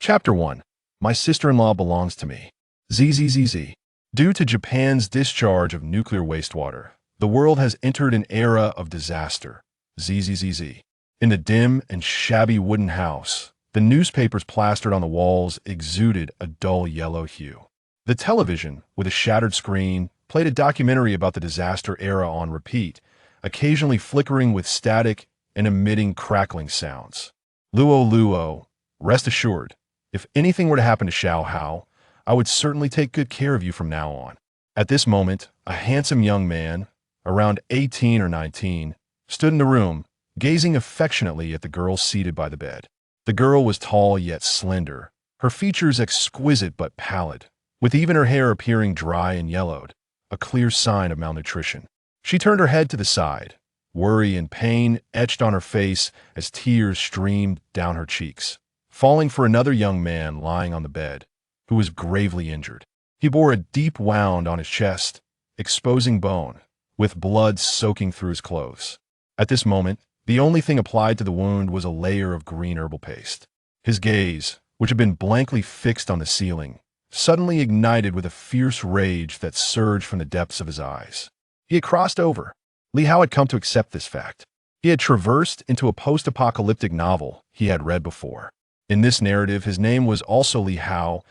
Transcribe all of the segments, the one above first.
Chapter 1. My sister-in-law belongs to me. ZZZZ. Due to Japan's discharge of nuclear wastewater, the world has entered an era of disaster. ZZZZ. In the dim and shabby wooden house, the newspapers plastered on the walls exuded a dull yellow hue. The television, with a shattered screen, played a documentary about the disaster era on repeat, occasionally flickering with static and emitting crackling sounds. Luo Luo, rest assured, if anything were to happen to Xiao Hao, I would certainly take good care of you from now on. At this moment, a handsome young man, around 18 or 19, stood in the room, gazing affectionately at the girl seated by the bed. The girl was tall yet slender, her features exquisite but pallid, with even her hair appearing dry and yellowed, a clear sign of malnutrition. She turned her head to the side, worry and pain etched on her face as tears streamed down her cheeks, falling for another young man lying on the bed, who was gravely injured. He bore a deep wound on his chest, exposing bone, with blood soaking through his clothes. At this moment, the only thing applied to the wound was a layer of green herbal paste. His gaze, which had been blankly fixed on the ceiling, suddenly ignited with a fierce rage that surged from the depths of his eyes. He had crossed over. Li Hao had come to accept this fact. He had traversed into a post-apocalyptic novel he had read before. In this narrative, his name was also Li Hao,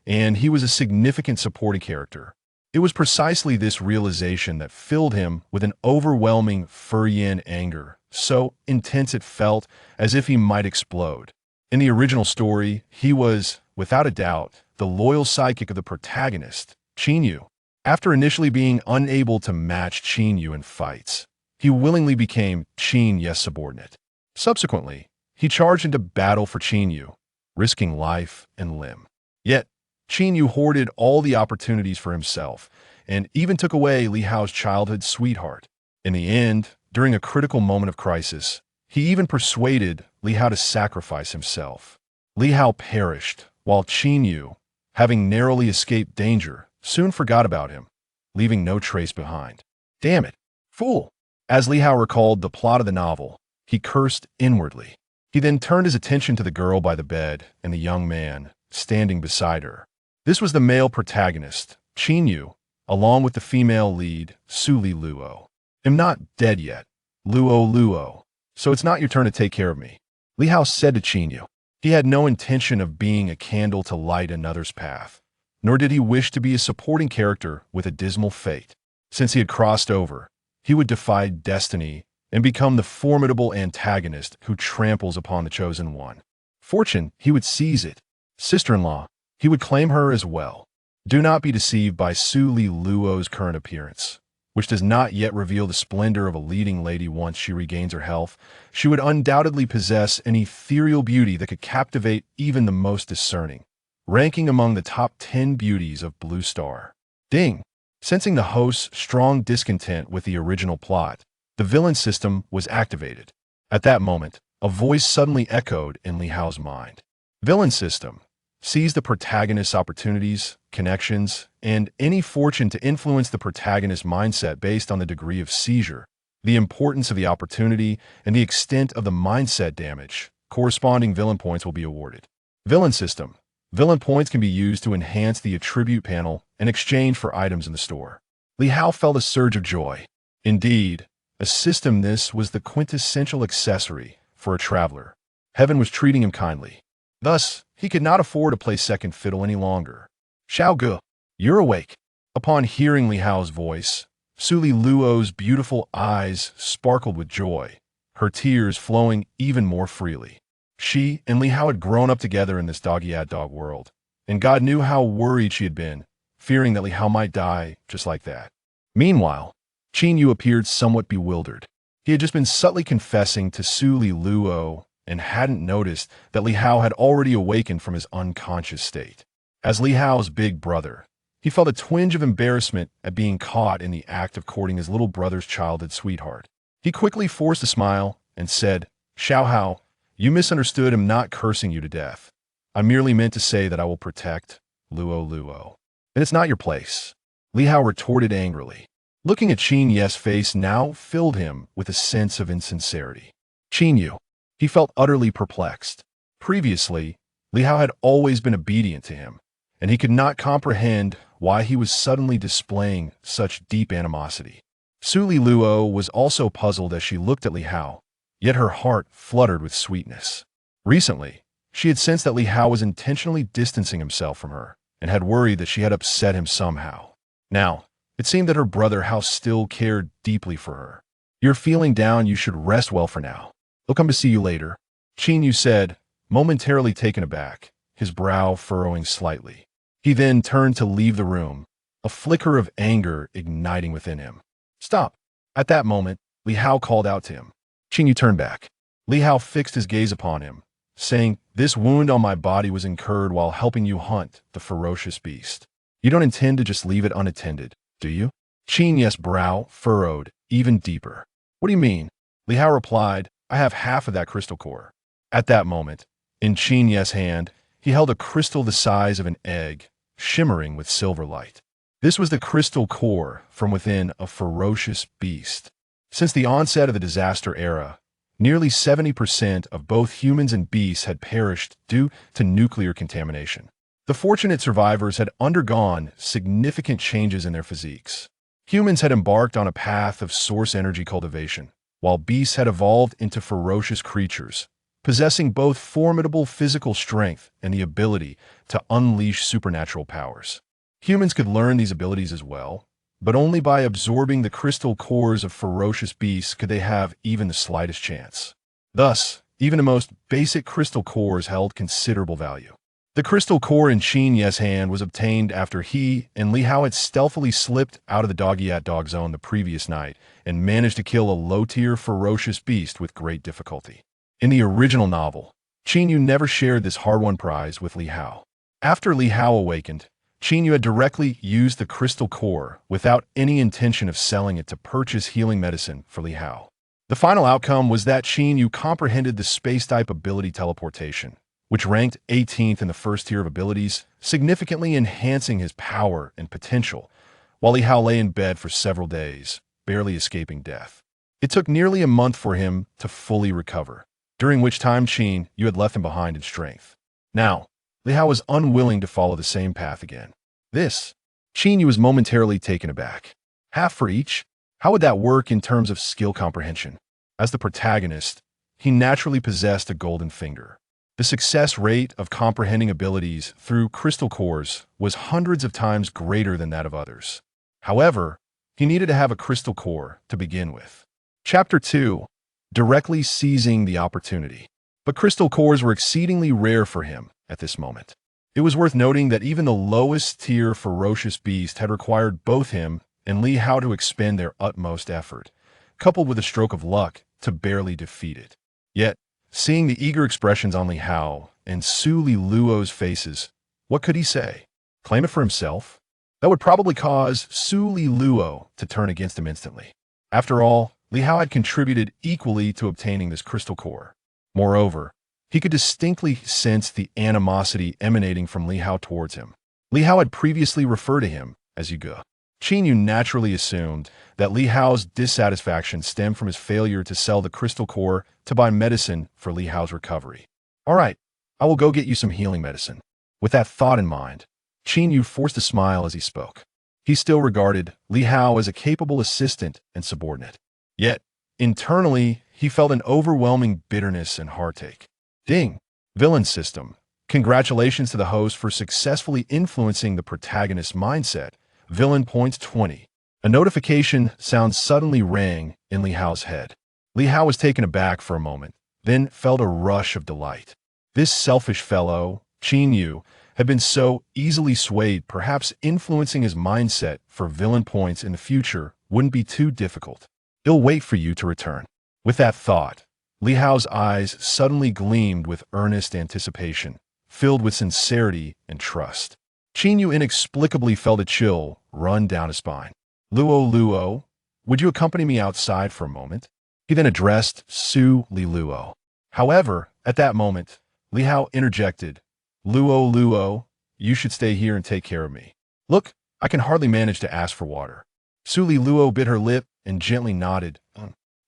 and he was a significant supporting character. It was precisely this realization that filled him with an overwhelming Furyan anger, so intense it felt as if he might explode. In the original story, he was, without a doubt, the loyal sidekick of the protagonist, Qin Yu. After initially being unable to match Qin Yu in fights, he willingly became Qin Yu's subordinate. Subsequently, he charged into battle for Qin Yu, risking life and limb. Yet, Qin Yu hoarded all the opportunities for himself, and even took away Li Hao's childhood sweetheart. In the end, during a critical moment of crisis, he even persuaded Li Hao to sacrifice himself. Li Hao perished, while Qin Yu, having narrowly escaped danger, soon forgot about him, leaving no trace behind. Damn it, fool! As Li Hao recalled the plot of the novel, he cursed inwardly. He then turned his attention to the girl by the bed and the young man standing beside her. This was the male protagonist, Qin Yu, along with the female lead, Suli Luo. I'm not dead yet, Luo Luo, so it's not your turn to take care of me, Li Hao said to Qin Yu. He had no intention of being a candle to light another's path, nor did he wish to be a supporting character with a dismal fate. Since he had crossed over, he would defy destiny and become the formidable antagonist who tramples upon the chosen one. Fortune, he would seize it. Sister-in-law, he would claim her as well. Do not be deceived by Su Li Luo's current appearance, which does not yet reveal the splendor of a leading lady. Once she regains her health, she would undoubtedly possess an ethereal beauty that could captivate even the most discerning, ranking among the top 10 beauties of Blue Star. Ding! Sensing the host's strong discontent with the original plot, the villain system was activated. At that moment, a voice suddenly echoed in Li Hao's mind. Villain system. Seize the protagonist's opportunities, connections, and any fortune to influence the protagonist's mindset based on the degree of seizure, the importance of the opportunity, and the extent of the mindset damage. Corresponding villain points will be awarded. Villain system. Villain points can be used to enhance the attribute panel in exchange for items in the store. Li Hao felt a surge of joy. Indeed, a system this was the quintessential accessory for a traveler. Heaven was treating him kindly. Thus, he could not afford to play second fiddle any longer. Xiao Ge, you're awake. Upon hearing Li Hao's voice, Suli Luo's beautiful eyes sparkled with joy, her tears flowing even more freely. She and Li Hao had grown up together in this dog-eat-dog world, and God knew how worried she had been, fearing that Li Hao might die just like that. Meanwhile, Qin Yu appeared somewhat bewildered. He had just been subtly confessing to Suli Luo and hadn't noticed that Li Hao had already awakened from his unconscious state. As Li Hao's big brother, he felt a twinge of embarrassment at being caught in the act of courting his little brother's childhood sweetheart. He quickly forced a smile and said, Xiao Hao, you misunderstood. I'm not cursing you to death. I merely meant to say that I will protect Luo Luo. And it's not your place. Li Hao retorted angrily. Looking at Qin Yu's face now filled him with a sense of insincerity. Qin Yu. He felt utterly perplexed. Previously, Li Hao had always been obedient to him, and he could not comprehend why he was suddenly displaying such deep animosity. Su Li Luo was also puzzled as she looked at Li Hao, yet her heart fluttered with sweetness. Recently, she had sensed that Li Hao was intentionally distancing himself from her, and had worried that she had upset him somehow. Now, it seemed that her brother Hao still cared deeply for her. "You're feeling down, you should rest well for now. He'll come to see you later," Qin Yu said, momentarily taken aback, his brow furrowing slightly. He then turned to leave the room, a flicker of anger igniting within him. "Stop!" At that moment, Li Hao called out to him. Qin Yu turned back. Li Hao fixed his gaze upon him, saying, "This wound on my body was incurred while helping you hunt the ferocious beast. You don't intend to just leave it unattended, do you?" Qin Yu's brow furrowed even deeper. "What do you mean?" Li Hao replied, "I have half of that crystal core." At that moment, in Qin Yu's hand, he held a crystal the size of an egg, shimmering with silver light. This was the crystal core from within a ferocious beast. Since the onset of the disaster era, nearly 70% of both humans and beasts had perished due to nuclear contamination. The fortunate survivors had undergone significant changes in their physiques. Humans had embarked on a path of source energy cultivation, while beasts had evolved into ferocious creatures, possessing both formidable physical strength and the ability to unleash supernatural powers. Humans could learn these abilities as well, but only by absorbing the crystal cores of ferocious beasts could they have even the slightest chance. Thus, even the most basic crystal cores held considerable value. The crystal core in Qin Yu's hand was obtained after he and Li Hao had stealthily slipped out of the dog-eat-dog zone the previous night and managed to kill a low-tier ferocious beast with great difficulty. In the original novel, Qin Yu never shared this hard-won prize with Li Hao. After Li Hao awakened, Qin Yu had directly used the crystal core without any intention of selling it to purchase healing medicine for Li Hao. The final outcome was that Qin Yu comprehended the space-type ability teleportation, which ranked 18th in the first tier of abilities, significantly enhancing his power and potential, while Li Hao lay in bed for several days, barely escaping death. It took nearly a month for him to fully recover, during which time Qin Yu had left him behind in strength. Now, Li Hao was unwilling to follow the same path again. Qin Yu was momentarily taken aback. Half for each? How would that work in terms of skill comprehension? As the protagonist, he naturally possessed a golden finger. The success rate of comprehending abilities through crystal cores was hundreds of times greater than that of others. However, he needed to have a crystal core to begin with. Chapter 2. Directly seizing the opportunity. But crystal cores were exceedingly rare for him at this moment. It was worth noting that even the lowest tier ferocious beast had required both him and Li Hao to expend their utmost effort, coupled with a stroke of luck, to barely defeat it. Yet, seeing the eager expressions on Li Hao and Su Li Luo's faces, what could he say? Claim it for himself? That would probably cause Su Li Luo to turn against him instantly. After all, Li Hao had contributed equally to obtaining this crystal core. Moreover, he could distinctly sense the animosity emanating from Li Hao towards him. Li Hao had previously referred to him as Yuge. Qin Yu naturally assumed that Li Hao's dissatisfaction stemmed from his failure to sell the crystal core to buy medicine for Li Hao's recovery. "All right, I will go get you some healing medicine." With that thought in mind, Qin Yu forced a smile as he spoke. He still regarded Li Hao as a capable assistant and subordinate. Yet, internally, he felt an overwhelming bitterness and heartache. Ding! Villain system. Congratulations to the host for successfully influencing the protagonist's mindset. Villain points 20. A notification sound suddenly rang in Li Hao's head. Li Hao was taken aback for a moment, then felt a rush of delight. This selfish fellow, Qin Yu, had been so easily swayed, perhaps influencing his mindset for villain points in the future wouldn't be too difficult. "He'll wait for you to return." With that thought, Li Hao's eyes suddenly gleamed with earnest anticipation, filled with sincerity and trust. Qin Yu inexplicably felt a chill run down his spine. Luo, would you accompany me outside for a moment?" He then addressed Su Li Luo. However, at that moment, Li Hao interjected, Luo, you should stay here and take care of me. Look, I can hardly manage to ask for water." Su Li Luo bit her lip and gently nodded.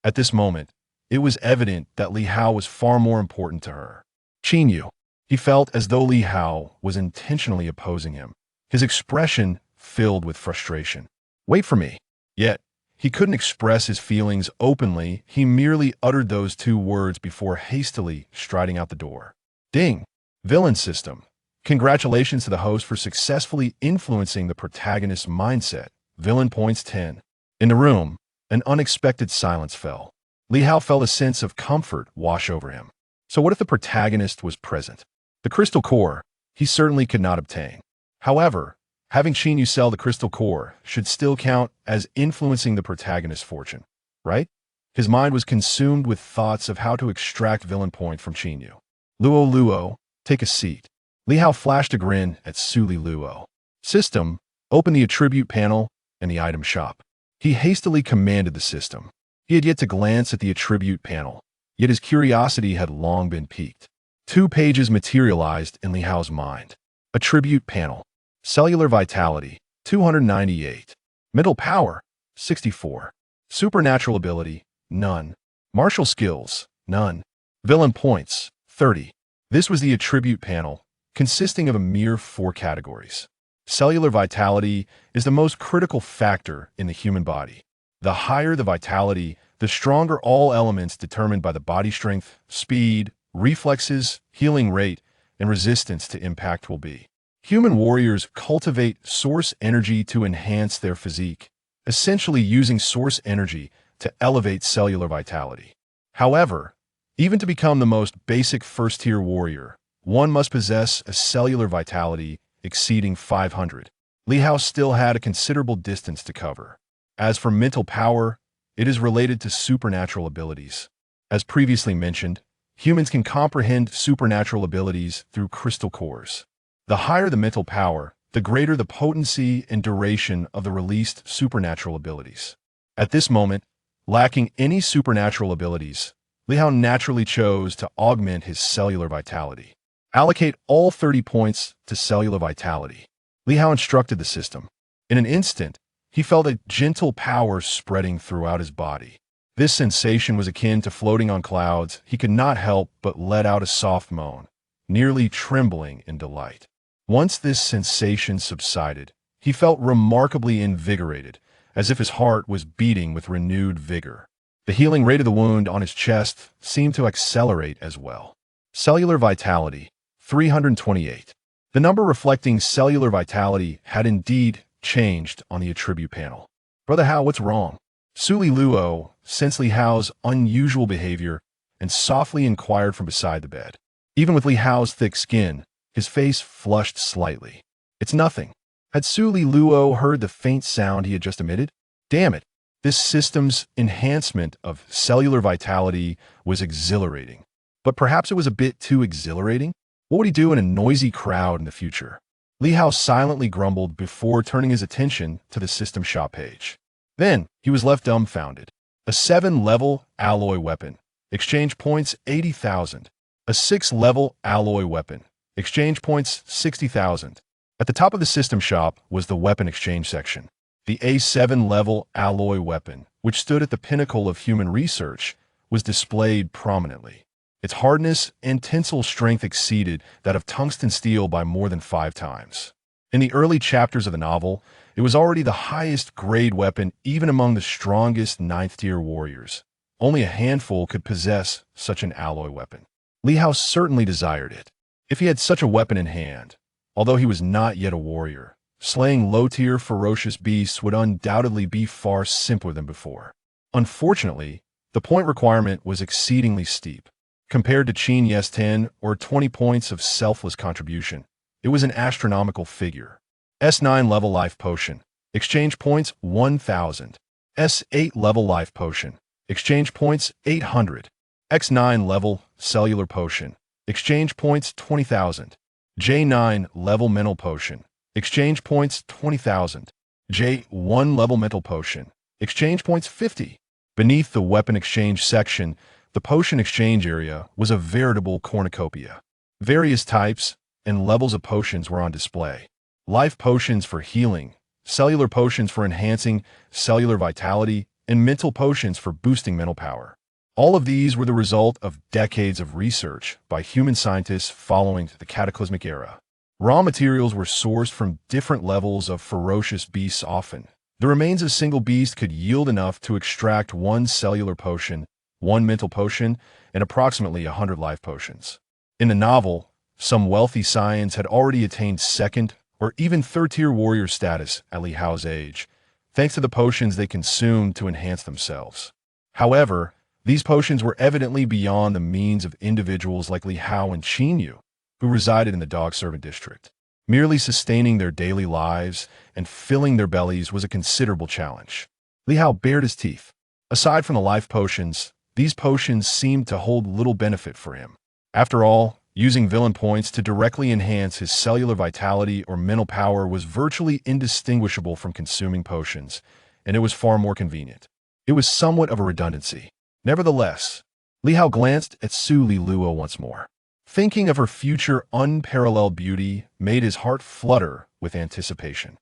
At this moment, it was evident that Li Hao was far more important to her. "Qin Yu," He felt as though Li Hao was intentionally opposing him, his expression filled with frustration. Wait for me. Yet, he couldn't express his feelings openly. He merely uttered those two words before hastily striding out the door. Ding! Villain system. Congratulations to the host for successfully influencing the protagonist's mindset. Villain points 10. In the room, an unexpected silence fell. Li Hao felt a sense of comfort wash over him. So what if the protagonist was present? The crystal core, he certainly could not obtain. However, having Qin Yu sell the crystal core should still count as influencing the protagonist's fortune, right? His mind was consumed with thoughts of how to extract villain point from Qin Yu. Luo, take a seat. Li Hao flashed a grin at Suli Luo. System, open the attribute panel and the item shop. He hastily commanded the system. He had yet to glance at the attribute panel, yet his curiosity had long been piqued. 2 pages materialized in Li Hao's mind. Attribute panel. Cellular vitality, 298. Mental power, 64. Supernatural ability, none. Martial skills, none. Villain points, 30. This was the attribute panel, consisting of a mere 4 categories. Cellular vitality is the most critical factor in the human body. The higher the vitality, the stronger all elements determined by the body strength, speed, reflexes, healing rate, and resistance to impact will be. Human warriors cultivate source energy to enhance their physique, essentially using source energy to elevate cellular vitality. However, even to become the most basic first-tier warrior, one must possess a cellular vitality exceeding 500. Li Hao still had a considerable distance to cover. As for mental power, it is related to supernatural abilities. As previously mentioned, humans can comprehend supernatural abilities through crystal cores. The higher the mental power, the greater the potency and duration of the released supernatural abilities. At this moment, lacking any supernatural abilities, Li Hao naturally chose to augment his cellular vitality. Allocate all 30 points to cellular vitality. Li Hao instructed the system. In an instant, he felt a gentle power spreading throughout his body. This sensation was akin to floating on clouds. He could not help but let out a soft moan, nearly trembling in delight. Once this sensation subsided, he felt remarkably invigorated, as if his heart was beating with renewed vigor. The healing rate of the wound on his chest seemed to accelerate as well. Cellular vitality, 328. The number reflecting cellular vitality had indeed changed on the attribute panel. Brother Hao, what's wrong? Suli Luo sensed Li Hao's unusual behavior and softly inquired from beside the bed. Even with Li Hao's thick skin, his face flushed slightly. It's nothing. Had Suli Luo heard the faint sound he had just emitted? Damn it, this system's enhancement of cellular vitality was exhilarating. But perhaps it was a bit too exhilarating? What would he do in a noisy crowd in the future? Li Hao silently grumbled before turning his attention to the system shop page. Then, he was left dumbfounded. A 7-level alloy weapon. Exchange points 80,000. A 6-level alloy weapon. Exchange points 60,000. At the top of the system shop was the weapon exchange section. The A7-level alloy weapon, which stood at the pinnacle of human research, was displayed prominently. Its hardness and tensile strength exceeded that of tungsten steel by more than 5 times. In the early chapters of the novel, it was already the highest grade weapon even among the strongest 9th-tier warriors. Only a handful could possess such an alloy weapon. Li Hao certainly desired it. If he had such a weapon in hand, although he was not yet a warrior, slaying low-tier ferocious beasts would undoubtedly be far simpler than before. Unfortunately, the point requirement was exceedingly steep. Compared to Qin Yu's 10 or 20 points of selfless contribution, it was an astronomical figure. S9 level life potion. Exchange points 1,000. S8 level life potion. Exchange points 800. X9 level cellular potion. Exchange points 20,000. J9 level mental potion. Exchange points 20,000. J1 level mental potion. Exchange points 50. Beneath the weapon exchange section, the potion exchange area was a veritable cornucopia. Various types and levels of potions were on display. Life potions for healing, cellular potions for enhancing cellular vitality, and mental potions for boosting mental power. All of these were the result of decades of research by human scientists following the cataclysmic era. Raw materials were sourced from different levels of ferocious beasts often. The remains of a single beast could yield enough to extract one cellular potion, one mental potion, and approximately 100 life potions. In the novel, some wealthy Saiyans had already attained second or even third-tier warrior status at Li Hao's age, thanks to the potions they consumed to enhance themselves. However, these potions were evidently beyond the means of individuals like Li Hao and Qin Yu, who resided in the dog servant district. Merely sustaining their daily lives and filling their bellies was a considerable challenge. Li Hao bared his teeth. Aside from the life potions, these potions seemed to hold little benefit for him. After all, using villain points to directly enhance his cellular vitality or mental power was virtually indistinguishable from consuming potions, and it was far more convenient. It was somewhat of a redundancy. Nevertheless, Li Hao glanced at Su Li Luo once more. Thinking of her future unparalleled beauty made his heart flutter with anticipation.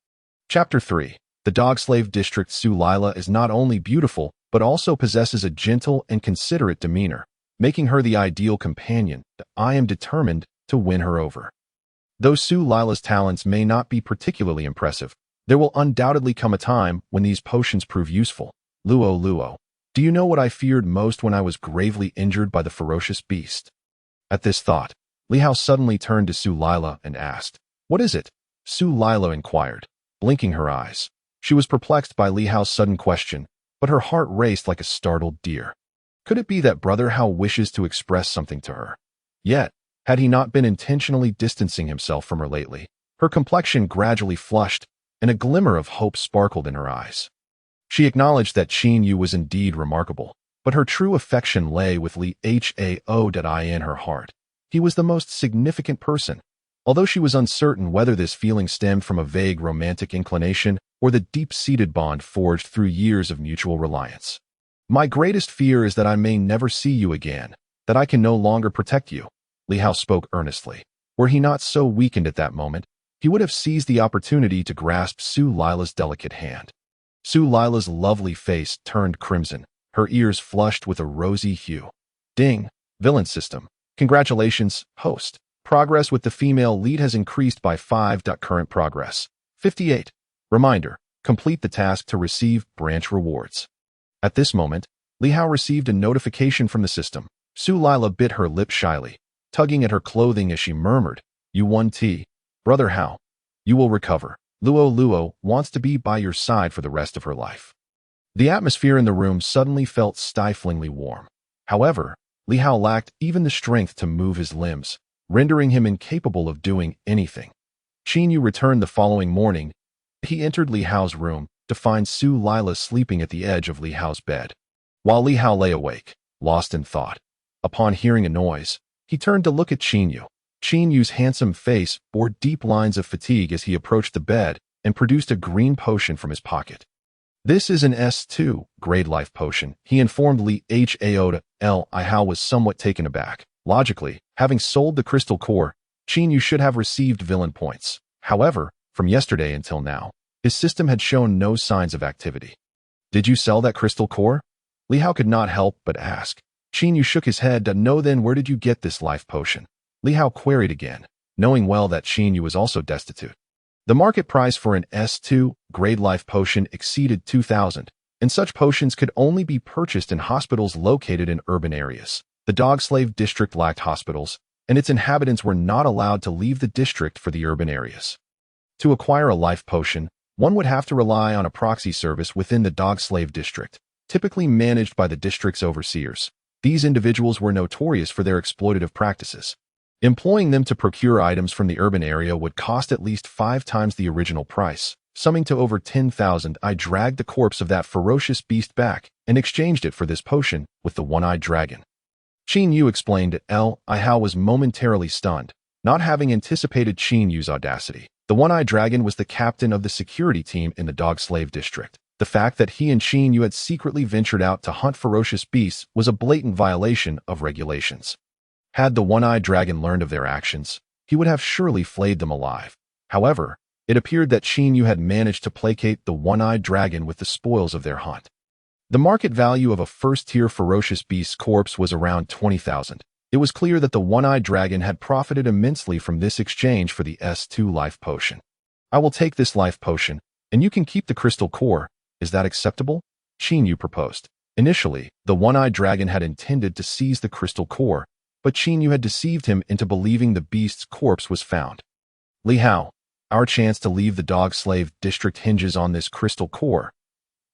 Chapter 3. The Dog Slave District. Su Lila is not only beautiful, but also possesses a gentle and considerate demeanor, making her the ideal companion. I am determined to win her over. Though Su Lila's talents may not be particularly impressive, there will undoubtedly come a time when these potions prove useful. Luo Luo, do you know what I feared most when I was gravely injured by the ferocious beast? At this thought, Li Hao suddenly turned to Su Lila and asked, "What is it?" Su Lila inquired, blinking her eyes. She was perplexed by Li Hao's sudden question, but her heart raced like a startled deer. Could it be that Brother Hao wishes to express something to her? Yet, had he not been intentionally distancing himself from her lately? Her complexion gradually flushed, and a glimmer of hope sparkled in her eyes. She acknowledged that Qin Yu was indeed remarkable, but her true affection lay with Li Hao in her heart. He was the most significant person, although she was uncertain whether this feeling stemmed from a vague romantic inclination or the deep-seated bond forged through years of mutual reliance. My greatest fear is that I may never see you again, that I can no longer protect you. Li Hao spoke earnestly. Were he not so weakened at that moment, he would have seized the opportunity to grasp Su Lila's delicate hand. Su Lila's lovely face turned crimson, her ears flushed with a rosy hue. Ding! Villain system. Congratulations, host. Progress with the female lead has increased by 5. Current progress. 58. Reminder. Complete the task to receive branch rewards. At this moment, Li Hao received a notification from the system. Su Lila bit her lip shyly, tugging at her clothing as she murmured, "You won T. Brother Hao. You will recover. Luo Luo wants to be by your side for the rest of her life." The atmosphere in the room suddenly felt stiflingly warm. However, Li Hao lacked even the strength to move his limbs, rendering him incapable of doing anything. Qin Yu returned the following morning. He entered Li Hao's room to find Su Lila sleeping at the edge of Li Hao's bed. While Li Hao lay awake, lost in thought, upon hearing a noise, he turned to look at Qin Yu. Qin Yu's handsome face bore deep lines of fatigue as he approached the bed and produced a green potion from his pocket. "This is an S2 grade life potion," he informed Li Hao. Li Hao was somewhat taken aback. Logically, having sold the crystal core, Qin Yu should have received villain points. However, from yesterday until now, his system had shown no signs of activity. "Did you sell that crystal core?" Li Hao could not help but ask. Qin Yu shook his head. "No, then where did you get this life potion?" Li Hao queried again, knowing well that Qin Yu was also destitute. The market price for an S2 grade life potion exceeded 2,000, and such potions could only be purchased in hospitals located in urban areas. The Dog Slave District lacked hospitals, and its inhabitants were not allowed to leave the district for the urban areas. To acquire a life potion, one would have to rely on a proxy service within the Dog Slave District, typically managed by the district's overseers. These individuals were notorious for their exploitative practices. Employing them to procure items from the urban area would cost at least 5 times the original price, summing to over 10,000. I dragged the corpse of that ferocious beast back and exchanged it for this potion with the one-eyed dragon. Qin Yu explained that Li Hao was momentarily stunned, not having anticipated Qin Yu's audacity. The one-eyed dragon was the captain of the security team in the Dog Slave District. The fact that he and Qin Yu had secretly ventured out to hunt ferocious beasts was a blatant violation of regulations. Had the one-eyed dragon learned of their actions, he would have surely flayed them alive. However, it appeared that Qin Yu had managed to placate the one-eyed dragon with the spoils of their hunt. The market value of a first-tier ferocious beast's corpse was around 20,000. It was clear that the one-eyed dragon had profited immensely from this exchange for the S2 life potion. I will take this life potion, and you can keep the crystal core. Is that acceptable? Qin proposed. Initially, the one-eyed dragon had intended to seize the crystal core, but Qin had deceived him into believing the beast's corpse was found. Li Hao, our chance to leave the dog-slave district hinges on this crystal core.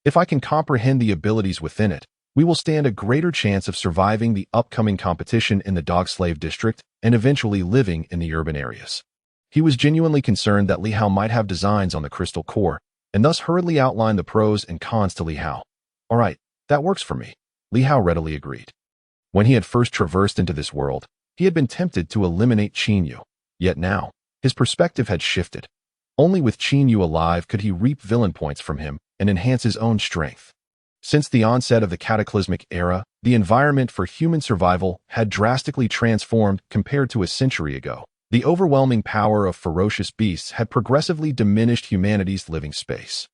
If I can comprehend the abilities within it, we will stand a greater chance of surviving the upcoming competition in the dog-slave district and eventually living in the urban areas. He was genuinely concerned that Li Hao might have designs on the crystal core, and thus hurriedly outlined the pros and cons to Li Hao. All right, that works for me. Li Hao readily agreed. When he had first traversed into this world, he had been tempted to eliminate Qin. Yet now, his perspective had shifted. Only with Qin alive could he reap villain points from him and enhance his own strength. Since the onset of the cataclysmic era, the environment for human survival had drastically transformed compared to a century ago. The overwhelming power of ferocious beasts had progressively diminished humanity's living space.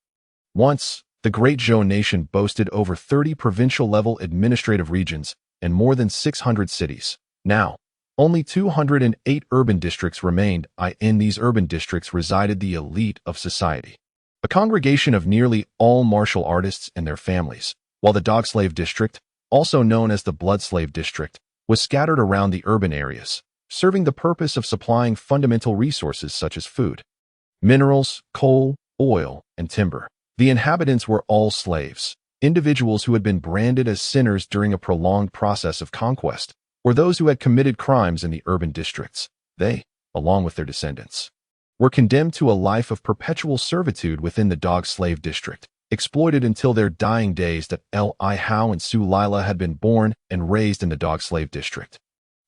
Once, the Great Zhou nation boasted over 30 provincial-level administrative regions and more than 600 cities. Now, only 208 urban districts remained. In these urban districts resided the elite of society, a congregation of nearly all martial artists and their families, while the dog-slave district, also known as the blood-slave district, was scattered around the urban areas, serving the purpose of supplying fundamental resources such as food, minerals, coal, oil, and timber. The inhabitants were all slaves, individuals who had been branded as sinners during a prolonged process of conquest, or those who had committed crimes in the urban districts. They, along with their descendants, were condemned to a life of perpetual servitude within the dog-slave district, exploited until their dying days. That Li Hao and Su Lila had been born and raised in the dog-slave district,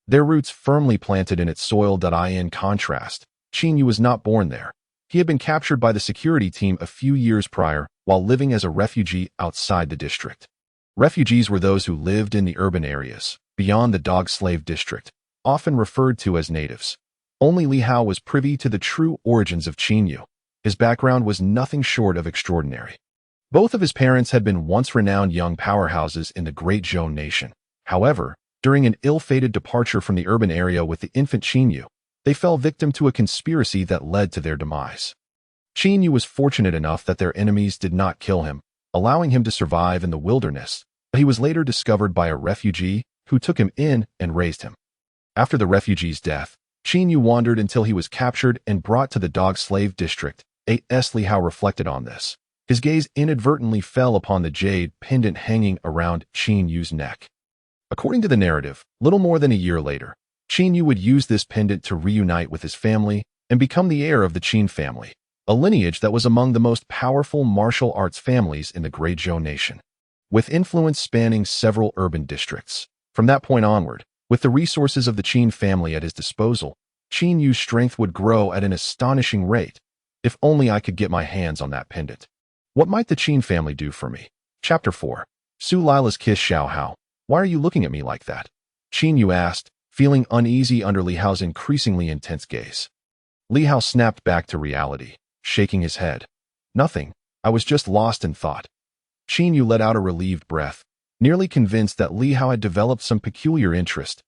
their roots firmly planted in its soil. In contrast, Qin was not born there. He had been captured by the security team a few years prior while living as a refugee outside the district. Refugees were those who lived in the urban areas, beyond the dog-slave district, often referred to as natives. Only Li Hao was privy to the true origins of Qin. His background was nothing short of extraordinary. Both of his parents had been once renowned young powerhouses in the Great Zhou nation. However, during an ill-fated departure from the urban area with the infant Qin, they fell victim to a conspiracy that led to their demise. Qin was fortunate enough that their enemies did not kill him, allowing him to survive in the wilderness, but he was later discovered by a refugee who took him in and raised him. After the refugee's death, Qin wandered until he was captured and brought to the dog-slave district. Li Hao reflected on this. His gaze inadvertently fell upon the jade pendant hanging around Qin's neck. According to the narrative, little more than a year later, Qin would use this pendant to reunite with his family and become the heir of the Qin family, a lineage that was among the most powerful martial arts families in the Great Zhou nation, with influence spanning several urban districts. From that point onward, with the resources of the Qin family at his disposal, Qin's strength would grow at an astonishing rate. If only I could get my hands on that pendant. What might the Qin family do for me? Chapter 4. Su Lila's kiss. Xiao Hao, why are you looking at me like that? Qin asked, feeling uneasy under Li Hao's increasingly intense gaze. Li Hao snapped back to reality, shaking his head. Nothing, I was just lost in thought. Qin let out a relieved breath, nearly convinced that Li Hao had developed some peculiar interest.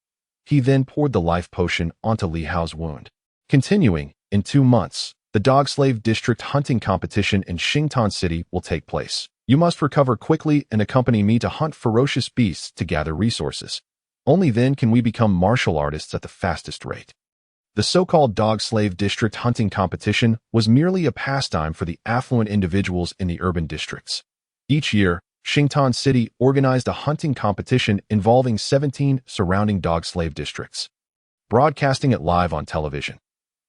He then poured the life potion onto Li Hao's wound. Continuing, in 2 months, the dog-slave district hunting competition in Xingtan City will take place. You must recover quickly and accompany me to hunt ferocious beasts to gather resources. Only then can we become martial artists at the fastest rate. The so-called dog-slave district hunting competition was merely a pastime for the affluent individuals in the urban districts. Each year, Xingtan City organized a hunting competition involving 17 surrounding dog-slave districts, broadcasting it live on television.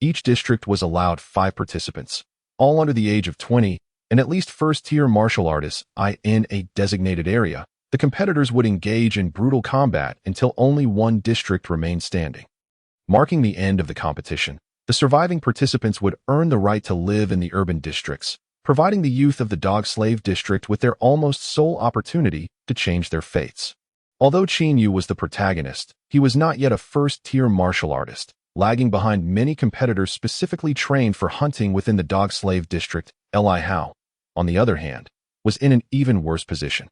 Each district was allowed 5 participants, all under the age of 20, and at least first-tier martial artists. In a designated area, the competitors would engage in brutal combat until only one district remained standing. Marking the end of the competition, the surviving participants would earn the right to live in the urban districts, providing the youth of the dog-slave district with their almost sole opportunity to change their fates. Although Qin was the protagonist, he was not yet a first-tier martial artist, lagging behind many competitors specifically trained for hunting within the dog-slave district. Li Hao, on the other hand, was in an even worse position.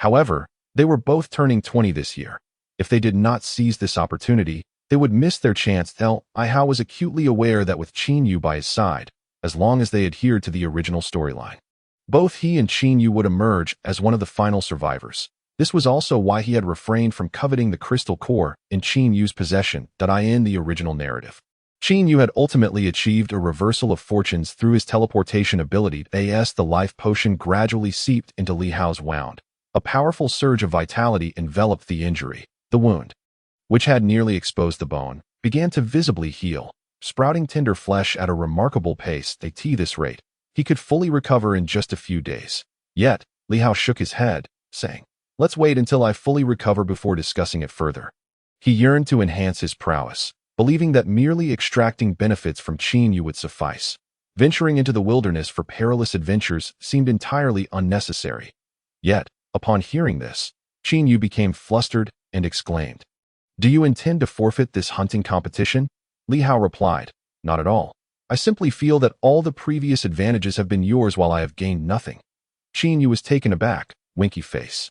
However, they were both turning 20 this year. If they did not seize this opportunity, they would miss their chance. Li Hao was acutely aware that with Qin Yu by his side, as long as they adhered to the original storyline, both he and Qin Yu would emerge as one of the final survivors. This was also why he had refrained from coveting the crystal core in Qin Yu's possession in the original narrative. Qin Yu had ultimately achieved a reversal of fortunes through his teleportation ability. As the life potion gradually seeped into Li Hao's wound, a powerful surge of vitality enveloped the injury. The wound, which had nearly exposed the bone, began to visibly heal, sprouting tender flesh at a remarkable pace. At this rate, he could fully recover in just a few days. Yet, Li Hao shook his head, saying, "Let's wait until I fully recover before discussing it further." He yearned to enhance his prowess, believing that merely extracting benefits from Qin Yu would suffice. Venturing into the wilderness for perilous adventures seemed entirely unnecessary. Yet, upon hearing this, Qin Yu became flustered and exclaimed, "Do you intend to forfeit this hunting competition?" Li Hao replied, "Not at all. I simply feel that all the previous advantages have been yours while I have gained nothing." Qin Yu was taken aback, winky face.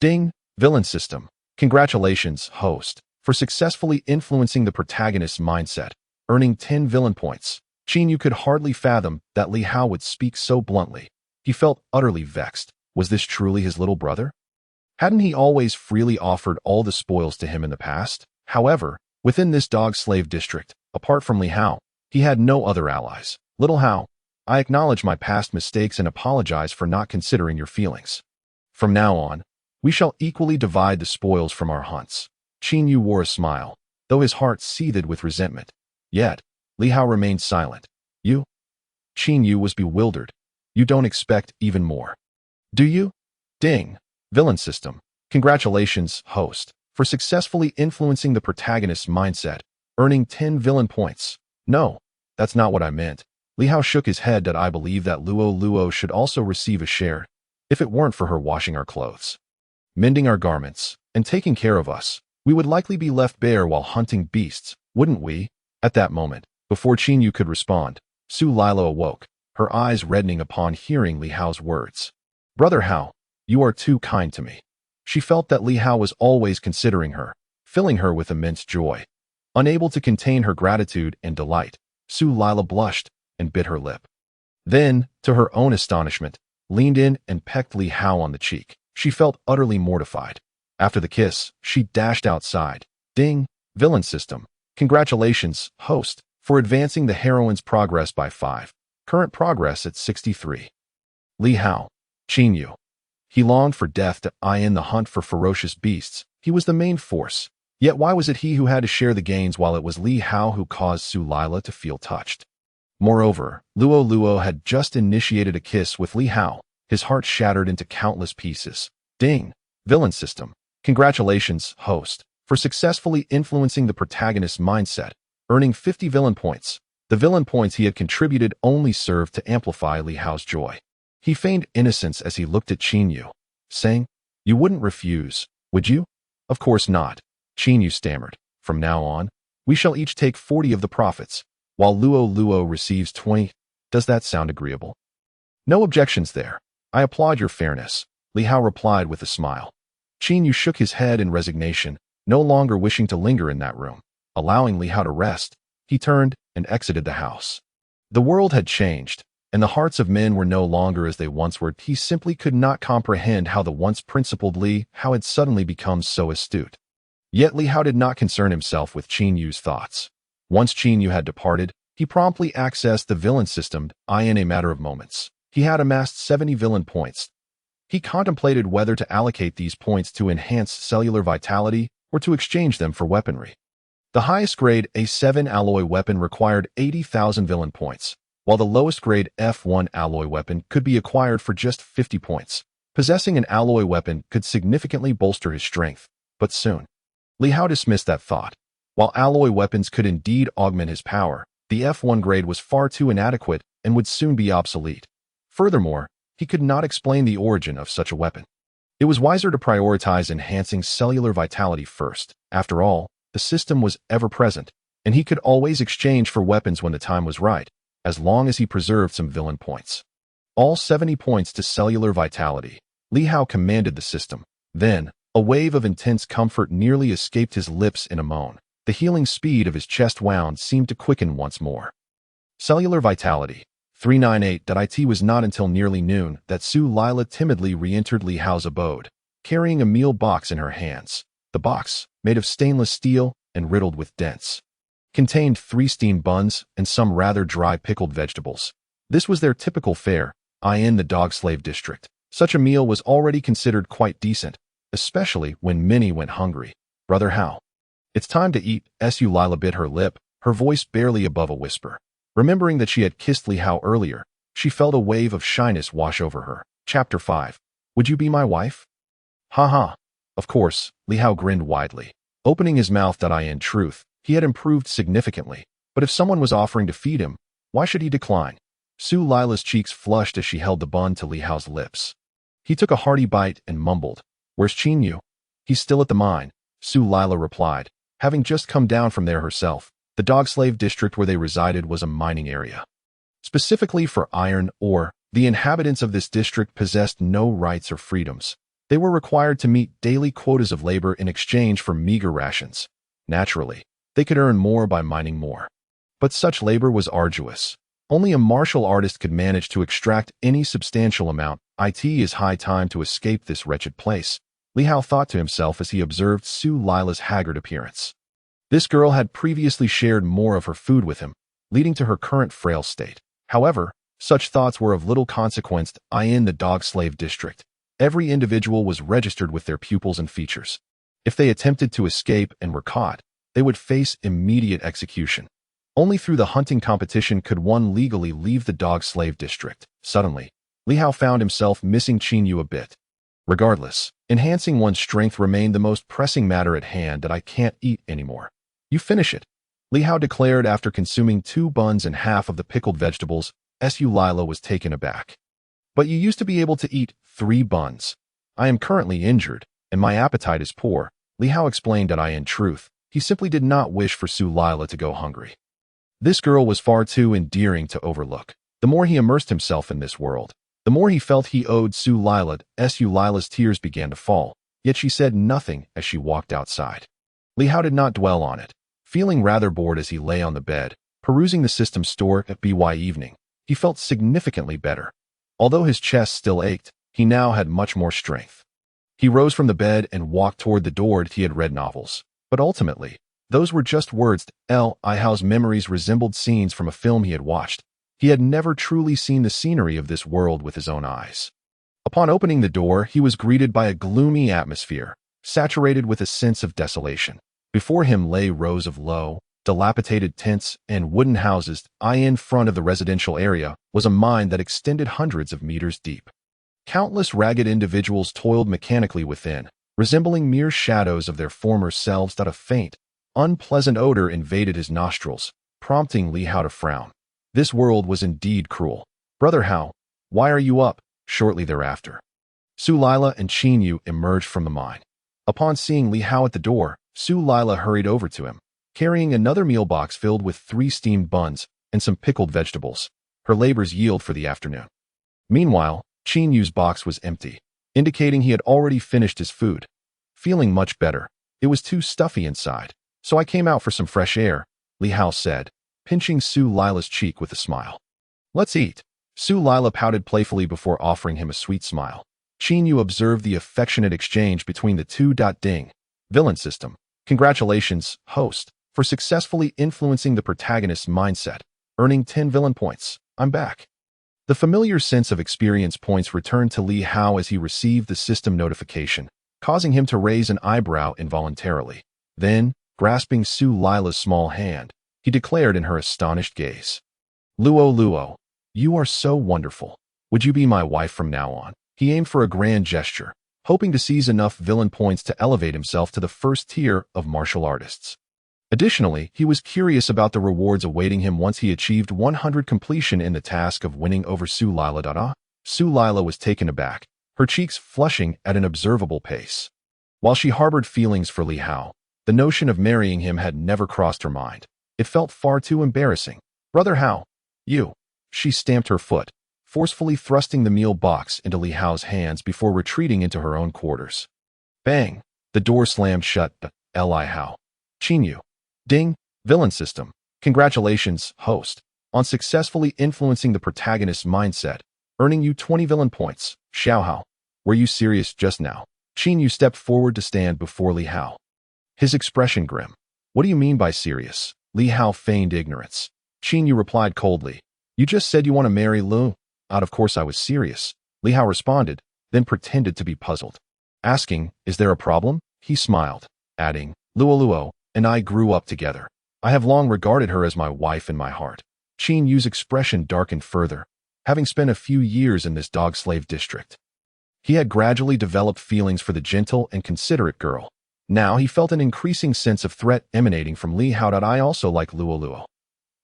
Ding, villain system. Congratulations, host, for successfully influencing the protagonist's mindset, earning 10 villain points. Qin Yu could hardly fathom that Li Hao would speak so bluntly. He felt utterly vexed. Was this truly his little brother? Hadn't he always freely offered all the spoils to him in the past? However, within this dog-slave district, apart from Li Hao, he had no other allies. "Little Hao, I acknowledge my past mistakes and apologize for not considering your feelings. From now on, we shall equally divide the spoils from our hunts." Qin Yu wore a smile, though his heart seethed with resentment. Yet, Li Hao remained silent. "You?" Qin Yu was bewildered. "You don't expect even more, do you?" Ding. Villain system. Congratulations, host, for successfully influencing the protagonist's mindset, earning 10 villain points. "No, that's not what I meant." Li Hao shook his head. "I believe that Luo should also receive a share, if it weren't for her washing our clothes, mending our garments, and taking care of us. We would likely be left bare while hunting beasts, wouldn't we?" At that moment, before Qin Yu could respond, Su Lila awoke, her eyes reddening upon hearing Li Hao's words. "Brother Hao, you are too kind to me." She felt that Li Hao was always considering her, filling her with immense joy. Unable to contain her gratitude and delight, Su Lila blushed and bit her lip. Then, to her own astonishment, leaned in and pecked Li Hao on the cheek. She felt utterly mortified. After the kiss, she dashed outside. Ding, villain system. Congratulations, host, for advancing the heroine's progress by 5. Current progress at 63. Li Hao, Qin Yu. He longed for death in the hunt for ferocious beasts. He was the main force. Yet why was it he who had to share the gains while it was Li Hao who caused Su Lila to feel touched? Moreover, Luo had just initiated a kiss with Li Hao, his heart shattered into countless pieces. Ding, villain system. Congratulations, host, for successfully influencing the protagonist's mindset, earning 50 villain points. The villain points he had contributed only served to amplify Li Hao's joy. He feigned innocence as he looked at Qin Yu, saying, "You wouldn't refuse, would you?" "Of course not," Qin Yu stammered. "From now on, we shall each take 40 of the profits, while Luo receives 20. Does that sound agreeable?" "No objections there. I applaud your fairness," Li Hao replied with a smile. Qin Yu shook his head in resignation, no longer wishing to linger in that room. Allowing Li Hao to rest, he turned and exited the house. The world had changed, and the hearts of men were no longer as they once were. He simply could not comprehend how the once principled Li Hao had suddenly become so astute. Yet Li Hao did not concern himself with Qin Yu's thoughts. Once Qin Yu had departed, he promptly accessed the villain system in a matter of moments. He had amassed 70 villain points. He contemplated whether to allocate these points to enhance cellular vitality or to exchange them for weaponry. The highest grade A7 alloy weapon required 80,000 villain points, while the lowest grade F1 alloy weapon could be acquired for just 50 points. Possessing an alloy weapon could significantly bolster his strength, but soon, Li Hao dismissed that thought. While alloy weapons could indeed augment his power, the F1 grade was far too inadequate and would soon be obsolete. Furthermore, he could not explain the origin of such a weapon. It was wiser to prioritize enhancing cellular vitality first. After all, the system was ever present, and he could always exchange for weapons when the time was right, as long as he preserved some villain points. All 70 points to cellular vitality. Li Hao commanded the system, Then, a wave of intense comfort nearly escaped his lips in a moan. The healing speed of his chest wound seemed to quicken once more. Cellular vitality. 398. It was not until nearly noon that Su Lila timidly re-entered Li Hao's abode, carrying a meal box in her hands. The box, made of stainless steel and riddled with dents, contained 3 steamed buns and some rather dry pickled vegetables. This was their typical fare, in the dog slave district. Such a meal was already considered quite decent, especially when many went hungry. Brother Hao. It's time to eat. Su Lila bit her lip, her voice barely above a whisper. Remembering that she had kissed Li Hao earlier, she felt a wave of shyness wash over her. Chapter 5. Would you be my wife? Ha ha. Of course, Li Hao grinned widely, opening his mouth. In truth, he had improved significantly, but if someone was offering to feed him, why should he decline? Su Lila's cheeks flushed as she held the bun to Li Hao's lips. He took a hearty bite and mumbled, "Where's Qin Yu?" "He's still at the mine," Su Lila replied, having just come down from there herself. The dog slave district where they resided was a mining area. Specifically for iron ore, the inhabitants of this district possessed no rights or freedoms. They were required to meet daily quotas of labor in exchange for meager rations. Naturally, they could earn more by mining more. But such labor was arduous. Only a martial artist could manage to extract any substantial amount. It is high time to escape this wretched place, Li Hao thought to himself as he observed Su Lila's haggard appearance. This girl had previously shared more of her food with him, leading to her current frail state. However, such thoughts were of little consequence in the dog slave district. Every individual was registered with their pupils and features. If they attempted to escape and were caught, they would face immediate execution. Only through the hunting competition could one legally leave the dog slave district. Suddenly, Li Hao found himself missing Qin Yu a bit. Regardless, enhancing one's strength remained the most pressing matter at hand. I can't eat anymore. You finish it, Li Hao declared after consuming 2 buns and half of the pickled vegetables. Su Lila was taken aback. But you used to be able to eat 3 buns. I am currently injured, and my appetite is poor, Li Hao explained. In truth, he simply did not wish for Su Lila to go hungry. This girl was far too endearing to overlook. The more he immersed himself in this world, the more he felt he owed Su Lila. Su Lila's tears began to fall, yet she said nothing as she walked outside. Li Hao did not dwell on it. Feeling rather bored as he lay on the bed, perusing the system store at by evening, he felt significantly better. Although his chest still ached, he now had much more strength. He rose from the bed and walked toward the door. He had read novels, but ultimately, those were just words. Li Hao's memories resembled scenes from a film he had watched. He had never truly seen the scenery of this world with his own eyes. Upon opening the door, he was greeted by a gloomy atmosphere, saturated with a sense of desolation. Before him lay rows of low, dilapidated tents and wooden houses. In front of the residential area was a mine that extended hundreds of meters deep. Countless ragged individuals toiled mechanically within, resembling mere shadows of their former selves. A faint, unpleasant odor invaded his nostrils, prompting Li Hao to frown. This world was indeed cruel. Brother Hao, why are you up? Shortly thereafter, Su Lila and Qin Yu emerged from the mine. Upon seeing Li Hao at the door, Su Lila hurried over to him, carrying another meal box filled with 3 steamed buns and some pickled vegetables. Her labors yield for the afternoon. Meanwhile, Qin Yu's box was empty, indicating he had already finished his food. Feeling much better, it was too stuffy inside, so I came out for some fresh air, Li Hao said, pinching Su Lila's cheek with a smile. Let's eat. Su Lila pouted playfully before offering him a sweet smile. Qin Yu observed the affectionate exchange between the two. Ding. Villain system. Congratulations, host, for successfully influencing the protagonist's mindset, earning 10 villain points. I'm back. The familiar sense of experience points returned to Li Hao as he received the system notification, causing him to raise an eyebrow involuntarily. Then, grasping Su Lila's small hand, he declared in her astonished gaze, Luo, you are so wonderful. Would you be my wife from now on? He aimed for a grand gesture, hoping to seize enough villain points to elevate himself to the first tier of martial artists. Additionally, he was curious about the rewards awaiting him once he achieved 100 completion in the task of winning over Su Lila. Su Lila was taken aback, her cheeks flushing at an observable pace. While she harbored feelings for Li Hao, the notion of marrying him had never crossed her mind. It felt far too embarrassing. Brother Hao, you. She stamped her foot, forcefully thrusting the meal box into Li Hao's hands before retreating into her own quarters. Bang! The door slammed shut. Li Hao. Qinyu. Ding! Villain system. Congratulations, host, on successfully influencing the protagonist's mindset, earning you 20 villain points. Xiao Hao. Were you serious just now? Qinyu stepped forward to stand before Li Hao. His expression grim. What do you mean by serious? Li Hao feigned ignorance. Qinyu replied coldly. You just said you want to marry Lu. Of course I was serious. Li Hao responded, then pretended to be puzzled. Asking, is there a problem? He smiled, adding, Luoluo and I grew up together. I have long regarded her as my wife in my heart. Qinyu's expression darkened further, having spent a few years in this dog-slave district. He had gradually developed feelings for the gentle and considerate girl. Now he felt an increasing sense of threat emanating from Li Hao. I also like Luoluo.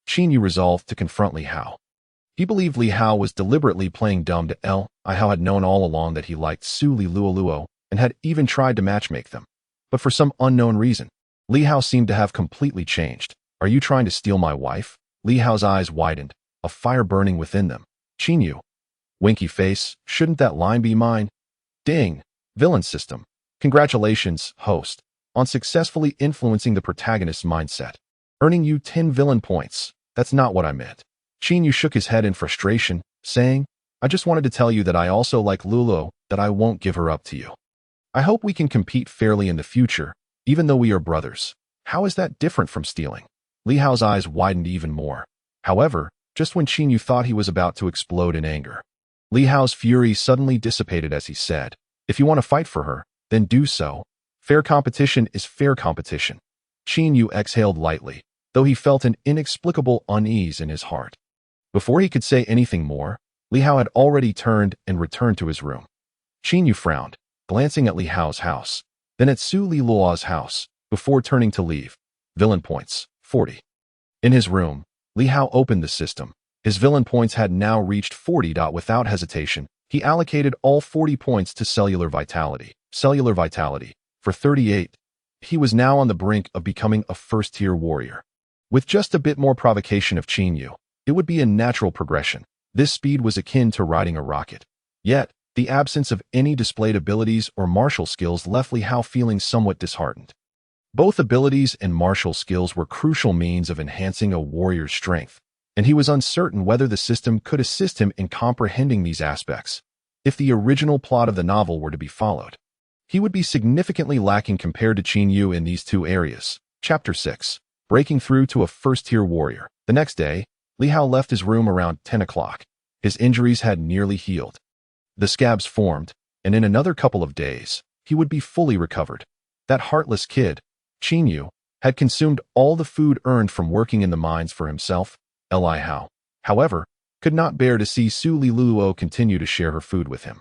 Qinyu resolved to confront Li Hao. He believed Li Hao was deliberately playing dumb to Li Hao had known all along that he liked Su Li Luoluo and had even tried to matchmake them. But for some unknown reason, Li Hao seemed to have completely changed. Are you trying to steal my wife? Li Hao's eyes widened, a fire burning within them. Qinyu. Winky face, shouldn't that line be mine? Ding! Villain system. Congratulations, host, on successfully influencing the protagonist's mindset, earning you 10 villain points. That's not what I meant. Qinyu shook his head in frustration, saying, I just wanted to tell you that I also like Luoluo, that I won't give her up to you. I hope we can compete fairly in the future, even though we are brothers. How is that different from stealing? Li Hao's eyes widened even more. However, just when Qinyu thought he was about to explode in anger, Li Hao's fury suddenly dissipated as he said, if you want to fight for her, then do so. Fair competition is fair competition. Qinyu exhaled lightly, though he felt an inexplicable unease in his heart. Before he could say anything more, Li Hao had already turned and returned to his room. Qinyu frowned, glancing at Li Hao's house, then at Su Li Luo's house, before turning to leave. Villain points, 40. In his room, Li Hao opened the system. His villain points had now reached 40. Without hesitation, he allocated all 40 points to cellular vitality. For 38. He was now on the brink of becoming a first-tier warrior. With just a bit more provocation of Qinyu, it would be a natural progression. This speed was akin to riding a rocket. Yet, the absence of any displayed abilities or martial skills left Li Hao feeling somewhat disheartened. Both abilities and martial skills were crucial means of enhancing a warrior's strength, and he was uncertain whether the system could assist him in comprehending these aspects. If the original plot of the novel were to be followed, he would be significantly lacking compared to Qinyu in these two areas. Chapter 6. Breaking through to a first-tier warrior. The next day, Li Hao left his room around 10 o'clock. His injuries had nearly healed. The scabs formed, and in another couple of days, he would be fully recovered. That heartless kid, Qinyu, had consumed all the food earned from working in the mines for himself. Li Hao, however, could not bear to see Su Li Luoluo continue to share her food with him.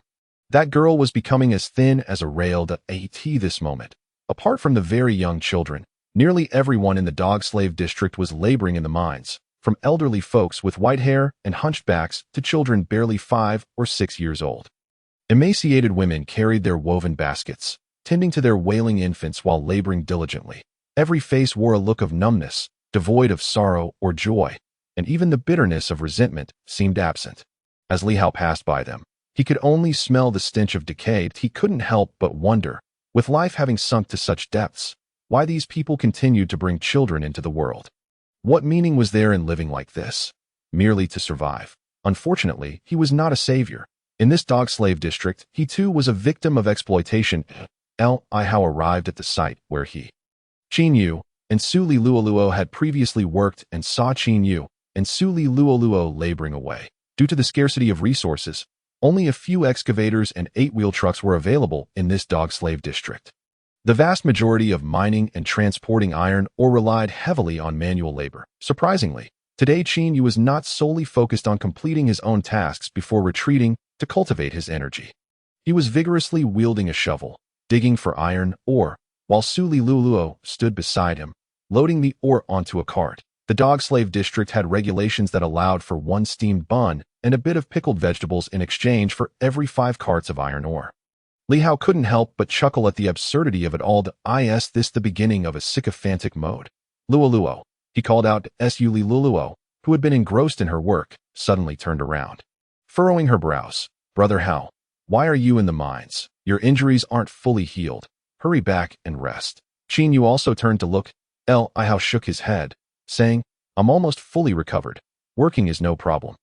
That girl was becoming as thin as a railed AT this moment. Apart from the very young children, nearly everyone in the dog-slave district was laboring in the mines, from elderly folks with white hair and hunchbacks to children barely 5 or 6 years old. Emaciated women carried their woven baskets, tending to their wailing infants while laboring diligently. Every face wore a look of numbness, devoid of sorrow or joy, and even the bitterness of resentment seemed absent. As Li Hao passed by them, he could only smell the stench of decay. He couldn't help but wonder, with life having sunk to such depths, why these people continued to bring children into the world. What meaning was there in living like this? Merely to survive. Unfortunately, he was not a savior. In this dog-slave district, he too was a victim of exploitation. Li Hao arrived at the site where he, Qinyu, and Su Li Luoluo had previously worked and saw Qinyu and Su Li Luoluo laboring away. Due to the scarcity of resources, only a few excavators and 8-wheel trucks were available in this dog-slave district. The vast majority of mining and transporting iron ore relied heavily on manual labor. Surprisingly, today Qinyu was not solely focused on completing his own tasks before retreating to cultivate his energy. He was vigorously wielding a shovel, digging for iron ore, while Su Li Luoluo stood beside him, loading the ore onto a cart. The dog-slave district had regulations that allowed for 1 steamed bun and a bit of pickled vegetables in exchange for every 5 carts of iron ore. Li Hao couldn't help but chuckle at the absurdity of it all. Is this the beginning of a sycophantic mode? Luoluo, he called out to Su Li Luoluo, who had been engrossed in her work, suddenly turned around. Furrowing her brows, Brother Hao, why are you in the mines? Your injuries aren't fully healed. Hurry back and rest. Qin Yu also turned to look. Li Hao shook his head, saying, I'm almost fully recovered. Working is no problem.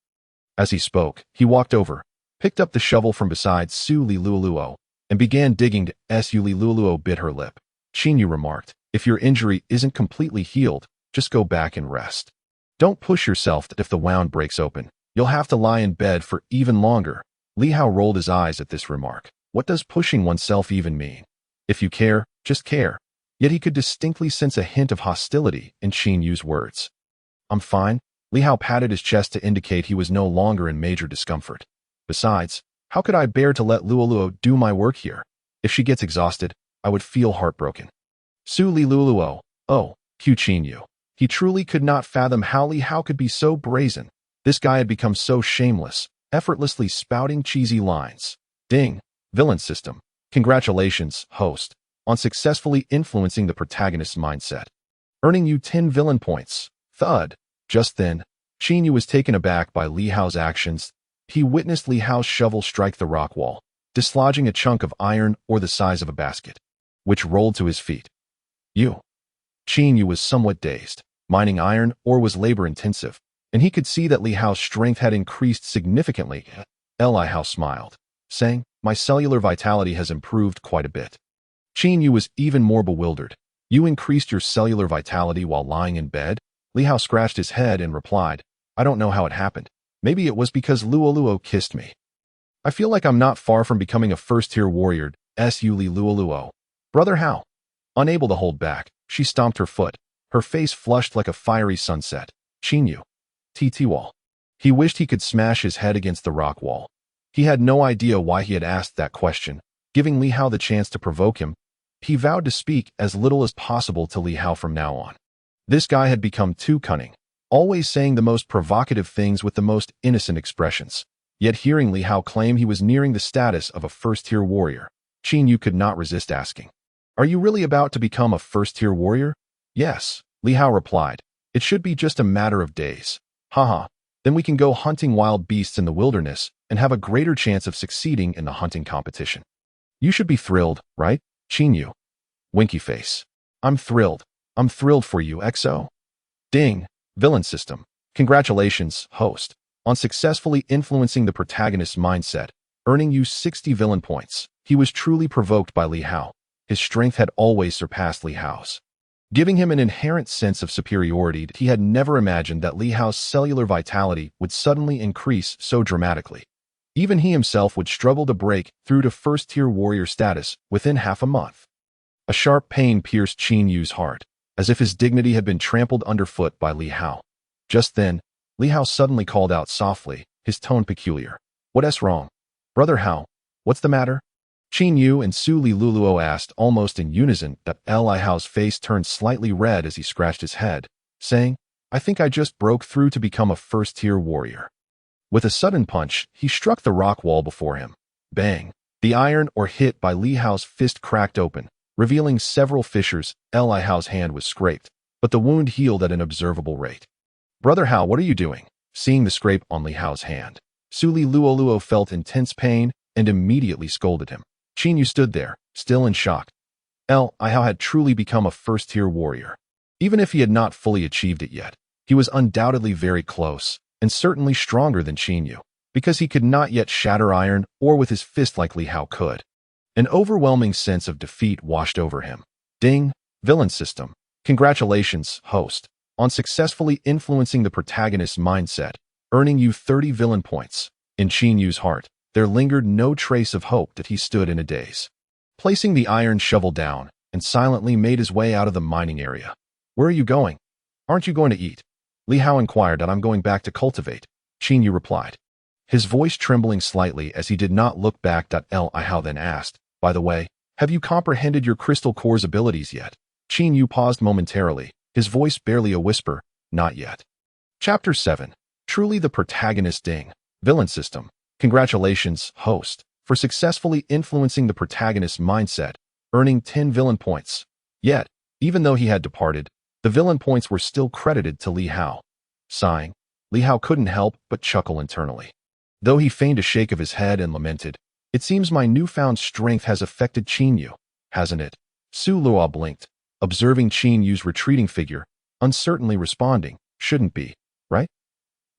As he spoke, he walked over, picked up the shovel from beside Su Li Luoluo, and began digging to Su Li Luoluo bit her lip. Qin Yu remarked, if your injury isn't completely healed, just go back and rest. Don't push yourself that if the wound breaks open, you'll have to lie in bed for even longer. Li Hao rolled his eyes at this remark. What does pushing oneself even mean? If you care, just care. Yet he could distinctly sense a hint of hostility in Qin Yu's words. I'm fine. Li Hao patted his chest to indicate he was no longer in major discomfort. Besides, how could I bear to let Luoluo do my work here? If she gets exhausted, I would feel heartbroken. Su Li Luoluo, oh, Qin Yu. He truly could not fathom how Li Hao could be so brazen. This guy had become so shameless, effortlessly spouting cheesy lines. Ding, villain system. Congratulations, host, on successfully influencing the protagonist's mindset, earning you 10 villain points. Thud. Just then, Qin Yu was taken aback by Li Hao's actions. He witnessed Li Hao's shovel strike the rock wall, dislodging a chunk of iron or the size of a basket, which rolled to his feet. Qin Yu was somewhat dazed. Mining iron ore was labor-intensive, and he could see that Li Hao's strength had increased significantly. Li Hao smiled, saying, my cellular vitality has improved quite a bit. Qin Yu was even more bewildered. You increased your cellular vitality while lying in bed? Li Hao scratched his head and replied, I don't know how it happened. Maybe it was because Luoluo kissed me. I feel like I'm not far from becoming a first-tier warrior. Su Li Luoluo. Brother Hao. Unable to hold back, she stomped her foot, her face flushed like a fiery sunset. Qin Yu. TT wall. He wished he could smash his head against the rock wall. He had no idea why he had asked that question, giving Li Hao the chance to provoke him. He vowed to speak as little as possible to Li Hao from now on. This guy had become too cunning, always saying the most provocative things with the most innocent expressions. Yet hearing Li Hao claim he was nearing the status of a first-tier warrior, Qin Yu could not resist asking, Are you really about to become a first-tier warrior? Yes, Li Hao replied. It should be just a matter of days. Haha, then we can go hunting wild beasts in the wilderness and have a greater chance of succeeding in the hunting competition. You should be thrilled, right, Qin Yu? Winky face. I'm thrilled. I'm thrilled for you, XO. Ding, villain system. Congratulations, host, on successfully influencing the protagonist's mindset, earning you 60 villain points. He was truly provoked by Li Hao. His strength had always surpassed Li Hao's, giving him an inherent sense of superiority. He had never imagined that Li Hao's cellular vitality would suddenly increase so dramatically. Even he himself would struggle to break through to first-tier warrior status within half a month. A sharp pain pierced Qin Yu's heart, as if his dignity had been trampled underfoot by Li Hao. Just then, Li Hao suddenly called out softly, his tone peculiar. What's wrong? Brother Hao, what's the matter? Qin Yu and Su Li Luoluo asked almost in unison. Li Hao's face turned slightly red as he scratched his head, saying, I think I just broke through to become a first-tier warrior. With a sudden punch, he struck the rock wall before him. Bang! The iron ore hit by Li Hao's fist cracked open, revealing several fissures. Li Hao's hand was scraped, but the wound healed at an observable rate. Brother Hao, what are you doing? Seeing the scrape on Li Hao's hand, Su Li Luoluo felt intense pain and immediately scolded him. Qin Yu stood there, still in shock. Li Hao had truly become a first-tier warrior. Even if he had not fully achieved it yet, he was undoubtedly very close, and certainly stronger than Qin Yu, because he could not yet shatter iron or with his fist like Li Hao could. An overwhelming sense of defeat washed over him. Ding, villain system. Congratulations, host, on successfully influencing the protagonist's mindset, earning you 30 villain points. In Qin Yu's heart, there lingered no trace of hope that he stood in a daze. Placing the iron shovel down, and silently made his way out of the mining area. Where are you going? Aren't you going to eat? Li Hao inquired. I'm going back to cultivate, Qin Yu replied, his voice trembling slightly as he did not look back. Li Hao then asked, by the way, have you comprehended your crystal core's abilities yet? Qin Yu paused momentarily, his voice barely a whisper, not yet. Chapter 7. Truly the protagonist. Ding, villain system. Congratulations, host, for successfully influencing the protagonist's mindset, earning 10 villain points. Yet, even though he had departed, the villain points were still credited to Li Hao. Sighing, Li Hao couldn't help but chuckle internally. Though he feigned a shake of his head and lamented, it seems my newfound strength has affected Qin Yu, hasn't it? Su Luo blinked, observing Qin Yu's retreating figure, uncertainly responding, shouldn't be, right?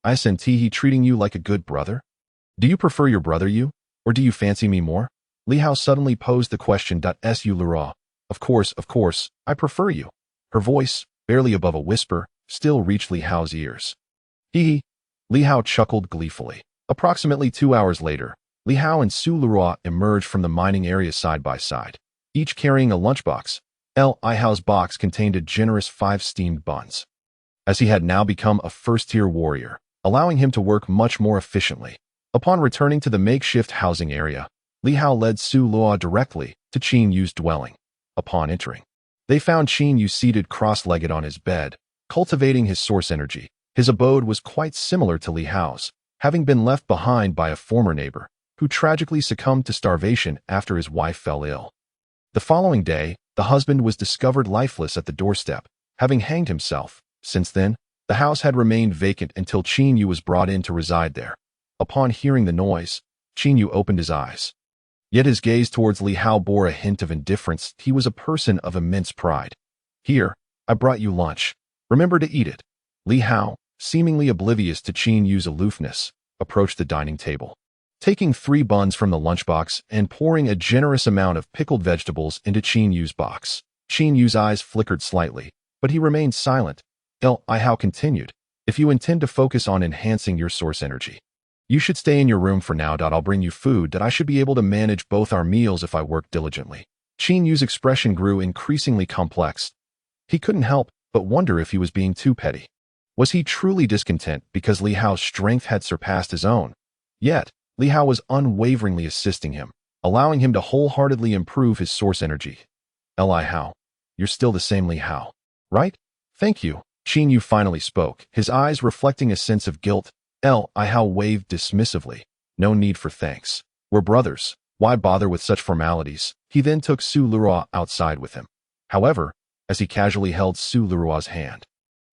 Isn't he treating you like a good brother? Do you prefer your brother Yu, or do you fancy me more? Li Hao suddenly posed the question. Su Luo, of course, I prefer you. Her voice, barely above a whisper, still reached Li Hao's ears. Hee. Li Hao chuckled gleefully. Approximately 2 hours later, Li Hao and Su Luo emerged from the mining area side by side, each carrying a lunchbox. Li Hao's box contained a generous 5 steamed buns. As he had now become a first-tier warrior, allowing him to work much more efficiently. Upon returning to the makeshift housing area, Li Hao led Su Luo directly to Qin Yu's dwelling. Upon entering, they found Qin Yu seated cross-legged on his bed, cultivating his source energy. His abode was quite similar to Li Hao's, having been left behind by a former neighbor, who tragically succumbed to starvation after his wife fell ill. The following day, the husband was discovered lifeless at the doorstep, having hanged himself. Since then, the house had remained vacant until Qin Yu was brought in to reside there. Upon hearing the noise, Qin Yu opened his eyes. Yet his gaze towards Li Hao bore a hint of indifference. He was a person of immense pride. Here, I brought you lunch. Remember to eat it. Li Hao, seemingly oblivious to Qin Yu's aloofness, approached the dining table. Taking 3 buns from the lunchbox and pouring a generous amount of pickled vegetables into Qin Yu's box. Qin Yu's eyes flickered slightly, but he remained silent. Li Hao continued, if you intend to focus on enhancing your source energy, you should stay in your room for now. I'll bring you food. I should be able to manage both our meals if I work diligently. Qin Yu's expression grew increasingly complex. He couldn't help but wonder if he was being too petty. Was he truly discontent because Li Hao's strength had surpassed his own? Yet, Li Hao was unwaveringly assisting him, allowing him to wholeheartedly improve his source energy. Li Hao, you're still the same Li Hao, right? Thank you. Qin Yu finally spoke, his eyes reflecting a sense of guilt. Li Hao waved dismissively. No need for thanks. We're brothers. Why bother with such formalities? He then took Su Luo outside with him. However, as he casually held Su Luo's hand,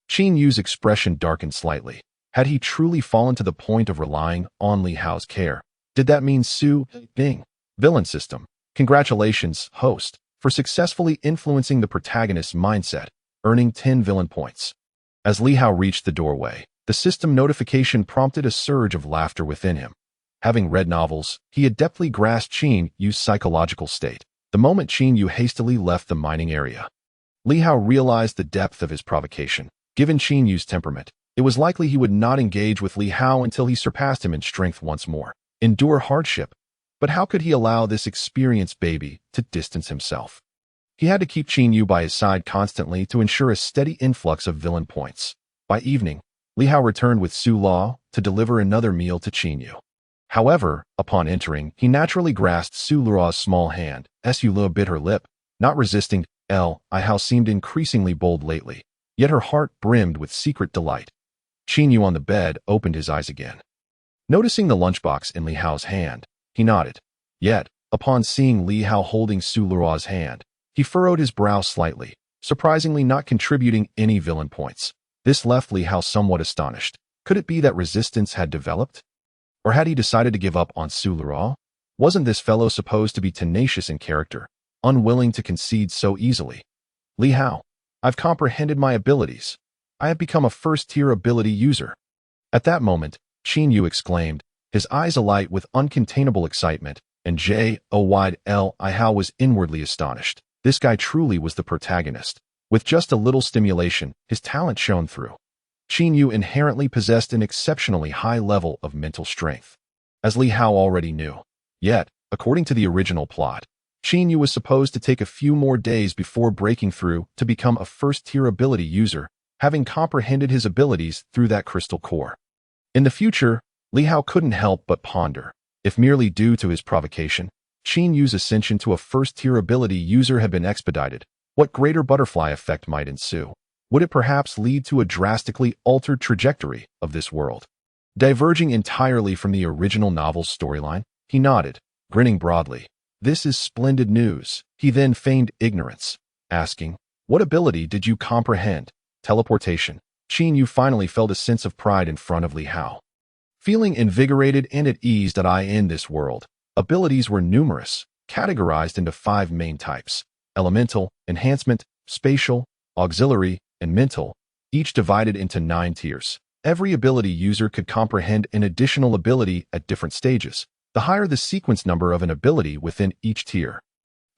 Qin Yu's expression darkened slightly. Had he truly fallen to the point of relying on Li Hao's care? Did that mean Su Bing? Villain system. Congratulations, host, for successfully influencing the protagonist's mindset, earning 10 villain points. As Li Hao reached the doorway, the system notification prompted a surge of laughter within him. Having read novels, he adeptly grasped Qin Yu's psychological state. The moment Qin Yu hastily left the mining area, Li Hao realized the depth of his provocation. Given Qin Yu's temperament, it was likely he would not engage with Li Hao until he surpassed him in strength once more. Endure hardship. But how could he allow this experienced baby to distance himself? He had to keep Qin Yu by his side constantly to ensure a steady influx of villain points. By evening, Li Hao returned with Su Luo to deliver another meal to Qin Yu. However, upon entering, he naturally grasped Su Luo's small hand. Su Luo bit her lip, not resisting. Li Hao seemed increasingly bold lately, yet her heart brimmed with secret delight. Qin Yu on the bed opened his eyes again. Noticing the lunchbox in Li Hao's hand, he nodded. Yet, upon seeing Li Hao holding Su Luo's hand, he furrowed his brow slightly, surprisingly not contributing any villain points. This left Li Hao somewhat astonished. Could it be that resistance had developed? Or had he decided to give up on Su Luo? Wasn't this fellow supposed to be tenacious in character, unwilling to concede so easily? Li Hao, I've comprehended my abilities. I have become a first-tier ability user. At that moment, Qin Yu exclaimed, his eyes alight with uncontainable excitement, and Li Hao was inwardly astonished. This guy truly was the protagonist. With just a little stimulation, his talent shone through. Qin Yu inherently possessed an exceptionally high level of mental strength, as Li Hao already knew. Yet, according to the original plot, Qin Yu was supposed to take a few more days before breaking through to become a first-tier ability user, having comprehended his abilities through that crystal core. In the future, Li Hao couldn't help but ponder, if merely due to his provocation, Qin Yu's ascension to a first-tier ability user had been expedited, what greater butterfly effect might ensue? Would it perhaps lead to a drastically altered trajectory of this world? Diverging entirely from the original novel's storyline, he nodded, grinning broadly. This is splendid news. He then feigned ignorance, asking, what ability did you comprehend? Teleportation. Qin Yu finally felt a sense of pride in front of Li Hao. Feeling invigorated and at ease in this world, abilities were numerous, categorized into 5 main types. elemental, enhancement, spatial, auxiliary, and mental, each divided into 9 tiers. Every ability user could comprehend an additional ability at different stages, the higher the sequence number of an ability within each tier.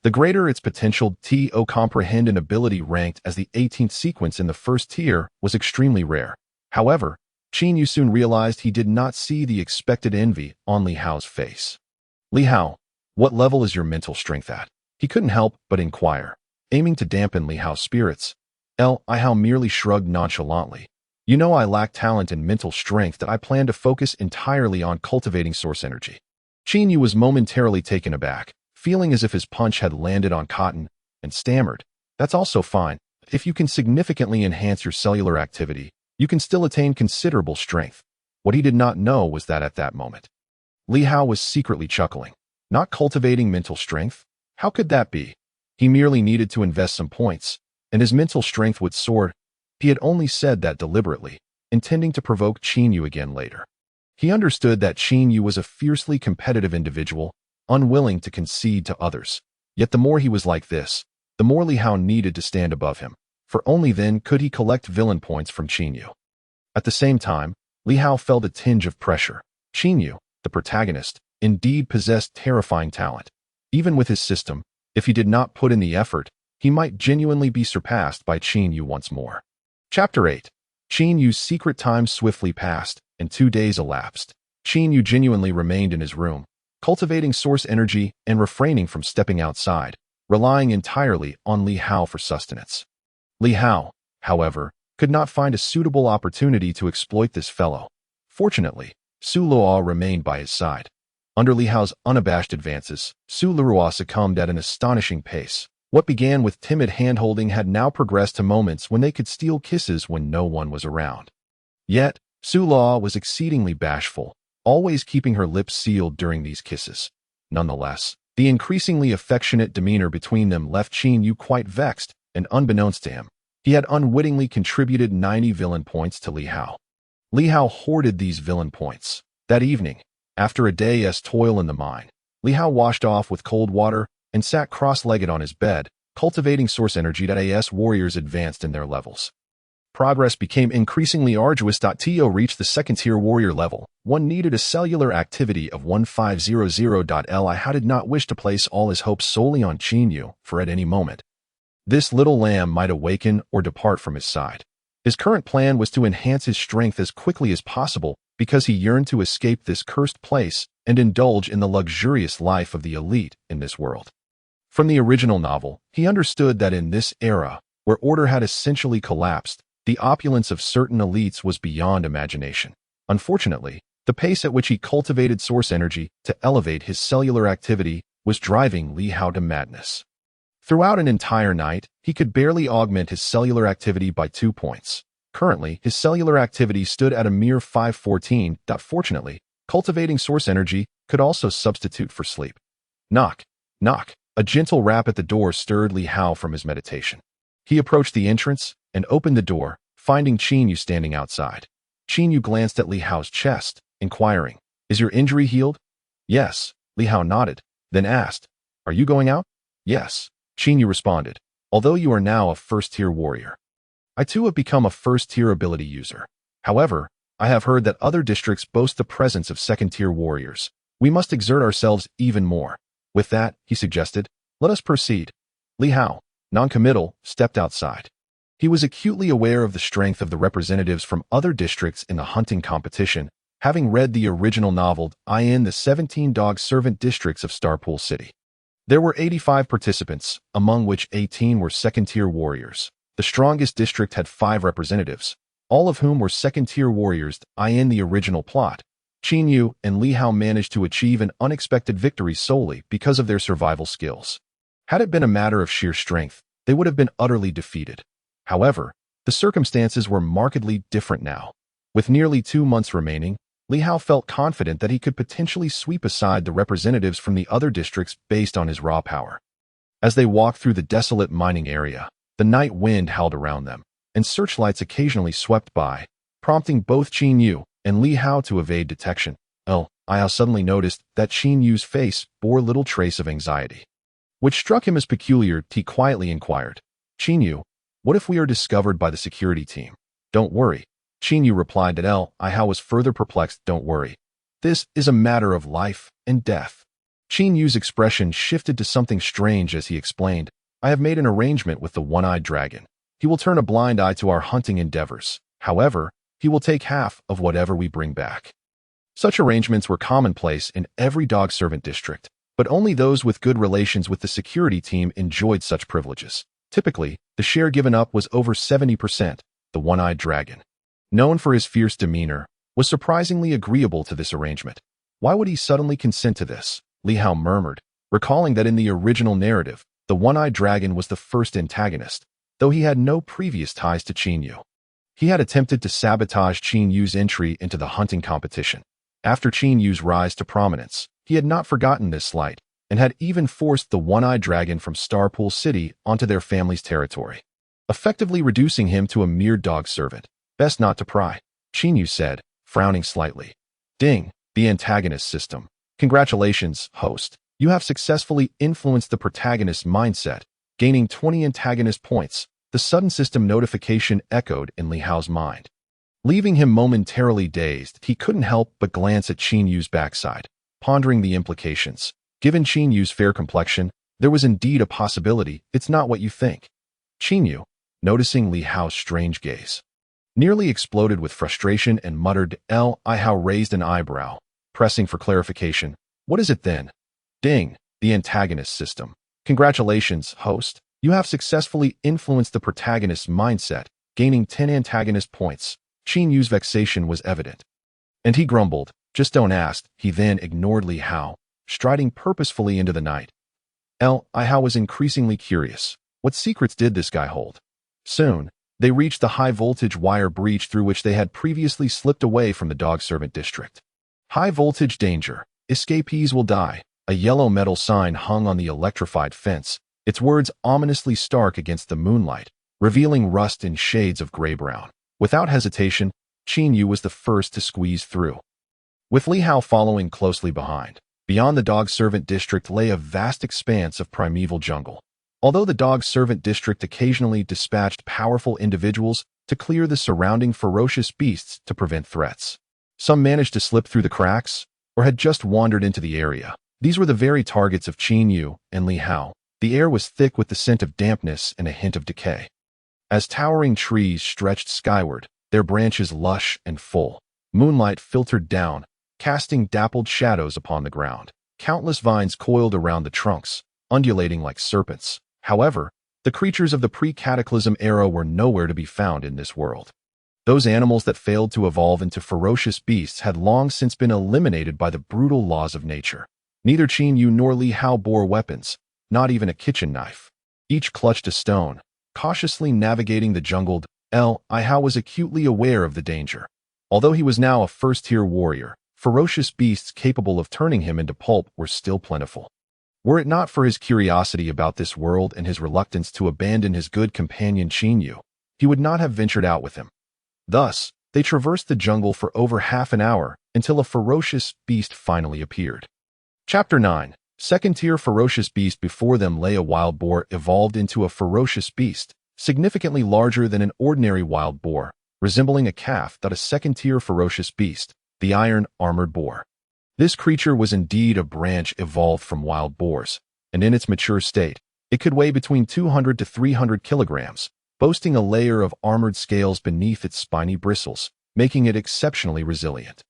The greater its potential to comprehend an ability ranked as the 18th sequence in the first tier was extremely rare. However, Qin Yu soon realized he did not see the expected envy on Li Hao's face. Li Hao, what level is your mental strength at? He couldn't help but inquire, aiming to dampen Li Hao's spirits. Li Hao merely shrugged nonchalantly. You know I lack talent and mental strength that I plan to focus entirely on cultivating source energy. Qin Yu was momentarily taken aback, feeling as if his punch had landed on cotton, and stammered. That's also fine. If you can significantly enhance your cellular activity, you can still attain considerable strength. What he did not know was that at that moment, Li Hao was secretly chuckling. Not cultivating mental strength? How could that be? He merely needed to invest some points, and his mental strength would soar. He had only said that deliberately, intending to provoke Qin Yu again later. He understood that Qin Yu was a fiercely competitive individual, unwilling to concede to others. Yet the more he was like this, the more Li Hao needed to stand above him, for only then could he collect villain points from Qin Yu. At the same time, Li Hao felt a tinge of pressure. Qin Yu, the protagonist, indeed possessed terrifying talent. Even with his system, if he did not put in the effort, he might genuinely be surpassed by Qin Yu once more. Chapter 8. Qin Yu's secret time swiftly passed, and 2 days elapsed. Qin Yu genuinely remained in his room, cultivating source energy and refraining from stepping outside, relying entirely on Li Hao for sustenance. Li Hao, however, could not find a suitable opportunity to exploit this fellow. Fortunately, Su Luo remained by his side. Under Li Hao's unabashed advances, Su Luo succumbed at an astonishing pace. What began with timid hand-holding had now progressed to moments when they could steal kisses when no one was around. Yet, Su Luo was exceedingly bashful, always keeping her lips sealed during these kisses. Nonetheless, the increasingly affectionate demeanor between them left Qin Yu quite vexed, and unbeknownst to him, he had unwittingly contributed 90 villain points to Li Hao. Li Hao hoarded these villain points. That evening, after a day's toil in the mine, Li Hao washed off with cold water and sat cross-legged on his bed, cultivating source energy as warriors advanced in their levels. Progress became increasingly arduous. To reach the second-tier warrior level, one needed a cellular activity of 1500. Li Hao did not wish to place all his hopes solely on Qin Yu, for at any moment, this little lamb might awaken or depart from his side. His current plan was to enhance his strength as quickly as possible because he yearned to escape this cursed place and indulge in the luxurious life of the elite in this world. From the original novel, he understood that in this era, where order had essentially collapsed, the opulence of certain elites was beyond imagination. Unfortunately, the pace at which he cultivated source energy to elevate his cellular activity was driving Li Hao to madness. Throughout an entire night, he could barely augment his cellular activity by 2 points. Currently, his cellular activity stood at a mere 514. Fortunately, cultivating source energy could also substitute for sleep. Knock, knock. A gentle rap at the door stirred Li Hao from his meditation. He approached the entrance and opened the door, finding Qin Yu standing outside. Qin Yu glanced at Li Hao's chest, inquiring, "Is your injury healed?" "Yes," Li Hao nodded, then asked, "Are you going out?" "Yes," Qin Yu responded, "although you are now a first-tier warrior. I too have become a first-tier ability user. However, I have heard that other districts boast the presence of second-tier warriors. We must exert ourselves even more. With that," he suggested, "let us proceed." Li Hao, non-committal, stepped outside. He was acutely aware of the strength of the representatives from other districts in the hunting competition, having read the original novel in the 17 dog servant districts of Starpool City. There were 85 participants, among which 18 were second-tier warriors. The strongest district had 5 representatives, all of whom were second-tier warriors. In the original plot, Qin Yu and Li Hao managed to achieve an unexpected victory solely because of their survival skills. Had it been a matter of sheer strength, they would have been utterly defeated. However, the circumstances were markedly different now. With nearly 2 months remaining, Li Hao felt confident that he could potentially sweep aside the representatives from the other districts based on his raw power. As they walked through the desolate mining area, the night wind howled around them, and searchlights occasionally swept by, prompting both Qin Yu and Li Hao to evade detection. Li Hao suddenly noticed that Qin Yu's face bore little trace of anxiety. which struck him as peculiar. He quietly inquired, Qinyu, what if we are discovered by the security team? Don't worry. Qinyu replied that I Hao was further perplexed. Don't worry. This is a matter of life and death. Qinyu's expression shifted to something strange as he explained, I have made an arrangement with the one-eyed dragon. He will turn a blind eye to our hunting endeavors. However, he will take half of whatever we bring back. Such arrangements were commonplace in every dog servant district, but only those with good relations with the security team enjoyed such privileges. Typically, the share given up was over 70%. The one-eyed dragon, known for his fierce demeanor, was surprisingly agreeable to this arrangement. Why would he suddenly consent to this? Li Hao murmured, recalling that in the original narrative, the one-eyed dragon was the first antagonist, though he had no previous ties to Qinyu. He had attempted to sabotage Qinyu's entry into the hunting competition. After Qinyu's rise to prominence, he had not forgotten this slight, and had even forced the one-eyed dragon from Starpool City onto their family's territory, effectively reducing him to a mere dog servant. Best not to pry, Qinyu said, frowning slightly. Ding, the antagonist system. Congratulations, host. You have successfully influenced the protagonist's mindset, gaining 20 antagonist points. The sudden system notification echoed in Li Hao's mind. Leaving him momentarily dazed, he couldn't help but glance at Qinyu's backside, pondering the implications. Given Qinyu's fair complexion, there was indeed a possibility it's not what you think. Qinyu, noticing Li Hao's strange gaze, nearly exploded with frustration and muttered, I Hao raised an eyebrow, pressing for clarification. What is it then? Ding, the antagonist system. Congratulations, host. You have successfully influenced the protagonist's mindset, gaining 10 antagonist points. Qinyu's vexation was evident, and he grumbled, just don't ask. He then ignored Li Hao, striding purposefully into the night. I Hao was increasingly curious. What secrets did this guy hold? Soon, they reached the high-voltage wire breach through which they had previously slipped away from the dog servant district. High-voltage danger. Escapees will die. A yellow metal sign hung on the electrified fence, its words ominously stark against the moonlight, revealing rust in shades of gray-brown. Without hesitation, Qinyu was the first to squeeze through, with Li Hao following closely behind. Beyond the dog servant district lay a vast expanse of primeval jungle. Although the dog servant district occasionally dispatched powerful individuals to clear the surrounding ferocious beasts to prevent threats, some managed to slip through the cracks or had just wandered into the area. These were the very targets of Qinyu and Li Hao. The air was thick with the scent of dampness and a hint of decay. As towering trees stretched skyward, their branches lush and full, moonlight filtered down, casting dappled shadows upon the ground. Countless vines coiled around the trunks, undulating like serpents. However, the creatures of the pre-cataclysm era were nowhere to be found in this world. Those animals that failed to evolve into ferocious beasts had long since been eliminated by the brutal laws of nature. Neither Qinyu nor Li Hao bore weapons, not even a kitchen knife. Each clutched a stone, cautiously navigating the jungle. Li Hao was acutely aware of the danger. Although he was now a first-tier warrior, ferocious beasts capable of turning him into pulp were still plentiful. Were it not for his curiosity about this world and his reluctance to abandon his good companion Qinyu, he would not have ventured out with him. Thus, they traversed the jungle for over half an hour until a ferocious beast finally appeared. Chapter 9. Second-tier ferocious beast. Before them lay a wild boar evolved into a ferocious beast, significantly larger than an ordinary wild boar, resembling a calf. A second-tier ferocious beast, the iron-armored boar. This creature was indeed a branch evolved from wild boars, and in its mature state, it could weigh between 200 to 300 kilograms, boasting a layer of armored scales beneath its spiny bristles, making it exceptionally resilient.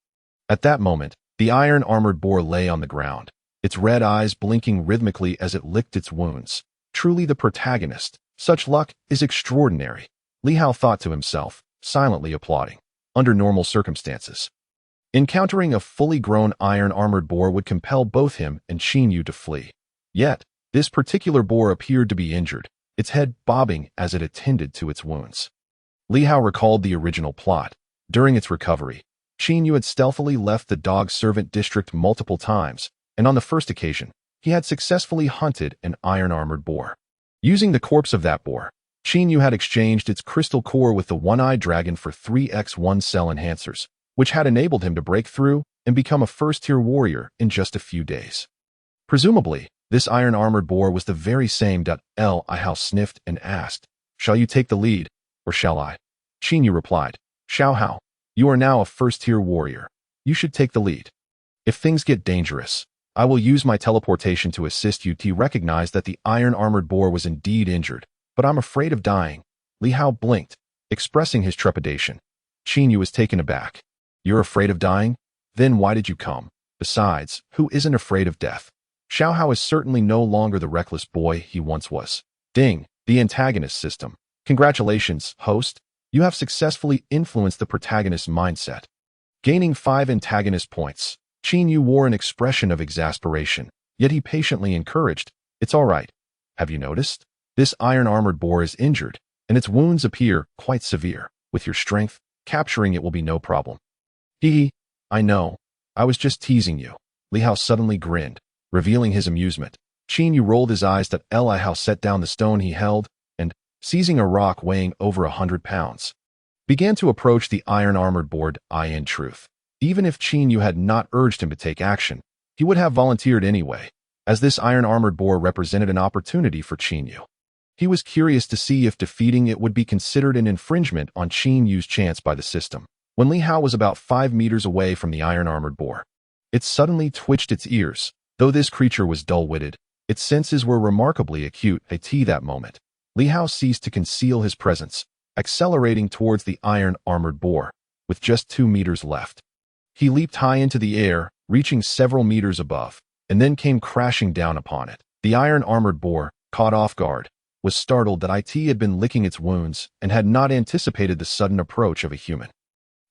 At that moment, the iron-armored boar lay on the ground, its red eyes blinking rhythmically as it licked its wounds. Truly the protagonist. Such luck is extraordinary, Li Hao thought to himself, silently applauding. Under normal circumstances, encountering a fully grown iron-armored boar would compel both him and Qinyu to flee. Yet, this particular boar appeared to be injured, its head bobbing as it attended to its wounds. Li Hao recalled the original plot. During its recovery, Qinyu had stealthily left the dog servant district multiple times, and on the first occasion, he had successfully hunted an iron-armored boar. Using the corpse of that boar, Qinyu had exchanged its crystal core with the one-eyed dragon for 3x1 cell enhancers, which had enabled him to break through and become a first-tier warrior in just a few days. Presumably, This iron-armored boar was the very same that Li Hao sniffed and asked, "Shall you take the lead, or shall I?" Qin Yu replied, "Xiao Hao, you are now a first-tier warrior. You should take the lead. If things get dangerous, I will use my teleportation to assist you." He recognized that the iron-armored boar was indeed injured, but I'm afraid of dying. Li Hao blinked, expressing his trepidation. Qin Yu was taken aback. "You're afraid of dying? Then why did you come? Besides, who isn't afraid of death?" Xiao Hao is certainly no longer the reckless boy he once was. Ding, the antagonist system. Congratulations, host. You have successfully influenced the protagonist's mindset. Gaining 5 antagonist points, Qin Yu wore an expression of exasperation, yet he patiently encouraged, "It's all right. Have you noticed? This iron-armored boar is injured, and its wounds appear quite severe. With your strength, capturing it will be no problem." "Hee, I know. I was just teasing you." Li Hao suddenly grinned, revealing his amusement. Qin Yu rolled his eyes that Li Hao set down the stone he held, and, seizing a rock weighing over 100 pounds, began to approach the iron-armored boar. In truth, even if Qin Yu had not urged him to take action, he would have volunteered anyway, as this iron-armored boar represented an opportunity for Qin Yu. He was curious to see if defeating it would be considered an infringement on Qin Yu's chance by the system. When Li Hao was about 5 meters away from the iron-armored boar, it suddenly twitched its ears. Though this creature was dull-witted, its senses were remarkably acute. At that moment, Li Hao ceased to conceal his presence, accelerating towards the iron-armored boar. With just 2 meters left, he leaped high into the air, reaching several meters above, and then came crashing down upon it. The iron-armored boar, caught off guard, was startled that it had been licking its wounds and had not anticipated the sudden approach of a human.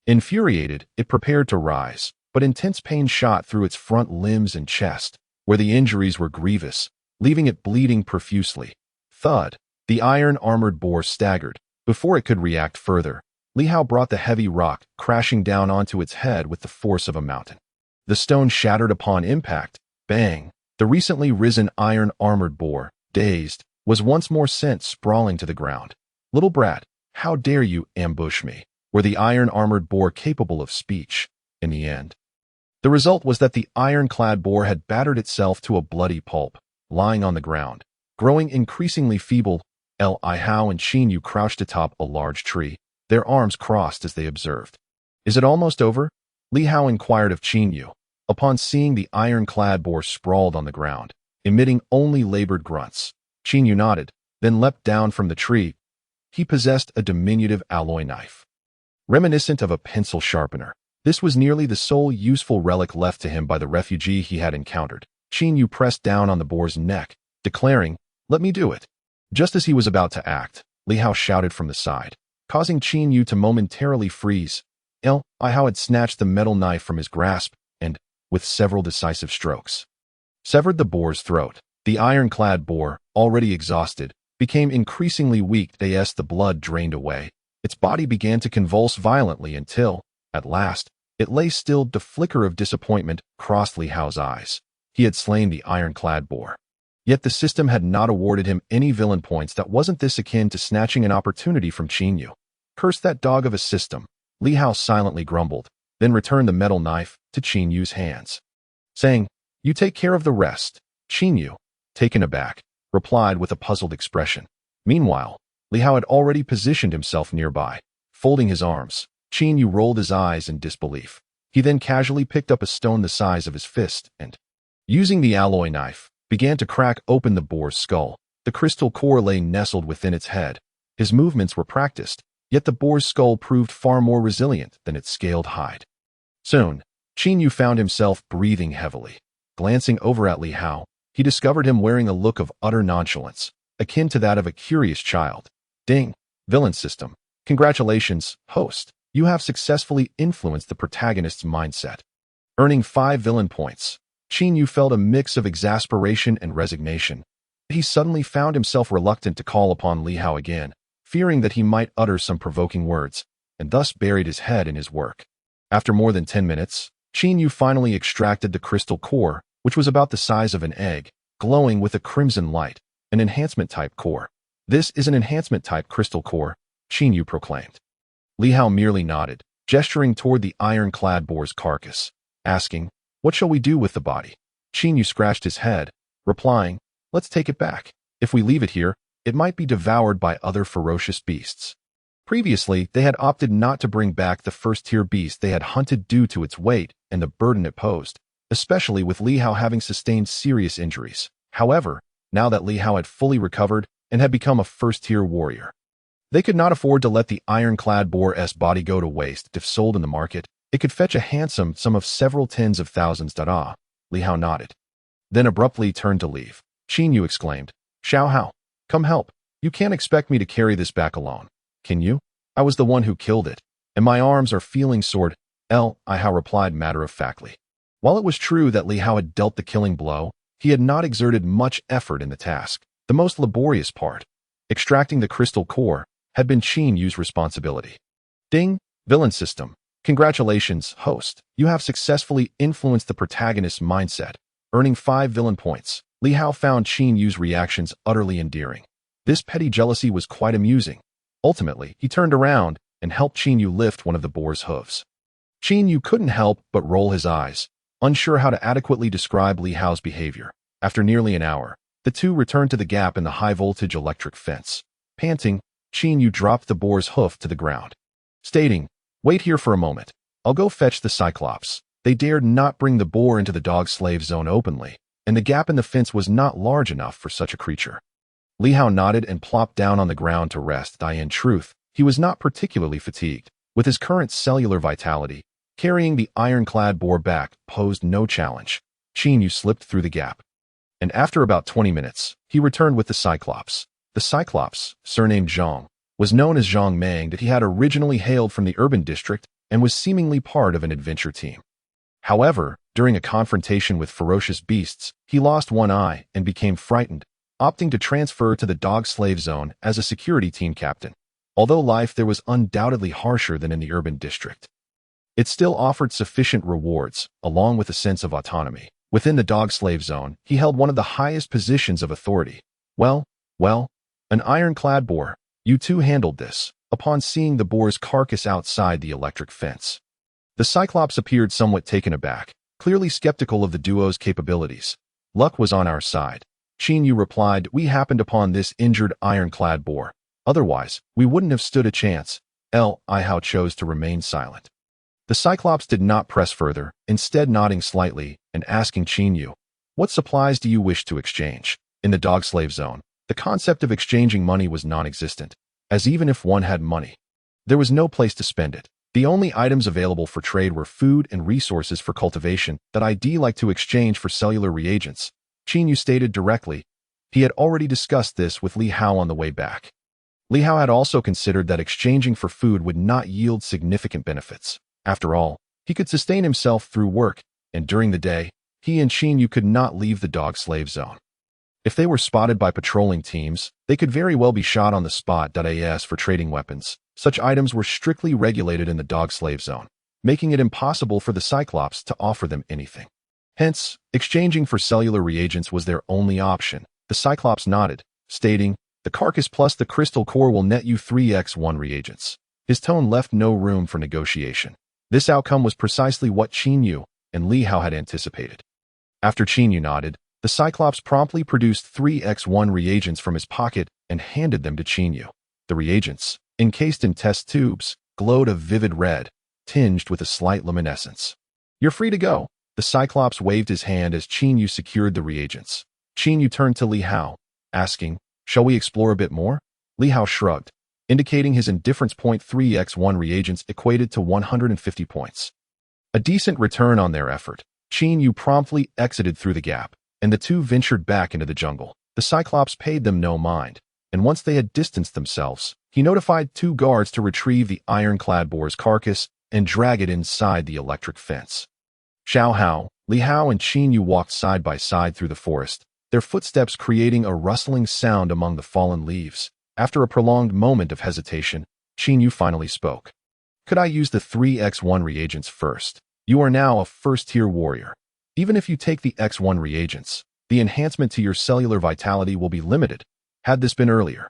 Infuriated, it prepared to rise, but intense pain shot through its front limbs and chest, where the injuries were grievous, leaving it bleeding profusely. Thud! The iron-armored boar staggered. Before it could react further, Li Hao brought the heavy rock crashing down onto its head with the force of a mountain. The stone shattered upon impact. Bang! The recently risen iron-armored boar, dazed, was once more sent sprawling to the ground. "Little brat, how dare you ambush me?" Were the iron-armored boar capable of speech? In the end, the result was that the iron-clad boar had battered itself to a bloody pulp, lying on the ground, growing increasingly feeble. Li Hao and Qin Yu crouched atop a large tree, their arms crossed as they observed. "Is it almost over?" Li Hao inquired of Qin Yu, upon seeing the iron-clad boar sprawled on the ground, emitting only labored grunts. Qin Yu nodded, then leapt down from the tree. He possessed a diminutive alloy knife, reminiscent of a pencil sharpener. This was nearly the sole useful relic left to him by the refugee he had encountered. Qin Yu pressed down on the boar's neck, declaring, "Let me do it." Just as he was about to act, Li Hao shouted from the side, causing Qin Yu to momentarily freeze. Li Hao had snatched the metal knife from his grasp and, with several decisive strokes, severed the boar's throat. The iron-clad boar, already exhausted, became increasingly weak as the blood drained away. Its body began to convulse violently until, at last, it lay still. The flicker of disappointment crossed Li Hao's eyes. He had slain the iron-clad boar. Yet the system had not awarded him any villain points. That wasn't this akin to snatching an opportunity from Qin Yu. "Curse that dog of a system," Li Hao silently grumbled, then returned the metal knife to Qin Yu's hands, saying, "You take care of the rest." Qin Yu, taken aback, replied with a puzzled expression. Meanwhile, Li Hao had already positioned himself nearby. Folding his arms, Qin Yu rolled his eyes in disbelief. He then casually picked up a stone the size of his fist and, using the alloy knife, began to crack open the boar's skull. The crystal core lay nestled within its head. His movements were practiced, yet the boar's skull proved far more resilient than its scaled hide. Soon, Qin Yu found himself breathing heavily. Glancing over at Li Hao, he discovered him wearing a look of utter nonchalance, akin to that of a curious child. Ding! Villain system. Congratulations, host. You have successfully influenced the protagonist's mindset. Earning 5 villain points, Qin Yu felt a mix of exasperation and resignation. He suddenly found himself reluctant to call upon Li Hao again, fearing that he might utter some provoking words, and thus buried his head in his work. After more than 10 minutes, Qin Yu finally extracted the crystal core, which was about the size of an egg, glowing with a crimson light, an enhancement-type core. "This is an enhancement-type crystal core," Qin Yu proclaimed. Li Hao merely nodded, gesturing toward the iron-clad boar's carcass, asking, "What shall we do with the body?" Qin Yu scratched his head, replying, "Let's take it back. If we leave it here, it might be devoured by other ferocious beasts." Previously, they had opted not to bring back the first-tier beast they had hunted due to its weight and the burden it posed, especially with Li Hao having sustained serious injuries. However, now that Li Hao had fully recovered and had become a first-tier warrior, they could not afford to let the ironclad boar's body go to waste. If sold in the market, it could fetch a handsome sum of several tens of thousands. Li Hao nodded, then abruptly turned to leave. Qin Yu exclaimed, "Xiao Hao, come help. You can't expect me to carry this back alone. Can you? I was the one who killed it, and my arms are feeling sore." Li Hao replied matter-of-factly. While it was true that Li Hao had dealt the killing blow, he had not exerted much effort in the task. The most laborious part, extracting the crystal core, had been Qin Yu's responsibility. Ding! Villain system. Congratulations, host. You have successfully influenced the protagonist's mindset, earning 5 villain points. Li Hao found Qin Yu's reactions utterly endearing. This petty jealousy was quite amusing. Ultimately, he turned around and helped Qin Yu lift one of the boar's hooves. Qin Yu couldn't help but roll his eyes, unsure how to adequately describe Li Hao's behavior. After nearly an hour, the two returned to the gap in the high-voltage electric fence. Panting, Qin Yu dropped the boar's hoof to the ground, stating, "Wait here for a moment. I'll go fetch the Cyclops." They dared not bring the boar into the dog-slave zone openly, and the gap in the fence was not large enough for such a creature. Li Hao nodded and plopped down on the ground to rest. In truth, he was not particularly fatigued. With his current cellular vitality, carrying the ironclad boar back posed no challenge. Qin Yu slipped through the gap, and after about 20 minutes, he returned with the Cyclops. The Cyclops, surnamed Zhang, was known as Zhang Meng. That he had originally hailed from the urban district and was seemingly part of an adventure team. However, during a confrontation with ferocious beasts, he lost one eye and became frightened, opting to transfer to the dog-slave zone as a security team captain. Although life there was undoubtedly harsher than in the urban district, it still offered sufficient rewards, along with a sense of autonomy. Within the dog-slave zone, he held one of the highest positions of authority. Well, an ironclad boar. You two handled this. Upon seeing the boar's carcass outside the electric fence, the Cyclops appeared somewhat taken aback, clearly skeptical of the duo's capabilities. "Luck was on our side," Qin Yu replied. "We happened upon this injured ironclad boar. Otherwise, we wouldn't have stood a chance." Li Hao chose to remain silent. The Cyclops did not press further, instead nodding slightly and asking Qin Yu, "What supplies do you wish to exchange?" In the dog-slave zone, the concept of exchanging money was non-existent, as even if one had money, there was no place to spend it. The only items available for trade were food and resources for cultivation that I'd like to exchange for cellular reagents, Qin Yu stated directly. He had already discussed this with Li Hao on the way back. Li Hao had also considered that exchanging for food would not yield significant benefits. After all, he could sustain himself through work, and during the day, he and Qin Yu could not leave the dog-slave zone. If they were spotted by patrolling teams, they could very well be shot on the spot. As for trading weapons, such items were strictly regulated in the dog-slave zone, making it impossible for the Cyclops to offer them anything. Hence, exchanging for cellular reagents was their only option. The Cyclops nodded, stating, "The carcass plus the crystal core will net you 3x1 reagents." His tone left no room for negotiation. This outcome was precisely what Qin Yu and Li Hao had anticipated. After Qin Yu nodded, the Cyclops promptly produced 3x1 reagents from his pocket and handed them to Qin Yu. The reagents, encased in test tubes, glowed a vivid red, tinged with a slight luminescence. "You're free to go." The Cyclops waved his hand as Qin Yu secured the reagents. Qin Yu turned to Li Hao, asking, "Shall we explore a bit more?" Li Hao shrugged, indicating his indifference. 3x1 reagents equated to 150 points. A decent return on their effort. Qin Yu promptly exited through the gap, and the two ventured back into the jungle. The Cyclops paid them no mind, and once they had distanced themselves, he notified 2 guards to retrieve the ironclad boar's carcass and drag it inside the electric fence. Xiao Hao, Li Hao and Qin Yu walked side by side through the forest, their footsteps creating a rustling sound among the fallen leaves. After a prolonged moment of hesitation, Qin Yu finally spoke. "Could I use the 3x1 reagents first? You are now a first-tier warrior. Even if you take the X1 reagents, the enhancement to your cellular vitality will be limited. Had this been earlier,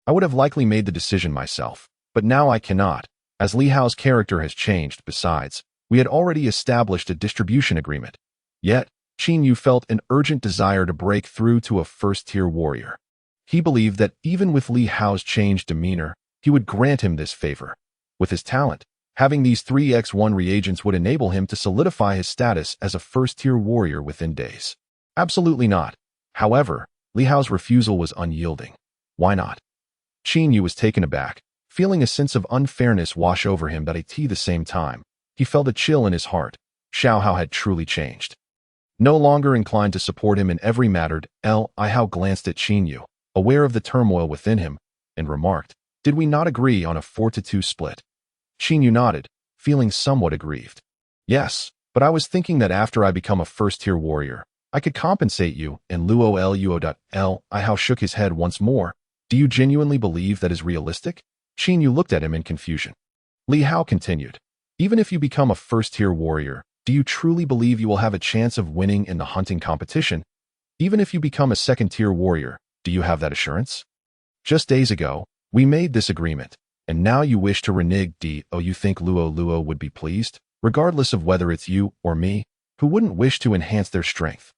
I would have likely made the decision myself, but now I cannot, as Li Hao's character has changed. Besides, we had already established a distribution agreement." Yet, Qin Yu felt an urgent desire to break through to a first-tier warrior. He believed that even with Li Hao's changed demeanor, he would grant him this favor. With his talent, having these 3x1 reagents would enable him to solidify his status as a first-tier warrior within days. Absolutely not. However, Li Hao's refusal was unyielding. Why not? Qin Yu was taken aback, feeling a sense of unfairness wash over him, but at the same time, he felt a chill in his heart. Xiao Hao had truly changed. No longer inclined to support him in every matter, Li Hao glanced at Qin Yu, aware of the turmoil within him, and remarked, "Did we not agree on a 4-2 split?" Qin Yu nodded, feeling somewhat aggrieved. "Yes, but I was thinking that after I become a first-tier warrior, I could compensate you," and Luo Luo. Li Hao shook his head once more. "Do you genuinely believe that is realistic?" Qin Yu looked at him in confusion. Li Hao continued, "Even if you become a first-tier warrior, do you truly believe you will have a chance of winning in the hunting competition? Even if you become a second-tier warrior, do you have that assurance? Just days ago, we made this agreement, and now you wish to renege. You think Luo would be pleased, regardless of whether it's you or me, who wouldn't wish to enhance their strength?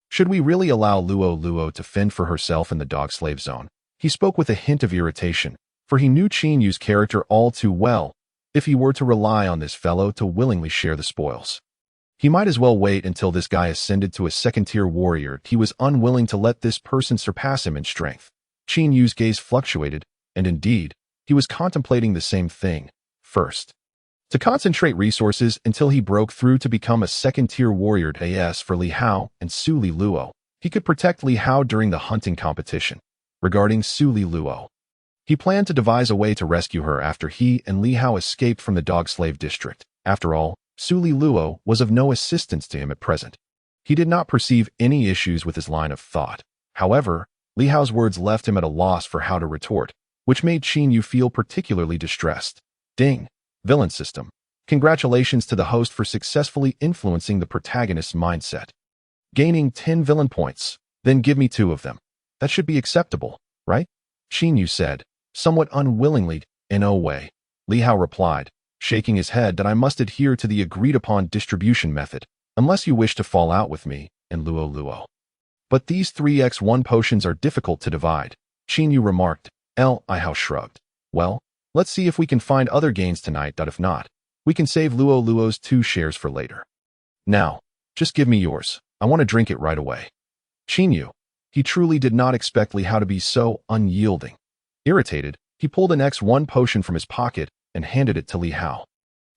Should we really allow Luo to fend for herself in the dog-slave zone?" He spoke with a hint of irritation, for he knew Qin Yu's character all too well. If he were to rely on this fellow to willingly share the spoils, he might as well wait until this guy ascended to a second-tier warrior. He was unwilling to let this person surpass him in strength. Qin Yu's gaze fluctuated, and indeed, he was contemplating the same thing. First, to concentrate resources until he broke through to become a second-tier warrior. As for Li Hao and Su Li Luo, he could protect Li Hao during the hunting competition. Regarding Su Li Luo, he planned to devise a way to rescue her after he and Li Hao escaped from the dog-slave district. After all, Su Li Luo was of no assistance to him at present. He did not perceive any issues with his line of thought. However, Li Hao's words left him at a loss for how to retort, which made Qin Yu feel particularly distressed. Ding! Villain system. Congratulations to the host for successfully influencing the protagonist's mindset. Gaining 10 villain points. Then give me 2 of them. That should be acceptable, right? Qin Yu said, somewhat unwillingly. "No way," Li Hao replied, shaking his head, "that I must adhere to the agreed-upon distribution method, unless you wish to fall out with me and Luo. But these 3x1 potions are difficult to divide," Qin Yu remarked. Li Hao shrugged. "Well, let's see if we can find other gains tonight. If not, we can save Luo's 2 shares for later. Now, just give me yours. I want to drink it right away." Qin Yu. He truly did not expect Li Hao to be so unyielding. Irritated, he pulled an X1 potion from his pocket and handed it to Li Hao.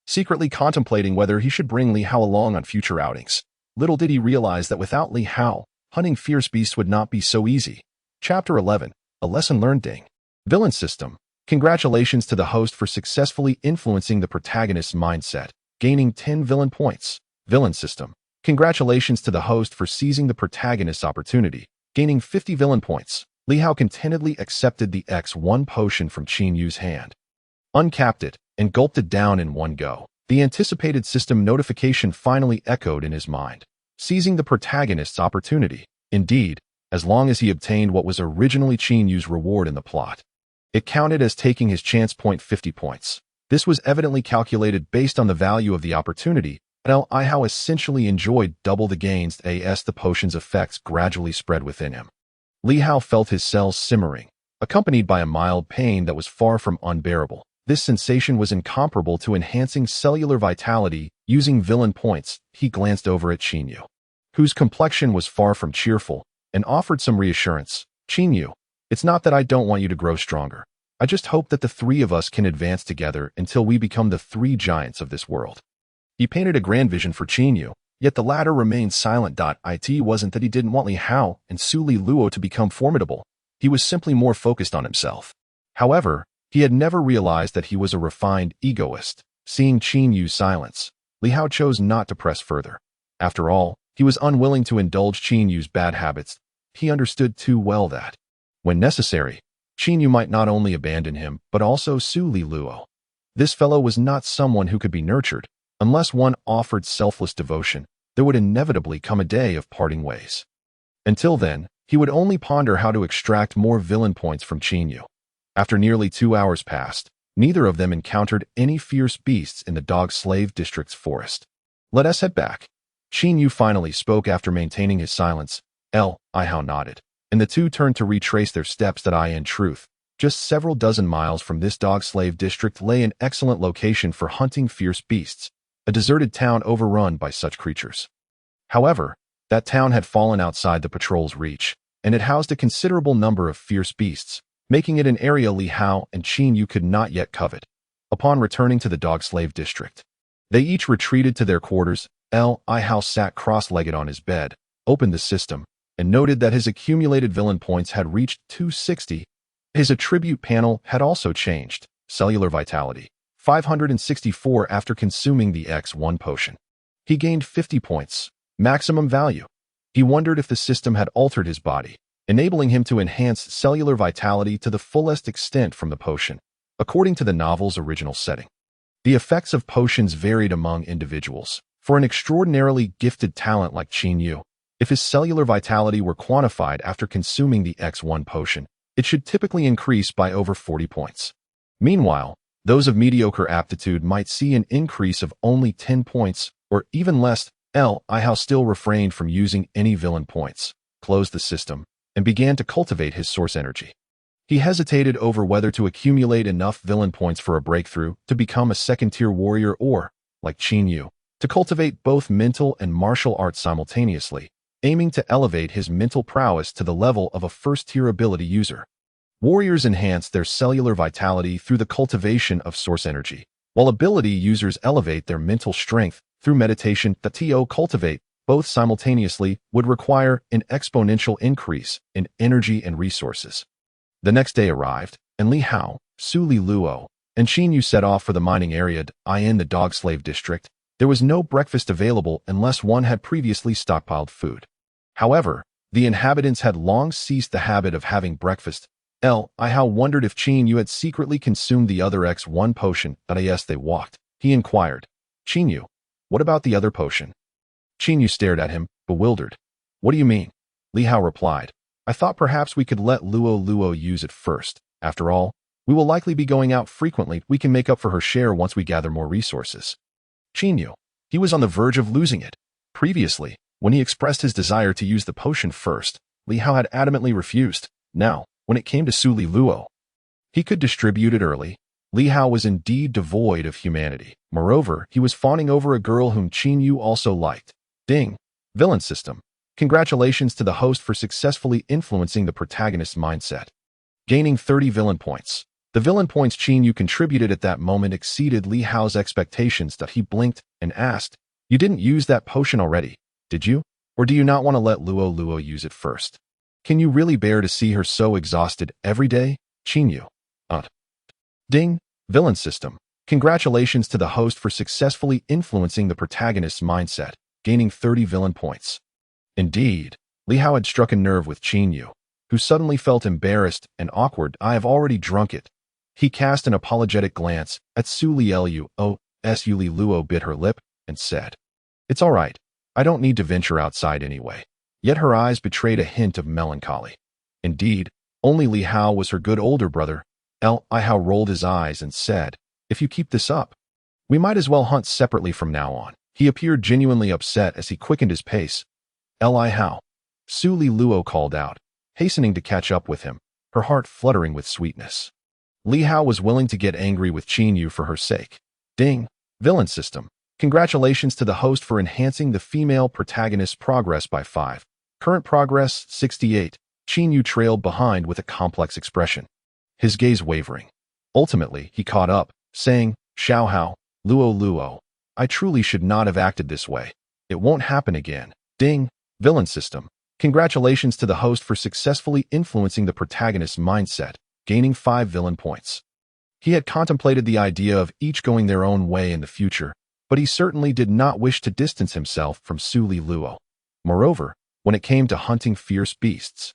Secretly contemplating whether he should bring Li Hao along on future outings, little did he realize that without Li Hao, hunting fierce beasts would not be so easy. Chapter 11, A Lesson Learned. Ding. Villain system. Congratulations to the host for successfully influencing the protagonist's mindset, gaining 10 villain points. Villain system. Congratulations to the host for seizing the protagonist's opportunity, gaining 50 villain points. Li Hao contentedly accepted the X1 potion from Qin Yu's hand, uncapped it, and gulped it down in one go. The anticipated system notification finally echoed in his mind. Seizing the protagonist's opportunity. Indeed, as long as he obtained what was originally Qin Yu's reward in the plot, it counted as taking his chance point 50 points. This was evidently calculated based on the value of the opportunity, and Li Hao essentially enjoyed double the gains as the potion's effects gradually spread within him. Li Hao felt his cells simmering, accompanied by a mild pain that was far from unbearable. This sensation was incomparable to enhancing cellular vitality using villain points. He glanced over at Qin Yu, whose complexion was far from cheerful, and offered some reassurance. "Qin Yu, it's not that I don't want you to grow stronger. I just hope that the 3 of us can advance together until we become the 3 giants of this world." He painted a grand vision for Qin Yu, yet the latter remained silent. It wasn't that he didn't want Li Hao and Su Li Luo to become formidable. He was simply more focused on himself. However, he had never realized that he was a refined egoist. Seeing Qin Yu's silence, Li Hao chose not to press further. After all, he was unwilling to indulge Qin Yu's bad habits. He understood too well that, when necessary, Qin Yu might not only abandon him, but also Su Li Luo. This fellow was not someone who could be nurtured. Unless one offered selfless devotion, there would inevitably come a day of parting ways. Until then, he would only ponder how to extract more villain points from Qin Yu. After nearly 2 hours passed, neither of them encountered any fierce beasts in the dog-slave district's forest. "Let us head back," Qin Yu finally spoke after maintaining his silence. I Hao nodded, and the two turned to retrace their steps that in truth, just several dozen miles from this dog-slave district lay an excellent location for hunting fierce beasts, a deserted town overrun by such creatures. However, that town had fallen outside the patrol's reach, and it housed a considerable number of fierce beasts, making it an area Li Hao and Qin Yu could not yet covet. Upon returning to the dog-slave district, they each retreated to their quarters. Li Hao sat cross-legged on his bed, opened the system, and noted that his accumulated villain points had reached 260. His attribute panel had also changed. Cellular vitality, 564 after consuming the X1 potion. He gained 50 points. Maximum value. He wondered if the system had altered his body, enabling him to enhance cellular vitality to the fullest extent from the potion, according to the novel's original setting. The effects of potions varied among individuals. For an extraordinarily gifted talent like Qin Yu, if his cellular vitality were quantified after consuming the X1 potion, it should typically increase by over 40 points. Meanwhile, those of mediocre aptitude might see an increase of only 10 points, or even less. Li Hao still refrained from using any villain points, closed the system, and began to cultivate his source energy. He hesitated over whether to accumulate enough villain points for a breakthrough to become a second-tier warrior or, like Qin Yu, to cultivate both mental and martial arts simultaneously, aiming to elevate his mental prowess to the level of a first-tier ability user. Warriors enhance their cellular vitality through the cultivation of source energy, while ability users elevate their mental strength through meditation. To cultivate both simultaneously would require an exponential increase in energy and resources. The next day arrived, and Li Hao, Su Li Luo, and Qin Yu set off for the mining area in the dog-slave district. There was no breakfast available unless one had previously stockpiled food. However, the inhabitants had long ceased the habit of having breakfast. Li Hao wondered if Qin Yu had secretly consumed the other X1 potion. As they walked, he inquired, "Qin Yu, what about the other potion?" Qin Yu stared at him, bewildered. "What do you mean?" Li Hao replied, "I thought perhaps we could let Luo use it first. After all, we will likely be going out frequently. We can make up for her share once we gather more resources." Qin Yu, he was on the verge of losing it. Previously, when he expressed his desire to use the potion first, Li Hao had adamantly refused. Now, when it came to Su Li Luo, he could distribute it early. Li Hao was indeed devoid of humanity. Moreover, he was fawning over a girl whom Qin Yu also liked. Ding. Villain system. Congratulations to the host for successfully influencing the protagonist's mindset. Gaining 30 villain points. The villain points Qin Yu contributed at that moment exceeded Li Hao's expectations. He blinked and asked, "You didn't use that potion already, did you? Or do you not want to let Luo use it first? Can you really bear to see her so exhausted every day?" Qin Yu. Ding. Villain system. Congratulations to the host for successfully influencing the protagonist's mindset, gaining 30 villain points. Indeed, Li Hao had struck a nerve with Qin Yu, who suddenly felt embarrassed and awkward. "I have already drunk it." He cast an apologetic glance at Su Li Luo. Su Li Luo bit her lip and said, "It's all right. I don't need to venture outside anyway." Yet her eyes betrayed a hint of melancholy. Indeed, only Li Hao was her good older brother. Li Hao rolled his eyes and said, "If you keep this up, we might as well hunt separately from now on." He appeared genuinely upset as he quickened his pace. "Li Hao," Su Li Luo called out, hastening to catch up with him, her heart fluttering with sweetness. Li Hao was willing to get angry with Qin Yu for her sake. Ding. Villain system. Congratulations to the host for enhancing the female protagonist's progress by 5. Current progress, 68. Qin Yu trailed behind with a complex expression, his gaze wavering. Ultimately, he caught up, saying, "Xiao Hao, Luo, I truly should not have acted this way. It won't happen again." Ding. Villain system. Congratulations to the host for successfully influencing the protagonist's mindset, gaining 5 villain points. He had contemplated the idea of each going their own way in the future, but he certainly did not wish to distance himself from Su Li Luo. Moreover, when it came to hunting fierce beasts,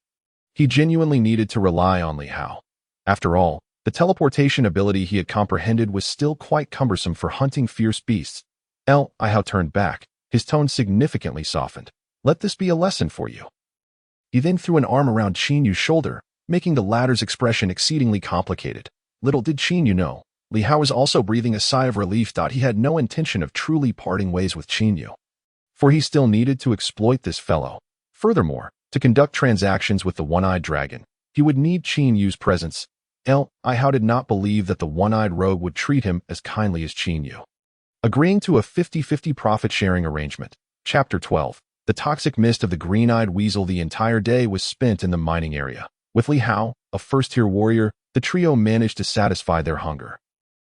he genuinely needed to rely on Li Hao. After all, the teleportation ability he had comprehended was still quite cumbersome for hunting fierce beasts. Li Hao turned back, his tone significantly softened. "Let this be a lesson for you." He then threw an arm around Qin Yu's shoulder, making the latter's expression exceedingly complicated. Little did Qin Yu know, Li Hao was also breathing a sigh of relief. He had no intention of truly parting ways with Qin Yu. for he still needed to exploit this fellow. Furthermore, to conduct transactions with the one-eyed dragon, he would need Qin Yu's presence. How did not believe that the one-eyed rogue would treat him as kindly as Qin Yu. Agreeing to a 50-50 profit-sharing arrangement. Chapter 12. The toxic mist of the green-eyed weasel. The entire day was spent in the mining area. With Li Hao, a first-tier warrior, the trio managed to satisfy their hunger.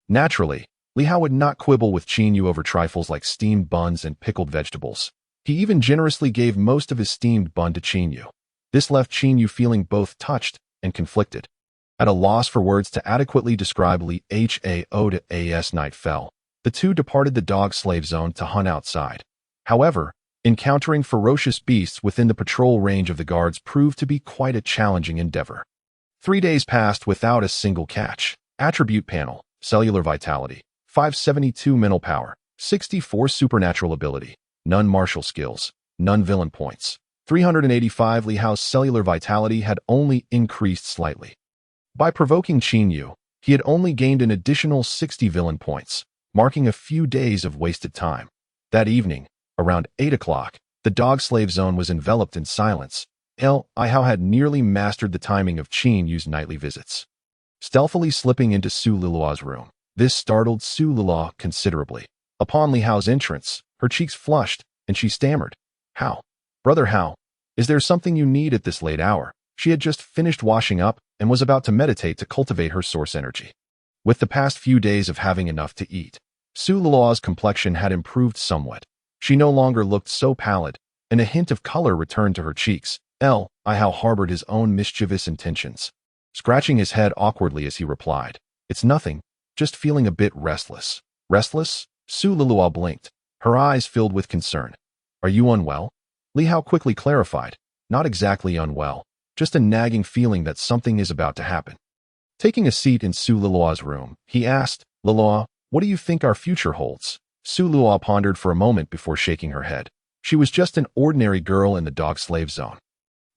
Naturally, Li Hao would not quibble with Qin Yu over trifles like steamed buns and pickled vegetables. He even generously gave most of his steamed bun to Qin Yu. This left Qin Yu feeling both touched and conflicted. At a loss for words to adequately describe Li Hao to as night fell, the two departed the dog slave zone to hunt outside. However, encountering ferocious beasts within the patrol range of the guards proved to be quite a challenging endeavor. 3 days passed without a single catch. Attribute panel: cellular vitality, 572 mental power, 64 supernatural ability, none martial skills, none villain points. 385. Li Hao's cellular vitality had only increased slightly. By provoking Qin Yu, he had only gained an additional 60 villain points, marking a few days of wasted time. That evening, around 8 o'clock, the dog slave zone was enveloped in silence. Li Hao had nearly mastered the timing of Qin Yu's nightly visits. Stealthily slipping into Su Lilua's room, this startled Su Lilua considerably. Upon Li Hao's entrance, her cheeks flushed, and she stammered, "Hao, brother Hao, is there something you need at this late hour?" She had just finished washing up and was about to meditate to cultivate her source energy. With the past few days of having enough to eat, Su Lilua's complexion had improved somewhat. She no longer looked so pallid, and a hint of color returned to her cheeks. Li Hao harbored his own mischievous intentions, scratching his head awkwardly as he replied, "It's nothing, just feeling a bit restless." Restless? Su Lilua blinked, her eyes filled with concern. "Are you unwell?" Li Hao quickly clarified, "Not exactly unwell, just a nagging feeling that something is about to happen." Taking a seat in Su Lilua's room, he asked, "Lilua, what do you think our future holds?" Su Lilua pondered for a moment before shaking her head. She was just an ordinary girl in the dog slave zone.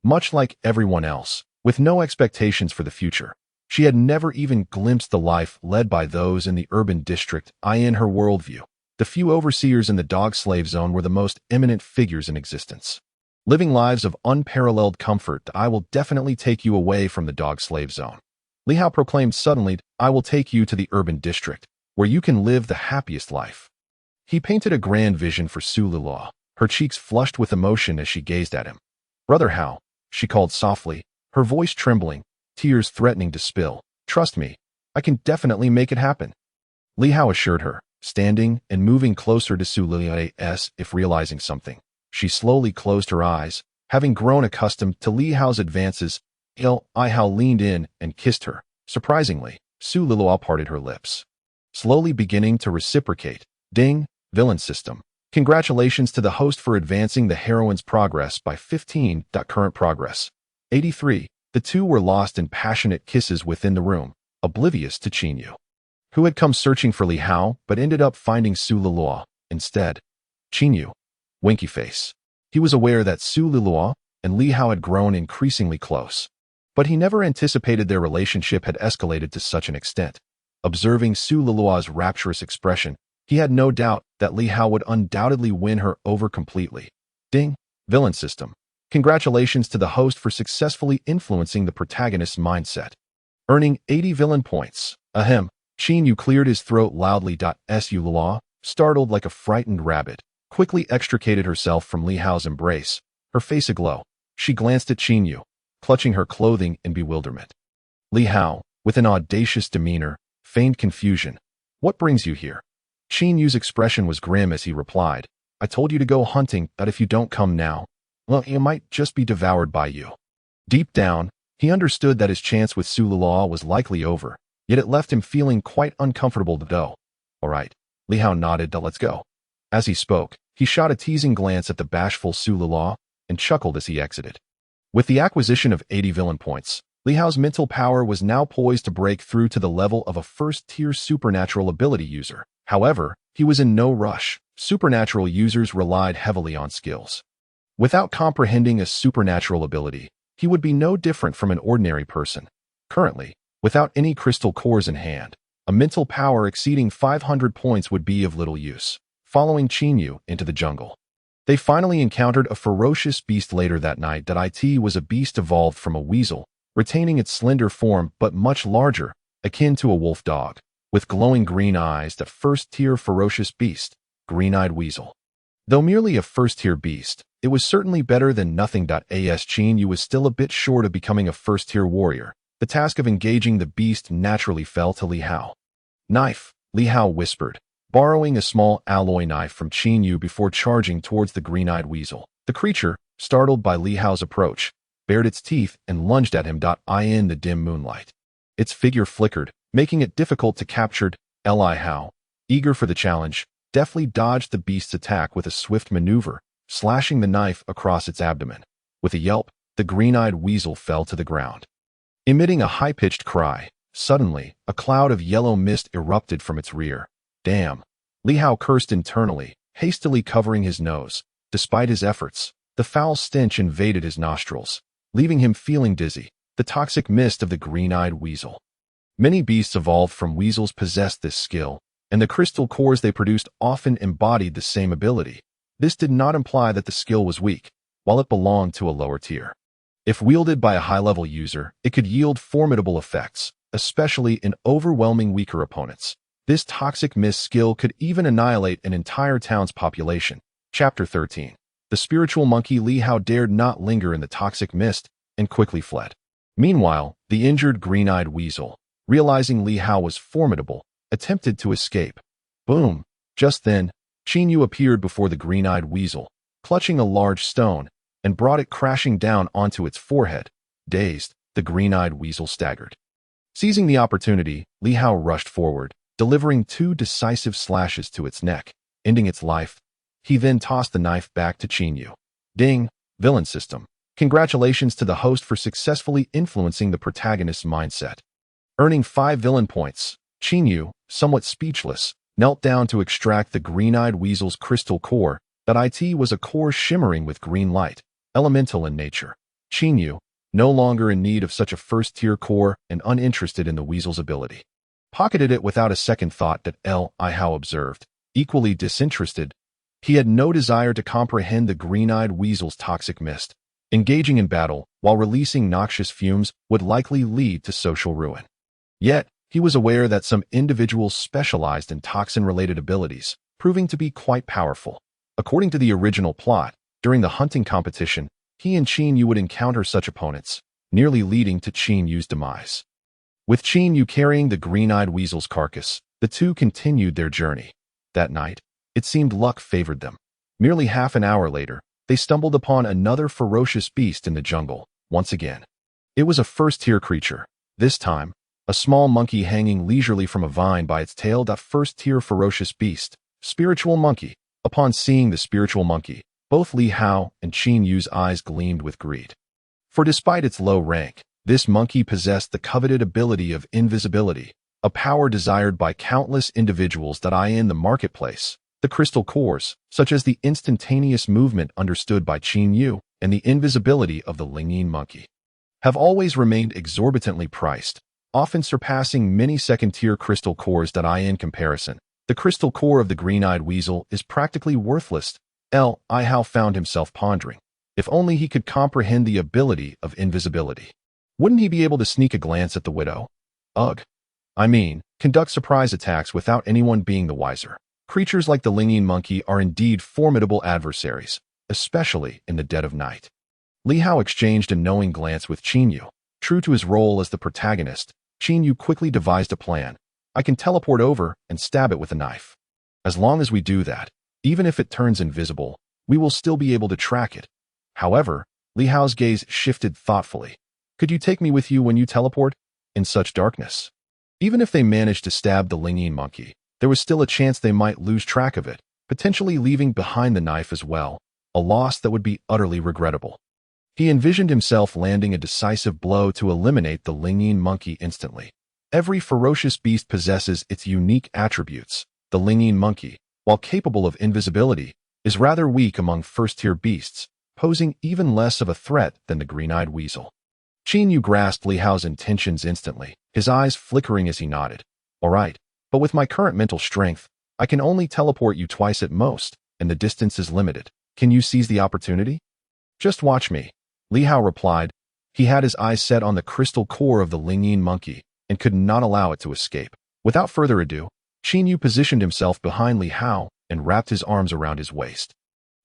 Much like everyone else, with no expectations for the future, she had never even glimpsed the life led by those in the urban district. In her worldview, the few overseers in the dog slave zone were the most eminent figures in existence, living lives of unparalleled comfort. "I will definitely take you away from the dog slave zone," Li Hao proclaimed suddenly. "I will take you to the urban district, where you can live the happiest life." He painted a grand vision for Su Lilua, her cheeks flushed with emotion as she gazed at him. "Brother Hao," she called softly, her voice trembling, tears threatening to spill. "Trust me, I can definitely make it happen." Li Hao assured her, standing and moving closer to Su Lilua's. If realizing something, she slowly closed her eyes, having grown accustomed to Li Hao's advances. Li Hao leaned in and kissed her. Surprisingly, Su Lilua parted her lips, slowly beginning to reciprocate. Ding, villain system. Congratulations to the host for advancing the heroine's progress by 15. Current progress 83. The two were lost in passionate kisses within the room, oblivious to Qin Yu, who had come searching for Li Hao but ended up finding Su Lilua instead. Qin Yu, winky face. He was aware that Su Lilua and Li Hao had grown increasingly close, but he never anticipated their relationship had escalated to such an extent. Observing Su Lilua's rapturous expression, he had no doubt that Li Hao would undoubtedly win her over completely. Ding, villain system. Congratulations to the host for successfully influencing the protagonist's mindset, earning 80 villain points. Ahem. Qin Yu cleared his throat loudly. Su Lilua, startled like a frightened rabbit, quickly extricated herself from Li Hao's embrace, her face aglow. She glanced at Qin Yu, clutching her clothing in bewilderment. Li Hao, with an audacious demeanor, feigned confusion. "What brings you here?" Qin Yu's expression was grim as he replied, "I told you to go hunting, but if you don't come now, well, you might just be devoured by you." Deep down, he understood that his chance with Su Lilua was likely over, yet it left him feeling quite uncomfortable though. "All right." Li Hao nodded. "Let's go." As he spoke, he shot a teasing glance at the bashful Su Lilua and chuckled as he exited. With the acquisition of 80 villain points, Li Hao's mental power was now poised to break through to the level of a first-tier supernatural ability user. However, he was in no rush. Supernatural users relied heavily on skills. Without comprehending a supernatural ability, he would be no different from an ordinary person. Currently, without any crystal cores in hand, a mental power exceeding 500 points would be of little use. Following Qin Yu into the jungle, They finally encountered a ferocious beast later that night. It was a beast evolved from a weasel, retaining its slender form but much larger, akin to a wolf dog, with glowing green eyes. The first-tier ferocious beast, green-eyed weasel. Though merely a first-tier beast, it was certainly better than nothing. As Qin Yu was still a bit short of becoming a first-tier warrior, the task of engaging the beast naturally fell to Li Hao. Knife, Li Hao whispered, borrowing a small alloy knife from Qin Yu before charging towards the green-eyed weasel. The creature, startled by Li Hao's approach, bared its teeth and lunged at him. In the dim moonlight, its figure flickered, making it difficult to capture. Li Hao, eager for the challenge, deftly dodged the beast's attack with a swift maneuver, slashing the knife across its abdomen. With a yelp, the green-eyed weasel fell to the ground. Emitting a high-pitched cry, suddenly, a cloud of yellow mist erupted from its rear. Damn! Li Hao cursed internally, hastily covering his nose. Despite his efforts, the foul stench invaded his nostrils, leaving him feeling dizzy. The toxic mist of the green-eyed weasel. Many beasts evolved from weasels possessed this skill, and the crystal cores they produced often embodied the same ability. This did not imply that the skill was weak, while it belonged to a lower tier. If wielded by a high-level user, it could yield formidable effects, especially in overwhelming weaker opponents. This toxic mist skill could even annihilate an entire town's population. Chapter 13. The spiritual monkey. Li Hao dared not linger in the toxic mist and quickly fled. Meanwhile, the injured green-eyed weasel, realizing Li Hao was formidable, attempted to escape. Boom! Just then, Qin Yu appeared before the green-eyed weasel, clutching a large stone, and brought it crashing down onto its forehead. Dazed, the green-eyed weasel staggered. Seizing the opportunity, Li Hao rushed forward, delivering 2 decisive slashes to its neck, ending its life. He then tossed the knife back to Qin Yu. Ding! Villain system. Congratulations to the host for successfully influencing the protagonist's mindset. Earning 5 villain points, Qin Yu, somewhat speechless, knelt down to extract the green-eyed weasel's crystal core. It was a core shimmering with green light, elemental in nature. Qin Yu, no longer in need of such a first-tier core and uninterested in the weasel's ability, pocketed it without a second thought. Li Hao observed, equally disinterested. He had no desire to comprehend the green-eyed weasel's toxic mist. Engaging in battle while releasing noxious fumes would likely lead to social ruin. Yet, he was aware that some individuals specialized in toxin-related abilities, proving to be quite powerful. According to the original plot, during the hunting competition, he and Qin Yu would encounter such opponents, nearly leading to Qin Yu's demise. With Qin Yu carrying the green-eyed weasel's carcass, the two continued their journey. That night, it seemed luck favored them. Merely half an hour later, they stumbled upon another ferocious beast in the jungle, once again. It was a first-tier creature. This time, a small monkey hanging leisurely from a vine by its tail. First-tier ferocious beast, spiritual monkey. Upon seeing the spiritual monkey, both Li Hao and Qin Yu's eyes gleamed with greed. For despite its low rank, this monkey possessed the coveted ability of invisibility, a power desired by countless individuals in the marketplace. The crystal cores, such as the instantaneous movement understood by Qin Yu and the invisibility of the Lingyin monkey, have always remained exorbitantly priced, often surpassing many second-tier crystal cores. In comparison, the crystal core of the green-eyed weasel is practically worthless. Li Hao found himself pondering. If only he could comprehend the ability of invisibility. Wouldn't he be able to sneak a glance at the widow? Ugh. Conduct surprise attacks without anyone being the wiser. Creatures like the Lingyin monkey are indeed formidable adversaries, especially in the dead of night. Li Hao exchanged a knowing glance with Qin Yu. True to his role as the protagonist, Qin Yu quickly devised a plan. I can teleport over and stab it with a knife. As long as we do that, even if it turns invisible, we will still be able to track it. However, Li Hao's gaze shifted thoughtfully. Could you take me with you when you teleport? In such darkness? Even if they managed to stab the Lingyin monkey, there was still a chance they might lose track of it, potentially leaving behind the knife as well, a loss that would be utterly regrettable. He envisioned himself landing a decisive blow to eliminate the Lingyin monkey instantly. Every ferocious beast possesses its unique attributes. The Lingyin monkey, while capable of invisibility, is rather weak among first-tier beasts, posing even less of a threat than the green-eyed weasel. Qin Yu grasped Li Hao's intentions instantly, his eyes flickering as he nodded. All right. But with my current mental strength, I can only teleport you twice at most, and the distance is limited. Can you seize the opportunity? Just watch me, Li Hao replied. He had his eyes set on the crystal core of the Lingyin monkey and could not allow it to escape. Without further ado, Qin Yu positioned himself behind Li Hao and wrapped his arms around his waist.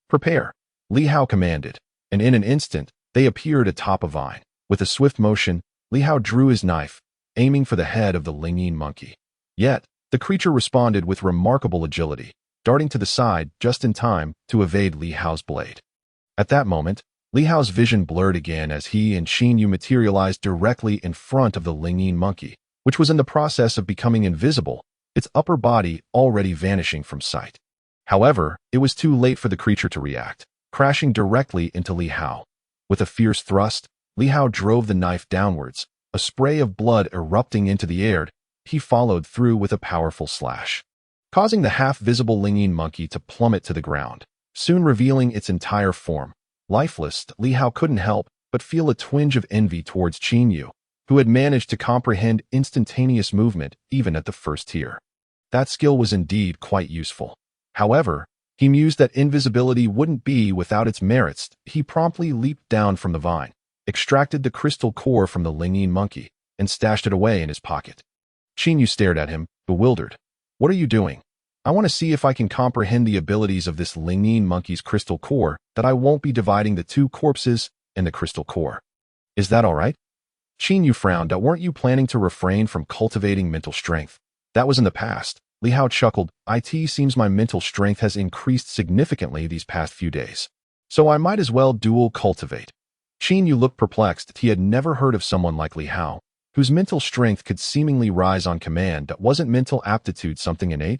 Prepare, Li Hao commanded, and in an instant, they appeared atop a vine. With a swift motion, Li Hao drew his knife, aiming for the head of the Lingyin monkey. Yet, the creature responded with remarkable agility, darting to the side just in time to evade Li Hao's blade. At that moment, Li Hao's vision blurred again as he and Qin Yu materialized directly in front of the Lingyin monkey, which was in the process of becoming invisible, its upper body already vanishing from sight. However, it was too late for the creature to react, crashing directly into Li Hao. With a fierce thrust, Li Hao drove the knife downwards, a spray of blood erupting into the air. He followed through with a powerful slash, causing the half-visible Lingyin monkey to plummet to the ground, soon revealing its entire form. Lifeless, Li Hao couldn't help but feel a twinge of envy towards Qin Yu, who had managed to comprehend instantaneous movement even at the first tier. That skill was indeed quite useful. However, he mused that invisibility wouldn't be without its merits. He promptly leaped down from the vine, extracted the crystal core from the Lingyin monkey, and stashed it away in his pocket. Qin Yu stared at him, bewildered. What are you doing? I want to see if I can comprehend the abilities of this Lingyin monkey's crystal core, that I won't be dividing the two corpses and the crystal core. Is that all right? Qin Yu frowned. Weren't you planning to refrain from cultivating mental strength? That was in the past. Li Hao chuckled. It seems my mental strength has increased significantly these past few days, so I might as well dual cultivate. Qin Yu looked perplexed. He had never heard of someone like Li Hao, whose mental strength could seemingly rise on command. Wasn't mental aptitude something innate?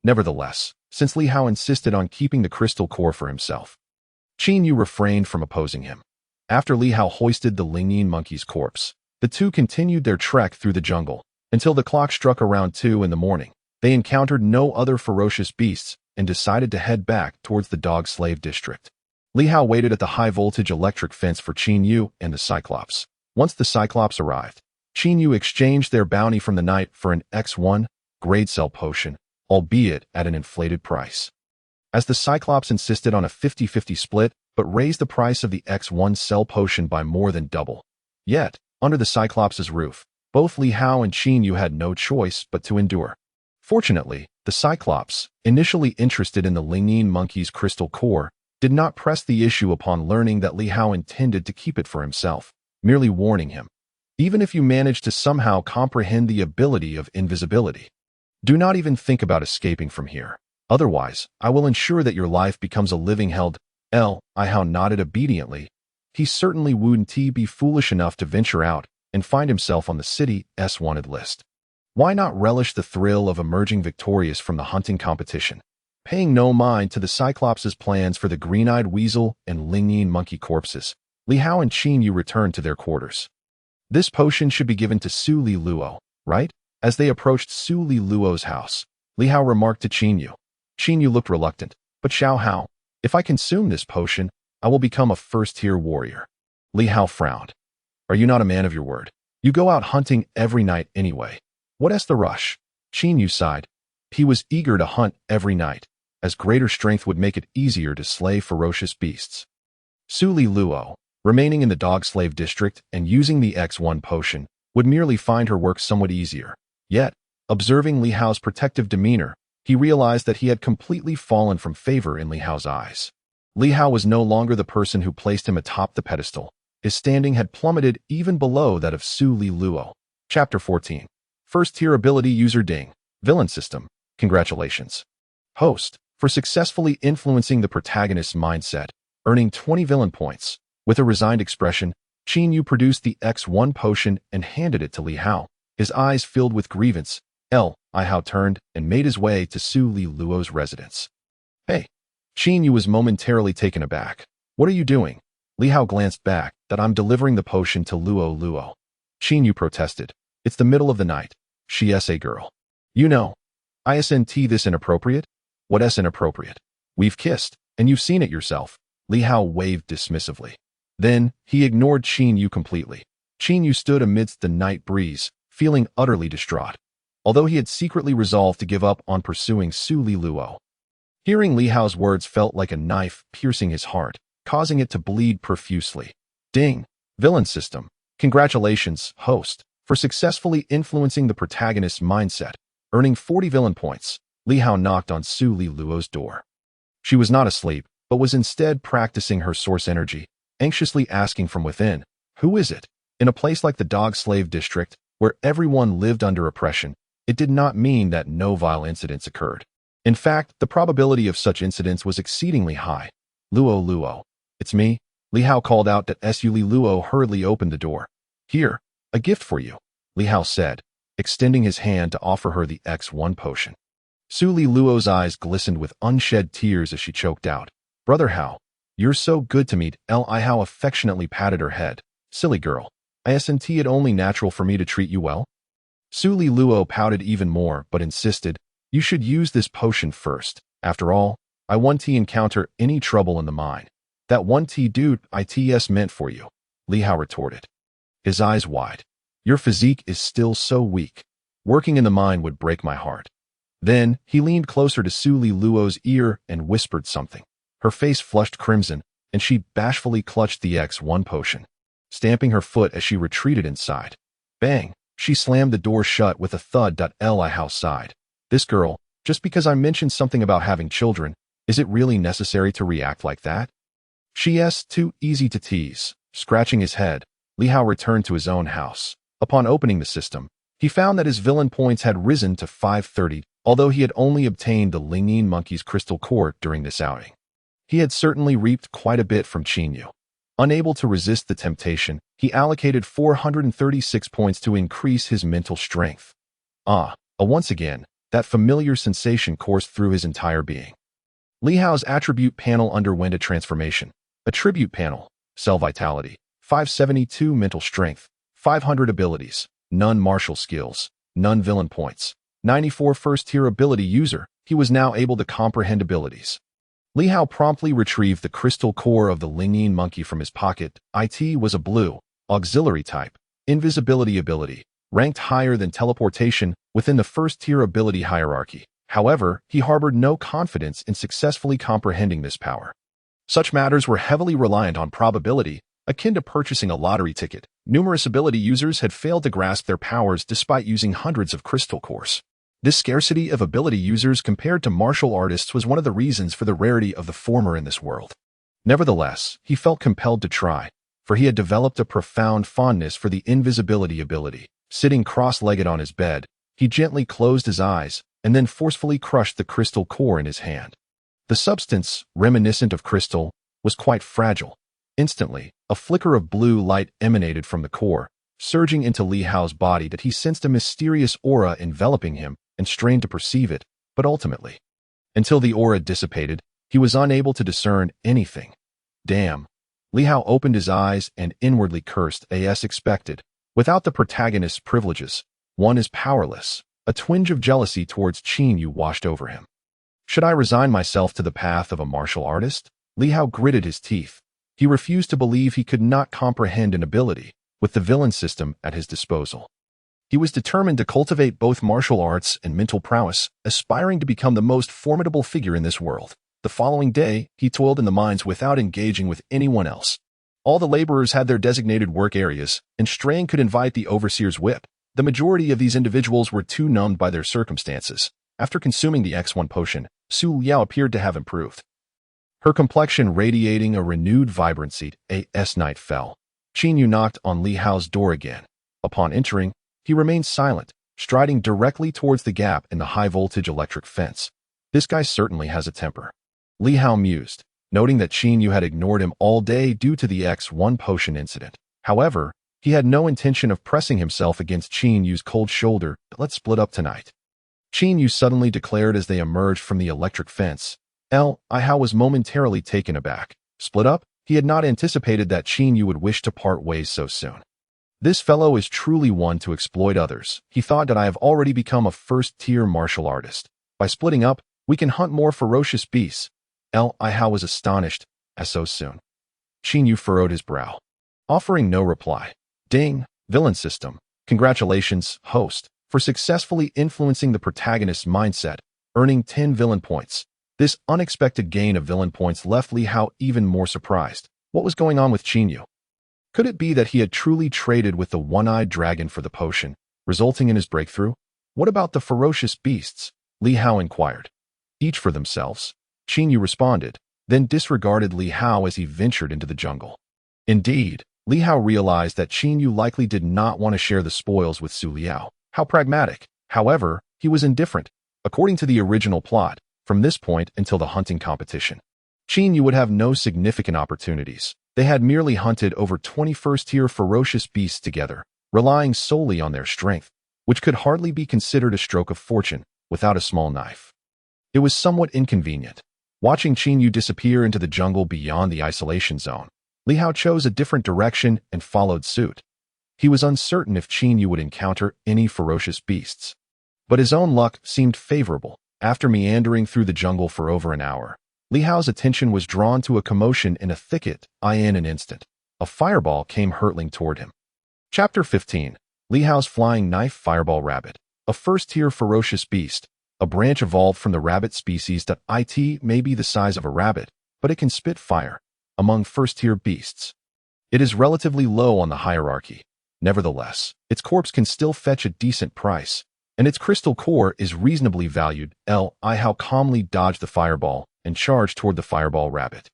Nevertheless, since Li Hao insisted on keeping the crystal core for himself, Qin Yu refrained from opposing him. After Li Hao hoisted the Lingyin monkey's corpse, the two continued their trek through the jungle until the clock struck around 2 in the morning. They encountered no other ferocious beasts and decided to head back towards the dog slave district. Li Hao waited at the high-voltage electric fence for Qin Yu and the Cyclops. Once the Cyclops arrived, Qin Yu exchanged their bounty from the night for an X1 grade cell potion, albeit at an inflated price. As the Cyclops insisted on a 50-50 split, but raised the price of the X1 cell potion by more than double. Yet, under the Cyclops' roof, both Li Hao and Qin Yu had no choice but to endure. Fortunately, the Cyclops, initially interested in the Lingyin monkey's crystal core, did not press the issue upon learning that Li Hao intended to keep it for himself, merely warning him. Even if you manage to somehow comprehend the ability of invisibility, do not even think about escaping from here. Otherwise, I will ensure that your life becomes a living hell. Li Hao nodded obediently. He certainly wouldn't be foolish enough to venture out and find himself on the city's wanted list. Why not relish the thrill of emerging victorious from the hunting competition? Paying no mind to the Cyclops' plans for the green-eyed weasel and Lingyin monkey corpses, Li Hao and Qin Yu returned to their quarters. This potion should be given to Su Li Luo, right? As they approached Su Li Luo's house, Li Hao remarked to Qin Yu. Qin Yu looked reluctant, but Xiao Hao, if I consume this potion, I will become a first-tier warrior. Li Hao frowned. Are you not a man of your word? You go out hunting every night anyway. What's the rush? Qin Yu sighed. He was eager to hunt every night, as greater strength would make it easier to slay ferocious beasts. Su Li Luo, remaining in the dog slave district and using the X1 potion, would merely find her work somewhat easier. Yet, observing Li Hao's protective demeanor, he realized that he had completely fallen from favor in Li Hao's eyes. Li Hao was no longer the person who placed him atop the pedestal. His standing had plummeted even below that of Su Li Luo. Chapter 14. First-tier ability user Ding. Villain system. Congratulations, host, for successfully influencing the protagonist's mindset, earning 20 villain points. With a resigned expression, Qin Yu produced the X1 potion and handed it to Li Hao. His eyes filled with grievance. Li Hao turned and made his way to Su Li Luo's residence. Hey. Qin Yu was momentarily taken aback. What are you doing? Li Hao glanced back. That I'm delivering the potion to Luo. Qin Yu protested. It's the middle of the night. She's a girl. You know. Isn't this inappropriate? What's inappropriate? We've kissed, and you've seen it yourself. Li Hao waved dismissively. Then, he ignored Qin Yu completely. Qin Yu stood amidst the night breeze, feeling utterly distraught. Although he had secretly resolved to give up on pursuing Su Li Luo, Hearing Li Hao's words felt like a knife piercing his heart, causing it to bleed profusely. Ding! Villain system. Congratulations, host, for successfully influencing the protagonist's mindset, earning 40 villain points. Li Hao knocked on Su Li Luo's door. She was not asleep, but was instead practicing her source energy, anxiously asking from within, "Who is it?" In a place like the dog slave district, where everyone lived under oppression, it did not mean that no vile incidents occurred. In fact, the probability of such incidents was exceedingly high. Luo, it's me. Li Hao called out that Su Li Luo hurriedly opened the door. Here, a gift for you, Li Hao said, extending his hand to offer her the X1 potion. Su Li Luo's eyes glistened with unshed tears as she choked out, "Brother Hao, you're so good to me." Li Hao affectionately patted her head. "Silly girl, isn't it only natural for me to treat you well?" Su Li Luo pouted even more, but insisted, "You should use this potion first. After all, I won't encounter any trouble in the mine. That one dude it's meant for you," Li Hao retorted. His eyes wide. "Your physique is still so weak. Working in the mine would break my heart." Then, he leaned closer to Su Li Luo's ear and whispered something. Her face flushed crimson, and she bashfully clutched the X1 potion, stamping her foot as she retreated inside. Bang! She slammed the door shut with a thud. Li Hao sighed. "This girl, just because I mentioned something about having children, is it really necessary to react like that?" "She's too easy to tease." Scratching his head, Li Hao returned to his own house. Upon opening the system, he found that his villain points had risen to 530, although he had only obtained the Lingyin monkey's crystal core during this outing. He had certainly reaped quite a bit from Qinyu. Unable to resist the temptation, he allocated 436 points to increase his mental strength. Once again, that familiar sensation coursed through his entire being. Li Hao's attribute panel underwent a transformation. Attribute panel, cell vitality, 572 mental strength, 500 abilities, none martial skills, none villain points, 94 first-tier ability user. He was now able to comprehend abilities. Li Hao promptly retrieved the crystal core of the Lingyin monkey from his pocket. It was a blue, auxiliary type, invisibility ability, ranked higher than teleportation within the first-tier ability hierarchy. However, he harbored no confidence in successfully comprehending this power. Such matters were heavily reliant on probability, akin to purchasing a lottery ticket. Numerous ability users had failed to grasp their powers despite using hundreds of crystal cores. This scarcity of ability users compared to martial artists was one of the reasons for the rarity of the former in this world. Nevertheless, he felt compelled to try, for he had developed a profound fondness for the invisibility ability. Sitting cross-legged on his bed, he gently closed his eyes and then forcefully crushed the crystal core in his hand. The substance, reminiscent of crystal, was quite fragile. Instantly, a flicker of blue light emanated from the core, surging into Li Hao's body that he sensed a mysterious aura enveloping him and strained to perceive it, but ultimately, until the aura dissipated, he was unable to discern anything. Damn. Li Hao opened his eyes and inwardly cursed, as expected. Without the protagonist's privileges, one is powerless. A twinge of jealousy towards Qinyu washed over him. Should I resign myself to the path of a martial artist? Li Hao gritted his teeth. He refused to believe he could not comprehend an ability with the villain system at his disposal. He was determined to cultivate both martial arts and mental prowess, aspiring to become the most formidable figure in this world. The following day, he toiled in the mines without engaging with anyone else. All the laborers had their designated work areas, and straying could invite the overseer's whip. The majority of these individuals were too numbed by their circumstances. After consuming the X1 potion, Su Liao appeared to have improved. Her complexion radiating a renewed vibrancy. As night fell, Qinyu knocked on Li Hao's door again. Upon entering, he remained silent, striding directly towards the gap in the high-voltage electric fence. This guy certainly has a temper. Li Hao mused, noting that Qinyu had ignored him all day due to the X1 potion incident. However, he had no intention of pressing himself against Qinyu's cold shoulder. "Let's split up tonight," Qinyu suddenly declared as they emerged from the electric fence. Li Hao was momentarily taken aback. Split up? He had not anticipated that Qinyu would wish to part ways so soon. This fellow is truly one to exploit others. He thought that I have already become a first-tier martial artist. By splitting up, we can hunt more ferocious beasts. Li Hao was astonished, as so soon. Qinyu furrowed his brow, offering no reply. Ding, villain system. Congratulations, host, for successfully influencing the protagonist's mindset, earning 10 villain points. This This unexpected gain of villain points left Li Hao even more surprised. What was going on with Qin Yu? Could it be that he had truly traded with the one-eyed dragon for the potion, resulting in his breakthrough? What about the ferocious beasts? Li Hao inquired. Each for themselves, Qin Yu responded, then disregarded Li Hao as he ventured into the jungle. Indeed, Li Hao realized that Qin Yu likely did not want to share the spoils with Su Liao. How pragmatic. However, he was indifferent. According to the original plot, from this point until the hunting competition, Qin Yu would have no significant opportunities. They had merely hunted over 21st-tier ferocious beasts together, relying solely on their strength, which could hardly be considered a stroke of fortune without a small knife. It was somewhat inconvenient. Watching Qin Yu disappear into the jungle beyond the isolation zone, Li Hao chose a different direction and followed suit. He was uncertain if Qin Yu would encounter any ferocious beasts. But his own luck seemed favorable. After meandering through the jungle for over an hour, Li Hao's attention was drawn to a commotion in a thicket. In an instant, a fireball came hurtling toward him. Chapter 15. Li Hao's Flying Knife Fireball Rabbit. A first-tier ferocious beast. A branch evolved from the rabbit species that may be the size of a rabbit, but it can spit fire. Among first-tier beasts, it is relatively low on the hierarchy. Nevertheless, its corpse can still fetch a decent price, and its crystal core is reasonably valued. Li Hao calmly dodged the fireball and charged toward the fireball rabbit.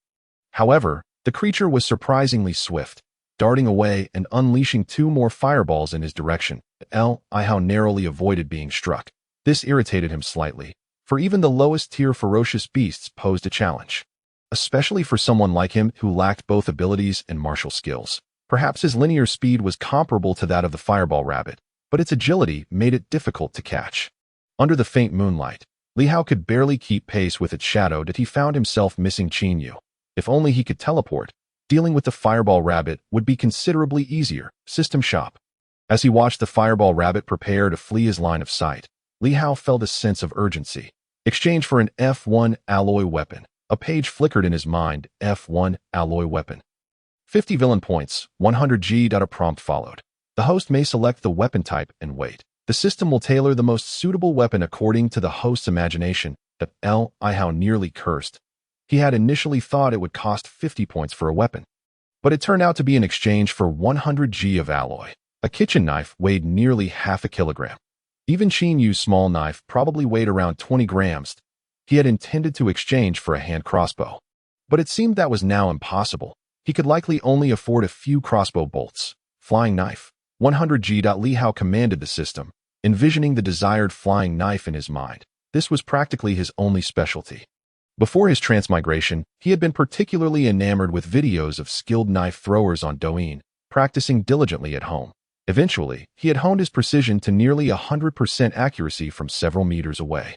However, the creature was surprisingly swift, darting away and unleashing 2 more fireballs in his direction. Li Hao narrowly avoided being struck. This irritated him slightly, for even the lowest-tier ferocious beasts posed a challenge, especially for someone like him who lacked both abilities and martial skills. Perhaps his linear speed was comparable to that of the fireball rabbit, but its agility made it difficult to catch. Under the faint moonlight, Li Hao could barely keep pace with its shadow that he found himself missing Qin Yu. If only he could teleport, dealing with the fireball rabbit would be considerably easier. System Shop. As he watched the fireball rabbit prepare to flee his line of sight, Li Hao felt a sense of urgency. Exchange for an F1 alloy weapon. A page flickered in his mind. F1 alloy weapon. 50 villain points, 100 G. A prompt followed. The host may select the weapon type and wait. The system will tailor the most suitable weapon according to the host's imagination. Li Hao nearly cursed. He had initially thought it would cost 50 points for a weapon, but it turned out to be an exchange for 100 G of alloy. A kitchen knife weighed nearly half a kilogram. Even Qin Yu's small knife probably weighed around 20 grams. He had intended to exchange for a hand crossbow, but it seemed that was now impossible. He could likely only afford a few crossbow bolts. Flying knife. 100 G. Li Hao commanded the system, envisioning the desired flying knife in his mind. This was practically his only specialty. Before his transmigration, he had been particularly enamored with videos of skilled knife throwers on Douyin, practicing diligently at home. Eventually, he had honed his precision to nearly 100% accuracy from several meters away.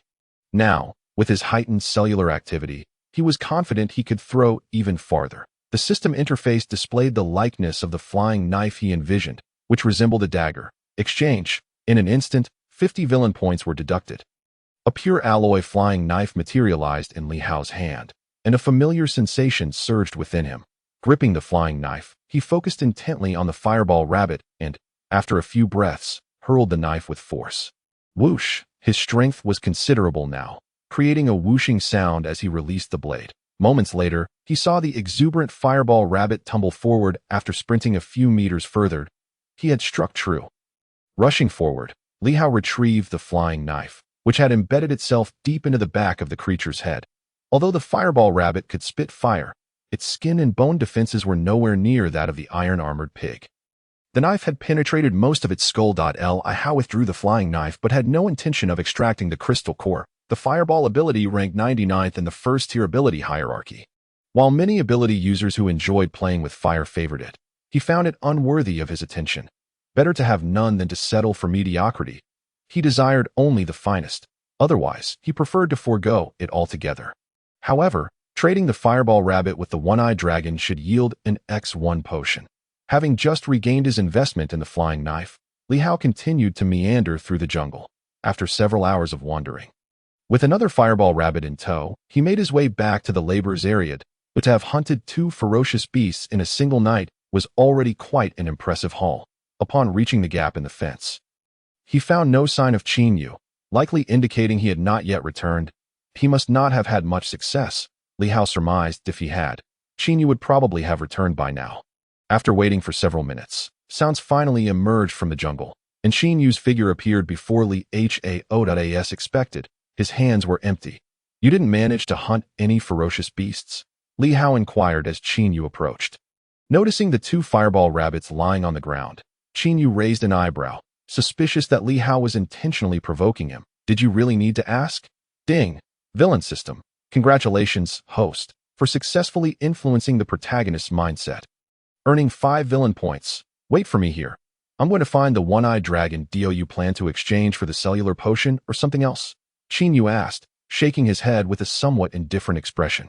Now, with his heightened cellular activity, he was confident he could throw even farther. The system interface displayed the likeness of the flying knife he envisioned, which resembled a dagger. Exchange. In an instant, 50 villain points were deducted. A pure alloy flying knife materialized in Li Hao's hand, and a familiar sensation surged within him. Gripping the flying knife, he focused intently on the fireball rabbit and, after a few breaths, hurled the knife with force. Whoosh! His strength was considerable now, creating a whooshing sound as he released the blade. Moments later, he saw the exuberant fireball rabbit tumble forward after sprinting a few meters further. He had struck true. Rushing forward, Li Hao retrieved the flying knife, which had embedded itself deep into the back of the creature's head. Although the fireball rabbit could spit fire, its skin and bone defenses were nowhere near that of the iron-armored pig. The knife had penetrated most of its skull. Li Hao withdrew the flying knife but had no intention of extracting the crystal core. The fireball ability ranked 99th in the first-tier ability hierarchy. While many ability users who enjoyed playing with fire favored it, he found it unworthy of his attention. Better to have none than to settle for mediocrity. He desired only the finest. Otherwise, he preferred to forego it altogether. However, trading the fireball rabbit with the one-eyed dragon should yield an X1 potion. Having just regained his investment in the flying knife, Li Hao continued to meander through the jungle. After several hours of wandering, with another fireball rabbit in tow, he made his way back to the laborers' area. But to have hunted 2 ferocious beasts in a single night was already quite an impressive haul. Upon reaching the gap in the fence, he found no sign of Qin Yu, likely indicating he had not yet returned. He must not have had much success. Li Hao surmised if he had, Qin Yu would probably have returned by now. After waiting for several minutes, sounds finally emerged from the jungle, and Qin Yu's figure appeared before Li Hao.as expected. His hands were empty. You didn't manage to hunt any ferocious beasts? Li Hao inquired as Qin Yu approached. Noticing the 2 fireball rabbits lying on the ground, Qin Yu raised an eyebrow, suspicious that Li Hao was intentionally provoking him. Did you really need to ask? Ding. Villain system. Congratulations, host, for successfully influencing the protagonist's mindset. Earning 5 villain points. Wait for me here. I'm going to find the one-eyed dragon. Do you plan to exchange for the cellular potion or something else? Qin Yu asked, shaking his head with a somewhat indifferent expression.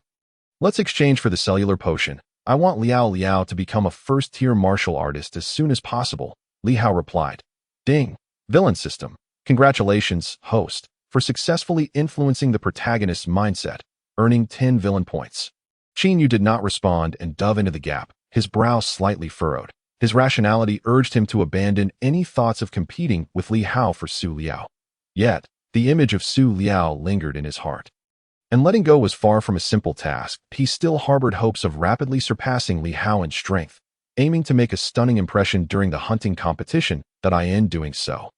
Let's exchange for the cellular potion. I want Liao to become a first-tier martial artist as soon as possible, Li Hao replied. Ding. Villain system. Congratulations, host, for successfully influencing the protagonist's mindset, earning 10 villain points. Qin Yu did not respond and dove into the gap, his brow slightly furrowed. His rationality urged him to abandon any thoughts of competing with Li Hao for Su Liao. Yet, the image of Su Liao lingered in his heart. And letting go was far from a simple task. He still harbored hopes of rapidly surpassing Li Hao in strength, aiming to make a stunning impression during the hunting competition. That in doing so,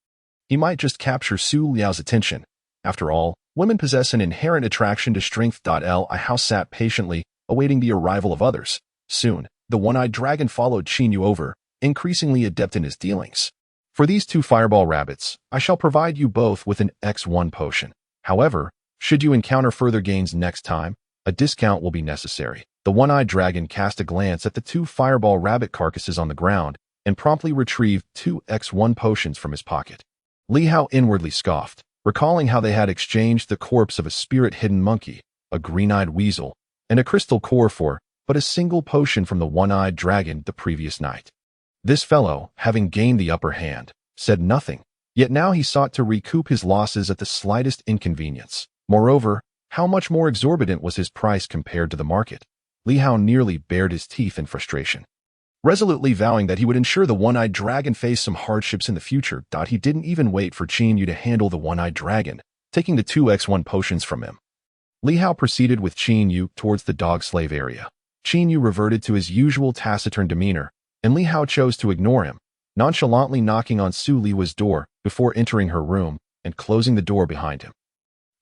he might just capture Su Liao's attention. After all, women possess an inherent attraction to strength. Li Hao sat patiently, awaiting the arrival of others. Soon, the one-eyed dragon followed Qin Yu over, increasingly adept in his dealings. For these 2 fireball rabbits, I shall provide you both with an X1 potion. However, should you encounter further gains next time, a discount will be necessary. The one-eyed dragon cast a glance at the 2 fireball rabbit carcasses on the ground and promptly retrieved 2 X1 potions from his pocket. Li Hao inwardly scoffed, recalling how they had exchanged the corpse of a spirit-hidden monkey, a green-eyed weasel, and a crystal core for but a single potion from the one-eyed dragon the previous night. This fellow, having gained the upper hand, said nothing, yet now he sought to recoup his losses at the slightest inconvenience. Moreover, how much more exorbitant was his price compared to the market? Li Hao nearly bared his teeth in frustration. Resolutely vowing that he would ensure the one-eyed dragon face some hardships in the future, he didn't even wait for Qin Yu to handle the one-eyed dragon, taking the 2 X1 potions from him. Li Hao proceeded with Qin Yu towards the dog-slave area. Qin Yu reverted to his usual taciturn demeanor, and Li Hao chose to ignore him, nonchalantly knocking on Su Lihua's door before entering her room and closing the door behind him.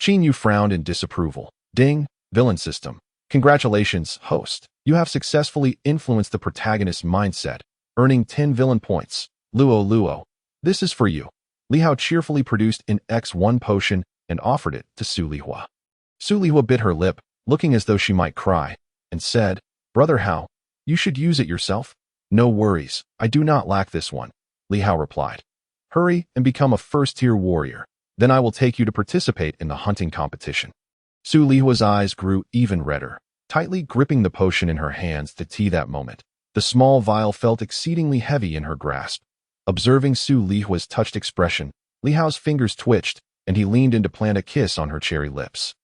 Qin Yu frowned in disapproval. Ding. Villain system. Congratulations, host. You have successfully influenced the protagonist's mindset, earning 10 villain points. Luo, this is for you. Li Hao cheerfully produced an X1 potion and offered it to Su Lihua. Su Lihua bit her lip, looking as though she might cry, and said, Brother Hao, you should use it yourself. No worries, I do not lack this one, Li Hao replied. Hurry and become a first-tier warrior. Then I will take you to participate in the hunting competition. Su Lihua's eyes grew even redder, tightly gripping the potion in her hands. That moment, the small vial felt exceedingly heavy in her grasp. Observing Su Lihua's touched expression, Li Hao's fingers twitched, and he leaned in to plant a kiss on her cherry lips.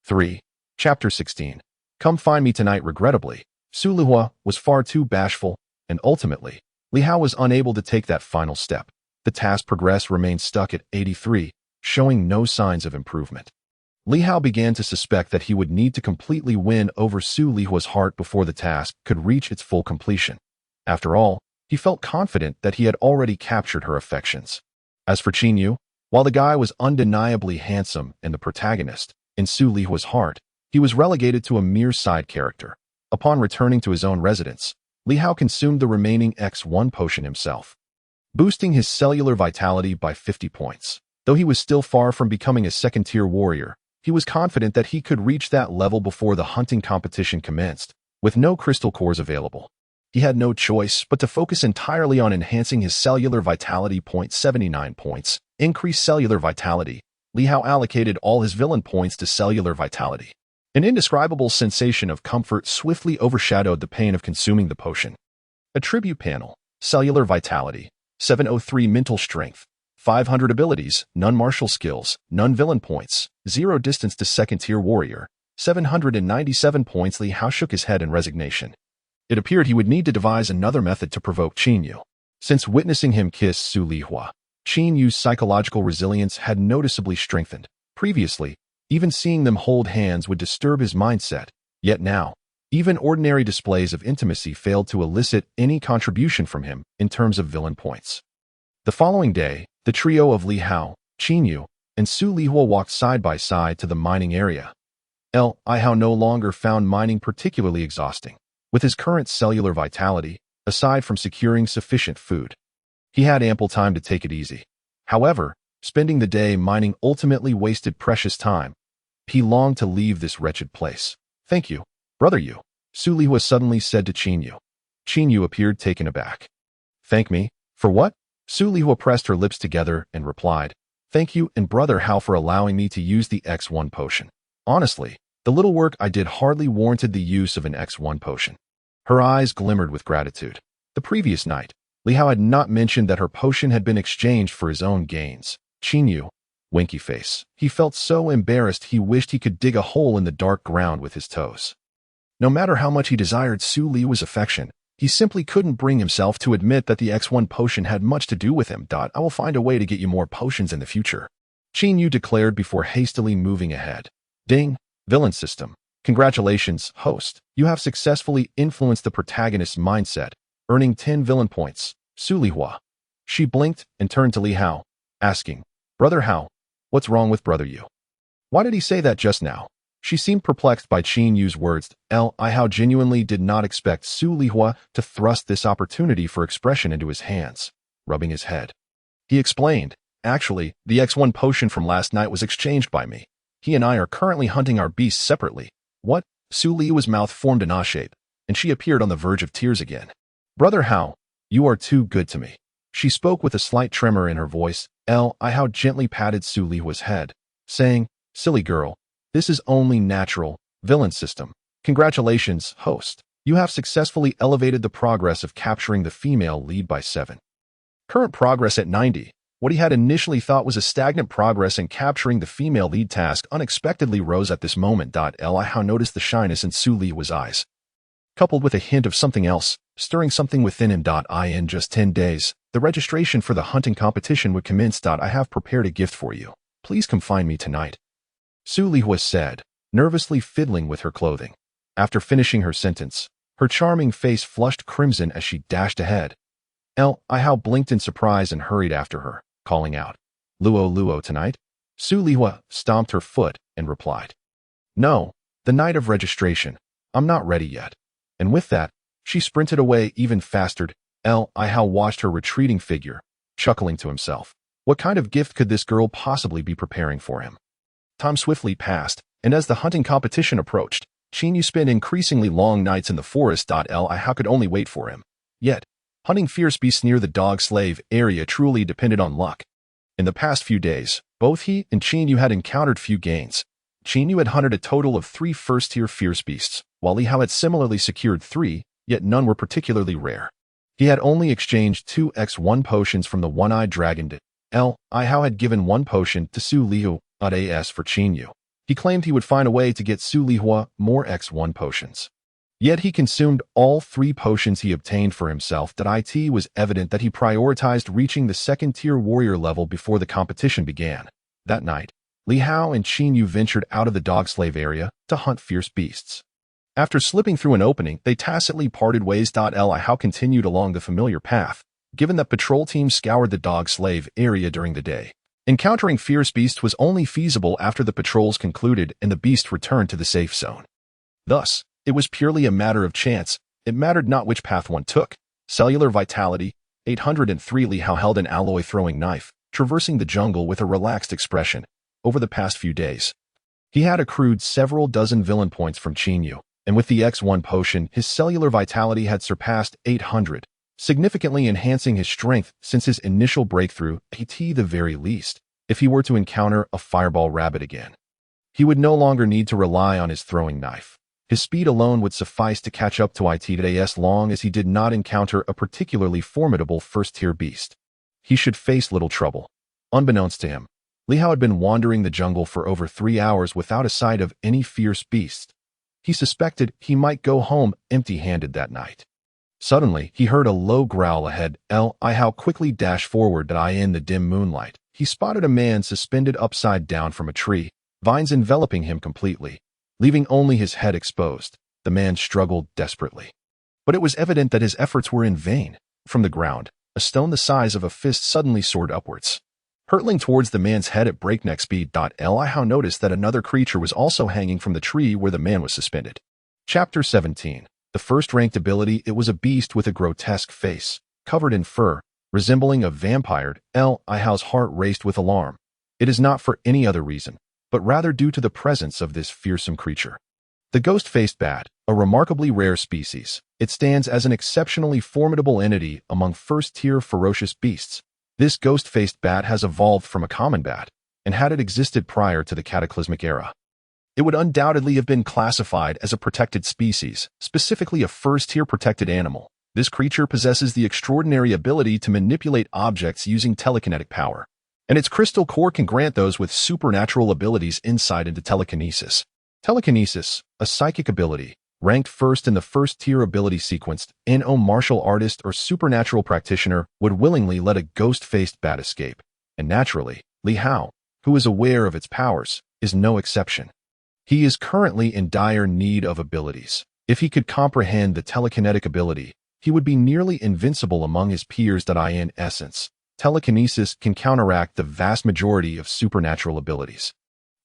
3. Chapter 16. Come find me tonight. Regrettably, Su Lihua was far too bashful, and ultimately, Li Hao was unable to take that final step. The task progress remained stuck at 83, showing no signs of improvement. Li Hao began to suspect that he would need to completely win over Su Lihua's heart before the task could reach its full completion. After all, he felt confident that he had already captured her affections. As for Qin Yu, while the guy was undeniably handsome and the protagonist, in Su Lihua's heart, he was relegated to a mere side character. Upon returning to his own residence, Li Hao consumed the remaining X1 potion himself, boosting his cellular vitality by 50 points. Though he was still far from becoming a second-tier warrior, he was confident that he could reach that level before the hunting competition commenced. With no crystal cores available, he had no choice but to focus entirely on enhancing his cellular vitality. 79 points. Increased cellular vitality. Li Hao allocated all his villain points to cellular vitality. An indescribable sensation of comfort swiftly overshadowed the pain of consuming the potion. Attribute panel. Cellular vitality. 703 mental strength. 500 abilities, none martial skills, none villain points, 0 distance to second-tier warrior, 797 points. Li Hao shook his head in resignation. It appeared he would need to devise another method to provoke Qin Yu. Since witnessing him kiss Su Lihua, Qin Yu's psychological resilience had noticeably strengthened. Previously, Even seeing them hold hands would disturb his mindset. Yet now, even ordinary displays of intimacy failed to elicit any contribution from him in terms of villain points. The following day, the trio of Li Hao, Qin Yu, and Su Lihua walked side by side to the mining area. Li Hao no longer found mining particularly exhausting. With his current cellular vitality, aside from securing sufficient food, he had ample time to take it easy. However, spending the day mining ultimately wasted precious time. He longed to leave this wretched place. "Thank you, brother Yu," Su Lihua suddenly said to Qin Yu. Qin Yu appeared taken aback. "Thank me? For what?" Su Lihua pressed her lips together and replied, "Thank you and brother Hao for allowing me to use the X1 potion. Honestly, the little work I did hardly warranted the use of an X1 potion." Her eyes glimmered with gratitude. The previous night, Li Hao had not mentioned that her potion had been exchanged for his own gains. Qin Yu, winky face. He felt so embarrassed he wished he could dig a hole in the dark ground with his toes. No matter how much he desired Su Lihua's affection, he simply couldn't bring himself to admit that the X1 potion had much to do with him. "I will find a way to get you more potions in the future," Qin Yu declared before hastily moving ahead. Ding! Villain system. Congratulations, host. You have successfully influenced the protagonist's mindset, earning 10 villain points. Su Lihua. She blinked and turned to Li Hao, asking, "Brother Hao, what's wrong with brother Yu? Why did he say that just now?" She seemed perplexed by Qin Yu's words. Li Hao genuinely did not expect Su Lihua to thrust this opportunity for expression into his hands, rubbing his head. He explained, "Actually, the X1 potion from last night was exchanged by me. He and I are currently hunting our beasts separately." "What?" Su Lihua's mouth formed an shape, and she appeared on the verge of tears again. "Brother Hao, you are too good to me." She spoke with a slight tremor in her voice. Li Hao gently patted Su Lihua's head, saying, "Silly girl, this is only natural. Villain system. Congratulations, host. You have successfully elevated the progress of capturing the female lead by 7. Current progress at 90. What he had initially thought was a stagnant progress in capturing the female lead task unexpectedly rose at this moment. Li Hao noticed the shyness in Su Lihua's eyes, coupled with a hint of something else, stirring something within him. In just 10 days, the registration for the hunting competition would commence. "I have prepared a gift for you. Please come find me tonight," Su Lihua said, nervously fiddling with her clothing. After finishing her sentence, her charming face flushed crimson as she dashed ahead. Li Hao blinked in surprise and hurried after her, calling out, Luo tonight?" Su Lihua stomped her foot and replied, "No, the night of registration. I'm not ready yet." And with that, she sprinted away even faster. Li Hao watched her retreating figure, chuckling to himself. What kind of gift could this girl possibly be preparing for him? Time swiftly passed, and as the hunting competition approached, Qin Yu spent increasingly long nights in the forest. Li Hao could only wait for him. Yet, hunting fierce beasts near the dog slave area truly depended on luck. In the past few days, both he and Qin Yu had encountered few gains. Qin Yu had hunted a total of 3 first-tier fierce beasts, while Li Hao had similarly secured 3, yet none were particularly rare. He had only exchanged 2 X1 potions from the one-eyed dragon. Li Hao had given 1 potion to Su Lihua as for Qin Yu. He claimed he would find a way to get Su Lihua more X1 potions. Yet he consumed all 3 potions he obtained for himself. It was evident that he prioritized reaching the 2nd-tier warrior level before the competition began. That night, Li Hao and Qin Yu ventured out of the dog slave area to hunt fierce beasts. After slipping through an opening, they tacitly parted ways. Li Hao continued along the familiar path, given that patrol teams scoured the dog slave area during the day. Encountering fierce beasts was only feasible after the patrols concluded and the beast returned to the safe zone. Thus, it was purely a matter of chance. It mattered not which path one took. Cellular vitality, 803. Li Hao held an alloy throwing knife, traversing the jungle with a relaxed expression. Over the past few days, he had accrued several dozen villain points from Qin Yu, and with the X1 potion, his cellular vitality had surpassed 800, significantly enhancing his strength since his initial breakthrough. At the very least, if he were to encounter a fireball rabbit again, he would no longer need to rely on his throwing knife. His speed alone would suffice to catch up to it as long as he did not encounter a particularly formidable first-tier beast. He should face little trouble. Unbeknownst to him, Li Hao had been wandering the jungle for over 3 hours without a sight of any fierce beast. He suspected he might go home empty-handed that night. Suddenly, he heard a low growl ahead. Li Hao quickly dashed forward. In the dim moonlight, he spotted a man suspended upside down from a tree. vines enveloping him completely, leaving only his head exposed. The man struggled desperately. But it was evident that his efforts were in vain. From the ground, a stone the size of a fist suddenly soared upwards, hurtling towards the man's head at breakneck speed. Li Hao noticed that another creature was also hanging from the tree where the man was suspended. Chapter 17. The first-ranked ability. It was a beast with a grotesque face, covered in fur, resembling a vampire. Li Hao's heart raced with alarm. It is not for any other reason, but rather due to the presence of this fearsome creature. The ghost-faced bat, a remarkably rare species, it stands as an exceptionally formidable entity among first-tier ferocious beasts. This ghost-faced bat has evolved from a common bat, and had it existed prior to the cataclysmic era, it would undoubtedly have been classified as a protected species, specifically a first-tier protected animal. This creature possesses the extraordinary ability to manipulate objects using telekinetic power, and its crystal core can grant those with supernatural abilities insight into telekinesis. Telekinesis, a psychic ability, ranked first in the first-tier ability sequence. No martial artist or supernatural practitioner would willingly let a ghost-faced bat escape, and naturally, Li Hao, who is aware of its powers, is no exception. He is currently in dire need of abilities. If he could comprehend the telekinetic ability, he would be nearly invincible among his peers. In essence, telekinesis can counteract the vast majority of supernatural abilities,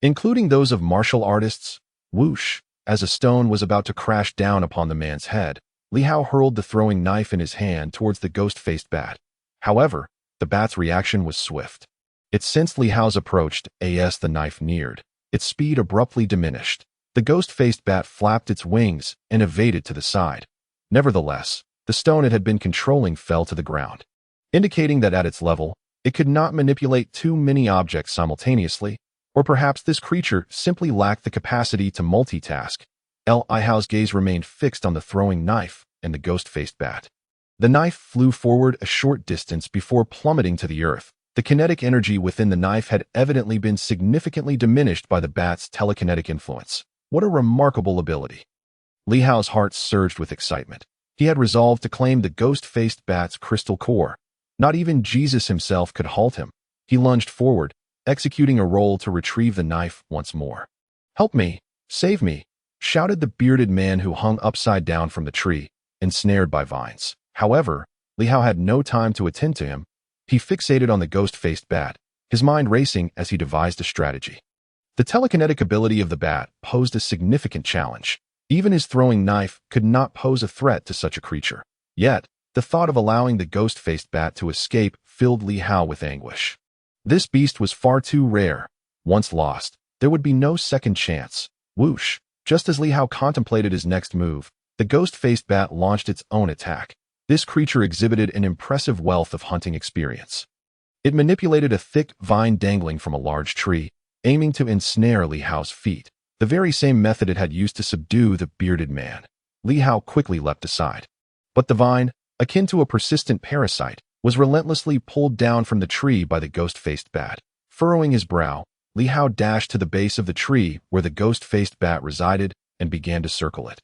including those of martial artists. Whoosh! As a stone was about to crash down upon the man's head, Li Hao hurled the throwing knife in his hand towards the ghost-faced bat. However, the bat's reaction was swift. It sensed Li Hao's approach as the knife neared. Its speed abruptly diminished. The ghost-faced bat flapped its wings and evaded to the side. Nevertheless, the stone it had been controlling fell to the ground, indicating that at its level, it could not manipulate too many objects simultaneously, or perhaps this creature simply lacked the capacity to multitask. Li Hao's gaze remained fixed on the throwing knife and the ghost-faced bat. The knife flew forward a short distance before plummeting to the earth. The kinetic energy within the knife had evidently been significantly diminished by the bat's telekinetic influence. What a remarkable ability! Li Hao's heart surged with excitement. He had resolved to claim the ghost-faced bat's crystal core. Not even Jesus himself could halt him. He lunged forward, executing a roll to retrieve the knife once more. "Help me! Save me!" shouted the bearded man who hung upside down from the tree, ensnared by vines. However, Li Hao had no time to attend to him. He fixated on the ghost-faced bat, his mind racing as he devised a strategy. The telekinetic ability of the bat posed a significant challenge. Even his throwing knife could not pose a threat to such a creature. Yet, the thought of allowing the ghost-faced bat to escape filled Li Hao with anguish. This beast was far too rare. Once lost, there would be no second chance. Whoosh! Just as Li Hao contemplated his next move, the ghost-faced bat launched its own attack. This creature exhibited an impressive wealth of hunting experience. It manipulated a thick vine dangling from a large tree, aiming to ensnare Li Hao's feet, the very same method it had used to subdue the bearded man. Li Hao quickly leapt aside. But the vine, akin to a persistent parasite, was relentlessly pulled down from the tree by the ghost-faced bat. Furrowing his brow, Li Hao dashed to the base of the tree where the ghost-faced bat resided and began to circle it.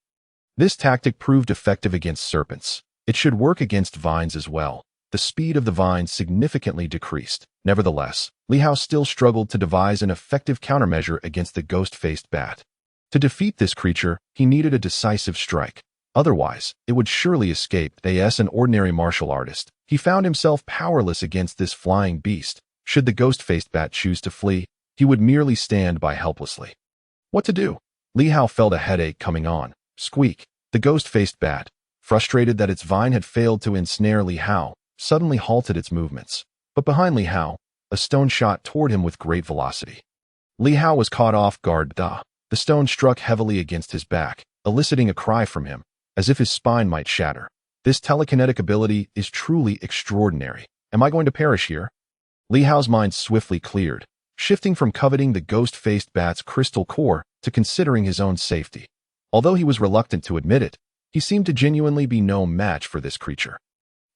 This tactic proved effective against serpents. It should work against vines as well. The speed of the vines significantly decreased. Nevertheless, Li Hao still struggled to devise an effective countermeasure against the ghost-faced bat. To defeat this creature, he needed a decisive strike. Otherwise, it would surely escape. As an ordinary martial artist, he found himself powerless against this flying beast. Should the ghost-faced bat choose to flee, he would merely stand by helplessly. What to do? Li Hao felt a headache coming on. Squeak! The ghost-faced bat, frustrated that its vine had failed to ensnare Li Hao, suddenly halted its movements. But behind Li Hao, a stone shot toward him with great velocity. Li Hao was caught off guard. The stone struck heavily against his back, eliciting a cry from him, as if his spine might shatter. This telekinetic ability is truly extraordinary. Am I going to perish here? Li Hao's mind swiftly cleared, shifting from coveting the ghost-faced bat's crystal core to considering his own safety. Although he was reluctant to admit it, he seemed to genuinely be no match for this creature.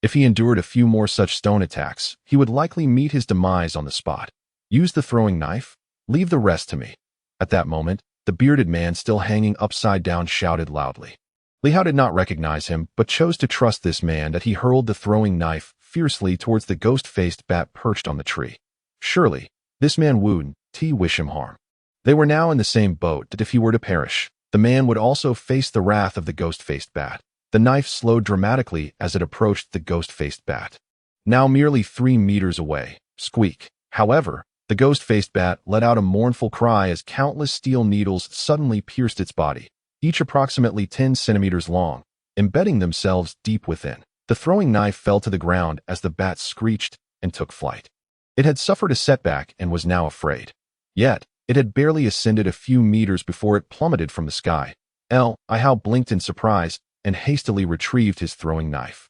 If he endured a few more such stone attacks, he would likely meet his demise on the spot. Use the throwing knife? Leave the rest to me. At that moment, the bearded man still hanging upside down shouted loudly. Li Hao did not recognize him, but chose to trust this man that he hurled the throwing knife fiercely towards the ghost-faced bat perched on the tree. Surely, this man wouldn't wish him harm. They were now in the same boat that if he were to perish, the man would also face the wrath of the ghost-faced bat. The knife slowed dramatically as it approached the ghost-faced bat. Now merely 3 meters away. Squeak. However, the ghost-faced bat let out a mournful cry as countless steel needles suddenly pierced its body, each approximately 10 centimeters long, embedding themselves deep within. The throwing knife fell to the ground as the bat screeched and took flight. It had suffered a setback and was now afraid. Yet, it had barely ascended a few meters before it plummeted from the sky. Li-Hao blinked in surprise and hastily retrieved his throwing knife.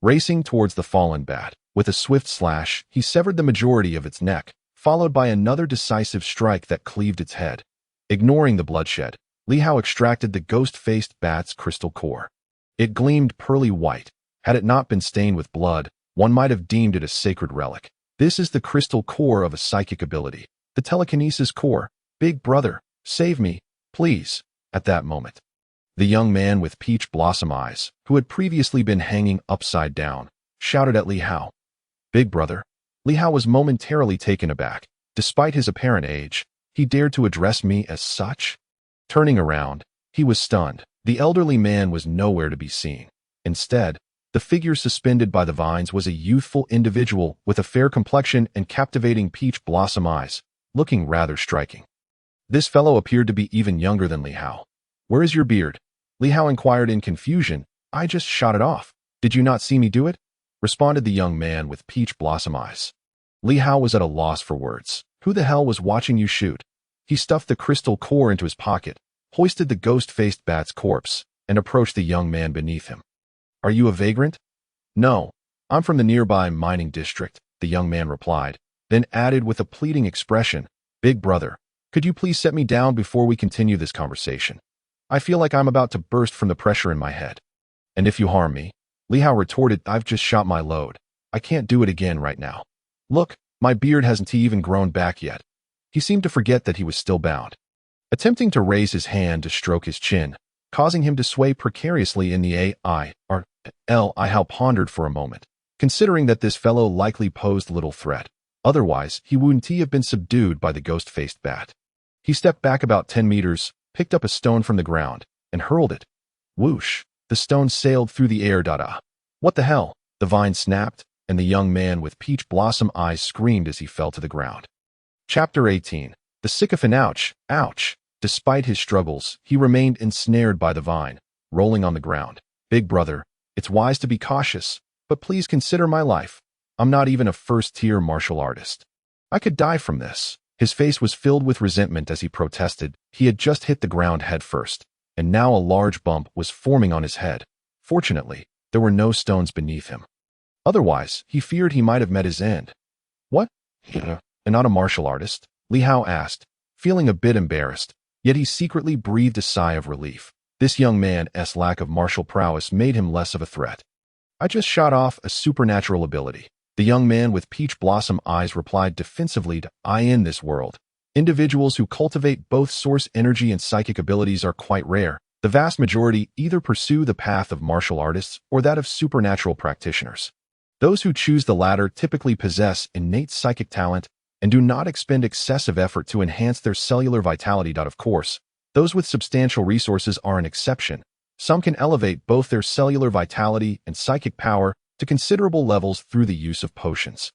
Racing towards the fallen bat, with a swift slash, he severed the majority of its neck, followed by another decisive strike that cleaved its head. Ignoring the bloodshed, Li-Hao extracted the ghost-faced bat's crystal core. It gleamed pearly white. Had it not been stained with blood, one might have deemed it a sacred relic. This is the crystal core of a psychic ability. The telekinesis core. Big brother, save me, please. At that moment, the young man with peach blossom eyes, who had previously been hanging upside down, shouted at Li-Hao. Big brother. Li-Hao was momentarily taken aback. Despite his apparent age, he dared to address me as such? Turning around, he was stunned. The elderly man was nowhere to be seen. Instead, the figure suspended by the vines was a youthful individual with a fair complexion and captivating peach blossom eyes, looking rather striking. This fellow appeared to be even younger than Li-Hao. Where is your beard? Li-Hao inquired in confusion. I just shot it off. Did you not see me do it? Responded the young man with peach blossom eyes. Li-Hao was at a loss for words. Who the hell was watching you shoot? He stuffed the crystal core into his pocket, hoisted the ghost-faced bat's corpse, and approached the young man beneath him. Are you a vagrant? No, I'm from the nearby mining district, the young man replied, then added with a pleading expression, Big brother, could you please set me down before we continue this conversation? I feel like I'm about to burst from the pressure in my head. And if you harm me, Li-Hao retorted, I've just shot my load. I can't do it again right now. Look, my beard hasn't even grown back yet. He seemed to forget that he was still bound. Attempting to raise his hand to stroke his chin, causing him to sway precariously in the Li-Hao pondered for a moment, considering that this fellow likely posed little threat. Otherwise, he wouldn't have been subdued by the ghost-faced bat. He stepped back about 10 meters, picked up a stone from the ground, and hurled it. Whoosh! The stone sailed through the air. What the hell? The vine snapped, and the young man with peach blossom eyes screamed as he fell to the ground. Chapter 18. The sycophant. Ouch! Ouch! Despite his struggles, he remained ensnared by the vine, rolling on the ground. Big brother, it's wise to be cautious, but please consider my life. I'm not even a first-tier martial artist. I could die from this. His face was filled with resentment as he protested. He had just hit the ground head first, and now a large bump was forming on his head. Fortunately, there were no stones beneath him. Otherwise, he feared he might have met his end. What? And not a martial artist? Li-Hao asked, feeling a bit embarrassed, yet he secretly breathed a sigh of relief. This young man's lack of martial prowess made him less of a threat. I just shot off a supernatural ability. The young man with peach blossom eyes replied defensively to, in this world, individuals who cultivate both source energy and psychic abilities are quite rare. The vast majority either pursue the path of martial artists or that of supernatural practitioners. Those who choose the latter typically possess innate psychic talent and do not expend excessive effort to enhance their cellular vitality. Of course, those with substantial resources are an exception. Some can elevate both their cellular vitality and psychic power to considerable levels through the use of potions.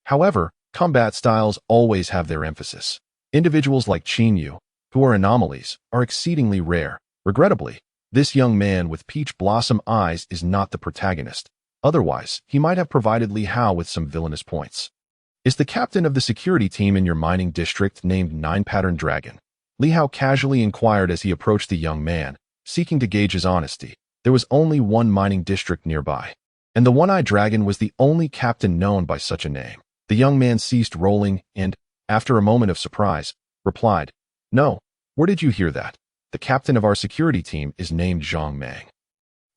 However, combat styles always have their emphasis. Individuals like Qin Yu, who are anomalies, are exceedingly rare. Regrettably, this young man with peach blossom eyes is not the protagonist. Otherwise, he might have provided Li-Hao with some villainous points. Is the captain of the security team in your mining district named Nine-Pattern Dragon? Li-Hao casually inquired as he approached the young man, seeking to gauge his honesty. There was only one mining district nearby, and the One-Eyed Dragon was the only captain known by such a name. The young man ceased rolling and, after a moment of surprise, replied, No, where did you hear that? The captain of our security team is named Zhang Meng.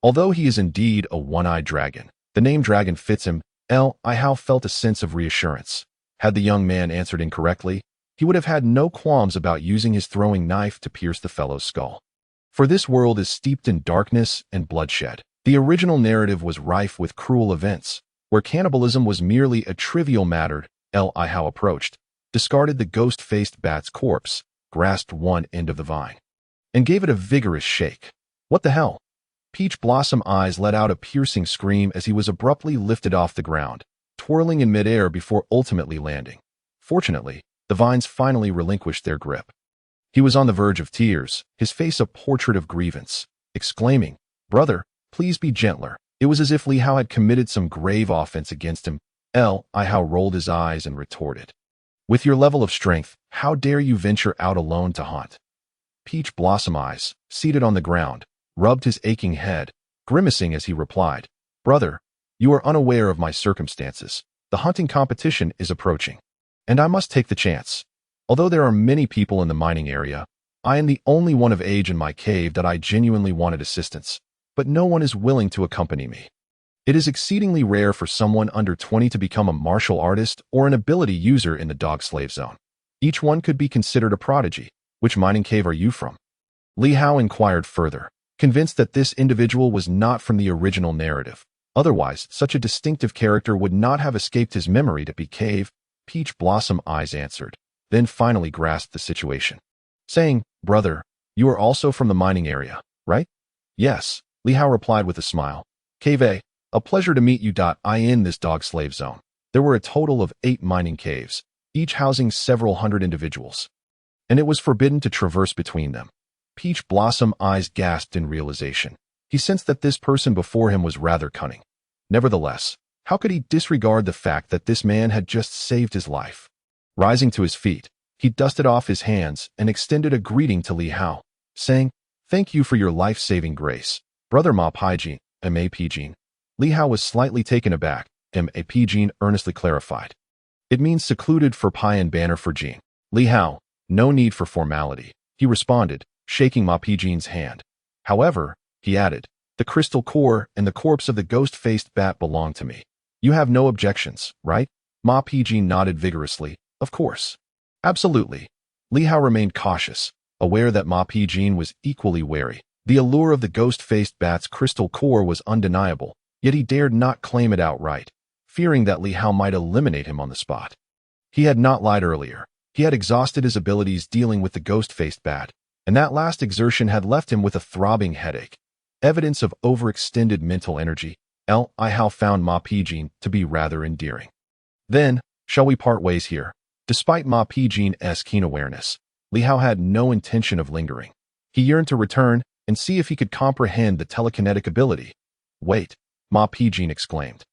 Although he is indeed a one-eyed dragon, the name dragon fits him. Li-Hao felt a sense of reassurance. Had the young man answered incorrectly, he would have had no qualms about using his throwing knife to pierce the fellow's skull. For this world is steeped in darkness and bloodshed. The original narrative was rife with cruel events, where cannibalism was merely a trivial matter. Li-Hao approached, discarded the ghost-faced bat's corpse, grasped one end of the vine, and gave it a vigorous shake. What the hell? Peach Blossom Eyes let out a piercing scream as he was abruptly lifted off the ground, twirling in midair before ultimately landing. Fortunately, the vines finally relinquished their grip. He was on the verge of tears, his face a portrait of grievance, exclaiming, "Brother, please be gentler." It was as if Li Hao had committed some grave offense against him. Li Hao rolled his eyes and retorted, "With your level of strength, how dare you venture out alone to hunt?" Peach Blossom Eyes, seated on the ground, rubbed his aching head, grimacing as he replied, "Brother, you are unaware of my circumstances. The hunting competition is approaching, and I must take the chance. Although there are many people in the mining area, I am the only one of age in my cave that I genuinely wanted assistance, but no one is willing to accompany me. It is exceedingly rare for someone under 20 to become a martial artist or an ability user in the dog slave zone. Each one could be considered a prodigy. Which mining cave are you from?" Li Hao inquired further, convinced that this individual was not from the original narrative. Otherwise, such a distinctive character would not have escaped his memory to be cave. Peach Blossom Eyes answered, then finally grasped the situation, saying, "Brother, you are also from the mining area, right?" "Yes," Li Hao replied with a smile. "Cave a pleasure to meet you. In this dog slave zone, there were a total of 8 mining caves, each housing several hundred individuals, and it was forbidden to traverse between them." Peach Blossom Eyes gasped in realization. He sensed that this person before him was rather cunning. Nevertheless, how could he disregard the fact that this man had just saved his life? Rising to his feet, he dusted off his hands and extended a greeting to Li Hao, saying, "Thank you for your life-saving grace, Brother Ma Pai Ma Pijin." Li Hao was slightly taken aback. Ma Pijin earnestly clarified, "It means secluded for Pai and banner for Jin." Li Hao, "No need for formality," he responded, shaking Ma Pijin's hand. "However," he added, "the crystal core and the corpse of the ghost-faced bat belong to me. You have no objections, right?" Ma Pijin nodded vigorously. "Of course. Absolutely." Li Hao remained cautious, aware that Ma Pijin was equally wary. The allure of the ghost-faced bat's crystal core was undeniable, yet he dared not claim it outright, fearing that Li Hao might eliminate him on the spot. He had not lied earlier. He had exhausted his abilities dealing with the ghost-faced bat, and that last exertion had left him with a throbbing headache. Evidence of overextended mental energy. Li Hao found Ma Pijin to be rather endearing. "Then, shall we part ways here?" Despite Ma Pijin's keen awareness, Li Hao had no intention of lingering. He yearned to return and see if he could comprehend the telekinetic ability. "Wait," Ma Pijin exclaimed,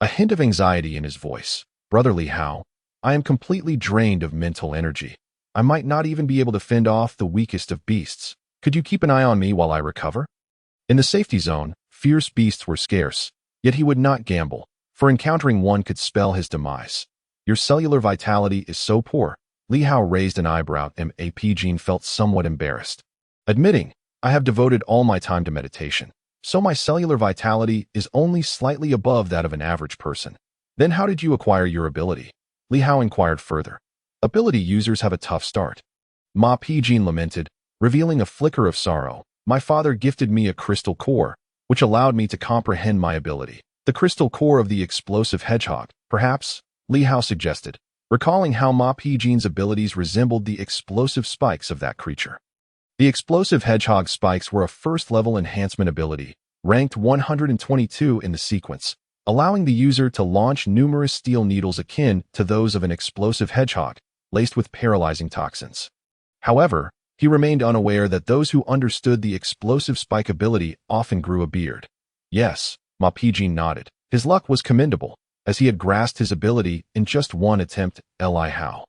a hint of anxiety in his voice. "Brother Li Hao, I am completely drained of mental energy. I might not even be able to fend off the weakest of beasts. Could you keep an eye on me while I recover?" In the safety zone, fierce beasts were scarce, yet he would not gamble, for encountering one could spell his demise. "Your cellular vitality is so poor." Li Hao raised an eyebrow and Ma Pijin felt somewhat embarrassed, admitting, "I have devoted all my time to meditation, so my cellular vitality is only slightly above that of an average person." "Then how did you acquire your ability?" Li Hao inquired further. "Ability users have a tough start." Ma Pijin lamented, revealing a flicker of sorrow. "My father gifted me a crystal core, which allowed me to comprehend my ability." "The crystal core of the explosive hedgehog, perhaps?" Li Hao suggested, recalling how Ma Pijin's abilities resembled the explosive spikes of that creature. The explosive hedgehog spikes were a first-level enhancement ability, ranked 122 in the sequence, allowing the user to launch numerous steel needles akin to those of an explosive hedgehog, laced with paralyzing toxins. However, he remained unaware that those who understood the explosive spike ability often grew a beard. "Yes," Ma Pijin nodded. His luck was commendable, as he had grasped his ability in just one attempt. Li Hao,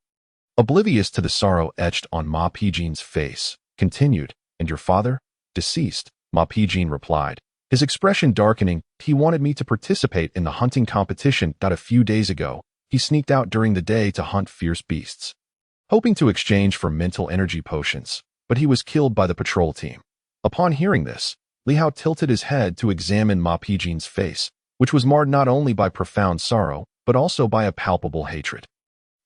oblivious to the sorrow etched on Ma Pijin's face, continued, "And your father?" "Deceased," Ma Pijin replied, his expression darkening. "He wanted me to participate in the hunting competition that a few days ago he sneaked out during the day to hunt fierce beasts, hoping to exchange for mental energy potions, but he was killed by the patrol team." Upon hearing this, Li Hao tilted his head to examine Ma Pijin's face, which was marred not only by profound sorrow, but also by a palpable hatred.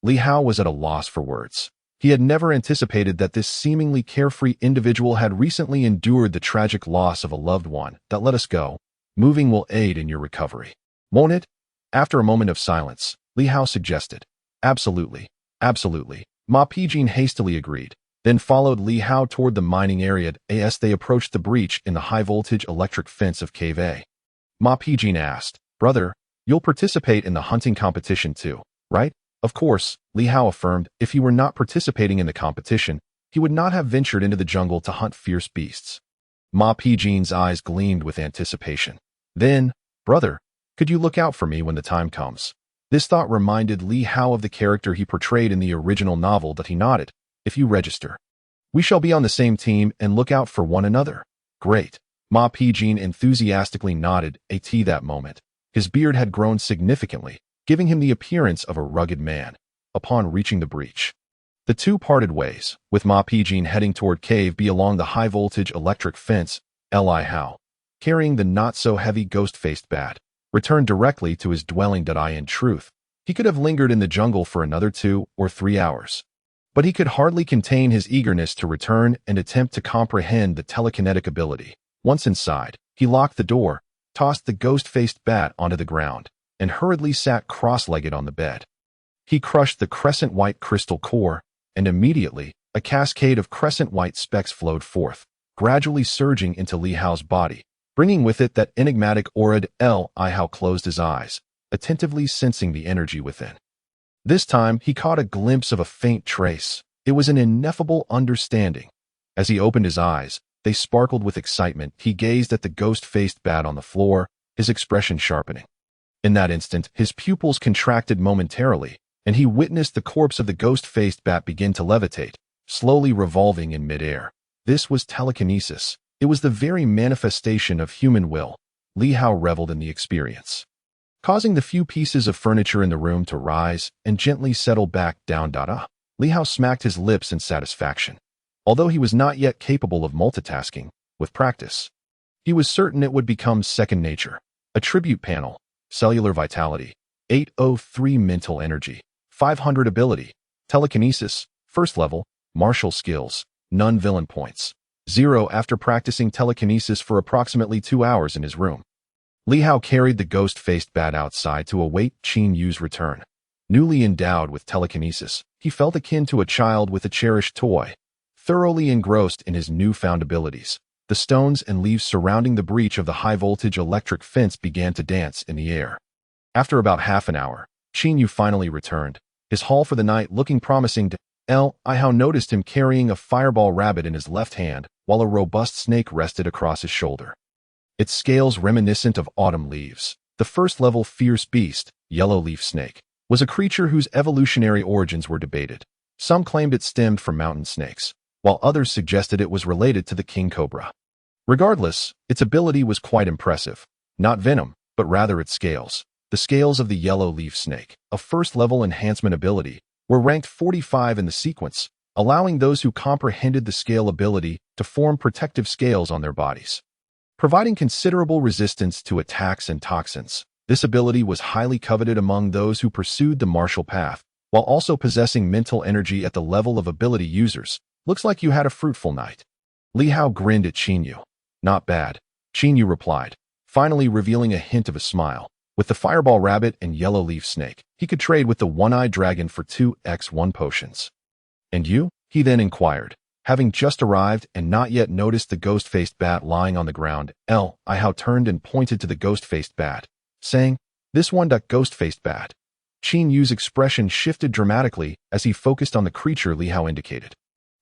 Li Hao was at a loss for words. He had never anticipated that this seemingly carefree individual had recently endured the tragic loss of a loved one. "That let us go. Moving will aid in your recovery, won't it?" After a moment of silence, Li Hao suggested. "Absolutely. Absolutely." Ma Pijin hastily agreed, then followed Li Hao toward the mining area as they approached the breach in the high-voltage electric fence of Cave A. Ma Pijin asked, "Brother, you'll participate in the hunting competition too, right?" "Of course," Li Hao affirmed. If he were not participating in the competition, he would not have ventured into the jungle to hunt fierce beasts. Ma Pijin's eyes gleamed with anticipation. "Then, brother, could you look out for me when the time comes?" This thought reminded Li Hao of the character he portrayed in the original novel that he nodded. "If you register, we shall be on the same team and look out for one another." "Great." Ma Pijin enthusiastically nodded at that moment. His beard had grown significantly, giving him the appearance of a rugged man. Upon reaching the breach, the two parted ways, with Ma Pijin heading toward Cave B along the high-voltage electric fence. Li Hao, carrying the not-so-heavy ghost-faced bat, returned directly to his dwelling. In truth, he could have lingered in the jungle for another 2 or 3 hours. But he could hardly contain his eagerness to return and attempt to comprehend the telekinetic ability. Once inside, he locked the door, tossed the ghost-faced bat onto the ground, and hurriedly sat cross-legged on the bed. He crushed the crescent-white crystal core, and immediately, a cascade of crescent-white specks flowed forth, gradually surging into Li Hao's body, bringing with it that enigmatic aura. Li Hao closed his eyes, attentively sensing the energy within. This time, he caught a glimpse of a faint trace. It was an ineffable understanding. As he opened his eyes, they sparkled with excitement. He gazed at the ghost-faced bat on the floor, his expression sharpening. In that instant, his pupils contracted momentarily, and he witnessed the corpse of the ghost-faced bat begin to levitate, slowly revolving in midair. This was telekinesis. It was the very manifestation of human will. Li Hao reveled in the experience, causing the few pieces of furniture in the room to rise and gently settle back down. Li Hao smacked his lips in satisfaction. Although he was not yet capable of multitasking, with practice, he was certain it would become second nature. Attribute panel, cellular vitality, 803 mental energy, 500 ability, telekinesis, first level, martial skills, none villain points, 0 after practicing telekinesis for approximately 2 hours in his room. Li Hao carried the ghost-faced bat outside to await Qin Yu's return. Newly endowed with telekinesis, he felt akin to a child with a cherished toy. Thoroughly engrossed in his newfound abilities, the stones and leaves surrounding the breach of the high-voltage electric fence began to dance in the air. After about half an hour, Qin Yu finally returned, his haul for the night looking promising. Li Hao noticed him carrying a fireball rabbit in his left hand, while a robust snake rested across his shoulder. Its scales reminiscent of autumn leaves. The first-level fierce beast, yellow leaf snake, was a creature whose evolutionary origins were debated. Some claimed it stemmed from mountain snakes, while others suggested it was related to the king cobra. Regardless, its ability was quite impressive. Not venom, but rather its scales. The scales of the yellow leaf snake, a first-level enhancement ability, were ranked 45 in the sequence, allowing those who comprehended the scale ability to form protective scales on their bodies, providing considerable resistance to attacks and toxins. This ability was highly coveted among those who pursued the martial path, while also possessing mental energy at the level of ability users. "Looks like you had a fruitful night." Li Hao grinned at Qin Yu. "Not bad," Qin Yu replied, finally revealing a hint of a smile. With the fireball rabbit and yellow leaf snake, he could trade with the one-eyed dragon for 2x1 potions. "And you?" he then inquired, having just arrived and not yet noticed the ghost-faced bat lying on the ground. Li Hao turned and pointed to the ghost-faced bat, saying, "This one, ghost-faced bat." Qin Yu's expression shifted dramatically as he focused on the creature Li Hao indicated.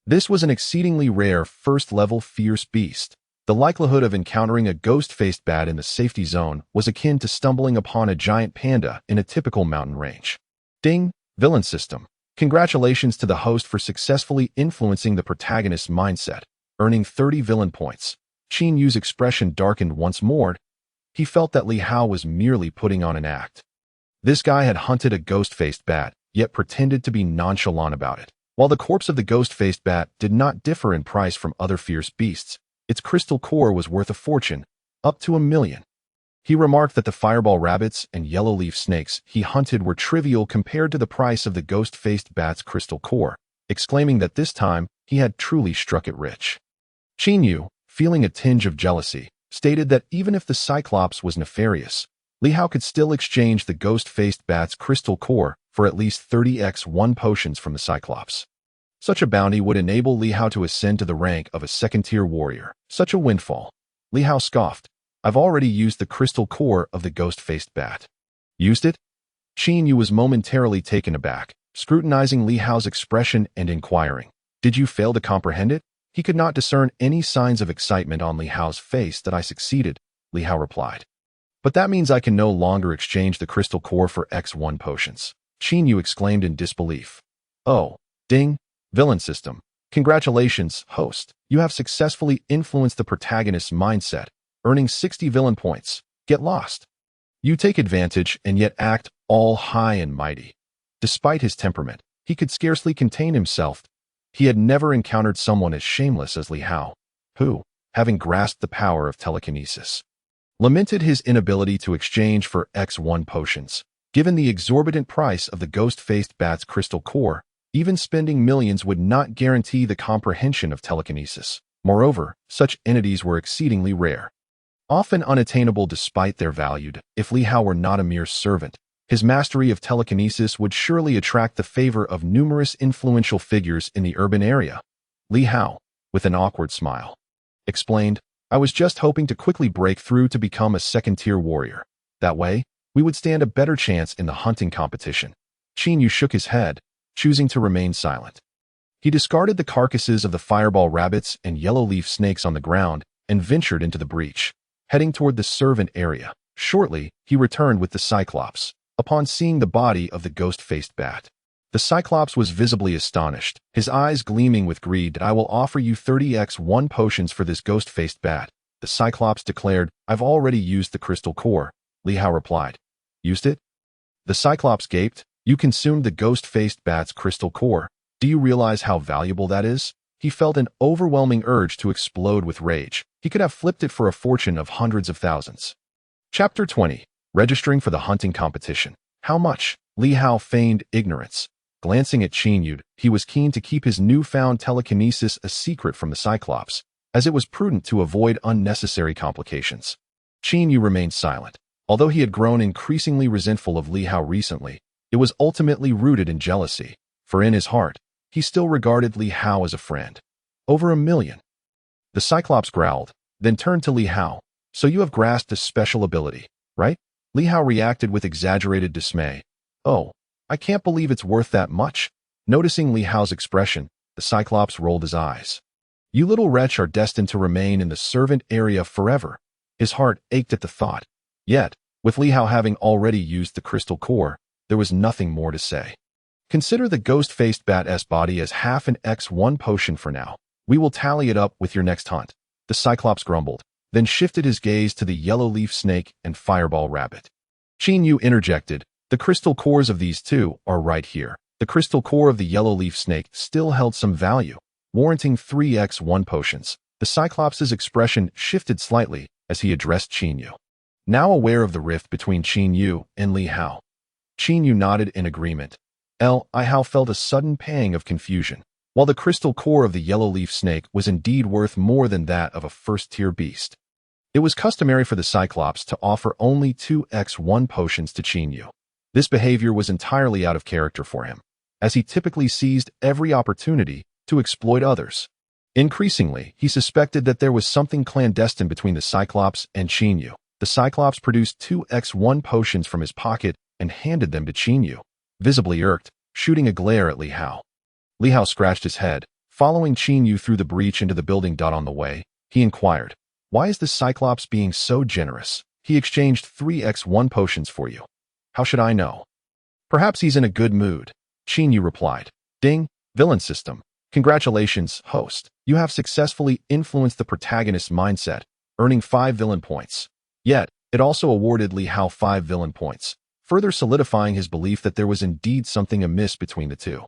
This was an exceedingly rare first-level fierce beast. The likelihood of encountering a ghost-faced bat in the safety zone was akin to stumbling upon a giant panda in a typical mountain range. Ding! Villain system. Congratulations to the host for successfully influencing the protagonist's mindset, earning 30 villain points. Qin Yu's expression darkened once more. He felt that Li Hao was merely putting on an act. This guy had hunted a ghost-faced bat, yet pretended to be nonchalant about it. While the corpse of the ghost-faced bat did not differ in price from other fierce beasts, its crystal core was worth a fortune, up to 1 million. He remarked that the fireball rabbits and yellow leaf snakes he hunted were trivial compared to the price of the ghost-faced bat's crystal core, exclaiming that this time he had truly struck it rich. Qin Yu, feeling a tinge of jealousy, stated that even if the Cyclops was nefarious, Li Hao could still exchange the ghost-faced bat's crystal core for at least 30x1 potions from the Cyclops. Such a bounty would enable Li Hao to ascend to the rank of a second-tier warrior. Such a windfall. Li Hao scoffed. I've already used the crystal core of the ghost-faced bat. Used it? Qin Yu was momentarily taken aback, scrutinizing Li Hao's expression and inquiring. Did you fail to comprehend it? He could not discern any signs of excitement on Li Hao's face. That I succeeded, Li Hao replied. But that means I can no longer exchange the crystal core for X1 potions. Qin Yu exclaimed in disbelief. Oh, ding, villain system. Congratulations, host. You have successfully influenced the protagonist's mindset, earning 60 villain points. Get lost. You take advantage and yet act all high and mighty. Despite his temperament, he could scarcely contain himself. He had never encountered someone as shameless as Li Hao, who, having grasped the power of telekinesis, lamented his inability to exchange for X1 potions. Given the exorbitant price of the ghost-faced bat's crystal core, even spending millions would not guarantee the comprehension of telekinesis. Moreover, such entities were exceedingly rare, often unattainable despite their value. If Li Hao were not a mere servant, his mastery of telekinesis would surely attract the favor of numerous influential figures in the urban area. Li Hao, with an awkward smile, explained, I was just hoping to quickly break through to become a second-tier warrior. That way, we would stand a better chance in the hunting competition. Qin Yu shook his head, choosing to remain silent. He discarded the carcasses of the fireball rabbits and yellow-leaf snakes on the ground and ventured into the breach, heading toward the servant area. Shortly, he returned with the Cyclops. Upon seeing the body of the ghost-faced bat, the Cyclops was visibly astonished, his eyes gleaming with greed. I will offer you 30x1 potions for this ghost-faced bat, the Cyclops declared. I've already used the crystal core, Li Hao replied. Used it? The Cyclops gaped. You consumed the ghost-faced bat's crystal core. Do you realize how valuable that is? He felt an overwhelming urge to explode with rage. He could have flipped it for a fortune of hundreds of thousands. Chapter 20. Registering for the hunting competition. How much? Li Hao feigned ignorance. Glancing at Qin Yu, he was keen to keep his newfound telekinesis a secret from the Cyclops, as it was prudent to avoid unnecessary complications. Qin Yu remained silent. Although he had grown increasingly resentful of Li Hao recently, it was ultimately rooted in jealousy, for in his heart, he still regarded Li Hao as a friend. Over 1 million. The Cyclops growled, then turned to Li Hao. So you have grasped a special ability, right? Li Hao reacted with exaggerated dismay. Oh, I can't believe it's worth that much. Noticing Li Hao's expression, the Cyclops rolled his eyes. You little wretch are destined to remain in the servant area forever. His heart ached at the thought. Yet, with Li Hao having already used the crystal core, there was nothing more to say. Consider the ghost-faced bat's body as half an X1 potion for now. We will tally it up with your next hunt. The Cyclops grumbled, then shifted his gaze to the yellow-leaf snake and fireball rabbit. Qin Yu interjected, the crystal cores of these two are right here. The crystal core of the yellow-leaf snake still held some value, warranting 3x1 potions. The Cyclops' expression shifted slightly as he addressed Qin Yu. Now aware of the rift between Qin Yu and Li Hao, Qin Yu nodded in agreement. Li Hao felt a sudden pang of confusion. While the crystal core of the yellow-leaf snake was indeed worth more than that of a first-tier beast, it was customary for the Cyclops to offer only 2x1 potions to Qin Yu. This behavior was entirely out of character for him, as he typically seized every opportunity to exploit others. Increasingly, he suspected that there was something clandestine between the Cyclops and Qin Yu. The Cyclops produced 2x1 potions from his pocket and handed them to Qin Yu, visibly irked, shooting a glare at Li Hao. Li Hao scratched his head. Following Qin Yu through the breach into the building. On the way, he inquired, why is the Cyclops being so generous? He exchanged 3x1 potions for you. How should I know? Perhaps he's in a good mood, Qin Yu replied. Ding, villain system. Congratulations, host. You have successfully influenced the protagonist's mindset, earning 5 villain points. Yet, it also awarded Li Hao 5 villain points, further solidifying his belief that there was indeed something amiss between the two.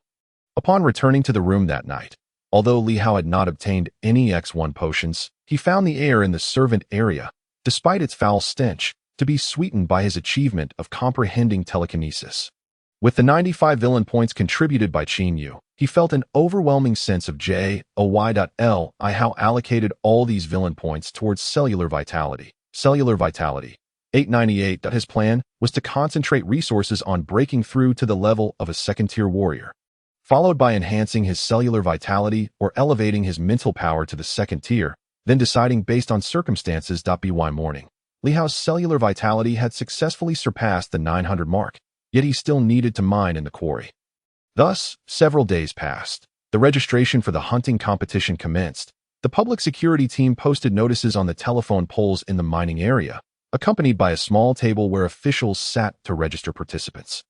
Upon returning to the room that night, although Li Hao had not obtained any X1 potions, he found the air in the servant area, despite its foul stench, to be sweetened by his achievement of comprehending telekinesis. With the 95 villain points contributed by Qin Yu, he felt an overwhelming sense of joy. Li Hao allocated all these villain points towards cellular vitality. 898. His plan was to concentrate resources on breaking through to the level of a second-tier warrior. followed by enhancing his cellular vitality or elevating his mental power to the second tier, then deciding based on circumstances. By morning, Li Hao's cellular vitality had successfully surpassed the 900 mark, yet he still needed to mine in the quarry. Thus, several days passed. The registration for the hunting competition commenced. The public security team posted notices on the telephone poles in the mining area, accompanied by a small table where officials sat to register participants.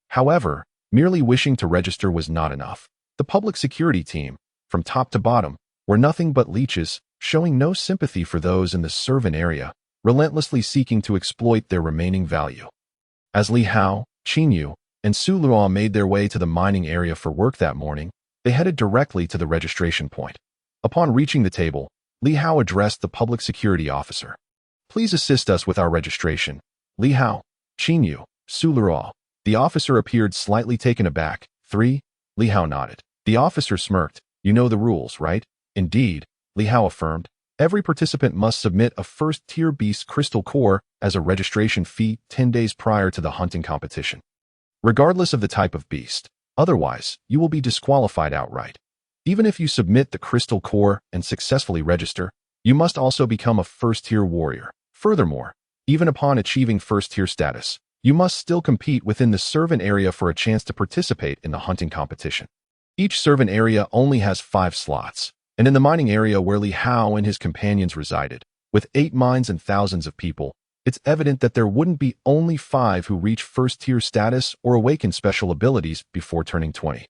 However, merely wishing to register was not enough. The public security team, from top to bottom, were nothing but leeches, showing no sympathy for those in the servant area, relentlessly seeking to exploit their remaining value. As Li Hao, Qin Yu, and Su Luo made their way to the mining area for work that morning, they headed directly to the registration point. Upon reaching the table, Li Hao addressed the public security officer. "Please assist us with our registration." Li Hao, Qin Yu, Su Luo. The officer appeared slightly taken aback. 3. Li Hao nodded. The officer smirked. "You know the rules, right?" "Indeed," Li Hao affirmed. "Every participant must submit a first-tier beast crystal core as a registration fee 10 days prior to the hunting competition, regardless of the type of beast. Otherwise, you will be disqualified outright. Even if you submit the crystal core and successfully register, you must also become a first-tier warrior. Furthermore, even upon achieving first-tier status, you must still compete within the servant area for a chance to participate in the hunting competition. Each servant area only has 5 slots, and in the mining area where Li Hao and his companions resided, with 8 mines and thousands of people, it's evident that there wouldn't be only 5 who reach first-tier status or awaken special abilities before turning 20.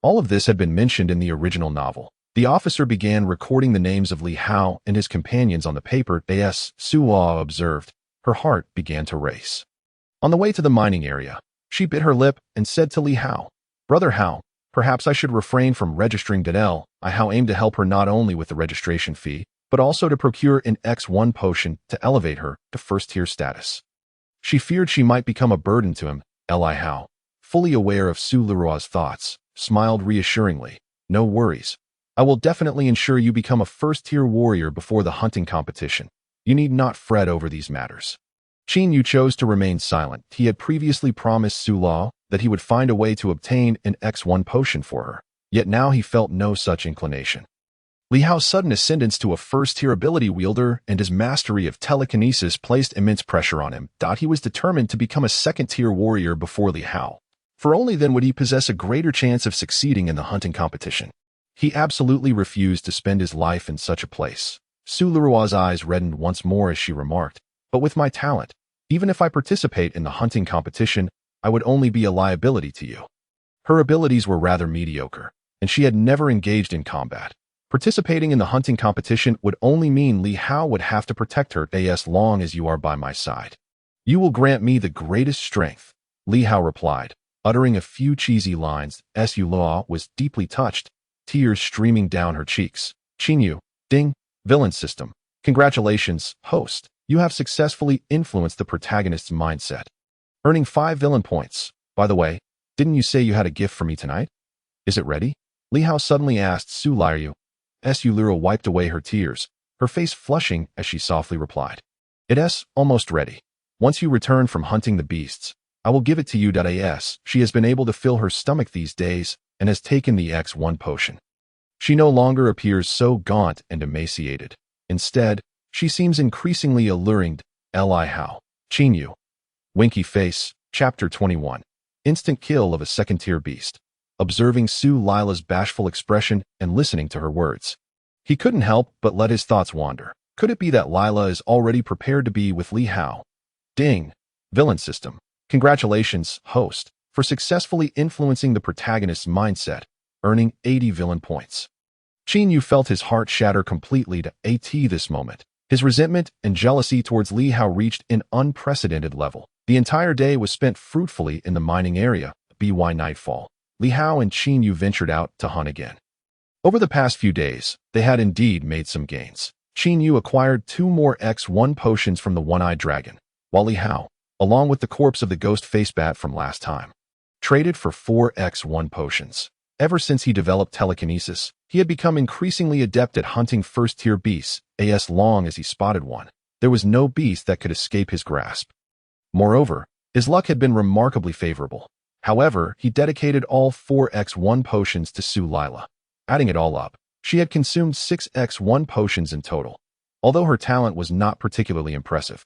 All of this had been mentioned in the original novel. The officer began recording the names of Li Hao and his companions on the paper. As Su Luo observed, her heart began to race. On the way to the mining area, she bit her lip and said to Li Hao, "Brother Hao, perhaps I should refrain from registering Danielle." Hao aimed to help her not only with the registration fee, but also to procure an X1 potion to elevate her to first-tier status. She feared she might become a burden to him. Li Hao, fully aware of Su Luo's thoughts, smiled reassuringly. "No worries. I will definitely ensure you become a first-tier warrior before the hunting competition. You need not fret over these matters." Qin Yu chose to remain silent. He had previously promised Su Luo that he would find a way to obtain an X1 potion for her, yet now he felt no such inclination. Li Hao's sudden ascendance to a first-tier ability wielder and his mastery of telekinesis placed immense pressure on him. He was determined to become a second-tier warrior before Li Hao, for only then would he possess a greater chance of succeeding in the hunting competition. He absolutely refused to spend his life in such a place. Su Luo's eyes reddened once more as she remarked, "But with my talent, even if I participate in the hunting competition, I would only be a liability to you." Her abilities were rather mediocre, and she had never engaged in combat. Participating in the hunting competition would only mean Li Hao would have to protect her. "As long as you are by my side, you will grant me the greatest strength," Li Hao replied, uttering a few cheesy lines. Su Luo was deeply touched, tears streaming down her cheeks. "Qin Yu, ding, villain system. Congratulations, host. You have successfully influenced the protagonist's mindset, earning 5 villain points. By the way, didn't you say you had a gift for me tonight? Is it ready?" Li Hao suddenly asked Su Luo. Su Luo wiped away her tears, her face flushing as she softly replied, "It's almost ready. Once you return from hunting the beasts, I will give it to you." She has been able to fill her stomach these days and has taken the X1 potion. She no longer appears so gaunt and emaciated. Instead, she seems increasingly alluring. Li Hao, Qin Yu. Winky Face, Chapter 21. Instant kill of a second-tier beast. Observing Su Lila's bashful expression and listening to her words, he couldn't help but let his thoughts wander. Could it be that Lila is already prepared to be with Li Hao? Ding! Villain system. Congratulations, host, for successfully influencing the protagonist's mindset, earning 80 villain points. Qin Yu felt his heart shatter completely this moment. His resentment and jealousy towards Li Hao reached an unprecedented level. The entire day was spent fruitfully in the mining area. By nightfall, Li Hao and Qin Yu ventured out to hunt again. Over the past few days, they had indeed made some gains. Qin Yu acquired 2 more X1 potions from the One-Eyed Dragon, while Li Hao, along with the corpse of the ghost face bat from last time, traded for 4 X1 potions. Ever since he developed telekinesis, he had become increasingly adept at hunting first-tier beasts. As long as he spotted one, there was no beast that could escape his grasp. Moreover, his luck had been remarkably favorable. However, he dedicated all 4x1 potions to Su Lila. Adding it all up, she had consumed 6x1 potions in total, although her talent was not particularly impressive.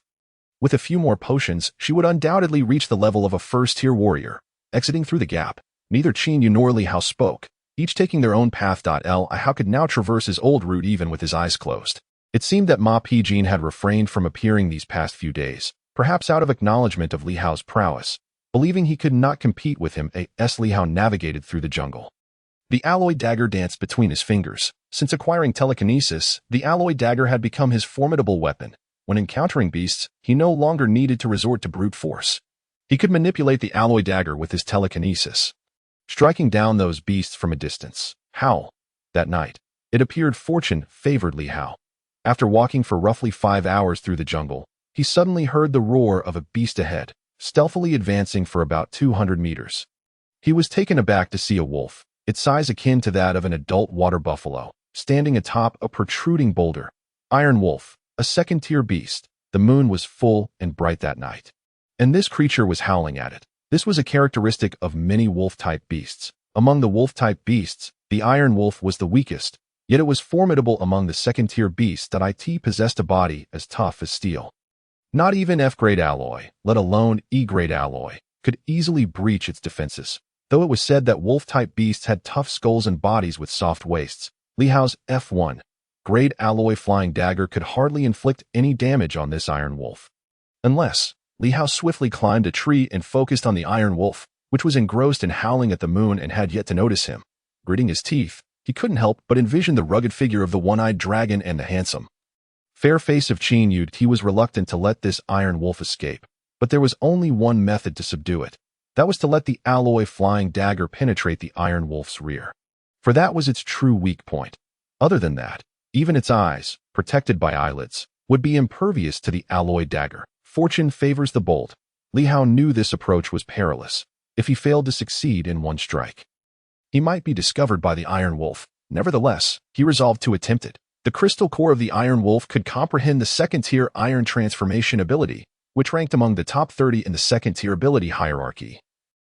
With a few more potions, she would undoubtedly reach the level of a first-tier warrior. Exiting through the gap, neither Qin Yu nor Li Hao spoke, each taking their own path. Li Hao could now traverse his old route even with his eyes closed. It seemed that Ma Pijin had refrained from appearing these past few days, perhaps out of acknowledgement of Li Hao's prowess. Believing he could not compete with him, Li Hao navigated through the jungle. The alloy dagger danced between his fingers. Since acquiring telekinesis, the alloy dagger had become his formidable weapon. When encountering beasts, he no longer needed to resort to brute force. He could manipulate the alloy dagger with his telekinesis, striking down those beasts from a distance. How? That night, it appeared fortune favored Li Hao. After walking for roughly 5 hours through the jungle, he suddenly heard the roar of a beast ahead, stealthily advancing for about 200 meters. He was taken aback to see a wolf, its size akin to that of an adult water buffalo, standing atop a protruding boulder. Iron Wolf, a second-tier beast. The moon was full and bright that night, and this creature was howling at it. This was a characteristic of many wolf-type beasts. Among the wolf-type beasts, the Iron Wolf was the weakest, yet it was formidable among the second-tier beasts that it possessed a body as tough as steel. Not even F-grade alloy, let alone E-grade alloy, could easily breach its defenses. Though it was said that wolf-type beasts had tough skulls and bodies with soft waists, Li Hao's F1 grade alloy flying dagger could hardly inflict any damage on this Iron Wolf. Unless, Li Hao swiftly climbed a tree and focused on the Iron Wolf, which was engrossed in howling at the moon and had yet to notice him. Gritting his teeth, he couldn't help but envision the rugged figure of the one-eyed dragon and the handsome, fair face of Qin Yu. He was reluctant to let this Iron Wolf escape, but there was only one method to subdue it. That was to let the alloy flying dagger penetrate the Iron Wolf's rear. For that was its true weak point. Other than that, even its eyes, protected by eyelids, would be impervious to the alloy dagger. Fortune favors the bold. Li Hao knew this approach was perilous. If he failed to succeed in one strike, he might be discovered by the Iron Wolf. Nevertheless, he resolved to attempt it. The crystal core of the Iron Wolf could comprehend the second-tier iron transformation ability, which ranked among the top 30 in the second-tier ability hierarchy,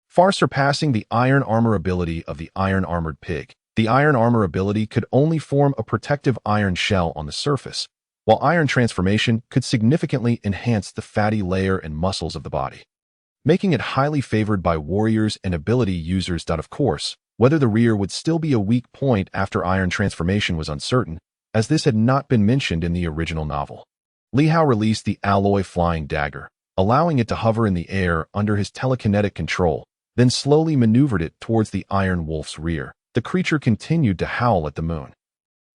far surpassing the iron armor ability of the Iron Armored Pig. The iron armor ability could only form a protective iron shell on the surface, while iron transformation could significantly enhance the fatty layer and muscles of the body, making it highly favored by warriors and ability users. Of course, whether the rear would still be a weak point after iron transformation was uncertain, as this had not been mentioned in the original novel. Li Hao released the alloy flying dagger, allowing it to hover in the air under his telekinetic control, then slowly maneuvered it towards the Iron Wolf's rear. The creature continued to howl at the moon,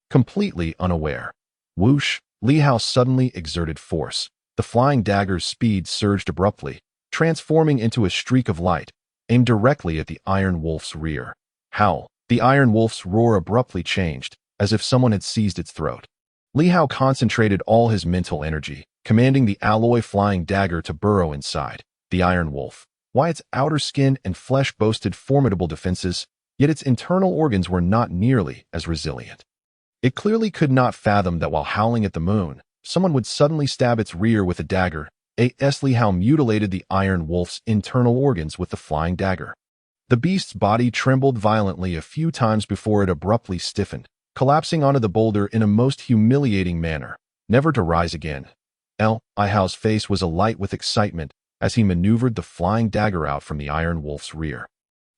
completely unaware. Whoosh! Li Hao suddenly exerted force. The flying dagger's speed surged abruptly, transforming into a streak of light, aimed directly at the Iron Wolf's rear. Howl! The Iron Wolf's roar abruptly changed, as if someone had seized its throat. Li Hao concentrated all his mental energy, commanding the alloy flying dagger to burrow inside the Iron Wolf. Why its outer skin and flesh boasted formidable defenses, yet its internal organs were not nearly as resilient. It clearly could not fathom that while howling at the moon, someone would suddenly stab its rear with a dagger. Li Hao mutilated the Iron Wolf's internal organs with the flying dagger. The beast's body trembled violently a few times before it abruptly stiffened, collapsing onto the boulder in a most humiliating manner, never to rise again. Li Hao's face was alight with excitement as he maneuvered the flying dagger out from the Iron Wolf's rear.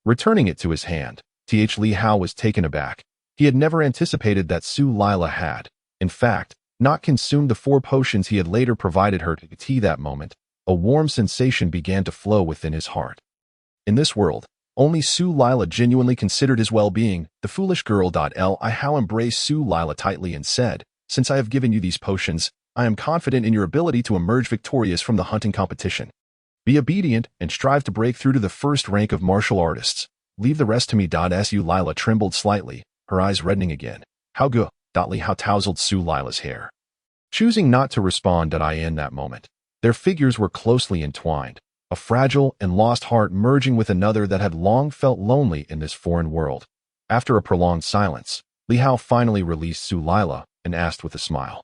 Returning it to his hand, Li Hao was taken aback. He had never anticipated that Su Lila had, in fact, not consumed the 4 potions he had later provided her to tea. That moment, a warm sensation began to flow within his heart. In this world, only Su Lila genuinely considered his well-being. The foolish girl. Li Hao embraced Su Lila tightly and said, "Since I have given you these potions, I am confident in your ability to emerge victorious from the hunting competition. Be obedient and strive to break through to the first rank of martial artists. Leave the rest to me." Su Lila trembled slightly, her eyes reddening again. "How good?" Li Hao tousled Su Lila's hair, choosing not to respond. In that moment, their figures were closely entwined, a fragile and lost heart merging with another that had long felt lonely in this foreign world. After a prolonged silence, Li Hao finally released Su Lila and asked with a smile,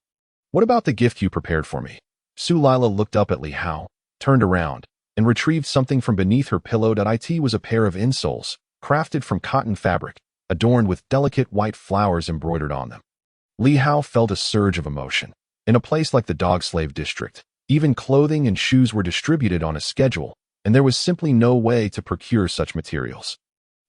"What about the gift you prepared for me?" Su Lila looked up at Li Hao, turned around, and retrieved something from beneath her pillow. It was a pair of insoles, crafted from cotton fabric, adorned with delicate white flowers embroidered on them. Li Hao felt a surge of emotion. In a place like the dog slave district, even clothing and shoes were distributed on a schedule, and there was simply no way to procure such materials.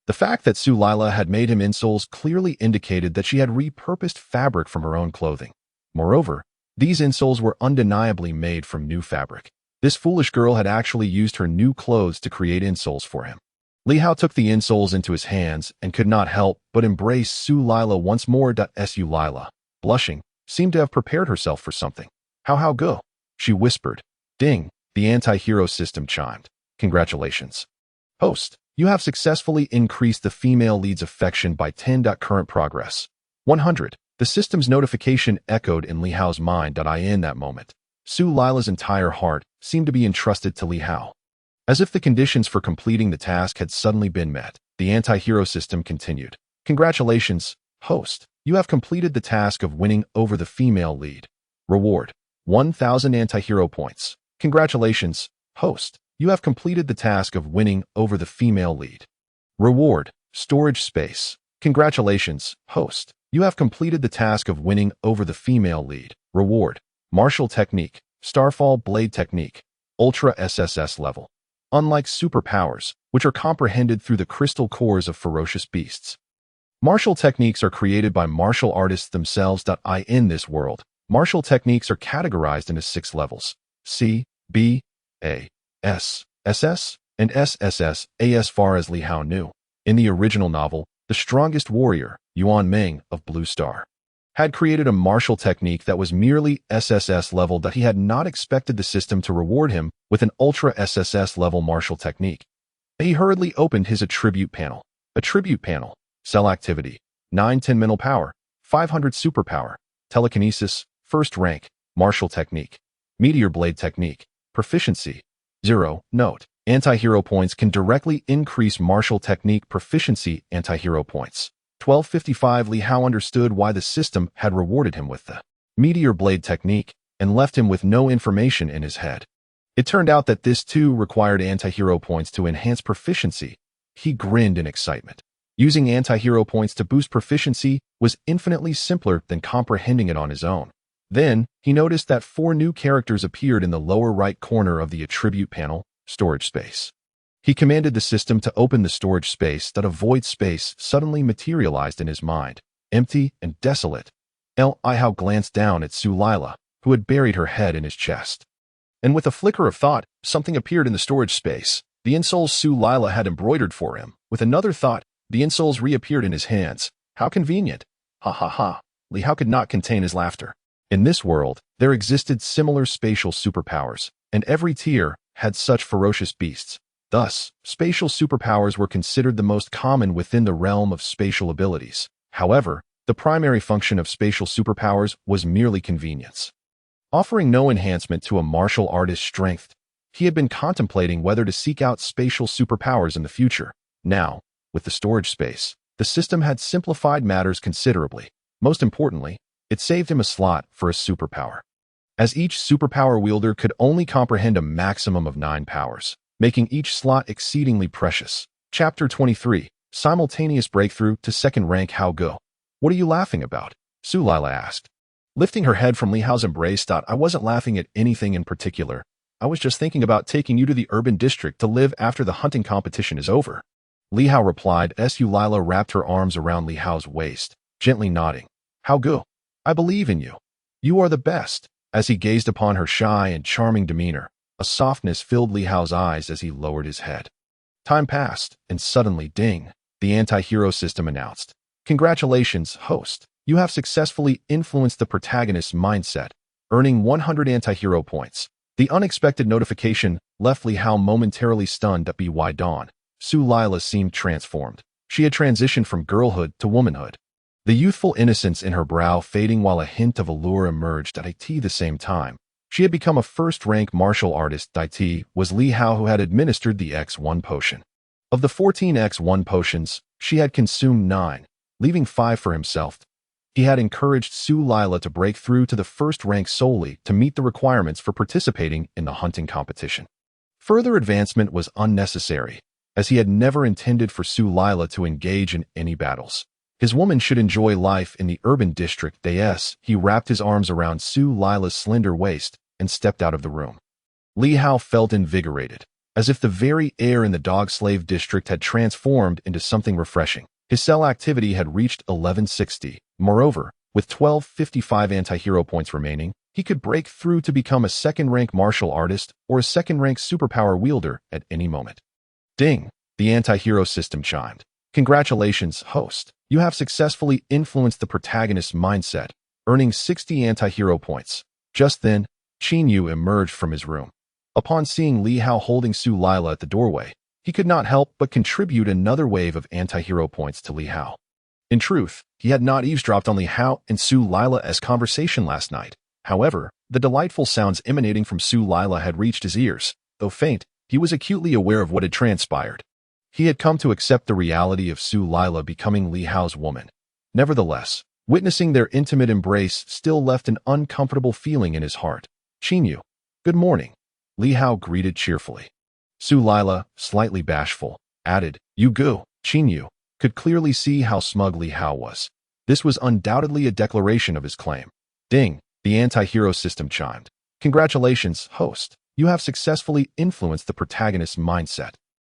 The fact that Su Lila had made him insoles clearly indicated that she had repurposed fabric from her own clothing. Moreover, these insoles were undeniably made from new fabric. This foolish girl had actually used her new clothes to create insoles for him. Li Hao took the insoles into his hands and could not help but embrace Su Lila once more. Su Lila, blushing, seemed to have prepared herself for something. How go? She whispered. Ding, the anti-hero system chimed. Congratulations. Host, you have successfully increased the female lead's affection by 10. Current progress. 100. The system's notification echoed in Li Hao's mind. In that moment, Su Lila's entire heart seemed to be entrusted to Li Hao. As if the conditions for completing the task had suddenly been met, the anti-hero system continued. Congratulations, host. You have completed the task of winning over the female lead. Reward: 1,000 anti-hero points. Congratulations, host. You have completed the task of winning over the female lead. Reward: storage space. Congratulations, host. You have completed the task of winning over the female lead. Reward: martial technique, Starfall Blade technique, Ultra SSS level. Unlike superpowers, which are comprehended through the crystal cores of ferocious beasts, martial techniques are created by martial artists themselves. In this world, martial techniques are categorized into 6 levels: C, B, A, S, SS, and SSS. As far as Li Hao knew, in the original novel, the strongest warrior, Yuan Ming of Blue Star, had created a martial technique that was merely SSS level. He had not expected the system to reward him with an Ultra SSS level martial technique. He hurriedly opened his attribute panel. Attribute panel. Cell activity: 910 mental power, 500 superpower, telekinesis, first rank, martial technique, meteor blade technique, proficiency 0. Note: anti-hero points can directly increase martial technique proficiency. Anti-hero points 1255. Li Hao understood why the system had rewarded him with the meteor blade technique and left him with no information in his head. It turned out that this too required anti-hero points to enhance proficiency. He grinned in excitement. Using anti-hero points to boost proficiency was infinitely simpler than comprehending it on his own. Then, he noticed that 4 new characters appeared in the lower right corner of the attribute panel, storage space. He commanded the system to open the storage space. A void space suddenly materialized in his mind, empty and desolate. Li Hao glanced down at Su Lila, who had buried her head in his chest. And with a flicker of thought, something appeared in the storage space. The insoles Su Lila had embroidered for him. With another thought, the insoles reappeared in his hands. How convenient. Ha ha ha. Li Hao could not contain his laughter. In this world, there existed similar spatial superpowers, and every tier had such ferocious beasts. Thus, spatial superpowers were considered the most common within the realm of spatial abilities. However, the primary function of spatial superpowers was merely convenience. Offering no enhancement to a martial artist's strength, he had been contemplating whether to seek out spatial superpowers in the future. Now, with the storage space, the system had simplified matters considerably. Most importantly, it saved him a slot for a superpower, as each superpower wielder could only comprehend a maximum of 9 powers, making each slot exceedingly precious. Chapter 23. Simultaneous breakthrough to second rank. How go? What are you laughing about? Su Lila asked, lifting her head from Li Hao's embrace. I wasn't laughing at anything in particular. I was just thinking about taking you to the urban district to live after the hunting competition is over. Li Hao replied. Su Lila wrapped her arms around Li Hao's waist, gently nodding. How go? I believe in you. You are the best. As he gazed upon her shy and charming demeanor, a softness filled Li Hao's eyes as he lowered his head. Time passed, and suddenly, ding, the anti-hero system announced. Congratulations, host. You have successfully influenced the protagonist's mindset, earning 100 anti-hero points. The unexpected notification left Li Hao momentarily stunned. By dawn, Su Lila seemed transformed. She had transitioned from girlhood to womanhood, the youthful innocence in her brow fading while a hint of allure emerged at the same time. She had become a first-rank martial artist. It was Li Hao who had administered the X1 potion. Of the 14 X1 potions, she had consumed 9, leaving 5 for himself. He had encouraged Su Lila to break through to the first rank solely to meet the requirements for participating in the hunting competition. Further advancement was unnecessary, as he had never intended for Su Lila to engage in any battles. His woman should enjoy life in the urban district. He wrapped his arms around Su Lila's slender waist and stepped out of the room. Li Hao felt invigorated, as if the very air in the dog-slave district had transformed into something refreshing. His cell activity had reached 1160. Moreover, with 1255 anti-hero points remaining, he could break through to become a second-rank martial artist or a second-rank superpower wielder at any moment. Ding! The anti-hero system chimed. Congratulations, host. You have successfully influenced the protagonist's mindset, earning 60 anti-hero points. Just then, Qin Yu emerged from his room. Upon seeing Li Hao holding Su Lila at the doorway, he could not help but contribute another wave of anti-hero points to Li Hao. In truth, he had not eavesdropped on Li Hao and Su Lila's conversation last night. However, the delightful sounds emanating from Su Lila had reached his ears. Though faint, he was acutely aware of what had transpired. He had come to accept the reality of Su Lila becoming Li Hao's woman. Nevertheless, witnessing their intimate embrace still left an uncomfortable feeling in his heart. Qin Yu, good morning. Li Hao greeted cheerfully. Su Lila, slightly bashful, added, You go. Qin Yu could clearly see how smug Li Hao was. This was undoubtedly a declaration of his claim. Ding! The anti-hero system chimed. Congratulations, host. You have successfully influenced the protagonist's mindset,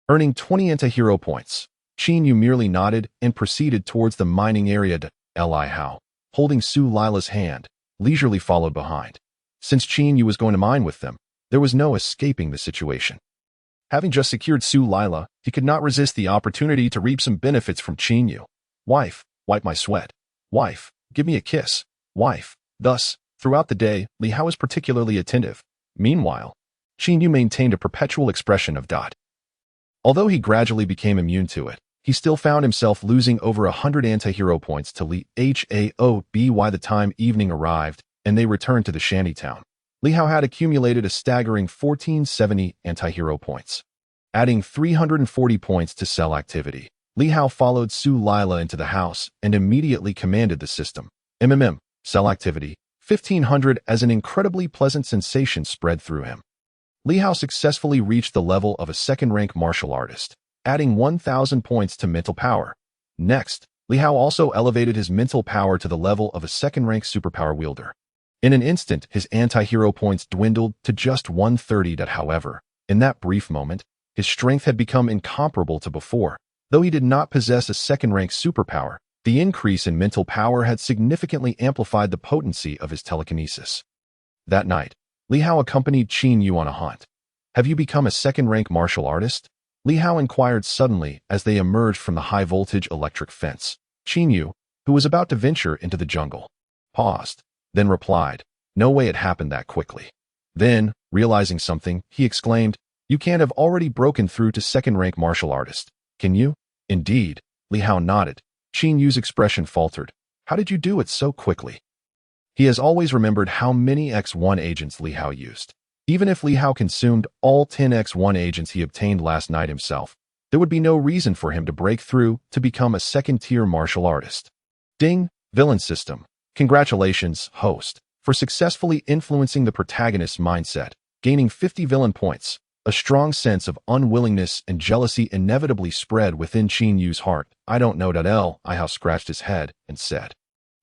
earning 20 anti-hero points. Qin Yu merely nodded and proceeded towards the mining area. Li Hao, holding Su Lila's hand, leisurely followed behind. Since Qin Yu was going to mine with them, there was no escaping the situation. Having just secured Su Lila, he could not resist the opportunity to reap some benefits from Qin Yu. Wife, wipe my sweat. Wife, give me a kiss. Wife. Thus, throughout the day, Li Hao was particularly attentive. Meanwhile, Qin Yu maintained a perpetual expression of dot. Although he gradually became immune to it, he still found himself losing over 100 anti-hero points to Li Hao. By the time evening arrived and they returned to the shantytown, Li Hao had accumulated a staggering 1470 anti-hero points. Adding 340 points to cell activity, Li Hao followed Su Lila into the house and immediately commanded the system. Cell activity, 1500 as an incredibly pleasant sensation spread through him. Li Hao successfully reached the level of a second-rank martial artist, adding 1000 points to mental power. Next, Li Hao also elevated his mental power to the level of a second-rank superpower wielder. In an instant, his anti-hero points dwindled to just 130. However, in that brief moment, his strength had become incomparable to before. Though he did not possess a second-rank superpower, the increase in mental power had significantly amplified the potency of his telekinesis. That night, Li Hao accompanied Qin Yu on a hunt. Have you become a second-rank martial artist? Li Hao inquired suddenly as they emerged from the high-voltage electric fence. Qin Yu, who was about to venture into the jungle, paused, then replied, No way it happened that quickly. Then, realizing something, he exclaimed, You can't have already broken through to second-rank martial artist, can you? Indeed, Li Hao nodded. Qin Yu's expression faltered. How did you do it so quickly? He has always remembered how many X1 agents Li Hao used. Even if Li Hao consumed all 10 X1 agents he obtained last night himself, there would be no reason for him to break through to become a second-tier martial artist. Ding! Villain system. Congratulations, host, for successfully influencing the protagonist's mindset, gaining 50 villain points. A strong sense of unwillingness and jealousy inevitably spread within Qin Yu's heart. I don't know. Li Hao scratched his head and said,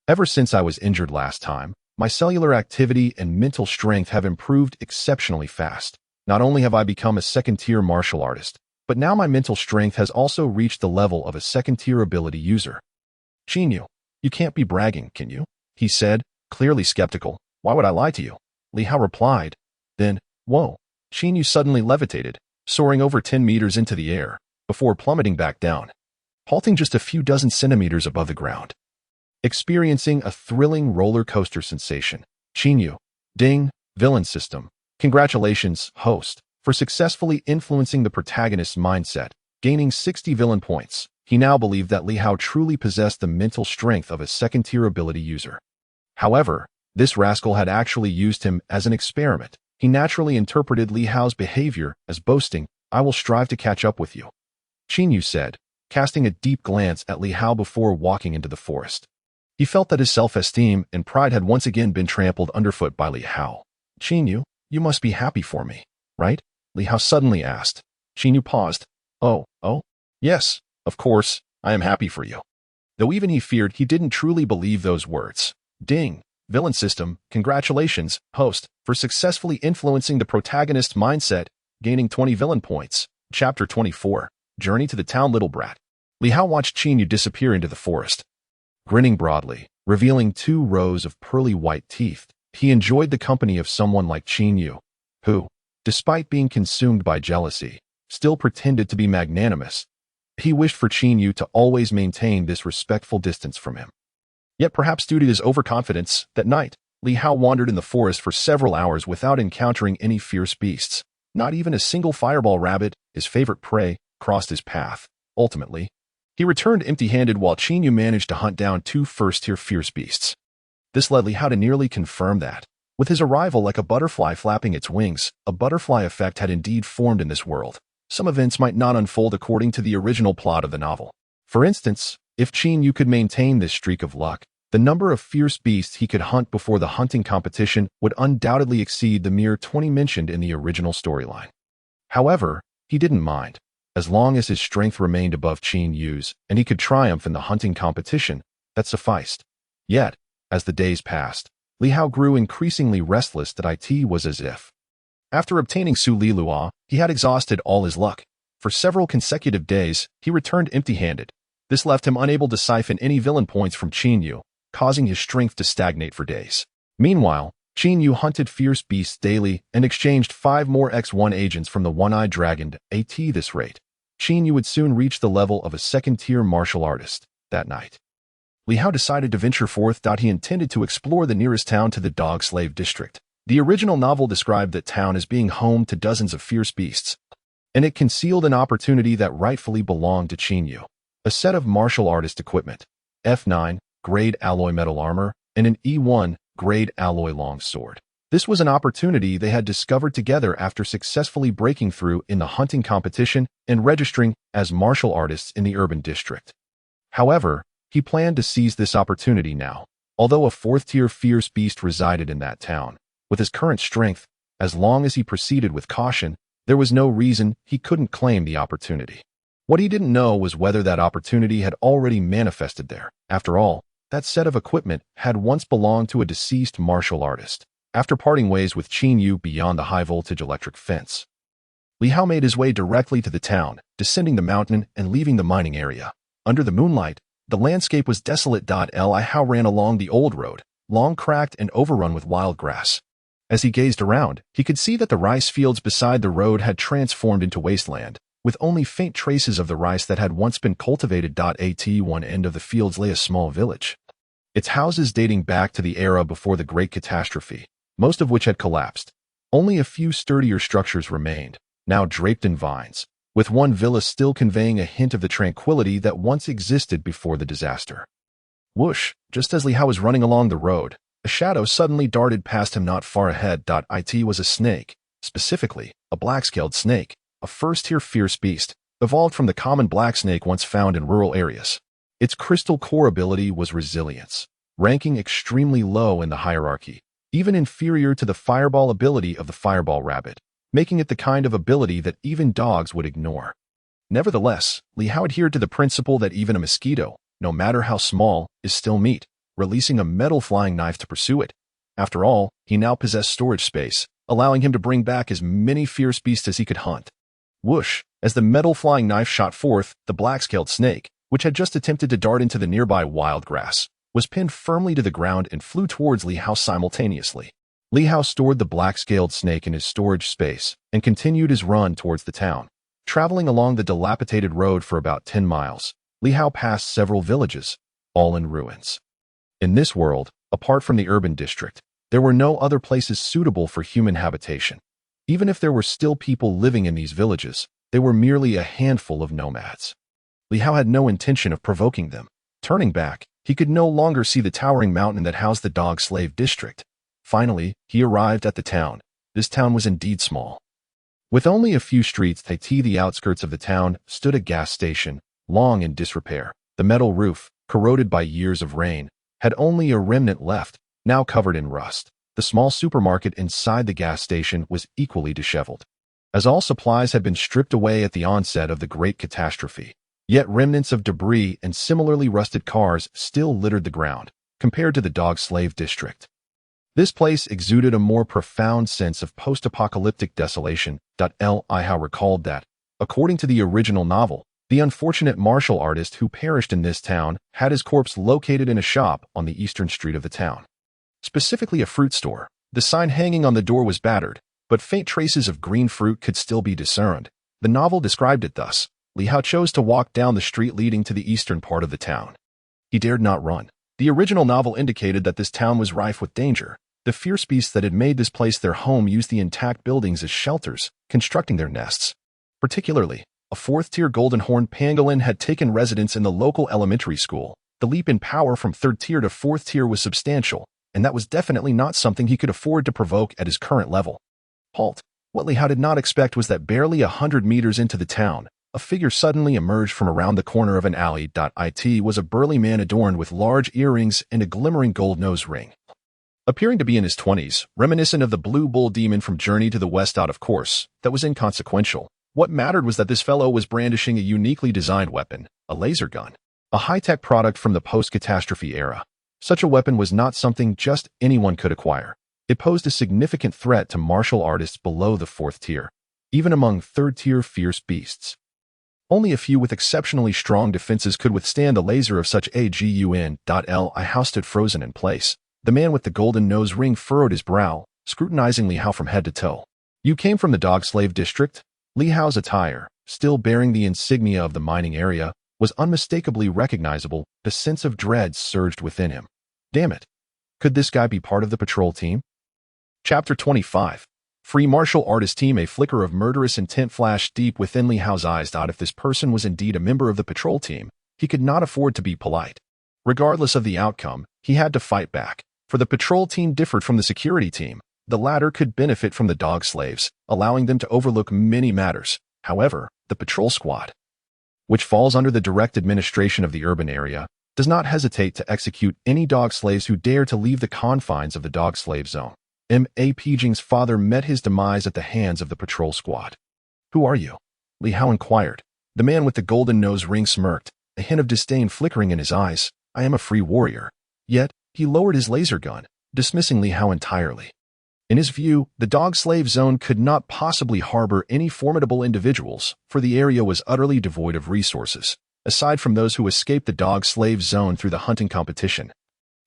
Ever since I was injured last time, my cellular activity and mental strength have improved exceptionally fast. Not only have I become a second-tier martial artist, but now my mental strength has also reached the level of a second-tier ability user. Qin Yu, you can't be bragging, can you? He said, clearly skeptical. Why would I lie to you? Li Hao replied. Then, whoa. Qin Yu suddenly levitated, soaring over 10 meters into the air, before plummeting back down, halting just a few dozen centimeters above the ground. Experiencing a thrilling roller coaster sensation. Qin Yu, ding, villain system. Congratulations, host, for successfully influencing the protagonist's mindset, gaining 60 villain points. He now believed that Li Hao truly possessed the mental strength of a second-tier ability user. However, this rascal had actually used him as an experiment. He naturally interpreted Li Hao's behavior as boasting, I will strive to catch up with you. Qin Yu said, casting a deep glance at Li Hao before walking into the forest. He felt that his self-esteem and pride had once again been trampled underfoot by Li Hao. Qin Yu, you must be happy for me, right? Li Hao suddenly asked. Qin Yu paused. Oh, yes, of course, I am happy for you. Though even he feared he didn't truly believe those words. Ding. Villain system, congratulations, host, for successfully influencing the protagonist's mindset, gaining 20 villain points. Chapter 24. Journey to the Town Little Brat. Li Hao watched Qin Yu disappear into the forest. Grinning broadly, revealing 2 rows of pearly white teeth, he enjoyed the company of someone like Qin Yu, who, despite being consumed by jealousy, still pretended to be magnanimous. He wished for Qin Yu to always maintain this respectful distance from him. Yet perhaps due to his overconfidence, that night, Li Hao wandered in the forest for several hours without encountering any fierce beasts. Not even a single fireball rabbit, his favorite prey, crossed his path. Ultimately, he returned empty-handed while Qin Yu managed to hunt down 2 first-tier fierce beasts. This led Li Hao to nearly confirm that, with his arrival like a butterfly flapping its wings, a butterfly effect had indeed formed in this world. Some events might not unfold according to the original plot of the novel. For instance, if Qin Yu could maintain this streak of luck, the number of fierce beasts he could hunt before the hunting competition would undoubtedly exceed the mere 20 mentioned in the original storyline. However, he didn't mind. As long as his strength remained above Qin Yu's and he could triumph in the hunting competition, that sufficed. Yet, as the days passed, Li Hao grew increasingly restless that it was as if. After obtaining Su Li Lua, he had exhausted all his luck. For several consecutive days, he returned empty-handed. This left him unable to siphon any villain points from Qin Yu, causing his strength to stagnate for days. Meanwhile, Qin Yu hunted fierce beasts daily and exchanged 5 more X1 agents from the one-eyed dragon. At this rate, Qin Yu would soon reach the level of a second-tier martial artist. That night, Li Hao decided to venture forth. He intended to explore the nearest town to the dog slave district. The original novel described that town as being home to dozens of fierce beasts, and it concealed an opportunity that rightfully belonged to Qin Yu. A set of martial artist equipment, F9, grade alloy metal armor, and an E1, grade alloy long sword. This was an opportunity they had discovered together after successfully breaking through in the hunting competition and registering as martial artists in the urban district. However, he planned to seize this opportunity now. Although a 4th-tier fierce beast resided in that town, with his current strength, as long as he proceeded with caution, there was no reason he couldn't claim the opportunity. What he didn't know was whether that opportunity had already manifested there. After all, that set of equipment had once belonged to a deceased martial artist. After parting ways with Qin Yu beyond the high-voltage electric fence, Li Hao made his way directly to the town, descending the mountain and leaving the mining area. Under the moonlight, the landscape was desolate. Li Hao ran along the old road, long cracked and overrun with wild grass. As he gazed around, he could see that the rice fields beside the road had transformed into wasteland, with only faint traces of the rice that had once been cultivated. At one end of the fields lay a small village, its houses dating back to the era before the Great Catastrophe, most of which had collapsed. Only a few sturdier structures remained, now draped in vines, with one villa still conveying a hint of the tranquility that once existed before the disaster. Whoosh! Just as Li Hao was running along the road, a shadow suddenly darted past him not far ahead. It was a snake, specifically, a black-scaled snake, a first-tier fierce beast, evolved from the common black snake once found in rural areas. Its crystal core ability was resilience, ranking extremely low in the hierarchy, even inferior to the fireball ability of the fireball rabbit, making it the kind of ability that even dogs would ignore. Nevertheless, Li Hao adhered to the principle that even a mosquito, no matter how small, is still meat, releasing a metal flying knife to pursue it. After all, he now possessed storage space, allowing him to bring back as many fierce beasts as he could hunt. Whoosh! As the metal flying knife shot forth, the black-scaled snake, which had just attempted to dart into the nearby wild grass, was pinned firmly to the ground and flew towards Li Hao simultaneously. Li Hao stored the black-scaled snake in his storage space and continued his run towards the town. Traveling along the dilapidated road for about 10 miles, Li Hao passed several villages, all in ruins. In this world, apart from the urban district, there were no other places suitable for human habitation. Even if there were still people living in these villages, they were merely a handful of nomads. Li Hao had no intention of provoking them. Turning back, he could no longer see the towering mountain that housed the dog slave district. Finally, he arrived at the town. This town was indeed small. With only a few streets to the outskirts of the town stood a gas station, long in disrepair. The metal roof, corroded by years of rain, had only a remnant left, now covered in rust. The small supermarket inside the gas station was equally disheveled. as all supplies had been stripped away at the onset of the Great Catastrophe. Yet remnants of debris and similarly rusted cars still littered the ground, compared to the dog slave district. This place exuded a more profound sense of post-apocalyptic desolation. Li recalled that, according to the original novel, the unfortunate martial artist who perished in this town had his corpse located in a shop on the eastern street of the town. Specifically a fruit store. The sign hanging on the door was battered, but faint traces of green fruit could still be discerned. The novel described it thus: Li Hao chose to walk down the street leading to the eastern part of the town. He dared not run. The original novel indicated that this town was rife with danger. The fierce beasts that had made this place their home used the intact buildings as shelters, constructing their nests. Particularly, a fourth-tier golden horned pangolin had taken residence in the local elementary school. The leap in power from third tier to fourth tier was substantial, and that was definitely not something he could afford to provoke at his current level. Halt. What Li Hao did not expect was that barely 100 meters into the town, a figure suddenly emerged from around the corner of an alley. It was a burly man adorned with large earrings and a glimmering gold nose ring. Appearing to be in his 20s, reminiscent of the blue bull demon from Journey to the West. Of course, that was inconsequential. What mattered was that this fellow was brandishing a uniquely designed weapon, a laser gun, a high-tech product from the post-catastrophe era. Such a weapon was not something just anyone could acquire. It posed a significant threat to martial artists below the fourth tier, even among third-tier fierce beasts. Only a few with exceptionally strong defenses could withstand the laser of such a gun. Li Hao stood frozen in place. The man with the golden nose ring furrowed his brow, scrutinizing Li Hao from head to toe. You came from the dog slave district? Li Hao's attire, still bearing the insignia of the mining area, was unmistakably recognizable. The sense of dread surged within him. Damn it. Could this guy be part of the patrol team? Chapter 25. Free martial artist team. A flicker of murderous intent flashed deep within Li Hao's eyes. If this person was indeed a member of the patrol team, he could not afford to be polite. Regardless of the outcome, he had to fight back. For the patrol team differed from the security team. The latter could benefit from the dog slaves, allowing them to overlook many matters. However, the patrol squad, which falls under the direct administration of the urban area, does not hesitate to execute any dog slaves who dare to leave the confines of the dog slave zone. M.A. Pijing's father met his demise at the hands of the patrol squad. Who are you? Li Hao inquired. The man with the golden nose ring smirked, a hint of disdain flickering in his eyes. I am a free warrior. Yet, he lowered his laser gun, dismissing Li Hao entirely. In his view, the dog slave zone could not possibly harbor any formidable individuals, for the area was utterly devoid of resources, aside from those who escaped the dog slave zone through the hunting competition.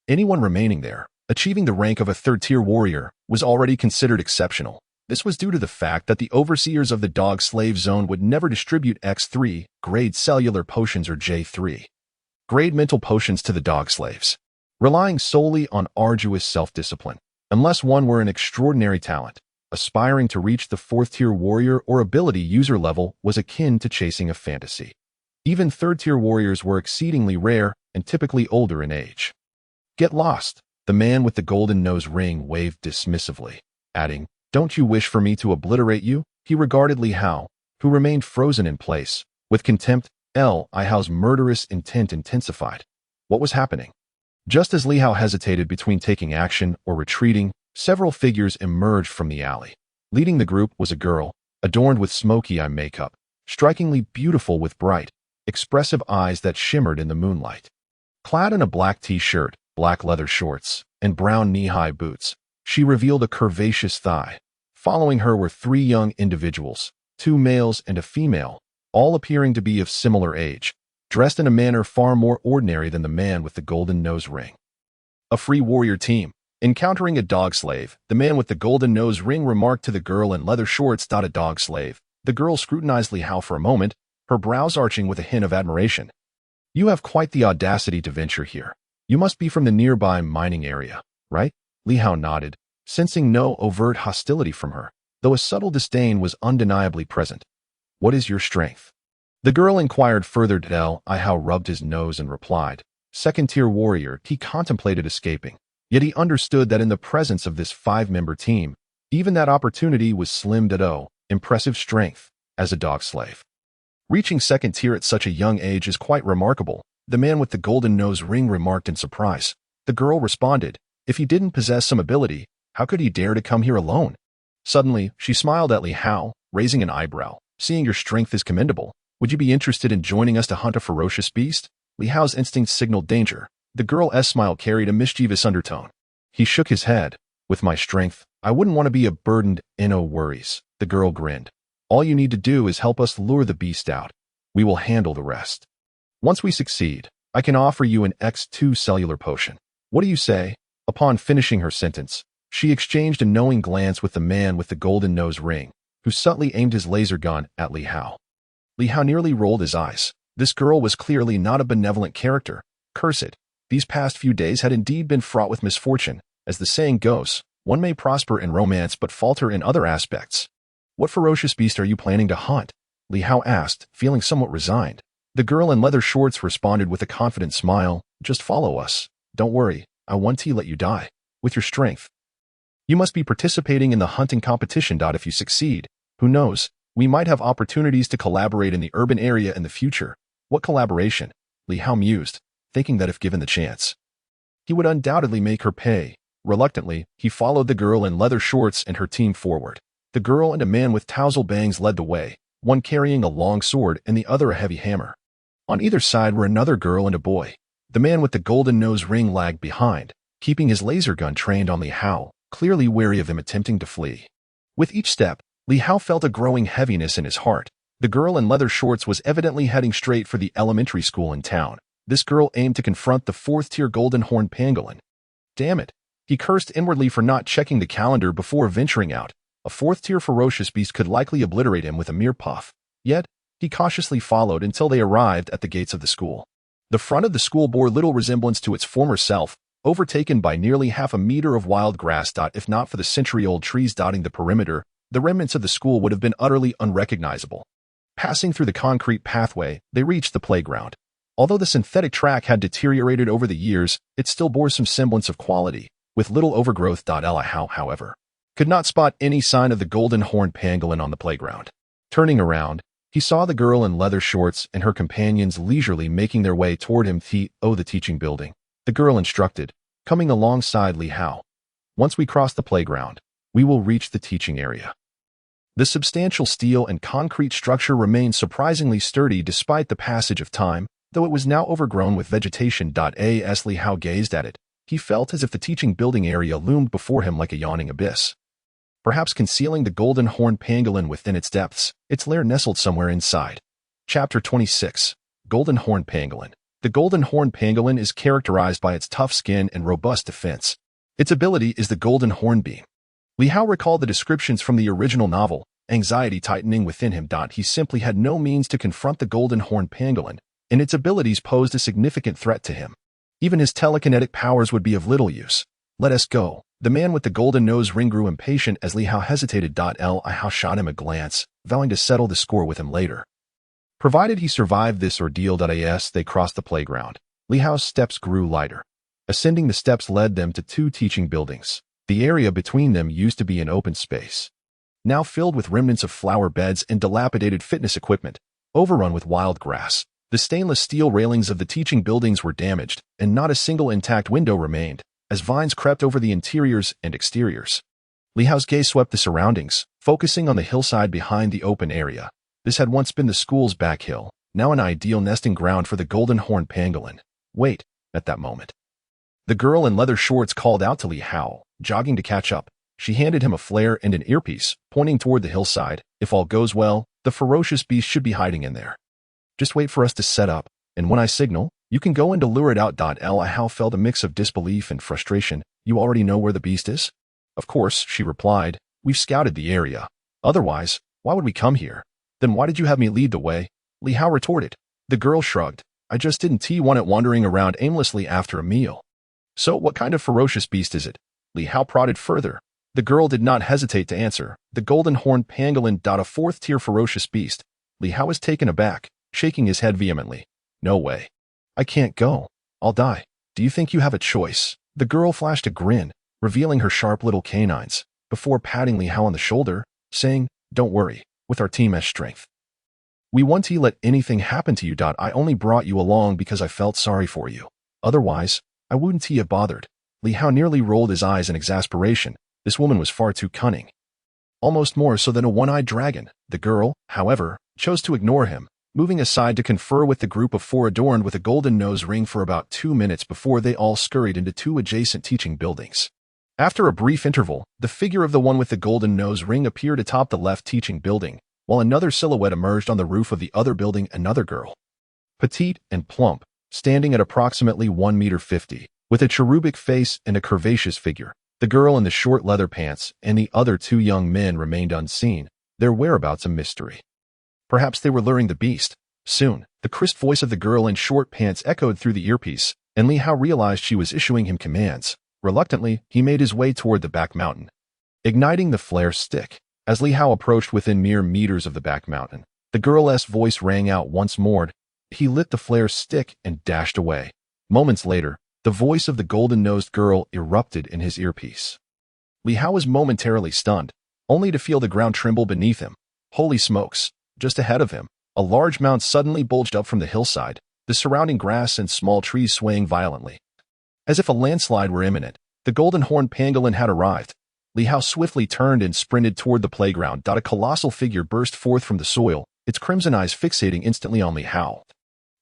Anyone remaining there, achieving the rank of a third-tier warrior, was already considered exceptional. This was due to the fact that the overseers of the dog slave zone would never distribute X3 grade cellular potions or J3 grade mental potions to the dog slaves, relying solely on arduous self-discipline. Unless one were an extraordinary talent, aspiring to reach the fourth-tier warrior or ability user level was akin to chasing a fantasy. Even third-tier warriors were exceedingly rare and typically older in age. Get lost. The man with the golden nose ring waved dismissively, adding, Don't you wish for me to obliterate you? He regarded Li Hao, who remained frozen in place. With contempt, Li Hao's murderous intent intensified. What was happening? Just as Li Hao hesitated between taking action or retreating, several figures emerged from the alley. Leading the group was a girl, adorned with smoky eye makeup, strikingly beautiful with bright, expressive eyes that shimmered in the moonlight. Clad in a black t-shirt, black leather shorts, and brown knee-high boots, she revealed a curvaceous thigh. Following her were 3 young individuals, 2 males and a female, all appearing to be of similar age, dressed in a manner far more ordinary than the man with the golden nose ring. A free warrior team. Encountering a dog slave, the man with the golden nose ring remarked to the girl in leather shorts. A dog slave. The girl scrutinized Li Hao for a moment, her brows arching with a hint of admiration. You have quite the audacity to venture here. You must be from the nearby mining area, right? Li Hao nodded, sensing no overt hostility from her, though a subtle disdain was undeniably present. What is your strength? The girl inquired further. Li Hao rubbed his nose and replied, Second-tier warrior. He contemplated escaping, yet he understood that in the presence of this 5-member team, even that opportunity was slim. Impressive strength, as a dog slave. Reaching second tier at such a young age is quite remarkable, the man with the golden nose ring remarked in surprise. The girl responded, If he didn't possess some ability, how could he dare to come here alone? Suddenly, she smiled at Li Hao, raising an eyebrow. Seeing your strength is commendable. Would you be interested in joining us to hunt a ferocious beast? Li Hao's instincts signaled danger. The girl's smile carried a mischievous undertone. He shook his head. With my strength, I wouldn't want to be a burden. No worries. The girl grinned. All you need to do is help us lure the beast out. We will handle the rest. Once we succeed, I can offer you an X2 cellular potion. What do you say? Upon finishing her sentence, she exchanged a knowing glance with the man with the golden nose ring, who subtly aimed his laser gun at Li Hao. Li Hao nearly rolled his eyes. This girl was clearly not a benevolent character. Curse it. These past few days had indeed been fraught with misfortune. As the saying goes, one may prosper in romance but falter in other aspects. What ferocious beast are you planning to hunt? Li Hao asked, feeling somewhat resigned. The girl in leather shorts responded with a confident smile. Just follow us. Don't worry, I won't let you die. With your strength. You must be participating in the hunting competition. If you succeed, who knows, we might have opportunities to collaborate in the urban area in the future. What collaboration? Li Hao mused, thinking that if given the chance, he would undoubtedly make her pay. Reluctantly, he followed the girl in leather shorts and her team forward. The girl and a man with tousle bangs led the way, one carrying a long sword and the other a heavy hammer. On either side were another girl and a boy. The man with the golden nose ring lagged behind, keeping his laser gun trained on Li Hao, clearly wary of him attempting to flee. With each step, Li Hao felt a growing heaviness in his heart. The girl in leather shorts was evidently heading straight for the elementary school in town. This girl aimed to confront the fourth-tier golden horned pangolin. Damn it. He cursed inwardly for not checking the calendar before venturing out. A fourth-tier ferocious beast could likely obliterate him with a mere puff. Yet, he cautiously followed until they arrived at the gates of the school. The front of the school bore little resemblance to its former self, overtaken by nearly half a meter of wild grass. If not for the century-old trees dotting the perimeter, the remnants of the school would have been utterly unrecognizable. Passing through the concrete pathway, they reached the playground. Although the synthetic track had deteriorated over the years, it still bore some semblance of quality, with little overgrowth. Li Hao, however, could not spot any sign of the golden horned pangolin on the playground. Turning around, he saw the girl in leather shorts and her companions leisurely making their way toward him. The teaching building. The girl instructed, coming alongside Li Hao. Once we cross the playground, we will reach the teaching area. The substantial steel and concrete structure remained surprisingly sturdy despite the passage of time, though it was now overgrown with vegetation. As Li Hao gazed at it, he felt as if the teaching building area loomed before him like a yawning abyss. Perhaps concealing the golden horned pangolin within its depths, its lair nestled somewhere inside. Chapter 26. Golden horned pangolin. The golden horned pangolin is characterized by its tough skin and robust defense. Its ability is the golden hornbeam. Li Hao recalled the descriptions from the original novel, anxiety tightening within him. He simply had no means to confront the golden horned pangolin, and its abilities posed a significant threat to him. Even his telekinetic powers would be of little use. Let us go. The man with the golden nose ring grew impatient as Li Hao hesitated. Li Hao shot him a glance, vowing to settle the score with him later. Provided he survived this ordeal. As they crossed the playground, Li Hao's steps grew lighter. Ascending the steps led them to two teaching buildings. The area between them used to be an open space, now filled with remnants of flower beds and dilapidated fitness equipment, overrun with wild grass. The stainless steel railings of the teaching buildings were damaged, and not a single intact window remained, as vines crept over the interiors and exteriors. Li Hao's gaze swept the surroundings, focusing on the hillside behind the open area. This had once been the school's back hill, now an ideal nesting ground for the golden horned pangolin. Wait, at that moment, the girl in leather shorts called out to Li Hao, jogging to catch up. She handed him a flare and an earpiece, pointing toward the hillside. If all goes well, the ferocious beast should be hiding in there. Just wait for us to set up, and when I signal, you can go in to lure it out. Li Hao felt a mix of disbelief and frustration. You already know where the beast is? Of course, she replied. We've scouted the area. Otherwise, why would we come here? Then why did you have me lead the way? Li Hao retorted. The girl shrugged. I just didn't want it wandering around aimlessly after a meal. So what kind of ferocious beast is it? Li Hao prodded further. The girl did not hesitate to answer. The golden horned pangolin. A fourth-tier ferocious beast. Li Hao was taken aback, shaking his head vehemently. No way. I can't go. I'll die. Do you think you have a choice? The girl flashed a grin, revealing her sharp little canines, before patting Li Hao on the shoulder, saying, Don't worry, with our team as strength. We won't let anything happen to you. I only brought you along because I felt sorry for you. Otherwise, I wouldn't have bothered. Li Hao nearly rolled his eyes in exasperation. This woman was far too cunning. almost more so than a one-eyed dragon. The girl, however, chose to ignore him, moving aside to confer with the group of four adorned with a golden nose ring for about 2 minutes before they all scurried into 2 adjacent teaching buildings. After a brief interval, the figure of the one with the golden nose ring appeared atop the left teaching building, while another silhouette emerged on the roof of the other building. Another girl, petite and plump, standing at approximately 1.50 meters, with a cherubic face and a curvaceous figure. The girl in the short leather pants and the other 2 young men remained unseen, their whereabouts a mystery. Perhaps they were luring the beast. Soon, the crisp voice of the girl in short pants echoed through the earpiece, and Li Hao realized she was issuing him commands. Reluctantly, he made his way toward the back mountain, igniting the flare stick. As Li Hao approached within mere meters of the back mountain, the girl's voice rang out once more. He lit the flare stick and dashed away. Moments later, the voice of the golden-nosed girl erupted in his earpiece. Li Hao was momentarily stunned, only to feel the ground tremble beneath him. Holy smokes! Just ahead of him, a large mound suddenly bulged up from the hillside, the surrounding grass and small trees swaying violently. As if a landslide were imminent, the golden-horned pangolin had arrived. Li Hao swiftly turned and sprinted toward the playground. A colossal figure burst forth from the soil, its crimson eyes fixating instantly on Li Hao,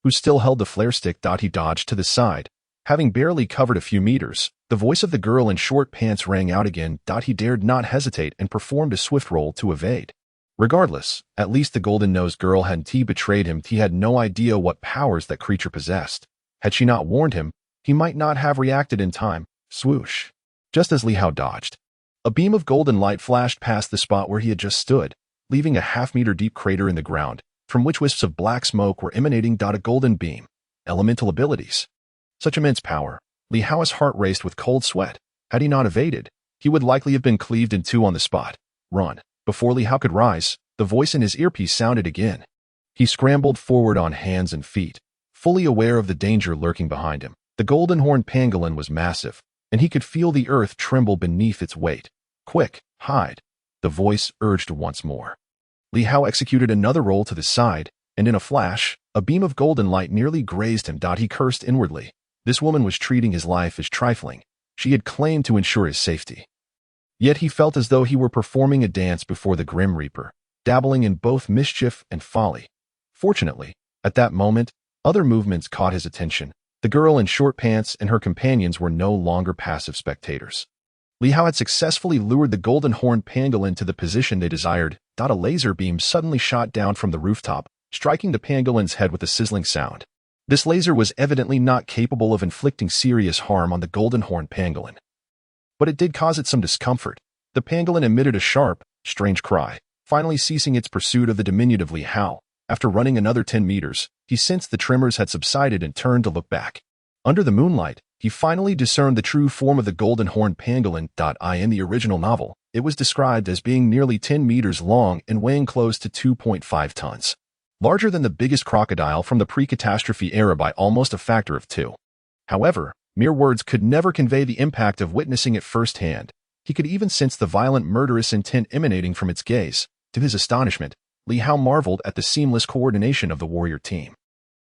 who still held the flare stick. He dodged to the side. Having barely covered a few meters, the voice of the girl in short pants rang out again. He dared not hesitate and performed a swift roll to evade. Regardless, at least the golden-nosed girl hadn't betrayed him. He had no idea what powers that creature possessed. Had she not warned him, he might not have reacted in time. Swoosh! Just as Li Hao dodged, a beam of golden light flashed past the spot where he had just stood, leaving a half-meter deep crater in the ground, from which wisps of black smoke were emanating. A golden beam. Elemental abilities. Such immense power. Li Hao's heart raced with cold sweat. Had he not evaded, he would likely have been cleaved in two on the spot. Run! Before Li Hao could rise, the voice in his earpiece sounded again. He scrambled forward on hands and feet, fully aware of the danger lurking behind him. The golden-horned pangolin was massive, and he could feel the earth tremble beneath its weight. Quick, hide! The voice urged once more. Li Hao executed another roll to the side, and in a flash, a beam of golden light nearly grazed him. He cursed inwardly. This woman was treating his life as trifling. She had claimed to ensure his safety. Yet he felt as though he were performing a dance before the Grim Reaper, dabbling in both mischief and folly. Fortunately, at that moment, other movements caught his attention. The girl in short pants and her companions were no longer passive spectators. Li Hao had successfully lured the golden-horned pangolin to the position they desired. A laser beam suddenly shot down from the rooftop, striking the pangolin's head with a sizzling sound. This laser was evidently not capable of inflicting serious harm on the golden-horned pangolin, but it did cause it some discomfort. The pangolin emitted a sharp, strange cry, finally ceasing its pursuit of the diminutive Li Hao. After running another 10 meters, he sensed the tremors had subsided and turned to look back. Under the moonlight, he finally discerned the true form of the golden-horned pangolin. In the original novel, it was described as being nearly 10 meters long and weighing close to 2.5 tons. Larger than the biggest crocodile from the pre-catastrophe era by almost a factor of 2. However, mere words could never convey the impact of witnessing it firsthand. He could even sense the violent, murderous intent emanating from its gaze. To his astonishment, Li Hao marveled at the seamless coordination of the warrior team.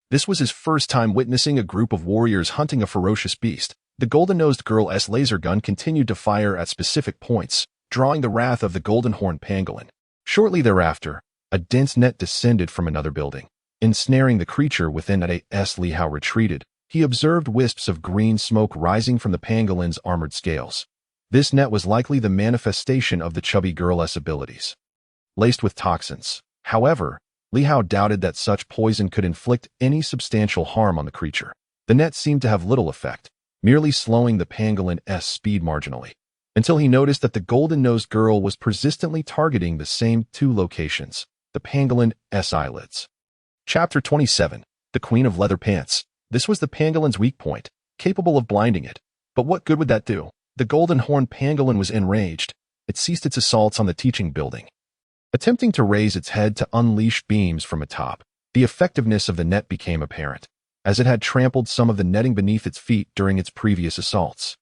This was his first time witnessing a group of warriors hunting a ferocious beast. The golden-nosed girl's laser gun continued to fire at specific points, drawing the wrath of the golden-horned pangolin. Shortly thereafter, a dense net descended from another building, ensnaring the creature within it. As Li Hao retreated, he observed wisps of green smoke rising from the pangolin's armored scales. This net was likely the manifestation of the chubby girl's abilities, laced with toxins. However, Li Hao doubted that such poison could inflict any substantial harm on the creature. The net seemed to have little effect, merely slowing the pangolin's speed marginally, until he noticed that the golden-nosed girl was persistently targeting the same 2 locations, the pangolin's eyelids. Chapter 27. The Queen of Leather Pants. This was the pangolin's weak point, capable of blinding it. But what good would that do? The golden-horned pangolin was enraged. It ceased its assaults on the teaching building, attempting to raise its head to unleash beams from atop. The effectiveness of the net became apparent, as it had trampled some of the netting beneath its feet during its previous assaults.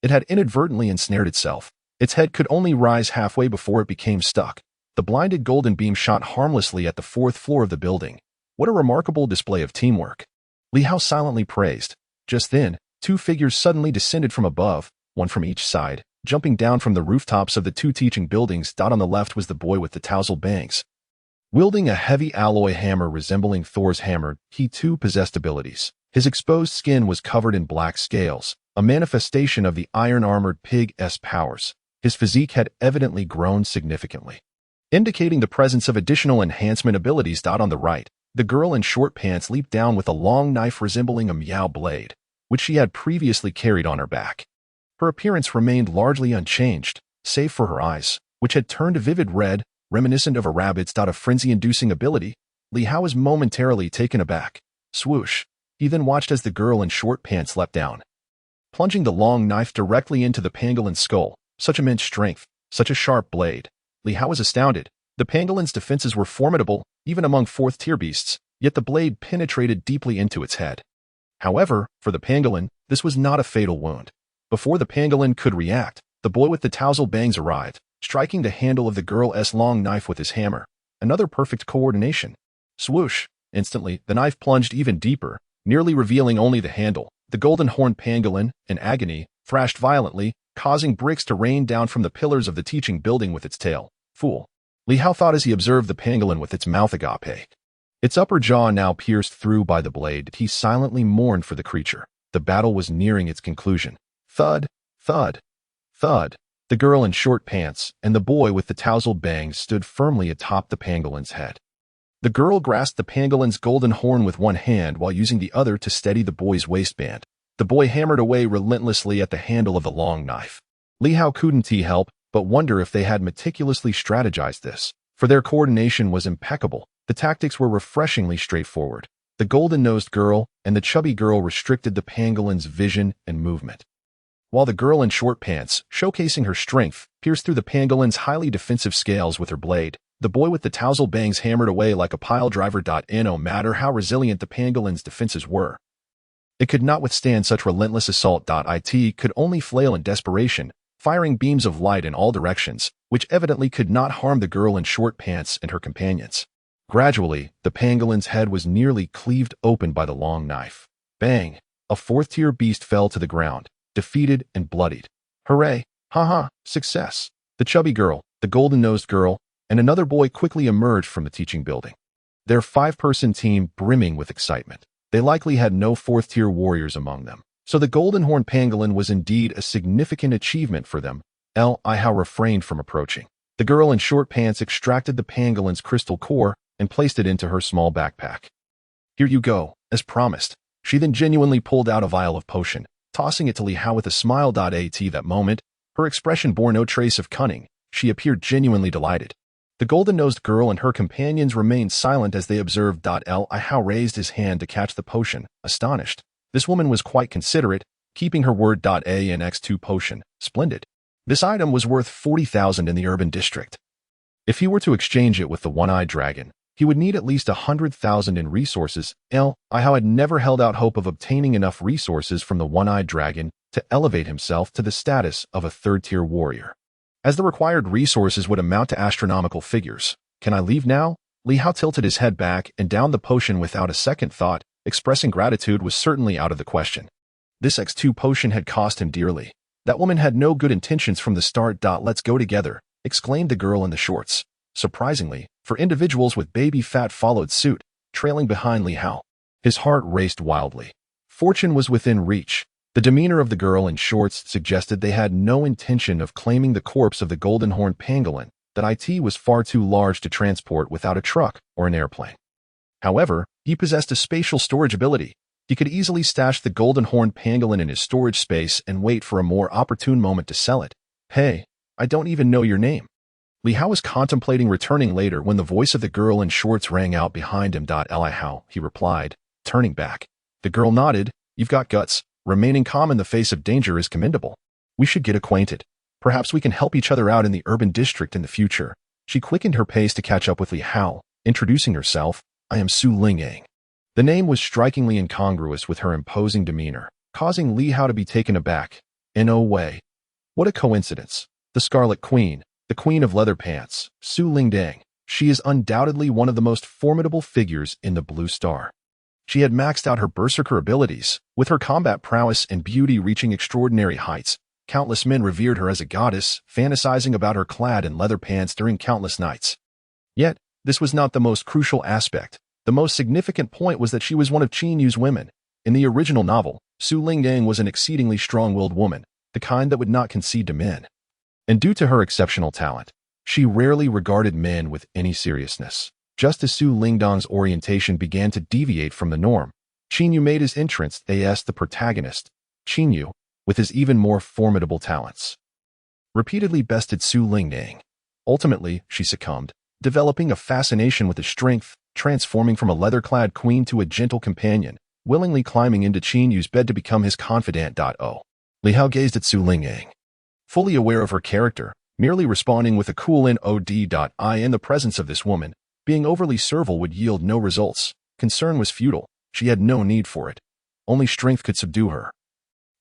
It had inadvertently ensnared itself. Its head could only rise halfway before it became stuck. The blinded golden beam shot harmlessly at the 4th floor of the building. What a remarkable display of teamwork! Li Hao silently praised. Just then, 2 figures suddenly descended from above, one from each side. jumping down from the rooftops of the two teaching buildings. On the left was the boy with the tousled bangs. Wielding a heavy alloy hammer resembling Thor's hammer, he too possessed abilities. His exposed skin was covered in black scales, a manifestation of the iron-armored pig's powers. His physique had evidently grown significantly, indicating the presence of additional enhancement abilities. On the right, the girl in short pants leaped down with a long knife resembling a meow blade, which she had previously carried on her back. Her appearance remained largely unchanged, save for her eyes, which had turned a vivid red, reminiscent of a rabbit's. A frenzy-inducing ability. Li Hao was momentarily taken aback. Swoosh! He then watched as the girl in short pants leapt down, plunging the long knife directly into the pangolin's skull. Such immense strength, such a sharp blade. Li Hao was astounded. The pangolin's defenses were formidable, even among fourth-tier beasts, yet the blade penetrated deeply into its head. However, for the pangolin, this was not a fatal wound. Before the pangolin could react, the boy with the tousled bangs arrived, striking the handle of the girl's long knife with his hammer. Another perfect coordination. Swoosh! Instantly, the knife plunged even deeper, nearly revealing only the handle. The golden-horned pangolin, in agony, thrashed violently, causing bricks to rain down from the pillars of the teaching building with its tail. Fool! Li Hao thought as he observed the pangolin with its mouth agape. Its upper jaw now pierced through by the blade. He silently mourned for the creature. The battle was nearing its conclusion. Thud! Thud! Thud! The girl in short pants and the boy with the tousled bangs stood firmly atop the pangolin's head. The girl grasped the pangolin's golden horn with one hand while using the other to steady the boy's waistband. The boy hammered away relentlessly at the handle of the long knife. Li Hao couldn't help but wonder if they had meticulously strategized this, for their coordination was impeccable. The tactics were refreshingly straightforward. The golden-nosed girl and the chubby girl restricted the pangolin's vision and movement, while the girl in short pants, showcasing her strength, pierced through the pangolin's highly defensive scales with her blade. The boy with the tousled bangs hammered away like a pile driver. No matter how resilient the pangolin's defenses were, it could not withstand such relentless assault. It could only flail in desperation, firing beams of light in all directions, which evidently could not harm the girl in short pants and her companions. Gradually, the pangolin's head was nearly cleaved open by the long knife. Bang! A fourth-tier beast fell to the ground, defeated and bloodied. Hooray! Ha! Success! The chubby girl, the golden-nosed girl, and another boy quickly emerged from the teaching building, their 5-person team brimming with excitement. They likely had no fourth-tier warriors among them, so the golden-horned pangolin was indeed a significant achievement for them. Li Hao refrained from approaching. The girl in short pants extracted the pangolin's crystal core and placed it into her small backpack. Here you go, as promised. She then genuinely pulled out a vial of potion, tossing it to Li Hao with a smile. At that moment, her expression bore no trace of cunning. She appeared genuinely delighted. The golden-nosed girl and her companions remained silent as they observed. Li Hao raised his hand to catch the potion, astonished. This woman was quite considerate, keeping her word. An X2 potion. Splendid. This item was worth 40,000 in the urban district. If he were to exchange it with the one-eyed dragon, he would need at least 100,000 in resources. Li Hao had never held out hope of obtaining enough resources from the one-eyed dragon to elevate himself to the status of a third-tier warrior, as the required resources would amount to astronomical figures. Can I leave now? Li Hao tilted his head back and downed the potion without a second thought. Expressing gratitude was certainly out of the question. This X2 potion had cost him dearly. That woman had no good intentions from the start. Let's go together, exclaimed the girl in the shorts. Surprisingly, for individuals with baby fat followed suit, trailing behind Li Hao. His heart raced wildly. Fortune was within reach. The demeanor of the girl in shorts suggested they had no intention of claiming the corpse of the golden-horned pangolin. That it was far too large to transport without a truck or an airplane. However, he possessed a spatial storage ability. He could easily stash the golden-horned pangolin in his storage space and wait for a more opportune moment to sell it. Hey, I don't even know your name. Li Hao was contemplating returning later when the voice of the girl in shorts rang out behind him. Li Hao, he replied, turning back. The girl nodded. You've got guts. Remaining calm in the face of danger is commendable. We should get acquainted. Perhaps we can help each other out in the urban district in the future. She quickened her pace to catch up with Li Hao, introducing herself. I am Su Lingyang. The name was strikingly incongruous with her imposing demeanor, causing Li Hao to be taken aback. In no way. What a coincidence. The Scarlet Queen, the Queen of Leather Pants, Su Lingyang. She is undoubtedly one of the most formidable figures in the Blue Star. She had maxed out her berserker abilities, with her combat prowess and beauty reaching extraordinary heights, Countless men revered her as a goddess, fantasizing about her clad in leather pants during countless nights. Yet, this was not the most crucial aspect. The most significant point was that she was one of Qin Yu's women. In the original novel, Su Lingdang was an exceedingly strong-willed woman, the kind that would not concede to men. And due to her exceptional talent, she rarely regarded men with any seriousness. Just as Su Lingdang's orientation began to deviate from the norm, Qin Yu made his entrance as the protagonist. Qin Yu, with his even more formidable talents, repeatedly bested Su Lingdang. Ultimately, she succumbed, developing a fascination with his strength, transforming from a leather-clad queen to a gentle companion, willingly climbing into Qin Yu's bed to become his confidant. Li Hao gazed at Su Lingdang, fully aware of her character, merely responding with a cool nod. In the presence of this woman, being overly servile would yield no results. Concern was futile. She had no need for it. Only strength could subdue her.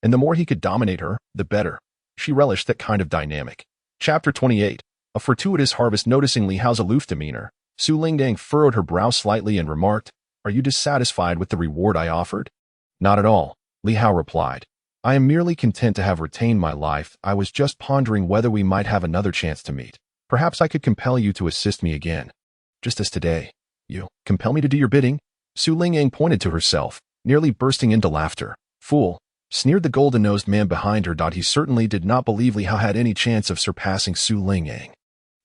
And the more he could dominate her, the better. She relished that kind of dynamic. Chapter 28. A fortuitous harvest. Noticing Li Hao's aloof demeanor, Su Lingdang furrowed her brow slightly and remarked, "Are you dissatisfied with the reward I offered?" "Not at all," Li Hao replied. "I am merely content to have retained my life. I was just pondering whether we might have another chance to meet. Perhaps I could compel you to assist me again. Just as today. You compel me to do your bidding?" Su Lingdang pointed to herself, nearly bursting into laughter. "Fool," sneered the golden-nosed man behind her. He certainly did not believe Li Hao had any chance of surpassing Su Lingdang.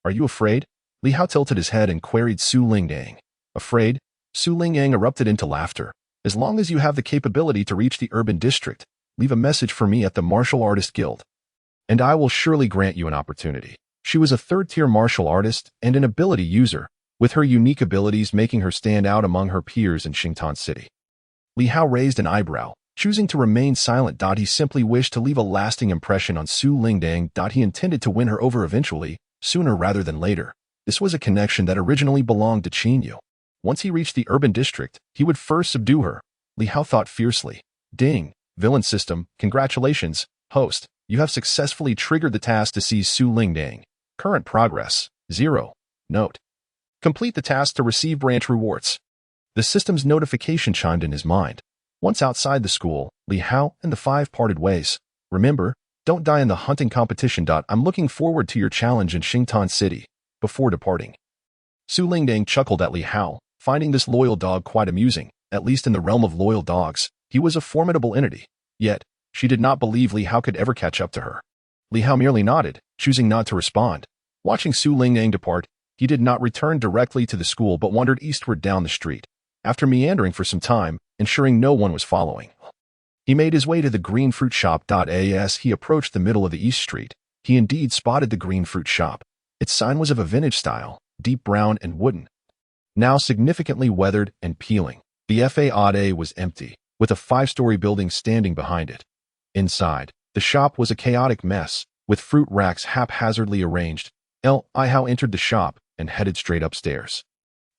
"Are you afraid?" Li Hao tilted his head and queried Su Lingdang. "Afraid?" Su Lingdang erupted into laughter. "As long as you have the capability to reach the urban district, leave a message for me at the Martial Artist Guild, and I will surely grant you an opportunity." She was a third-tier martial artist and an ability user, with her unique abilities making her stand out among her peers in Xingtan City. Li Hao raised an eyebrow, choosing to remain silent. He simply wished to leave a lasting impression on Su Lingdang. He intended to win her over eventually, sooner rather than later. This was a connection that originally belonged to Qin Yu. Once he reached the urban district, he would first subdue her. Li Hao thought fiercely. Ding! Villain system, congratulations, host. You have successfully triggered the task to seize Su Lingdang. Current progress, 0. Note. Complete the task to receive branch rewards. The system's notification chimed in his mind. Once outside the school, Li Hao and the five parted ways. Remember, don't die in the hunting competition. I'm looking forward to your challenge in Xingtan City. Before departing, Su Lingdang chuckled at Li Hao, finding this loyal dog quite amusing. At least in the realm of loyal dogs, he was a formidable entity. Yet, she did not believe Li Hao could ever catch up to her. Li Hao merely nodded, choosing not to respond. Watching Su Lingdang depart, he did not return directly to the school but wandered eastward down the street. After meandering for some time, ensuring no one was following, he made his way to the green fruit shop. As he approached the middle of the East Street, he indeed spotted the green fruit shop. Its sign was of a vintage style, deep brown and wooden, now significantly weathered and peeling. The faade was empty, with a 5-story building standing behind it. Inside, the shop was a chaotic mess, with fruit racks haphazardly arranged. Li Hao entered the shop and headed straight upstairs.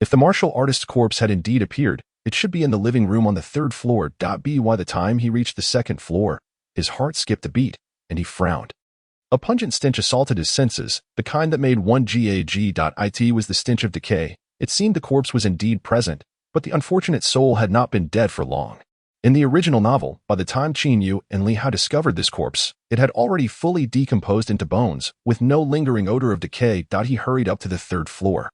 If the martial artist's corpse had indeed appeared, it should be in the living room on the 3rd floor. By the time he reached the 2nd floor, his heart skipped a beat, and he frowned. A pungent stench assaulted his senses, the kind that made one gag. It was the stench of decay. It seemed the corpse was indeed present, but the unfortunate soul had not been dead for long. In the original novel, by the time Qin Yu and Li Hao discovered this corpse, it had already fully decomposed into bones, with no lingering odor of decay. He hurried up to the 3rd floor,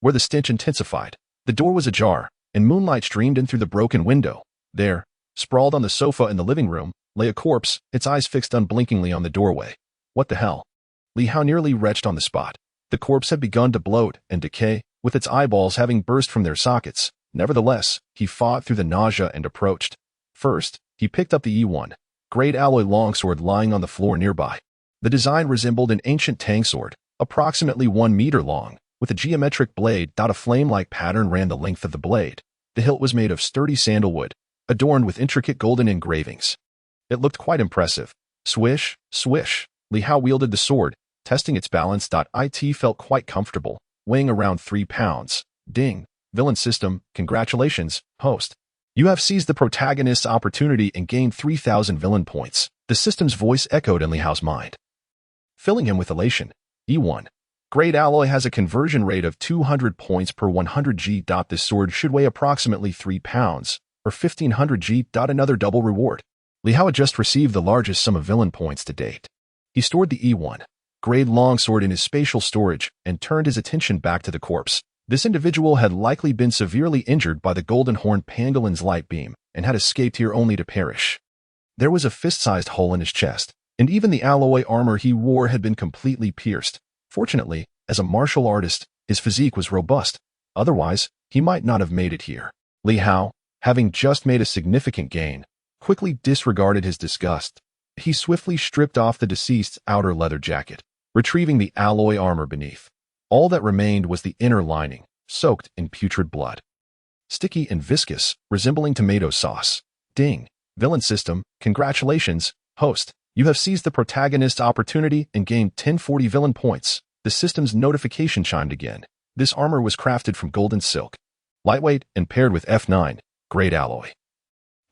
where the stench intensified. The door was ajar, and moonlight streamed in through the broken window. There, sprawled on the sofa in the living room, lay a corpse, its eyes fixed unblinkingly on the doorway. What the hell? Li Hao nearly retched on the spot. The corpse had begun to bloat and decay, with its eyeballs having burst from their sockets. Nevertheless, he fought through the nausea and approached. First, he picked up the E1, great alloy longsword lying on the floor nearby. The design resembled an ancient tang sword, approximately 1 meter long, with a geometric blade. A flame-like pattern ran the length of the blade. The hilt was made of sturdy sandalwood, adorned with intricate golden engravings. It looked quite impressive. Swish, swish. Li Hao wielded the sword, testing its balance. It felt quite comfortable, weighing around 3 pounds. Ding. Villain system, congratulations, host. You have seized the protagonist's opportunity and gained 3,000 villain points. The system's voice echoed in Li Hao's mind, filling him with elation. E1. Great alloy has a conversion rate of 200 points per 100 G. This sword should weigh approximately 3 pounds, or 1,500 G. Another double reward. Li Hao had just received the largest sum of villain points to date. He stored the E1 grade longsword in his spatial storage and turned his attention back to the corpse. This individual had likely been severely injured by the golden horned pangolin's light beam and had escaped here only to perish. There was a fist-sized hole in his chest, and even the alloy armor he wore had been completely pierced. Fortunately, as a martial artist, his physique was robust. Otherwise, he might not have made it here. Li Hao, having just made a significant gain, quickly disregarded his disgust. He swiftly stripped off the deceased's outer leather jacket, retrieving the alloy armor beneath. All that remained was the inner lining, soaked in putrid blood. Sticky and viscous, resembling tomato sauce. Ding. Villain system, congratulations, host. You have seized the protagonist's opportunity and gained 1040 villain points. The system's notification chimed again. This armor was crafted from golden silk, lightweight and paired with F9, grade alloy.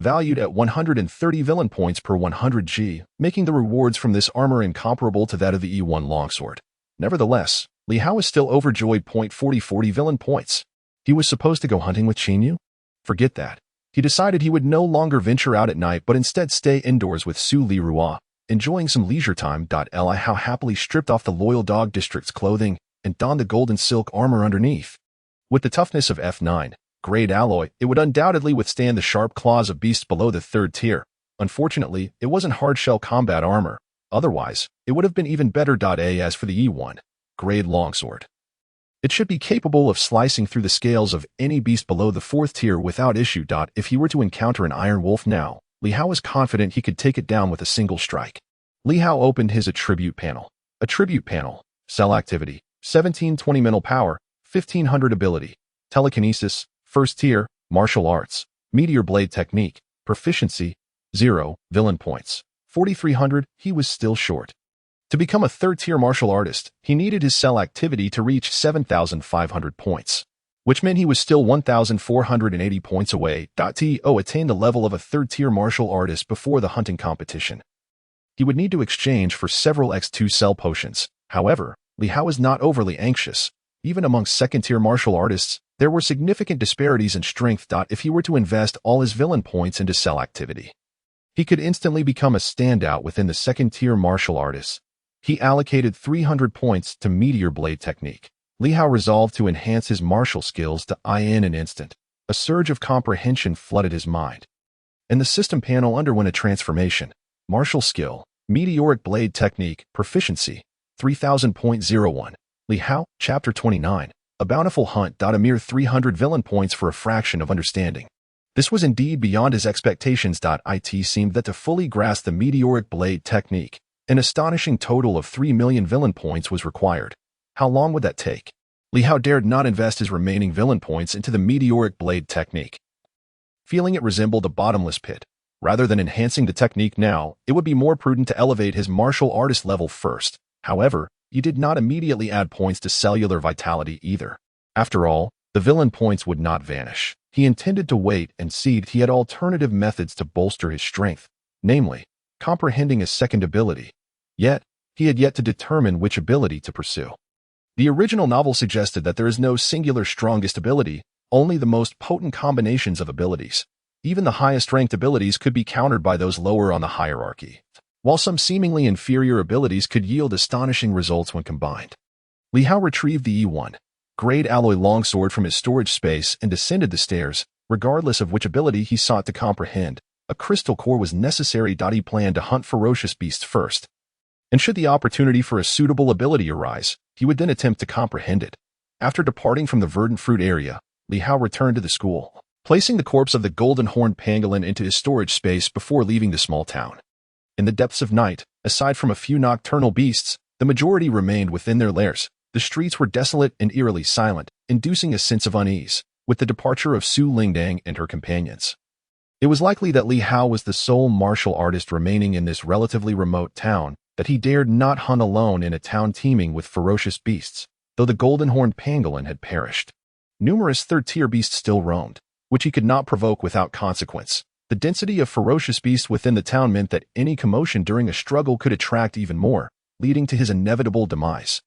Valued at 130 villain points per 100G, making the rewards from this armor incomparable to that of the E1 longsword. Nevertheless, Li Hao was still overjoyed. 40 villain points. He was supposed to go hunting with Qinyu? Forget that. He decided he would no longer venture out at night but instead stay indoors with Su Li Rua, enjoying some leisure time. Li Hao happily stripped off the Loyal Dog District's clothing and donned the golden silk armor underneath. With the toughness of F9, grade alloy, it would undoubtedly withstand the sharp claws of beasts below the third tier. Unfortunately, it wasn't hard-shell combat armor. Otherwise, it would have been even better. As for the E1 grade longsword, it should be capable of slicing through the scales of any beast below the fourth tier without issue. If he were to encounter an iron wolf now, Li Hao was confident he could take it down with a single strike. Li Hao opened his attribute panel. Attribute panel. Cell activity. 1720 mental power. 1500 ability. Telekinesis. First tier. Martial arts. Meteor blade technique. Proficiency. 0. Villain points. 4300. He was still short. To become a third-tier martial artist, he needed his cell activity to reach 7,500 points, which meant he was still 1,480 points away. To attain the level of a third-tier martial artist before the hunting competition, he would need to exchange for several X2 cell potions. However, Li Hao was not overly anxious. Even among second-tier martial artists, there were significant disparities in strength. If he were to invest all his villain points into cell activity, he could instantly become a standout within the second-tier martial artists. He allocated 300 points to Meteor Blade technique. Li Hao resolved to enhance his martial skills in an instant. A surge of comprehension flooded his mind, and the system panel underwent a transformation. Martial skill, Meteoric Blade technique, proficiency, 3000.01. Li Hao, Chapter 29, A Bountiful Hunt. A mere 300 villain points for a fraction of understanding. This was indeed beyond his expectations. It seemed that to fully grasp the Meteoric Blade technique, an astonishing total of 3 million villain points was required. How long would that take? Li Hao dared not invest his remaining villain points into the Meteoric Blade technique, feeling it resembled a bottomless pit. Rather than enhancing the technique now, it would be more prudent to elevate his martial artist level first. However, he did not immediately add points to cellular vitality either. After all, the villain points would not vanish. He intended to wait and see if he had alternative methods to bolster his strength, namely, comprehending a second ability. Yet, he had yet to determine which ability to pursue. The original novel suggested that there is no singular strongest ability, only the most potent combinations of abilities. Even the highest-ranked abilities could be countered by those lower on the hierarchy, while some seemingly inferior abilities could yield astonishing results when combined. Li Hao retrieved the E1 grade alloy longsword from his storage space and descended the stairs, regardless of which ability he sought to comprehend. A crystal core was necessary. He planned to hunt ferocious beasts first, and should the opportunity for a suitable ability arise, he would then attempt to comprehend it. After departing from the verdant fruit area, Li Hao returned to the school, placing the corpse of the golden horned pangolin into his storage space before leaving the small town. In the depths of night, aside from a few nocturnal beasts, the majority remained within their lairs. The streets were desolate and eerily silent, inducing a sense of unease, with the departure of Su Lingdang and her companions. It was likely that Li Hao was the sole martial artist remaining in this relatively remote town, that he dared not hunt alone in a town teeming with ferocious beasts, though the golden-horned pangolin had perished. Numerous third-tier beasts still roamed, which he could not provoke without consequence. The density of ferocious beasts within the town meant that any commotion during a struggle could attract even more, leading to his inevitable demise.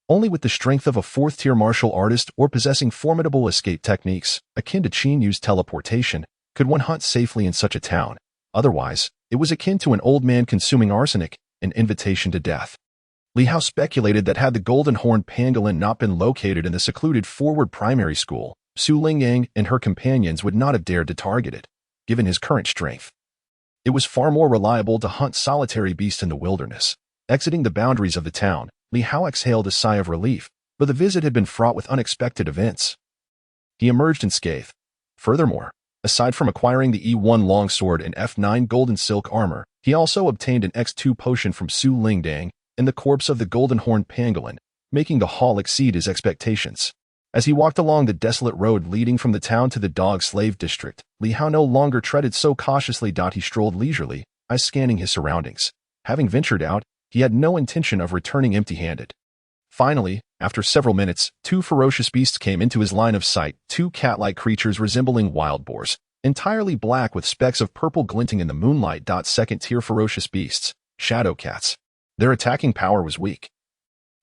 Only with the strength of a fourth-tier martial artist or possessing formidable escape techniques, akin to Qinyu's teleportation, could one hunt safely in such a town. Otherwise, it was akin to an old man consuming arsenic, an invitation to death. Li Hao speculated that had the golden horned pangolin not been located in the secluded forward primary school, Su Lingyang and her companions would not have dared to target it, given his current strength. It was far more reliable to hunt solitary beasts in the wilderness. Exiting the boundaries of the town, Li Hao exhaled a sigh of relief, but the visit had been fraught with unexpected events. He emerged unscathed. Furthermore, aside from acquiring the E1 longsword and F9 golden silk armor, he also obtained an X2 potion from Su Lingyang and the corpse of the golden horned pangolin, making the haul exceed his expectations. As he walked along the desolate road leading from the town to the dog slave district, Li Hao no longer treaded so cautiously. He strolled leisurely, eyes scanning his surroundings. Having ventured out, he had no intention of returning empty-handed. Finally, after several minutes, two ferocious beasts came into his line of sight, two cat-like creatures resembling wild boars, entirely black with specks of purple glinting in the moonlight. Second-tier ferocious beasts, shadow cats. Their attacking power was weak,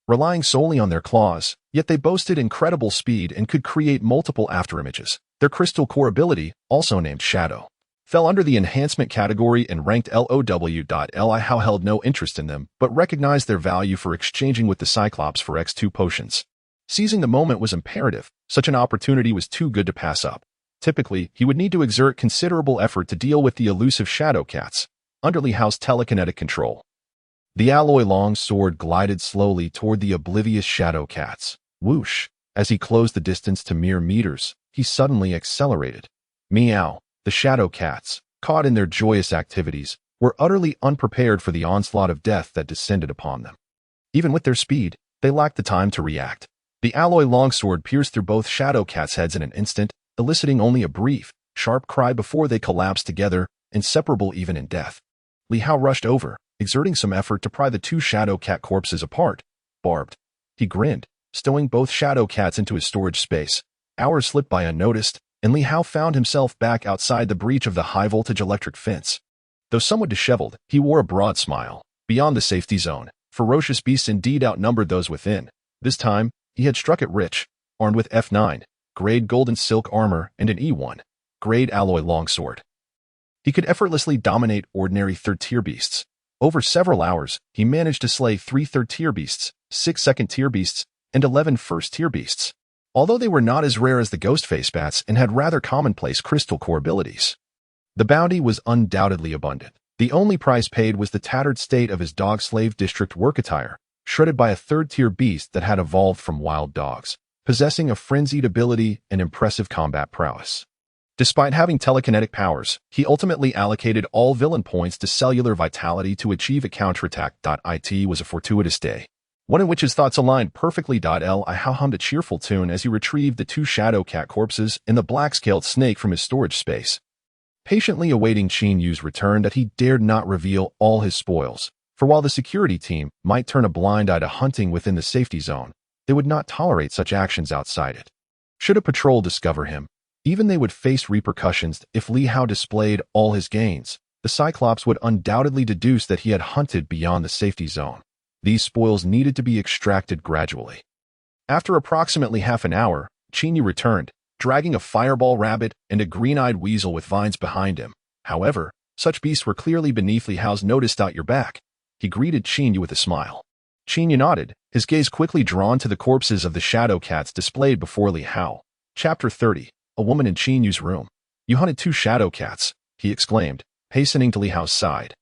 relying solely on their claws, yet they boasted incredible speed and could create multiple afterimages. Their crystal core ability, also named Shadow, fell under the enhancement category and ranked LOW. Li Hao held no interest in them, but recognized their value for exchanging with the Cyclops for X2 potions. Seizing the moment was imperative. Such an opportunity was too good to pass up. Typically, he would need to exert considerable effort to deal with the elusive shadow cats, under Li Hao's telekinetic control. The alloy long sword glided slowly toward the oblivious shadow cats. Whoosh! As he closed the distance to mere meters, he suddenly accelerated. Meow! The shadow cats, caught in their joyous activities, were utterly unprepared for the onslaught of death that descended upon them. Even with their speed, they lacked the time to react. The alloy longsword pierced through both shadow cats' heads in an instant, eliciting only a brief, sharp cry before they collapsed together, inseparable even in death. Li Hao rushed over, exerting some effort to pry the two shadow cat corpses apart. Barbed. He grinned, stowing both shadow cats into his storage space. Hours slipped by unnoticed, and Li Hao found himself back outside the breach of the high-voltage electric fence. Though somewhat disheveled, he wore a broad smile. Beyond the safety zone, ferocious beasts indeed outnumbered those within. This time, he had struck it rich, armed with F9, grade golden silk armor and an E1, grade alloy longsword. He could effortlessly dominate ordinary third-tier beasts. Over several hours, he managed to slay 3 third-tier beasts, 6 second-tier beasts, and 11 first-tier beasts, although they were not as rare as the Ghostface bats and had rather commonplace crystal core abilities. The bounty was undoubtedly abundant. The only price paid was the tattered state of his dog slave district work attire, shredded by a third-tier beast that had evolved from wild dogs, possessing a frenzied ability and impressive combat prowess. Despite having telekinetic powers, he ultimately allocated all villain points to cellular vitality to achieve a counterattack. It was a fortuitous day, one in which his thoughts aligned perfectly. Li Hao hummed a cheerful tune as he retrieved the 2 shadow cat corpses and the black-scaled snake from his storage space. Patiently awaiting Qin Yu's return, that he dared not reveal all his spoils, for while the security team might turn a blind eye to hunting within the safety zone, they would not tolerate such actions outside it. Should a patrol discover him, even they would face repercussions. If Li Hao displayed all his gains, the Cyclops would undoubtedly deduce that he had hunted beyond the safety zone. These spoils needed to be extracted gradually. After approximately half an hour, Qin Yu returned, dragging a fireball rabbit and a green-eyed weasel with vines behind him. However, such beasts were clearly beneath Li Hao's notice. Your back. He greeted Qin Yu with a smile. Qin Yu nodded, his gaze quickly drawn to the corpses of the shadow cats displayed before Li Hao. Chapter 30. A woman in Qin Yu's room. You hunted 2 shadow cats, he exclaimed, hastening to Li Hao's side.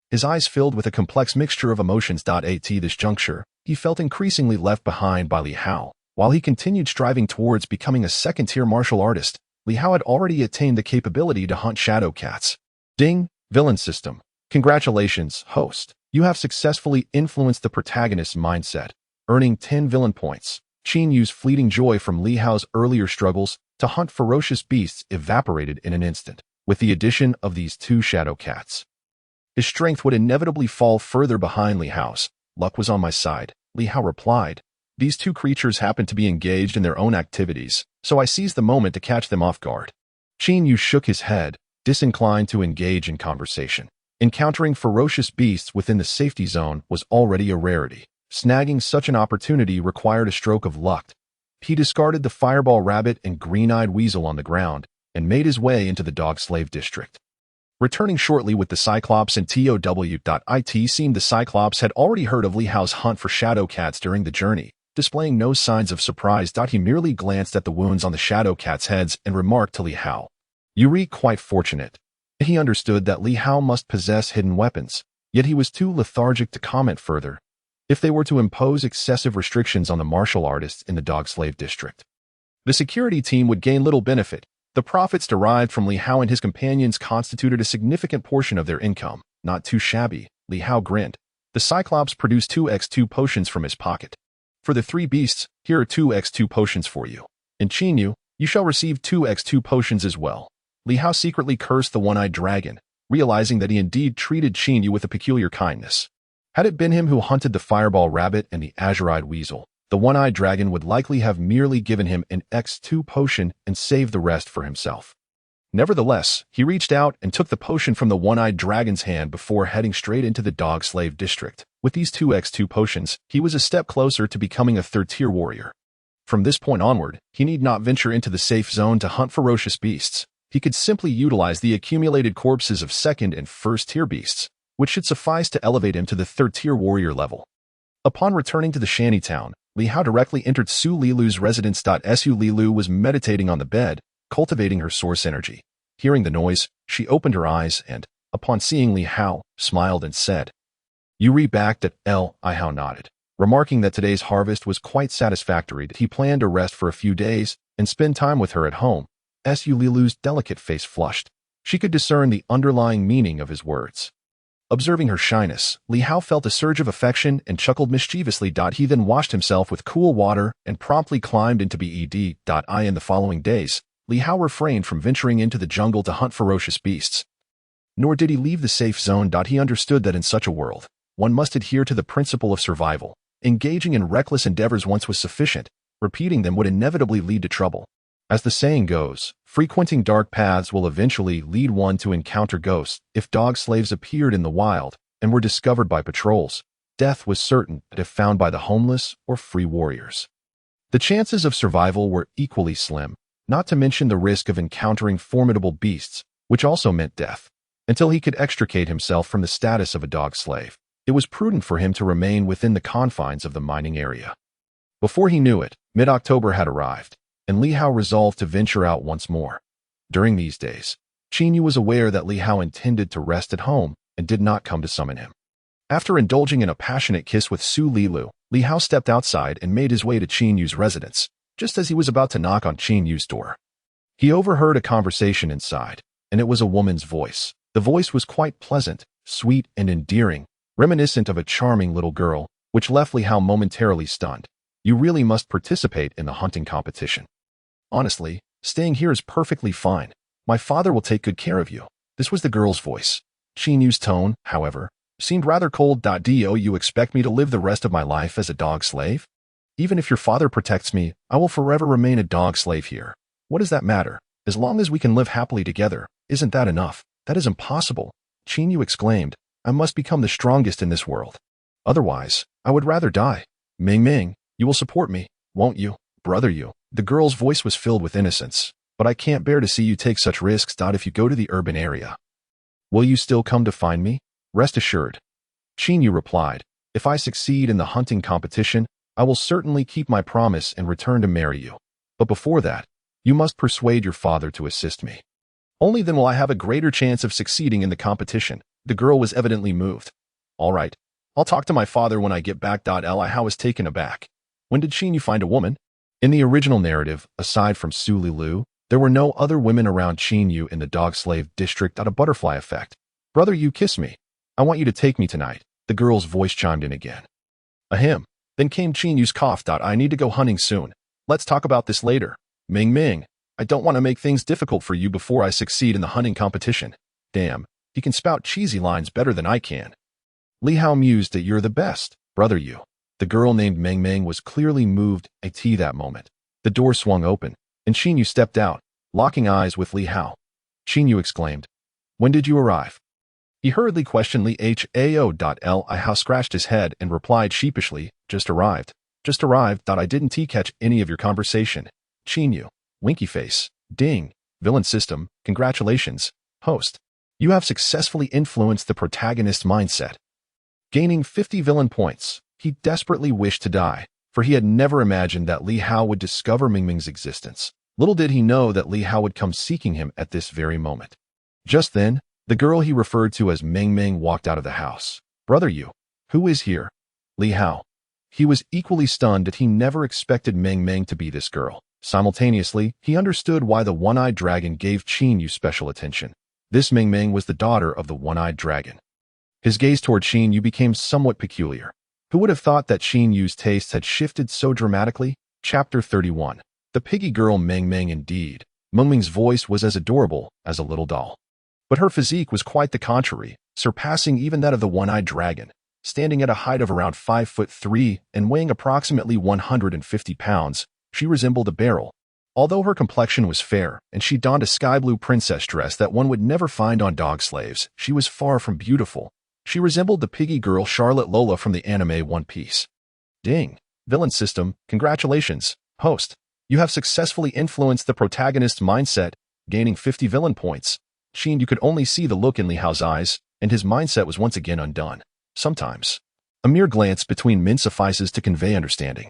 His eyes filled with a complex mixture of emotions. At this juncture, he felt increasingly left behind by Li Hao. While he continued striving towards becoming a second-tier martial artist, Li Hao had already attained the capability to hunt shadow cats. Ding! Villain system. Congratulations, host. You have successfully influenced the protagonist's mindset, earning 10 villain points. Qin Yu's fleeting joy from Li Hao's earlier struggles to hunt ferocious beasts evaporated in an instant. With the addition of these 2 shadow cats, his strength would inevitably fall further behind Li Hao's. Luck was on my side, Li Hao replied. These 2 creatures happened to be engaged in their own activities, so I seized the moment to catch them off guard. Qin Yu shook his head, disinclined to engage in conversation. Encountering ferocious beasts within the safety zone was already a rarity. Snagging such an opportunity required a stroke of luck. He discarded the fireball rabbit and green-eyed weasel on the ground and made his way into the dog slave district. Returning shortly with the Cyclops and TOW.it seemed the Cyclops had already heard of Li Hao's hunt for shadow cats during the journey. Displaying no signs of surprise, he merely glanced at the wounds on the shadow cats' heads and remarked to Li Hao, "You re quite fortunate." He understood that Li Hao must possess hidden weapons, yet he was too lethargic to comment further. If they were to impose excessive restrictions on the martial artists in the dog slave district, the security team would gain little benefit. The profits derived from Li Hao and his companions constituted a significant portion of their income. Not too shabby, Li Hao grinned. The Cyclops produced 2x2 potions from his pocket. "For the 3 beasts, here are 2x2 potions for you. In Chinyu, you shall receive 2x2 potions as well." Li Hao secretly cursed the one-eyed dragon, realizing that he indeed treated Chinyu with a peculiar kindness. Had it been him who hunted the fireball rabbit and the azure-eyed weasel, the one-eyed dragon would likely have merely given him an X2 potion and saved the rest for himself. Nevertheless, he reached out and took the potion from the one-eyed dragon's hand before heading straight into the dog slave district. With these 2x2 potions, he was a step closer to becoming a third-tier warrior. From this point onward, he need not venture into the safe zone to hunt ferocious beasts. He could simply utilize the accumulated corpses of second and first-tier beasts, which should suffice to elevate him to the third-tier warrior level. Upon returning to the shantytown, Li Hao directly entered Su Lilu's residence. Su Lilu was meditating on the bed, cultivating her source energy. Hearing the noise, she opened her eyes and, upon seeing Li Hao, smiled and said, "You re back that Li Hao nodded, remarking that today's harvest was quite satisfactory. That he planned to rest for a few days and spend time with her at home. Su Lilu's delicate face flushed. She could discern the underlying meaning of his words. Observing her shyness, Li Hao felt a surge of affection and chuckled mischievously. He then washed himself with cool water and promptly climbed into bed. In the following days, Li Hao refrained from venturing into the jungle to hunt ferocious beasts. Nor did he leave the safe zone. He understood that in such a world, one must adhere to the principle of survival. Engaging in reckless endeavors once was sufficient. Repeating them would inevitably lead to trouble. As the saying goes, frequenting dark paths will eventually lead one to encounter ghosts. If dog slaves appeared in the wild and were discovered by patrols, death was certain if found by the homeless or free warriors. The chances of survival were equally slim, not to mention the risk of encountering formidable beasts, which also meant death. Until he could extricate himself from the status of a dog slave, it was prudent for him to remain within the confines of the mining area. Before he knew it, mid-October had arrived, and Li Hao resolved to venture out once more. During these days, Chinyu was aware that Li Hao intended to rest at home and did not come to summon him. After indulging in a passionate kiss with Su Lilu, Li Hao stepped outside and made his way to Chinyu's residence. Just as he was about to knock on Chinyu's door, he overheard a conversation inside, and it was a woman's voice. The voice was quite pleasant, sweet, and endearing, reminiscent of a charming little girl, which left Li Hao momentarily stunned. "You really must participate in the hunting competition." "Honestly, staying here is perfectly fine. My father will take good care of you." This was the girl's voice. Chinyu's tone, however, seemed rather cold. "Do you expect me to live the rest of my life as a dog slave? Even if your father protects me, I will forever remain a dog slave here. What does that matter? As long as we can live happily together, isn't that enough?" "That is impossible," Chinyu exclaimed. "I must become the strongest in this world. Otherwise, I would rather die." "Ming Ming, you will support me, won't you, brother you?" The girl's voice was filled with innocence. "But I can't bear to see you take such risks. If you go to the urban area, will you still come to find me?" "Rest assured," Chinyu replied. "If I succeed in the hunting competition, I will certainly keep my promise and return to marry you. But before that, you must persuade your father to assist me. Only then will I have a greater chance of succeeding in the competition." The girl was evidently moved. "All right, I'll talk to my father when I get back." Li Hao was taken aback. When did Chinyu find a woman? In the original narrative, aside from Su Lilu, there were no other women around Chinyu in the dog slave district. A butterfly effect. "Brother, you kiss me. I want you to take me tonight." The girl's voice chimed in again. Ahem. Then came Chinyu's cough. "I need to go hunting soon. Let's talk about this later. Ming Ming, I don't want to make things difficult for you before I succeed in the hunting competition." "Damn, he can spout cheesy lines better than I can." Li Hao mused that "You're the best, brother you." The girl named Ming Ming was clearly moved at that moment. The door swung open, and Chinyu stepped out, locking eyes with Li Hao. Chinyu exclaimed, "When did you arrive?" He hurriedly questioned Li Hao. Li Hao scratched his head and replied sheepishly, "Just arrived. Just arrived. I didn't catch any of your conversation." Chinyu, winky face, ding, villain system, congratulations, host. You have successfully influenced the protagonist's mindset. Gaining 50 villain points, he desperately wished to die, for he had never imagined that Li Hao would discover Ming Ming's existence. Little did he know that Li Hao would come seeking him at this very moment. Just then, the girl he referred to as Ming Ming walked out of the house. "Brother you, who is here?" "Li Hao." He was equally stunned that he never expected Ming Ming to be this girl. Simultaneously, he understood why the one-eyed dragon gave Qin Yu special attention. This Ming Ming was the daughter of the one-eyed dragon. His gaze toward Qin Yu became somewhat peculiar. Who would have thought that Qin Yu's tastes had shifted so dramatically? Chapter 31. The piggy girl Ming Ming indeed. Ming Ming's voice was as adorable as a little doll. But her physique was quite the contrary, surpassing even that of the one-eyed dragon. Standing at a height of around 5'3" and weighing approximately 150 pounds, she resembled a barrel. Although her complexion was fair, and she donned a sky-blue princess dress that one would never find on dog slaves, she was far from beautiful. She resembled the piggy girl Charlotte Lola from the anime One Piece. Ding! Villain system, congratulations, host. You have successfully influenced the protagonist's mindset, gaining 50 villain points. Qin Yu could only see the look in Li Hao's eyes, and his mindset was once again undone. Sometimes, a mere glance between men suffices to convey understanding.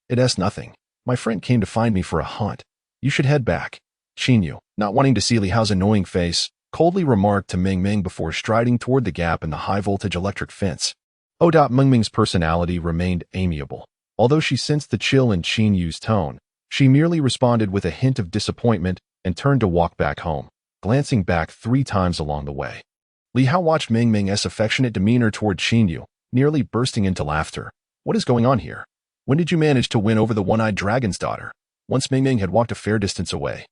It's nothing. My friend came to find me for a hunt. You should head back. Qin Yu, not wanting to see Li Hao's annoying face, coldly remarked to Ming Ming before striding toward the gap in the high-voltage electric fence. Ming Ming's personality remained amiable. Although she sensed the chill in Qin Yu's tone, she merely responded with a hint of disappointment and turned to walk back home, glancing back 3 times along the way. Li Hao watched Ming Ming's affectionate demeanor toward Qin Yu, nearly bursting into laughter. What is going on here? When did you manage to win over the one-eyed dragon's daughter? Once Ming Ming had walked a fair distance away.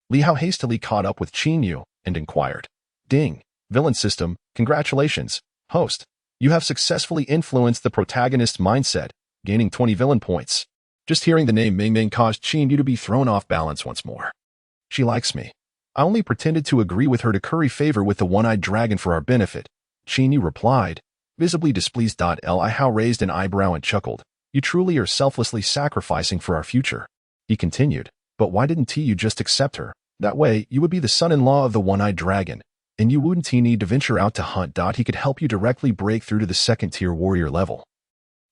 Li Hao hastily caught up with Qin Yu and inquired. Ding! Villain system, congratulations, host. You have successfully influenced the protagonist's mindset, gaining 20 villain points. Just hearing the name Ming Ming caused Qin Yu to be thrown off balance once more. She likes me. I only pretended to agree with her to curry favor with the one-eyed dragon for our benefit, Qin Yu replied, visibly displeased. Li Hao raised an eyebrow and chuckled. You truly are selflessly sacrificing for our future. He continued, but why didn't you just accept her? That way, you would be the son-in-law of the one-eyed dragon, and you wouldn't need to venture out to hunt. He could help you directly break through to the second-tier warrior level.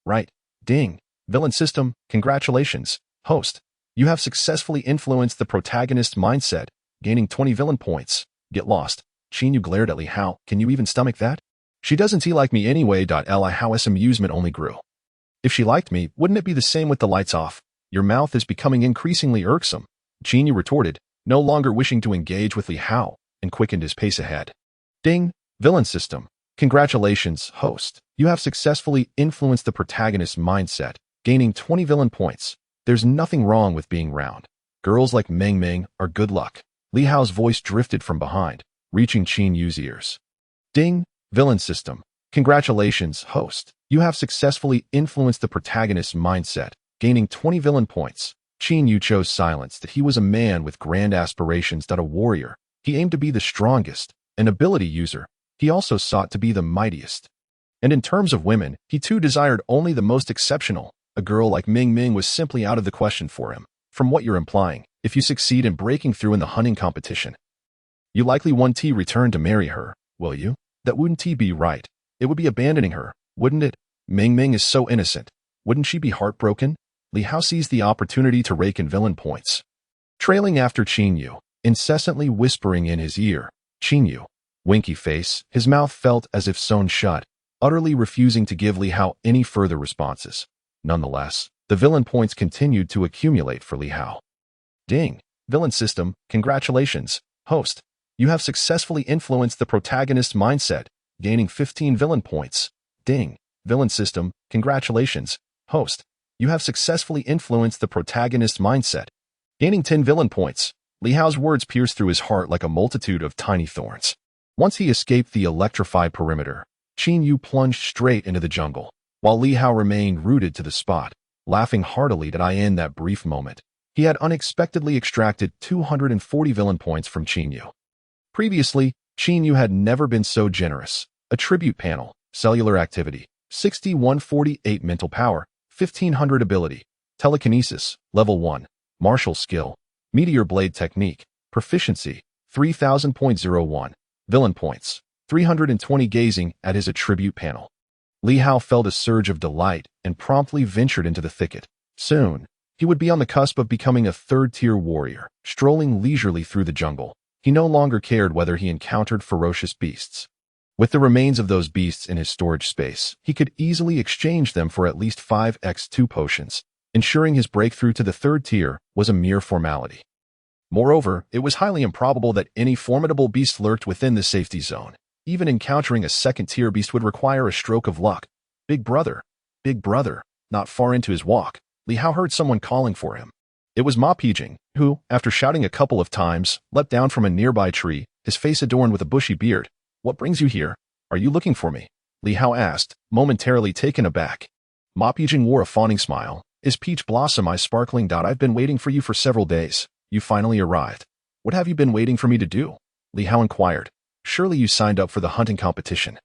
Right. Ding. Villain system, congratulations, host. You have successfully influenced the protagonist's mindset, gaining 20 villain points. Get lost. Qin Yu glared at Li Hao. Can you even stomach that? She doesn't like me anyway. Li Hao's amusement only grew. If she liked me, wouldn't it be the same with the lights off? Your mouth is becoming increasingly irksome, Qin Yu retorted, no longer wishing to engage with Li Hao, and quickened his pace ahead. Ding! Villain system. Congratulations, host. You have successfully influenced the protagonist's mindset, gaining 20 villain points. There's nothing wrong with being round. Girls like Ming Ming are good luck. Li Hao's voice drifted from behind, reaching Qin Yu's ears. Ding! Villain system. Congratulations, host. You have successfully influenced the protagonist's mindset, gaining 20 villain points. Qin Yu chose silence. That he was a man with grand aspirations. A warrior. He aimed to be the strongest, an ability user. He also sought to be the mightiest. And in terms of women, he too desired only the most exceptional. A girl like Ming Ming was simply out of the question for him. From what you're implying, if you succeed in breaking through in the hunting competition, you likely won't return to marry her, will you? That wouldn't be right. It would be abandoning her, wouldn't it? Ming Ming is so innocent. Wouldn't she be heartbroken? Li Hao seized the opportunity to rake in villain points. Trailing after Qin Yu, incessantly whispering in his ear, Qin Yu, winky face, his mouth felt as if sewn shut, utterly refusing to give Li Hao any further responses. Nonetheless, the villain points continued to accumulate for Li Hao. Ding! Villain system, congratulations, host. You have successfully influenced the protagonist's mindset, gaining 15 villain points. Ding! Villain system, congratulations, host. You have successfully influenced the protagonist's mindset, gaining 10 villain points. Li Hao's words pierced through his heart like a multitude of tiny thorns. Once he escaped the electrified perimeter, Qin Yu plunged straight into the jungle, while Li Hao remained rooted to the spot, laughing heartily in that brief moment. He had unexpectedly extracted 240 villain points from Qin Yu. Previously, Qin Yu had never been so generous. Attribute panel, cellular activity, 6148 mental power, 1500 ability, telekinesis, level 1, martial skill, meteor blade technique, proficiency, 3000.01, Villain points. 320 gazing at his attribute panel. Li Hao felt a surge of delight and promptly ventured into the thicket. Soon, he would be on the cusp of becoming a third-tier warrior, strolling leisurely through the jungle. He no longer cared whether he encountered ferocious beasts. With the remains of those beasts in his storage space, he could easily exchange them for at least 5x2 potions, ensuring his breakthrough to the third tier was a mere formality. Moreover, it was highly improbable that any formidable beast lurked within the safety zone. Even encountering a second-tier beast would require a stroke of luck. Big brother. Not far into his walk, Li Hao heard someone calling for him. It was Ma Pijing, who, after shouting a couple of times, leapt down from a nearby tree, his face adorned with a bushy beard. "What brings you here? Are you looking for me?" Li Hao asked, momentarily taken aback. Ma Pijing wore a fawning smile. "Is Peach Blossom Eye sparkling? I've been waiting for you for several days. You finally arrived. What have you been waiting for me to do?" Li Hao inquired. "Surely you signed up for the hunting competition,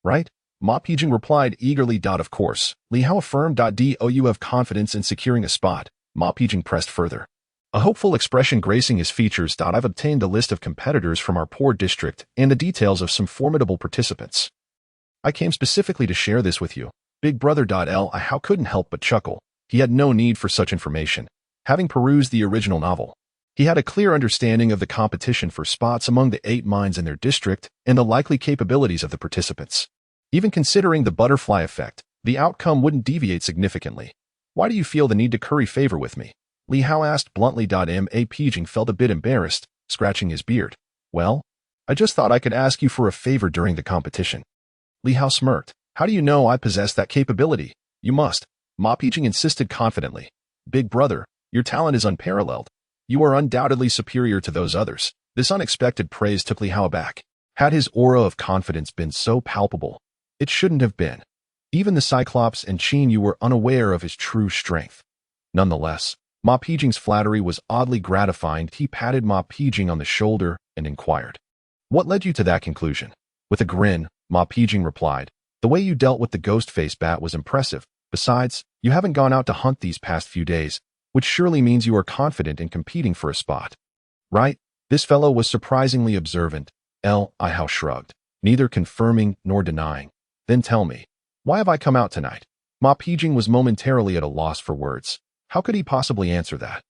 right?" Ma Pijing replied eagerly. "Of course." Li Hao affirmed. "Do you have confidence in securing a spot?" Ma Pijing pressed further, a hopeful expression gracing his features. "I've obtained a list of competitors from our poor district and the details of some formidable participants. I came specifically to share this with you." Big brother. Li Hao couldn't help but chuckle. He had no need for such information. Having perused the original novel, he had a clear understanding of the competition for spots among the 8 mines in their district and the likely capabilities of the participants. Even considering the butterfly effect, the outcome wouldn't deviate significantly. "Why do you feel the need to curry favor with me?" Li Hao asked bluntly. Ma Pijing felt a bit embarrassed, scratching his beard. "Well, I just thought I could ask you for a favor during the competition." Li Hao smirked. "How do you know I possess that capability?" "You must," Ma Pijing insisted confidently. "Big brother, your talent is unparalleled. You are undoubtedly superior to those others." This unexpected praise took Li Hao aback. Had his aura of confidence been so palpable? It shouldn't have been. Even the Cyclops and Qin Yu were unaware of his true strength. Nonetheless, Ma Pijing's flattery was oddly gratifying. He patted Ma Pijing on the shoulder and inquired, "What led you to that conclusion?" With a grin, Ma Pijing replied, "The way you dealt with the ghost-faced bat was impressive. Besides, you haven't gone out to hunt these past few days, which surely means you are confident in competing for a spot, right?" This fellow was surprisingly observant. Li Hao shrugged, neither confirming nor denying. "Then tell me, why have I come out tonight?" Ma Pijing was momentarily at a loss for words. How could he possibly answer that?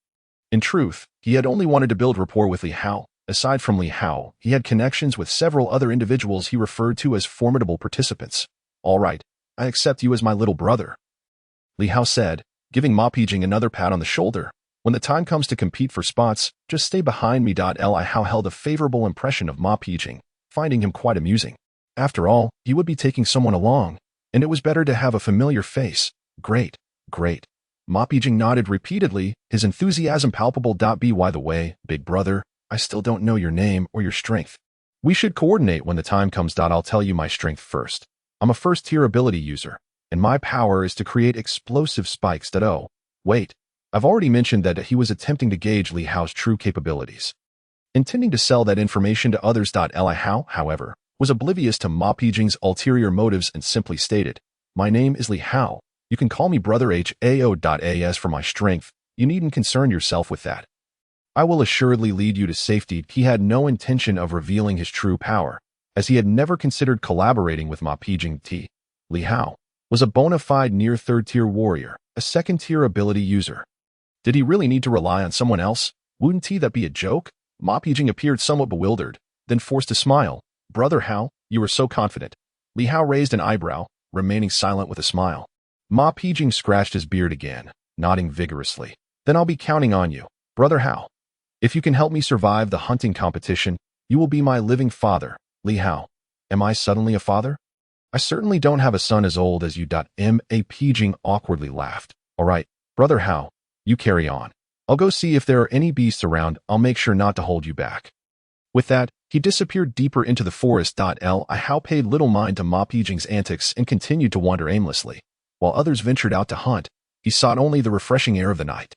In truth, he had only wanted to build rapport with Li Hao. Aside from Li Hao, he had connections with several other individuals he referred to as formidable participants. "All right, I accept you as my little brother," Li Hao said, giving Ma Pijing another pat on the shoulder. "When the time comes to compete for spots, just stay behind me." Li Hao held a favorable impression of Ma Pijing, finding him quite amusing. After all, he would be taking someone along, and it was better to have a familiar face. Great. Ma Pijing nodded repeatedly, his enthusiasm palpable. By the way, big brother, I still don't know your name or your strength. We should coordinate when the time comes. I'll tell you my strength first. I'm a first-tier ability user, and my power is to create explosive spikes. Oh, wait, I've already mentioned that he was attempting to gauge Li Hao's true capabilities, intending to sell that information to others. Li Hao, however, was oblivious to Ma Pijing's ulterior motives and simply stated, "My name is Li Hao. You can call me Brother Hao. As for my strength, you needn't concern yourself with that. I will assuredly lead you to safety." He had no intention of revealing his true power, as he had never considered collaborating with Ma Pijing. Li Hao was a bona fide near third-tier warrior, a second-tier ability user. Did he really need to rely on someone else? Wouldn't that be a joke? Ma Pijing appeared somewhat bewildered, then forced a smile. "Brother Hao, you were so confident." Li Hao raised an eyebrow, remaining silent with a smile. Ma Pijing scratched his beard again, nodding vigorously. "Then I'll be counting on you, Brother Hao. If you can help me survive the hunting competition, you will be my living father." Li Hao, am I suddenly a father? I certainly don't have a son as old as you. Ma Pijing awkwardly laughed. "All right, Brother Hao, you carry on. I'll go see if there are any beasts around. I'll make sure not to hold you back." With that, he disappeared deeper into the forest. Li Hao paid little mind to Ma Pijing's antics and continued to wander aimlessly. While others ventured out to hunt, he sought only the refreshing air of the night.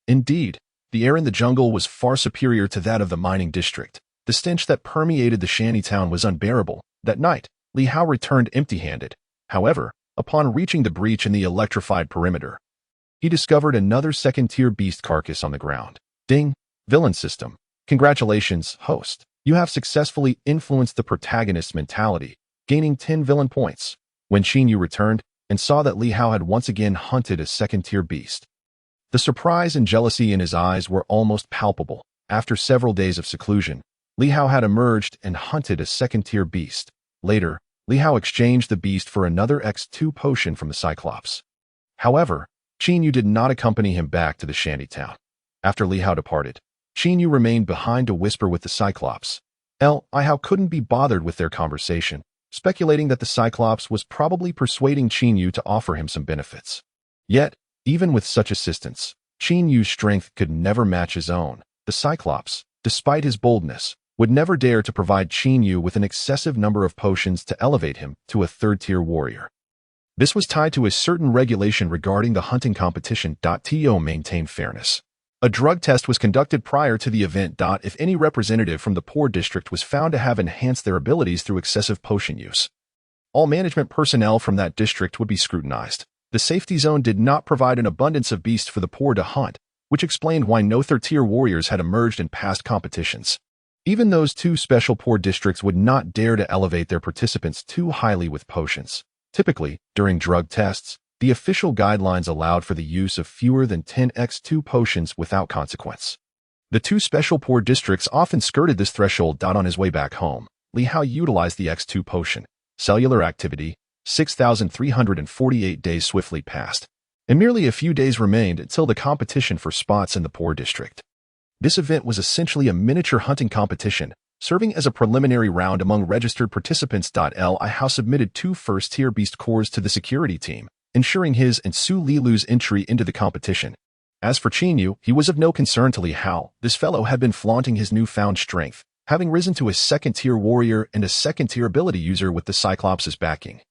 Indeed, the air in the jungle was far superior to that of the mining district. The stench that permeated the shanty town was unbearable. That night, Li Hao returned empty-handed. However, upon reaching the breach in the electrified perimeter, he discovered another second-tier beast carcass on the ground. Ding! Villain system. Congratulations, host. You have successfully influenced the protagonist's mentality, gaining 10 villain points. When Qin Yu returned and saw that Li Hao had once again hunted a second-tier beast, the surprise and jealousy in his eyes were almost palpable. After several days of seclusion, Li Hao had emerged and hunted a second-tier beast. Later, Li Hao exchanged the beast for another X2 potion from the Cyclops. However, Qin Yu did not accompany him back to the shantytown. After Li Hao departed, Qin Yu remained behind to whisper with the Cyclops. Li Hao couldn't be bothered with their conversation, speculating that the Cyclops was probably persuading Qin Yu to offer him some benefits. Yet, even with such assistance, Qin Yu's strength could never match his own. The Cyclops, despite his boldness, would never dare to provide Qin Yu with an excessive number of potions to elevate him to a third-tier warrior. This was tied to a certain regulation regarding the hunting competition. To maintain fairness, a drug test was conducted prior to the event. If any representative from the poor district was found to have enhanced their abilities through excessive potion use, all management personnel from that district would be scrutinized. The safety zone did not provide an abundance of beasts for the poor to hunt, which explained why no third-tier warriors had emerged in past competitions. Even those two special poor districts would not dare to elevate their participants too highly with potions. Typically, during drug tests, the official guidelines allowed for the use of fewer than 10 X2 potions without consequence. The two special poor districts often skirted this threshold. On his way back home, Li Hao utilized the X2 potion. Cellular activity, 6,348 days swiftly passed, and merely a few days remained until the competition for spots in the poor district. This event was essentially a miniature hunting competition, serving as a preliminary round among registered participants. Li Hao submitted 2 first-tier beast cores to the security team, ensuring his and Su Lilu's entry into the competition. As for Qin Yu, he was of no concern to Li Hao. This fellow had been flaunting his newfound strength, having risen to a second-tier warrior and a second-tier ability user with the Cyclops' backing.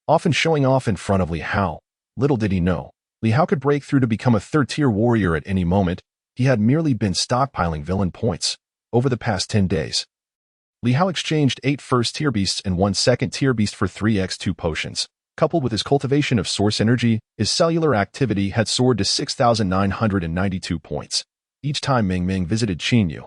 Often showing off in front of Li Hao, little did he know, Li Hao could break through to become a third-tier warrior at any moment. He had merely been stockpiling villain points over the past 10 days. Li Hao exchanged 8 first-tier beasts and 1 second-tier beast for 3 X2 potions. Coupled with his cultivation of source energy, his cellular activity had soared to 6,992 points. Each time Ming Ming visited Qin Yu,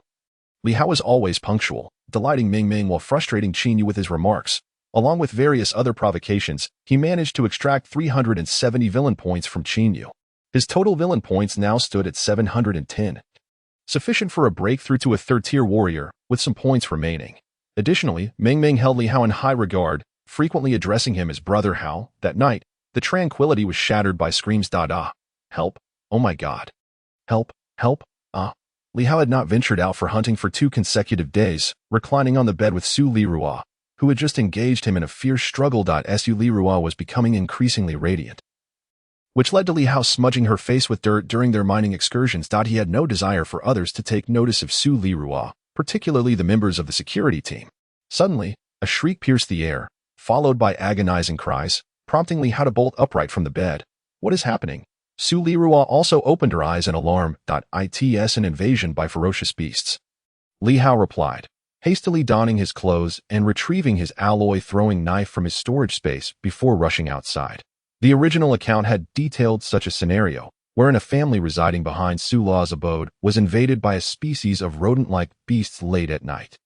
Li Hao was always punctual, delighting Ming Ming while frustrating Qin Yu with his remarks. Along with various other provocations, he managed to extract 370 villain points from Qin Yu. His total villain points now stood at 710, sufficient for a breakthrough to a third-tier warrior, with some points remaining. Additionally, Ming Ming held Li Hao in high regard, frequently addressing him as Brother Hao. That night, the tranquility was shattered by screams. Help! Oh my God! Help! Help! Li Hao had not ventured out for hunting for 2 consecutive days, reclining on the bed with Su Lirua, who had just engaged him in a fierce struggle. Su Lirua was becoming increasingly radiant, which led to Li Hao smudging her face with dirt during their mining excursions. He had no desire for others to take notice of Su Lirua, particularly the members of the security team. Suddenly, a shriek pierced the air, followed by agonizing cries, prompting Li Hao to bolt upright from the bed. What is happening? Su Lirua also opened her eyes in alarm. It's an invasion by ferocious beasts. Li Hao replied, hastily donning his clothes and retrieving his alloy throwing knife from his storage space before rushing outside. The original account had detailed such a scenario, wherein a family residing behind Su La's abode was invaded by a species of rodent-like beasts late at night.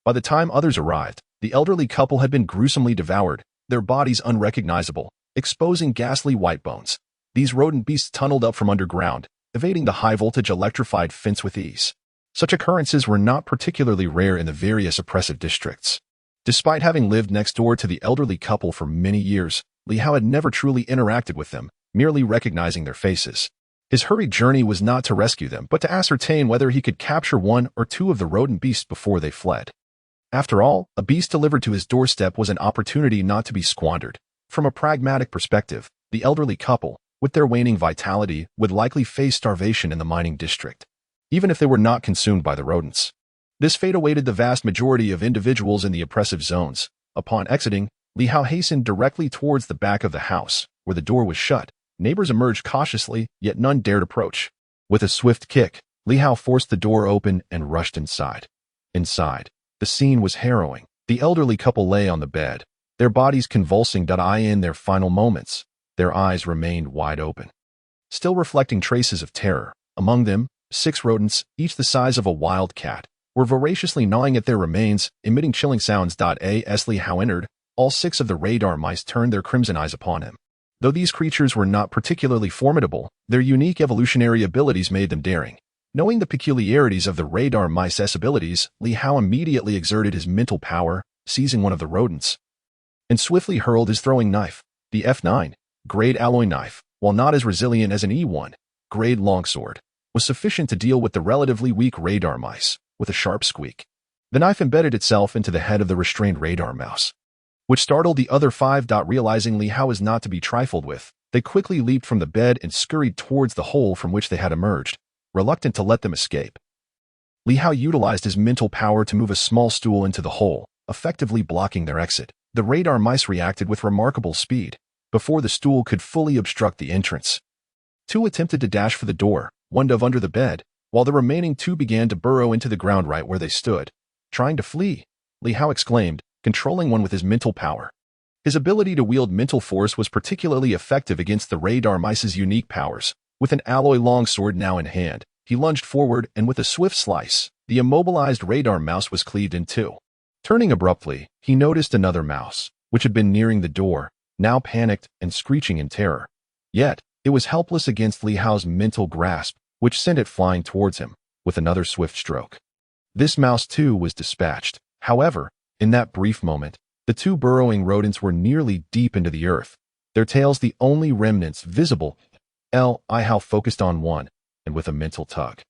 By the time others arrived, the elderly couple had been gruesomely devoured, their bodies unrecognizable, exposing ghastly white bones. These rodent beasts tunneled up from underground, evading the high-voltage electrified fence with ease. Such occurrences were not particularly rare in the various oppressive districts. Despite having lived next door to the elderly couple for many years, Li Hao had never truly interacted with them, merely recognizing their faces. His hurried journey was not to rescue them, but to ascertain whether he could capture 1 or 2 of the rodent beasts before they fled. After all, a beast delivered to his doorstep was an opportunity not to be squandered. From a pragmatic perspective, the elderly couple, with their waning vitality, would likely face starvation in the mining district, even if they were not consumed by the rodents. This fate awaited the vast majority of individuals in the oppressive zones. Upon exiting, Li Hao hastened directly towards the back of the house, where the door was shut. Neighbors emerged cautiously, yet none dared approach. With a swift kick, Li Hao forced the door open and rushed inside. Inside, the scene was harrowing. The elderly couple lay on the bed, their bodies convulsing. In their final moments, their eyes remained wide open, still reflecting traces of terror. Among them, 6 rodents, each the size of a wild cat, were voraciously gnawing at their remains, emitting chilling sounds. As Li Hao entered, all 6 of the radar mice turned their crimson eyes upon him. Though these creatures were not particularly formidable, their unique evolutionary abilities made them daring. Knowing the peculiarities of the radar mice's abilities, Li Hao immediately exerted his mental power, seizing one of the rodents, and swiftly hurled his throwing knife. The F9, grade alloy knife, while not as resilient as an E1, grade longsword, was sufficient to deal with the relatively weak radar mice, with a sharp squeak. The knife embedded itself into the head of the restrained radar mouse, which startled the other 5. Realizing Li Hao was not to be trifled with, they quickly leaped from the bed and scurried towards the hole from which they had emerged, reluctant to let them escape. Li Hao utilized his mental power to move a small stool into the hole, effectively blocking their exit. The radar mice reacted with remarkable speed. Before the stool could fully obstruct the entrance, 2 attempted to dash for the door, 1 dove under the bed, while the remaining 2 began to burrow into the ground right where they stood. Trying to flee, Li Hao exclaimed, controlling one with his mental power. His ability to wield mental force was particularly effective against the radar mice's unique powers. With an alloy longsword now in hand, he lunged forward and with a swift slice, the immobilized radar mouse was cleaved in 2. Turning abruptly, he noticed another mouse, which had been nearing the door, now panicked and screeching in terror. Yet, it was helpless against Li Hao's mental grasp, which sent it flying towards him, with another swift stroke. This mouse too was dispatched. However, in that brief moment, the 2 burrowing rodents were nearly deep into the earth, their tails the only remnants visible. Li Hao focused on one, and with a mental tug,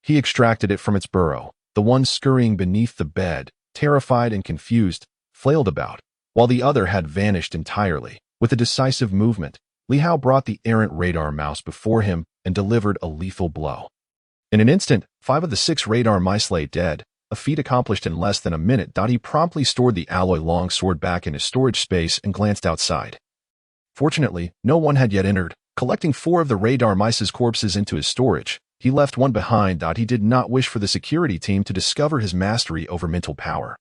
he extracted it from its burrow. The one scurrying beneath the bed, terrified and confused, flailed about, while the other had vanished entirely. With a decisive movement, Li Hao brought the errant radar mouse before him and delivered a lethal blow. In an instant, 5 of the 6 radar mice lay dead, a feat accomplished in less than a minute. He promptly stored the alloy longsword back in his storage space and glanced outside. Fortunately, no one had yet entered. Collecting 4 of the radar mice's corpses into his storage, he left one behind. He did not wish for the security team to discover his mastery over mental power,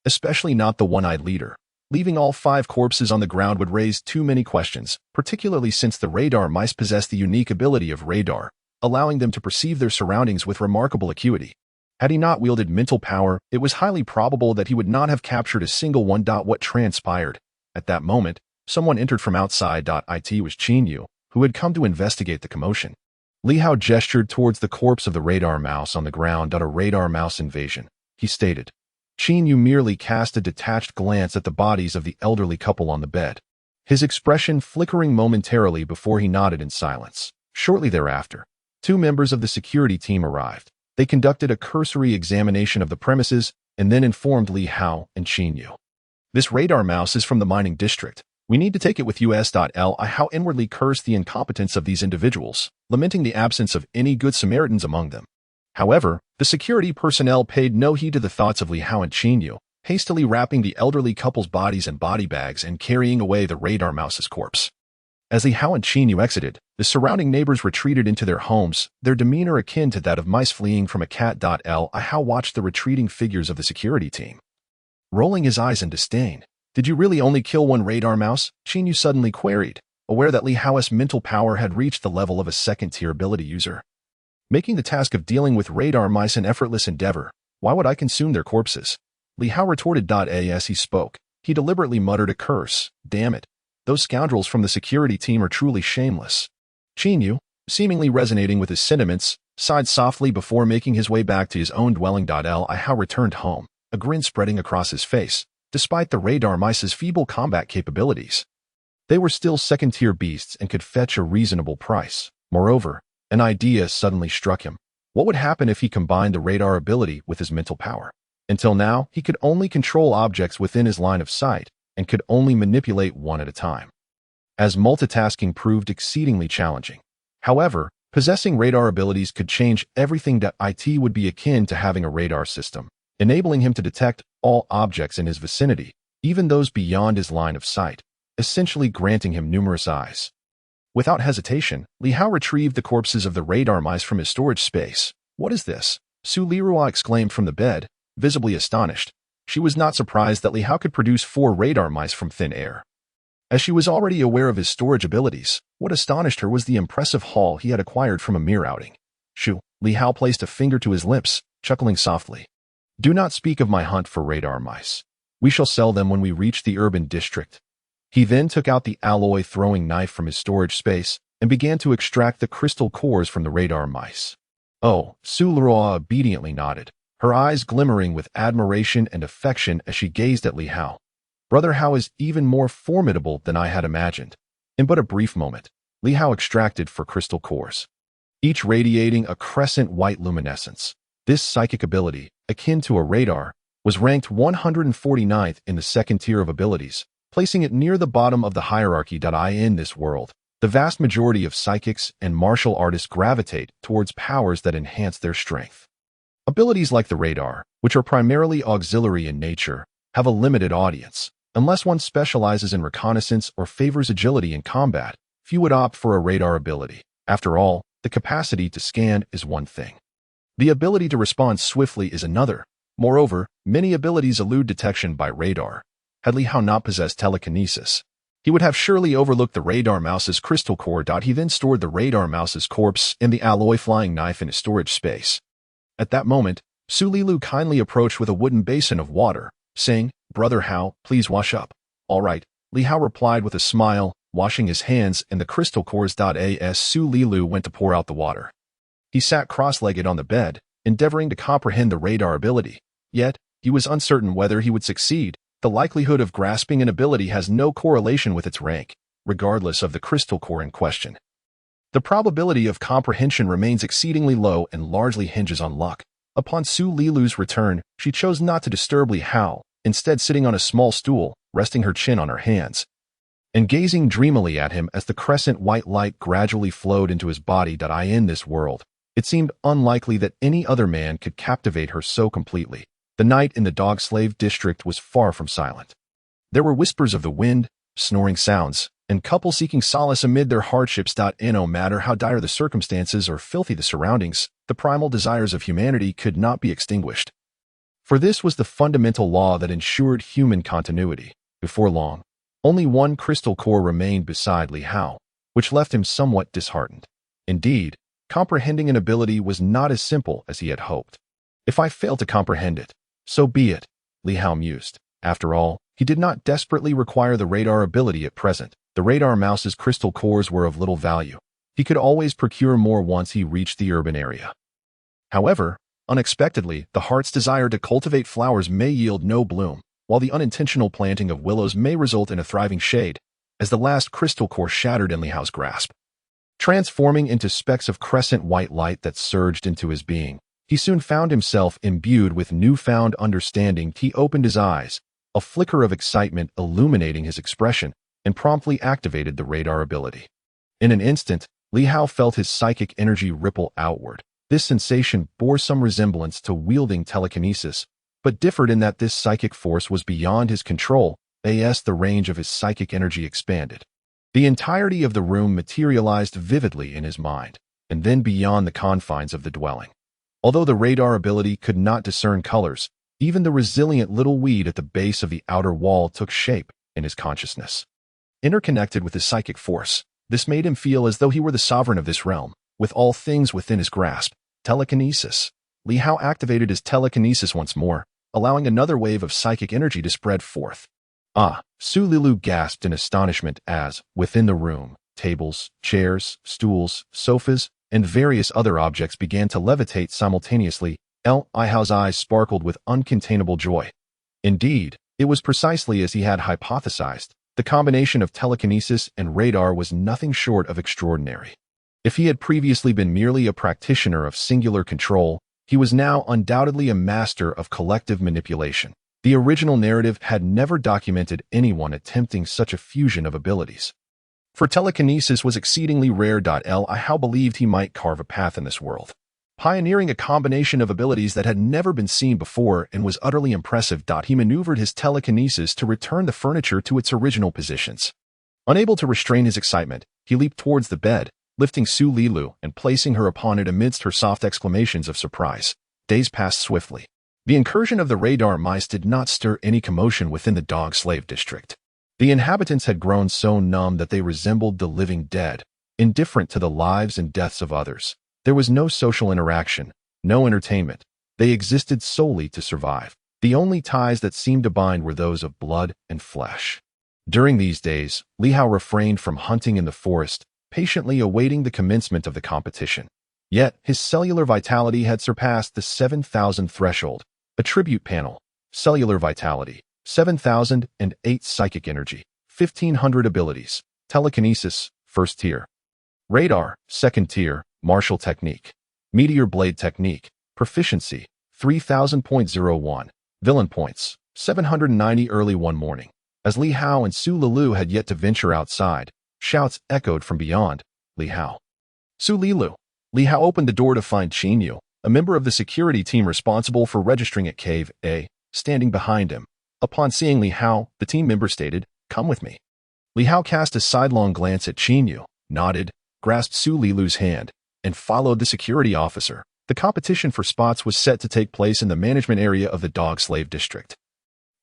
especially not the one-eyed leader. Leaving all 5 corpses on the ground would raise too many questions, particularly since the radar mice possessed the unique ability of radar, allowing them to perceive their surroundings with remarkable acuity. Had he not wielded mental power, it was highly probable that he would not have captured a single one. What transpired? At that moment, someone entered from outside. It was Qin Yu, who had come to investigate the commotion. Li Hao gestured towards the corpse of the radar mouse on the ground. A radar mouse invasion, he stated. Qin Yu merely cast a detached glance at the bodies of the elderly couple on the bed, his expression flickering momentarily before he nodded in silence. Shortly thereafter, 2 members of the security team arrived. They conducted a cursory examination of the premises and then informed Li Hao and Qin Yu. This radar mouse is from the mining district. We need to take it with us. Li Hao inwardly cursed the incompetence of these individuals, lamenting the absence of any good Samaritans among them. However, the security personnel paid no heed to the thoughts of Li Hao and Qin Yu, hastily wrapping the elderly couple's bodies in body bags and carrying away the radar mouse's corpse. As Li Hao and Qin Yu exited, the surrounding neighbors retreated into their homes, their demeanor akin to that of mice fleeing from a cat. Li Hao watched the retreating figures of the security team, rolling his eyes in disdain. Did you really only kill one radar mouse? Qin Yu suddenly queried, aware that Li Hao's mental power had reached the level of a second-tier ability user, making the task of dealing with radar mice an effortless endeavor. Why would I consume their corpses? Li Hao retorted. As he spoke, he deliberately muttered a curse. Damn it. Those scoundrels from the security team are truly shameless. Qin Yu, seemingly resonating with his sentiments, sighed softly before making his way back to his own dwelling. Li Hao returned home, a grin spreading across his face. Despite the radar mice's feeble combat capabilities, they were still second-tier beasts and could fetch a reasonable price. Moreover, an idea suddenly struck him. What would happen if he combined the radar ability with his mental power? Until now, he could only control objects within his line of sight and could only manipulate one at a time, as multitasking proved exceedingly challenging. However, possessing radar abilities could change everything. It would be akin to having a radar system, enabling him to detect all objects in his vicinity, even those beyond his line of sight, essentially granting him numerous eyes. Without hesitation, Li Hao retrieved the corpses of the radar mice from his storage space. What is this? Su Lirua exclaimed from the bed, visibly astonished. She was not surprised that Li Hao could produce 4 radar mice from thin air, as she was already aware of his storage abilities. What astonished her was the impressive haul he had acquired from a mere outing. Shoo! Li Hao placed a finger to his lips, chuckling softly. Do not speak of my hunt for radar mice. We shall sell them when we reach the urban district. He then took out the alloy throwing knife from his storage space and began to extract the crystal cores from the radar mice. Oh, Su Leroy obediently nodded, her eyes glimmering with admiration and affection as she gazed at Li Hao. Brother Hao is even more formidable than I had imagined. In but a brief moment, Li Hao extracted 4 crystal cores, each radiating a crescent white luminescence. This psychic ability, akin to a radar, was ranked 149th in the second tier of abilities, placing it near the bottom of the hierarchy. In this world, the vast majority of psychics and martial artists gravitate towards powers that enhance their strength. Abilities like the radar, which are primarily auxiliary in nature, have a limited audience. Unless one specializes in reconnaissance or favors agility in combat, few would opt for a radar ability. After all, the capacity to scan is one thing. The ability to respond swiftly is another. Moreover, many abilities elude detection by radar. Had Li Hao not possessed telekinesis, he would have surely overlooked the radar mouse's crystal core. He then stored the radar mouse's corpse and the alloy flying knife in his storage space. At that moment, Su Lilu kindly approached with a wooden basin of water, saying, "Brother Hao, please wash up." "All right," Li Hao replied with a smile, washing his hands and the crystal cores. As Su Lilu went to pour out the water, he sat cross-legged on the bed, endeavoring to comprehend the radar ability. Yet, he was uncertain whether he would succeed. The likelihood of grasping an ability has no correlation with its rank, regardless of the crystal core in question. The probability of comprehension remains exceedingly low and largely hinges on luck. Upon Su Lilu's return, she chose not to disturb Li Hao, instead sitting on a small stool, resting her chin on her hands, and gazing dreamily at him as the crescent white light gradually flowed into his body. In this world, it seemed unlikely that any other man could captivate her so completely. The night in the dog-slave district was far from silent. There were whispers of the wind, snoring sounds, and couples seeking solace amid their hardships. No matter how dire the circumstances or filthy the surroundings, the primal desires of humanity could not be extinguished. For this was the fundamental law that ensured human continuity. Before long, only one crystal core remained beside Li Hao, which left him somewhat disheartened. Indeed, comprehending an ability was not as simple as he had hoped. If I fail to comprehend it, so be it, Li Hao mused. After all, he did not desperately require the radar ability at present. The radar mouse's crystal cores were of little value. He could always procure more once he reached the urban area. However, unexpectedly, the heart's desire to cultivate flowers may yield no bloom, while the unintentional planting of willows may result in a thriving shade, as the last crystal core shattered in Li Hao's grasp. Transforming into specks of crescent white light that surged into his being, he soon found himself imbued with newfound understanding. He opened his eyes, a flicker of excitement illuminating his expression, and promptly activated the radar ability. In an instant, Li Hao felt his psychic energy ripple outward. This sensation bore some resemblance to wielding telekinesis, but differed in that this psychic force was beyond his control. The range of his psychic energy expanded. The entirety of the room materialized vividly in his mind, and then beyond the confines of the dwelling. Although the radar ability could not discern colors, even the resilient little weed at the base of the outer wall took shape in his consciousness. Interconnected with his psychic force, this made him feel as though he were the sovereign of this realm, with all things within his grasp. Telekinesis. Li Hao activated his telekinesis once more, allowing another wave of psychic energy to spread forth. Su Lilu gasped in astonishment as, within the room, tables, chairs, stools, sofas, and various other objects began to levitate simultaneously. Li Hao's eyes sparkled with uncontainable joy. Indeed, it was precisely as he had hypothesized. The combination of telekinesis and radar was nothing short of extraordinary. If he had previously been merely a practitioner of singular control, he was now undoubtedly a master of collective manipulation. The original narrative had never documented anyone attempting such a fusion of abilities. For telekinesis was exceedingly rare. Li Hao believed he might carve a path in this world, pioneering a combination of abilities that had never been seen before and was utterly impressive. He maneuvered his telekinesis to return the furniture to its original positions. Unable to restrain his excitement, he leaped towards the bed, lifting Su Lilu and placing her upon it amidst her soft exclamations of surprise. Days passed swiftly. The incursion of the radar mice did not stir any commotion within the dog-slave district. The inhabitants had grown so numb that they resembled the living dead, indifferent to the lives and deaths of others. There was no social interaction, no entertainment. They existed solely to survive. The only ties that seemed to bind were those of blood and flesh. During these days, Li Hao refrained from hunting in the forest, patiently awaiting the commencement of the competition. Yet, his cellular vitality had surpassed the 7,000 threshold. Attribute panel. Cellular vitality. 7,008 psychic energy. 1,500 abilities. Telekinesis, first tier. Radar, second tier. Martial technique. Meteor blade technique. Proficiency, 3,000.01. Villain points, 790 early one morning. As Li Hao and Su Lilu had yet to venture outside, shouts echoed from beyond. Li Hao. Su Lilu. Li Hao opened the door to find Qin Yu, a member of the security team responsible for registering at Cave A, standing behind him. Upon seeing Li Hao, the team member stated, "Come with me." Li Hao cast a sidelong glance at Qin Yu, nodded, grasped Su Lilu's hand, and followed the security officer. The competition for spots was set to take place in the management area of the Dog Slave District.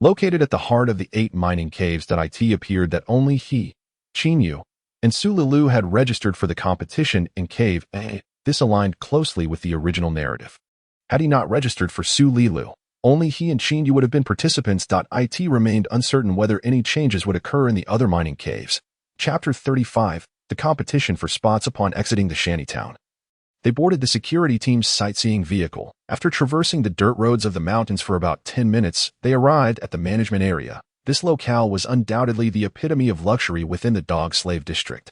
Located at the heart of the 8 mining caves, it appeared that only he, Qin Yu, and Su Lilu had registered for the competition in Cave A. This aligned closely with the original narrative. Had he not registered for Su Lilu, only he and Qin Yu would have been participants. It remained uncertain whether any changes would occur in the other mining caves. Chapter 35, The Competition for Spots. Upon exiting the shantytown, they boarded the security team's sightseeing vehicle. After traversing the dirt roads of the mountains for about 10 minutes, they arrived at the management area. This locale was undoubtedly the epitome of luxury within the Dog Slave District.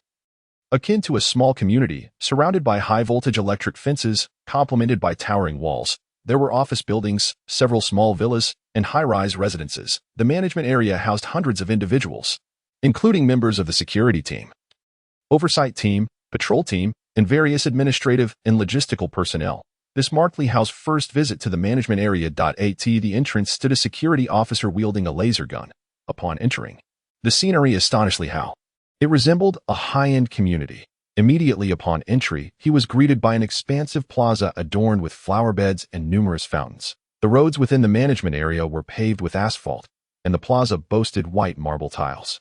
Akin to a small community, surrounded by high-voltage electric fences, complemented by towering walls, there were office buildings, several small villas, and high-rise residences. The management area housed hundreds of individuals, including members of the security team, oversight team, patrol team, and various administrative and logistical personnel. This marked Li Hao's first visit to the management area. At the entrance stood a security officer wielding a laser gun. Upon entering, the scenery astonished Li Hao. It resembled a high-end community. Immediately upon entry, he was greeted by an expansive plaza adorned with flower beds and numerous fountains. The roads within the management area were paved with asphalt, and the plaza boasted white marble tiles.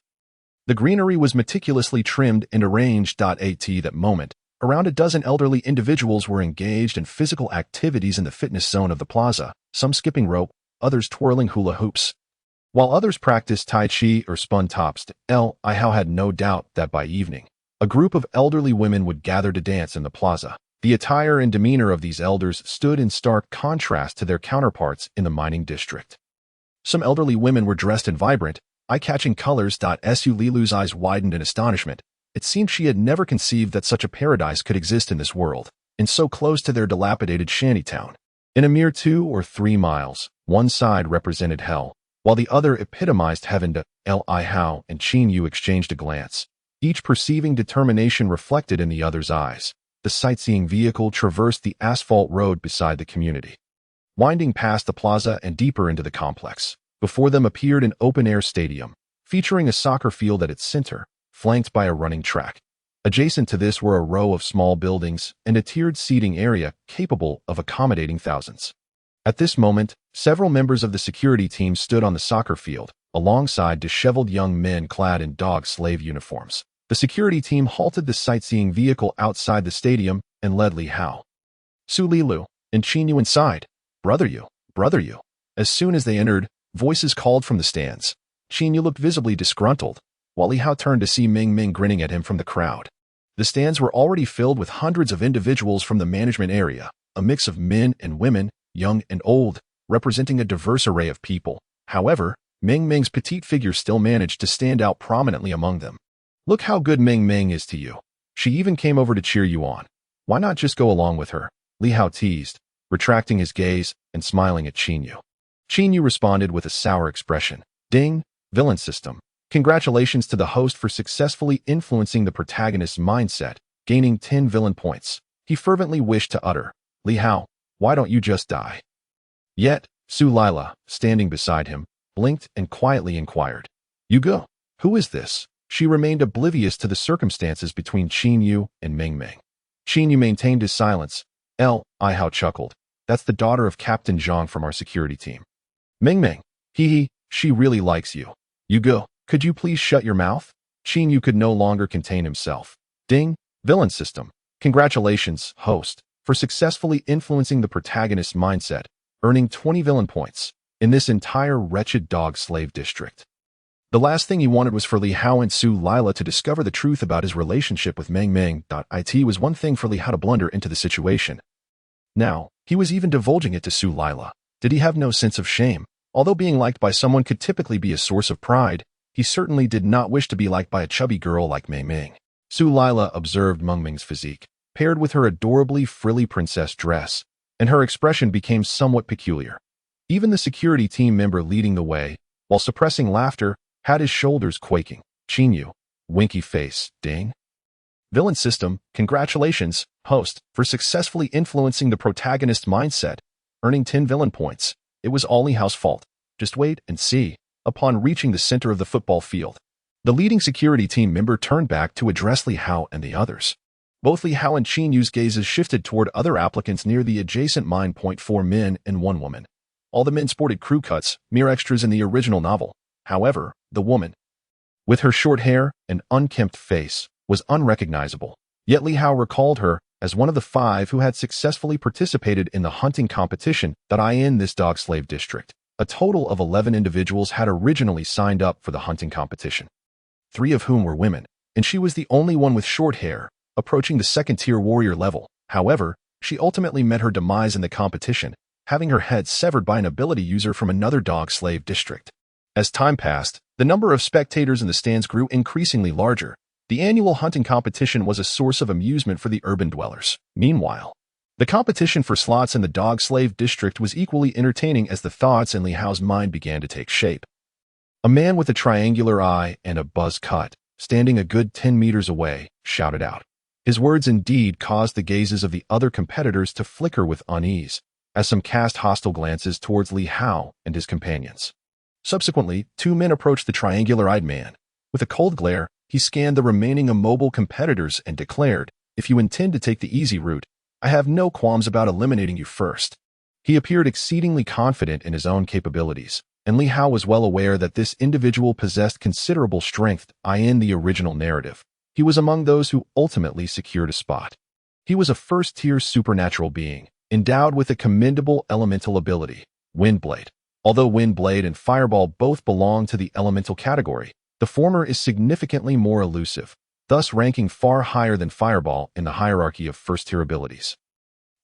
The greenery was meticulously trimmed and arranged. At that moment, around a dozen elderly individuals were engaged in physical activities in the fitness zone of the plaza, some skipping rope, others twirling hula hoops, while others practiced tai chi or spun tops. Li Hao had no doubt that by evening, a group of elderly women would gather to dance in the plaza. The attire and demeanor of these elders stood in stark contrast to their counterparts in the mining district. Some elderly women were dressed in vibrant, eye-catching colors. Su Lilu's eyes widened in astonishment. It seemed she had never conceived that such a paradise could exist in this world, and so close to their dilapidated shantytown. In a mere 2 or 3 miles, one side represented hell, while the other epitomized heaven. Li Hao and Qin Yu exchanged a glance, each perceiving determination reflected in the other's eyes. The sightseeing vehicle traversed the asphalt road beside the community, winding past the plaza and deeper into the complex. Before them appeared an open-air stadium, featuring a soccer field at its center, flanked by a running track. Adjacent to this were a row of small buildings and a tiered seating area capable of accommodating thousands. At this moment, several members of the security team stood on the soccer field, alongside disheveled young men clad in dog slave uniforms. The security team halted the sightseeing vehicle outside the stadium and led Li Hao, Su Lilu, and Qin Yu inside. Brother Yu, Brother Yu. As soon as they entered, voices called from the stands. Qin Yu looked visibly disgruntled, while Li Hao turned to see Ming Ming grinning at him from the crowd. The stands were already filled with hundreds of individuals from the management area, a mix of men and women, young and old, representing a diverse array of people. However, Ming Ming's petite figure still managed to stand out prominently among them. Look how good Ming Ming is to you. She even came over to cheer you on. Why not just go along with her? Li Hao teased, retracting his gaze and smiling at Qin Yu. Qin Yu responded with a sour expression. Ding, villain system. Congratulations to the host for successfully influencing the protagonist's mindset, gaining 10 villain points. He fervently wished to utter, Li Hao, why don't you just die? Yet, Su Lila, standing beside him, blinked and quietly inquired, You go. Who is this? She remained oblivious to the circumstances between Qin Yu and Ming Ming. Qin Yu maintained his silence. Li Hao chuckled. That's the daughter of Captain Zhang from our security team. Ming Ming. Hee, she really likes you. You go. Could you please shut your mouth? Qin Yu could no longer contain himself. Ding, villain system. Congratulations, host, for successfully influencing the protagonist's mindset, earning 20 villain points in this entire wretched dog-slave district. The last thing he wanted was for Li Hao and Su Lila to discover the truth about his relationship with Meng Meng. It was one thing for Li Hao to blunder into the situation. Now, he was even divulging it to Su Lila. Did he have no sense of shame? Although being liked by someone could typically be a source of pride, he certainly did not wish to be liked by a chubby girl like Meng Meng. Su Lila observed Meng Meng's physique, paired with her adorably frilly princess dress, and her expression became somewhat peculiar. Even the security team member leading the way, while suppressing laughter, had his shoulders quaking. Chinyu, winky face, ding. Villain system, congratulations, host, for successfully influencing the protagonist's mindset, earning 10 villain points. It was all Li Hao's fault. Just wait and see. Upon reaching the center of the football field, the leading security team member turned back to address Li Hao and the others. Both Li Hao and Chinyu's gazes shifted toward other applicants near the adjacent mine. 4 men and 1 woman. All the men sported crew cuts, mere extras in the original novel. However, the woman, with her short hair and unkempt face, was unrecognizable. Yet Li Hao recalled her as one of the 5 who had successfully participated in the hunting competition in this dog-slave district. A total of 11 individuals had originally signed up for the hunting competition, 3 of whom were women, and she was the only one with short hair, approaching the second-tier warrior level. However, she ultimately met her demise in the competition, having her head severed by an ability user from another dog-slave district. As time passed, the number of spectators in the stands grew increasingly larger. The annual hunting competition was a source of amusement for the urban dwellers. Meanwhile, the competition for slots in the dog-slave district was equally entertaining as the thoughts in Li Hao's mind began to take shape. A man with a triangular eye and a buzz cut, standing a good 10 meters away, shouted out. His words indeed caused the gazes of the other competitors to flicker with unease, as some cast hostile glances towards Li Hao and his companions. Subsequently, 2 men approached the triangular-eyed man. With a cold glare, he scanned the remaining immobile competitors and declared, "If you intend to take the easy route, I have no qualms about eliminating you first." He appeared exceedingly confident in his own capabilities, and Li Hao was well aware that this individual possessed considerable strength in the original narrative. He was among those who ultimately secured a spot. He was a first-tier supernatural being, endowed with a commendable elemental ability, Windblade. Although Windblade and Fireball both belong to the elemental category, the former is significantly more elusive, thus ranking far higher than Fireball in the hierarchy of first-tier abilities.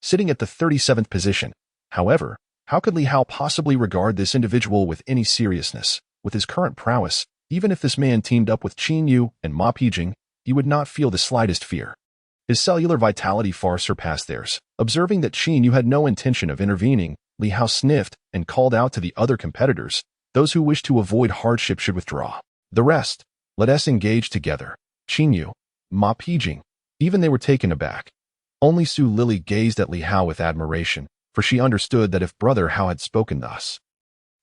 Sitting at the 37th position, however, how could Li Hao possibly regard this individual with any seriousness? With his current prowess, even if this man teamed up with Chinyu and Ma Pijing, he would not feel the slightest fear. His cellular vitality far surpassed theirs. Observing that Chinyu had no intention of intervening, Li Hao sniffed and called out to the other competitors. Those who wish to avoid hardship should withdraw. The rest, let us engage together. Chinyu, Ma Pijing, even they were taken aback. Only Su Lily gazed at Li Hao with admiration, for she understood that if Brother Hao had spoken thus,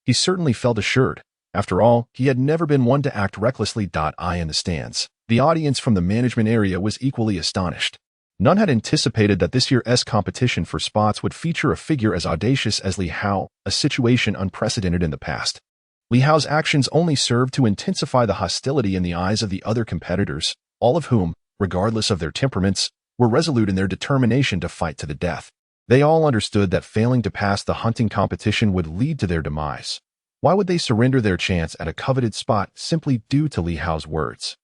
he certainly felt assured. After all, he had never been one to act recklessly. In the stands, the audience from the management area was equally astonished. None had anticipated that this year's competition for spots would feature a figure as audacious as Li Hao, a situation unprecedented in the past. Li Hao's actions only served to intensify the hostility in the eyes of the other competitors, all of whom, regardless of their temperaments, were resolute in their determination to fight to the death. They all understood that failing to pass the hunting competition would lead to their demise. Why would they surrender their chance at a coveted spot simply due to Li Hao's words?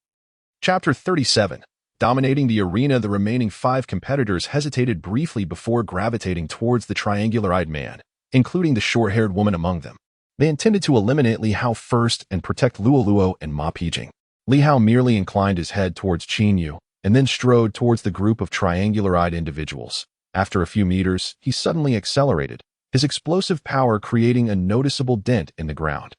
Chapter 37. Dominating the arena, the remaining 5 competitors hesitated briefly before gravitating towards the triangular-eyed man, including the short-haired woman among them. They intended to eliminate Li Hao first and protect Luoluo and Ma Pijing. Li Hao merely inclined his head towards Chinyu, and then strode towards the group of triangular-eyed individuals. After a few meters, he suddenly accelerated, his explosive power creating a noticeable dent in the ground.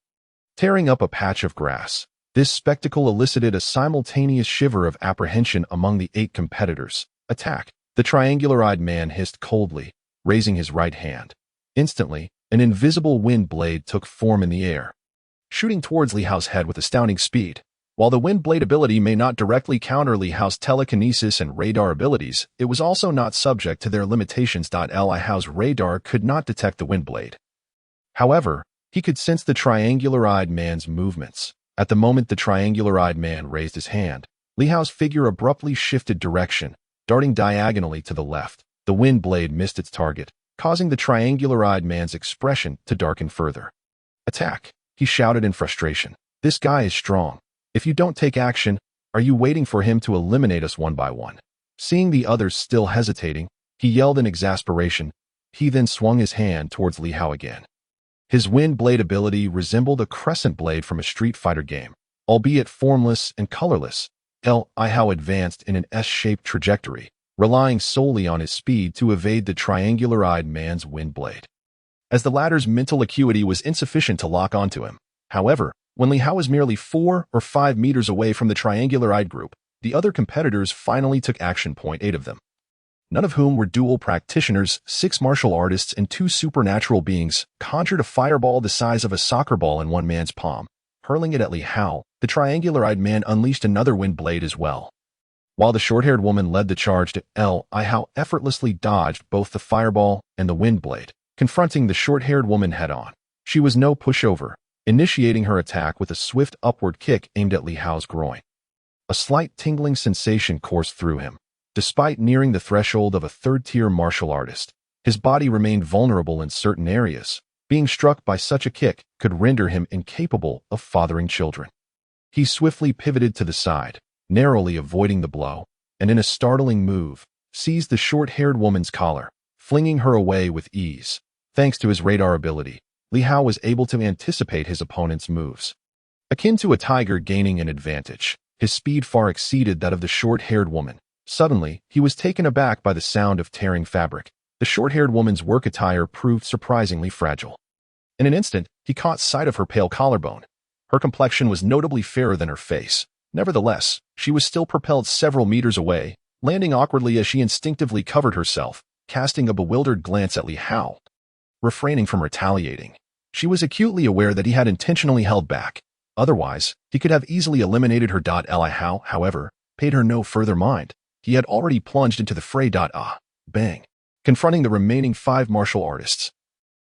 Tearing up a patch of grass, this spectacle elicited a simultaneous shiver of apprehension among the 8 competitors. Attack! The triangular-eyed man hissed coldly, raising his right hand. Instantly, an invisible wind blade took form in the air, shooting towards Li Hao's head with astounding speed. While the wind blade ability may not directly counter Li Hao's telekinesis and radar abilities, it was also not subject to their limitations. Li Hao's radar could not detect the wind blade. However, he could sense the triangular-eyed man's movements. At the moment the triangular-eyed man raised his hand, Li Hao's figure abruptly shifted direction, darting diagonally to the left. The wind blade missed its target, causing the triangular-eyed man's expression to darken further. "Attack," he shouted in frustration. "This guy is strong. If you don't take action, are you waiting for him to eliminate us one by one?" Seeing the others still hesitating, he yelled in exasperation. He then swung his hand towards Li Hao again. His wind blade ability resembled a crescent blade from a Street Fighter game, albeit formless and colorless. Li Hao advanced in an S-shaped trajectory, relying solely on his speed to evade the triangular-eyed man's wind blade. As the latter's mental acuity was insufficient to lock onto him. However, when Li Hao was merely 4 or 5 meters away from the triangular-eyed group, the other competitors finally took action. 8 of them, none of whom were dual practitioners, 6 martial artists and 2 supernatural beings, conjured a fireball the size of a soccer ball in one man's palm. Hurling it at Li Hao, the triangular-eyed man unleashed another wind blade as well. While the short-haired woman led the charge, Li Hao effortlessly dodged both the fireball and the wind blade, confronting the short-haired woman head-on. She was no pushover, initiating her attack with a swift upward kick aimed at Li Hao's groin. A slight tingling sensation coursed through him. Despite nearing the threshold of a third-tier martial artist, his body remained vulnerable in certain areas. Being struck by such a kick could render him incapable of fathering children. He swiftly pivoted to the side, narrowly avoiding the blow, and in a startling move, seized the short-haired woman's collar, flinging her away with ease. Thanks to his radar ability, Li Hao was able to anticipate his opponent's moves. Akin to a tiger gaining an advantage, his speed far exceeded that of the short-haired woman. Suddenly, he was taken aback by the sound of tearing fabric. The short-haired woman's work attire proved surprisingly fragile. In an instant, he caught sight of her pale collarbone. Her complexion was notably fairer than her face. Nevertheless, she was still propelled several meters away, landing awkwardly as she instinctively covered herself, casting a bewildered glance at Li Hao. Refraining from retaliating, she was acutely aware that he had intentionally held back. Otherwise, he could have easily eliminated her. Li Hao, however, paid her no further mind. He had already plunged into the fray. Bang. Confronting the remaining 5 martial artists,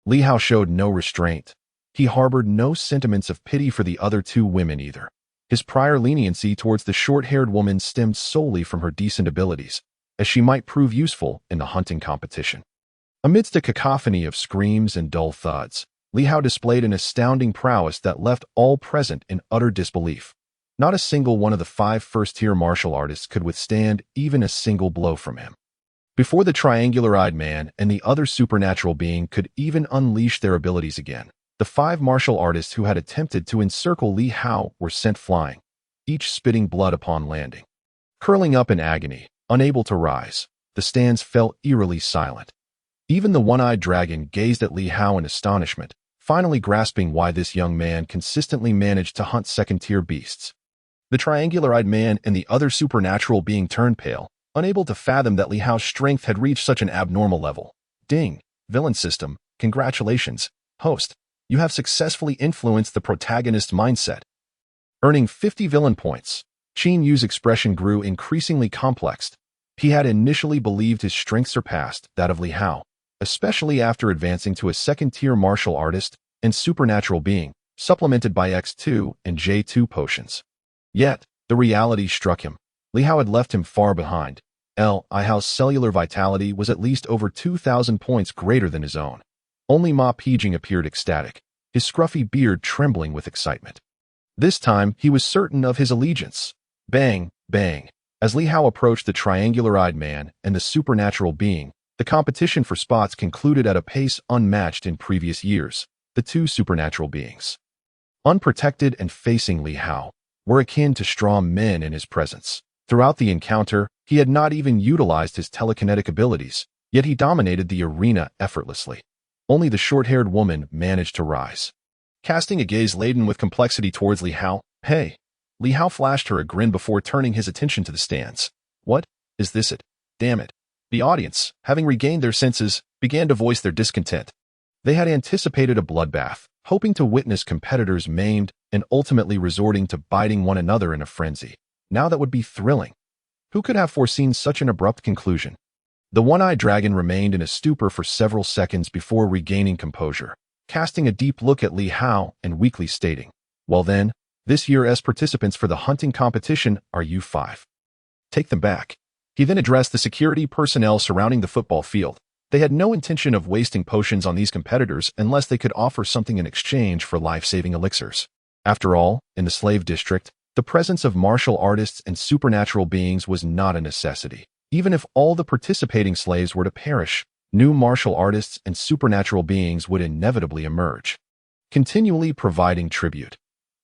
Li Hao showed no restraint. He harbored no sentiments of pity for the other 2 women either. His prior leniency towards the short-haired woman stemmed solely from her decent abilities, as she might prove useful in the hunting competition. Amidst a cacophony of screams and dull thuds, Li Hao displayed an astounding prowess that left all present in utter disbelief. Not a single one of the 5 first-tier martial artists could withstand even a single blow from him. Before the triangular-eyed man and the other supernatural being could even unleash their abilities again, the 5 martial artists who had attempted to encircle Li Hao were sent flying, each spitting blood upon landing. Curling up in agony, unable to rise, the stands fell eerily silent. Even the one-eyed dragon gazed at Li Hao in astonishment, finally grasping why this young man consistently managed to hunt second-tier beasts. The triangular-eyed man and the other supernatural being turned pale, unable to fathom that Li Hao's strength had reached such an abnormal level. Ding! Villain system, congratulations, host. You have successfully influenced the protagonist's mindset. Earning 50 villain points, Qin Yu's expression grew increasingly complex. He had initially believed his strength surpassed that of Li Hao, especially after advancing to a second-tier martial artist and supernatural being, supplemented by X2 and J2 potions. Yet, the reality struck him. Li Hao had left him far behind. Li Hao's cellular vitality was at least over 2,000 points greater than his own. Only Ma Pijing appeared ecstatic, his scruffy beard trembling with excitement. This time, he was certain of his allegiance. Bang, bang. As Li Hao approached the triangular-eyed man and the supernatural being, the competition for spots concluded at a pace unmatched in previous years. The 2 supernatural beings, unprotected and facing Li Hao, were akin to strong men in his presence. Throughout the encounter, he had not even utilized his telekinetic abilities, yet he dominated the arena effortlessly. Only the short-haired woman managed to rise. Casting a gaze laden with complexity towards Li Hao, "Hey!" Li Hao flashed her a grin before turning his attention to the stands. "What? Is this it? Damn it." The audience, having regained their senses, began to voice their discontent. They had anticipated a bloodbath, hoping to witness competitors maimed and ultimately resorting to biting one another in a frenzy. Now that would be thrilling. Who could have foreseen such an abrupt conclusion? The one-eyed dragon remained in a stupor for several seconds before regaining composure, casting a deep look at Li Hao and weakly stating, "Well then, this year's participants for the hunting competition are you 5. Take them back." He then addressed the security personnel surrounding the football field. They had no intention of wasting potions on these competitors unless they could offer something in exchange for life-saving elixirs. After all, in the slave district, the presence of martial artists and supernatural beings was not a necessity. Even if all the participating slaves were to perish, new martial artists and supernatural beings would inevitably emerge, continually providing tribute.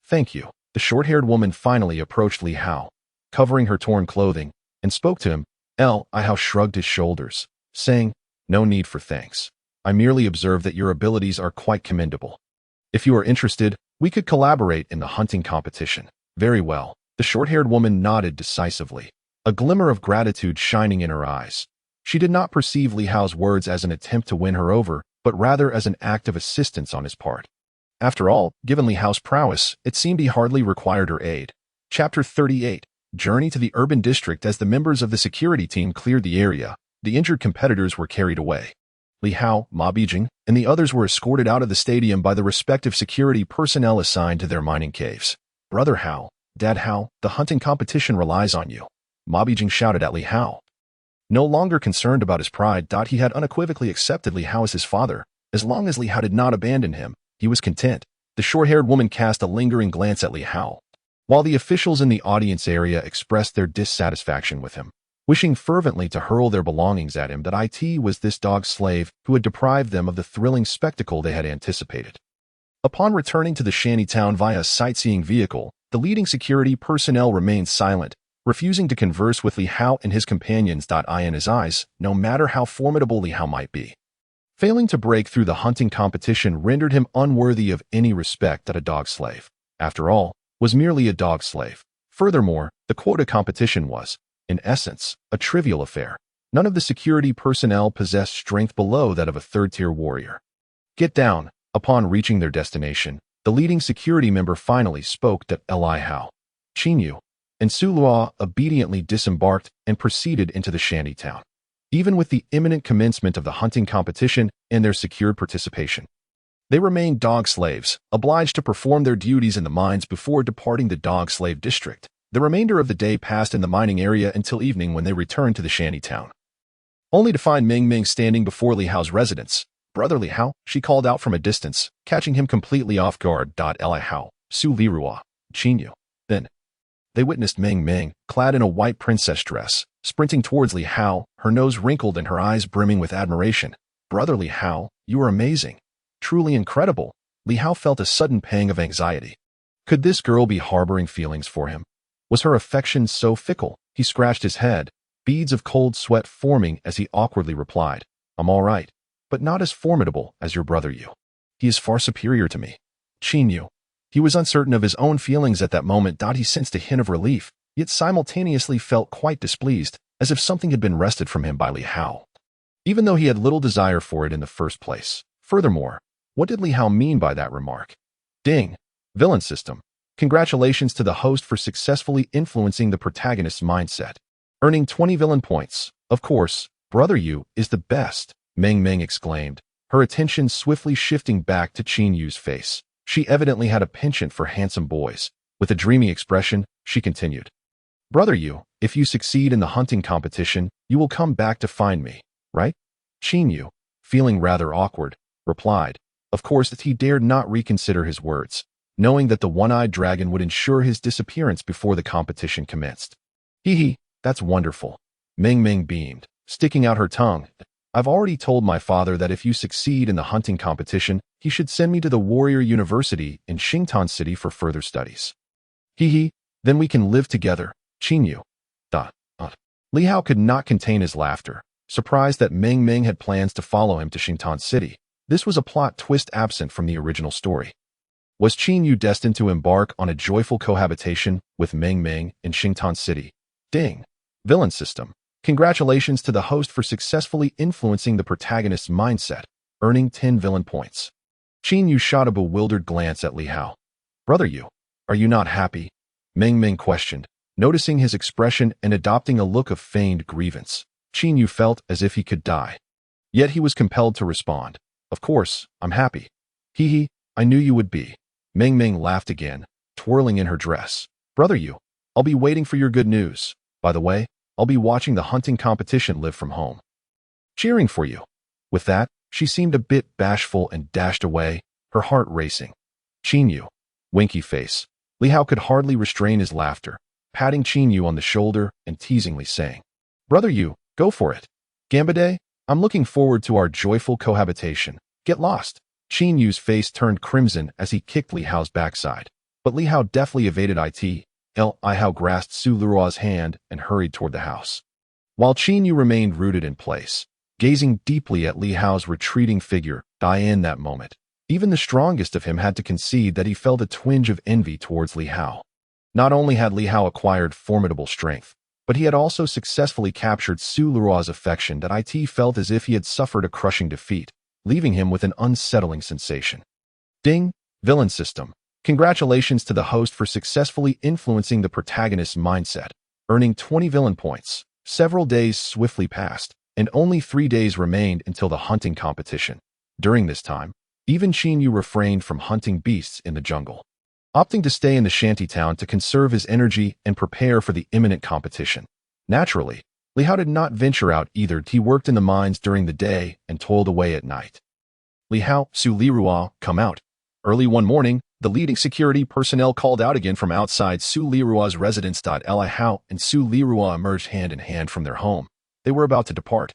Thank you. The short-haired woman finally approached Li Hao, covering her torn clothing, and spoke to him. Li Hao shrugged his shoulders, saying, "No need for thanks. I merely observe that your abilities are quite commendable. If you are interested, we could collaborate in the hunting competition." Very well. The short-haired woman nodded decisively, a glimmer of gratitude shining in her eyes. She did not perceive Li Hao's words as an attempt to win her over, but rather as an act of assistance on his part. After all, given Li Hao's prowess, it seemed he hardly required her aid. Chapter 38. Journey to the urban district. As the members of the security team cleared the area, the injured competitors were carried away. Li Hao, Ma Bijing, and the others were escorted out of the stadium by the respective security personnel assigned to their mining caves. Brother Hao, Dad Hao, the hunting competition relies on you, Ma Bijing shouted at Li Hao. No longer concerned about his pride, he had unequivocally accepted Li Hao as his father. As long as Li Hao did not abandon him, he was content. The short-haired woman cast a lingering glance at Li Hao, while the officials in the audience area expressed their dissatisfaction with him, wishing fervently to hurl their belongings at him. That it was this dog slave who had deprived them of the thrilling spectacle they had anticipated. Upon returning to the shanty town via a sightseeing vehicle, the leading security personnel remained silent, refusing to converse with Li Hao and his companions. In his eyes, no matter how formidable Li Hao might be, failing to break through the hunting competition rendered him unworthy of any respect. That a dog slave, after all, was merely a dog slave. Furthermore, the quota competition was, in essence, a trivial affair. None of the security personnel possessed strength below that of a third-tier warrior. Get down. Upon reaching their destination, the leading security member finally spoke to Li Hao. Qinyu and Su Luo obediently disembarked and proceeded into the shanty town. Even with the imminent commencement of the hunting competition and their secured participation, they remained dog slaves, obliged to perform their duties in the mines before departing the dog slave district. The remainder of the day passed in the mining area until evening, when they returned to the shanty town, only to find Ming Ming standing before Li Hao's residence. Brother Li Hao, she called out from a distance, catching him completely off guard. Li Hao, Su Liruo, Qinyu. Then they witnessed Ming Ming, clad in a white princess dress, sprinting towards Li Hao, her nose wrinkled and her eyes brimming with admiration. Brother Li Hao, you are amazing. Truly incredible. Li Hao felt a sudden pang of anxiety. Could this girl be harboring feelings for him? Was her affection so fickle? He scratched his head, beads of cold sweat forming as he awkwardly replied, I'm all right, but not as formidable as your brother Yu. He is far superior to me. Qinyu. He was uncertain of his own feelings at that moment. He sensed a hint of relief, yet simultaneously felt quite displeased, as if something had been wrested from him by Li Hao, even though he had little desire for it in the first place. Furthermore, what did Li Hao mean by that remark? Ding. Villain system. Congratulations to the host for successfully influencing the protagonist's mindset, earning 20 villain points. Of course, Brother Yu is the best, Ming Ming exclaimed, her attention swiftly shifting back to Qin Yu's face. She evidently had a penchant for handsome boys. With a dreamy expression, she continued, Brother Yu, if you succeed in the hunting competition, you will come back to find me, right? Qin Yu, feeling rather awkward, replied, of course, that he dared not reconsider his words, knowing that the one-eyed dragon would ensure his disappearance before the competition commenced. Hee, that's wonderful. Ming Ming beamed, sticking out her tongue. I've already told my father that if you succeed in the hunting competition, he should send me to the Warrior University in Xingtan City for further studies. Hee, then we can live together, Qinyu. Li Hao could not contain his laughter, surprised that Ming Ming had plans to follow him to Xingtan City. This was a plot twist absent from the original story. Was Qinyu destined to embark on a joyful cohabitation with Ming Ming in Xingtan City? Ding. Villain system. Congratulations to the host for successfully influencing the protagonist's mindset, earning 10 villain points. Qinyu shot a bewildered glance at Li Hao. Brother Yu, are you not happy? Ming Ming questioned, noticing his expression and adopting a look of feigned grievance. Qinyu felt as if he could die. Yet he was compelled to respond. Of course, I'm happy. Hee, I knew you would be. Ming Ming laughed again, twirling in her dress. Brother Yu, I'll be waiting for your good news. By the way, I'll be watching the hunting competition live from home, cheering for you. With that, she seemed a bit bashful and dashed away, her heart racing. Chinyu. Winky face. Li Hao could hardly restrain his laughter, patting Chinyu on the shoulder and teasingly saying, "Brother Yu, go for it. Gambade, I'm looking forward to our joyful cohabitation. Get lost." Chinyu's face turned crimson as he kicked Li Hao's backside, but Li Hao deftly evaded it. Li Hao grasped Su Lirua's hand and hurried toward the house, while Chinyu remained rooted in place, gazing deeply at Li Hao's retreating figure. In that moment, even the strongest of him had to concede that he felt a twinge of envy towards Li Hao. Not only had Li Hao acquired formidable strength, but he had also successfully captured Su Lirua's affection that it felt as if he had suffered a crushing defeat, leaving him with an unsettling sensation. Ding! Villain system. Congratulations to the host for successfully influencing the protagonist's mindset, earning 20 villain points. Several days swiftly passed, and only 3 days remained until the hunting competition. During this time, even Chinyu refrained from hunting beasts in the jungle, opting to stay in the shantytown to conserve his energy and prepare for the imminent competition. Naturally, Li Hao did not venture out either. He worked in the mines during the day and toiled away at night. Li Hao, Su Lirua, come out. Early one morning, the leading security personnel called out again from outside Su Lirua's residence. Li Hao and Su Lirua emerged hand in hand from their home. They were about to depart.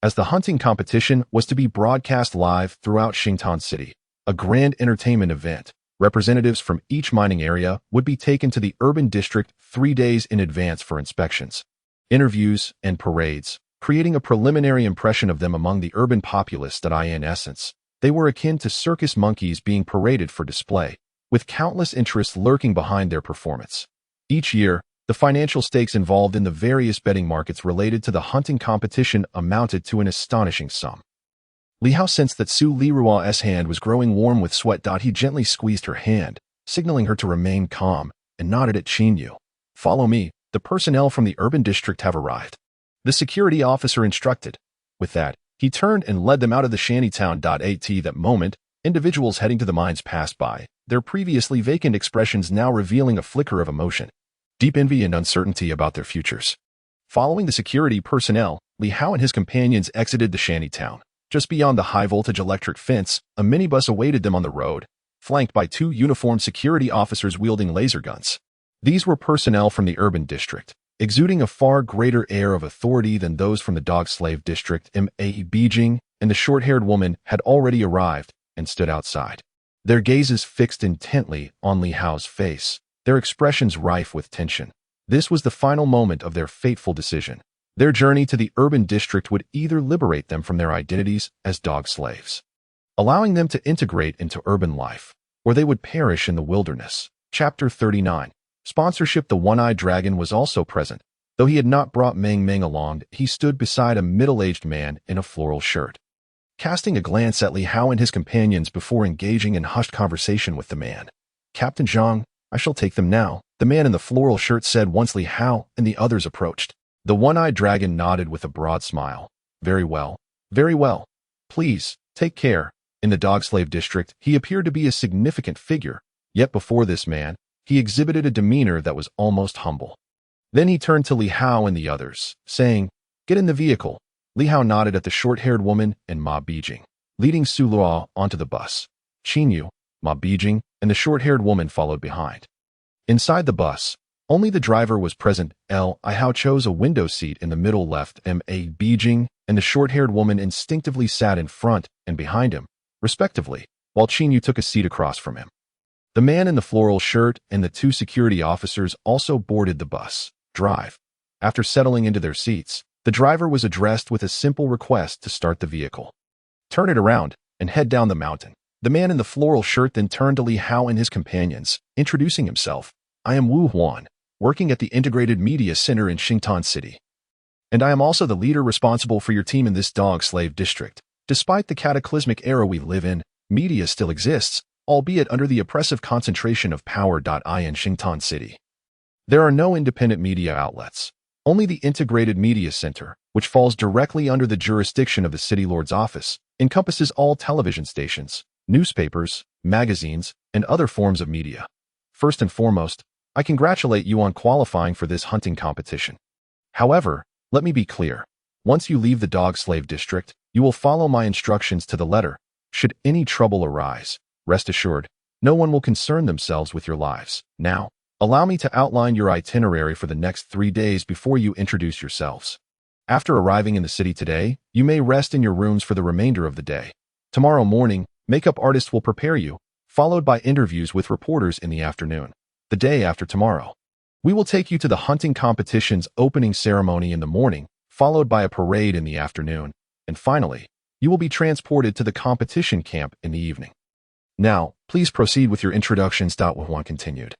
As the hunting competition was to be broadcast live throughout Xingtan City, a grand entertainment event, representatives from each mining area would be taken to the urban district 3 days in advance for inspections, interviews, and parades, creating a preliminary impression of them among the urban populace. In essence, they were akin to circus monkeys being paraded for display, with countless interests lurking behind their performance. Each year, the financial stakes involved in the various betting markets related to the hunting competition amounted to an astonishing sum. Li Hao sensed that Su Lirua's hand was growing warm with sweat. He gently squeezed her hand, signaling her to remain calm, and nodded at Chinyu. "Follow me, the personnel from the urban district have arrived," the security officer instructed. With that, he turned and led them out of the shantytown. At that moment, individuals heading to the mines passed by, their previously vacant expressions now revealing a flicker of emotion, deep envy and uncertainty about their futures. Following the security personnel, Li Hao and his companions exited the shantytown. Just beyond the high-voltage electric fence, a minibus awaited them on the road, flanked by 2 uniformed security officers wielding laser guns. These were personnel from the urban district, exuding a far greater air of authority than those from the dog-slave district. Beijing and the short-haired woman had already arrived and stood outside, their gazes fixed intently on Li Hao's face, their expressions rife with tension. This was the final moment of their fateful decision. Their journey to the urban district would either liberate them from their identities as dog slaves, allowing them to integrate into urban life, or they would perish in the wilderness. Chapter 39. Sponsorship. The one-eyed dragon was also present. Though he had not brought Meng Meng along, he stood beside a middle-aged man in a floral shirt, casting a glance at Li Hao and his companions before engaging in hushed conversation with the man. "Captain Zhang, I shall take them now," the man in the floral shirt said once Li Hao and the others approached. The one-eyed dragon nodded with a broad smile. "Very well. Very well. Please, take care." In the dog-slave district, he appeared to be a significant figure, yet before this man, he exhibited a demeanor that was almost humble. Then he turned to Li Hao and the others, saying, "Get in the vehicle." Li Hao nodded at the short-haired woman and Ma Bijing, leading Su Lua onto the bus. Chinyu, Ma Bijing, and the short-haired woman followed behind. Inside the bus, only the driver was present. Li Hao chose a window seat in the middle left. Ma Bijing and the short-haired woman instinctively sat in front and behind him, respectively, while Chinyu took a seat across from him. The man in the floral shirt and the 2 security officers also boarded the bus. Drive. After settling into their seats, the driver was addressed with a simple request to start the vehicle. "Turn it around and head down the mountain." The man in the floral shirt then turned to Li Hao and his companions, introducing himself. "I am Wu Huan, working at the Integrated Media Center in Xingtan City. And I am also the leader responsible for your team in this dog-slave district. Despite the cataclysmic era we live in, media still exists, albeit under the oppressive concentration of power. In Xingtan City, there are no independent media outlets. Only the Integrated Media Center, which falls directly under the jurisdiction of the City Lord's office, encompasses all television stations, newspapers, magazines, and other forms of media. First and foremost, I congratulate you on qualifying for this hunting competition. However, let me be clear. Once you leave the dog slave district, you will follow my instructions to the letter. Should any trouble arise, rest assured, no one will concern themselves with your lives. Now, allow me to outline your itinerary for the next 3 days before you introduce yourselves. After arriving in the city today, you may rest in your rooms for the remainder of the day. Tomorrow morning, makeup artists will prepare you, followed by interviews with reporters in the afternoon. The day after tomorrow, we will take you to the hunting competition's opening ceremony in the morning, followed by a parade in the afternoon, and finally, you will be transported to the competition camp in the evening. Now, please proceed with your introductions. Wu Huan continued.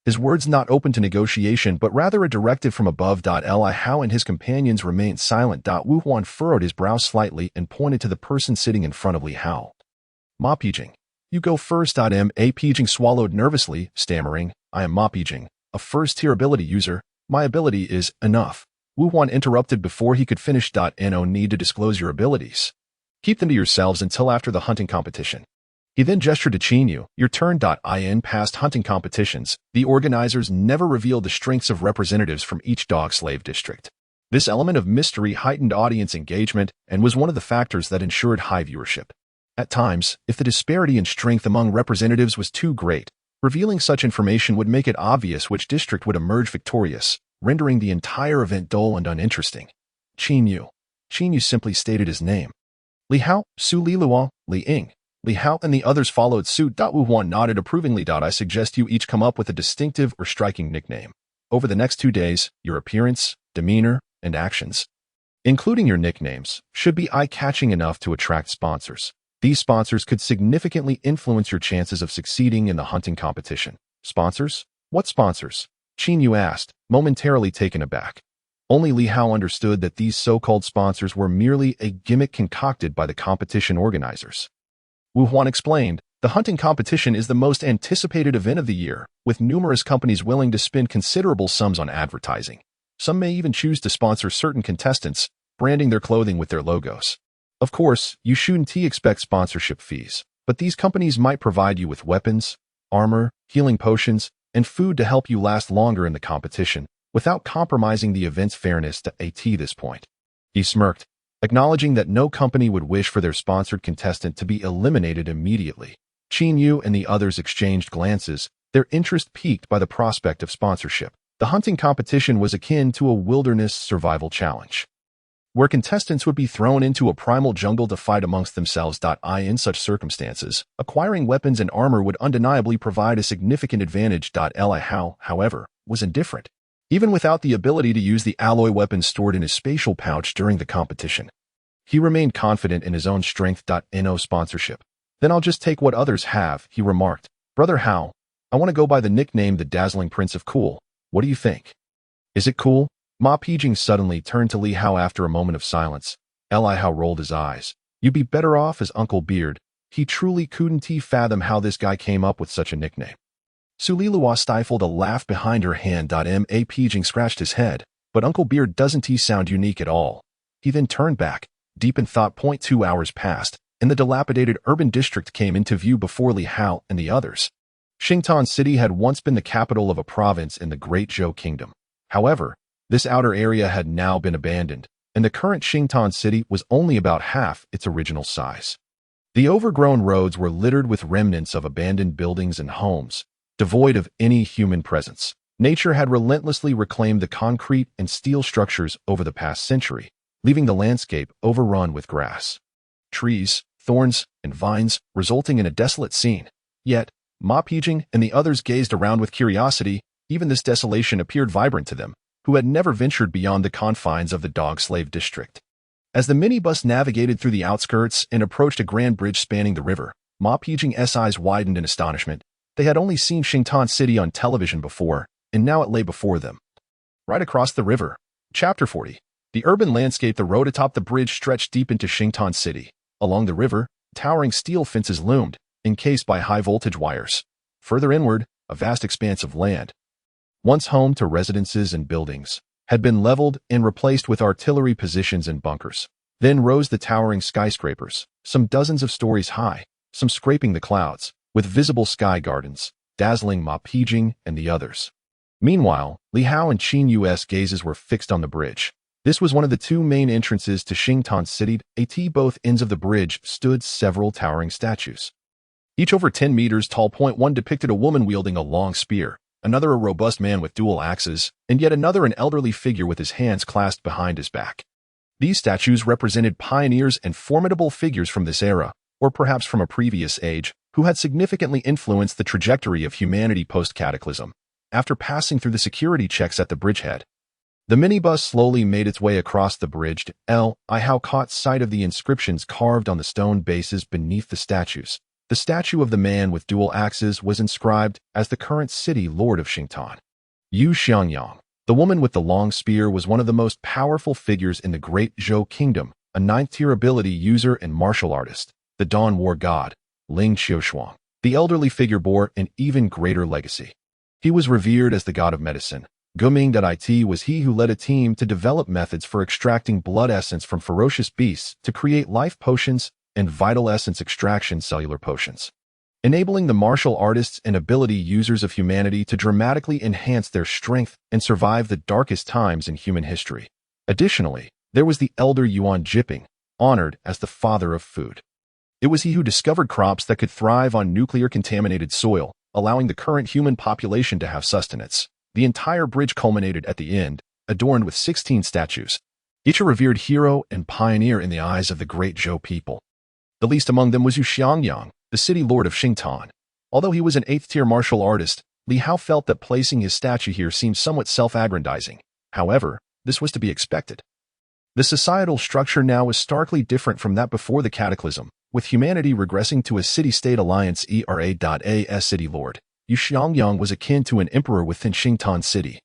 His words not open to negotiation, but rather a directive from above. Li Hao and his companions remained silent. Wu Huan furrowed his brow slightly and pointed to the person sitting in front of Li Hao. Ma Pijing, you go first. Ma Pijing swallowed nervously, stammering, I am Ma Pijing, a first-tier ability user. My ability is enough. Wu Huan interrupted before he could finish. No need to disclose your abilities. Keep them to yourselves until after the hunting competition. He then gestured to Qin Yu, your turn. In past hunting competitions, the organizers never revealed the strengths of representatives from each dog slave district. This element of mystery heightened audience engagement and was one of the factors that ensured high viewership. At times, if the disparity in strength among representatives was too great, revealing such information would make it obvious which district would emerge victorious, rendering the entire event dull and uninteresting. Qin Yu. Qin Yu simply stated his name. Li Hao, Su Li Luo, Li Ying. Li Hao and the others followed suit. Wu Huan nodded approvingly. I suggest you each come up with a distinctive or striking nickname. Over the next 2 days, your appearance, demeanor, and actions, including your nicknames, should be eye-catching enough to attract sponsors. These sponsors could significantly influence your chances of succeeding in the hunting competition. Sponsors? What sponsors? Qin Yu asked, momentarily taken aback. Only Li Hao understood that these so-called sponsors were merely a gimmick concocted by the competition organizers. Wu Huan explained, the hunting competition is the most anticipated event of the year, with numerous companies willing to spend considerable sums on advertising. Some may even choose to sponsor certain contestants, branding their clothing with their logos. Of course, you shouldn't expect sponsorship fees, but these companies might provide you with weapons, armor, healing potions, and food to help you last longer in the competition, without compromising the event's fairness. At this point, he smirked, acknowledging that no company would wish for their sponsored contestant to be eliminated immediately. Qin Yu and the others exchanged glances, their interest piqued by the prospect of sponsorship. The hunting competition was akin to a wilderness survival challenge, where contestants would be thrown into a primal jungle to fight amongst themselves. In such circumstances, acquiring weapons and armor would undeniably provide a significant advantage. Li Hao, however, was indifferent. Even without the ability to use the alloy weapons stored in his spatial pouch during the competition, he remained confident in his own strength. No sponsorship. Then I'll just take what others have, he remarked. Brother Hao, I want to go by the nickname the Dazzling Prince of Cool. What do you think? Is it cool? Ma Pijing suddenly turned to Li Hao after a moment of silence. Li Hao rolled his eyes. You'd be better off as Uncle Beard. He truly couldn't fathom how this guy came up with such a nickname. Su Li Luo stifled a laugh behind her hand. Ma Pijing scratched his head, but Uncle Beard doesn't sound unique at all. He then turned back, deep in thought. 2 hours passed, and the dilapidated urban district came into view before Li Hao and the others. Xingtan City had once been the capital of a province in the Great Zhou Kingdom. However, this outer area had now been abandoned, and the current Xingtan City was only about half its original size. The overgrown roads were littered with remnants of abandoned buildings and homes, devoid of any human presence. Nature had relentlessly reclaimed the concrete and steel structures over the past century, leaving the landscape overrun with grass, trees, thorns, and vines, resulting in a desolate scene. Yet, Ma Pijing and the others gazed around with curiosity. Even this desolation appeared vibrant to them, who had never ventured beyond the confines of the dog slave district. As the minibus navigated through the outskirts and approached a grand bridge spanning the river, Ma Pijing's eyes widened in astonishment. They had only seen Xingtan City on television before, and now it lay before them. Right across the river. Chapter 40. The urban landscape. The road atop the bridge stretched deep into Xingtan City. Along the river, towering steel fences loomed, encased by high-voltage wires. Further inward, a vast expanse of land, once home to residences and buildings, had been leveled and replaced with artillery positions and bunkers. Then rose the towering skyscrapers, some dozens of stories high, some scraping the clouds, with visible sky gardens, dazzling Ma Pijing and the others. Meanwhile, Li Hao and Qin Yu's gazes were fixed on the bridge. This was one of the two main entrances to Xingtan City. At both ends of the bridge stood several towering statues, each over 10 meters tall. One depicted a woman wielding a long spear, another a robust man with dual axes, and yet another an elderly figure with his hands clasped behind his back. These statues represented pioneers and formidable figures from this era, or perhaps from a previous age, who had significantly influenced the trajectory of humanity post-cataclysm. After passing through the security checks at the bridgehead, the minibus slowly made its way across the bridge. Li Hao caught sight of the inscriptions carved on the stone bases beneath the statues. The statue of the man with dual axes was inscribed as the current city lord of Xingtan. Yu Xiangyang, the woman with the long spear, was one of the most powerful figures in the Great Zhou Kingdom, a ninth-tier ability user and martial artist. The Dawn War god, Ling Qiushuang, the elderly figure, bore an even greater legacy. He was revered as the god of medicine. Guming.it was he who led a team to develop methods for extracting blood essence from ferocious beasts to create life potions and vital essence extraction cellular potions, enabling the martial artists and ability users of humanity to dramatically enhance their strength and survive the darkest times in human history. Additionally, there was the elder Yuan Jiping, honored as the father of food. It was he who discovered crops that could thrive on nuclear-contaminated soil, allowing the current human population to have sustenance. The entire bridge culminated at the end, adorned with 16 statues, each a revered hero and pioneer in the eyes of the Great Zhou people. The least among them was Yu Xiangyang, the city lord of Xingtan. Although he was an 8th-tier martial artist, Li Hao felt that placing his statue here seemed somewhat self-aggrandizing. However, this was to be expected. The societal structure now was starkly different from that before the cataclysm, with humanity regressing to a city-state alliance. As city lord, Yu Xiangyang was akin to an emperor within Xingtan City,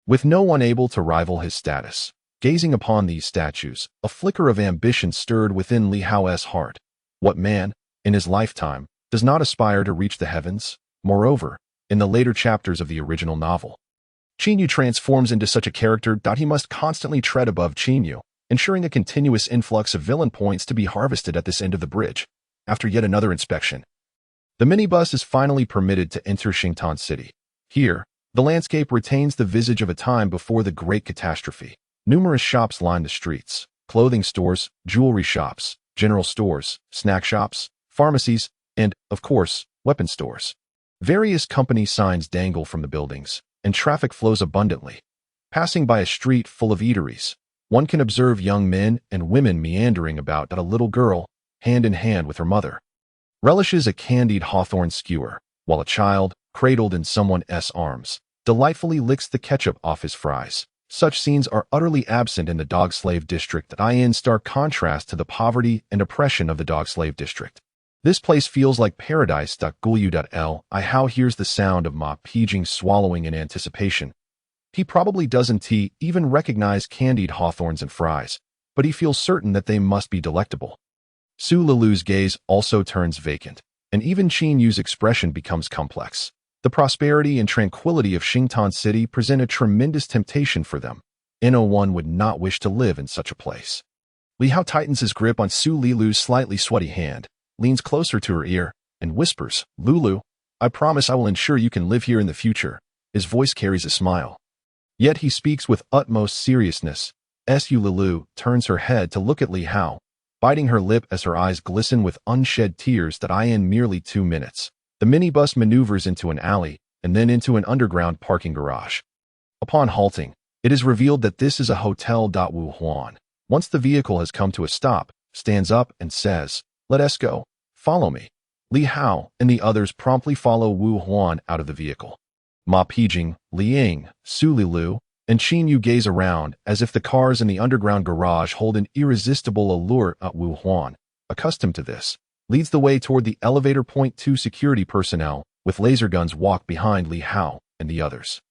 with no one able to rival his status. Gazing upon these statues, a flicker of ambition stirred within Li Hao's heart. What man, in his lifetime, does not aspire to reach the heavens? Moreover, in the later chapters of the original novel, Qin Yu transforms into such a character that he must constantly tread above Qin Yu, ensuring a continuous influx of villain points to be harvested at this end of the bridge. After yet another inspection, the minibus is finally permitted to enter Xingtan City. Here, the landscape retains the visage of a time before the Great Catastrophe. Numerous shops line the streets: clothing stores, jewelry shops, general stores, snack shops, pharmacies, and, of course, weapon stores. Various company signs dangle from the buildings, and traffic flows abundantly. Passing by a street full of eateries, one can observe young men and women meandering about, a little girl, hand in hand with her mother, relishes a candied hawthorn skewer, while a child, cradled in someone's arms, delightfully licks the ketchup off his fries. Such scenes are utterly absent in the dog-slave district, in stark contrast to the poverty and oppression of the dog-slave district. This place feels like paradise. Li Hao hears the sound of Ma Pijing swallowing in anticipation. He probably doesn't even recognize candied hawthorns and fries, but he feels certain that they must be delectable. Su Lilu's gaze also turns vacant, and even Qin Yu's expression becomes complex. The prosperity and tranquility of Xingtan City present a tremendous temptation for them. One would not wish to live in such a place. Li Hao tightens his grip on Su Lilu's slightly sweaty hand, leans closer to her ear, and whispers, "Lulu, I promise I will ensure you can live here in the future." His voice carries a smile, yet he speaks with utmost seriousness. Su Lilu turns her head to look at Li Hao, biting her lip as her eyes glisten with unshed tears. In merely 2 minutes, the minibus maneuvers into an alley and then into an underground parking garage. Upon halting, it is revealed that this is a hotel. Wu Huan, once the vehicle has come to a stop, stands up and says, "Let us go. Follow me." Li Hao and the others promptly follow Wu Huan out of the vehicle. Ma Pijing, Liang, Su Lilu, and Qin Yu gaze around as if the cars in the underground garage hold an irresistible allure. Wu Huan, accustomed to this, leads the way toward the elevator. 2 Security personnel with laser guns walk behind Li Hao and the others.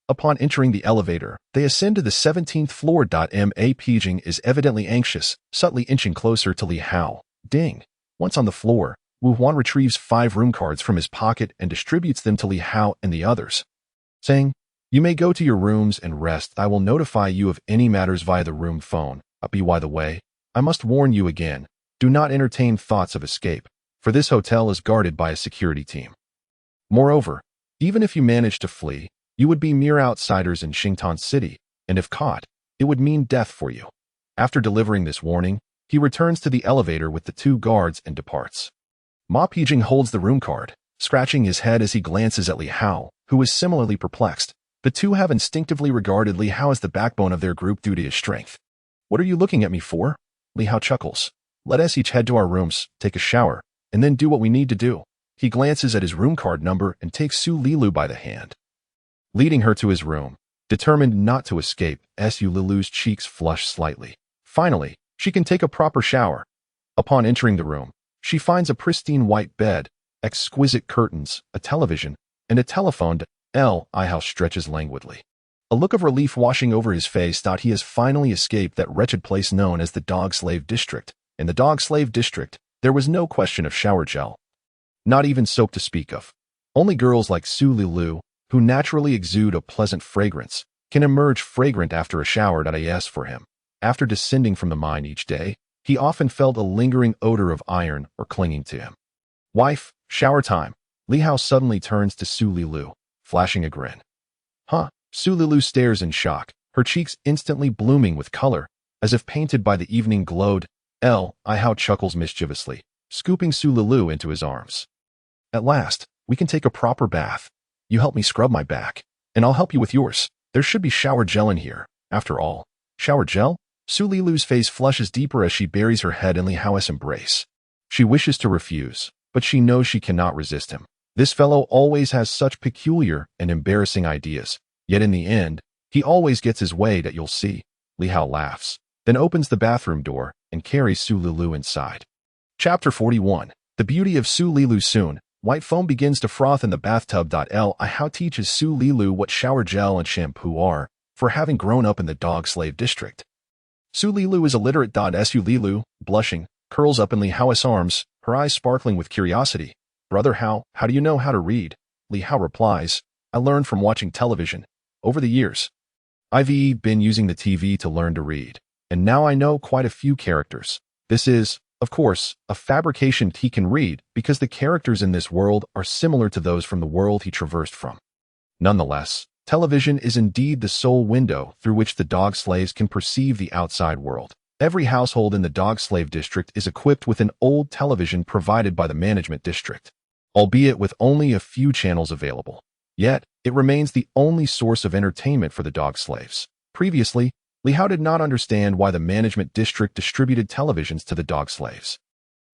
Upon entering the elevator, they ascend to the 17th floor. Ma Pijing is evidently anxious, subtly inching closer to Li Hao. Ding! Once on the floor, Wu Huan retrieves 5 room cards from his pocket and distributes them to Li Hao and the others, saying, "You may go to your rooms and rest. I will notify you of any matters via the room phone. By the way, I must warn you again, do not entertain thoughts of escape, for this hotel is guarded by a security team. Moreover, even if you manage to flee, you would be mere outsiders in Xingtan City, and if caught, It would mean death for you. After delivering this warning, he returns to the elevator with the two guards and departs. Ma Pijing holds the room card, scratching his head as he glances at Li Hao, who is similarly perplexed. The two have instinctively regarded Li Hao as the backbone of their group due to his strength. What are you looking at me for? Li Hao chuckles. Let us each head to our rooms, take a shower, and then do what we need to do. He glances at his room card number and takes Su Lilu by the hand, leading her to his room. Determined not to escape, Su Lilu's cheeks flush slightly. Finally, she can take a proper shower. Upon entering the room, she finds a pristine white bed, exquisite curtains, a television, and a telephone. Li Hao stretches languidly, a look of relief washing over his face. He has finally escaped that wretched place known as the Dog Slave District. In the Dog Slave District, there was no question of shower gel, not even soap to speak of. Only girls like Su Lilu, who naturally exude a pleasant fragrance, can emerge fragrant after a shower. As for him, after descending from the mine each day, he often felt a lingering odor of iron or clinging to him. Wife, shower time. Li Hao suddenly turns to Su Lilu, flashing a grin. Huh? Su Lilu stares in shock, her cheeks instantly blooming with color, as if painted by the evening glowed. Li Hao chuckles mischievously, scooping Su Lilu into his arms. At last, we can take a proper bath. You help me scrub my back, and I'll help you with yours. There should be shower gel in here, after all. Shower gel? Su Lilu's face flushes deeper as she buries her head in Li Hao's embrace. She wishes to refuse, but she knows she cannot resist him. This fellow always has such peculiar and embarrassing ideas, yet in the end, he always gets his way. That you'll see. Li Hao laughs, then opens the bathroom door and carries Su Lilu inside. Chapter 41. The beauty of Su Lilu. Soon, white foam begins to froth in the bathtub. Li Hao teaches Su Lilu what shower gel and shampoo are, for having grown up in the Dog Slave District. Su Lilu is illiterate. Su Lilu, blushing, curls up in Li Hao's arms, her eyes sparkling with curiosity. Brother Hao, how do you know how to read? Li Hao replies, I learned from watching television. Over the years, I've been using the TV to learn to read, and now I know quite a few characters. This is, of course, a fabrication he can read because the characters in this world are similar to those from the world he traversed from. Nonetheless, television is indeed the sole window through which the dog slaves can perceive the outside world. Every household in the Dog Slave District is equipped with an old television provided by the management district, albeit with only a few channels available. Yet, it remains the only source of entertainment for the dog slaves. Previously, Li Hao did not understand why the management district distributed televisions to the dog slaves.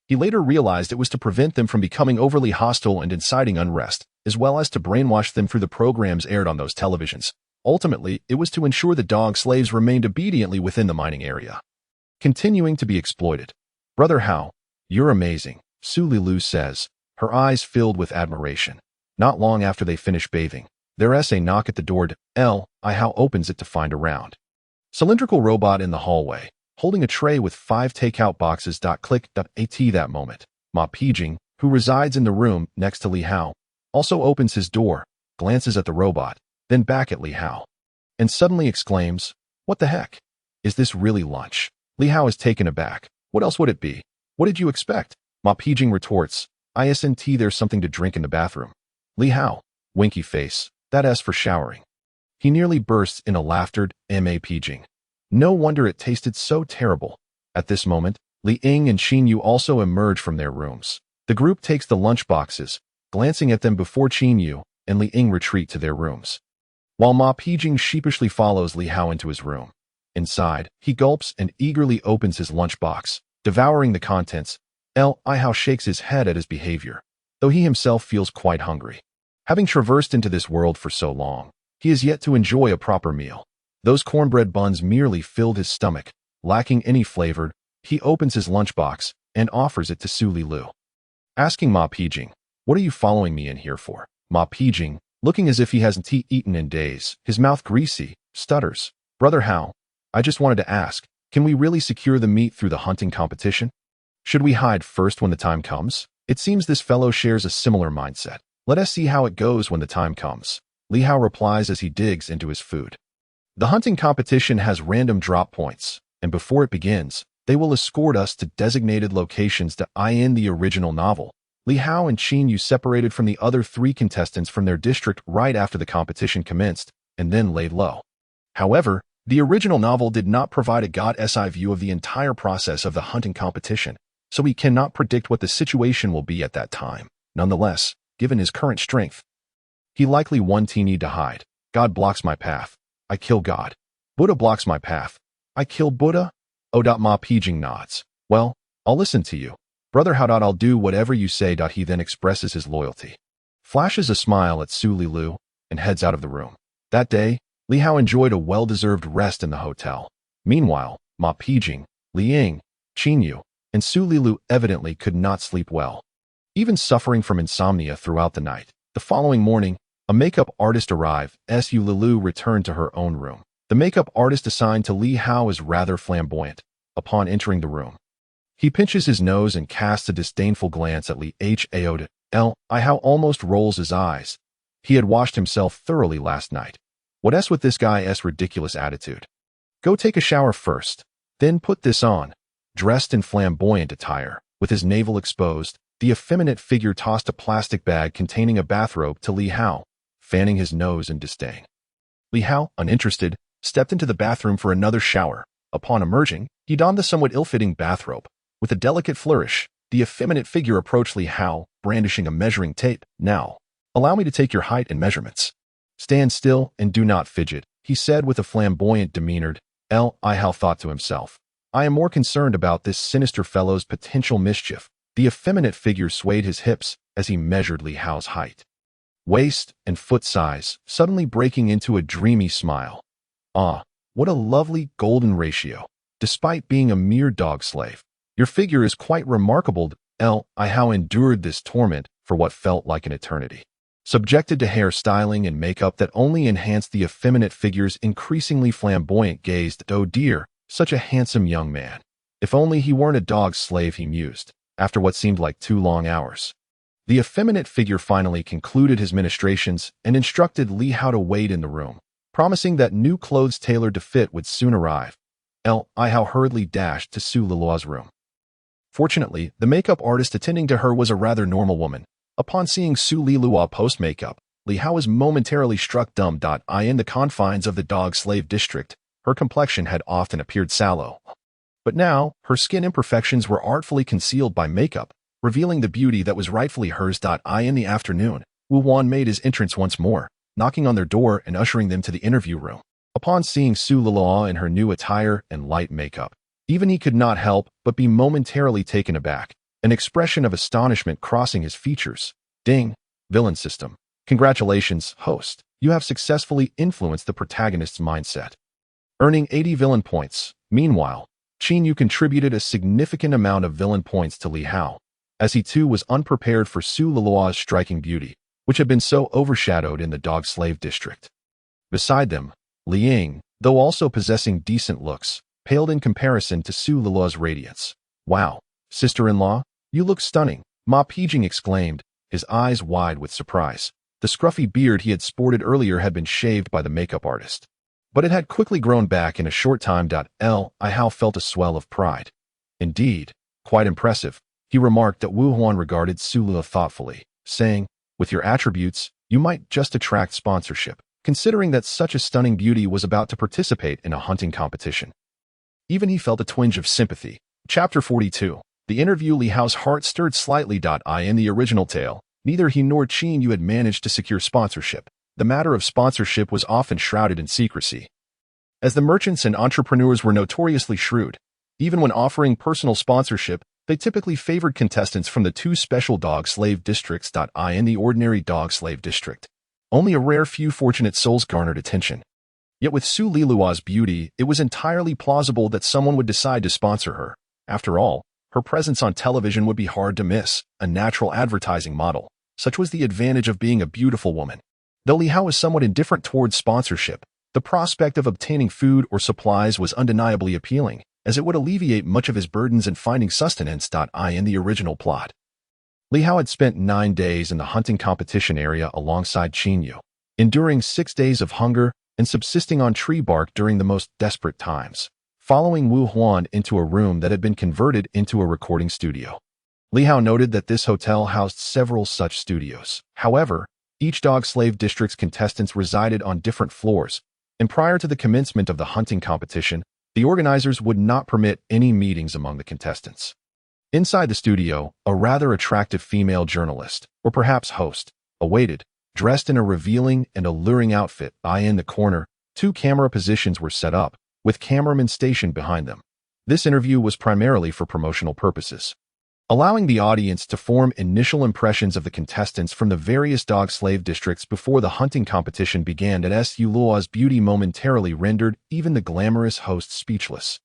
He later realized it was to prevent them from becoming overly hostile and inciting unrest, as well as to brainwash them through the programs aired on those televisions. Ultimately, it was to ensure the dog slaves remained obediently within the mining area, continuing to be exploited. Brother Hao, you're amazing, Su Lilu says, her eyes filled with admiration. Not long after they finish bathing, there's a knock at the door. Li Hao opens it to find a round, cylindrical robot in the hallway, holding a tray with 5 takeout boxes. Click. At that moment, Ma Pijing, who resides in the room next to Li Hao, also opens his door, glances at the robot, then back at Li Hao, and suddenly exclaims, What the heck? Is this really lunch? Li Hao is taken aback. What else would it be? What did you expect? Ma Pijing retorts, Isn't there's something to drink in the bathroom? Li Hao, winky face, that's for showering. He nearly bursts in a laughter. Ma Pijing. No wonder it tasted so terrible. At this moment, Li Ying and Qin Yu also emerge from their rooms. The group takes the lunch boxes, glancing at them before Qin Yu and Li Ying retreat to their rooms, while Ma Pijing sheepishly follows Li Hao into his room. Inside, he gulps and eagerly opens his lunchbox, devouring the contents. Li Hao shakes his head at his behavior, though he himself feels quite hungry. Having traversed into this world for so long, he is yet to enjoy a proper meal. Those cornbread buns merely filled his stomach, lacking any flavor. He opens his lunchbox and offers it to Su Lilu, asking Ma Pijing, What are you following me in here for? Ma Pijing, looking as if he hasn't eaten in days, his mouth greasy, stutters, Brother Hao, I just wanted to ask, can we really secure the meat through the hunting competition? Should we hide first when the time comes? It seems this fellow shares a similar mindset. Let us see how it goes when the time comes. Li Hao replies as he digs into his food. The hunting competition has random drop points, and before it begins, they will escort us to designated locations. In the original novel, Li Hao and Qin Yu separated from the other 3 contestants from their district right after the competition commenced, and then laid low. However, The original novel did not provide a God's eye view of the entire process of the hunting competition, so we cannot predict what the situation will be at that time. Nonetheless, given his current strength, he likely won't need to hide. God blocks my path. I kill God. Buddha blocks my path. I kill Buddha. Ma Pijing nods. Well, I'll listen to you. Brother how I'll do whatever you say. He then expresses his loyalty, flashes a smile at Su Lilu, and heads out of the room. That day, Li Hao enjoyed a well-deserved rest in the hotel. Meanwhile, Ma Pijing, Li Ying, Qin Yu, and Su Lilu evidently could not sleep well, even suffering from insomnia throughout the night. The following morning, a makeup artist arrived. Su Lilu returned to her own room. The makeup artist assigned to Li Hao is rather flamboyant. Upon entering the room, he pinches his nose and casts a disdainful glance at Li Hao. Li Hao almost rolls his eyes. He had washed himself thoroughly last night. What's with this guy's ridiculous attitude? Go take a shower first, then put this on. Dressed in flamboyant attire, with his navel exposed, the effeminate figure tossed a plastic bag containing a bathrobe to Li Hao, fanning his nose in disdain. Li Hao, uninterested, stepped into the bathroom for another shower. Upon emerging, he donned the somewhat ill-fitting bathrobe. With a delicate flourish, the effeminate figure approached Li Hao, brandishing a measuring tape. Now, allow me to take your height and measurements. Stand still and do not fidget, he said with a flamboyant demeanor. Li Hao thought to himself, I am more concerned about this sinister fellow's potential mischief. The effeminate figure swayed his hips as he measured Li Hao's height, waist, and foot size, suddenly breaking into a dreamy smile. Ah, what a lovely golden ratio. Despite being a mere dog slave, your figure is quite remarkable. Li Hao endured this torment for what felt like an eternity, subjected to hair styling and makeup that only enhanced the effeminate figure's increasingly flamboyant gaze. Oh dear, such a handsome young man. If only he weren't a dog slave, he mused, after what seemed like 2 long hours. The effeminate figure finally concluded his ministrations and instructed Li Hao to wait in the room, promising that new clothes tailored to fit would soon arrive. Li Hao hurriedly dashed to Su Lilu's room. Fortunately, the makeup artist attending to her was a rather normal woman. Upon seeing Su Lilu post-makeup, Li Hao was momentarily struck dumb. In the confines of the dog-slave district, her complexion had often appeared sallow. But now, her skin imperfections were artfully concealed by makeup, revealing the beauty that was rightfully hers. In the afternoon, Wu Huan made his entrance once more, knocking on their door and ushering them to the interview room. Upon seeing Su Lilu in her new attire and light makeup, even he could not help but be momentarily taken aback, an expression of astonishment crossing his features. Ding! Villain system. Congratulations, host. You have successfully influenced the protagonist's mindset, earning 80 villain points. Meanwhile, Qin Yu contributed a significant amount of villain points to Li Hao, as he too was unprepared for Su Lilu's striking beauty, which had been so overshadowed in the dog-slave district. Beside them, Li Ying, though also possessing decent looks, paled in comparison to Su Lilu's radiance. Wow, sister-in-law, you look stunning, Ma Pijing exclaimed, his eyes wide with surprise. The scruffy beard he had sported earlier had been shaved by the makeup artist, but it had quickly grown back in a short time. Li Hao felt a swell of pride. Indeed, quite impressive, he remarked. Wu Huan regarded Su Lilu thoughtfully, saying, with your attributes, you might just attract sponsorship, considering that such a stunning beauty was about to participate in a hunting competition. Even he felt a twinge of sympathy. Chapter 42. The interview. Li Hao's heart stirred slightly. In the original tale, neither he nor Qin Yu had managed to secure sponsorship. The matter of sponsorship was often shrouded in secrecy, as the merchants and entrepreneurs were notoriously shrewd. Even when offering personal sponsorship, they typically favored contestants from the 2 special dog-slave districts. In the ordinary dog-slave district, only a rare few fortunate souls garnered attention. Yet with Su Lilu's beauty, it was entirely plausible that someone would decide to sponsor her. After all, her presence on television would be hard to miss, a natural advertising model. Such was the advantage of being a beautiful woman. Though Li Hao was somewhat indifferent towards sponsorship, the prospect of obtaining food or supplies was undeniably appealing, as it would alleviate much of his burdens in finding sustenance. In the original plot, Li Hao had spent 9 days in the hunting competition area alongside Qin Yu, enduring 6 days of hunger and subsisting on tree bark during the most desperate times, following Wu Huan into a room that had been converted into a recording studio. Li Hao noted that this hotel housed several such studios. However, each dog-slave district's contestants resided on different floors, and prior to the commencement of the hunting competition, the organizers would not permit any meetings among the contestants. Inside the studio, a rather attractive female journalist, or perhaps host, awaited, dressed in a revealing and alluring outfit. In the corner, 2 camera positions were set up, with cameramen stationed behind them. This interview was primarily for promotional purposes, allowing the audience to form initial impressions of the contestants from the various dog slave districts before the hunting competition began. Luo's beauty momentarily rendered even the glamorous host speechless.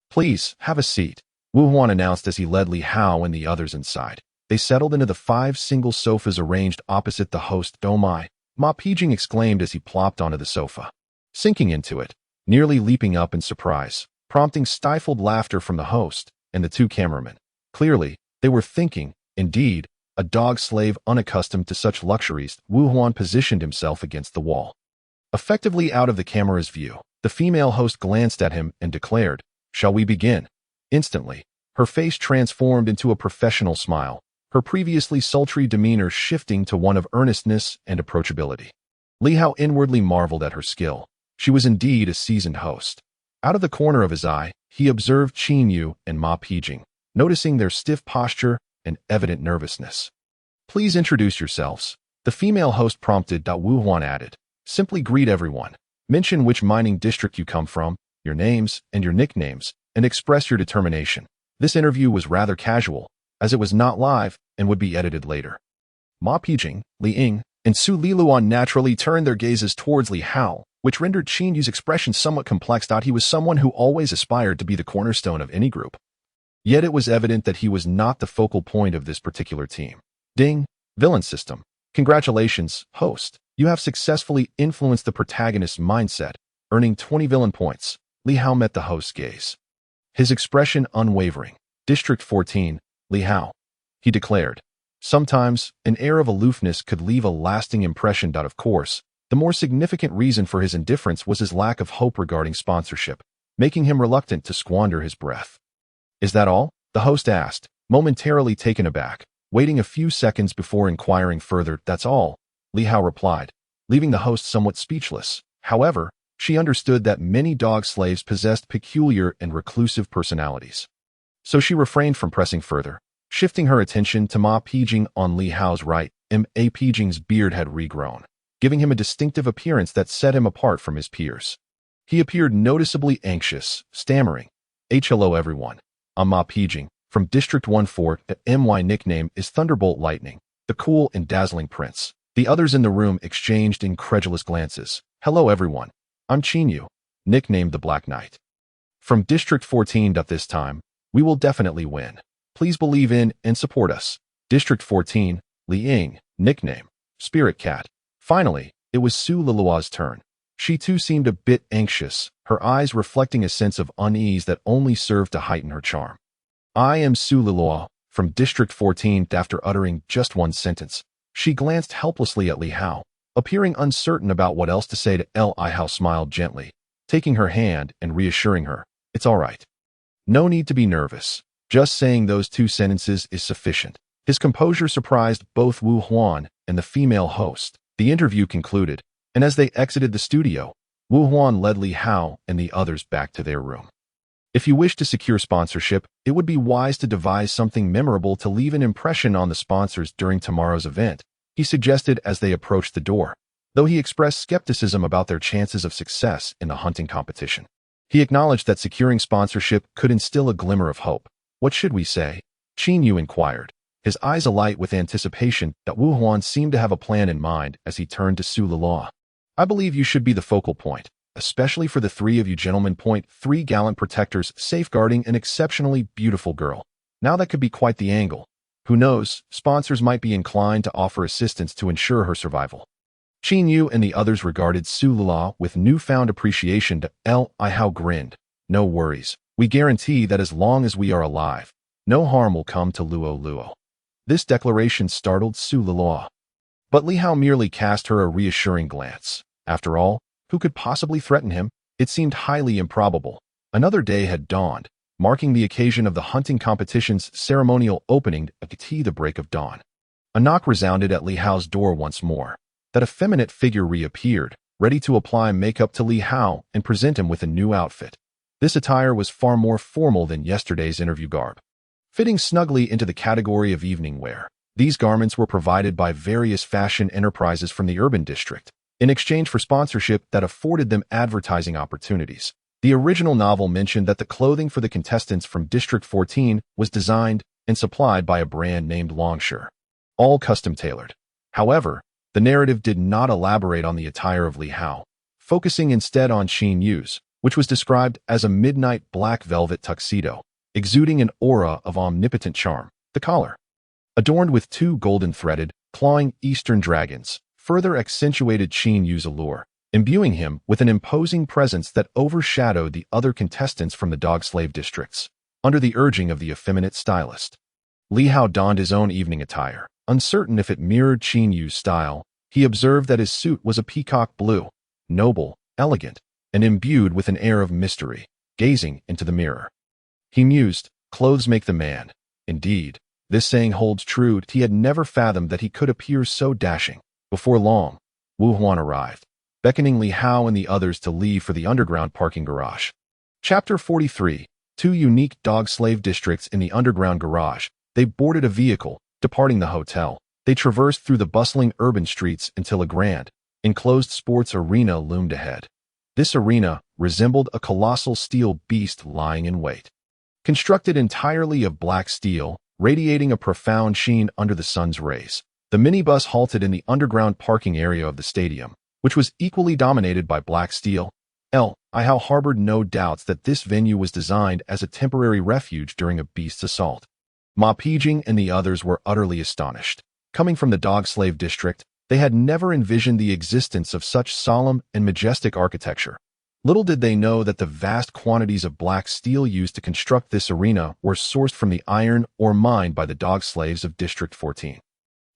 "Please, have a seat," Wu Huan announced as he led Li Hao and the others inside. They settled into the 5 single sofas arranged opposite the host. "Oh my," Ma Pijing exclaimed as he plopped onto the sofa, sinking into it, nearly leaping up in surprise, prompting stifled laughter from the host and the 2 cameramen. Clearly, they were thinking, indeed, a dog slave unaccustomed to such luxuries. Wu Huan positioned himself against the wall, effectively out of the camera's view. The female host glanced at him and declared, "Shall we begin?" Instantly, her face transformed into a professional smile, her previously sultry demeanor shifting to one of earnestness and approachability. Li Hao inwardly marveled at her skill. She was indeed a seasoned host. Out of the corner of his eye, he observed Qin Yu and Ma Pijing, noticing their stiff posture and evident nervousness. "Please introduce yourselves," the female host prompted. Wu Huan added, "Simply greet everyone. Mention which mining district you come from, your names and your nicknames, and express your determination." This interview was rather casual, as it was not live and would be edited later. Ma Pijing, Li Ying, and Su Liluan naturally turned their gazes towards Li Hao, which rendered Qin Yu's expression somewhat complex. He was someone who always aspired to be the cornerstone of any group. Yet it was evident that he was not the focal point of this particular team. "Ding, villain system. Congratulations, host. You have successfully influenced the protagonist's mindset, earning 20 villain points." Li Hao met the host's gaze, his expression unwavering. "District 14, Li Hao," he declared. Sometimes, an air of aloofness could leave a lasting impression. Of course, the more significant reason for his indifference was his lack of hope regarding sponsorship, making him reluctant to squander his breath. "Is that all?" the host asked, momentarily taken aback, waiting a few seconds before inquiring further. "That's all," Li Hao replied, leaving the host somewhat speechless. However, she understood that many dog slaves possessed peculiar and reclusive personalities, so she refrained from pressing further, shifting her attention to Ma Pijing on Li Hao's right. Ma Pijing's beard had regrown, giving him a distinctive appearance that set him apart from his peers. He appeared noticeably anxious, stammering, "Hello everyone. I'm Ma Pijing, from District 14. My nickname is Thunderbolt Lightning, the cool and dazzling prince." The others in the room exchanged incredulous glances. "Hello everyone. I'm Qin Yu, nicknamed the Black Knight, from District 14. This time, we will definitely win. Please believe in and support us." District 14, Li Ying, nickname Spirit Cat. Finally, it was Su Lilua's turn. She too seemed a bit anxious, her eyes reflecting a sense of unease that only served to heighten her charm. "I am Su Lilua, from District 14. After uttering just one sentence, she glanced helplessly at Li Hao, appearing uncertain about what else to say. Li Hao smiled gently, taking her hand and reassuring her, "It's all right. No need to be nervous. Just saying those 2 sentences is sufficient." His composure surprised both Wu Huan and the female host. The interview concluded, and as they exited the studio, Wu Huan led Li Hao and the others back to their room. "If you wish to secure sponsorship, it would be wise to devise something memorable to leave an impression on the sponsors during tomorrow's event," he suggested as they approached the door, though he expressed skepticism about their chances of success in the hunting competition. He acknowledged that securing sponsorship could instill a glimmer of hope. "What should we say?" Qin Yu inquired, his eyes alight with anticipation. Wu Huan seemed to have a plan in mind as he turned to Su Lilua. "I believe you should be the focal point, especially for the 3 of you gentlemen. 3 gallant protectors safeguarding an exceptionally beautiful girl. Now that could be quite the angle. Who knows, sponsors might be inclined to offer assistance to ensure her survival." Qin Yu and the others regarded Su Lilua with newfound appreciation. Li Hao grinned. "No worries. We guarantee that as long as we are alive, no harm will come to Luo. This declaration startled Su Lilua, but Li Hao merely cast her a reassuring glance. After all, who could possibly threaten him? It seemed highly improbable. Another day had dawned, marking the occasion of the hunting competition's ceremonial opening at the break of dawn. A knock resounded at Li Hao's door once more. That effeminate figure reappeared, ready to apply makeup to Li Hao and present him with a new outfit. This attire was far more formal than yesterday's interview garb, fitting snugly into the category of evening wear. These garments were provided by various fashion enterprises from the urban district, in exchange for sponsorship that afforded them advertising opportunities. The original novel mentioned that the clothing for the contestants from District 14 was designed and supplied by a brand named Longshire, all custom-tailored. However, the narrative did not elaborate on the attire of Li Hao, focusing instead on Xin Yu's, which was described as a midnight black velvet tuxedo, exuding an aura of omnipotent charm. The collar, adorned with two golden-threaded, clawing Eastern dragons, further accentuated Xin Yu's allure, imbuing him with an imposing presence that overshadowed the other contestants from the dog-slave districts. Under the urging of the effeminate stylist, Li Hao donned his own evening attire. Uncertain if it mirrored Xin Yu's style, he observed that his suit was a peacock blue, noble, elegant, and imbued with an air of mystery. Gazing into the mirror, he mused, "Clothes make the man." Indeed, this saying holds true. He had never fathomed that he could appear so dashing. Before long, Wu Huan arrived, beckoning Li Hao and the others to leave for the underground parking garage. Chapter 43. Two unique dog-slave districts in the underground garage. They boarded a vehicle, departing the hotel. They traversed through the bustling urban streets until a grand, enclosed sports arena loomed ahead. This arena resembled a colossal steel beast lying in wait. Constructed entirely of black steel, radiating a profound sheen under the sun's rays, the minibus halted in the underground parking area of the stadium, which was equally dominated by black steel. Li Hao harbored no doubts that this venue was designed as a temporary refuge during a beast's assault. Ma Pijing and the others were utterly astonished. Coming from the dog-slave district, they had never envisioned the existence of such solemn and majestic architecture. Little did they know that the vast quantities of black steel used to construct this arena were sourced from the iron ore mined by the dog-slaves of District 14.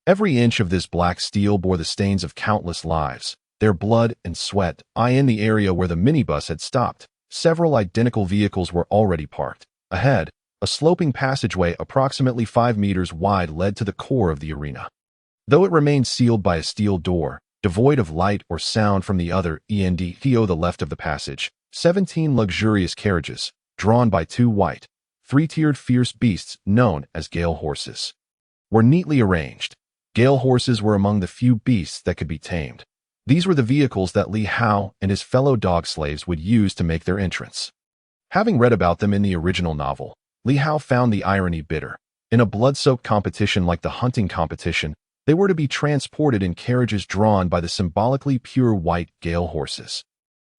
Every inch of this black steel bore the stains of countless lives, their blood and sweat. In the area where the minibus had stopped, several identical vehicles were already parked. Ahead, a sloping passageway approximately 5 meters wide led to the core of the arena. Though it remained sealed by a steel door, devoid of light or sound from the other end, to the left of the passage, 17 luxurious carriages, drawn by two white, three-tiered fierce beasts known as gale horses, were neatly arranged. Gale horses were among the few beasts that could be tamed. These were the vehicles that Li Hao and his fellow dog slaves would use to make their entrance. Having read about them in the original novel, Li Hao found the irony bitter. In a blood-soaked competition like the hunting competition, they were to be transported in carriages drawn by the symbolically pure white gale horses.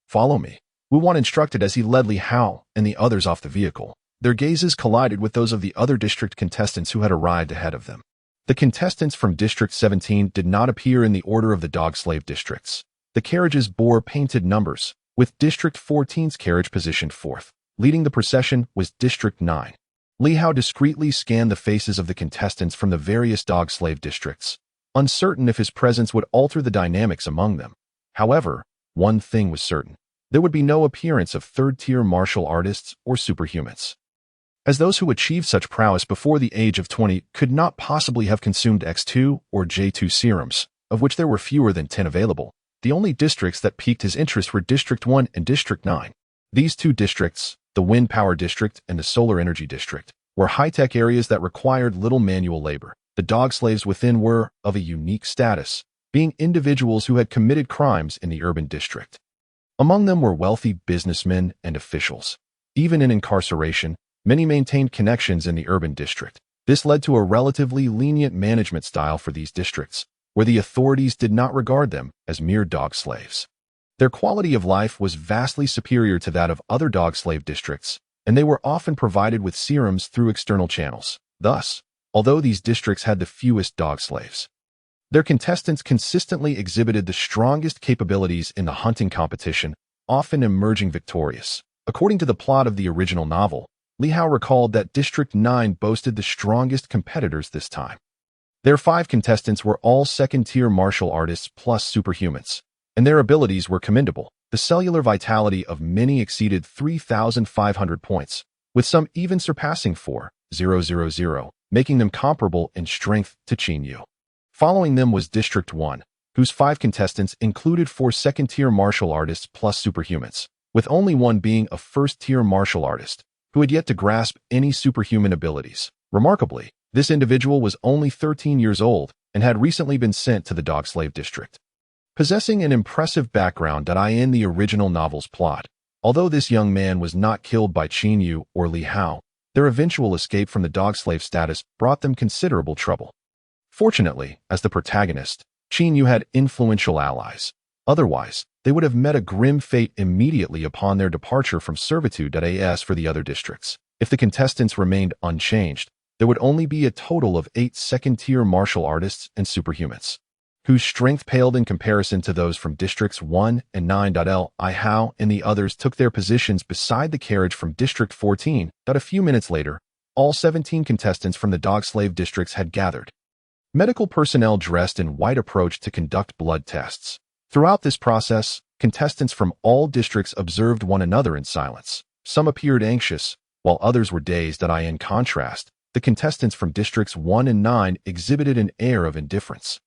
"Follow me," Wu Wan instructed as he led Li Hao and the others off the vehicle. Their gazes collided with those of the other district contestants who had arrived ahead of them. The contestants from District 17 did not appear in the order of the dog-slave districts. The carriages bore painted numbers, with District 14's carriage positioned fourth. Leading the procession was District 9. Li Hao discreetly scanned the faces of the contestants from the various dog-slave districts, uncertain if his presence would alter the dynamics among them. However, one thing was certain. There would be no appearance of third-tier martial artists or superhumans, as those who achieved such prowess before the age of 20 could not possibly have consumed X2 or J2 serums, of which there were fewer than 10 available. The only districts that piqued his interest were District 1 and District 9. These two districts, the Wind Power District and the Solar Energy District, were high-tech areas that required little manual labor. The dog slaves within were of a unique status, being individuals who had committed crimes in the urban district. Among them were wealthy businessmen and officials. Even in incarceration, many maintained connections in the urban district. This led to a relatively lenient management style for these districts, where the authorities did not regard them as mere dog slaves. Their quality of life was vastly superior to that of other dog slave districts, and they were often provided with serums through external channels. Thus, although these districts had the fewest dog slaves, their contestants consistently exhibited the strongest capabilities in the hunting competition, often emerging victorious. According to the plot of the original novel, Li Hao recalled that District 9 boasted the strongest competitors this time. Their 5 contestants were all second-tier martial artists plus superhumans, and their abilities were commendable. The cellular vitality of many exceeded 3,500 points, with some even surpassing 4,000, making them comparable in strength to Qin Yu. Following them was District 1, whose 5 contestants included 4 second-tier martial artists plus superhumans, with only one being a first-tier martial artist, who had yet to grasp any superhuman abilities. Remarkably, this individual was only 13 years old and had recently been sent to the dog slave district. Possessing an impressive background in the original novel's plot, although this young man was not killed by Qin Yu or Li Hao, their eventual escape from the dog slave status brought them considerable trouble. Fortunately, as the protagonist, Qin Yu had influential allies. Otherwise, they would have met a grim fate immediately upon their departure from servitude for the other districts. If the contestants remained unchanged, there would only be a total of 8 second-tier martial artists and superhumans, whose strength paled in comparison to those from Districts 1 and 9. Li Hao and the others took their positions beside the carriage from District 14. A few minutes later, all 17 contestants from the dog slave districts had gathered. Medical personnel dressed in white approached to conduct blood tests. Throughout this process, contestants from all districts observed one another in silence. Some appeared anxious, while others were dazed. In contrast, the contestants from Districts 1 and 9 exhibited an air of indifference,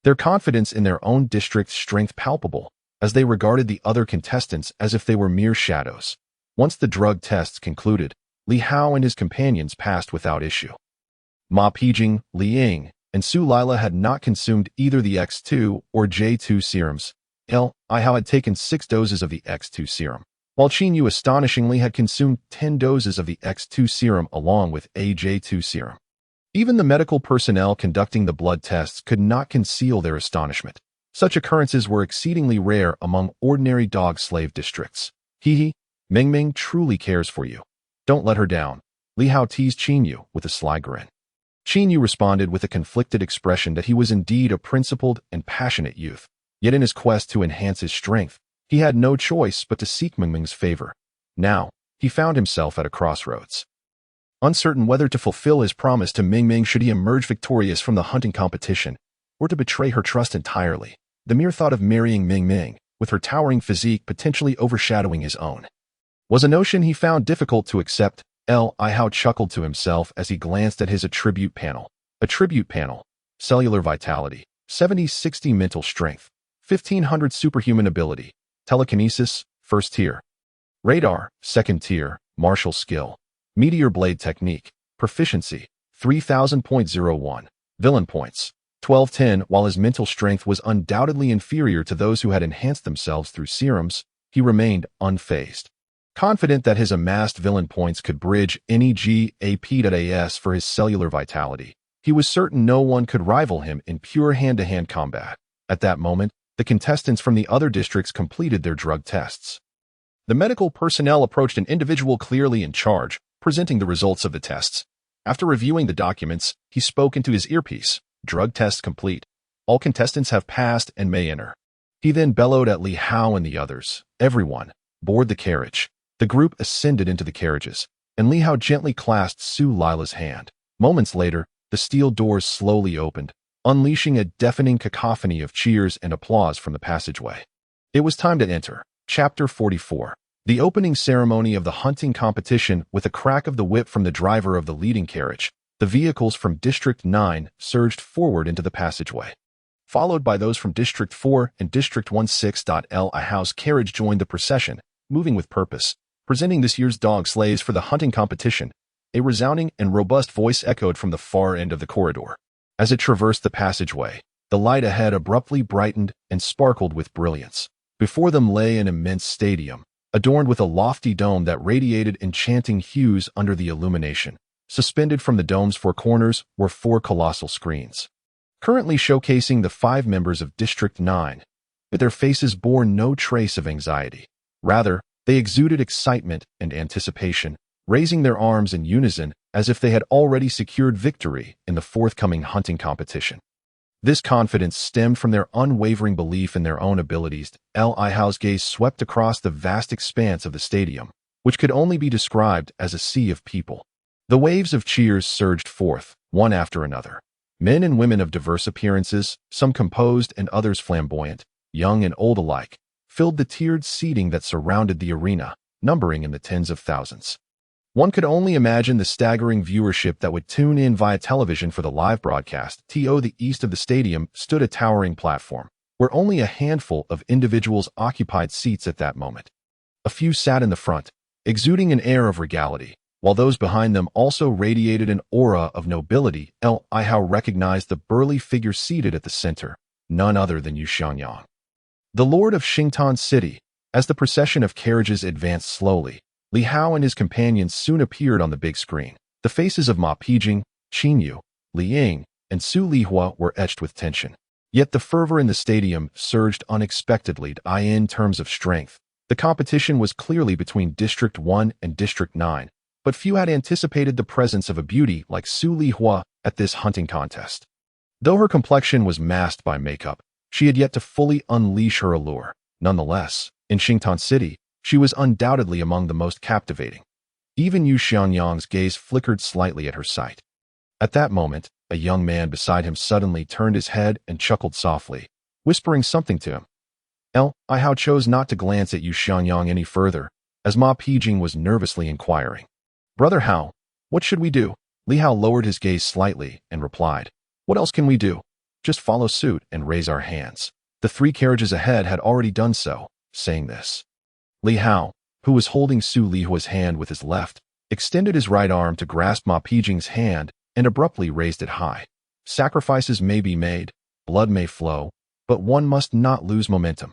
their confidence in their own district's strength palpable, as they regarded the other contestants as if they were mere shadows. Once the drug tests concluded, Li Hao and his companions passed without issue. Ma Pijing, Li Ying, and Su Lila had not consumed either the X2 or J2 serums. Li Hao had taken 6 doses of the X2 serum, while Qin Yu astonishingly had consumed 10 doses of the X2 serum along with a J2 serum. Even the medical personnel conducting the blood tests could not conceal their astonishment. Such occurrences were exceedingly rare among ordinary dog slave districts. Hee, Ming Ming truly cares for you. Don't let her down. Li Hao teased Qin Yu with a sly grin. Qin Yu responded with a conflicted expression that he was indeed a principled and passionate youth. Yet in his quest to enhance his strength, he had no choice but to seek Ming Ming's favor. Now, he found himself at a crossroads. Uncertain whether to fulfill his promise to Ming Ming should he emerge victorious from the hunting competition, or to betray her trust entirely, the mere thought of marrying Ming Ming, with her towering physique potentially overshadowing his own, was a notion he found difficult to accept. Li Hao chuckled to himself as he glanced at his attribute panel. Attribute panel: cellular vitality, 70-60 mental strength, 1500 superhuman ability, telekinesis, first tier, radar, second tier, martial skill, meteor blade technique, proficiency, 3000.01, villain points, 1210. While his mental strength was undoubtedly inferior to those who had enhanced themselves through serums, he remained unfazed, confident that his amassed villain points could bridge any GAP.AS for his cellular vitality. He was certain no one could rival him in pure hand-to-hand combat. At that moment, the contestants from the other districts completed their drug tests. The medical personnel approached an individual clearly in charge, presenting the results of the tests. After reviewing the documents, he spoke into his earpiece. Drug tests complete. All contestants have passed and may enter. He then bellowed at Li Hao and the others. Everyone, board the carriage. The group ascended into the carriages, and Li Hao gently clasped Su Lila's hand. Moments later, the steel doors slowly opened, unleashing a deafening cacophony of cheers and applause from the passageway. It was time to enter. Chapter 44. The opening ceremony of the hunting competition. With a crack of the whip from the driver of the leading carriage, the vehicles from District 9 surged forward into the passageway, followed by those from District 4 and District 16. Li Hao's carriage joined the procession, moving with purpose, presenting this year's dog slaves for the hunting competition. A resounding and robust voice echoed from the far end of the corridor. As it traversed the passageway, the light ahead abruptly brightened and sparkled with brilliance. Before them lay an immense stadium, adorned with a lofty dome that radiated enchanting hues under the illumination. Suspended from the dome's 4 corners were 4 colossal screens, currently showcasing the 5 members of District 9. But their faces bore no trace of anxiety. Rather, they exuded excitement and anticipation, raising their arms in unison as if they had already secured victory in the forthcoming hunting competition. This confidence stemmed from their unwavering belief in their own abilities. Li Hao's gaze swept across the vast expanse of the stadium, which could only be described as a sea of people. The waves of cheers surged forth, one after another. Men and women of diverse appearances, some composed and others flamboyant, young and old alike, filled the tiered seating that surrounded the arena, numbering in the tens of thousands. One could only imagine the staggering viewership that would tune in via television for the live broadcast. To the east of the stadium stood a towering platform, where only a handful of individuals occupied seats at that moment. A few sat in the front, exuding an air of regality, while those behind them also radiated an aura of nobility. Li Hao recognized the burly figure seated at the center, none other than Yu Xianyang, the lord of Xingtan City. As the procession of carriages advanced slowly, Li Hao and his companions soon appeared on the big screen. The faces of Ma Pijing, Qin Yu, Li Ying, and Su Lihua were etched with tension. Yet the fervor in the stadium surged unexpectedly. In terms of strength, the competition was clearly between District 1 and District 9, but few had anticipated the presence of a beauty like Su Lihua at this hunting contest. Though her complexion was masked by makeup, she had yet to fully unleash her allure. Nonetheless, in Xingtan City, she was undoubtedly among the most captivating. Even Yu Xianyang's gaze flickered slightly at her sight. At that moment, a young man beside him suddenly turned his head and chuckled softly, whispering something to him. Li Hao chose not to glance at Yu Xianyang any further, as Ma Pijing was nervously inquiring. "Brother Hao, what should we do?" Li Hao lowered his gaze slightly and replied, "What else can we do? Just follow suit and raise our hands." The 3 carriages ahead had already done so. Saying this, Li Hao, who was holding Su Lihua's hand with his left, extended his right arm to grasp Ma Pijing's hand and abruptly raised it high. Sacrifices may be made, blood may flow, but one must not lose momentum.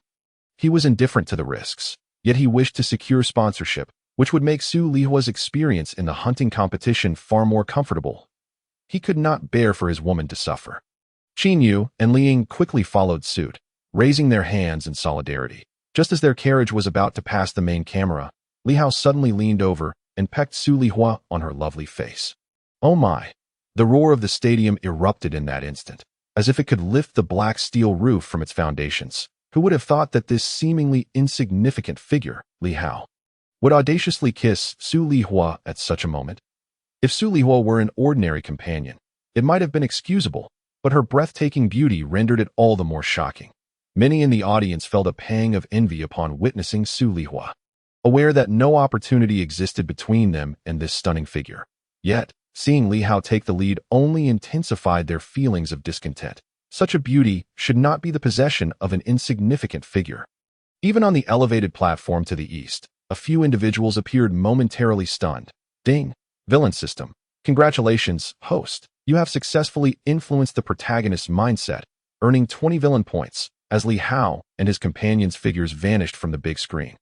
He was indifferent to the risks, yet he wished to secure sponsorship, which would make Su Lihua's experience in the hunting competition far more comfortable. He could not bear for his woman to suffer. Qin Yu and Li Ying quickly followed suit, raising their hands in solidarity. Just as their carriage was about to pass the main camera, Li Hao suddenly leaned over and pecked Su Lihua on her lovely face. Oh my! The roar of the stadium erupted in that instant, as if it could lift the black steel roof from its foundations. Who would have thought that this seemingly insignificant figure, Li Hao, would audaciously kiss Su Lihua at such a moment? If Su Lihua were an ordinary companion, it might have been excusable, but her breathtaking beauty rendered it all the more shocking. Many in the audience felt a pang of envy upon witnessing Su Lihua, aware that no opportunity existed between them and this stunning figure. Yet, seeing Li Hao take the lead only intensified their feelings of discontent. Such a beauty should not be the possession of an insignificant figure. Even on the elevated platform to the east, a few individuals appeared momentarily stunned. Ding! Villain system. Congratulations, host. You have successfully influenced the protagonist's mindset, earning 20 villain points, as Li Hao and his companions' figures vanished from the big screen.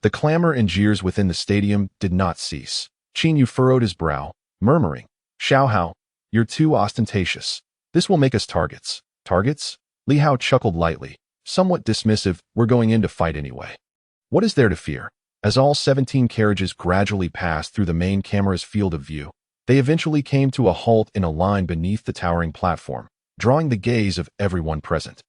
The clamor and jeers within the stadium did not cease. Qin Yu furrowed his brow, murmuring, "Xiao Hao, you're too ostentatious. This will make us targets." Targets? Li Hao chuckled lightly, somewhat dismissive. "We're going in to fight anyway. What is there to fear?" As all 17 carriages gradually passed through the main camera's field of view, they eventually came to a halt in a line beneath the towering platform, drawing the gaze of everyone present.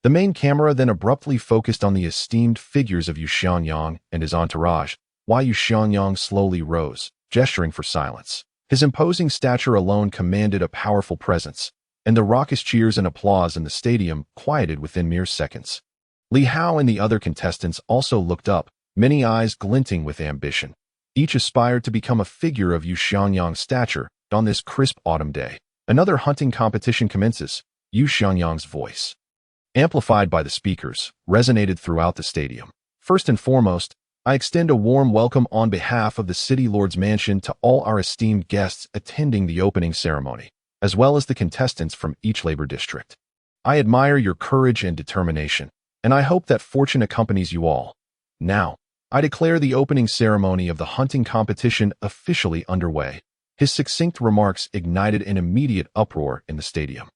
The main camera then abruptly focused on the esteemed figures of Yu Xianyang and his entourage, while Yu Xianyang slowly rose, gesturing for silence. His imposing stature alone commanded a powerful presence, and the raucous cheers and applause in the stadium quieted within mere seconds. Li Hao and the other contestants also looked up, many eyes glinting with ambition. Each aspired to become a figure of Yu Xianyang's stature. On this crisp autumn day, another hunting competition commences. Yu Xianyang's voice, amplified by the speakers, resonated throughout the stadium. "First and foremost, I extend a warm welcome on behalf of the City Lord's Mansion to all our esteemed guests attending the opening ceremony, as well as the contestants from each labor district. I admire your courage and determination, and I hope that fortune accompanies you all. Now, I declare the opening ceremony of the hunting competition officially underway." His succinct remarks ignited an immediate uproar in the stadium,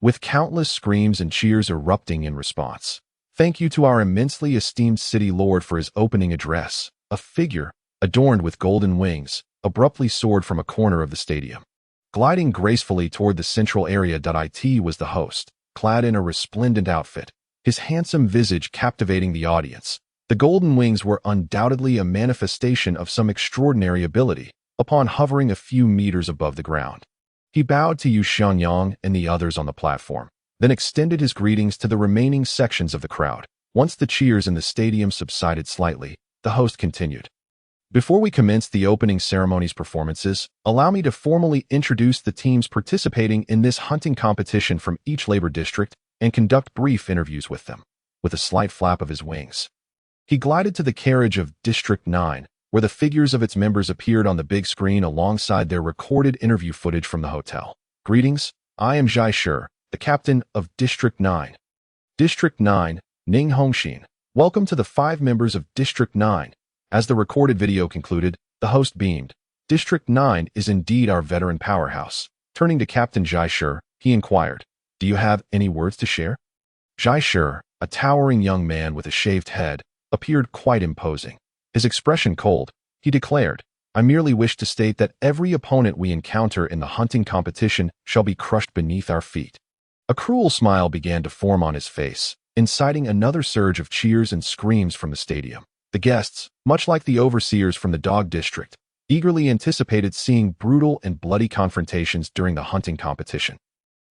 with countless screams and cheers erupting in response. "Thank you to our immensely esteemed City Lord for his opening address." A figure, adorned with golden wings, abruptly soared from a corner of the stadium. Gliding gracefully toward the central area. It was the host, clad in a resplendent outfit, his handsome visage captivating the audience. The golden wings were undoubtedly a manifestation of some extraordinary ability. Upon hovering a few meters above the ground, he bowed to Yu Xianyang and the others on the platform, then extended his greetings to the remaining sections of the crowd. Once the cheers in the stadium subsided slightly, the host continued. "Before we commence the opening ceremony's performances, allow me to formally introduce the teams participating in this hunting competition from each labor district. and conduct brief interviews with them. With a slight flap of his wings, he glided to the carriage of District 9, where the figures of its members appeared on the big screen alongside their recorded interview footage from the hotel. Greetings, I am Jai Shur, the captain of District 9. District 9, Ning Hongshin. Welcome to the 5 members of District 9. As the recorded video concluded, the host beamed. District 9 is indeed our veteran powerhouse. Turning to Captain Jai Shur, he inquired, do you have any words to share? Jai Shur, a towering young man with a shaved head, appeared quite imposing. His expression cold, he declared, I merely wish to state that every opponent we encounter in the hunting competition shall be crushed beneath our feet. A cruel smile began to form on his face, inciting another surge of cheers and screams from the stadium. The guests, much like the overseers from the Dog District, eagerly anticipated seeing brutal and bloody confrontations during the hunting competition.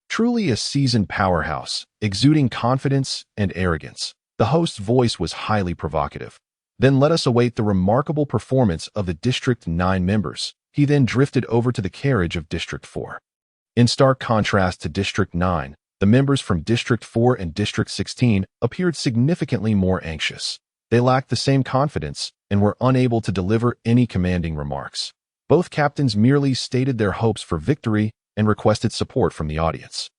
Truly a seasoned powerhouse, exuding confidence and arrogance, the host's voice was highly provocative. Then let us await the remarkable performance of the District 9 members. He then drifted over to the carriage of District 4. In stark contrast to District 9, the members from District 4 and District 16 appeared significantly more anxious. They lacked the same confidence and were unable to deliver any commanding remarks. Both captains merely stated their hopes for victory and requested support from the audience,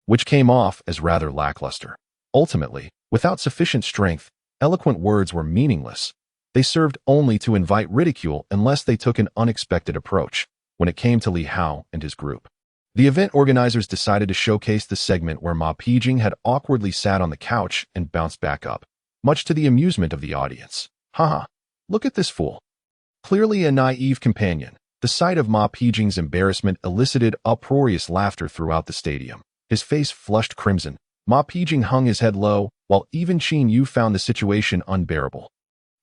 which came off as rather lackluster. Ultimately, without sufficient strength, eloquent words were meaningless. They served only to invite ridicule unless they took an unexpected approach. When it came to Li Hao and his group, the event organizers decided to showcase the segment where Ma Pijing had awkwardly sat on the couch and bounced back up, much to the amusement of the audience. Haha, look at this fool. Clearly a naive companion, the sight of Ma Pijing's embarrassment elicited uproarious laughter throughout the stadium. His face flushed crimson. Ma Pijing hung his head low, while even Qin Yu found the situation unbearable.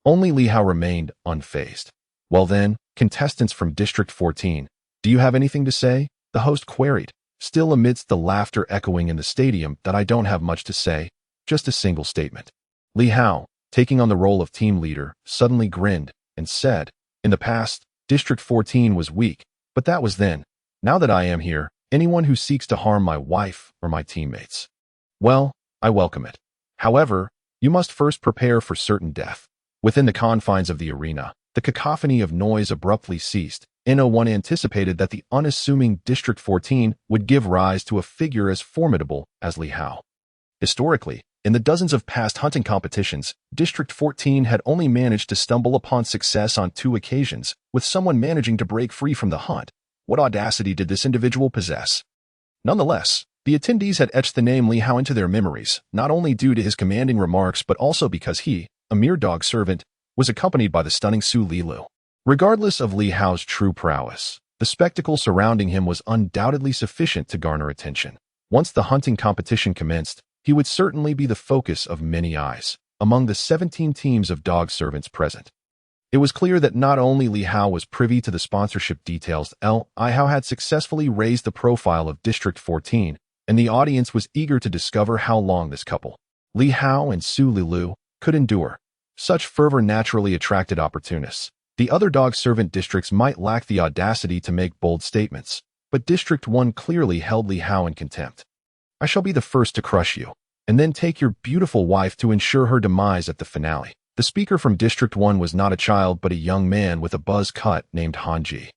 Only Li Hao remained unfazed. Well then, contestants from District 14, do you have anything to say? The host queried, still amidst the laughter echoing in the stadium. That I don't have much to say, just a single statement. Li Hao, taking on the role of team leader, suddenly grinned and said, in the past, District 14 was weak, but that was then. Now that I am here, anyone who seeks to harm my wife or my teammates, well, I welcome it. However, you must first prepare for certain death. Within the confines of the arena, the cacophony of noise abruptly ceased. No one anticipated that the unassuming District 14 would give rise to a figure as formidable as Li Hao. Historically, in the dozens of past hunting competitions, District 14 had only managed to stumble upon success on 2 occasions, with someone managing to break free from the hunt. What audacity did this individual possess? Nonetheless, the attendees had etched the name Li Hao into their memories, not only due to his commanding remarks but also because he, a mere dog servant, was accompanied by the stunning Su Lilu. Regardless of Li Hao's true prowess, the spectacle surrounding him was undoubtedly sufficient to garner attention. Once the hunting competition commenced, he would certainly be the focus of many eyes among the 17 teams of dog servants present. It was clear that not only Li Hao was privy to the sponsorship details, Li Hao had successfully raised the profile of District 14, and the audience was eager to discover how long this couple, Li Hao and Su Lilu, could endure. Such fervor naturally attracted opportunists. The other dog servant districts might lack the audacity to make bold statements, but District 1 clearly held Li Hao in contempt. I shall be the first to crush you, and then take your beautiful wife to ensure her demise at the finale. The speaker from District 1 was not a child but a young man with a buzz cut named Han Ji.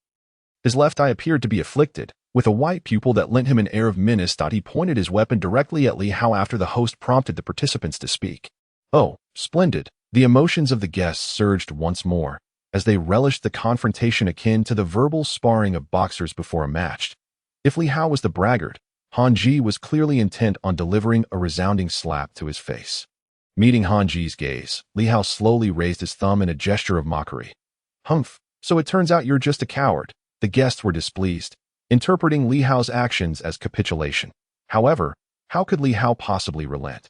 His left eye appeared to be afflicted, with a white pupil that lent him an air of menace. He pointed his weapon directly at Li Hao after the host prompted the participants to speak. Oh, splendid! The emotions of the guests surged once more, as they relished the confrontation akin to the verbal sparring of boxers before a match. If Li Hao was the braggart, Han Ji was clearly intent on delivering a resounding slap to his face. Meeting Han Ji's gaze, Li Hao slowly raised his thumb in a gesture of mockery. Humph, so it turns out you're just a coward. The guests were displeased, interpreting Li Hao's actions as capitulation. However, how could Li Hao possibly relent?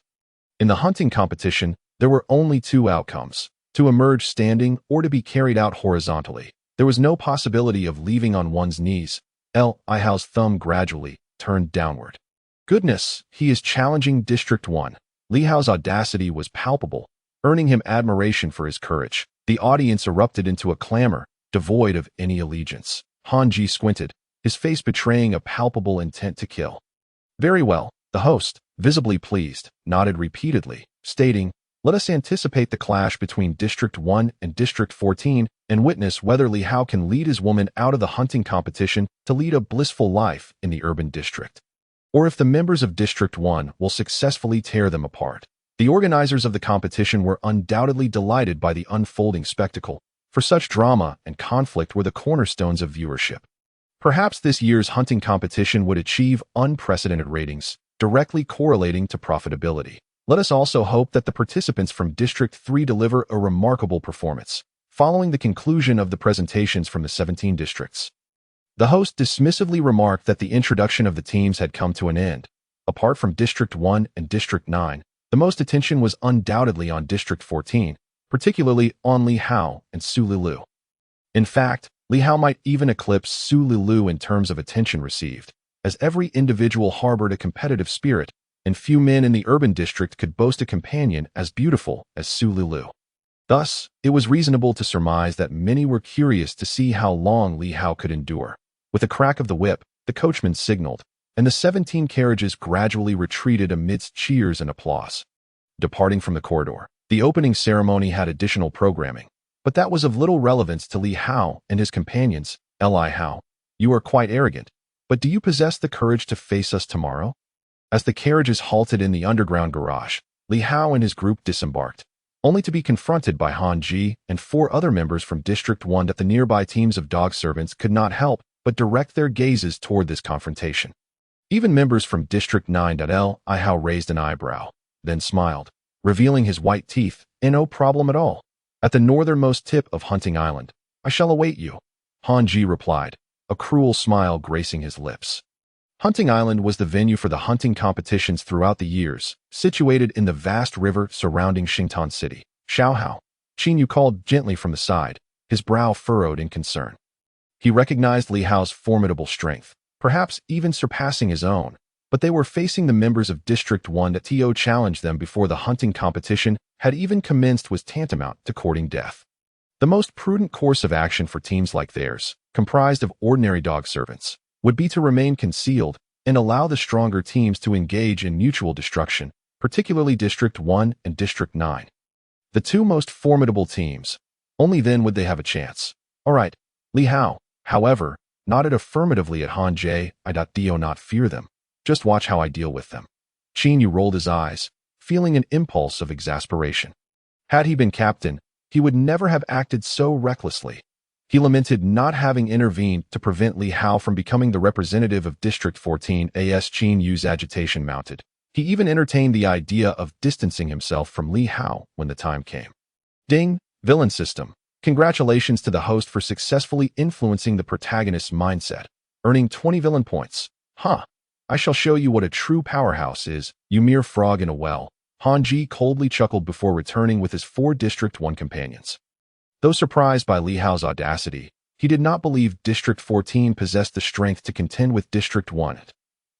In the hunting competition, there were only 2 outcomes: to emerge standing or to be carried out horizontally. There was no possibility of leaving on one's knees. Li Hao's thumb gradually turned downward. Goodness, he is challenging District 1. Li Hao's audacity was palpable, earning him admiration for his courage. The audience erupted into a clamor, devoid of any allegiance. Han Ji squinted, his face betraying a palpable intent to kill. Very well, The host, visibly pleased, nodded repeatedly, stating, "Let us anticipate the clash between District 1 and District 14 and witness whether Li Hao can lead his woman out of the hunting competition to lead a blissful life in the urban district, or if the members of District 1 will successfully tear them apart." The organizers of the competition were undoubtedly delighted by the unfolding spectacle, for such drama and conflict were the cornerstones of viewership. Perhaps this year's hunting competition would achieve unprecedented ratings, directly correlating to profitability. Let us also hope that the participants from District 3 deliver a remarkable performance, following the conclusion of the presentations from the 17 districts. The host dismissively remarked that the introduction of the teams had come to an end. Apart from District 1 and District 9, the most attention was undoubtedly on District 14, particularly on Li Hao and Su Lilu. In fact, Li Hao might even eclipse Su Lilu in terms of attention received, as every individual harbored a competitive spirit, and few men in the urban district could boast a companion as beautiful as Su Lilu. Thus, it was reasonable to surmise that many were curious to see how long Li Hao could endure. With a crack of the whip, the coachman signaled, and the 17 carriages gradually retreated amidst cheers and applause. Departing from the corridor, the opening ceremony had additional programming, but that was of little relevance to Li Hao and his companions. "Li Hao, you are quite arrogant, but do you possess the courage to face us tomorrow?" As the carriages halted in the underground garage, Li Hao and his group disembarked, only to be confronted by Han Ji and 4 other members from District 1. That the nearby teams of dog servants could not help but direct their gazes toward this confrontation. Even members from District 9. Li Hao raised an eyebrow, then smiled, revealing his white teeth. "No problem at all. At the northernmost tip of Hunting Island, I shall await you," Han Ji replied, a cruel smile gracing his lips. Hunting Island was the venue for the hunting competitions throughout the years, situated in the vast river surrounding Xingtan City. "Xiaohao," Qin Yu called gently from the side, his brow furrowed in concern. He recognized Li Hao's formidable strength, perhaps even surpassing his own, but they were facing the members of District 1. That To challenge them before the hunting competition had even commenced was tantamount to courting death. The most prudent course of action for teams like theirs, comprised of ordinary dog servants, would be to remain concealed and allow the stronger teams to engage in mutual destruction, particularly District 1 and District 9. The two most formidable teams. Only then would they have a chance. "All right." Li Hao, however, nodded affirmatively at Han Jie. "Do not fear them. Just watch how I deal with them." Qin Yu rolled his eyes, feeling an impulse of exasperation. Had he been captain, he would never have acted so recklessly. He lamented not having intervened to prevent Li Hao from becoming the representative of District 14. As Qin Yu's agitation mounted, he even entertained the idea of distancing himself from Li Hao when the time came. Ding, villain system. Congratulations to the host for successfully influencing the protagonist's mindset, earning 20 villain points. "Huh. I shall show you what a true powerhouse is, you mere frog in a well." Han Ji coldly chuckled before returning with his 4 District 1 companions. Though surprised by Li Hao's audacity, he did not believe District 14 possessed the strength to contend with District 1.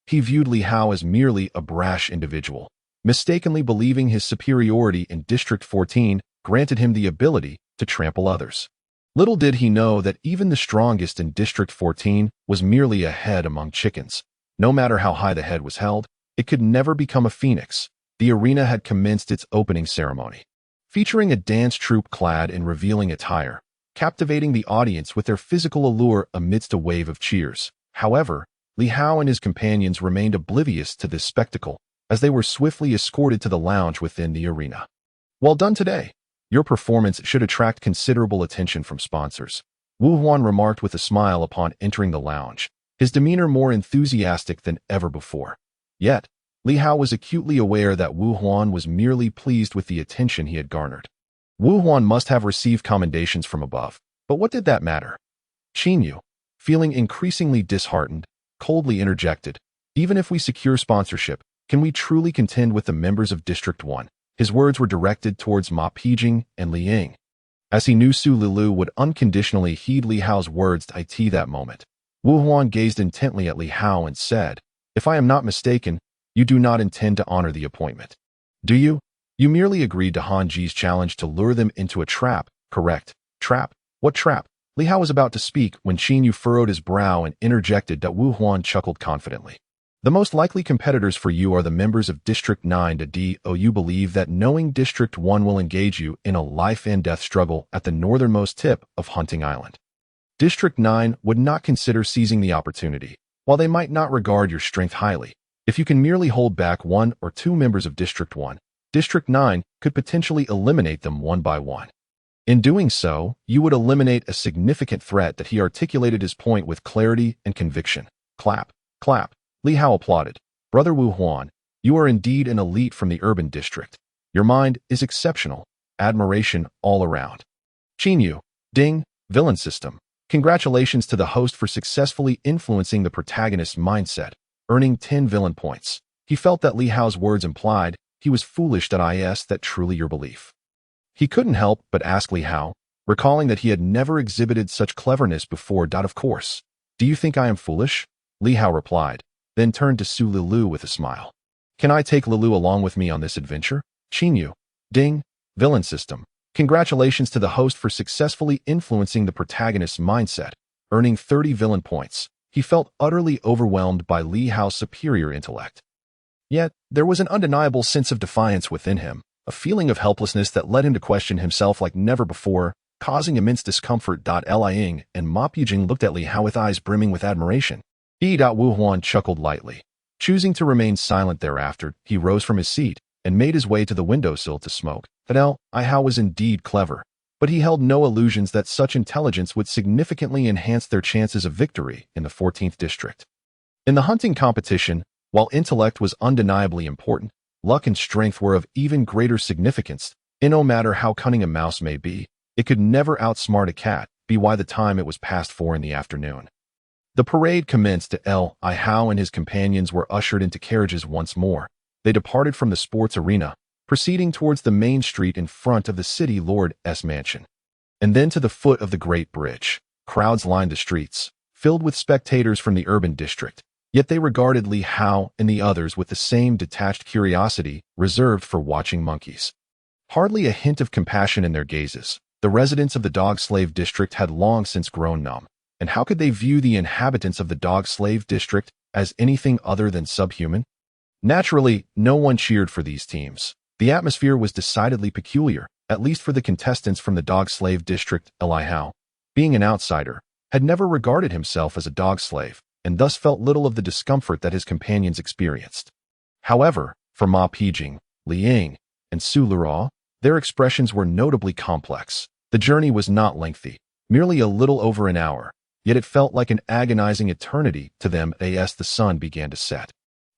He viewed Li Hao as merely a brash individual, mistakenly believing his superiority in District 14 granted him the ability to trample others. Little did he know that even the strongest in District 14 was merely a head among chickens. No matter how high the head was held, it could never become a phoenix. The arena had commenced its opening ceremony, featuring a dance troupe clad in revealing attire, captivating the audience with their physical allure amidst a wave of cheers. However, Li Hao and his companions remained oblivious to this spectacle, as they were swiftly escorted to the lounge within the arena. "Well done today. Your performance should attract considerable attention from sponsors," Wu Huan remarked with a smile upon entering the lounge, his demeanor more enthusiastic than ever before. Yet, Li Hao was acutely aware that Wu Huan was merely pleased with the attention he had garnered. Wu Huan must have received commendations from above, but what did that matter? Qin Yu, feeling increasingly disheartened, coldly interjected, "Even if we secure sponsorship, can we truly contend with the members of District 1? His words were directed towards Ma Pijing and Li Ying, as he knew Su Lilu would unconditionally heed Li Hao's words at that moment. Wu Huan gazed intently at Li Hao and said, "If I am not mistaken, you do not intend to honor the appointment, do you? You merely agreed to Han Ji's challenge to lure them into a trap, correct?" "Trap? What trap?" Li Hao was about to speak when Qin Yu furrowed his brow and interjected that Wu Huan chuckled confidently. The most likely competitors for you are the members of District 9 to D.O. You believe that knowing District 1 will engage you in a life-and-death struggle at the northernmost tip of Hunting Island. District 9 would not consider seizing the opportunity, while they might not regard your strength highly. If you can merely hold back one or two members of District 1, District 9 could potentially eliminate them one by one. In doing so, you would eliminate a significant threat that he articulated his point with clarity and conviction. Clap, clap. Li Hao applauded. Brother Wu Huan, you are indeed an elite from the urban district. Your mind is exceptional. Admiration all around. Qin Yu, ding, villain system. Congratulations to the host for successfully influencing the protagonist's mindset, earning 10 villain points. He felt that Li Hao's words implied he was foolish. Is that truly your belief? He couldn't help but ask Li Hao, recalling that he had never exhibited such cleverness before. Of course. Do you think I am foolish? Li Hao replied, then turned to Su Lulu with a smile. Can I take Lulu along with me on this adventure? Qin Yu, ding, villain system. Congratulations to the host for successfully influencing the protagonist's mindset, earning 30 villain points. He felt utterly overwhelmed by Li Hao's superior intellect. Yet, there was an undeniable sense of defiance within him, a feeling of helplessness that led him to question himself like never before, causing immense discomfort. Ling and Ma Pijing looked at Li Hao with eyes brimming with admiration. Wu Huan chuckled lightly. Choosing to remain silent thereafter, he rose from his seat and made his way to the windowsill to smoke. Hao was indeed clever, but he held no illusions that such intelligence would significantly enhance their chances of victory in the 14th district. In the hunting competition, while intellect was undeniably important, luck and strength were of even greater significance, and no matter how cunning a mouse may be, it could never outsmart a cat, by the time it was past 4 in the afternoon. The parade commenced. Hao and his companions were ushered into carriages once more. They departed from the sports arena, proceeding towards the main street in front of the city lord's mansion. And then to the foot of the Great Bridge. Crowds lined the streets, filled with spectators from the urban district, yet they regarded Li Hao and the others with the same detached curiosity reserved for watching monkeys. Hardly a hint of compassion in their gazes. The residents of the dog-slave district had long since grown numb, and how could they view the inhabitants of the dog-slave district as anything other than subhuman? Naturally, no one cheered for these teams. The atmosphere was decidedly peculiar, at least for the contestants from the dog-slave district. Li Hao, being an outsider, had never regarded himself as a dog-slave, and thus felt little of the discomfort that his companions experienced. However, for Ma Pijing, Li Ying, and Su Lura, their expressions were notably complex. The journey was not lengthy, merely a little over an hour, yet it felt like an agonizing eternity to them as the sun began to set.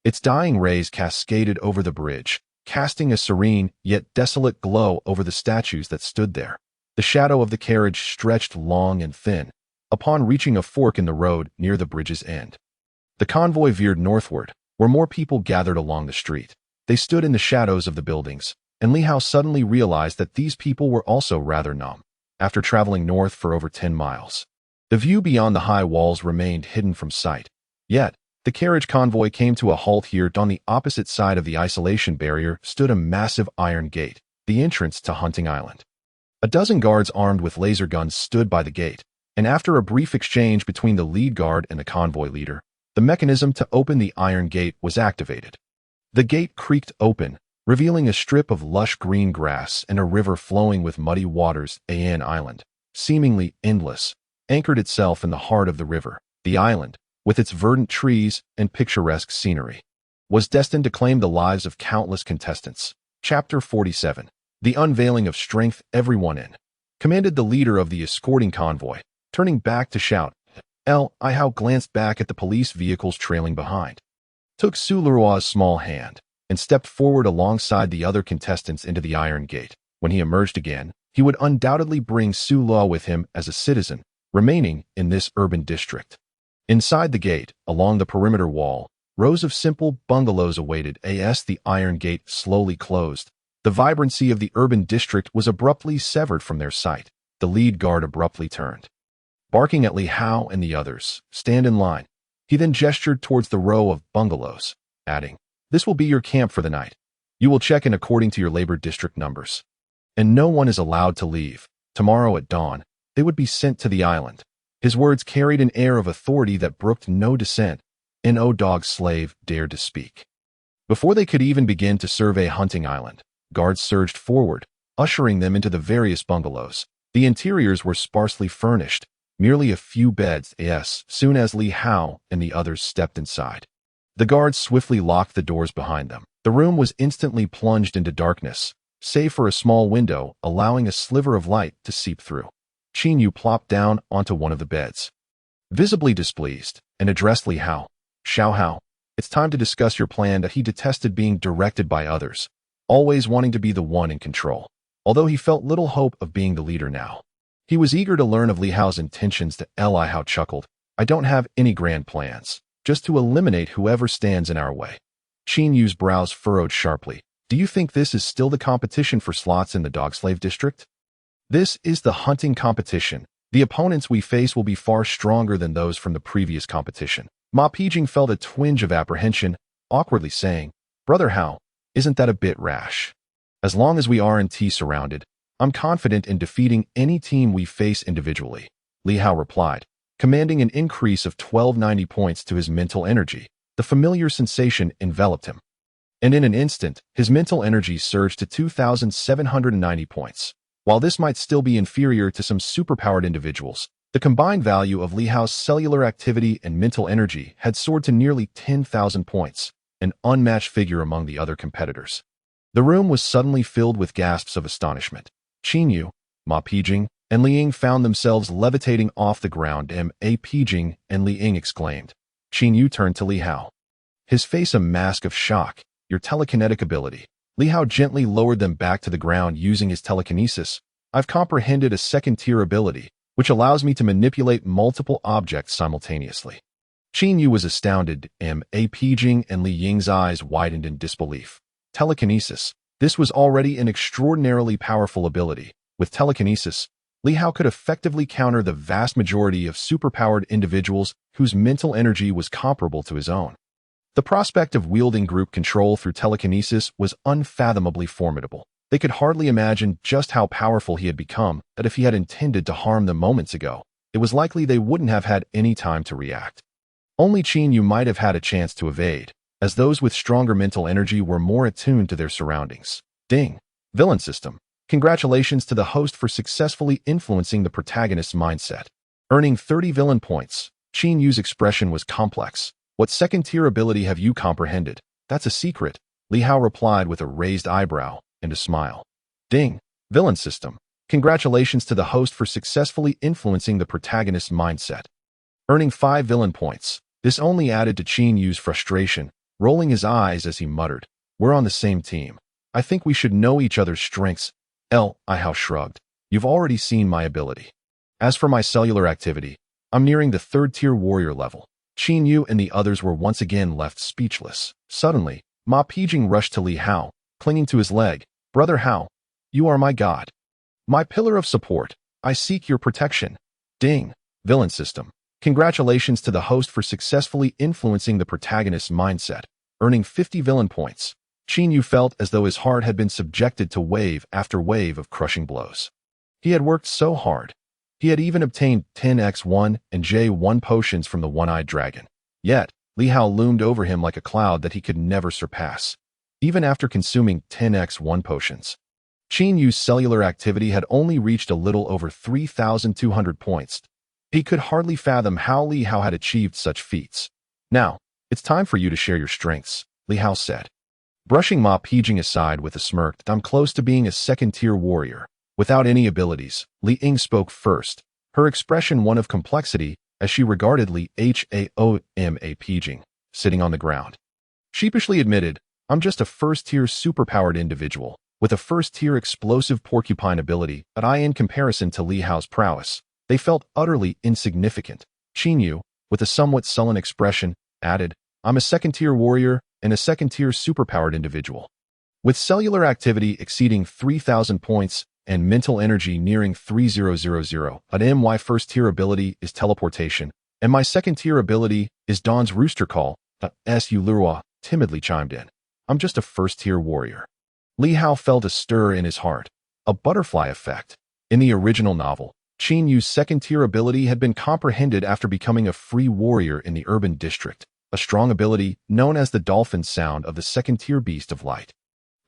Its dying rays cascaded over the bridge, casting a serene yet desolate glow over the statues that stood there. The shadow of the carriage stretched long and thin, upon reaching a fork in the road near the bridge's end. The convoy veered northward, where more people gathered along the street. They stood in the shadows of the buildings, and Li Hao suddenly realized that these people were also rather numb, after traveling north for over 10 miles. The view beyond the high walls remained hidden from sight. Yet, the carriage convoy came to a halt here. On the opposite side of the isolation barrier stood a massive iron gate, the entrance to Hunting Island. A dozen guards armed with laser guns stood by the gate, and after a brief exchange between the lead guard and the convoy leader, the mechanism to open the iron gate was activated. The gate creaked open, revealing a strip of lush green grass and a river flowing with muddy waters. An island, seemingly endless, anchored itself in the heart of the river. The island, with its verdant trees and picturesque scenery, was destined to claim the lives of countless contestants. Chapter 47. The Unveiling of Strength. Everyone in, commanded the leader of the escorting convoy, turning back to shout. Li Hao glanced back at the police vehicles trailing behind, took Su Lurua's small hand, and stepped forward alongside the other contestants into the iron gate. When he emerged again, he would undoubtedly bring Su Lua with him as a citizen, remaining in this urban district. Inside the gate, along the perimeter wall, rows of simple bungalows awaited as the iron gate slowly closed. The vibrancy of the urban district was abruptly severed from their sight. The lead guard abruptly turned, barking at Li Hao and the others. Stand in line. He then gestured towards the row of bungalows, adding, this will be your camp for the night. You will check in according to your labor district numbers. And no one is allowed to leave. Tomorrow at dawn, they would be sent to the island. His words carried an air of authority that brooked no dissent. No dog slave dared to speak. Before they could even begin to survey Hunting Island, guards surged forward, ushering them into the various bungalows. The interiors were sparsely furnished, merely a few beds as soon as Li Hao and the others stepped inside. The guards swiftly locked the doors behind them. The room was instantly plunged into darkness, save for a small window allowing a sliver of light to seep through. Qin Yu plopped down onto one of the beds, visibly displeased, and addressed Li Hao. Xiao Hao, it's time to discuss your plan. That he detested being directed by others, always wanting to be the one in control. Although he felt little hope of being the leader now, he was eager to learn of Li Hao's intentions. Li Hao chuckled. I don't have any grand plans, just to eliminate whoever stands in our way. Qin Yu's brows furrowed sharply. Do you think this is still the competition for slots in the dog slave district? This is the hunting competition. The opponents we face will be far stronger than those from the previous competition. Ma Pijing felt a twinge of apprehension, awkwardly saying, Brother Hao, isn't that a bit rash? As long as we aren't surrounded, I'm confident in defeating any team we face individually, Li Hao replied, commanding an increase of 1290 points to his mental energy. The familiar sensation enveloped him, and in an instant, his mental energy surged to 2,790 points. While this might still be inferior to some superpowered individuals, the combined value of Li Hao's cellular activity and mental energy had soared to nearly 10,000 points, an unmatched figure among the other competitors. The room was suddenly filled with gasps of astonishment. Qin Yu, Ma Pijing, and Li Ying found themselves levitating off the ground. Ma Pijing and Li Ying exclaimed. Qin Yu turned to Li Hao, his face a mask of shock. Your telekinetic ability. Li Hao gently lowered them back to the ground using his telekinesis. I've comprehended a second-tier ability, which allows me to manipulate multiple objects simultaneously. Qin Yu was astounded. Ma Pijing and Li Ying's eyes widened in disbelief. Telekinesis. This was already an extraordinarily powerful ability. With telekinesis, Li Hao could effectively counter the vast majority of superpowered individuals whose mental energy was comparable to his own. The prospect of wielding group control through telekinesis was unfathomably formidable. They could hardly imagine just how powerful he had become, that if he had intended to harm them moments ago, it was likely they wouldn't have had any time to react. Only Qin Yu might have had a chance to evade, as those with stronger mental energy were more attuned to their surroundings. Ding! Villain system. Congratulations to the host for successfully influencing the protagonist's mindset, earning 30 villain points. Qin Yu's expression was complex. What second-tier ability have you comprehended? That's a secret, Li Hao replied with a raised eyebrow and a smile. Ding! Villain system. Congratulations to the host for successfully influencing the protagonist's mindset, earning 5 villain points. This only added to Qin Yu's frustration, rolling his eyes as he muttered, We're on the same team. I think we should know each other's strengths. Li Hao shrugged. You've already seen my ability. As for my cellular activity, I'm nearing the 3rd-tier warrior level. Qin Yu and the others were once again left speechless. Suddenly, Ma Pijing rushed to Li Hao, clinging to his leg. Brother Hao, you are my god. My pillar of support. I seek your protection. Ding! Villain system. Congratulations to the host for successfully influencing the protagonist's mindset, earning 50 villain points. Qin Yu felt as though his heart had been subjected to wave after wave of crushing blows. He had worked so hard. He had even obtained 10x1 and J1 potions from the one-eyed dragon. Yet, Li Hao loomed over him like a cloud that he could never surpass, even after consuming 10x1 potions. Qin Yu's cellular activity had only reached a little over 3,200 points. He could hardly fathom how Li Hao had achieved such feats. Now, it's time for you to share your strengths, Li Hao said. Brushing Ma Pijing aside with a smirk, I'm close to being a second-tier warrior. Without any abilities, Li Ying spoke first, her expression one of complexity as she regarded Li Hao Ma Pijing, sitting on the ground. Sheepishly admitted, I'm just a first-tier superpowered individual, with a first-tier explosive porcupine ability, but in comparison to Li Hao's prowess, they felt utterly insignificant. Qin Yu, with a somewhat sullen expression, added, I'm a second-tier warrior and a second-tier superpowered individual, with cellular activity exceeding 3,000 points and mental energy nearing 3000. But my first-tier ability is teleportation, and my second-tier ability is Dawn's Rooster Call. Yu Lurua timidly chimed in. I'm just a first-tier warrior. Li Hao felt a stir in his heart, a butterfly effect. In the original novel, Qin Yu's second-tier ability had been comprehended after becoming a free warrior in the urban district. a strong ability known as the dolphin sound of the second-tier beast of light.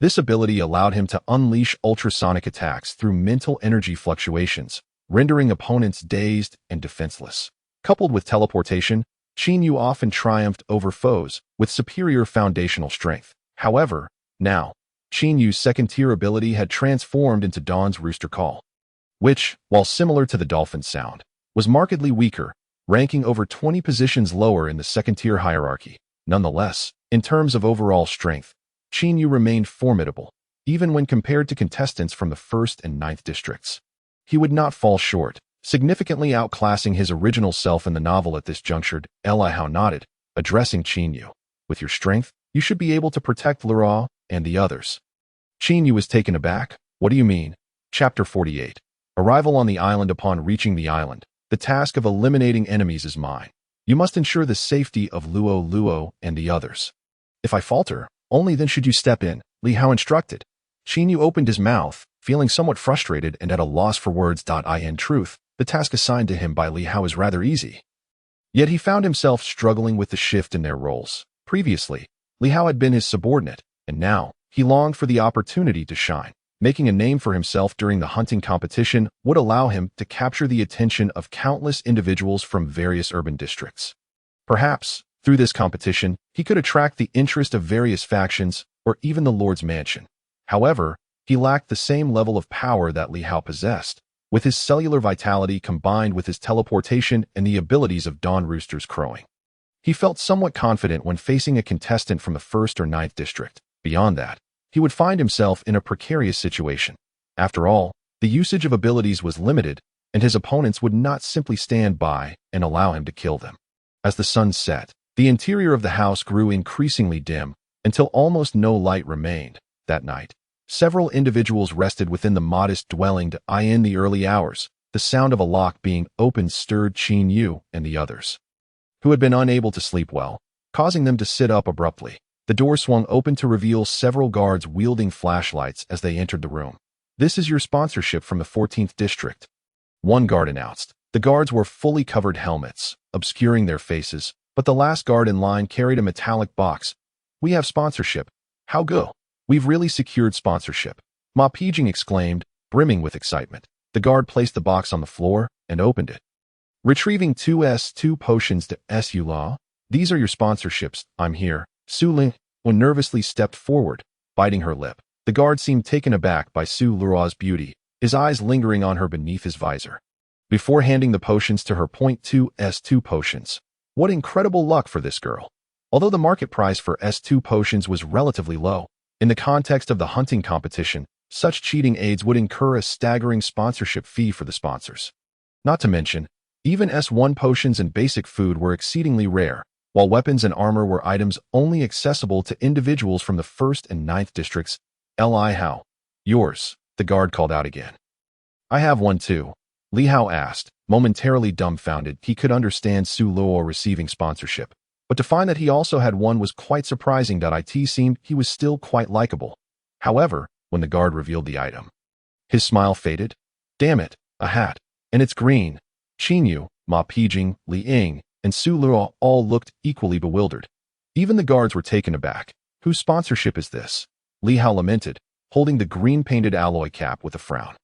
This ability allowed him to unleash ultrasonic attacks through mental energy fluctuations, rendering opponents dazed and defenseless. Coupled with teleportation, Qin Yu often triumphed over foes with superior foundational strength. However, now, Qin Yu's second-tier ability had transformed into Dawn's Rooster Call, which, while similar to the dolphin sound, was markedly weaker, ranking over 20 positions lower in the second-tier hierarchy. Nonetheless, in terms of overall strength, Qin Yu remained formidable, even when compared to contestants from the 1st and 9th districts. He would not fall short, significantly outclassing his original self in the novel at this juncture. Li Hao nodded, addressing Qin Yu. With your strength, you should be able to protect Luo and the others. Qin Yu was taken aback. What do you mean? Chapter 48. Arrival on the island. Upon reaching the island, the task of eliminating enemies is mine. You must ensure the safety of Luo and the others. If I falter, only then should you step in, Li Hao instructed. Qin Yu opened his mouth, feeling somewhat frustrated and at a loss for words. In truth, the task assigned to him by Li Hao is rather easy. Yet he found himself struggling with the shift in their roles. Previously, Li Hao had been his subordinate, and now, he longed for the opportunity to shine. Making a name for himself during the hunting competition would allow him to capture the attention of countless individuals from various urban districts. Perhaps, through this competition, he could attract the interest of various factions or even the Lord's mansion. However, he lacked the same level of power that Li Hao possessed, with his cellular vitality combined with his teleportation and the abilities of Dawn Rooster's crowing. He felt somewhat confident when facing a contestant from the 1st or 9th district. Beyond that, he would find himself in a precarious situation. After all, the usage of abilities was limited, and his opponents would not simply stand by and allow him to kill them. As the sun set, the interior of the house grew increasingly dim until almost no light remained. That night, several individuals rested within the modest dwelling. In the early hours, the sound of a lock being opened stirred Qin Yu and the others, who had been unable to sleep well, causing them to sit up abruptly. The door swung open to reveal several guards wielding flashlights as they entered the room. This is your sponsorship from the 14th district, one guard announced. The guards wore fully covered helmets, obscuring their faces, but the last guard in line carried a metallic box. We have sponsorship. How go? We've really secured sponsorship, Ma Pijing exclaimed, brimming with excitement. The guard placed the box on the floor and opened it. Retrieving 2 S2 potions to Su Law. These are your sponsorships. I'm here. Su Ling nervously stepped forward, biting her lip. The guard seemed taken aback by Su Luo's beauty, his eyes lingering on her beneath his visor. Before handing the potions to her, 2 S2 potions. What incredible luck for this girl. Although the market price for S2 potions was relatively low, in the context of the hunting competition, such cheating aids would incur a staggering sponsorship fee for the sponsors. Not to mention, even S1 potions and basic food were exceedingly rare, while weapons and armor were items only accessible to individuals from the 1st and 9th districts. Li Hao. Yours, the guard called out again. I have one too, Li Hao asked, momentarily dumbfounded. He could understand Su Luo receiving sponsorship, but to find that he also had one was quite surprising. It seemed he was still quite likable. However, when the guard revealed the item, his smile faded. Damn it, a hat, and it's green. Qin Yu, Ma Pijing, Li Ying, and Su Luo all looked equally bewildered. Even the guards were taken aback. Whose sponsorship is this? Li Hao lamented, holding the green-painted alloy cap with a frown.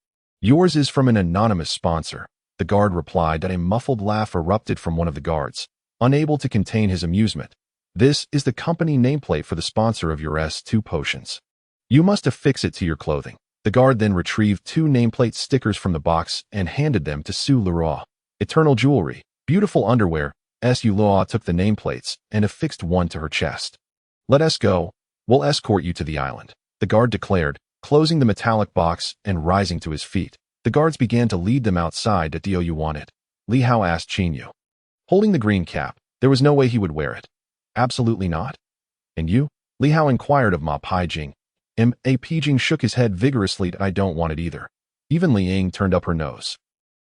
Yours is from an anonymous sponsor, the guard replied. A muffled laugh erupted from one of the guards, unable to contain his amusement. This is the company nameplate for the sponsor of your S2 potions. You must affix it to your clothing. The guard then retrieved 2 nameplate stickers from the box and handed them to Su Luo. Eternal jewelry, beautiful underwear. Su Luo took the nameplates and affixed one to her chest. Let us go. We'll escort you to the island, the guard declared, closing the metallic box and rising to his feet. The guards began to lead them outside. Do you want it? Li Hao asked Qin Yu. Holding the green cap, there was no way he would wear it. Absolutely not. And you? Li Hao inquired of Ma Pijing. Ma Pijing shook his head vigorously. I don't want it either. Even Li Ying turned up her nose,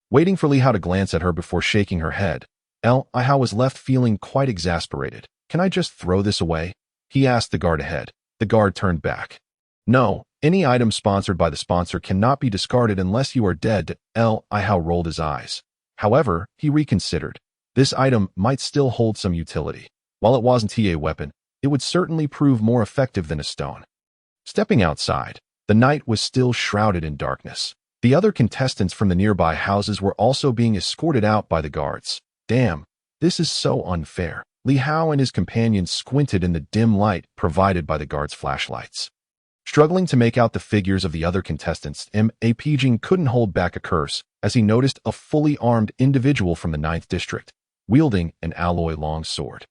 waiting for Li Hao to glance at her before shaking her head. Li Hao was left feeling quite exasperated. Can I just throw this away? He asked the guard ahead. The guard turned back. No, any item sponsored by the sponsor cannot be discarded unless you are dead. Li Hao rolled his eyes. However, he reconsidered. This item might still hold some utility. While it wasn't a weapon, it would certainly prove more effective than a stone. Stepping outside, the night was still shrouded in darkness. The other contestants from the nearby houses were also being escorted out by the guards. Damn, this is so unfair. Li Hao and his companions squinted in the dim light provided by the guards' flashlights. Struggling to make out the figures of the other contestants, Pijing couldn't hold back a curse as he noticed a fully armed individual from the 9th District, wielding an alloy long sword.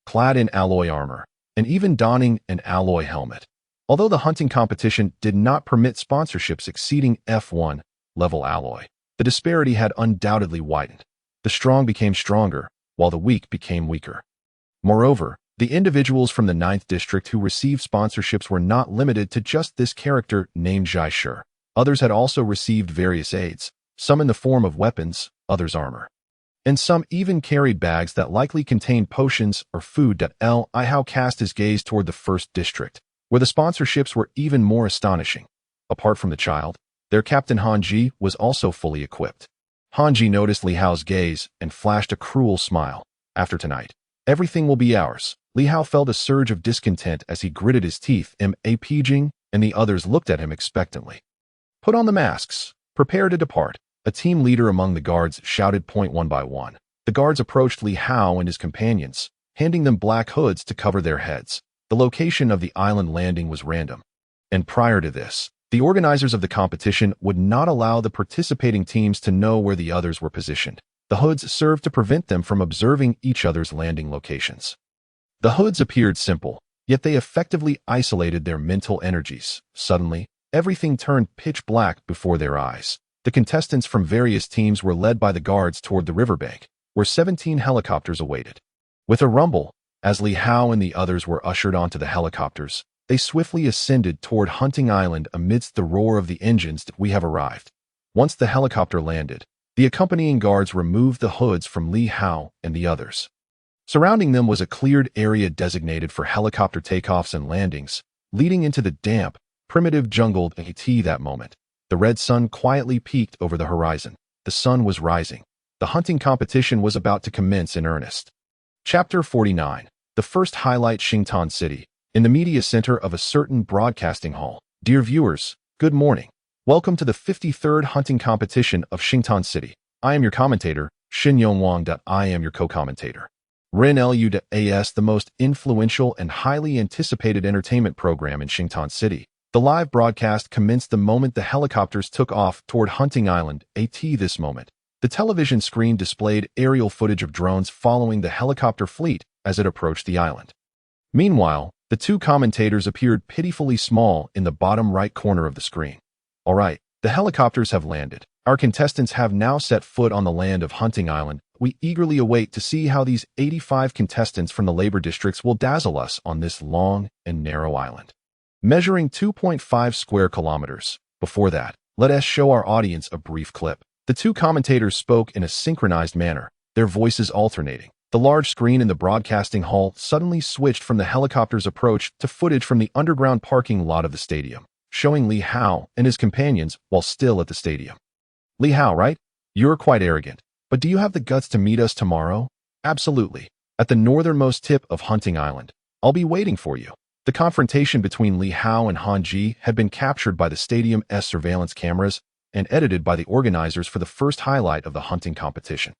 Clad in alloy armor, and even donning an alloy helmet. Although the hunting competition did not permit sponsorships exceeding F1 level alloy, the disparity had undoubtedly widened. The strong became stronger, while the weak became weaker. Moreover, the individuals from the 9th District who received sponsorships were not limited to just this character named Jai Shi. Others had also received various aids, some in the form of weapons, others armor. And some even carried bags that likely contained potions or food. Li Hao cast his gaze toward the 1st District, where the sponsorships were even more astonishing. Apart from the child, their captain Hanji was also fully equipped. Hanji noticed Li Hao's gaze and flashed a cruel smile. After tonight, everything will be ours. Li Hao felt a surge of discontent as he gritted his teeth. Pijing and the others looked at him expectantly. Put on the masks. Prepare to depart. A team leader among the guards shouted. One by one, the guards approached Li Hao and his companions, handing them black hoods to cover their heads. The location of the island landing was random. And prior to this, the organizers of the competition would not allow the participating teams to know where the others were positioned. The hoods served to prevent them from observing each other's landing locations. The hoods appeared simple, yet they effectively isolated their mental energies. Suddenly, everything turned pitch black before their eyes. The contestants from various teams were led by the guards toward the riverbank, where 17 helicopters awaited. With a rumble, as Li Hao and the others were ushered onto the helicopters, they swiftly ascended toward Hunting Island amidst the roar of the engines. We have arrived. Once the helicopter landed, the accompanying guards removed the hoods from Li Hao and the others. Surrounding them was a cleared area designated for helicopter takeoffs and landings, leading into the damp, primitive jungle. At that moment, the red sun quietly peeked over the horizon. The sun was rising. The hunting competition was about to commence in earnest. Chapter 49. The first highlight. Xingtan City, in the media center of a certain broadcasting hall. Dear viewers, good morning. Welcome to the 53rd hunting competition of Xingtan City. I am your commentator, Xin Yongwang. I am your co-commentator. Ren Lu.as, the most influential and highly anticipated entertainment program in Xingtan City. The live broadcast commenced the moment the helicopters took off toward Hunting Island. At this moment, the television screen displayed aerial footage of drones following the helicopter fleet as it approached the island. Meanwhile, the two commentators appeared pitifully small in the bottom right corner of the screen. All right, the helicopters have landed. Our contestants have now set foot on the land of Hunting Island. We eagerly await to see how these 85 contestants from the labor districts will dazzle us on this long and narrow island. Measuring 2.5 square kilometers. Before that, let us show our audience a brief clip. The two commentators spoke in a synchronized manner, their voices alternating. The large screen in the broadcasting hall suddenly switched from the helicopter's approach to footage from the underground parking lot of the stadium, showing Li Hao and his companions while still at the stadium. Li Hao, right? You're quite arrogant. But do you have the guts to meet us tomorrow? Absolutely. At the northernmost tip of Hunting Island. I'll be waiting for you. The confrontation between Li Hao and Hanji had been captured by the stadium's surveillance cameras and edited by the organizers for the first highlight of the hunting competition.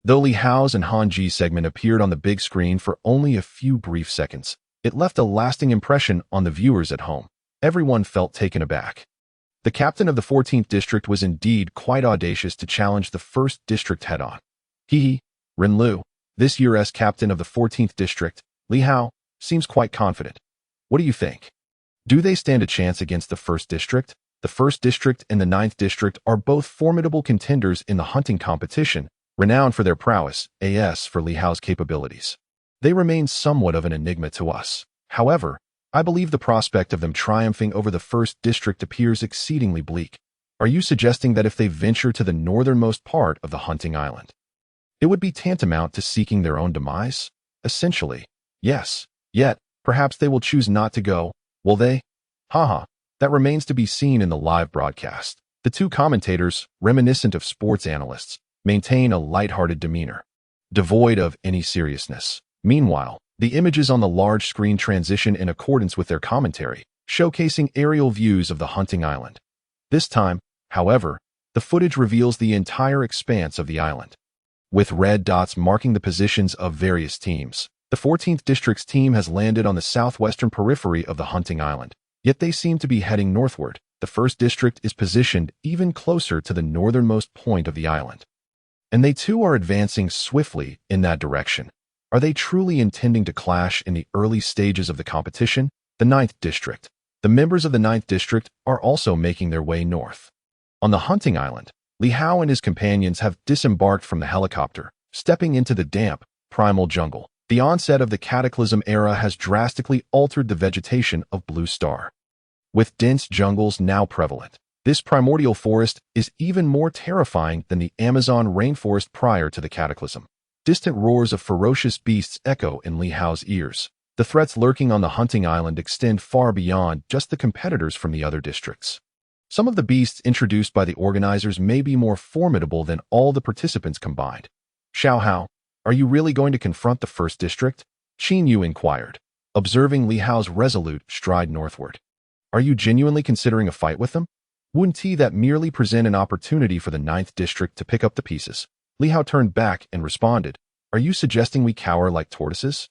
Though Li Hao's and Hanji's segment appeared on the big screen for only a few brief seconds, it left a lasting impression on the viewers at home. Everyone felt taken aback. The captain of the 14th district was indeed quite audacious to challenge the 1st district head-on. Ren Lu, this year's captain of the 14th district, Li Hao, seems quite confident. What do you think? Do they stand a chance against the 1st district? The 1st district and the 9th district are both formidable contenders in the hunting competition, renowned for their prowess, as for Li Hao's capabilities. They remain somewhat of an enigma to us. However, I believe the prospect of them triumphing over the 1st district appears exceedingly bleak. Are you suggesting that if they venture to the northernmost part of the hunting island, it would be tantamount to seeking their own demise? Essentially, yes. Yet, perhaps they will choose not to go, will they? Haha, that remains to be seen in the live broadcast. The two commentators, reminiscent of sports analysts, maintain a light-hearted demeanor, devoid of any seriousness. Meanwhile, The images on the large screen transition in accordance with their commentary, showcasing aerial views of the hunting island. This time, however, the footage reveals the entire expanse of the island, with red dots marking the positions of various teams. The 14th District's team has landed on the southwestern periphery of the hunting island, yet they seem to be heading northward. The 1st District is positioned even closer to the northernmost point of the island, and they too are advancing swiftly in that direction. Are they truly intending to clash in the early stages of the competition? The 9th District. The members of the 9th District are also making their way north. On the hunting island, Li Hao and his companions have disembarked from the helicopter, stepping into the damp, primal jungle. The onset of the Cataclysm era has drastically altered the vegetation of Blue Star, with dense jungles now prevalent. This primordial forest is even more terrifying than the Amazon rainforest prior to the Cataclysm. Distant roars of ferocious beasts echo in Li Hao's ears. The threats lurking on the hunting island extend far beyond just the competitors from the other districts. Some of the beasts introduced by the organizers may be more formidable than all the participants combined. Xiao Hao, are you really going to confront the 1st District? Qin Yu inquired, observing Li Hao's resolute stride northward. Are you genuinely considering a fight with them? Wouldn't that merely present an opportunity for the 9th District to pick up the pieces? Li Hao turned back and responded, Are you suggesting we cower like tortoises?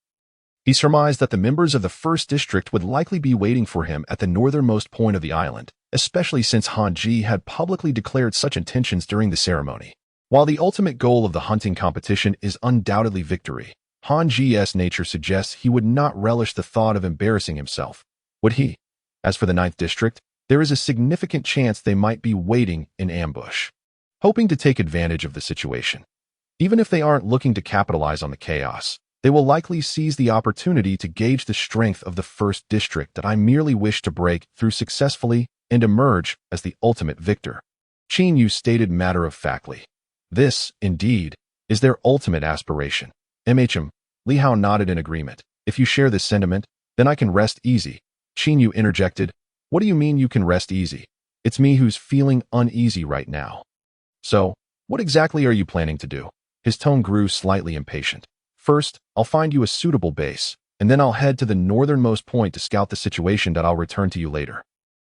He surmised that the members of the 1st District would likely be waiting for him at the northernmost point of the island, especially since Han Ji had publicly declared such intentions during the ceremony. While the ultimate goal of the hunting competition is undoubtedly victory, Han Ji's nature suggests he would not relish the thought of embarrassing himself, would he? As for the 9th District, there is a significant chance they might be waiting in ambush, hoping to take advantage of the situation. Even if they aren't looking to capitalize on the chaos, they will likely seize the opportunity to gauge the strength of the 1st District that I merely wish to break through successfully and emerge as the ultimate victor. Qin Yu stated matter-of-factly. This, indeed, is their ultimate aspiration. Li Hao nodded in agreement. If you share this sentiment, then I can rest easy. Qin Yu interjected. What do you mean you can rest easy? It's me who's feeling uneasy right now. So, what exactly are you planning to do? His tone grew slightly impatient. First, I'll find you a suitable base, and then I'll head to the northernmost point to scout the situation that I'll return to you later.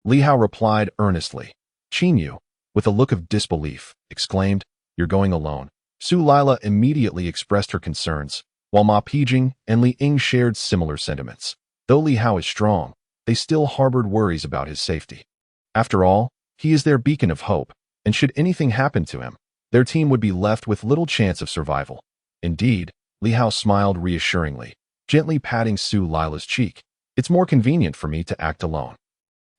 Li Hao replied earnestly. Qin Yu, with a look of disbelief, exclaimed, You're going alone. Su Lila immediately expressed her concerns, while Ma Pijing and Li Ying shared similar sentiments. Though Li Hao is strong, they still harbored worries about his safety. After all, he is their beacon of hope, and should anything happen to him, their team would be left with little chance of survival. Indeed, Li Hao smiled reassuringly, gently patting Su Lila's cheek. It's more convenient for me to act alone.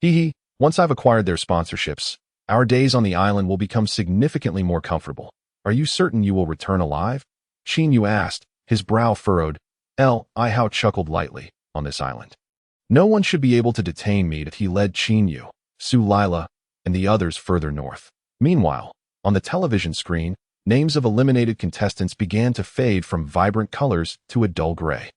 Hee, once I've acquired their sponsorships, our days on the island will become significantly more comfortable. Are you certain you will return alive? Qin Yu asked, his brow furrowed. Li Hao chuckled lightly. On this island, no one should be able to detain me. He led Qin Yu, Su Lila, and the others further north. Meanwhile, on the television screen, names of eliminated contestants began to fade from vibrant colors to a dull gray.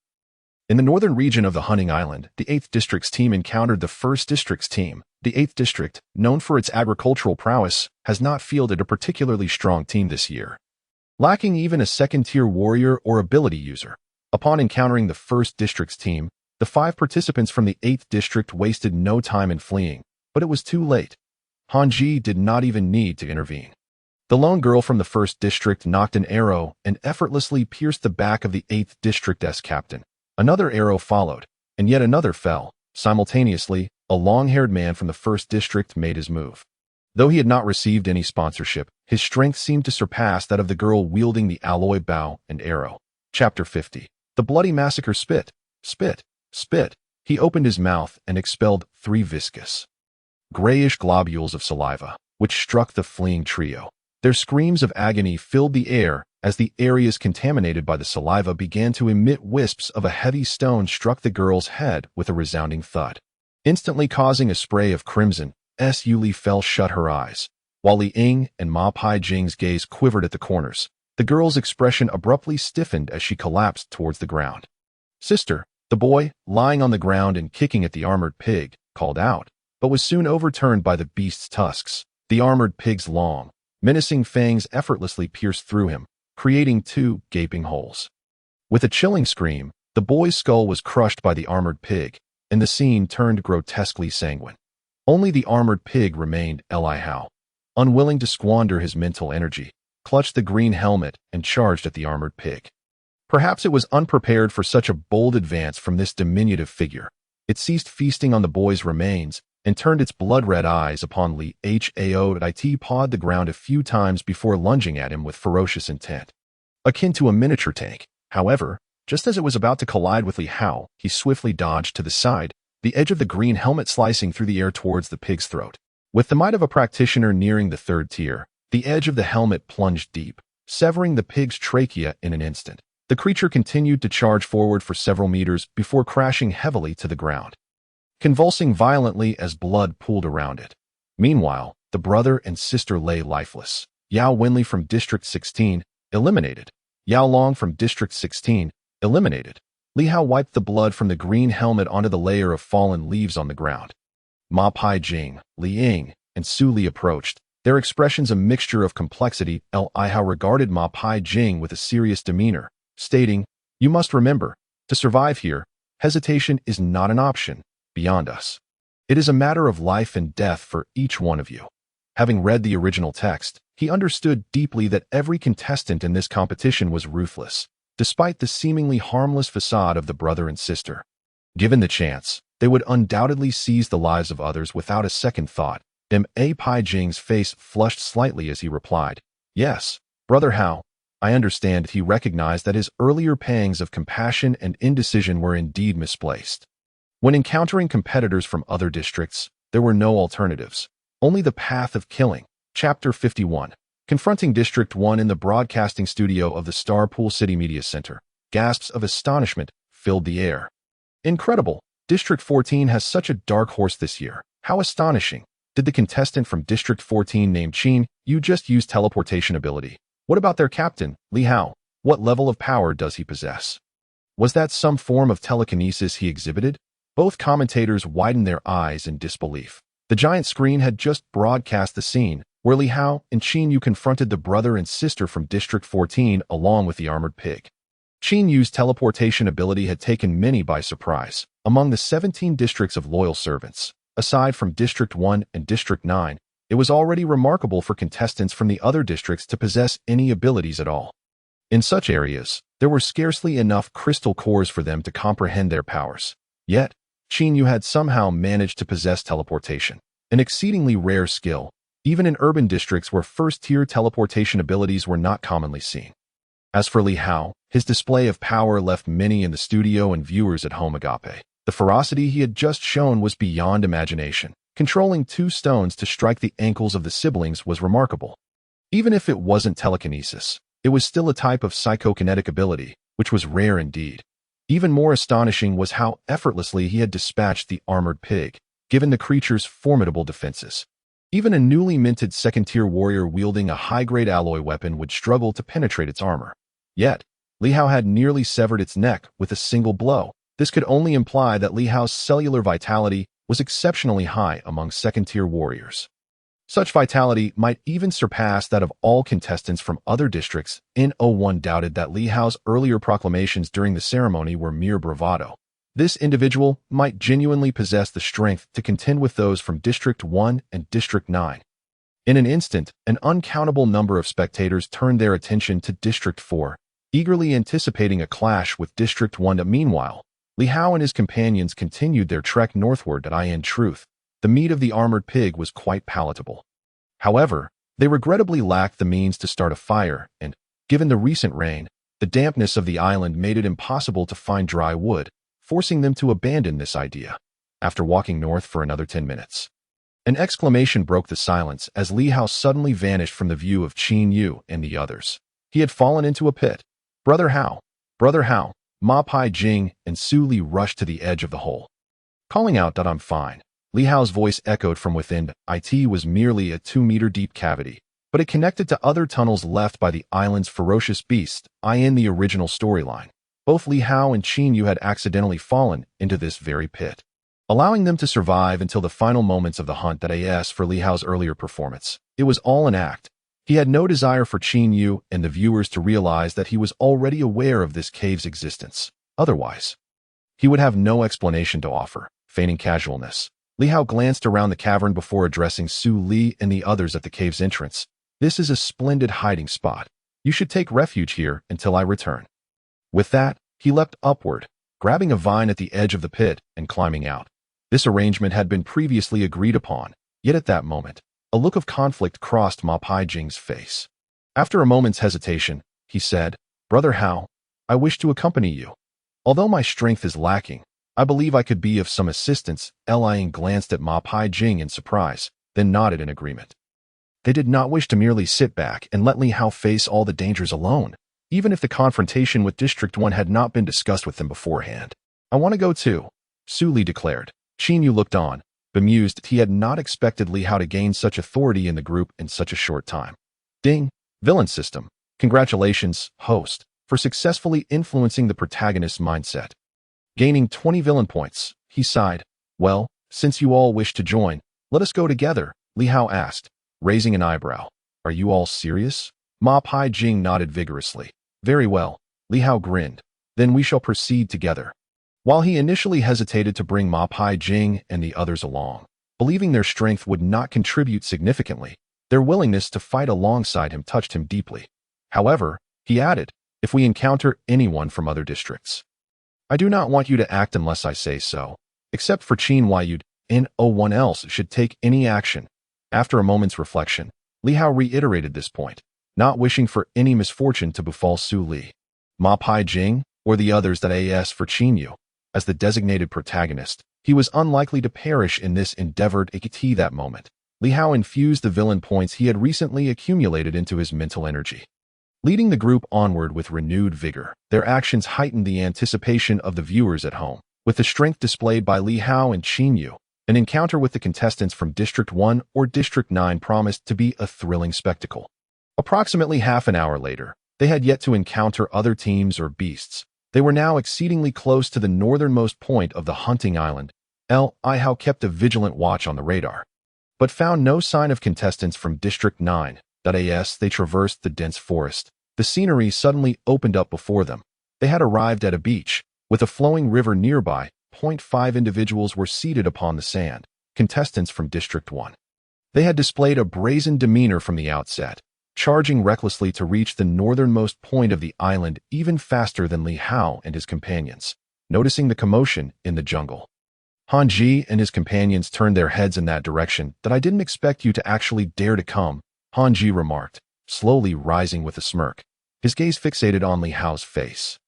In the northern region of the hunting island, the 8th District's team encountered the 1st District's team. The 8th District, known for its agricultural prowess, has not fielded a particularly strong team this year, lacking even a 2nd-tier warrior or ability user. Upon encountering the 1st District's team, the 5 participants from the 8th District wasted no time in fleeing, but it was too late. Han Ji did not even need to intervene. The lone girl from the 1st District knocked an arrow and effortlessly pierced the back of the 8th District's captain. Another arrow followed, and yet another fell. Simultaneously, a long-haired man from the 1st District made his move. Though he had not received any sponsorship, his strength seemed to surpass that of the girl wielding the alloy bow and arrow. Chapter 50. The Bloody Massacre. Spit, spit, spit. He opened his mouth and expelled 3 viscous, grayish globules of saliva, which struck the fleeing trio. Their screams of agony filled the air as the areas contaminated by the saliva began to emit wisps of a heavy stone struck the girl's head with a resounding thud, instantly causing a spray of crimson. Li fell shut her eyes, while Li Ying and Ma Pijing's gaze quivered at the corners. The girl's expression abruptly stiffened as she collapsed towards the ground. Sister, the boy, lying on the ground and kicking at the armored pig, called out, but was soon overturned by the beast's tusks. The armored pig's long, menacing fangs effortlessly pierced through him, creating 2 gaping holes. With a chilling scream, The boy's skull was crushed by the armored pig, and the scene turned grotesquely sanguine. Only the armored pig remained. Li Hao, unwilling to squander his mental energy, clutched the green helmet and charged at the armored pig. Perhaps it was unprepared for such a bold advance from this diminutive figure. It ceased feasting on the boy's remains and turned its blood-red eyes upon Li Hao. It pawed the ground a few times before lunging at him with ferocious intent. Akin to a miniature tank, however, just as it was about to collide with Li Hao, he swiftly dodged to the side, the edge of the green helmet slicing through the air towards the pig's throat. With the might of a practitioner nearing the third tier, the edge of the helmet plunged deep, severing the pig's trachea in an instant. The creature continued to charge forward for several meters before crashing heavily to the ground, convulsing violently as blood pooled around it. Meanwhile, the brother and sister lay lifeless. Yao Wenli from District 16, eliminated. Yao Long from District 16, eliminated. Li Hao wiped the blood from the green helmet onto the layer of fallen leaves on the ground. Ma Pai Jing, Li Ying, and Su Li approached, their expressions a mixture of complexity. Li Hao regarded Ma Pai Jing with a serious demeanor, stating, "You must remember, to survive here, hesitation is not an option beyond us. It is a matter of life and death for each one of you." Having read the original text, he understood deeply that every contestant in this competition was ruthless, despite the seemingly harmless facade of the brother and sister. Given the chance, they would undoubtedly seize the lives of others without a second thought. Ma Pai Jing's face flushed slightly as he replied, "Yes, Brother Hao, I understand." He recognized that his earlier pangs of compassion and indecision were indeed misplaced. When encountering competitors from other districts, there were no alternatives, only the path of killing. Chapter 51. Confronting District 1 in the broadcasting studio of the Starpool City Media Center, gasps of astonishment filled the air. "Incredible! District 14 has such a dark horse this year. How astonishing! Did the contestant from District 14 named Qin Yu just use teleportation ability? What about their captain, Li Hao? What level of power does he possess? Was that some form of telekinesis he exhibited?" Both commentators widened their eyes in disbelief. The giant screen had just broadcast the scene where Li Hao and Qin Yu confronted the brother and sister from District 14 along with the armored pig. Qin Yu's teleportation ability had taken many by surprise. Among the 17 districts of loyal servants, aside from District 1 and District 9, it was already remarkable for contestants from the other districts to possess any abilities at all. In such areas, there were scarcely enough crystal cores for them to comprehend their powers. Yet, Qin Yu had somehow managed to possess teleportation, an exceedingly rare skill, even in urban districts where first-tier teleportation abilities were not commonly seen. As for Li Hao, his display of power left many in the studio and viewers at home agape. The ferocity he had just shown was beyond imagination. Controlling 2 stones to strike the ankles of the siblings was remarkable. Even if it wasn't telekinesis, it was still a type of psychokinetic ability, which was rare indeed. Even more astonishing was how effortlessly he had dispatched the armored pig, given the creature's formidable defenses. Even a newly minted second-tier warrior wielding a high-grade alloy weapon would struggle to penetrate its armor. Yet, Li Hao had nearly severed its neck with a single blow. This could only imply that Li Hao's cellular vitality was exceptionally high among second-tier warriors. Such vitality might even surpass that of all contestants from other districts. No one doubted that Li Hao's earlier proclamations during the ceremony were mere bravado. This individual might genuinely possess the strength to contend with those from District 1 and District 9. In an instant, an uncountable number of spectators turned their attention to District 4, eagerly anticipating a clash with District 1. Meanwhile, Li Hao and his companions continued their trek northward. In truth, the meat of the armored pig was quite palatable. However, they regrettably lacked the means to start a fire, and, given the recent rain, the dampness of the island made it impossible to find dry wood, forcing them to abandon this idea. After walking north for another 10 minutes, an exclamation broke the silence as Li Hao suddenly vanished from the view of Qin Yu and the others. He had fallen into a pit. Brother Hao! Brother Hao! Ma Pai Jing and Su Li rushed to the edge of the hole, calling out that "I'm fine." Li Hao's voice echoed from within. It was merely a 2-meter-deep cavity, but it connected to other tunnels left by the island's ferocious beast. In the original storyline, both Li Hao and Qin Yu had accidentally fallen into this very pit, allowing them to survive until the final moments of the hunt. As for Li Hao's earlier performance, it was all an act. He had no desire for Qin Yu and the viewers to realize that he was already aware of this cave's existence. Otherwise, he would have no explanation to offer. Feigning casualness, Li Hao glanced around the cavern before addressing Su Li and the others at the cave's entrance. This is a splendid hiding spot. You should take refuge here until I return. With that, he leapt upward, grabbing a vine at the edge of the pit and climbing out. This arrangement had been previously agreed upon, yet at that moment, a look of conflict crossed Ma Paijing's face. After a moment's hesitation, he said, "Brother Hao, I wish to accompany you. Although my strength is lacking, I believe I could be of some assistance." Liang glanced at Ma Paijing in surprise, then nodded in agreement. They did not wish to merely sit back and let Li Hao face all the dangers alone, even if the confrontation with District 1 had not been discussed with them beforehand. "I want to go too," Su Li declared. Qin Yu looked on, bemused. He had not expected Li Hao to gain such authority in the group in such a short time. Ding! Villain system. Congratulations, host, for successfully influencing the protagonist's mindset. Gaining 20 villain points, he sighed. "Well, since you all wish to join, let us go together," Li Hao asked, raising an eyebrow. "Are you all serious?" Ma Paijing nodded vigorously. "Very well," Li Hao grinned. "Then we shall proceed together." While he initially hesitated to bring Ma Paijing and the others along, believing their strength would not contribute significantly, their willingness to fight alongside him touched him deeply. However, he added, "If we encounter anyone from other districts, I do not want you to act unless I say so. Except for Qin Yud, no one else should take any action." After a moment's reflection, Li Hao reiterated this point, not wishing for any misfortune to befall Su Li, Ma Paijing, or the others. That as for Qin Yu, as the designated protagonist, he was unlikely to perish in this endeavor. At that moment, Li Hao infused the villain points he had recently accumulated into his mental energy, leading the group onward with renewed vigor. Their actions heightened the anticipation of the viewers at home. With the strength displayed by Li Hao and Qin Yu, an encounter with the contestants from District 1 or District 9 promised to be a thrilling spectacle. Approximately half an hour later, they had yet to encounter other teams or beasts. They were now exceedingly close to the northernmost point of the hunting island. Li Hao kept a vigilant watch on the radar, but found no sign of contestants from District 9. As they traversed the dense forest, the scenery suddenly opened up before them. They had arrived at a beach, with a flowing river nearby. 5 individuals were seated upon the sand, contestants from District 1. They had displayed a brazen demeanor from the outset, charging recklessly to reach the northernmost point of the island even faster than Li Hao and his companions. Noticing the commotion in the jungle, Han Ji and his companions turned their heads in that direction. "That I didn't expect you to actually dare to come," Han Ji remarked, slowly rising with a smirk, his gaze fixated on Li Hao's face.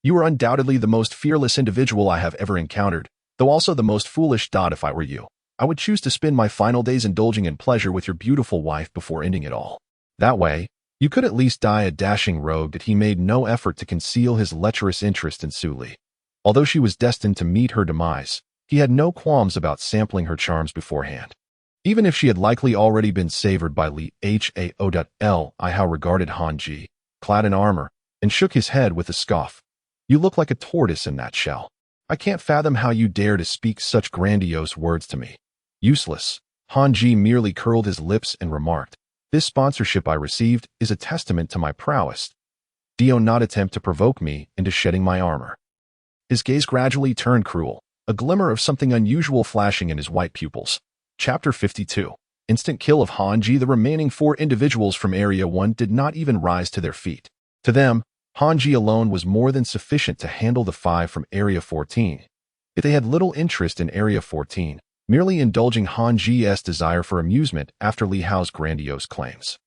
"You are undoubtedly the most fearless individual I have ever encountered, though also the most foolish. If I were you, I would choose to spend my final days indulging in pleasure with your beautiful wife before ending it all. That way, you could at least die a dashing rogue." That he made no effort to conceal his lecherous interest in Su Li. Although she was destined to meet her demise, he had no qualms about sampling her charms beforehand, even if she had likely already been savored by Li Hao. Li Hao regarded Han Ji, clad in armor, and shook his head with a scoff. "You look like a tortoise in that shell. I can't fathom how you dare to speak such grandiose words to me." "Useless." Han Ji merely curled his lips and remarked, "This sponsorship I received is a testament to my prowess. Do not attempt to provoke me into shedding my armor." His gaze gradually turned cruel, a glimmer of something unusual flashing in his white pupils. Chapter 52. Instant kill of Han Ji. The remaining 4 individuals from Area 1 did not even rise to their feet. To them, Han Ji alone was more than sufficient to handle the 5 from Area 14. Yet they had little interest in Area 14, merely indulging Han Ji's desire for amusement after Li Hao's grandiose claims.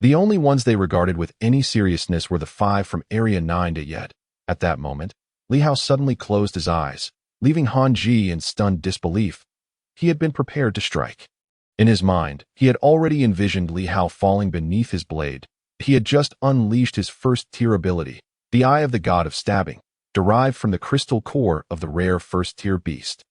The only ones they regarded with any seriousness were the 5 from Area 9. Yet, at that moment, Li Hao suddenly closed his eyes, leaving Han Ji in stunned disbelief. He had been prepared to strike. In his mind, he had already envisioned Li Hao falling beneath his blade. He had just unleashed his first-tier ability, the Eye of the God of Stabbing, derived from the crystal core of the rare first-tier beast,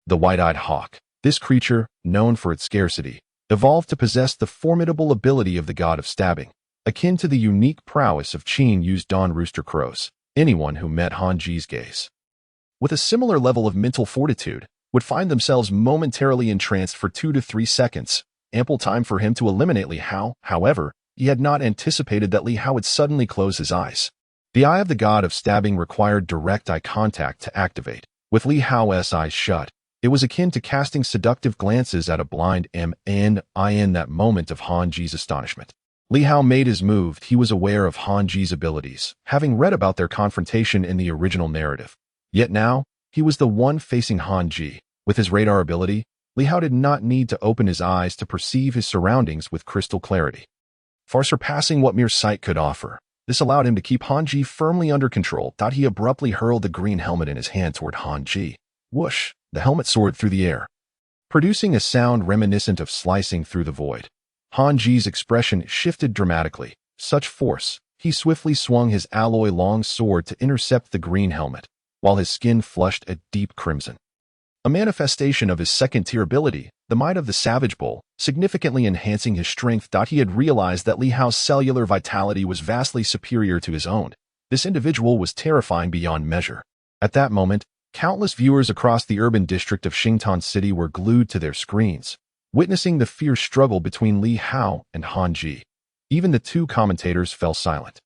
the White-Eyed Hawk. This creature, known for its scarcity, evolved to possess the formidable ability of the God of Stabbing, akin to the unique prowess of Qin Yu's Dawn Rooster Crows. Anyone who met Han Ji's gaze, with a similar level of mental fortitude, would find themselves momentarily entranced for 2 to 3 seconds, ample time for him to eliminate Li Hao. However, he had not anticipated that Li Hao would suddenly close his eyes. The eye of the god of stabbing required direct eye contact to activate. With Li Hao's eyes shut, it was akin to casting seductive glances at a blind man. In that moment of Han Ji's astonishment, Li Hao made his move. He was aware of Han Ji's abilities, having read about their confrontation in the original narrative. Yet now, he was the one facing Han Ji. With his radar ability, Li Hao did not need to open his eyes to perceive his surroundings with crystal clarity, far surpassing what mere sight could offer. This allowed him to keep Han Ji firmly under control. He abruptly hurled the green helmet in his hand toward Han Ji. Whoosh! The helmet soared through the air, producing a sound reminiscent of slicing through the void. Han Ji's expression shifted dramatically. Such force! He swiftly swung his alloy long sword to intercept the green helmet, while his skin flushed a deep crimson. A manifestation of his second-tier ability, the might of the Savage Bull, significantly enhancing his strength. He had realized that Li Hao's cellular vitality was vastly superior to his own. This individual was terrifying beyond measure. At that moment, countless viewers across the urban district of Xingtan City were glued to their screens, witnessing the fierce struggle between Li Hao and Han Ji. Even the two commentators fell silent,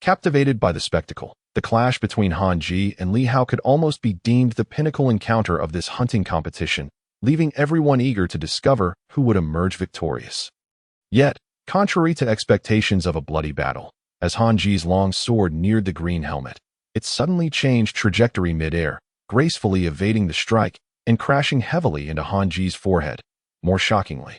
captivated by the spectacle. The clash between Han Ji and Li Hao could almost be deemed the pinnacle encounter of this hunting competition, leaving everyone eager to discover who would emerge victorious. Yet, contrary to expectations of a bloody battle, as Han Ji's long sword neared the green helmet, it suddenly changed trajectory mid-air, gracefully evading the strike and crashing heavily into Han Ji's forehead. More shockingly,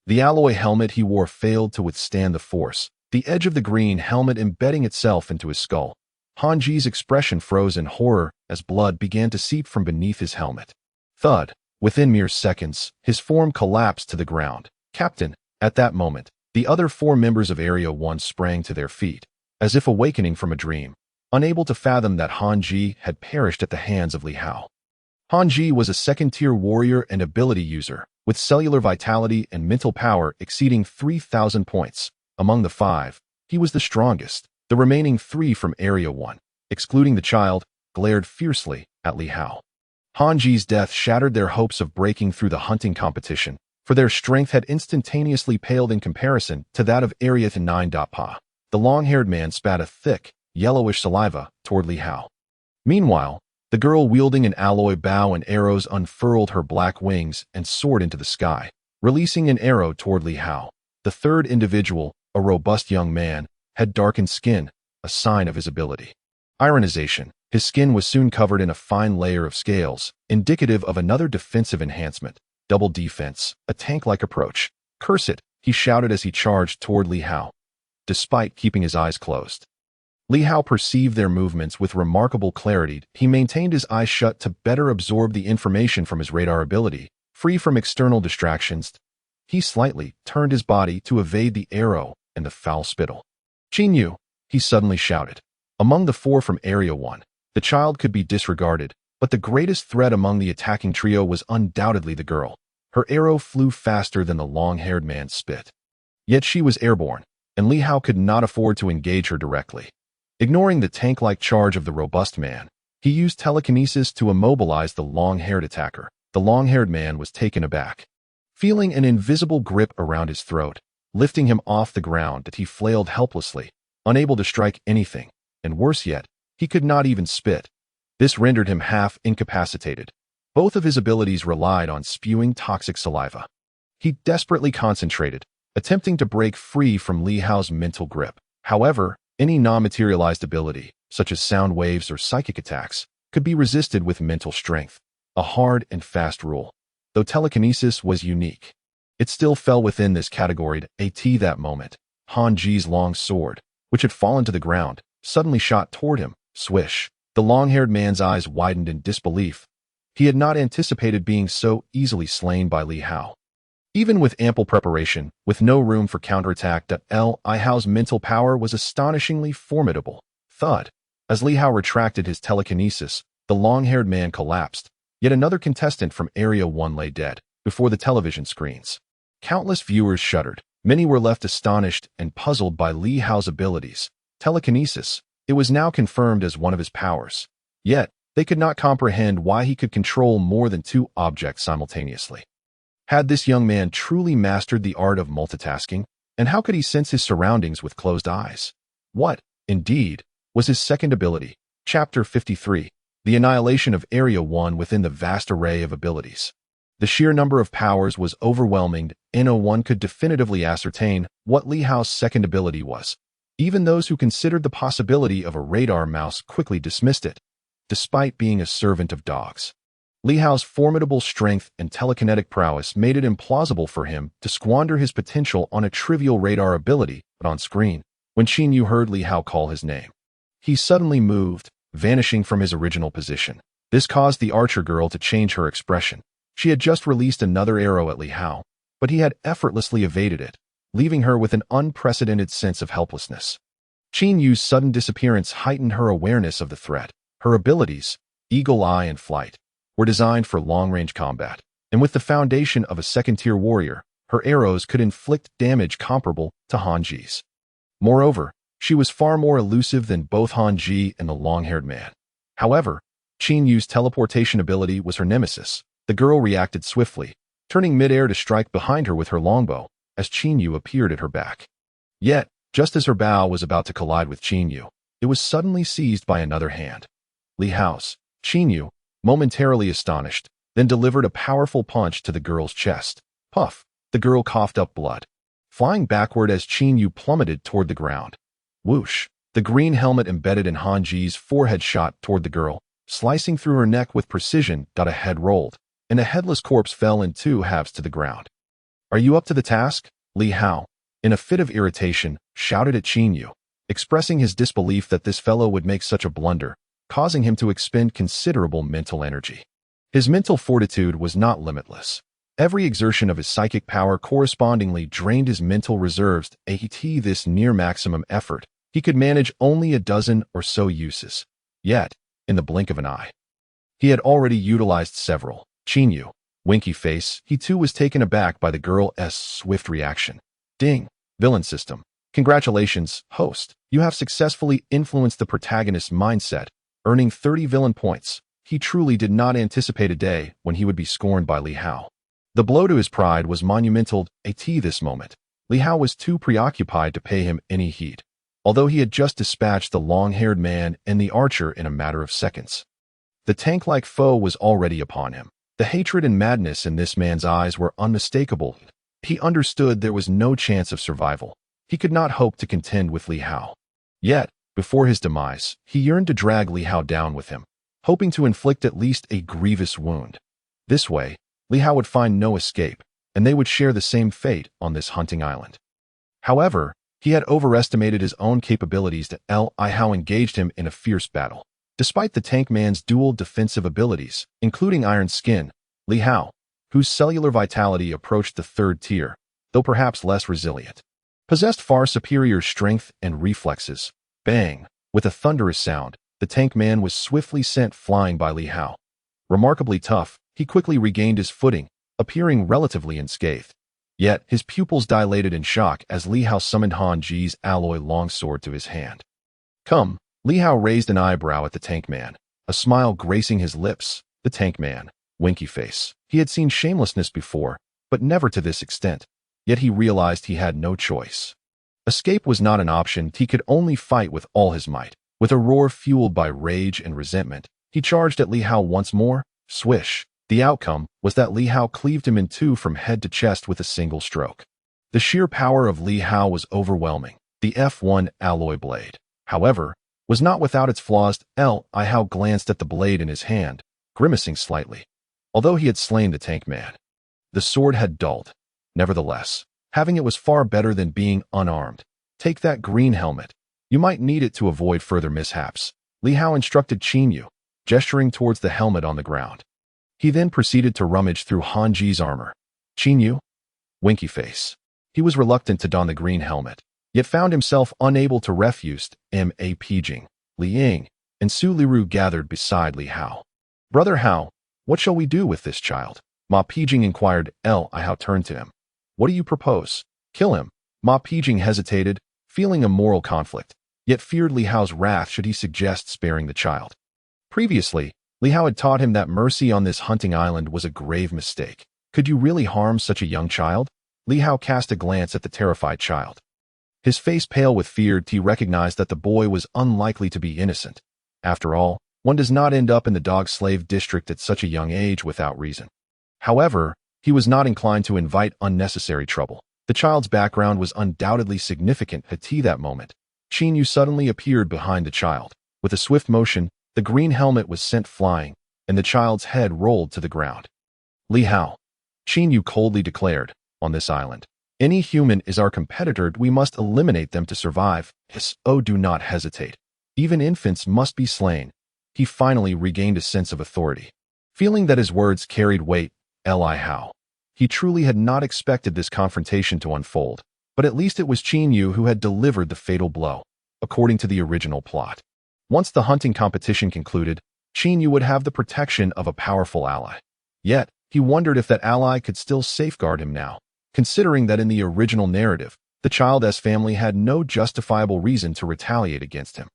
the alloy helmet he wore failed to withstand the force, the edge of the green helmet embedding itself into his skull. Han Ji's expression froze in horror as blood began to seep from beneath his helmet. Thud! Within mere seconds, his form collapsed to the ground. Captain! At that moment, the other 4 members of Area 1 sprang to their feet, as if awakening from a dream, unable to fathom that Han Ji had perished at the hands of Li Hao. Han Ji was a second-tier warrior and ability user, with cellular vitality and mental power exceeding 3,000 points. Among the 5, he was the strongest. The remaining 3 from Area 1, excluding the child, glared fiercely at Li Hao. Han Ji's death shattered their hopes of breaking through the hunting competition, for their strength had instantaneously paled in comparison to that of Area 9. The long-haired man spat a thick, yellowish saliva toward Li Hao. Meanwhile, the girl wielding an alloy bow and arrows unfurled her black wings and soared into the sky, releasing an arrow toward Li Hao. The third individual, a robust young man, had darkened skin, a sign of his ability. Ironization. His skin was soon covered in a fine layer of scales, indicative of another defensive enhancement. Double defense, a tank-like approach. Curse it, he shouted as he charged toward Li Hao, despite keeping his eyes closed. Li Hao perceived their movements with remarkable clarity. He maintained his eyes shut to better absorb the information from his radar ability, free from external distractions. He slightly turned his body to evade the arrow and the foul spittle. Qin Yu, he suddenly shouted. Among the 4 from Area 1, the child could be disregarded, but the greatest threat among the attacking trio was undoubtedly the girl. Her arrow flew faster than the long-haired man's spit. Yet she was airborne, and Li Hao could not afford to engage her directly. Ignoring the tank-like charge of the robust man, he used telekinesis to immobilize the long-haired attacker. The long-haired man was taken aback, feeling an invisible grip around his throat, lifting him off the ground. He flailed helplessly, unable to strike anything, and worse yet, he could not even spit. This rendered him half incapacitated. Both of his abilities relied on spewing toxic saliva. He desperately concentrated, attempting to break free from Li Hao's mental grip. However, any non-materialized ability, such as sound waves or psychic attacks, could be resisted with mental strength, a hard and fast rule. Though telekinesis was unique, it still fell within this category. At that moment, Han Ji's long sword, which had fallen to the ground, suddenly shot toward him. Swish! The long-haired man's eyes widened in disbelief. He had not anticipated being so easily slain by Li Hao. Even with ample preparation, with no room for counterattack, Li Hao's mental power was astonishingly formidable. Thud! As Li Hao retracted his telekinesis, the long-haired man collapsed. Yet another contestant from Area 1 lay dead before the television screens. Countless viewers shuddered. Many were left astonished and puzzled by Li Hao's abilities. Telekinesis. It was now confirmed as one of his powers. Yet, they could not comprehend why he could control more than 2 objects simultaneously. Had this young man truly mastered the art of multitasking? And how could he sense his surroundings with closed eyes? What, indeed, was was his second ability. Chapter 53. The annihilation of Area 1 within the vast array of abilities. The sheer number of powers was overwhelming, and no one could definitively ascertain what Li Hao's second ability was. Even those who considered the possibility of a radar mouse quickly dismissed it, despite being a servant of dogs. Li Hao's formidable strength and telekinetic prowess made it implausible for him to squander his potential on a trivial radar ability, but on screen, when Qin Yu heard Li Hao call his name, he suddenly moved, vanishing from his original position. This caused the archer girl to change her expression. She had just released another arrow at Li Hao, but he had effortlessly evaded it, leaving her with an unprecedented sense of helplessness. Qin Yu's sudden disappearance heightened her awareness of the threat. Her abilities, Eagle Eye and Flight, were designed for long-range combat, and with the foundation of a second-tier warrior, her arrows could inflict damage comparable to Han Ji's. Moreover, she was far more elusive than both Han Ji and the long-haired man. However, Qin Yu's teleportation ability was her nemesis. The girl reacted swiftly, turning midair to strike behind her with her longbow, as Qin Yu appeared at her back. Yet, just as her bow was about to collide with Qin Yu, it was suddenly seized by another hand. Li Hao's. Qin Yu, momentarily astonished, then delivered a powerful punch to the girl's chest. Puff! The girl coughed up blood, flying backward as Qin Yu plummeted toward the ground. Whoosh! The green helmet embedded in Han Ji's forehead shot toward the girl, slicing through her neck with precision. A head rolled, and a headless corpse fell in two halves to the ground. Are you up to the task? Li Hao, in a fit of irritation, shouted at Qin Yu, expressing his disbelief that this fellow would make such a blunder, causing him to expend considerable mental energy. His mental fortitude was not limitless. Every exertion of his psychic power correspondingly drained his mental reserves. At this near-maximum effort, he could manage only a dozen or so uses. Yet, in the blink of an eye, he had already utilized several. Qin Yu, winky face, he too was taken aback by the girl's swift reaction. Ding! Villain system. Congratulations, host. You have successfully influenced the protagonist's mindset, earning 30 villain points. He truly did not anticipate a day when he would be scorned by Li Hao. The blow to his pride was monumental. At this moment, Li Hao was too preoccupied to pay him any heed, although he had just dispatched the long-haired man and the archer in a matter of seconds. The tank-like foe was already upon him. The hatred and madness in this man's eyes were unmistakable. He understood there was no chance of survival. He could not hope to contend with Li Hao. Yet, before his demise, he yearned to drag Li Hao down with him, hoping to inflict at least a grievous wound. This way, Li Hao would find no escape, and they would share the same fate on this hunting island. However, he had overestimated his own capabilities. Li Hao engaged him in a fierce battle. Despite the tank man's dual defensive abilities, including Iron Skin, Li Hao, whose cellular vitality approached the third tier, though perhaps less resilient, possessed far superior strength and reflexes. Bang! With a thunderous sound, the tank man was swiftly sent flying by Li Hao. Remarkably tough, he quickly regained his footing, appearing relatively unscathed. Yet, his pupils dilated in shock as Li Hao summoned Han Ji's alloy longsword to his hand. Come! Li Hao raised an eyebrow at the tank man, a smile gracing his lips. The tank man, winky face. He had seen shamelessness before, but never to this extent. Yet he realized he had no choice. Escape was not an option. He could only fight with all his might. With a roar fueled by rage and resentment, he charged at Li Hao once more. Swish! The outcome was that Li Hao cleaved him in two from head to chest with a single stroke. The sheer power of Li Hao was overwhelming. The F1 alloy blade, however, was not without its flaws. Li Hao glanced at the blade in his hand, grimacing slightly. Although he had slain the tank man, the sword had dulled. Nevertheless, having it was far better than being unarmed. Take that green helmet. You might need it to avoid further mishaps. Li Hao instructed Qin Yu, gesturing towards the helmet on the ground. He then proceeded to rummage through Han Ji's armor. Qin Yu, winky face. He was reluctant to don the green helmet, yet found himself unable to refuse. Ma Pijing, Li Ying, and Su Liru gathered beside Li Hao. Brother Hao, what shall we do with this child? Ma Pijing inquired. Li Hao turned to him. What do you propose? Kill him. Ma Pijing hesitated, feeling a moral conflict, yet feared Li Hao's wrath should he suggest sparing the child. Previously, Li Hao had taught him that mercy on this hunting island was a grave mistake. Could you really harm such a young child? Li Hao cast a glance at the terrified child. His face pale with fear, he recognized that the boy was unlikely to be innocent. After all, one does not end up in the dog slave district at such a young age without reason. However, he was not inclined to invite unnecessary trouble. The child's background was undoubtedly significant at that moment. Qin Yu suddenly appeared behind the child. With a swift motion, the green helmet was sent flying, and the child's head rolled to the ground. Li Hao, Qin Yu coldly declared, on this island, any human is our competitor. We must eliminate them to survive. Oh, do not hesitate. Even infants must be slain. He finally regained a sense of authority. Feeling that his words carried weight, Li Hao. He truly had not expected this confrontation to unfold, but at least it was Qin Yu who had delivered the fatal blow, according to the original plot. Once the hunting competition concluded, Qin Yu would have the protection of a powerful ally. Yet, he wondered if that ally could still safeguard him now, considering that in the original narrative, the child's family had no justifiable reason to retaliate against him.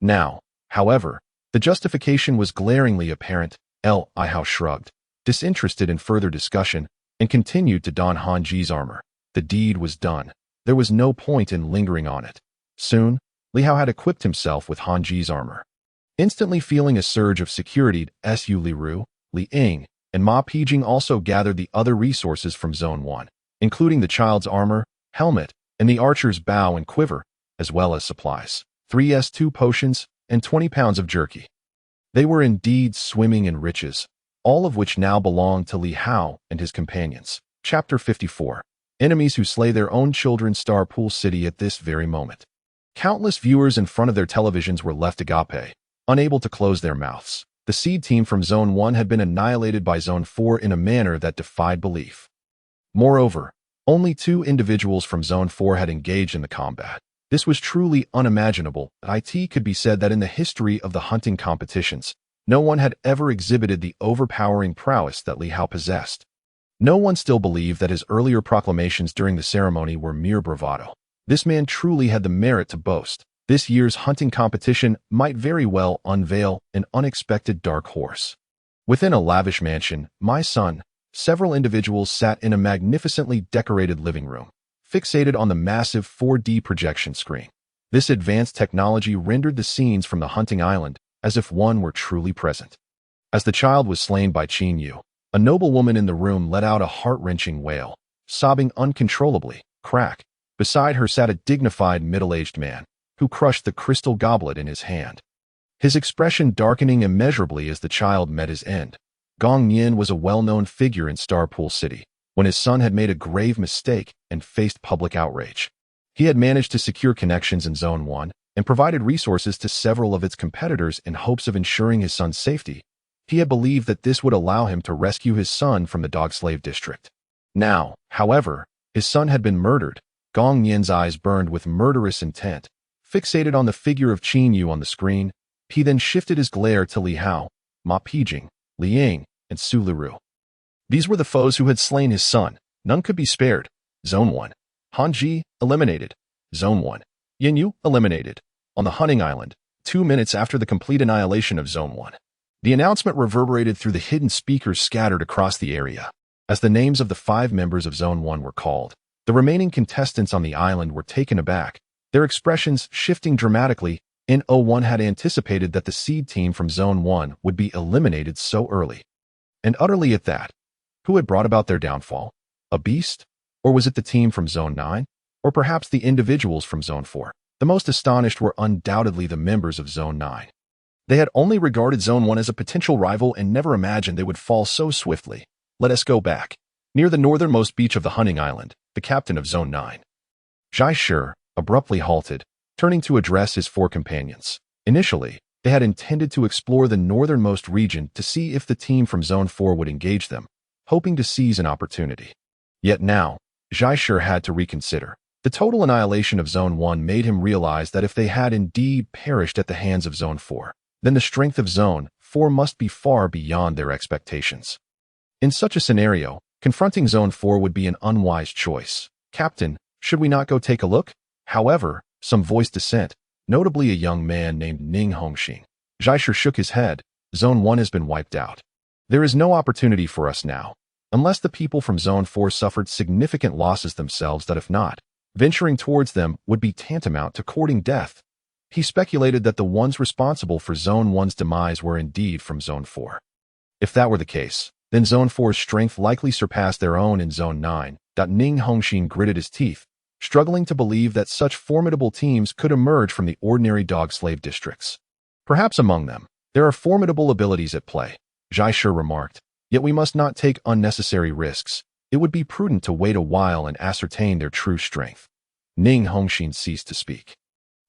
Now, however, the justification was glaringly apparent. Li Hao shrugged, disinterested in further discussion, and continued to don Han Ji's armor. The deed was done. There was no point in lingering on it. Soon, Li Hao had equipped himself with Han Ji's armor. Instantly feeling a surge of security, Su Li Ru, Li Ying, and Ma Pijing also gathered the other resources from Zone 1, including the child's armor, helmet, and the archer's bow and quiver, as well as supplies, 3s2 potions, and 20 pounds of jerky. They were indeed swimming in riches, all of which now belonged to Li Hao and his companions. Chapter 54. Enemies who slay their own children. Star Pool City. At this very moment, countless viewers in front of their televisions were left agape, unable to close their mouths. The seed team from Zone 1 had been annihilated by Zone 4 in a manner that defied belief. Moreover, only 2 individuals from Zone 4 had engaged in the combat. This was truly unimaginable. It could be said that in the history of the hunting competitions, no one had ever exhibited the overpowering prowess that Li Hao possessed. No one still believed that his earlier proclamations during the ceremony were mere bravado. This man truly had the merit to boast. This year's hunting competition might very well unveil an unexpected dark horse. Within a lavish mansion, my son, several individuals sat in a magnificently decorated living room, fixated on the massive 4D projection screen. This advanced technology rendered the scenes from the hunting island as if one were truly present. As the child was slain by Qin Yu, a noble woman in the room let out a heart-wrenching wail, sobbing uncontrollably. Crack. Beside her sat a dignified middle-aged man, who crushed the crystal goblet in his hand, his expression darkening immeasurably as the child met his end. Gong Yin was a well-known figure in Star Pool City, when his son had made a grave mistake and faced public outrage. He had managed to secure connections in Zone 1 and provided resources to several of its competitors in hopes of ensuring his son's safety. He had believed that this would allow him to rescue his son from the dog slave district. Now, however, his son had been murdered. Gong Yin's eyes burned with murderous intent. Fixated on the figure of Qin Yu on the screen, he then shifted his glare to Li Hao, Ma Pijing, Li Ying, and Su Liru. These were the foes who had slain his son. None could be spared. Zone 1. Han Ji, eliminated. Zone 1. Yin Yu, eliminated. On the hunting island, 2 minutes after the complete annihilation of Zone 1. The announcement reverberated through the hidden speakers scattered across the area. As the names of the 5 members of Zone 1 were called, the remaining contestants on the island were taken aback, their expressions shifting dramatically. N01 had anticipated that the seed team from Zone 1 would be eliminated so early. And utterly at that. Who had brought about their downfall? A beast? Or was it the team from Zone 9? Or perhaps the individuals from Zone 4? The most astonished were undoubtedly the members of Zone 9. They had only regarded Zone 1 as a potential rival and never imagined they would fall so swiftly. Let us go back. Near the northernmost beach of the hunting island, the captain of Zone 9, Zhai Shi, abruptly halted, turning to address his 4 companions. Initially, they had intended to explore the northernmost region to see if the team from Zone 4 would engage them, hoping to seize an opportunity. Yet now, Zhai Shi had to reconsider. The total annihilation of Zone 1 made him realize that if they had indeed perished at the hands of Zone 4, then the strength of Zone 4 must be far beyond their expectations. In such a scenario, confronting Zone 4 would be an unwise choice. Captain, should we not go take a look? However, some voiced dissent, notably a young man named Ning Hongxing. Zhai Shi shook his head. Zone 1 has been wiped out. There is no opportunity for us now, unless the people from Zone 4 suffered significant losses themselves. That if not, Venturing towards them would be tantamount to courting death. He speculated that the ones responsible for Zone 1's demise were indeed from Zone 4. If that were the case, then Zone 4's strength likely surpassed their own in Zone 9. Ning Hongxin gritted his teeth, struggling to believe that such formidable teams could emerge from the ordinary dog-slave districts. Perhaps among them, there are formidable abilities at play, Zhai Shi remarked, yet we must not take unnecessary risks. It would be prudent to wait a while and ascertain their true strength. Ning Hongxin ceased to speak.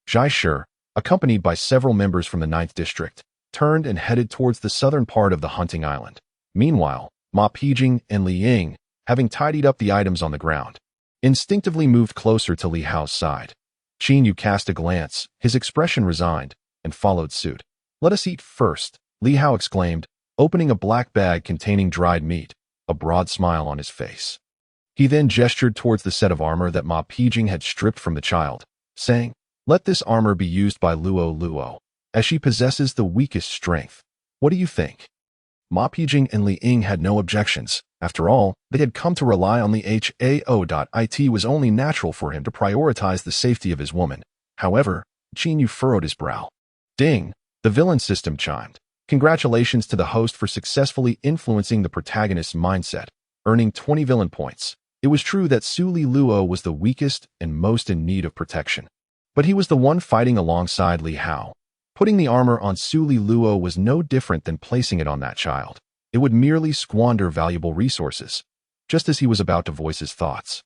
Zhai Shi, accompanied by several members from the 9th District, turned and headed towards the southern part of the hunting island. Meanwhile, Ma Pijing and Li Ying, having tidied up the items on the ground, instinctively moved closer to Li Hao's side. Qin Yu cast a glance, his expression resigned, and followed suit. "Let us eat first," Li Hao exclaimed, opening a black bag containing dried meat, a broad smile on his face. He then gestured towards the set of armor that Ma Pijing had stripped from the child, saying, "Let this armor be used by Luo, as she possesses the weakest strength. What do you think?" Ma Pijing and Li Ying had no objections. After all, they had come to rely on the Hao. It was only natural for him to prioritize the safety of his woman. However, Qin Yu furrowed his brow. Ding! The villain system chimed. Congratulations to the host for successfully influencing the protagonist's mindset, earning 20 villain points. It was true that Su Li Luo was the weakest and most in need of protection. But he was the one fighting alongside Li Hao. Putting the armor on Su Li Luo was no different than placing it on that child. It would merely squander valuable resources. Just as he was about to voice his thoughts,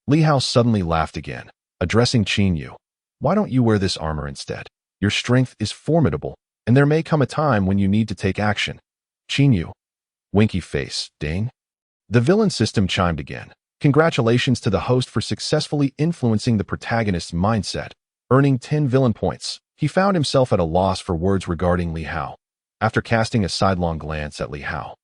Li Hao suddenly laughed again, addressing Qin Yu. "Why don't you wear this armor instead? Your strength is formidable, and there may come a time when you need to take action." Qin Yu. Winky face, ding. The villain system chimed again. Congratulations to the host for successfully influencing the protagonist's mindset, earning 10 villain points. He found himself at a loss for words regarding Li Hao. After casting a sidelong glance at Li Hao,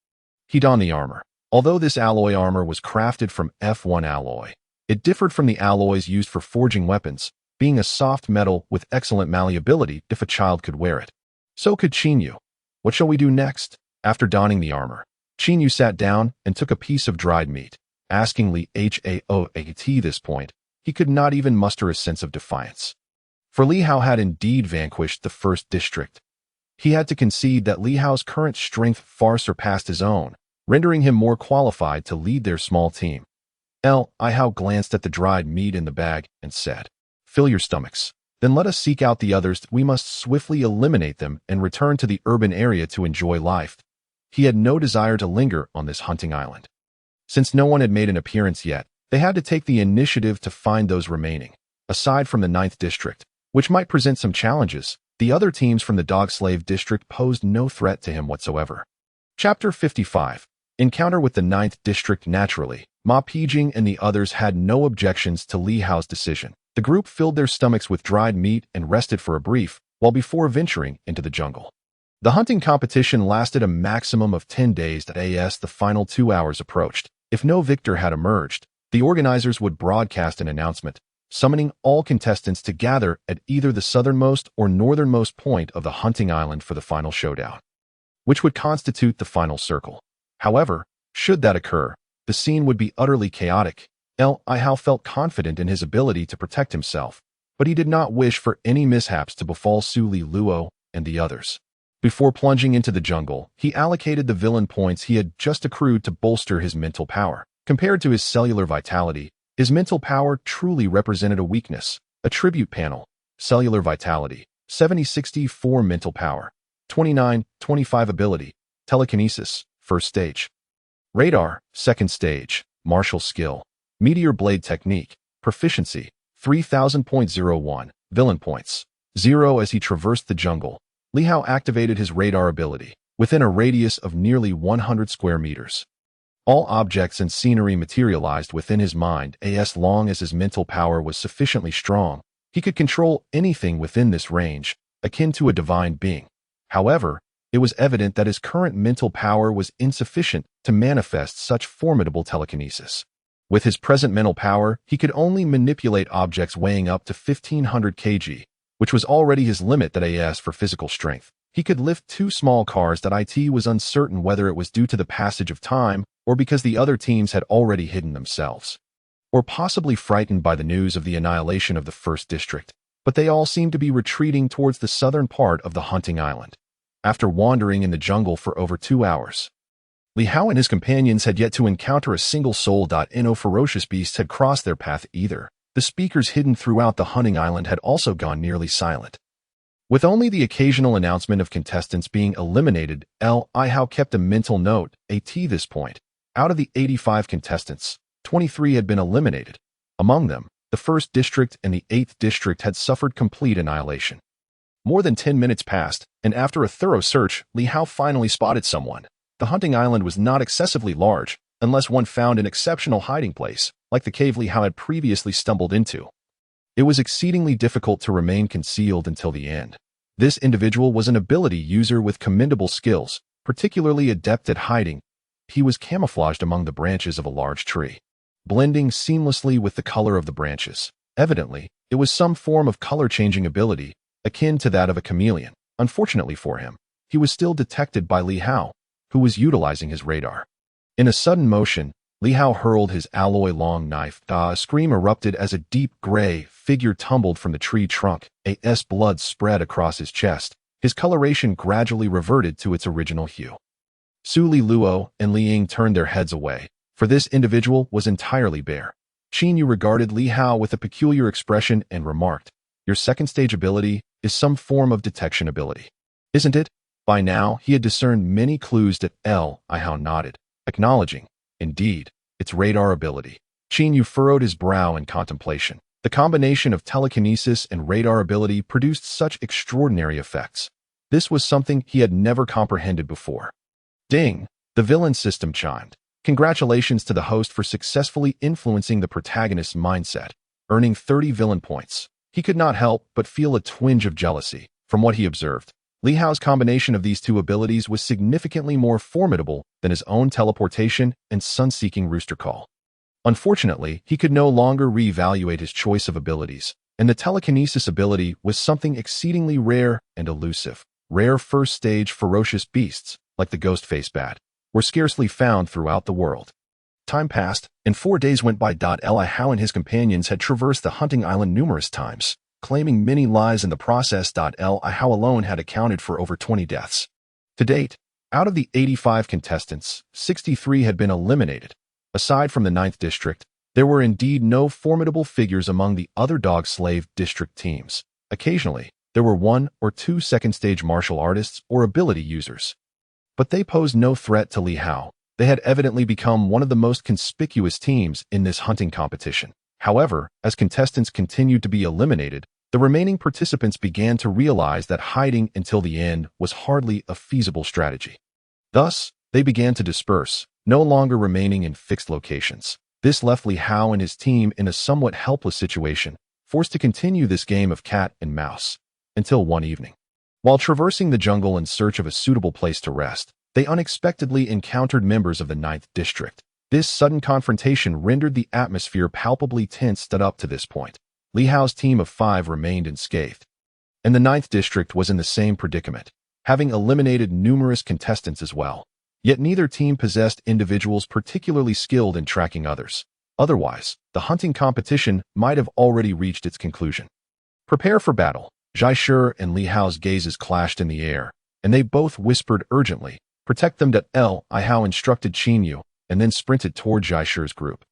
he donned the armor. Although this alloy armor was crafted from F1 alloy, it differed from the alloys used for forging weapons, being a soft metal with excellent malleability if a child could wear it. So could Qin Yu. What shall we do next? After donning the armor, Qin Yu sat down and took a piece of dried meat. Asking Li Hao at this point, he could not even muster a sense of defiance. For Li Hao had indeed vanquished the 1st District. He had to concede that Li Hao's current strength far surpassed his own, rendering him more qualified to lead their small team. Li Hao glanced at the dried meat in the bag and said, "Fill your stomachs. Then let us seek out the others. We must swiftly eliminate them and return to the urban area to enjoy life." He had no desire to linger on this hunting island. Since no one had made an appearance yet, they had to take the initiative to find those remaining. Aside from the 9th District, which might present some challenges, the other teams from the Dog-Slave District posed no threat to him whatsoever. Chapter 55. Encounter with the 9th District. Naturally, Ma Pijing and the others had no objections to Li Hao's decision. The group filled their stomachs with dried meat and rested for a brief, while before venturing into the jungle. The hunting competition lasted a maximum of 10 days. As the final 2 hours approached, if no victor had emerged, the organizers would broadcast an announcement, summoning all contestants to gather at either the southernmost or northernmost point of the hunting island for the final showdown, which would constitute the final circle. However, should that occur, the scene would be utterly chaotic. Li Hao felt confident in his ability to protect himself, but he did not wish for any mishaps to befall Su Li Luo and the others. Before plunging into the jungle, he allocated the villain points he had just accrued to bolster his mental power. Compared to his cellular vitality, his mental power truly represented a weakness. Attribute panel, cellular vitality, 70-64 mental power, 29-25 ability, telekinesis, 1st stage. Radar, 2nd stage, martial skill, meteor blade technique, proficiency, 3000.01, villain points, 0. As he traversed the jungle, Li Hao activated his radar ability, within a radius of nearly 100 square meters. All objects and scenery materialized within his mind. As long as his mental power was sufficiently strong, he could control anything within this range, akin to a divine being. However, it was evident that his current mental power was insufficient to manifest such formidable telekinesis. With his present mental power, he could only manipulate objects weighing up to 1500 kg, which was already his limit. As for physical strength, he could lift 2 small cars. It was uncertain whether it was due to the passage of time or because the other teams had already hidden themselves. or possibly frightened by the news of the annihilation of the first district, but they all seemed to be retreating towards the southern part of the hunting island. After wandering in the jungle for over 2 hours, Li Hao and his companions had yet to encounter a single soul. No ferocious beasts had crossed their path either. The speakers hidden throughout the hunting island had also gone nearly silent. With only the occasional announcement of contestants being eliminated, Li Hao kept a mental note. At this point, out of the 85 contestants, 23 had been eliminated. Among them, the 1st District and the 8th District had suffered complete annihilation. More than 10 minutes passed, and after a thorough search, Li Hao finally spotted someone. The hunting island was not excessively large, unless one found an exceptional hiding place, like the cave Li Hao had previously stumbled into. It was exceedingly difficult to remain concealed until the end. This individual was an ability user with commendable skills, particularly adept at hiding. He was camouflaged among the branches of a large tree, blending seamlessly with the color of the branches. Evidently, it was some form of color-changing ability, akin to that of a chameleon. Unfortunately for him, he was still detected by Li Hao, who was utilizing his radar. In a sudden motion, Li Hao hurled his alloy-long knife. A scream erupted as a deep gray figure tumbled from the tree trunk. As blood spread across his chest, his coloration gradually reverted to its original hue. Su Li Luo and Li Ying turned their heads away, for this individual was entirely bare. Qin Yu regarded Li Hao with a peculiar expression and remarked, "Your second stage ability is some form of detection ability, isn't it?" By now, he had discerned many clues that Li Hao nodded, acknowledging, "Indeed, it's radar ability." Qin Yu furrowed his brow in contemplation. The combination of telekinesis and radar ability produced such extraordinary effects. This was something he had never comprehended before. Ding! The villain system chimed. Congratulations to the host for successfully influencing the protagonist's mindset, earning 30 villain points. He could not help but feel a twinge of jealousy. From what he observed, Li Hao's combination of these two abilities was significantly more formidable than his own teleportation and sun-seeking rooster call. Unfortunately, he could no longer reevaluate his choice of abilities, and the telekinesis ability was something exceedingly rare and elusive. Rare first-stage ferocious beasts, like the ghost-face bat, were scarcely found throughout the world. Time passed, and 4 days went by. Li Hao and his companions had traversed the hunting island numerous times, claiming many lives in the process. Li Hao alone had accounted for over 20 deaths. To date, out of the 85 contestants, 63 had been eliminated. Aside from the 9th District, there were indeed no formidable figures among the other dog-slave district teams. Occasionally, there were 1 or 2 second-stage martial artists or ability users. But they posed no threat to Li Hao. They had evidently become one of the most conspicuous teams in this hunting competition. However, as contestants continued to be eliminated, the remaining participants began to realize that hiding until the end was hardly a feasible strategy. Thus, they began to disperse, no longer remaining in fixed locations. This left Li Hao and his team in a somewhat helpless situation, forced to continue this game of cat and mouse, until one evening. While traversing the jungle in search of a suitable place to rest, they unexpectedly encountered members of the 9th District. This sudden confrontation rendered the atmosphere palpably tense. Up to this point, Li Hao's team of 5 remained unscathed, and the 9th District was in the same predicament, having eliminated numerous contestants as well. Yet neither team possessed individuals particularly skilled in tracking others. Otherwise, the hunting competition might have already reached its conclusion. Prepare for battle. Zhai Shi and Li Hao's gazes clashed in the air, and they both whispered urgently, "Protect them." Li Hao instructed Qin Yu, and then sprinted toward Zhai Shi's group.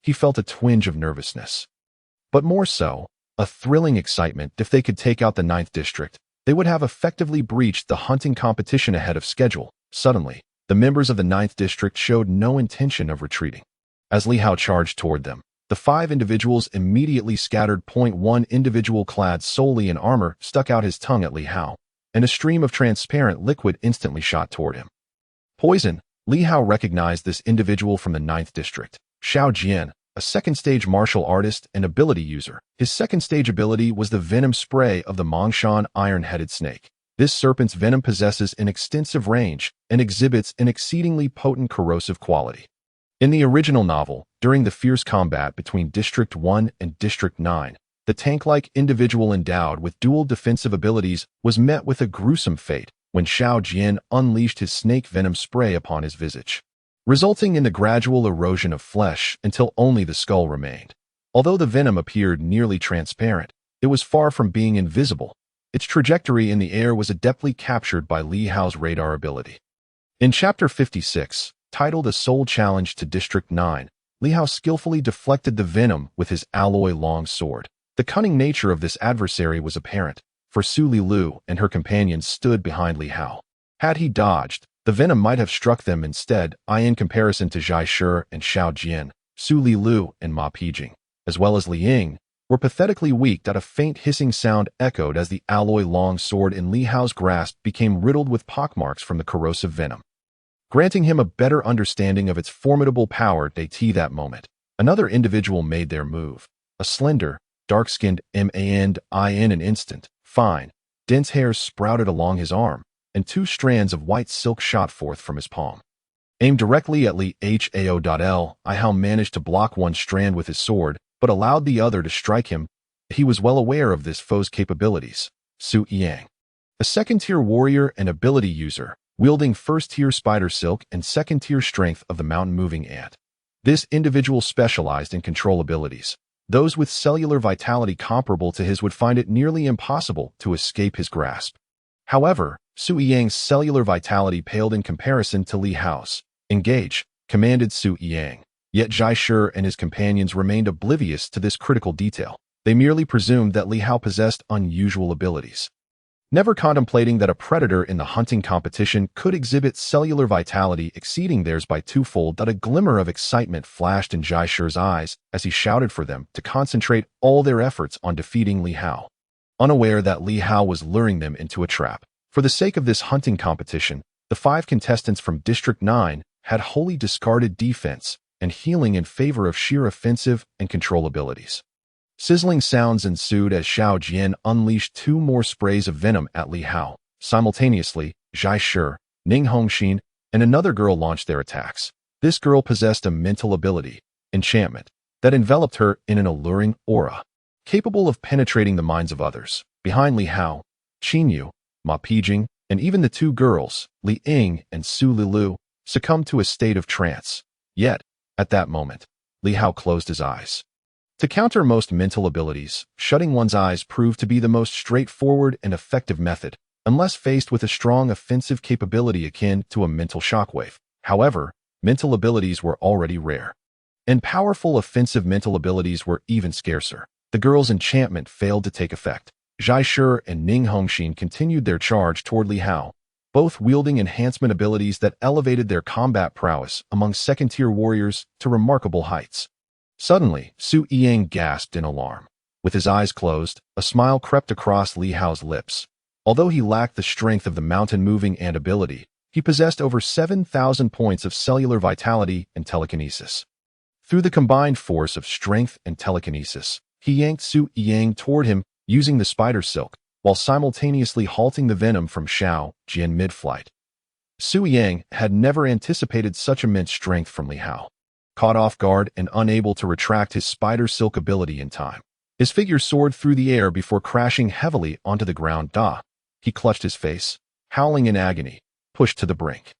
He felt a twinge of nervousness, but more so, a thrilling excitement. If they could take out the 9th District, they would have effectively breached the hunting competition ahead of schedule. Suddenly, the members of the 9th District showed no intention of retreating. As Li Hao charged toward them, the 5 individuals immediately scattered. One individual clad solely in armor stuck out his tongue at Li Hao, and a stream of transparent liquid instantly shot toward him. Poison! Li Hao recognized this individual from the 9th District. Xiao Jian, a second-stage martial artist and ability user. His second-stage ability was the venom spray of the Mongshan iron-headed snake. This serpent's venom possesses an extensive range and exhibits an exceedingly potent corrosive quality. In the original novel, during the fierce combat between District 1 and District 9, the tank-like individual endowed with dual defensive abilities was met with a gruesome fate when Xiao Jian unleashed his snake venom spray upon his visage. resulting in the gradual erosion of flesh until only the skull remained. Although the venom appeared nearly transparent, it was far from being invisible. Its trajectory in the air was adeptly captured by Li Hao's radar ability. In Chapter 56, titled A Soul Challenge to District 9, Li Hao skillfully deflected the venom with his alloy long sword. The cunning nature of this adversary was apparent, for Su Lilu and her companions stood behind Li Hao. Had he dodged, the venom might have struck them instead. In comparison to Zhai Shi and Xiao Jian, Su Lilu and Ma Pijing, as well as Li Ying, were pathetically weak. A faint hissing sound echoed as the alloy long sword in Li Hao's grasp became riddled with pockmarks from the corrosive venom, granting him a better understanding of its formidable power. That moment, another individual made their move. A slender, dark-skinned man in an instant. Fine, dense hairs sprouted along his arm, and 2 strands of white silk shot forth from his palm. Aimed directly at Li Hao. Li Hao managed to block one strand with his sword, but allowed the other to strike him. He was well aware of this foe's capabilities. Su Yang, a second-tier warrior and ability user, wielding first-tier spider silk and second-tier strength of the mountain-moving ant. This individual specialized in control abilities. Those with cellular vitality comparable to his would find it nearly impossible to escape his grasp. However, Su Yang's cellular vitality paled in comparison to Li Hao's. Engage, commanded Su Yang. Yet Zhai Shi and his companions remained oblivious to this critical detail. They merely presumed that Li Hao possessed unusual abilities, never contemplating that a predator in the hunting competition could exhibit cellular vitality exceeding theirs by 2-fold. A glimmer of excitement flashed in Zhai Shi's eyes as he shouted for them to concentrate all their efforts on defeating Li Hao, unaware that Li Hao was luring them into a trap. For the sake of this hunting competition, the 5 contestants from District 9 had wholly discarded defense and healing in favor of sheer offensive and control abilities. Sizzling sounds ensued as Xiao Jian unleashed 2 more sprays of venom at Li Hao. Simultaneously, Zhai Shi, Ning Hongxin, and another girl launched their attacks. This girl possessed a mental ability, enchantment, that enveloped her in an alluring aura, capable of penetrating the minds of others. Behind Li Hao, Qinyu, Ma Pijing, and even the 2 girls, Li Ying and Su Lilu, succumbed to a state of trance. Yet, at that moment, Li Hao closed his eyes. To counter most mental abilities, shutting one's eyes proved to be the most straightforward and effective method, unless faced with a strong offensive capability akin to a mental shockwave. However, mental abilities were already rare, and powerful offensive mental abilities were even scarcer. The girl's enchantment failed to take effect. Zhai Shi and Ning Hongxin continued their charge toward Li Hao, both wielding enhancement abilities that elevated their combat prowess among second-tier warriors to remarkable heights. Suddenly, Su Yang gasped in alarm. With his eyes closed, a smile crept across Li Hao's lips. Although he lacked the strength of the mountain-moving ant ability, he possessed over 7,000 points of cellular vitality and telekinesis. Through the combined force of strength and telekinesis, he yanked Su Yang toward him using the spider silk, while simultaneously halting the venom from Xiao Jian mid-flight. Su Yang had never anticipated such immense strength from Li Hao. Caught off guard and unable to retract his spider silk ability in time, his figure soared through the air before crashing heavily onto the ground. He clutched his face, howling in agony, pushed to the brink.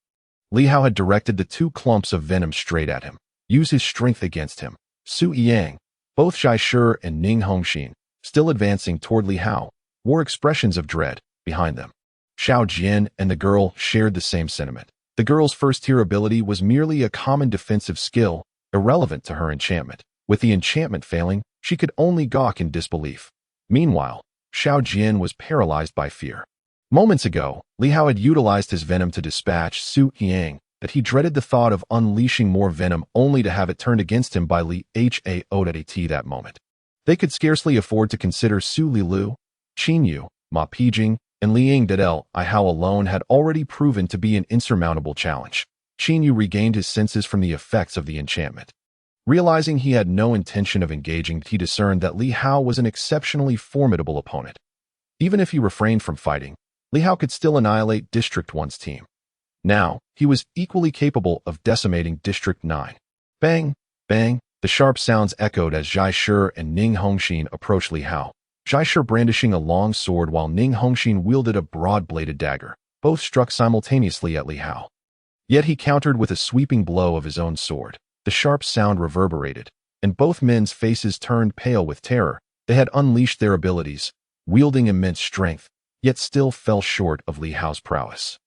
Li Hao had directed the 2 clumps of venom straight at him. Use his strength against him. Su Yang, both Zhai Shi and Ning Hongxin, still advancing toward Li Hao, wore expressions of dread behind them. Xiao Jian and the girl shared the same sentiment. The girl's first-tier ability was merely a common defensive skill, irrelevant to her enchantment. With the enchantment failing, she could only gawk in disbelief. Meanwhile, Xiao Jian was paralyzed by fear. Moments ago, Li Hao had utilized his venom to dispatch Su Yang, that he dreaded the thought of unleashing more venom only to have it turned against him by Li Hao. At that moment, they could scarcely afford to consider Su Lilu, Qinyu, Ma Pijing, and Li Ying. Li Hao alone had already proven to be an insurmountable challenge. Qinyu regained his senses from the effects of the enchantment. Realizing he had no intention of engaging, he discerned that Li Hao was an exceptionally formidable opponent. Even if he refrained from fighting, Li Hao could still annihilate District 1's team. Now, he was equally capable of decimating District 9. Bang! Bang! The sharp sounds echoed as Zhai Shi and Ning Hongxin approached Li Hao. Zhai Shi brandishing a long sword while Ning Hongxin wielded a broad-bladed dagger. Both struck simultaneously at Li Hao. Yet he countered with a sweeping blow of his own sword. The sharp sound reverberated, and both men's faces turned pale with terror. They had unleashed their abilities, wielding immense strength, yet still fell short of Li Hao's prowess.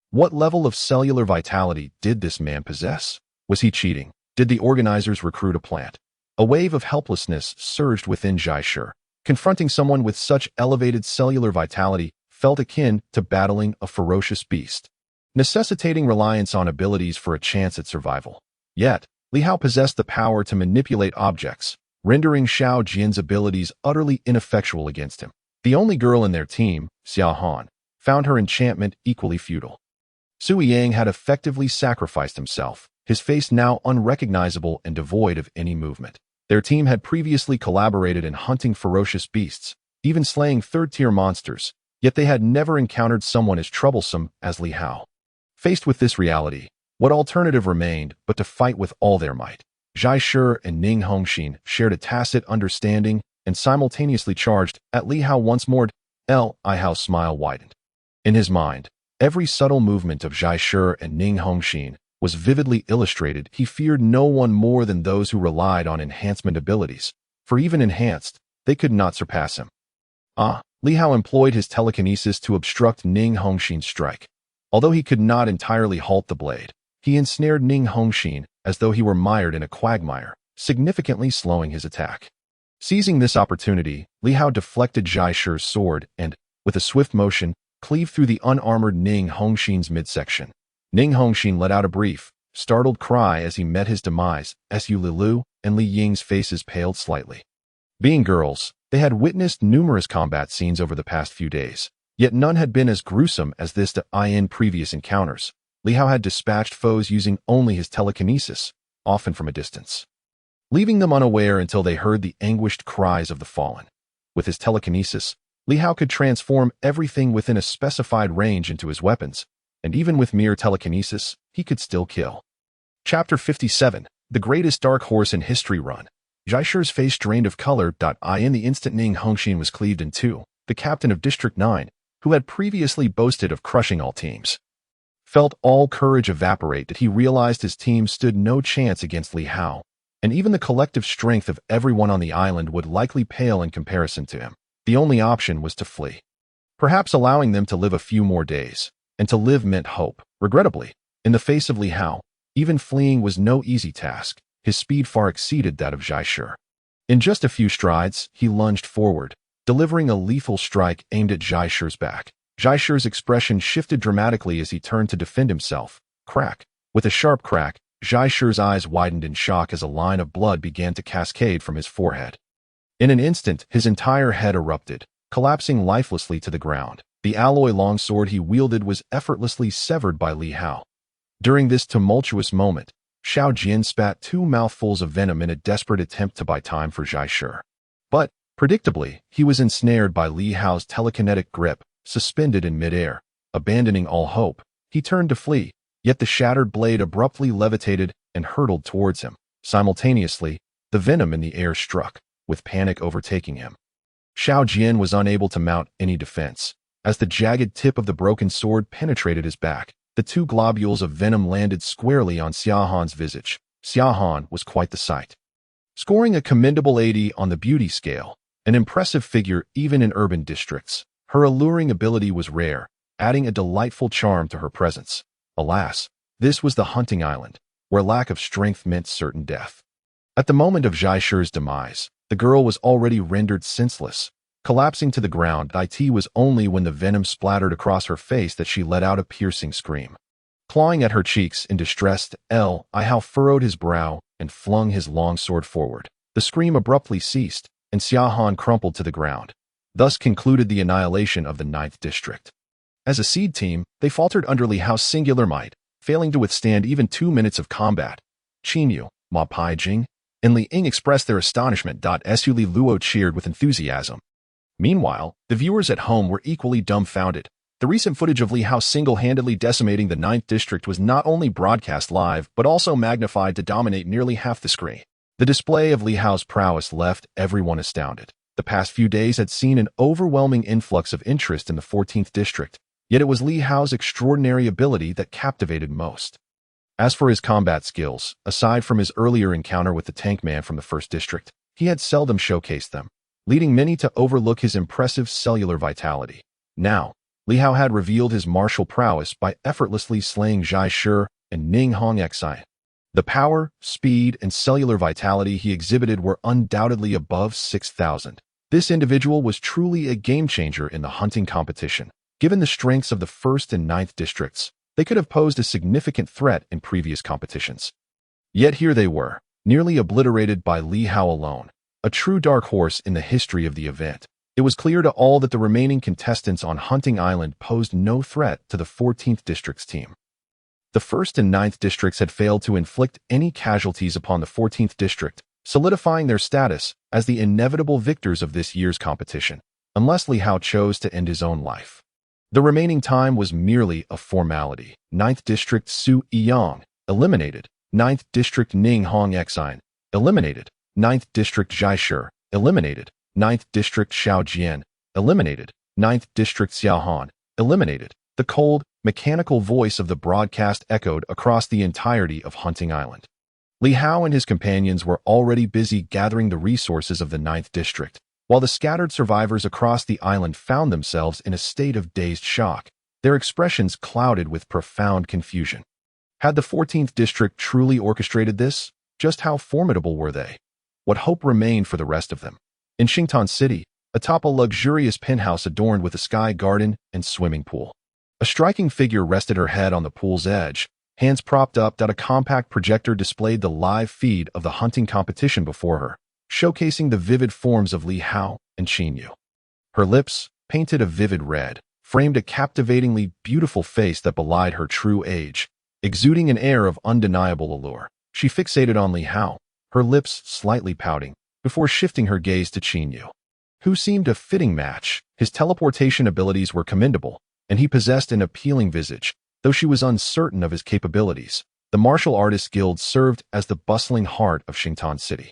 What level of cellular vitality did this man possess? Was he cheating? Did the organizers recruit a plant? A wave of helplessness surged within Zhai Shi. Confronting someone with such elevated cellular vitality felt akin to battling a ferocious beast, necessitating reliance on abilities for a chance at survival. Yet, Li Hao possessed the power to manipulate objects, rendering Xiao Jian's abilities utterly ineffectual against him. The only girl in their team, Xia Han, found her enchantment equally futile. Sui Yang had effectively sacrificed himself, his face now unrecognizable and devoid of any movement. Their team had previously collaborated in hunting ferocious beasts, even slaying third-tier monsters, yet they had never encountered someone as troublesome as Li Hao. Faced with this reality, what alternative remained but to fight with all their might? Zhai Shi and Ning Hongxin shared a tacit understanding and simultaneously charged at Li Hao once more. Li Hao's smile widened. In his mind, every subtle movement of Zhai Shi and Ning Hongxin was vividly illustrated. He feared no one more than those who relied on enhancement abilities, for even enhanced, they could not surpass him. Li Hao employed his telekinesis to obstruct Ning Hongxin's strike. Although he could not entirely halt the blade, he ensnared Ning Hongxin as though he were mired in a quagmire, significantly slowing his attack. Seizing this opportunity, Li Hao deflected Zhai Shi's sword and, with a swift motion, cleaved through the unarmored Ning Hongxin's midsection. Ning Hongxin let out a brief, startled cry as he met his demise. Su Lilu and Li Ying's faces paled slightly. Being girls, they had witnessed numerous combat scenes over the past few days, yet none had been as gruesome as this in previous encounters. Li Hao had dispatched foes using only his telekinesis, often from a distance, leaving them unaware until they heard the anguished cries of the fallen. With his telekinesis, Li Hao could transform everything within a specified range into his weapons, and even with mere telekinesis, he could still kill. Chapter 57, The Greatest Dark Horse in History Run. Zhai Shi's face drained of color. In the instant Ning Hongxin was cleaved in two, the captain of District 9, who had previously boasted of crushing all teams, felt all courage evaporate that he realized his team stood no chance against Li Hao, and even the collective strength of everyone on the island would likely pale in comparison to him. The only option was to flee, perhaps allowing them to live a few more days, and to live meant hope. Regrettably, in the face of Li Hao, even fleeing was no easy task. His speed far exceeded that of Zhai Shi. In just a few strides, he lunged forward, delivering a lethal strike aimed at Zhai Shi's back. Zhai Shi's expression shifted dramatically as he turned to defend himself. Crack. With a sharp crack, Zhai Shi's eyes widened in shock as a line of blood began to cascade from his forehead. In an instant, his entire head erupted, collapsing lifelessly to the ground. The alloy longsword he wielded was effortlessly severed by Li Hao. During this tumultuous moment, Xiao Jian spat 2 mouthfuls of venom in a desperate attempt to buy time for Zhai Shi. But, predictably, he was ensnared by Li Hao's telekinetic grip, suspended in midair. Abandoning all hope, he turned to flee, yet the shattered blade abruptly levitated and hurtled towards him. Simultaneously, the venom in the air struck, with panic overtaking him. Xiao Jian was unable to mount any defense. As the jagged tip of the broken sword penetrated his back, the 2 globules of venom landed squarely on Xia Han's visage. Xia Han was quite the sight, scoring a commendable 80 on the beauty scale, an impressive figure even in urban districts. Her alluring ability was rare, adding a delightful charm to her presence. Alas, this was the hunting island, where lack of strength meant certain death. At the moment of Zhai Shi's demise, the girl was already rendered senseless. Collapsing to the ground, it was only when the venom splattered across her face that she let out a piercing scream. Clawing at her cheeks in distress, Li Hao furrowed his brow and flung his long sword forward. The scream abruptly ceased, and Xia Han crumpled to the ground. Thus concluded the annihilation of the 9th District. As a seed team, they faltered under Li Hao's singular might, failing to withstand even 2 minutes of combat. Qinyu, Ma Pai Jing, and Li Ying expressed their astonishment. Su Li Luo cheered with enthusiasm. Meanwhile, the viewers at home were equally dumbfounded. The recent footage of Li Hao single-handedly decimating the 9th District was not only broadcast live, but also magnified to dominate nearly half the screen. The display of Li Hao's prowess left everyone astounded. The past few days had seen an overwhelming influx of interest in the 14th District, yet it was Li Hao's extraordinary ability that captivated most. As for his combat skills, aside from his earlier encounter with the tank man from the 1st District, he had seldom showcased them, leading many to overlook his impressive cellular vitality. Now, Li Hao had revealed his martial prowess by effortlessly slaying Zhai Shi and Ning Hongxai. The power, speed, and cellular vitality he exhibited were undoubtedly above 6,000. This individual was truly a game-changer in the hunting competition. Given the strengths of the 1st and 9th districts, they could have posed a significant threat in previous competitions. Yet here they were, nearly obliterated by Li Hao alone, a true dark horse in the history of the event. It was clear to all that the remaining contestants on Hunting Island posed no threat to the 14th District's team. The 1st and 9th Districts had failed to inflict any casualties upon the 14th District, solidifying their status as the inevitable victors of this year's competition, unless Li Hao chose to end his own life. The remaining time was merely a formality. 9th District Su Yiyang, eliminated. 9th District Ning Hongxai, eliminated. 9th District Zhai Shi, eliminated. 9th District Xiao Jian, eliminated. 9th District Xiao Han, eliminated. The cold, mechanical voice of the broadcast echoed across the entirety of Hunting Island. Li Hao and his companions were already busy gathering the resources of the 9th District, while the scattered survivors across the island found themselves in a state of dazed shock, their expressions clouded with profound confusion. Had the 14th District truly orchestrated this? Just how formidable were they? What hope remained for the rest of them? In Xingtan City, atop a luxurious penthouse adorned with a sky garden and swimming pool, a striking figure rested her head on the pool's edge, hands propped up. A compact projector displayed the live feed of the hunting competition before her, showcasing the vivid forms of Li Hao and Qin Yu. Her lips, painted a vivid red, framed a captivatingly beautiful face that belied her true age, exuding an air of undeniable allure. She fixated on Li Hao, her lips slightly pouting, before shifting her gaze to Qin Yu, who seemed a fitting match. His teleportation abilities were commendable, and he possessed an appealing visage. Though she was uncertain of his capabilities, the Martial Artists Guild served as the bustling heart of Xingtan City,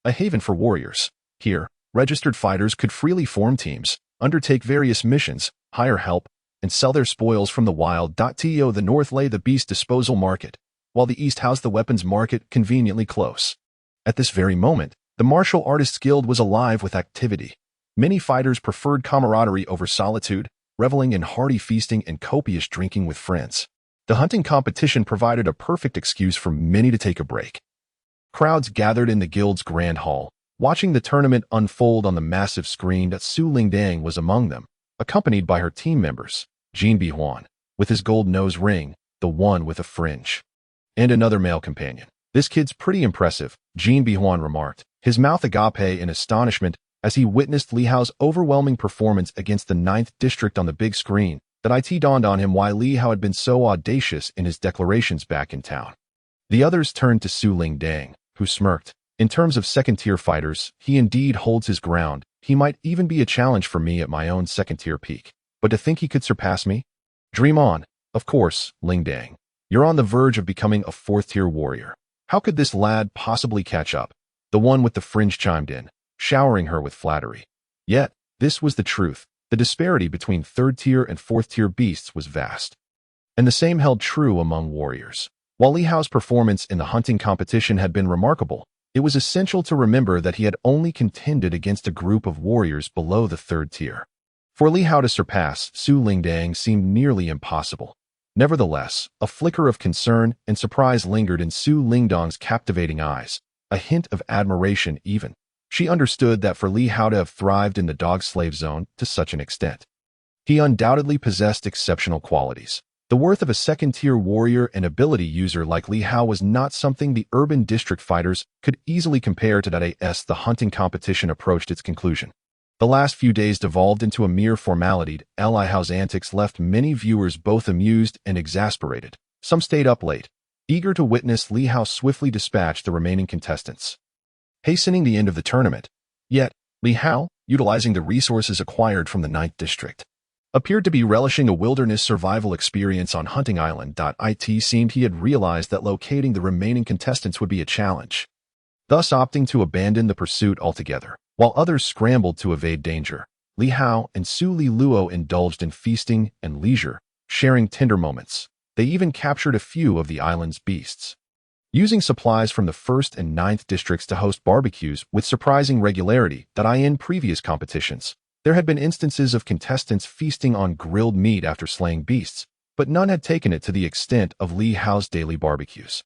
a haven for warriors. Here, registered fighters could freely form teams, undertake various missions, hire help, and sell their spoils from the wild. To the north lay the beast disposal market, while the east housed the weapons market, conveniently close. At this very moment, the Martial Artists Guild was alive with activity. Many fighters preferred camaraderie over solitude, reveling in hearty feasting and copious drinking with friends. The hunting competition provided a perfect excuse for many to take a break. Crowds gathered in the guild's grand hall, watching the tournament unfold on the massive screen. Su Lingdang was among them, accompanied by her team members, Jin Bihuan, with his gold nose ring, the one with a fringe, and another male companion. "This kid's pretty impressive," Jin Bihuan remarked, his mouth agape in astonishment as he witnessed Li Hao's overwhelming performance against the 9th District on the big screen. It dawned on him why Li Hao had been so audacious in his declarations back in town. The others turned to Su Lingdang, who smirked. "In terms of second-tier fighters, he indeed holds his ground. He might even be a challenge for me at my own second-tier peak. But to think he could surpass me? Dream on. Of course, Lingdang. You're on the verge of becoming a 4th-tier warrior. How could this lad possibly catch up?" The one with the fringe chimed in, showering her with flattery. Yet, this was the truth. The disparity between 3rd-tier and 4th-tier beasts was vast. And the same held true among warriors. While Li Hao's performance in the hunting competition had been remarkable, it was essential to remember that he had only contended against a group of warriors below the 3rd tier. For Li Hao to surpass Su Lingdang seemed nearly impossible. Nevertheless, a flicker of concern and surprise lingered in Su Lingdang's captivating eyes, a hint of admiration even. She understood that for Li Hao to have thrived in the dog-slave zone to such an extent, he undoubtedly possessed exceptional qualities. The worth of a second-tier warrior and ability user like Li Hao was not something the urban district fighters could easily compare to. As the hunting competition approached its conclusion, the last few days devolved into a mere formality. Li Hao's antics left many viewers both amused and exasperated. Some stayed up late, eager to witness Li Hao swiftly dispatch the remaining contestants, hastening the end of the tournament. Yet, Li Hao, utilizing the resources acquired from the 9th district, appeared to be relishing a wilderness survival experience on Hunting Island. It seemed he had realized that locating the remaining contestants would be a challenge, thus opting to abandon the pursuit altogether. While others scrambled to evade danger, Li Hao and Su Li Luo indulged in feasting and leisure, sharing tender moments. They even captured a few of the island's beasts. Using supplies from the 1st and 9th districts to host barbecues with surprising regularity that in previous competitions, there had been instances of contestants feasting on grilled meat after slaying beasts, but none had taken it to the extent of Li Hao's daily barbecues.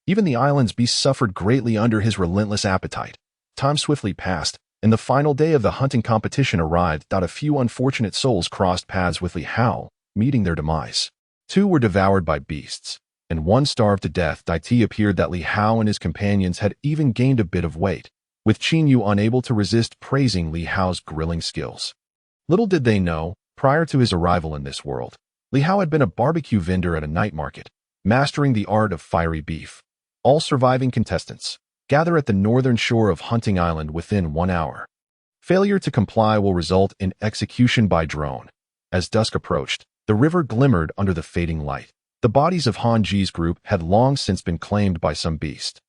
Even the island's beasts suffered greatly under his relentless appetite. Time swiftly passed, and the final day of the hunting competition arrived. A few unfortunate souls crossed paths with Li Hao, meeting their demise. 2 were devoured by beasts, and 1 starved to death. It appeared that Li Hao and his companions had even gained a bit of weight, with Qin Yu unable to resist praising Li Hao's grilling skills. Little did they know, prior to his arrival in this world, Li Hao had been a barbecue vendor at a night market, mastering the art of fiery beef. All surviving contestants gather at the northern shore of Hunting Island within 1 hour. Failure to comply will result in execution by drone. As dusk approached, the river glimmered under the fading light. The bodies of Han Ji's group had long since been claimed by some beast.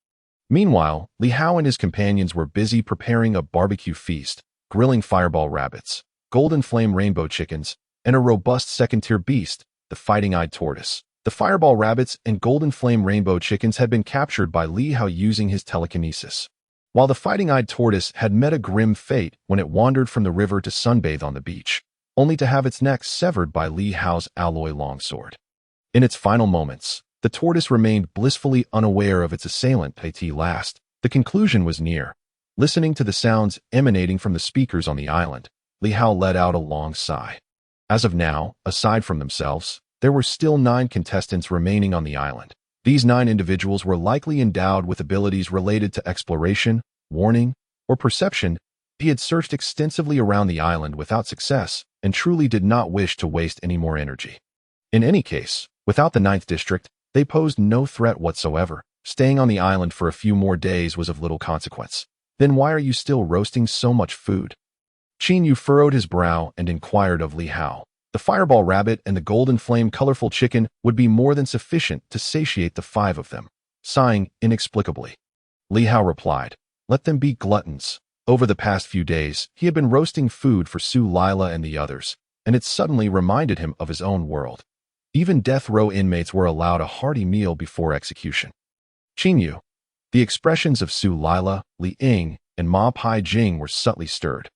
Meanwhile, Li Hao and his companions were busy preparing a barbecue feast, grilling fireball rabbits, golden flame rainbow chickens, and a robust second-tier beast, the fighting-eyed tortoise. The fireball rabbits and golden flame rainbow chickens had been captured by Li Hao using his telekinesis, while the fighting-eyed tortoise had met a grim fate when it wandered from the river to sunbathe on the beach, only to have its neck severed by Li Hao's alloy longsword. In its final moments, the tortoise remained blissfully unaware of its assailant. At last, the conclusion was near. Listening to the sounds emanating from the speakers on the island, Li Hao let out a long sigh. As of now, aside from themselves, there were still 9 contestants remaining on the island. These 9 individuals were likely endowed with abilities related to exploration, warning, or perception. He had searched extensively around the island without success and truly did not wish to waste any more energy. In any case, without the 9th district, they posed no threat whatsoever. Staying on the island for a few more days was of little consequence. Then why are you still roasting so much food? Qin Yu furrowed his brow and inquired of Li Hao. The fireball rabbit and the golden flame colorful chicken would be more than sufficient to satiate the 5 of them. Sighing inexplicably, Li Hao replied, "Let them be gluttons." Over the past few days, he had been roasting food for Su Lila and the others, and it suddenly reminded him of his own world. Even death row inmates were allowed a hearty meal before execution. Qin Yu. The expressions of Su Lila, Li Ying, and Ma Pai Jing were subtly stirred.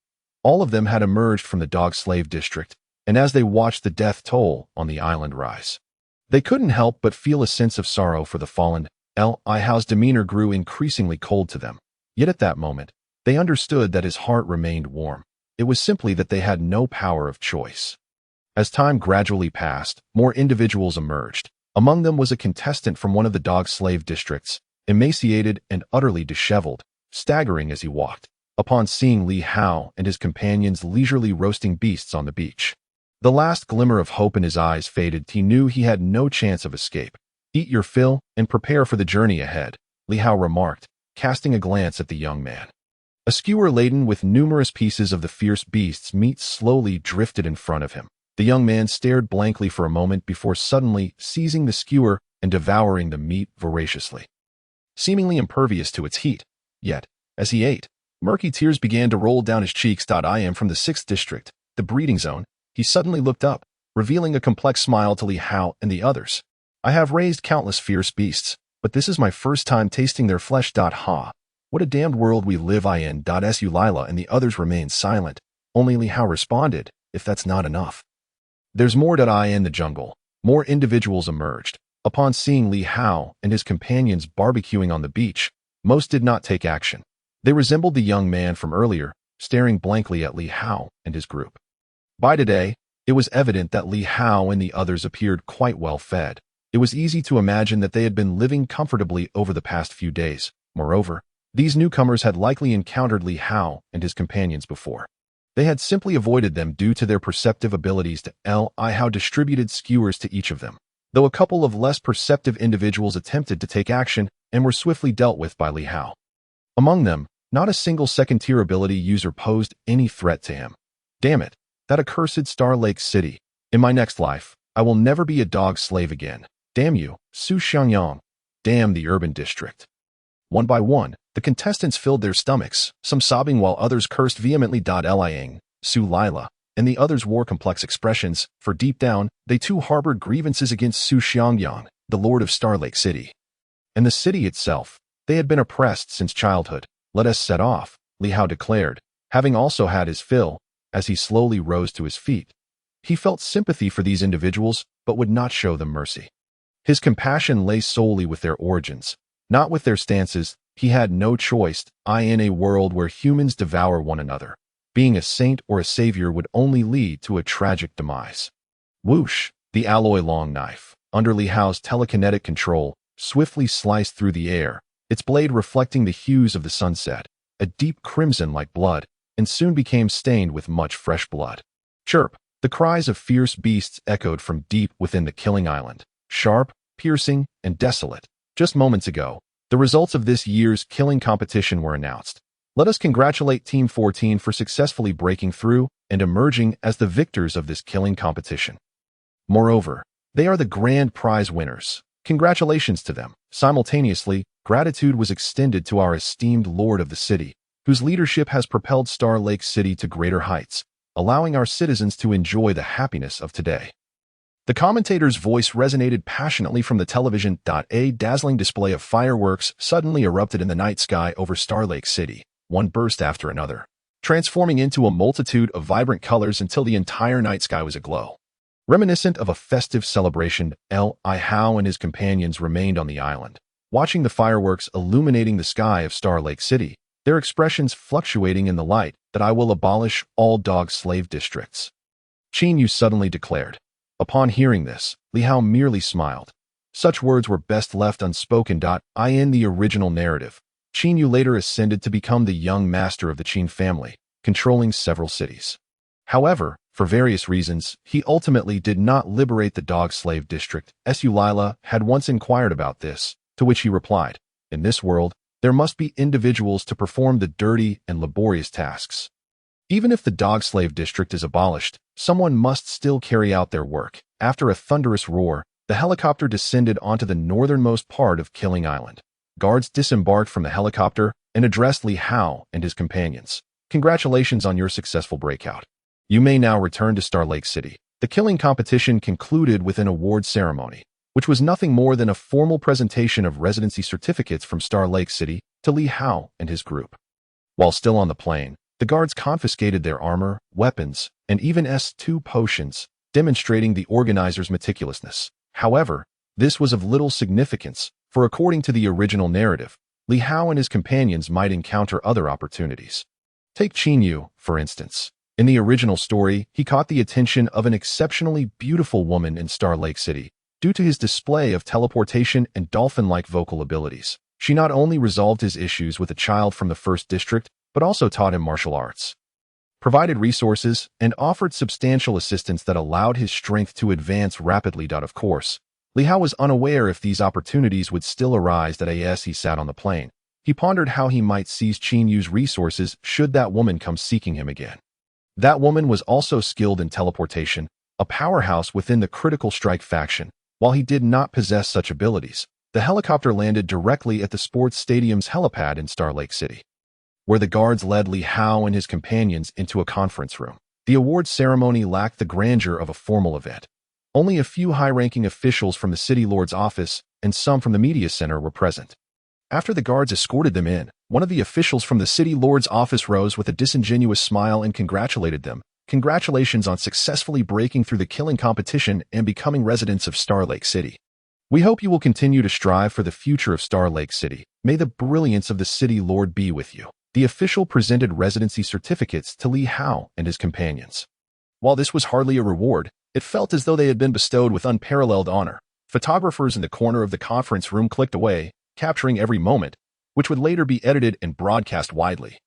All of them had emerged from the dog slave district, and as they watched the death toll on the island rise, they couldn't help but feel a sense of sorrow for the fallen. Li Hao's demeanor grew increasingly cold to them. Yet at that moment, they understood that his heart remained warm. It was simply that they had no power of choice. As time gradually passed, more individuals emerged. Among them was a contestant from one of the dog slave districts, emaciated and utterly disheveled, staggering as he walked, upon seeing Li Hao and his companions leisurely roasting beasts on the beach. The last glimmer of hope in his eyes faded. He knew he had no chance of escape. "Eat your fill and prepare for the journey ahead," Li Hao remarked, casting a glance at the young man. A skewer laden with numerous pieces of the fierce beast's meat slowly drifted in front of him. The young man stared blankly for a moment before suddenly seizing the skewer and devouring the meat voraciously, seemingly impervious to its heat. Yet, as he ate, murky tears began to roll down his cheeks. "I am from the 6th district, the breeding zone." He suddenly looked up, revealing a complex smile to Li Hao and the others. "I have raised countless fierce beasts, but this is my first time tasting their flesh. Ha! What a damned world we live in. Su Lila and the others remained silent. Only Li Hao responded, "If that's not enough, there's more." In the jungle, more individuals emerged. Upon seeing Li Hao and his companions barbecuing on the beach, most did not take action. They resembled the young man from earlier, staring blankly at Li Hao and his group. By today, it was evident that Li Hao and the others appeared quite well fed. It was easy to imagine that they had been living comfortably over the past few days. Moreover, these newcomers had likely encountered Li Hao and his companions before. They had simply avoided them due to their perceptive abilities. Li Hao distributed skewers to each of them, though a couple of less perceptive individuals attempted to take action and were swiftly dealt with by Li Hao. Among them, not a single second-tier ability user posed any threat to him. Damn it, that accursed Star Lake City. In my next life, I will never be a dog slave again. Damn you, Su Xiangyang. Damn the urban district. One by one, the contestants filled their stomachs, some sobbing while others cursed vehemently. Li Ying, Su Lila, and the others wore complex expressions, for deep down, they too harbored grievances against Su Xiangyang, the lord of Star Lake City. And the city itself, they had been oppressed since childhood. Let us set off, Li Hao declared, having also had his fill, as he slowly rose to his feet. He felt sympathy for these individuals, but would not show them mercy. His compassion lay solely with their origins, not with their stances. He had no choice. In a world where humans devour one another, being a saint or a savior would only lead to a tragic demise. Whoosh! The alloy long knife, under Li Hao's telekinetic control, swiftly sliced through the air, its blade reflecting the hues of the sunset, a deep crimson like blood, and soon became stained with much fresh blood. Chirp! The cries of fierce beasts echoed from deep within the killing island, sharp, piercing, and desolate. Just moments ago, the results of this year's killing competition were announced. Let us congratulate Team 14 for successfully breaking through and emerging as the victors of this killing competition. Moreover, they are the grand prize winners. Congratulations to them. Simultaneously, gratitude was extended to our esteemed Lord of the City, whose leadership has propelled Star Lake City to greater heights, allowing our citizens to enjoy the happiness of today. The commentator's voice resonated passionately from the television. A dazzling display of fireworks suddenly erupted in the night sky over Star Lake City, one burst after another, transforming into a multitude of vibrant colors until the entire night sky was aglow. Reminiscent of a festive celebration, Li Hao and his companions remained on the island, watching the fireworks illuminating the sky of Star Lake City, their expressions fluctuating in the light. That I will abolish all dog slave districts, Qin Yu suddenly declared. Upon hearing this, Li Hao merely smiled. Such words were best left unspoken. In the original narrative, Qin Yu later ascended to become the young master of the Qin family, controlling several cities. However, for various reasons, he ultimately did not liberate the dog slave district. Su Lila had once inquired about this, to which he replied, in this world, there must be individuals to perform the dirty and laborious tasks. Even if the dog slave district is abolished, someone must still carry out their work. After a thunderous roar, the helicopter descended onto the northernmost part of Killing Island. Guards disembarked from the helicopter and addressed Li Hao and his companions. Congratulations on your successful breakout. You may now return to Star Lake City. The killing competition concluded with an award ceremony, which was nothing more than a formal presentation of residency certificates from Star Lake City to Li Hao and his group. While still on the plane, the guards confiscated their armor, weapons, and even S2 potions, demonstrating the organizers' meticulousness. However, this was of little significance, for according to the original narrative, Li Hao and his companions might encounter other opportunities. Take Qin Yu, for instance. In the original story, he caught the attention of an exceptionally beautiful woman in Star Lake City, due to his display of teleportation and dolphin-like vocal abilities. She not only resolved his issues with a child from the first district, but also taught him martial arts, provided resources, and offered substantial assistance that allowed his strength to advance rapidly. Of course, Li Hao was unaware if these opportunities would still arise. As he sat on the plane, he pondered how he might seize Qin Yu's resources should that woman come seeking him again. That woman was also skilled in teleportation, a powerhouse within the Critical Strike faction. While he did not possess such abilities, the helicopter landed directly at the sports stadium's helipad in Star Lake City, where the guards led Li Hao and his companions into a conference room. The award ceremony lacked the grandeur of a formal event. Only a few high-ranking officials from the city lord's office and some from the media center were present. After the guards escorted them in, one of the officials from the city lord's office rose with a disingenuous smile and congratulated them. Congratulations on successfully breaking through the killing competition and becoming residents of Star Lake City. We hope you will continue to strive for the future of Star Lake City. May the brilliance of the city lord be with you. The official presented residency certificates to Li Hao and his companions. While this was hardly a reward, it felt as though they had been bestowed with unparalleled honor. Photographers in the corner of the conference room clicked away, capturing every moment, which would later be edited and broadcast widely,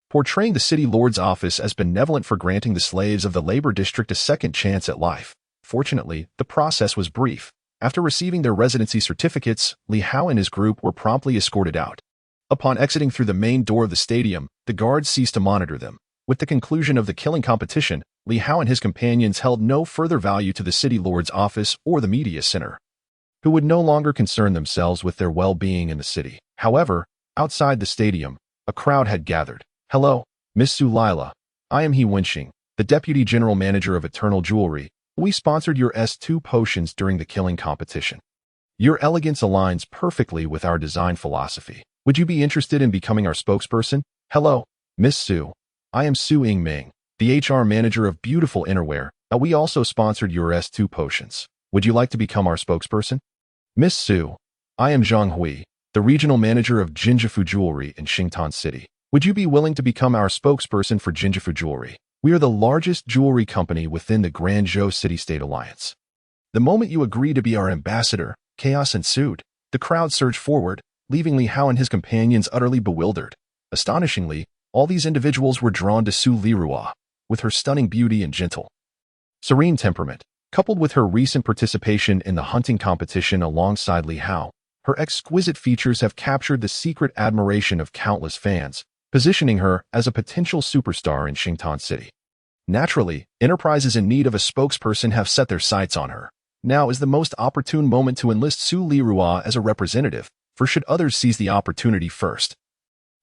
portraying the city lord's office as benevolent for granting the slaves of the labor district a second chance at life. Fortunately, the process was brief. After receiving their residency certificates, Li Hao and his group were promptly escorted out. Upon exiting through the main door of the stadium, the guards ceased to monitor them. With the conclusion of the killing competition, Li Hao and his companions held no further value to the city lord's office or the media center, who would no longer concern themselves with their well-being in the city. However, outside the stadium, a crowd had gathered. Hello, Miss Su Lila. I am He Wenxing, the Deputy General Manager of Eternal Jewelry, we sponsored your S2 potions during the killing competition. Your elegance aligns perfectly with our design philosophy. Would you be interested in becoming our spokesperson? Hello, Miss Sue. I am Su Ying Ming, the HR Manager of Beautiful Innerwear. We also sponsored your S2 potions. Would you like to become our spokesperson? Miss Sue, I am Zhang Hui, the Regional Manager of Jinjifu Jewelry in Xingtan City. Would you be willing to become our spokesperson for Jinjifu Jewelry? We are the largest jewelry company within the Guangzhou City-State Alliance. The moment you agree to be our ambassador, chaos ensued. The crowd surged forward, leaving Li Hao and his companions utterly bewildered. Astonishingly, all these individuals were drawn to Su Lirua, with her stunning beauty and gentle, serene temperament. Coupled with her recent participation in the hunting competition alongside Li Hao, her exquisite features have captured the secret admiration of countless fans, positioning her as a potential superstar in Xingtan City. Naturally, enterprises in need of a spokesperson have set their sights on her. Now is the most opportune moment to enlist Su Lirua as a representative, for should others seize the opportunity first.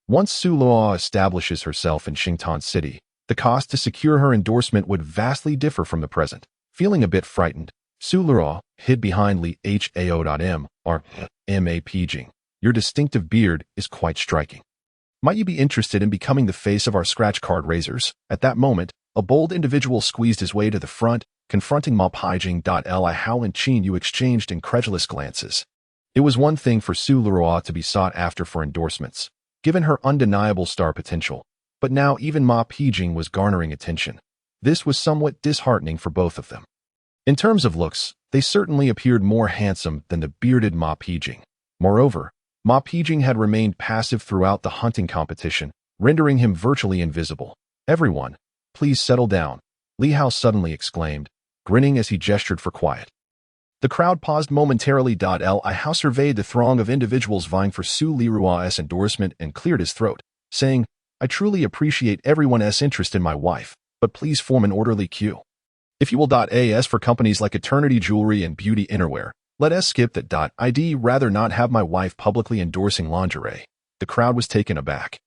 Once Su Lirua establishes herself in Xingtan City, the cost to secure her endorsement would vastly differ from the present. Feeling a bit frightened, Su Lirua hid behind Li Hao.m or M.A. Pijing. Your distinctive beard is quite striking. Might you be interested in becoming the face of our scratch card raisers? At that moment, a bold individual squeezed his way to the front, confronting Ma Pijing. Li Hao and Qin Yu exchanged incredulous glances. It was one thing for Su Lirua to be sought after for endorsements, given her undeniable star potential, but now even Ma Pijing was garnering attention. This was somewhat disheartening for both of them. In terms of looks, they certainly appeared more handsome than the bearded Ma Pijing. Moreover, Ma Pijing had remained passive throughout the hunting competition, rendering him virtually invisible. Everyone, please settle down, Li Hao suddenly exclaimed, grinning as he gestured for quiet. The crowd paused momentarily. Li Hao surveyed the throng of individuals vying for Su Lirua's endorsement and cleared his throat, saying, I truly appreciate everyone's interest in my wife, but please form an orderly queue. If you will. As for companies like Eternity Jewelry and Beauty Innerwear, let us skip that. I'd rather not have my wife publicly endorsing lingerie. The crowd was taken aback,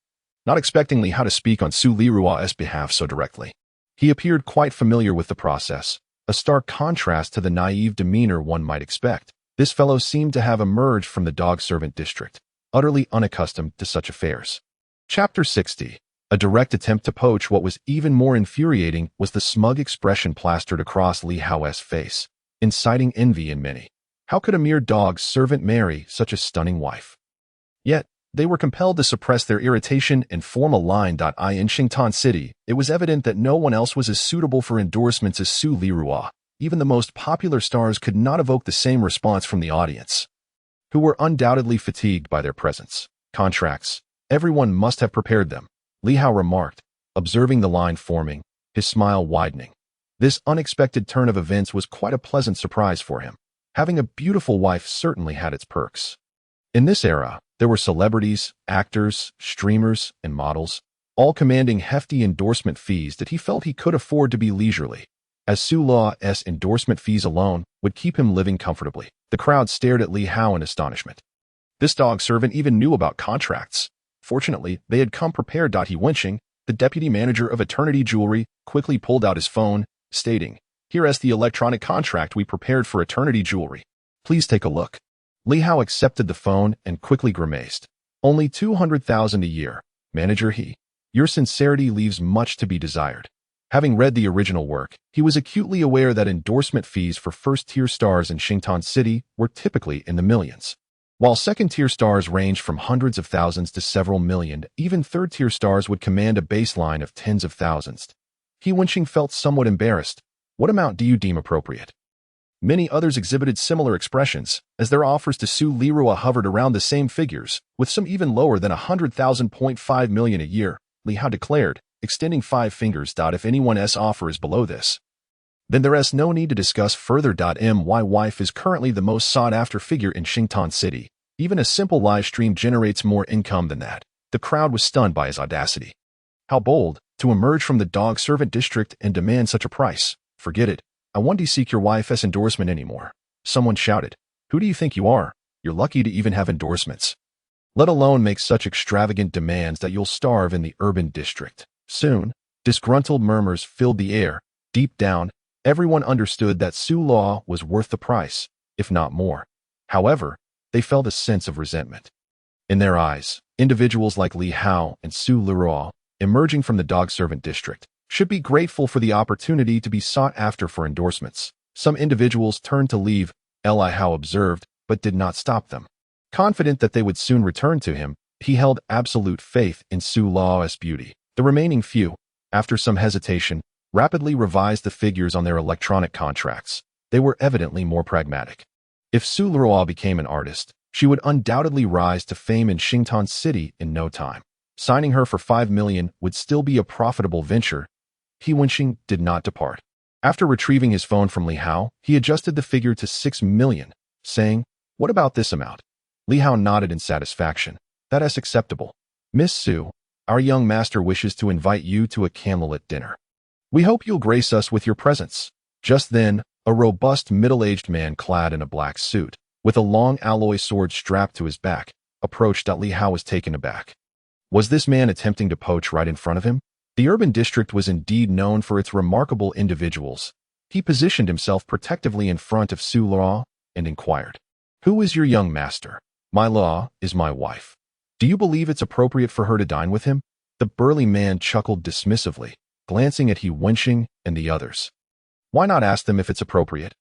not expecting Li Hao to speak on Su Lirua's behalf so directly. He appeared quite familiar with the process, a stark contrast to the naive demeanor one might expect. This fellow seemed to have emerged from the dog servant district, utterly unaccustomed to such affairs. Chapter 60. A direct attempt to poach. What was even more infuriating was the smug expression plastered across Li Hao's face, inciting envy in many. How could a mere dog servant marry such a stunning wife? Yet, they were compelled to suppress their irritation and form a line. In Xingtan City, it was evident that no one else was as suitable for endorsements as Su Lirua. Even the most popular stars could not evoke the same response from the audience, who were undoubtedly fatigued by their presence. Contracts. Everyone must have prepared them, Li Hao remarked, observing the line forming, his smile widening. This unexpected turn of events was quite a pleasant surprise for him. Having a beautiful wife certainly had its perks. In this era, there were celebrities, actors, streamers, and models, all commanding hefty endorsement fees that he felt he could afford to be leisurely, as Su Lua's endorsement fees alone would keep him living comfortably. The crowd stared at Li Hao in astonishment. This dog servant even knew about contracts. Fortunately, they had come prepared. He Wenqing, the deputy manager of Eternity Jewelry, quickly pulled out his phone, stating, Here is the electronic contract we prepared for Eternity Jewelry. Please take a look. Li Hao accepted the phone and quickly grimaced. Only 200,000 a year, manager he. Your sincerity leaves much to be desired. Having read the original work, he was acutely aware that endorsement fees for first-tier stars in Xingtan City were typically in the millions. While second-tier stars ranged from hundreds of thousands to several million, even third-tier stars would command a baseline of tens of thousands. He Wenqing felt somewhat embarrassed. What amount do you deem appropriate? Many others exhibited similar expressions, as their offers to Su Lirua hovered around the same figures, with some even lower than 100,000.5 million a year, Li Hao declared, extending 5 fingers. If anyone's offer is below this, then there is no need to discuss further. My wife is currently the most sought-after figure in Xingtan City. Even a simple live stream generates more income than that. The crowd was stunned by his audacity. How bold, to emerge from the dog servant district and demand such a price. Forget it. I won't seek your wife's endorsement anymore. Someone shouted. Who do you think you are? You're lucky to even have endorsements. Let alone make such extravagant demands that you'll starve in the urban district. Soon, Disgruntled murmurs filled the air. Deep down, everyone understood that Su Law was worth the price, if not more. However, they felt a sense of resentment. In their eyes, individuals like Li Hao and Su Leroy, emerging from the dog servant district, should be grateful for the opportunity to be sought after for endorsements. Some individuals turned to leave, Li Hao observed, but did not stop them. Confident that they would soon return to him, he held absolute faith in Su Law's beauty. The remaining few, after some hesitation, rapidly revised the figures on their electronic contracts. They were evidently more pragmatic. If Su Leroy became an artist, she would undoubtedly rise to fame in Xingtan City in no time. Signing her for 5 million would still be a profitable venture. He Wenxing did not depart. After retrieving his phone from Li Hao, he adjusted the figure to 6 million, saying, "What about this amount?" Li Hao nodded in satisfaction. "That is acceptable. Miss Su, our young master wishes to invite you to a candlelit dinner. We hope you'll grace us with your presence." Just then, a robust middle-aged man clad in a black suit, with a long alloy sword strapped to his back, approached. Li Hao was taken aback. Was this man attempting to poach right in front of him? The urban district was indeed known for its remarkable individuals. He positioned himself protectively in front of Su Law and inquired, "Who is your young master?" "My Law is my wife. Do you believe it's appropriate for her to dine with him?" The burly man chuckled dismissively, glancing at He Wenxing and the others. "Why not ask them if it's appropriate?"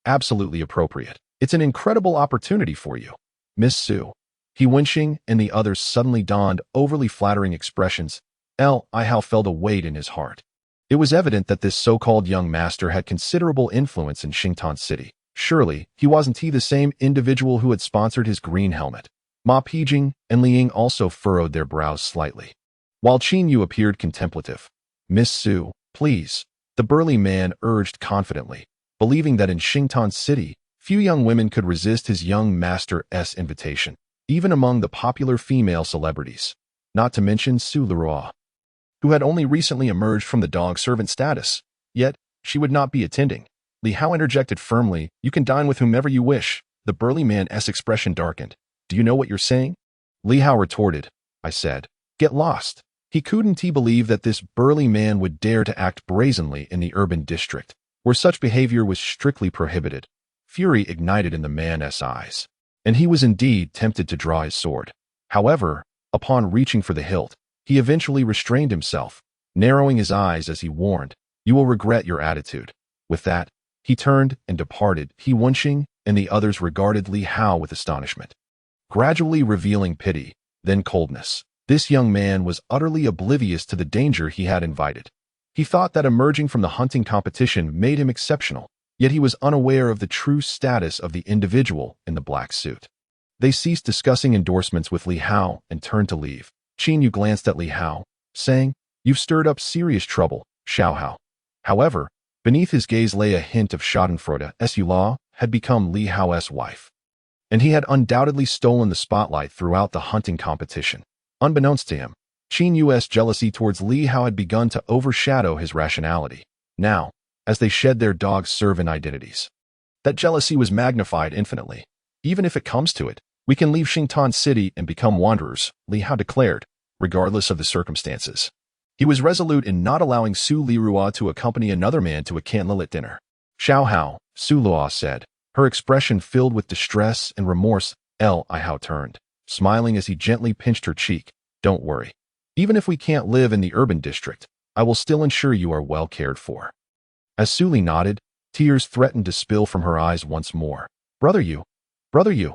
"Absolutely appropriate. It's an incredible opportunity for you, Miss Su." He Wenxing and the others suddenly donned overly flattering expressions. Li Hao felt a weight in his heart. It was evident that this so-called young master had considerable influence in Xingtan City. Surely, he wasn't the same individual who had sponsored his green helmet. Ma Pijing and Li Ying also furrowed their brows slightly, while Qin Yu appeared contemplative. "Miss Su, please," the burly man urged confidently, believing that in Xingtan City, few young women could resist his young master's invitation, even among the popular female celebrities, not to mention Su Leroy, who had only recently emerged from the dog servant status. Yet, she would not be attending. Li Hao interjected firmly, "You can dine with whomever you wish." The burly man's expression darkened. "Do you know what you're saying?" Li Hao retorted, "I said, get lost." He couldn't believe that this burly man would dare to act brazenly in the urban district, where such behavior was strictly prohibited. Fury ignited in the man's eyes, and he was indeed tempted to draw his sword. However, upon reaching for the hilt, he eventually restrained himself, narrowing his eyes as he warned, "You will regret your attitude." With that, he turned and departed. He Wenxing and the others regarded Li Hao with astonishment, gradually revealing pity, then coldness. This young man was utterly oblivious to the danger he had invited. He thought that emerging from the hunting competition made him exceptional, yet he was unaware of the true status of the individual in the black suit. They ceased discussing endorsements with Li Hao and turned to leave. Qin Yu glanced at Li Hao, saying, "You've stirred up serious trouble, Xiao Hao." However, beneath his gaze lay a hint of schadenfreude. Su Law had become Li Hao's wife, and he had undoubtedly stolen the spotlight throughout the hunting competition. Unbeknownst to him, Qin Yu's jealousy towards Li Hao had begun to overshadow his rationality. Now, as they shed their dog servant identities, that jealousy was magnified infinitely. "Even if it comes to it, we can leave Xingtan City and become wanderers," Li Hao declared, regardless of the circumstances. He was resolute in not allowing Su Leroy to accompany another man to a candlelit dinner. "Xiao Hao," Su Leroy said, her expression filled with distress and remorse. Li Hao turned, smiling as he gently pinched her cheek. "Don't worry. Even if we can't live in the urban district, I will still ensure you are well cared for." As Su Li nodded, tears threatened to spill from her eyes once more. Brother Yu! Brother Yu!"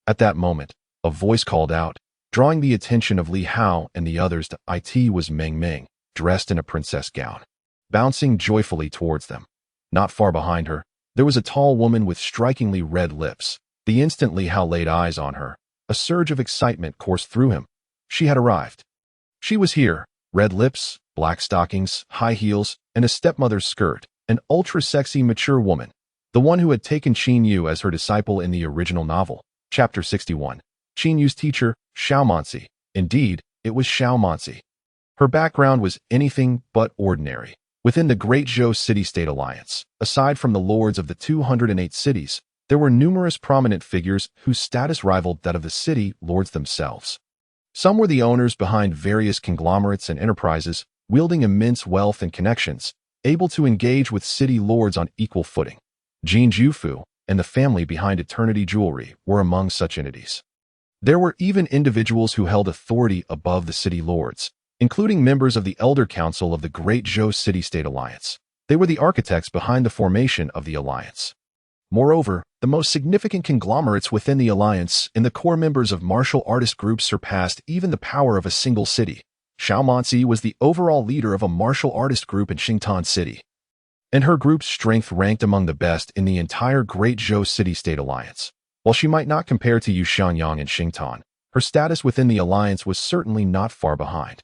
At that moment, a voice called out, drawing the attention of Li Hao and the others to it was Meng Meng, dressed in a princess gown, bouncing joyfully towards them. Not far behind her, there was a tall woman with strikingly red lips. The instant Li Hao laid eyes on her, a surge of excitement coursed through him. She had arrived. She was here, red lips, black stockings, high heels, and a stepmother's skirt, an ultra-sexy mature woman, the one who had taken Qin Yu as her disciple in the original novel. Chapter 61. Qin Yu's teacher, Xiao Manzi. Indeed, it was Xiao Manzi. Her background was anything but ordinary. Within the Great Zhou City-State Alliance, aside from the lords of the 208 cities, there were numerous prominent figures whose status rivaled that of the city lords themselves. Some were the owners behind various conglomerates and enterprises, wielding immense wealth and connections, able to engage with city lords on equal footing. Jin Jufu and the family behind Eternity Jewelry were among such entities. There were even individuals who held authority above the city lords, including members of the Elder Council of the Great Zhou City-State Alliance. They were the architects behind the formation of the alliance. Moreover, the most significant conglomerates within the alliance and the core members of martial artist groups surpassed even the power of a single city. Xiaomanzi was the overall leader of a martial artist group in Xingtan City, and her group's strength ranked among the best in the entire Great Zhou City-State Alliance. While she might not compare to Yu Xianyang and Xingtan, her status within the alliance was certainly not far behind.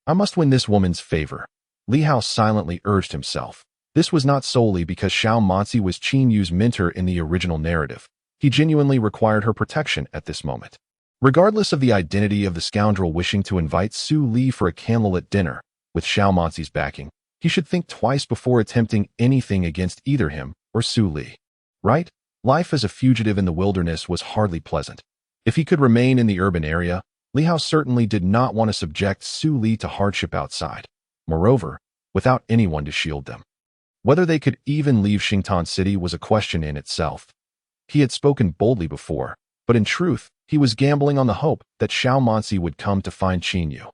I must win this woman's favor, Li Hao silently urged himself. This was not solely because Xiaomanzi was Qin Yu's mentor in the original narrative. He genuinely required her protection at this moment. Regardless of the identity of the scoundrel wishing to invite Su Li for a candlelit dinner, with Xiaomanzi's backing, he should think twice before attempting anything against either him or Su Li. Right? Life as a fugitive in the wilderness was hardly pleasant. If he could remain in the urban area, Li Hao certainly did not want to subject Su Li to hardship outside. Moreover, without anyone to shield them. Whether they could even leave Xingtan City was a question in itself. He had spoken boldly before, but in truth, he was gambling on the hope that Xiaomanzi would come to find Qin Yu.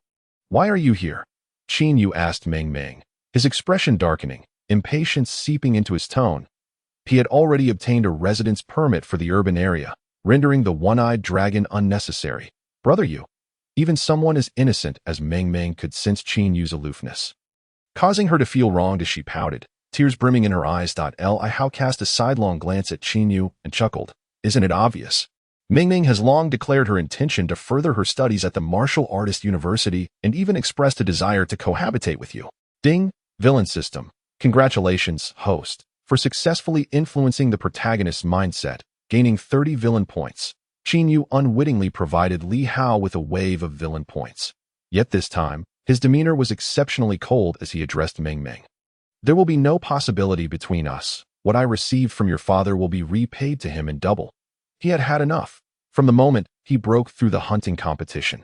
"Why are you here?" Qin Yu asked Meng Meng, his expression darkening, impatience seeping into his tone. He had already obtained a residence permit for the urban area, rendering the one-eyed dragon unnecessary. "Brother Yu." Even someone as innocent as Meng Meng could sense Qin Yu's aloofness. Causing her to feel wronged as she pouted, tears brimming in her eyes. Li Hao cast a sidelong glance at Qin Yu and chuckled. "Isn't it obvious? Meng Meng has long declared her intention to further her studies at the Martial Artist University and even expressed a desire to cohabitate with you." Ding! Villain system. Congratulations, host, for successfully influencing the protagonist's mindset, gaining 30 villain points. Qin Yu unwittingly provided Li Hao with a wave of villain points. Yet this time, his demeanor was exceptionally cold as he addressed Meng Meng. "There will be no possibility between us. What I received from your father will be repaid to him in double." He had had enough. From the moment he broke through the hunting competition,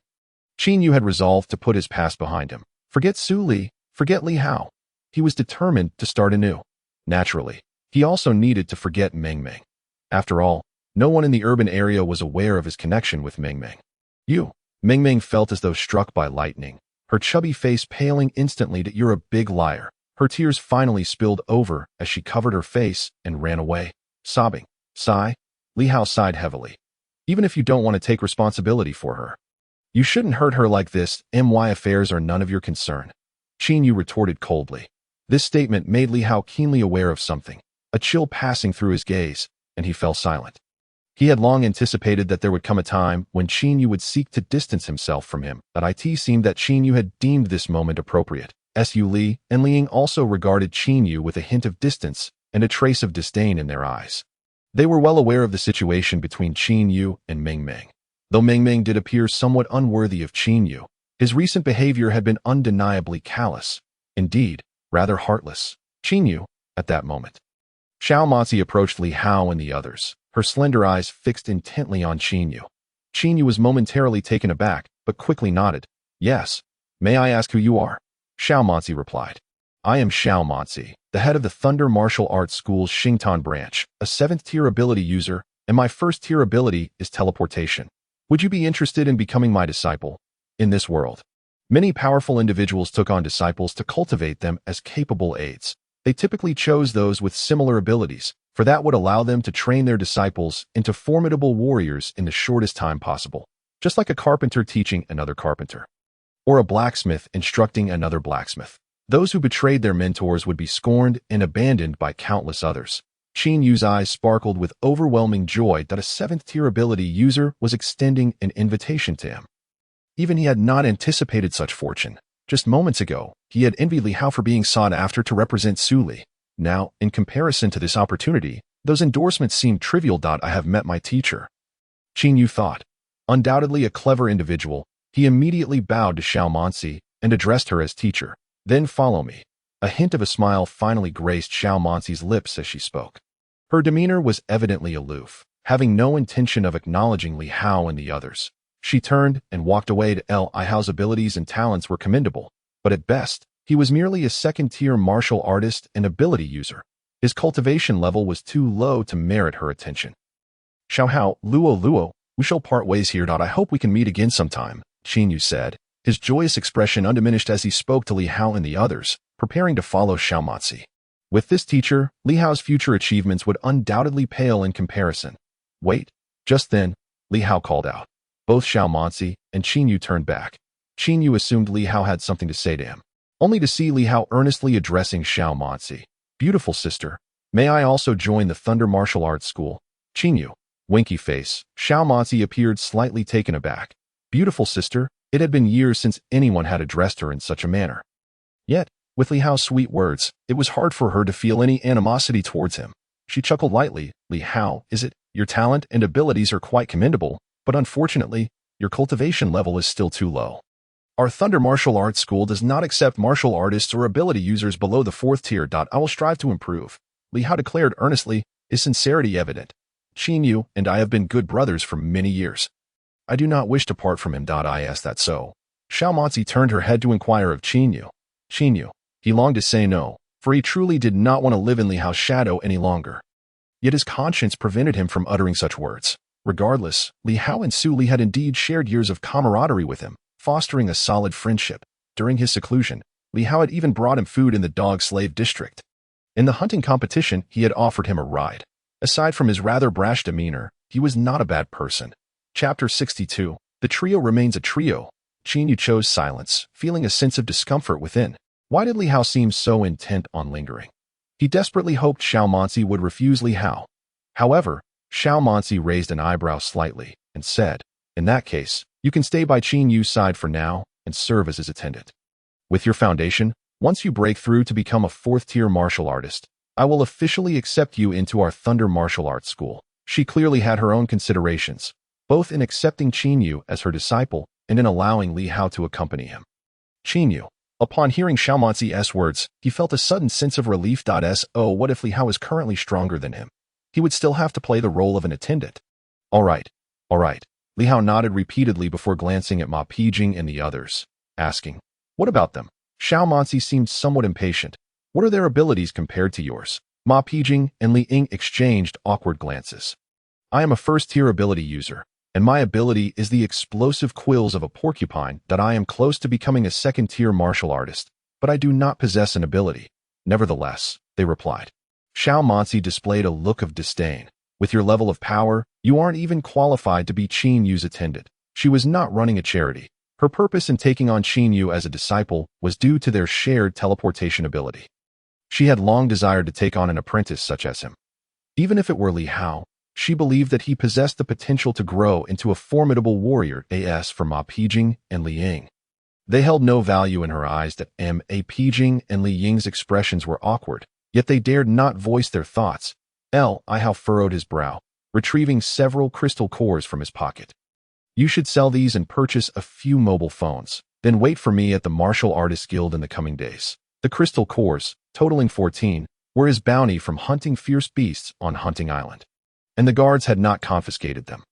Qin Yu had resolved to put his past behind him. Forget Su Li, forget Li Hao. He was determined to start anew. Naturally, he also needed to forget Meng Meng. After all, no one in the urban area was aware of his connection with Meng Meng. "You." Meng Meng felt as though struck by lightning, her chubby face paling instantly. "You're a big liar." Her tears finally spilled over as she covered her face and ran away, sobbing. "Sigh." Li Hao sighed heavily. "Even if you don't want to take responsibility for her, you shouldn't hurt her like this. My affairs are none of your concern." Qin Yu retorted coldly. This statement made Li Hao keenly aware of something, a chill passing through his gaze, and he fell silent. He had long anticipated that there would come a time when Qin Yu would seek to distance himself from him, but it seemed that Qin Yu had deemed this moment appropriate. Su Li and Liang also regarded Qin Yu with a hint of distance and a trace of disdain in their eyes. They were well aware of the situation between Qin Yu and Meng Meng. Though Meng Meng did appear somewhat unworthy of Qin Yu, his recent behavior had been undeniably callous, indeed, rather heartless. Qin Yu, at that moment. Xiaomanzi approached Li Hao and the others, her slender eyes fixed intently on Qin Yu. Qin Yu was momentarily taken aback, but quickly nodded. "Yes. May I ask who you are?" Xiaomanzi replied. "I am Xiaomanzi, the head of the Thunder Martial Arts School's Xingtan branch, a 7th-tier ability user, and my 1st-tier ability is teleportation. Would you be interested in becoming my disciple? In this world, many powerful individuals took on disciples to cultivate them as capable aides. They typically chose those with similar abilities, for that would allow them to train their disciples into formidable warriors in the shortest time possible, just like a carpenter teaching another carpenter, or a blacksmith instructing another blacksmith. Those who betrayed their mentors would be scorned and abandoned by countless others." Qin Yu's eyes sparkled with overwhelming joy that a 7th-tier ability user was extending an invitation to him. Even he had not anticipated such fortune. Just moments ago, he had envied Li Hao for being sought after to represent Su Li. Now, in comparison to this opportunity, those endorsements seemed trivial. "I have met my teacher," Qin Yu thought. Undoubtedly a clever individual, he immediately bowed to Xiaomanzi and addressed her as teacher. "Then follow me." A hint of a smile finally graced Xiaomanzi's lips as she spoke. Her demeanor was evidently aloof, having no intention of acknowledging Li Hao and the others. She turned and walked away. Li Hao's abilities and talents were commendable, but at best, He was merely a second-tier martial artist and ability user. His cultivation level was too low to merit her attention. Xiao Hao, Luo, we shall part ways here. I hope we can meet again sometime, Qin Yu said, his joyous expression undiminished as he spoke to Li Hao and the others, preparing to follow Xiaomanzi. With this teacher, Li Hao's future achievements would undoubtedly pale in comparison. Wait. Just then, Li Hao called out. Both Xiaomanzi and Qin Yu turned back. Qin Yu assumed Li Hao had something to say to him, only to see Li Hao earnestly addressing Xiaomanzi. Beautiful sister, may I also join the Thunder Martial Arts School? Qin Yu. Winky face. Xiaomanzi appeared slightly taken aback. Beautiful sister, it had been years since anyone had addressed her in such a manner. Yet, with Li Hao's sweet words, it was hard for her to feel any animosity towards him. She chuckled lightly. Li Hao, is it? Your talent and abilities are quite commendable, but unfortunately, your cultivation level is still too low. Our Thunder Martial Arts School does not accept martial artists or ability users below the 4th tier. I will strive to improve, Li Hao declared earnestly, his sincerity evident. Qin Yu and I have been good brothers for many years. I do not wish to part from him. I ask that so. Xiaomanzi turned her head to inquire of Qin Yu. Qin Yu. He longed to say no, for he truly did not want to live in Li Hao's shadow any longer. Yet his conscience prevented him from uttering such words. Regardless, Li Hao and Su Li had indeed shared years of camaraderie with him, fostering a solid friendship. During his seclusion, Li Hao had even brought him food in the dog-slave district. In the hunting competition, he had offered him a ride. Aside from his rather brash demeanor, he was not a bad person. Chapter 62. The trio remains a trio. Qin Yu chose silence, feeling a sense of discomfort within. Why did Li Hao seem so intent on lingering? He desperately hoped Xiaomanzi would refuse Li Hao. However, Xiaomanzi raised an eyebrow slightly and said, in that case, you can stay by Qin Yu's side for now and serve as his attendant. With your foundation, once you break through to become a 4th-tier martial artist, I will officially accept you into our Thunder Martial Arts School. She clearly had her own considerations, both in accepting Qin Yu as her disciple and in allowing Li Hao to accompany him. Qin Yu. Upon hearing Xiaomanzi's words, he felt a sudden sense of relief. What if Li Hao is currently stronger than him? He would still have to play the role of an attendant. All right. Li Hao nodded repeatedly before glancing at Ma Pijing and the others, asking, what about them? Xiaomanzi seemed somewhat impatient. What are their abilities compared to yours? Ma Pijing and Li Ying exchanged awkward glances. I am a 1st-tier ability user, and my ability is the explosive quills of a porcupine. I am close to becoming a 2nd-tier martial artist, but I do not possess an ability. Nevertheless, they replied. Xiaomanzi displayed a look of disdain. With your level of power, you aren't even qualified to be Qin Yu's attendant. She was not running a charity. Her purpose in taking on Qin Yu as a disciple was due to their shared teleportation ability. She had long desired to take on an apprentice such as him. Even if it were Li Hao, she believed that he possessed the potential to grow into a formidable warrior. As for Ma Pijing and Li Ying, they held no value in her eyes. Ma Pijing and Li Ying's expressions were awkward, yet they dared not voice their thoughts. Li Hao furrowed his brow, retrieving several crystal cores from his pocket. You should sell these and purchase a few mobile phones, then wait for me at the Martial Artists Guild in the coming days. The crystal cores, totaling 14, were his bounty from hunting fierce beasts on Hunting Island. And the guards had not confiscated them.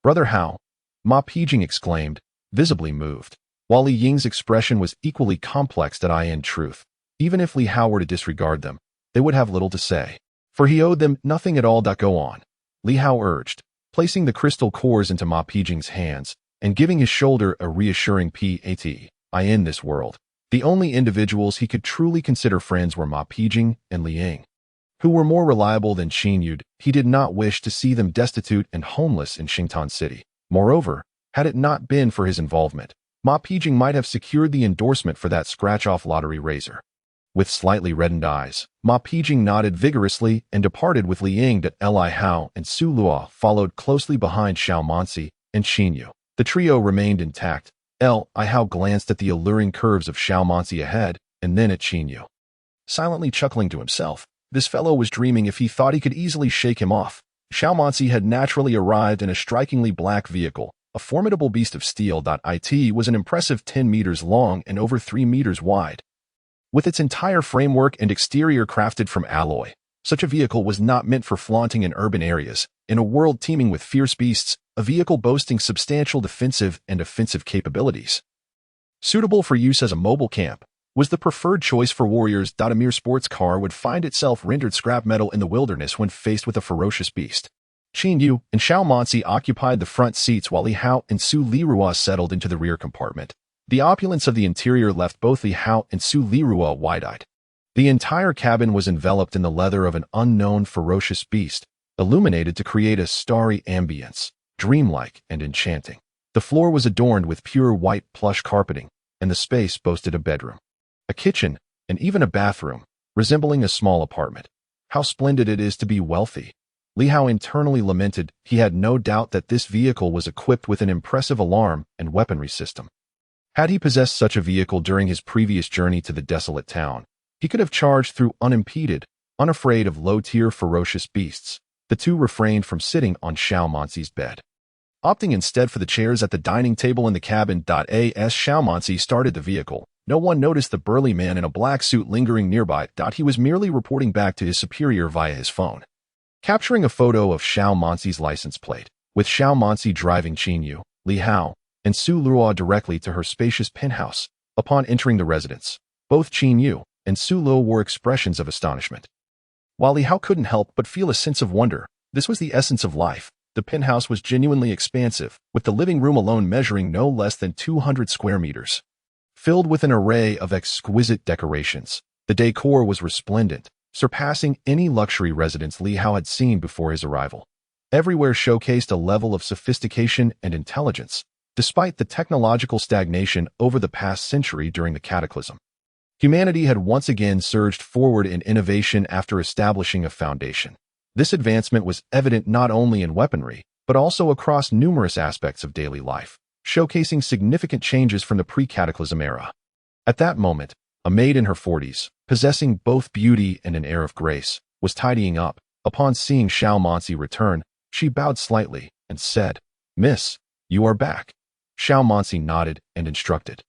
Brother Hao, Ma Pijing exclaimed, visibly moved, while Li Ying's expression was equally complex. In truth, even if Li Hao were to disregard them, they would have little to say, for he owed them nothing at all. Go on, Li Hao urged, placing the crystal cores into Ma Pijing's hands and giving his shoulder a reassuring pat. In this world, the only individuals he could truly consider friends were Ma Pijing and Li Ying, who were more reliable than Qin Yu. He did not wish to see them destitute and homeless in Xingtan City. Moreover, had it not been for his involvement, Ma Pijing might have secured the endorsement for that scratch-off lottery raiser. With slightly reddened eyes, Ma Pijing nodded vigorously and departed with Li Ying. Li Hao and Su Luo followed closely behind Xiaomanzi and Qin Yu. The trio remained intact. Li Hao glanced at the alluring curves of Xiaomanzi ahead and then at Qin Yu, silently chuckling to himself. This fellow was dreaming if he thought he could easily shake him off. Xiaomanzi had naturally arrived in a strikingly black vehicle, a formidable beast of steel. It was an impressive 10 meters long and over 3 meters wide. With its entire framework and exterior crafted from alloy, such a vehicle was not meant for flaunting in urban areas. In a world teeming with fierce beasts, a vehicle boasting substantial defensive and offensive capabilities. Suitable for use as a mobile camp, was the preferred choice for warriors. A mere sports car would find itself rendered scrap metal in the wilderness when faced with a ferocious beast. Qin Yu and Xiao Manzi occupied the front seats while Li Hao and Su Lirua settled into the rear compartment. The opulence of the interior left both Li Hao and Su Lirua wide-eyed. The entire cabin was enveloped in the leather of an unknown ferocious beast, illuminated to create a starry ambience, dreamlike and enchanting. The floor was adorned with pure white plush carpeting, and the space boasted a bedroom, a kitchen, and even a bathroom, resembling a small apartment. How splendid it is to be wealthy. Li Hao internally lamented. He had no doubt that this vehicle was equipped with an impressive alarm and weaponry system. Had he possessed such a vehicle during his previous journey to the desolate town, he could have charged through unimpeded, unafraid of low-tier ferocious beasts. The two refrained from sitting on Xiao Manzi's bed, opting instead for the chairs at the dining table in the cabin. As Xiao Manzi started the vehicle, no one noticed the burly man in a black suit lingering nearby. He was merely reporting back to his superior via his phone, capturing a photo of Xiao Manzi's license plate, with Xiao Manzi driving Qin Yu, Li Hao, and Su Lirua directly to her spacious penthouse. Upon entering the residence, both Qin Yu and Su Lirua wore expressions of astonishment, while Li Hao couldn't help but feel a sense of wonder. This was the essence of life. The penthouse was genuinely expansive, with the living room alone measuring no less than 200 square meters, filled with an array of exquisite decorations. The decor was resplendent, surpassing any luxury residence Li Hao had seen before his arrival. Everywhere showcased a level of sophistication and intelligence, despite the technological stagnation over the past century during the cataclysm. Humanity had once again surged forward in innovation after establishing a foundation. This advancement was evident not only in weaponry, but also across numerous aspects of daily life, showcasing significant changes from the pre-cataclysm era. At that moment, a maid in her 40s, possessing both beauty and an air of grace, was tidying up. Upon seeing Xiao Manzi return, she bowed slightly and said, "Miss, you are back." Xiao Manzi nodded and instructed,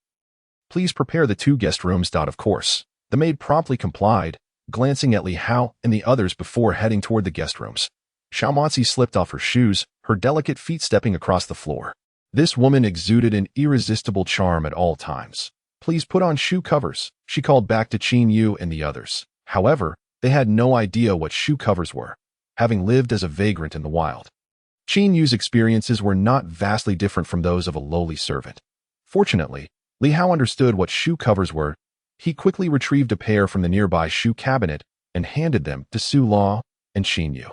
"Please prepare the 2 guest rooms." Of course, the maid promptly complied, glancing at Li Hao and the others before heading toward the guest rooms. Xiao Manzi slipped off her shoes, her delicate feet stepping across the floor. This woman exuded an irresistible charm at all times. "Please put on shoe covers," she called back to Qin Yu and the others. However, they had no idea what shoe covers were, having lived as a vagrant in the wild. Qin Yu's experiences were not vastly different from those of a lowly servant. Fortunately, Li Hao understood what shoe covers were. He quickly retrieved a pair from the nearby shoe cabinet and handed them to Su Lirua and Qin Yu.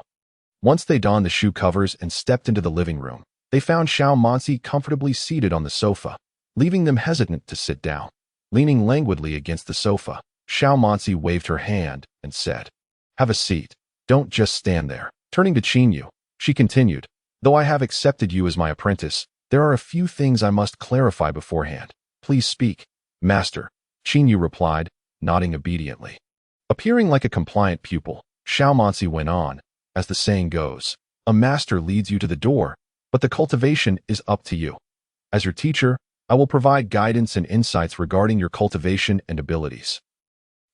Once they donned the shoe covers and stepped into the living room, they found Xiao Manzi comfortably seated on the sofa, leaving them hesitant to sit down. Leaning languidly against the sofa, Xiao Manzi waved her hand and said, "Have a seat. Don't just stand there." Turning to Qin Yu, she continued, "Though I have accepted you as my apprentice, there are a few things I must clarify beforehand. Please speak." "Master," Qin Yu replied, nodding obediently. Appearing like a compliant pupil, Xiao Manzi went on, "As the saying goes, a master leads you to the door, but the cultivation is up to you. As your teacher, I will provide guidance and insights regarding your cultivation and abilities.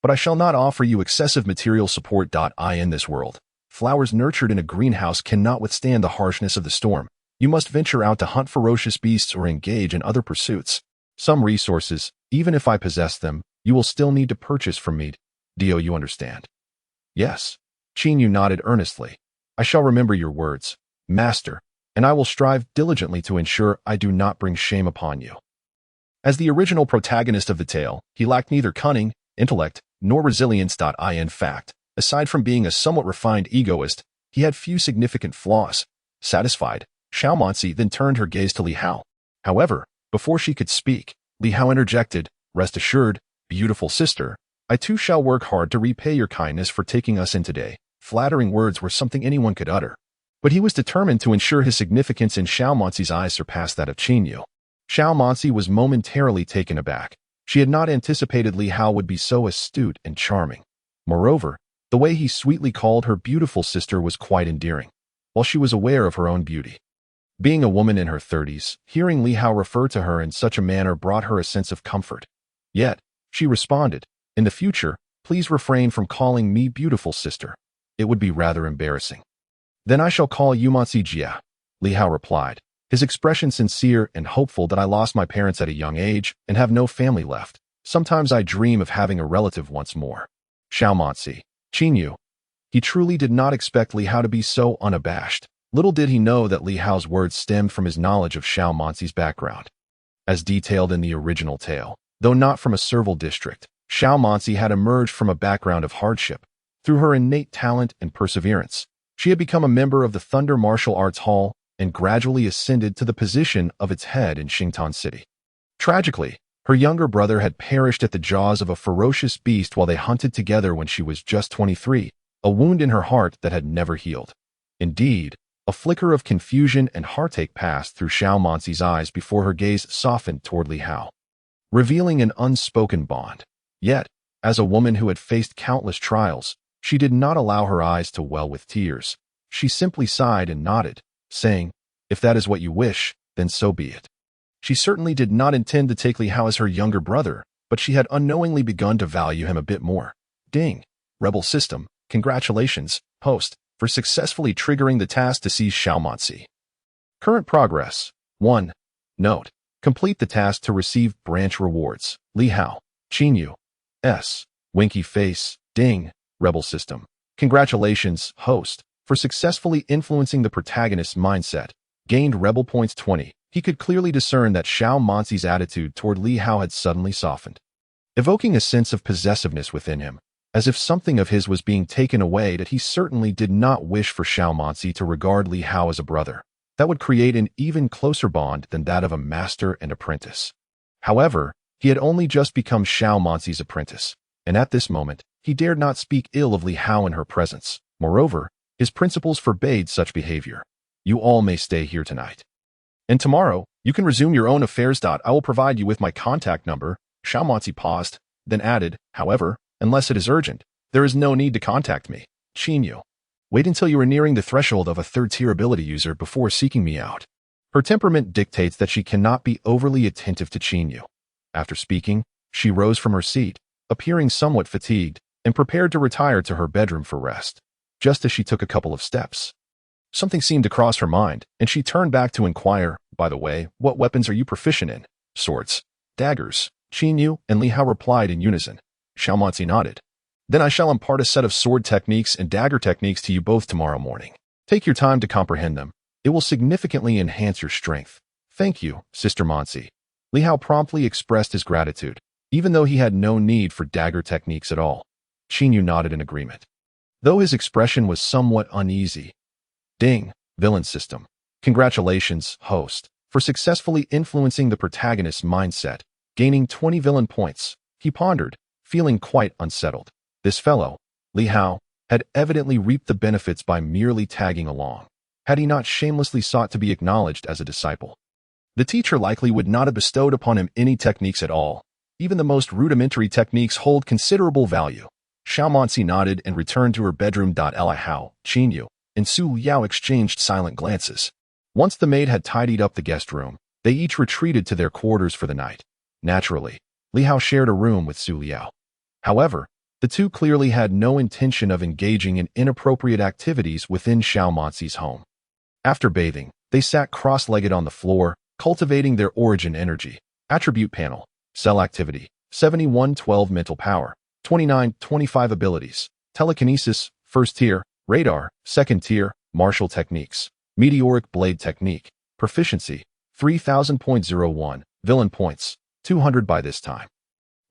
But I shall not offer you excessive material support. In this world, flowers nurtured in a greenhouse cannot withstand the harshness of the storm. You must venture out to hunt ferocious beasts or engage in other pursuits. Some resources, even if I possess them, you will still need to purchase from me. Do you understand?" "Yes." Qin Yu nodded earnestly. "I shall remember your words, Master, and I will strive diligently to ensure I do not bring shame upon you." As the original protagonist of the tale, he lacked neither cunning, intellect, nor resilience. In fact, aside from being a somewhat refined egoist, he had few significant flaws. Satisfied, Xiao Manzi then turned her gaze to Li Hao. However, before she could speak, Li Hao interjected, "Rest assured, beautiful sister, I too shall work hard to repay your kindness for taking us in today." Flattering words were something anyone could utter, but he was determined to ensure his significance in Xiao Manzi's eyes surpassed that of Qin Yu. Xiao Manzi was momentarily taken aback. She had not anticipated Li Hao would be so astute and charming. Moreover, the way he sweetly called her beautiful sister was quite endearing, while she was aware of her own beauty. Being a woman in her 30s, hearing Li Hao refer to her in such a manner brought her a sense of comfort. Yet, she responded, "In the future, please refrain from calling me beautiful sister. It would be rather embarrassing." "Then I shall call you Manzi Jia," Li Hao replied, his expression sincere and hopeful. "That I lost my parents at a young age and have no family left, Sometimes I dream of having a relative once more. Xiaomanzi. Qinyu. He truly did not expect Li Hao to be so unabashed. Little did he know that Li Hao's words stemmed from his knowledge of Xiaomanzi's background. As detailed in the original tale, though not from a servile district, Xiaomanzi had emerged from a background of hardship. Through her innate talent and perseverance, she had become a member of the Thunder Martial Arts Hall and gradually ascended to the position of its head in Xingtan City. Tragically, her younger brother had perished at the jaws of a ferocious beast while they hunted together when she was just 23, a wound in her heart that had never healed. Indeed, a flicker of confusion and heartache passed through Xiaomanzi's eyes before her gaze softened toward Li Hao, revealing an unspoken bond. Yet, as a woman who had faced countless trials, she did not allow her eyes to well with tears. She simply sighed and nodded, saying, "If that is what you wish, then so be it." She certainly did not intend to take Li Hao as her younger brother, but she had unknowingly begun to value him a bit more. Ding! Rebel System, congratulations, host, for successfully triggering the task to seize Xiaomanzi. Current progress. 1. Note. Complete the task to receive branch rewards. Li Hao. Qinyu. S. Winky face. Ding! Rebel System. Congratulations, host, for successfully influencing the protagonist's mindset. Gained Rebel Points 20. He could clearly discern that Xiaomanzi's attitude toward Li Hao had suddenly softened, evoking a sense of possessiveness within him, as if something of his was being taken away that he certainly did not wish for Xiaomanzi to regard Li Hao as a brother. That would create an even closer bond than that of a master and apprentice. However, he had only just become Xiaomanzi's apprentice, and at this moment, he dared not speak ill of Li Hao in her presence. Moreover, his principles forbade such behavior. You all may stay here tonight. And tomorrow, you can resume your own affairs. I will provide you with my contact number. Xiaomanzi paused, then added, however, unless it is urgent, there is no need to contact me. Qinyu. Wait until you are nearing the threshold of a third-tier ability user before seeking me out. Her temperament dictates that she cannot be overly attentive to Qinyu. After speaking, she rose from her seat, appearing somewhat fatigued, and prepared to retire to her bedroom for rest. Just as she took a couple of steps, something seemed to cross her mind, and she turned back to inquire, "By the way, what weapons are you proficient in?" "Swords, daggers." Qinyu and Li Hao replied in unison. Xiaomanzi nodded. "Then I shall impart a set of sword techniques and dagger techniques to you both tomorrow morning. Take your time to comprehend them. It will significantly enhance your strength." "Thank you, Sister Manzi." Li Hao promptly expressed his gratitude, even though he had no need for dagger techniques at all. Qinyu nodded in agreement, though his expression was somewhat uneasy. Ding! Villain System. Congratulations, host, for successfully influencing the protagonist's mindset, gaining 20 villain points. He pondered, feeling quite unsettled. This fellow, Li Hao, had evidently reaped the benefits by merely tagging along, had he not shamelessly sought to be acknowledged as a disciple. The teacher likely would not have bestowed upon him any techniques at all. Even the most rudimentary techniques hold considerable value. Xiaomanzi nodded and returned to her bedroom. Li Hao, Qinyu, and Su Liao exchanged silent glances. Once the maid had tidied up the guest room, they each retreated to their quarters for the night. Naturally, Li Hao shared a room with Su Liao. However, the two clearly had no intention of engaging in inappropriate activities within Xiaomanzi's home. After bathing, they sat cross-legged on the floor, cultivating their origin energy. Attribute panel. Cell activity. 7112 mental power. 2925 abilities. Telekinesis, first tier. Radar, second tier. Martial techniques. Meteoric blade technique. Proficiency, 3000.01. Villain points, 200 by this time.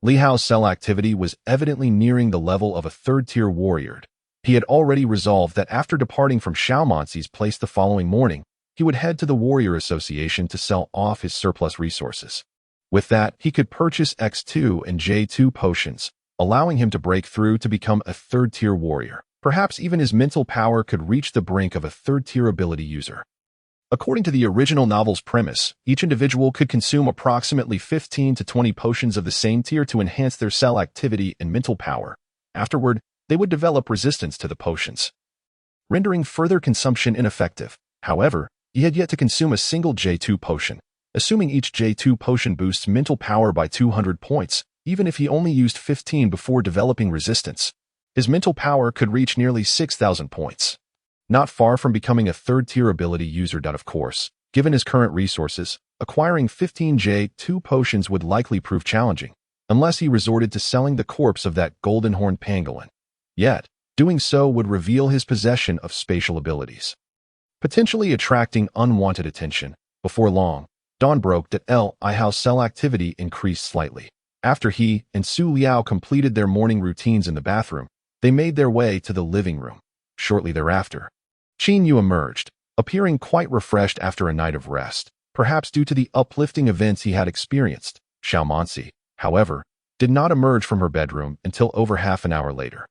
Li Hao's cell activity was evidently nearing the level of a third-tier warrior. He had already resolved that after departing from Xiaomanzi's place the following morning, he would head to the Warrior Association to sell off his surplus resources. With that, he could purchase X2 and J2 potions, allowing him to break through to become a third-tier warrior. Perhaps even his mental power could reach the brink of a third-tier ability user. According to the original novel's premise, each individual could consume approximately 15 to 20 potions of the same tier to enhance their cell activity and mental power. Afterward, they would develop resistance to the potions, rendering further consumption ineffective. However, he had yet to consume a single J2 potion. Assuming each J2 potion boosts mental power by 200 points, even if he only used 15 before developing resistance, his mental power could reach nearly 6,000 points. Not far from becoming a third-tier ability user. Of course, given his current resources, acquiring 15 J2 potions would likely prove challenging. unless he resorted to selling the corpse of that golden-horned pangolin. Yet, doing so would reveal his possession of spatial abilities, potentially attracting unwanted attention. Before long, dawn broke that Li Hao's cell activity increased slightly. After he and Su Liao completed their morning routines in the bathroom, they made their way to the living room. Shortly thereafter, Qin Yu emerged, appearing quite refreshed after a night of rest, perhaps due to the uplifting events he had experienced. Xiao Mansi, however, did not emerge from her bedroom until over half an hour later.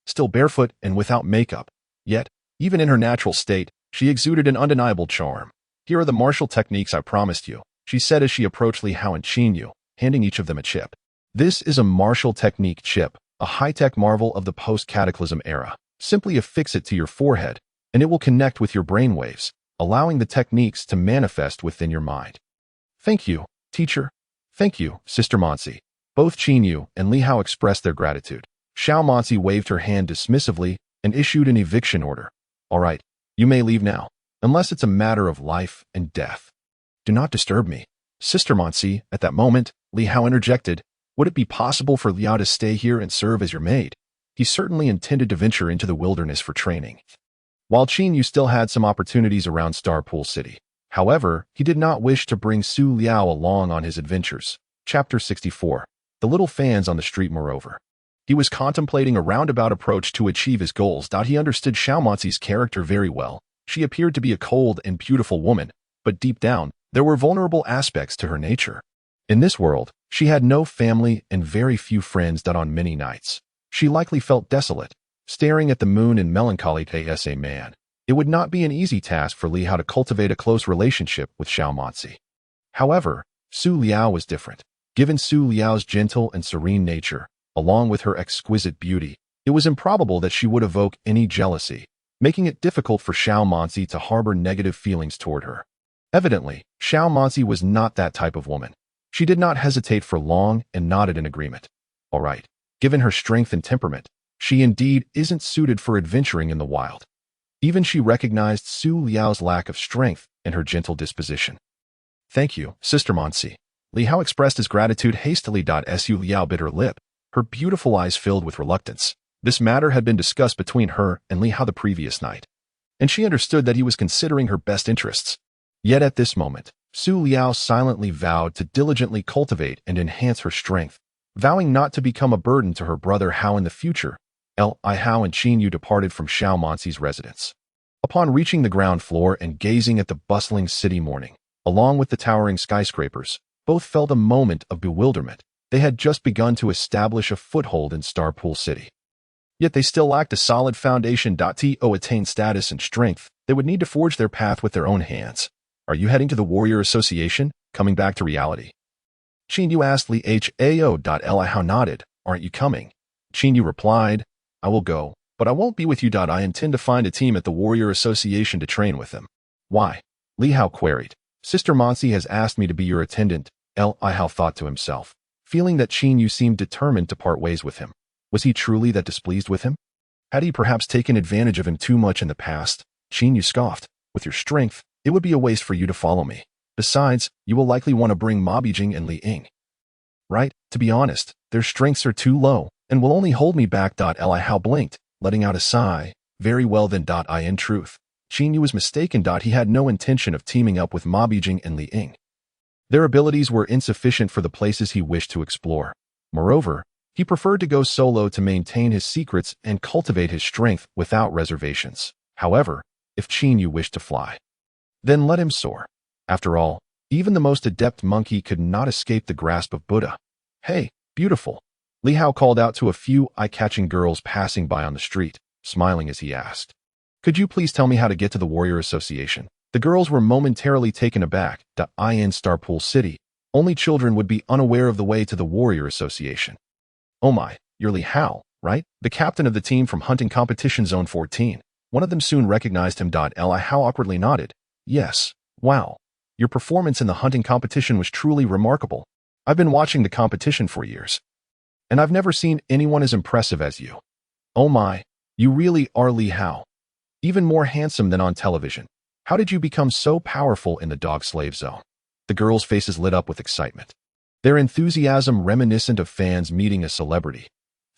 Still barefoot and without makeup, yet, even in her natural state, she exuded an undeniable charm. "Here are the martial techniques I promised you," she said as she approached Li Hao and Qin Yu, handing each of them a chip. This is a martial technique chip, a high-tech marvel of the post-cataclysm era. Simply affix it to your forehead, and it will connect with your brainwaves, allowing the techniques to manifest within your mind. "Thank you, teacher." "Thank you, Sister Mansi." Both Qin Yu and Li Hao expressed their gratitude. Xiao Mansi waved her hand dismissively and issued an eviction order. "All right, you may leave now, unless it's a matter of life and death." "Do not disturb me, Sister Mansi." At that moment, Li Hao interjected, "Would it be possible for Liao to stay here and serve as your maid?" He certainly intended to venture into the wilderness for training. While Qin Yu still had some opportunities around Starpool City, however, he did not wish to bring Su Liao along on his adventures. Chapter 64. The little fans on the street. Moreover, he was contemplating a roundabout approach to achieve his goals. He understood Xiao Mansi's character very well. She appeared to be a cold and beautiful woman, but deep down, there were vulnerable aspects to her nature. In this world, she had no family and very few friends. On many nights, she likely felt desolate, staring at the moon in melancholy. As a man, it would not be an easy task for Li Hao to cultivate a close relationship with Xiao Mansi. However, Su Liao was different. Given Su Liao's gentle and serene nature, along with her exquisite beauty, it was improbable that she would evoke any jealousy, making it difficult for Xiao Mansi to harbor negative feelings toward her. Evidently, Xiao Mansi was not that type of woman. She did not hesitate for long and nodded in agreement. "All right. Given her strength and temperament, she indeed isn't suited for adventuring in the wild." Even she recognized Su Liao's lack of strength and her gentle disposition. "Thank you, Sister Mansi." Li Hao expressed his gratitude hastily. Su Liao bit her lip, her beautiful eyes filled with reluctance. This matter had been discussed between her and Li Hao the previous night, and she understood that he was considering her best interests. Yet at this moment, Su Liao silently vowed to diligently cultivate and enhance her strength, vowing not to become a burden to her brother Hao in the future. Li Hao and Qin Yu departed from Xiao Mansi's residence. Upon reaching the ground floor and gazing at the bustling city morning, along with the towering skyscrapers, both felt a moment of bewilderment. They had just begun to establish a foothold in Starpool City. Yet they still lacked a solid foundation. To attain status and strength, they would need to forge their path with their own hands. "Are you heading to the Warrior Association, coming back to reality?" Qin Yu asked. Li Hao nodded. "Aren't you coming?" Qin Yu replied, "I will go, but I won't be with you. I intend to find a team at the Warrior Association to train with them." "Why?" Li Hao queried. "Sister Mansi has asked me to be your attendant." Li Hao thought to himself, feeling that Qin Yu seemed determined to part ways with him. Was he truly that displeased with him? Had he perhaps taken advantage of him too much in the past? Qin Yu scoffed. "With your strength, it would be a waste for you to follow me. Besides, you will likely want to bring Ma Bijing and Li Ying. Right? To be honest, their strengths are too low and will only hold me back." Li Hao blinked, letting out a sigh. "Very well then. In truth, Qin Yu was mistaken. He had no intention of teaming up with Ma Bijing and Li Ying. Their abilities were insufficient for the places he wished to explore. Moreover, he preferred to go solo to maintain his secrets and cultivate his strength without reservations. However, if Qin Yu wished to fly, then let him soar. After all, even the most adept monkey could not escape the grasp of Buddha. "Hey, beautiful." Li Hao called out to a few eye-catching girls passing by on the street, smiling as he asked, "Could you please tell me how to get to the Warrior Association?" The girls were momentarily taken aback. In Starpool City, only children would be unaware of the way to the Warrior Association. "Oh my, you're Li Hao, right? The captain of the team from hunting competition zone 14. One of them soon recognized him. Li Hao awkwardly nodded. "Yes. Wow. Your performance in the hunting competition was truly remarkable. I've been watching the competition for years, and I've never seen anyone as impressive as you. Oh my, you really are Li Hao. Even more handsome than on television. How did you become so powerful in the dog slave zone?" The girls' faces lit up with excitement. their enthusiasm reminiscent of fans meeting a celebrity.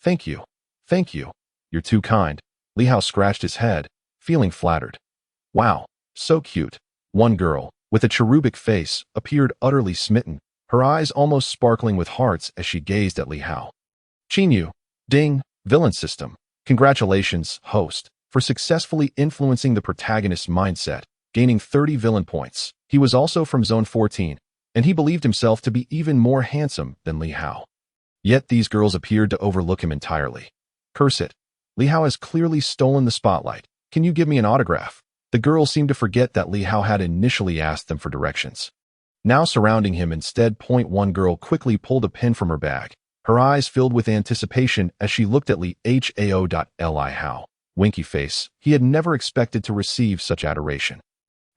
Thank you. Thank you. You're too kind. Li Hao scratched his head, feeling flattered. Wow, so cute. One girl, with a cherubic face, appeared utterly smitten, her eyes almost sparkling with hearts as she gazed at Li Hao. Qinyu, ding, villain system. Congratulations, host, for successfully influencing the protagonist's mindset, gaining 30 villain points. He was also from Zone 14, and he believed himself to be even more handsome than Li Hao. Yet these girls appeared to overlook him entirely. Curse it. Li Hao has clearly stolen the spotlight. Can you give me an autograph? The girls seemed to forget that Li Hao had initially asked them for directions. Now surrounding him instead, one girl quickly pulled a pen from her bag, her eyes filled with anticipation as she looked at Li Hao. Winky face, he had never expected to receive such adoration.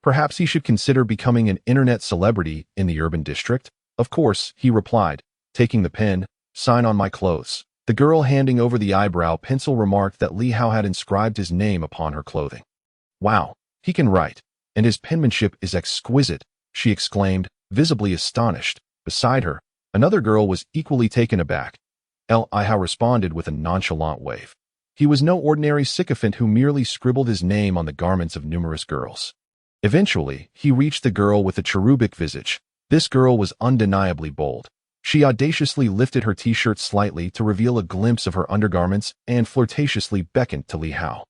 Perhaps he should consider becoming an internet celebrity in the urban district? Of course, he replied, taking the pen. Sign on my clothes. The girl handing over the eyebrow pencil remarked that Li Hao had inscribed his name upon her clothing. Wow, he can write, and his penmanship is exquisite, she exclaimed, visibly astonished. Beside her, another girl was equally taken aback. Li Hao responded with a nonchalant wave. He was no ordinary sycophant who merely scribbled his name on the garments of numerous girls. Eventually, he reached the girl with the cherubic visage. This girl was undeniably bold. She audaciously lifted her t-shirt slightly to reveal a glimpse of her undergarments and flirtatiously beckoned to Li Hao,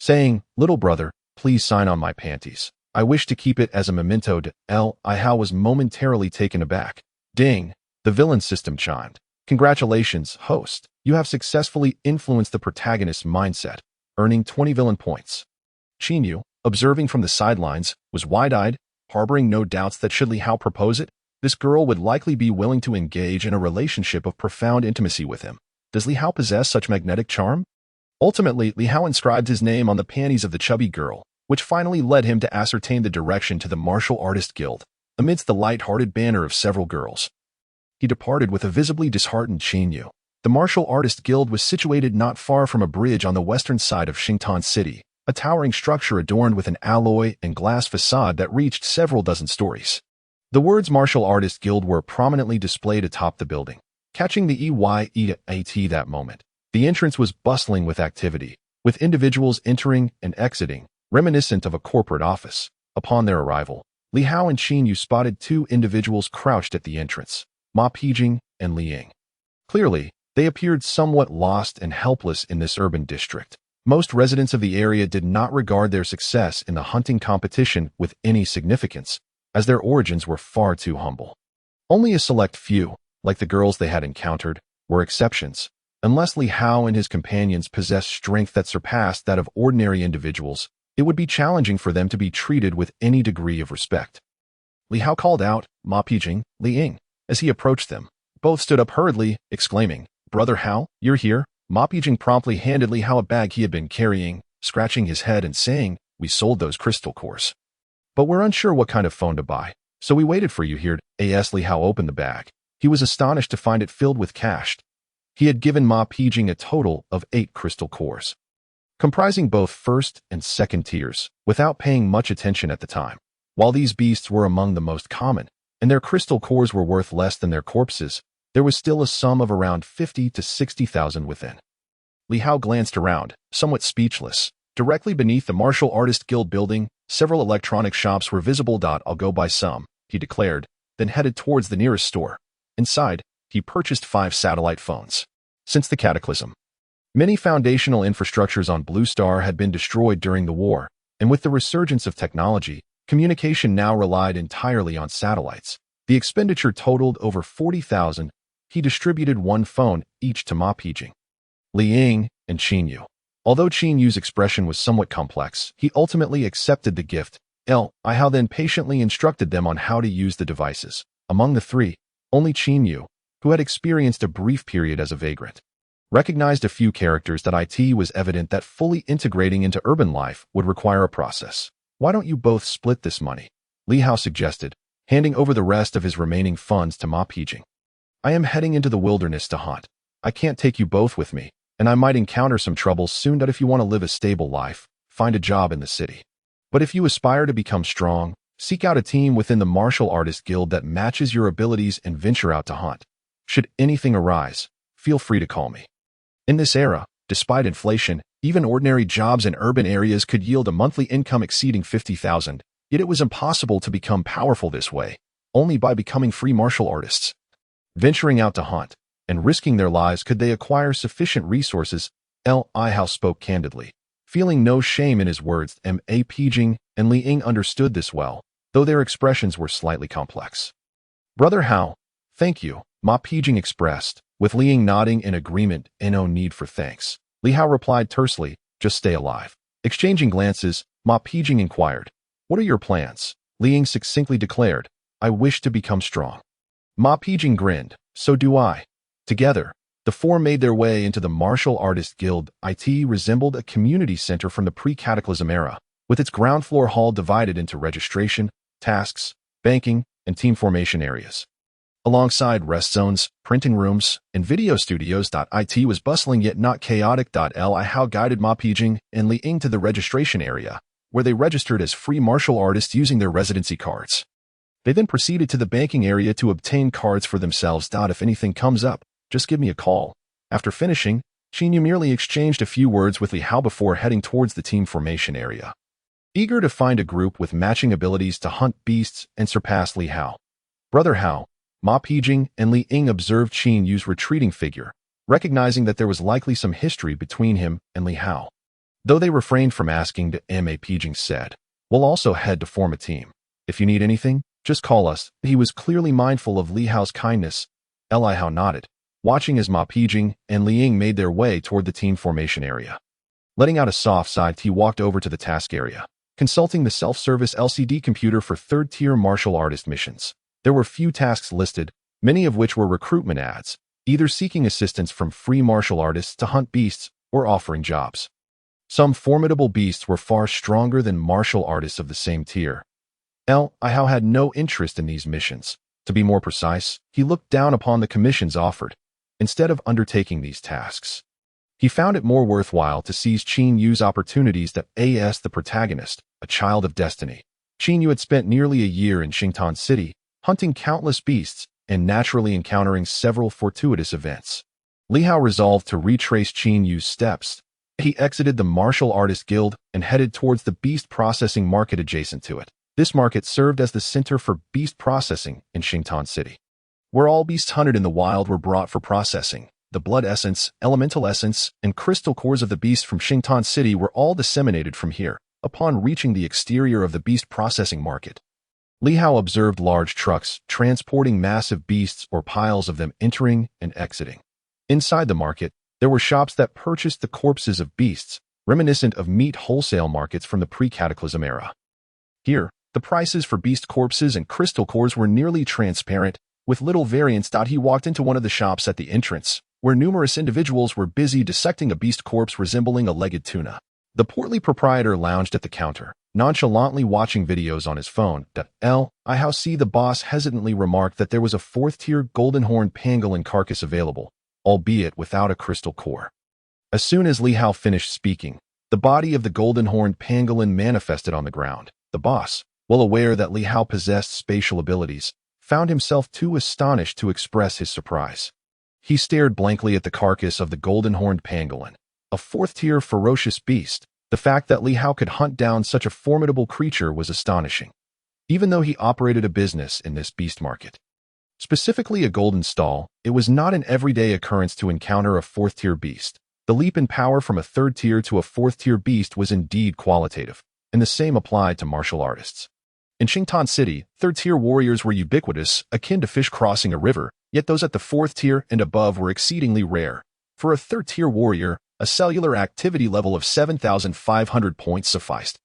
saying, "Little brother, please sign on my panties. I wish to keep it as a memento de." Li Hao was momentarily taken aback. Ding! The villain system chimed. Congratulations, host. You have successfully influenced the protagonist's mindset, earning 20 villain points. Qinyu, observing from the sidelines, was wide-eyed, harboring no doubts that should Li Hao propose it, this girl would likely be willing to engage in a relationship of profound intimacy with him. Does Li Hao possess such magnetic charm? Ultimately, Li Hao inscribed his name on the panties of the chubby girl, which finally led him to ascertain the direction to the Martial Artist Guild, amidst the light-hearted banter of several girls. He departed with a visibly disheartened Qinyu. The Martial Artist Guild was situated not far from a bridge on the western side of Xingtan City, a towering structure adorned with an alloy and glass facade that reached several dozen stories. The words Martial Artist Guild were prominently displayed atop the building, catching the EYEAT that moment. The entrance was bustling with activity, with individuals entering and exiting, reminiscent of a corporate office. Upon their arrival, Li Hao and Qinyu spotted two individuals crouched at the entrance, Ma Pijing and Li Ying. Clearly, they appeared somewhat lost and helpless in this urban district. Most residents of the area did not regard their success in the hunting competition with any significance, as their origins were far too humble. Only a select few, like the girls they had encountered, were exceptions. Unless Li Hao and his companions possessed strength that surpassed that of ordinary individuals, it would be challenging for them to be treated with any degree of respect. Li Hao called out, "Ma Pijing, Li Ying." As he approached them, both stood up hurriedly, exclaiming, "Brother Hao, you're here?" Ma Pijing promptly handed Li Hao a bag he had been carrying, scratching his head and saying, "We sold those crystal cores. But we're unsure what kind of phone to buy, so we waited for you here." As Li Hao opened the bag, he was astonished to find it filled with cash. He had given Ma Pijing a total of 8 crystal cores, comprising both first and second tiers, without paying much attention at the time. While these beasts were among the most common, and their crystal cores were worth less than their corpses, there was still a sum of around 50 to 60,000 within. Li Hao glanced around, somewhat speechless. Directly beneath the Martial Artist Guild building, several electronic shops were visible. "I'll go buy some," he declared, then headed towards the nearest store. Inside, he purchased 5 satellite phones. Since the cataclysm, many foundational infrastructures on Blue Star had been destroyed during the war, and with the resurgence of technology, communication now relied entirely on satellites. The expenditure totaled over 40,000. He distributed 1 phone each to Ma Pijing, Li Ying, and Qinyu. Although Qinyu's expression was somewhat complex, he ultimately accepted the gift. Li Hao then patiently instructed them on how to use the devices. Among the 3, only Qinyu, who had experienced a brief period as a vagrant, recognized a few characters. It was evident that fully integrating into urban life would require a process. "Why don't you both split this money?" Li Hao suggested, handing over the rest of his remaining funds to Ma Pijing. "I am heading into the wilderness to hunt. I can't take you both with me, and I might encounter some trouble soon. If you want to live a stable life, find a job in the city. But if you aspire to become strong, Seek out a team within the martial artist guild that matches your abilities and venture out to hunt. Should anything arise, feel free to call me. In this era, despite inflation, even ordinary jobs in urban areas could yield a monthly income exceeding 50,000, yet it was impossible to become powerful this way, only by becoming free martial artists. Venturing out to hunt and risking their lives could they acquire sufficient resources. Li Hao spoke candidly, feeling no shame in his words. Ma Pijing and Li Ying understood this well, though their expressions were slightly complex. Brother Hao, thank you, Ma Pijing expressed, with Li Ying nodding in agreement. No need for thanks. Li Hao replied tersely, just stay alive. Exchanging glances, Ma Pijing inquired, what are your plans? Li Ying succinctly declared, I wish to become strong. Ma Pijing grinned, so do I. Together, the four made their way into the Martial Artist Guild. It resembled a community center from the pre-Cataclysm era, with its ground floor hall divided into registration, tasks, banking, and team formation areas. Alongside rest zones, printing rooms, and video studios. It was bustling yet not chaotic. Li Hao guided Ma Pijing and Li Ying to the registration area, where they registered as free martial artists using their residency cards. They then proceeded to the banking area to obtain cards for themselves. If anything comes up, just give me a call. After finishing, Qin Yu merely exchanged a few words with Li Hao before heading towards the team formation area. Eager to find a group with matching abilities to hunt beasts and surpass Li Hao. Brother Hao, Ma Pijing and Li Ying observed Qin Yu's retreating figure, recognizing that there was likely some history between him and Li Hao. Though they refrained from asking, Ma Pijing said, we'll also head to form a team. If you need anything, just call us. He was clearly mindful of Li Hao's kindness. Li Hao nodded, watching as Ma Pijing and Li Ying made their way toward the team formation area. Letting out a soft sigh, he walked over to the task area, consulting the self-service LCD computer for third-tier martial artist missions. There were few tasks listed, many of which were recruitment ads, either seeking assistance from free martial artists to hunt beasts or offering jobs. Some formidable beasts were far stronger than martial artists of the same tier. Li Hao had no interest in these missions. To be more precise, he looked down upon the commissions offered, instead of undertaking these tasks. He found it more worthwhile to seize Qin Yu's opportunities. As the protagonist, a child of destiny, Qin Yu had spent nearly a year in Xingtan City, hunting countless beasts and naturally encountering several fortuitous events. Li Hao resolved to retrace Qin Yu's steps. He exited the Martial Artist Guild and headed towards the beast processing market adjacent to it. This market served as the center for beast processing in Xingtan City, where all beasts hunted in the wild were brought for processing. The blood essence, elemental essence, and crystal cores of the beast from Xingtan City were all disseminated from here. Upon reaching the exterior of the beast processing market, Li Hao observed large trucks transporting massive beasts or piles of them entering and exiting. Inside the market, there were shops that purchased the corpses of beasts, reminiscent of meat wholesale markets from the pre-Cataclysm era. Here, the prices for beast corpses and crystal cores were nearly transparent, with little variance. He walked into one of the shops at the entrance, where numerous individuals were busy dissecting a beast corpse resembling a legged tuna. The portly proprietor lounged at the counter, nonchalantly watching videos on his phone. Li Hao see the boss hesitantly remarked that there was a fourth-tier golden horned pangolin carcass available, albeit without a crystal core. As soon as Li Hao finished speaking, the body of the golden horned pangolin manifested on the ground. The boss, well aware that Li Hao possessed spatial abilities, found himself too astonished to express his surprise. He stared blankly at the carcass of the golden horned pangolin, a fourth-tier ferocious beast. The fact that Li Hao could hunt down such a formidable creature was astonishing, even though he operated a business in this beast market. Specifically a golden stall, it was not an everyday occurrence to encounter a fourth-tier beast. The leap in power from a third-tier to a fourth-tier beast was indeed qualitative, and the same applied to martial artists. In Xingtan City, third-tier warriors were ubiquitous, akin to fish crossing a river, yet those at the fourth tier and above were exceedingly rare. For a third-tier warrior, a cellular activity level of 7,500 points sufficed.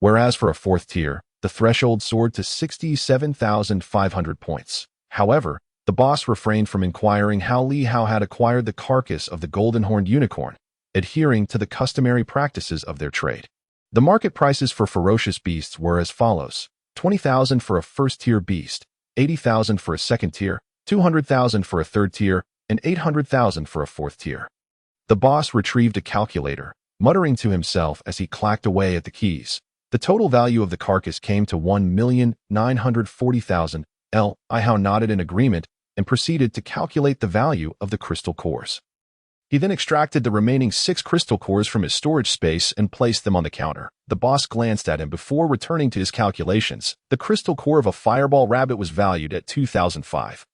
Whereas for a fourth tier, the threshold soared to 67,500 points. However, the boss refrained from inquiring how Li Hao had acquired the carcass of the golden-horned unicorn, adhering to the customary practices of their trade. The market prices for ferocious beasts were as follows: 20,000 for a first-tier beast, 80,000 for a second tier, 200,000 for a third tier, and 800,000 for a fourth tier. The boss retrieved a calculator, muttering to himself as he clacked away at the keys. The total value of the carcass came to 1,940,000. Li Hao nodded in agreement and proceeded to calculate the value of the crystal cores. He then extracted the remaining 6 crystal cores from his storage space and placed them on the counter. The boss glanced at him before returning to his calculations. The crystal core of a fireball rabbit was valued at 2,005.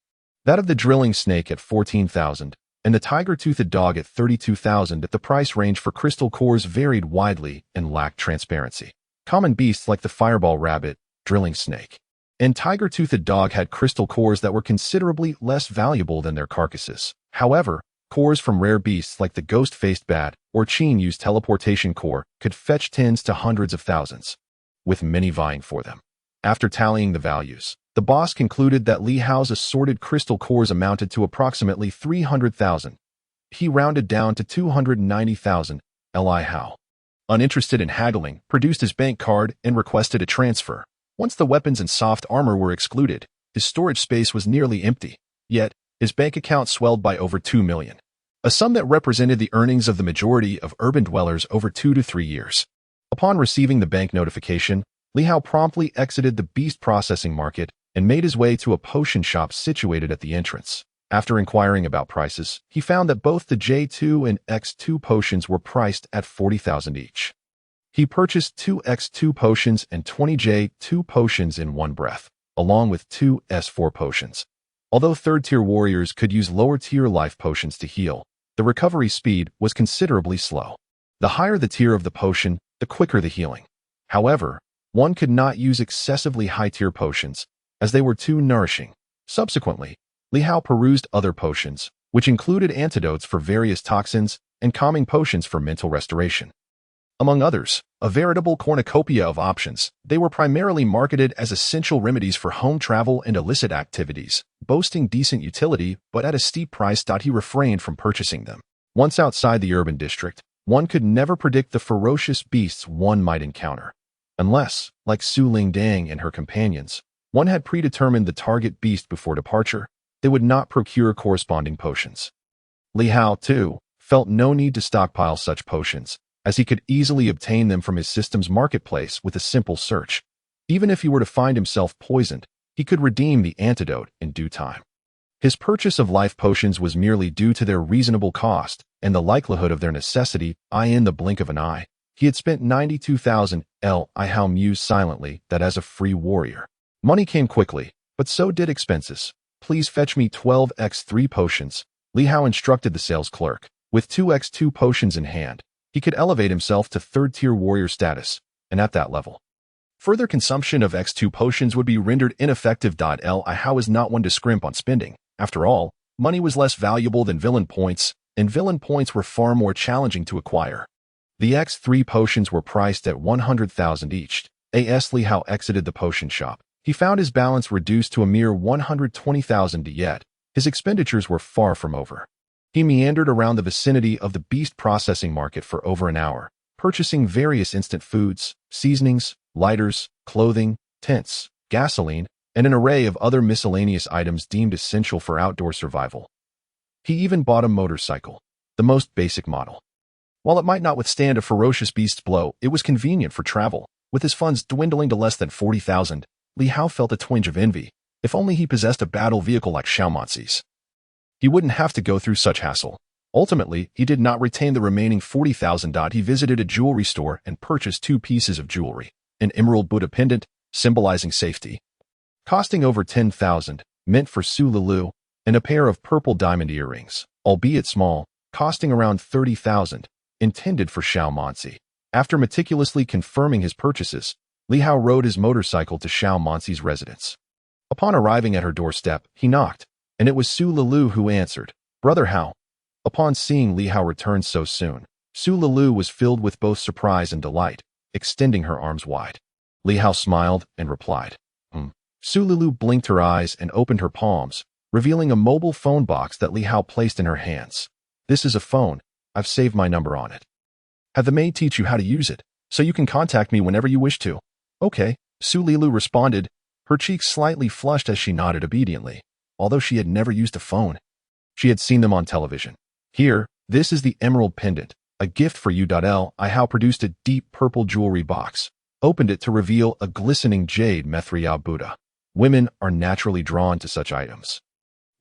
That of the drilling snake at 14,000, and the tiger-toothed dog at 32,000. The price range for crystal cores varied widely and lacked transparency. Common beasts like the fireball rabbit, drilling snake, and tiger-toothed dog had crystal cores that were considerably less valuable than their carcasses. However, cores from rare beasts like the ghost-faced bat or Qin-used teleportation core could fetch tens to hundreds of thousands, with many vying for them. After tallying the values, the boss concluded that Li Hao's assorted crystal cores amounted to approximately 300,000. He rounded down to 290,000. Li Hao, uninterested in haggling, produced his bank card and requested a transfer. Once the weapons and soft armor were excluded, his storage space was nearly empty. Yet, his bank account swelled by over 2 million, a sum that represented the earnings of the majority of urban dwellers over 2 to 3 years. Upon receiving the bank notification, Li Hao promptly exited the beast processing market and made his way to a potion shop situated at the entrance. After inquiring about prices, he found that both the J2 and X2 potions were priced at 40,000 each. He purchased 2 X2 potions and 20 J2 potions in one breath, along with 2 S4 potions. Although third-tier warriors could use lower-tier life potions to heal, the recovery speed was considerably slow. The higher the tier of the potion, the quicker the healing. However, one could not use excessively high-tier potions, as they were too nourishing. Subsequently, Li Hao perused other potions, which included antidotes for various toxins and calming potions for mental restoration. Among others, a veritable cornucopia of options, they were primarily marketed as essential remedies for home travel and illicit activities, boasting decent utility but at a steep price. He refrained from purchasing them. Once outside the urban district, one could never predict the ferocious beasts one might encounter. Unless, like Su Lingdang and her companions, one had predetermined the target beast before departure, they would not procure corresponding potions. Li Hao, too, felt no need to stockpile such potions, as he could easily obtain them from his system's marketplace with a simple search. Even if he were to find himself poisoned, he could redeem the antidote in due time. His purchase of life potions was merely due to their reasonable cost and the likelihood of their necessity. In the blink of an eye, he had spent 92,000. Li Hao mused silently that as a free warrior, money came quickly, but so did expenses. Please fetch me 12 X3 potions, Li Hao instructed the sales clerk. With 2 X2 potions in hand, he could elevate himself to third-tier warrior status, and at that level, further consumption of X2 potions would be rendered ineffective. Li Hao was not one to scrimp on spending. After all, money was less valuable than villain points, and villain points were far more challenging to acquire. The X3 potions were priced at 100,000 each. As Li Hao exited the potion shop, he found his balance reduced to a mere 120,000. Yet, his expenditures were far from over. He meandered around the vicinity of the beast processing market for over an hour, purchasing various instant foods, seasonings, lighters, clothing, tents, gasoline, and an array of other miscellaneous items deemed essential for outdoor survival. He even bought a motorcycle, the most basic model. While it might not withstand a ferocious beast's blow, it was convenient for travel. With his funds dwindling to less than 40,000, Li Hao felt a twinge of envy. If only he possessed a battle vehicle like Xiaomanxi's. He wouldn't have to go through such hassle. Ultimately, he did not retain the remaining 40,000. He visited a jewelry store and purchased 2 pieces of jewelry, an emerald Buddha pendant, symbolizing safety, costing over 10,000, meant for Su Lulu, and a pair of purple diamond earrings, albeit small, costing around 30,000, intended for Xiaomanxi. After meticulously confirming his purchases, Li Hao rode his motorcycle to Xiaomanxi's residence. Upon arriving at her doorstep, he knocked, and it was Su Lulu who answered. "Brother Hao." Upon seeing Li Hao return so soon, Su Lulu was filled with both surprise and delight, extending her arms wide. Li Hao smiled and replied, Su Lulu blinked her eyes and opened her palms, revealing a mobile phone box that Li Hao placed in her hands. "This is a phone. I've saved my number on it. Have the maid teach you how to use it, so you can contact me whenever you wish to." "Okay," Su Lulu responded, her cheeks slightly flushed as she nodded obediently. Although she had never used a phone, she had seen them on television. "Here, this is the emerald pendant, a gift for you." Li Hao produced a deep purple jewelry box, opened it to reveal a glistening jade Mithriya Buddha. Women are naturally drawn to such items.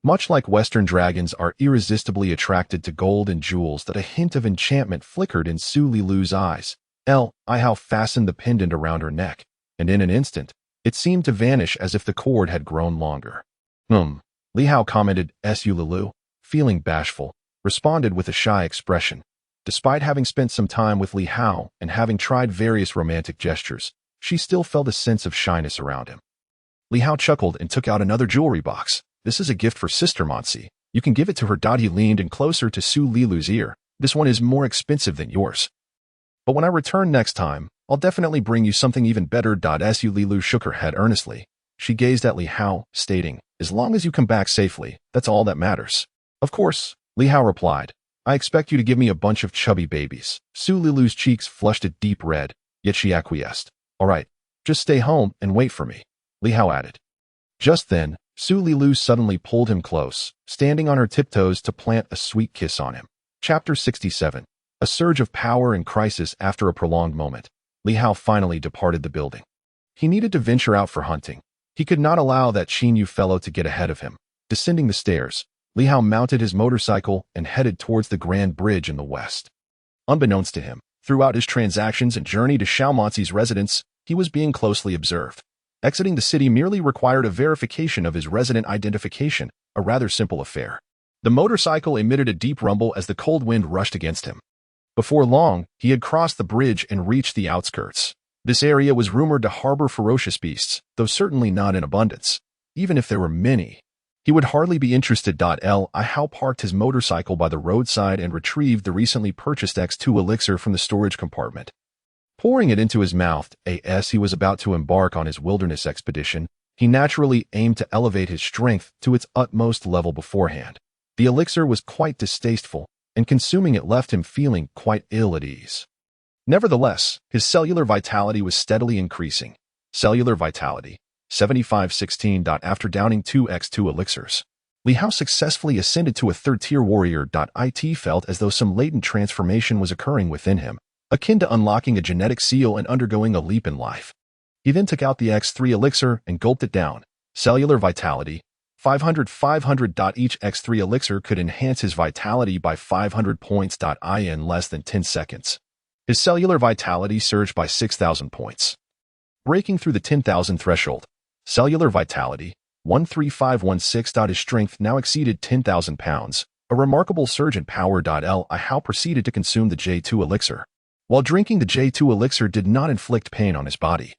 Much like Western dragons are irresistibly attracted to gold and jewels, that a hint of enchantment flickered in Su Lilu's eyes. Li Hao fastened the pendant around her neck, and in an instant, it seemed to vanish as if the cord had grown longer. Li Hao commented. Su Lilu, feeling bashful, responded with a shy expression. Despite having spent some time with Li Hao and having tried various romantic gestures, she still felt a sense of shyness around him. Li Hao chuckled and took out another jewelry box. This is a gift for Sister Monsi. You can give it to her. He leaned in closer to Su Lilu's ear. This one is more expensive than yours. But when I return next time, I'll definitely bring you something even better. Su Lilu shook her head earnestly. She gazed at Li Hao, stating, as long as you come back safely, that's all that matters. Of course, Li Hao replied. I expect you to give me a bunch of chubby babies. Su Lilu's cheeks flushed a deep red, yet she acquiesced. All right, just stay home and wait for me, Li Hao added. Just then, Su Lilu suddenly pulled him close, standing on her tiptoes to plant a sweet kiss on him. Chapter 67. A surge of power and crisis. After a prolonged moment, Li Hao finally departed the building. He needed to venture out for hunting. He could not allow that Chinyu fellow to get ahead of him. Descending the stairs, Li Hao mounted his motorcycle and headed towards the Grand Bridge in the west. Unbeknownst to him, throughout his transactions and journey to Xiaomonsi's residence, he was being closely observed. Exiting the city merely required a verification of his resident identification, a rather simple affair. The motorcycle emitted a deep rumble as the cold wind rushed against him. Before long, he had crossed the bridge and reached the outskirts. This area was rumored to harbor ferocious beasts, though certainly not in abundance. Even if there were many, he would hardly be interested. Li Hao parked his motorcycle by the roadside and retrieved the recently purchased X2 elixir from the storage compartment. Pouring it into his mouth, as he was about to embark on his wilderness expedition, he naturally aimed to elevate his strength to its utmost level beforehand. The elixir was quite distasteful, and consuming it left him feeling quite ill at ease. Nevertheless, his cellular vitality was steadily increasing. Cellular vitality, 7516. After downing 2 X2 elixirs, Li Hao successfully ascended to a third-tier warrior. It felt as though some latent transformation was occurring within him, akin to unlocking a genetic seal and undergoing a leap in life. He then took out the X3 elixir and gulped it down. Cellular vitality, 500. Each X3 elixir could enhance his vitality by 500 points. In less than 10 seconds, his cellular vitality surged by 6,000 points. Breaking through the 10,000 threshold, cellular vitality, 13516. His strength now exceeded 10,000 pounds, a remarkable surge in power. Li Hao proceeded to consume the J2 elixir. While drinking the J2 elixir did not inflict pain on his body.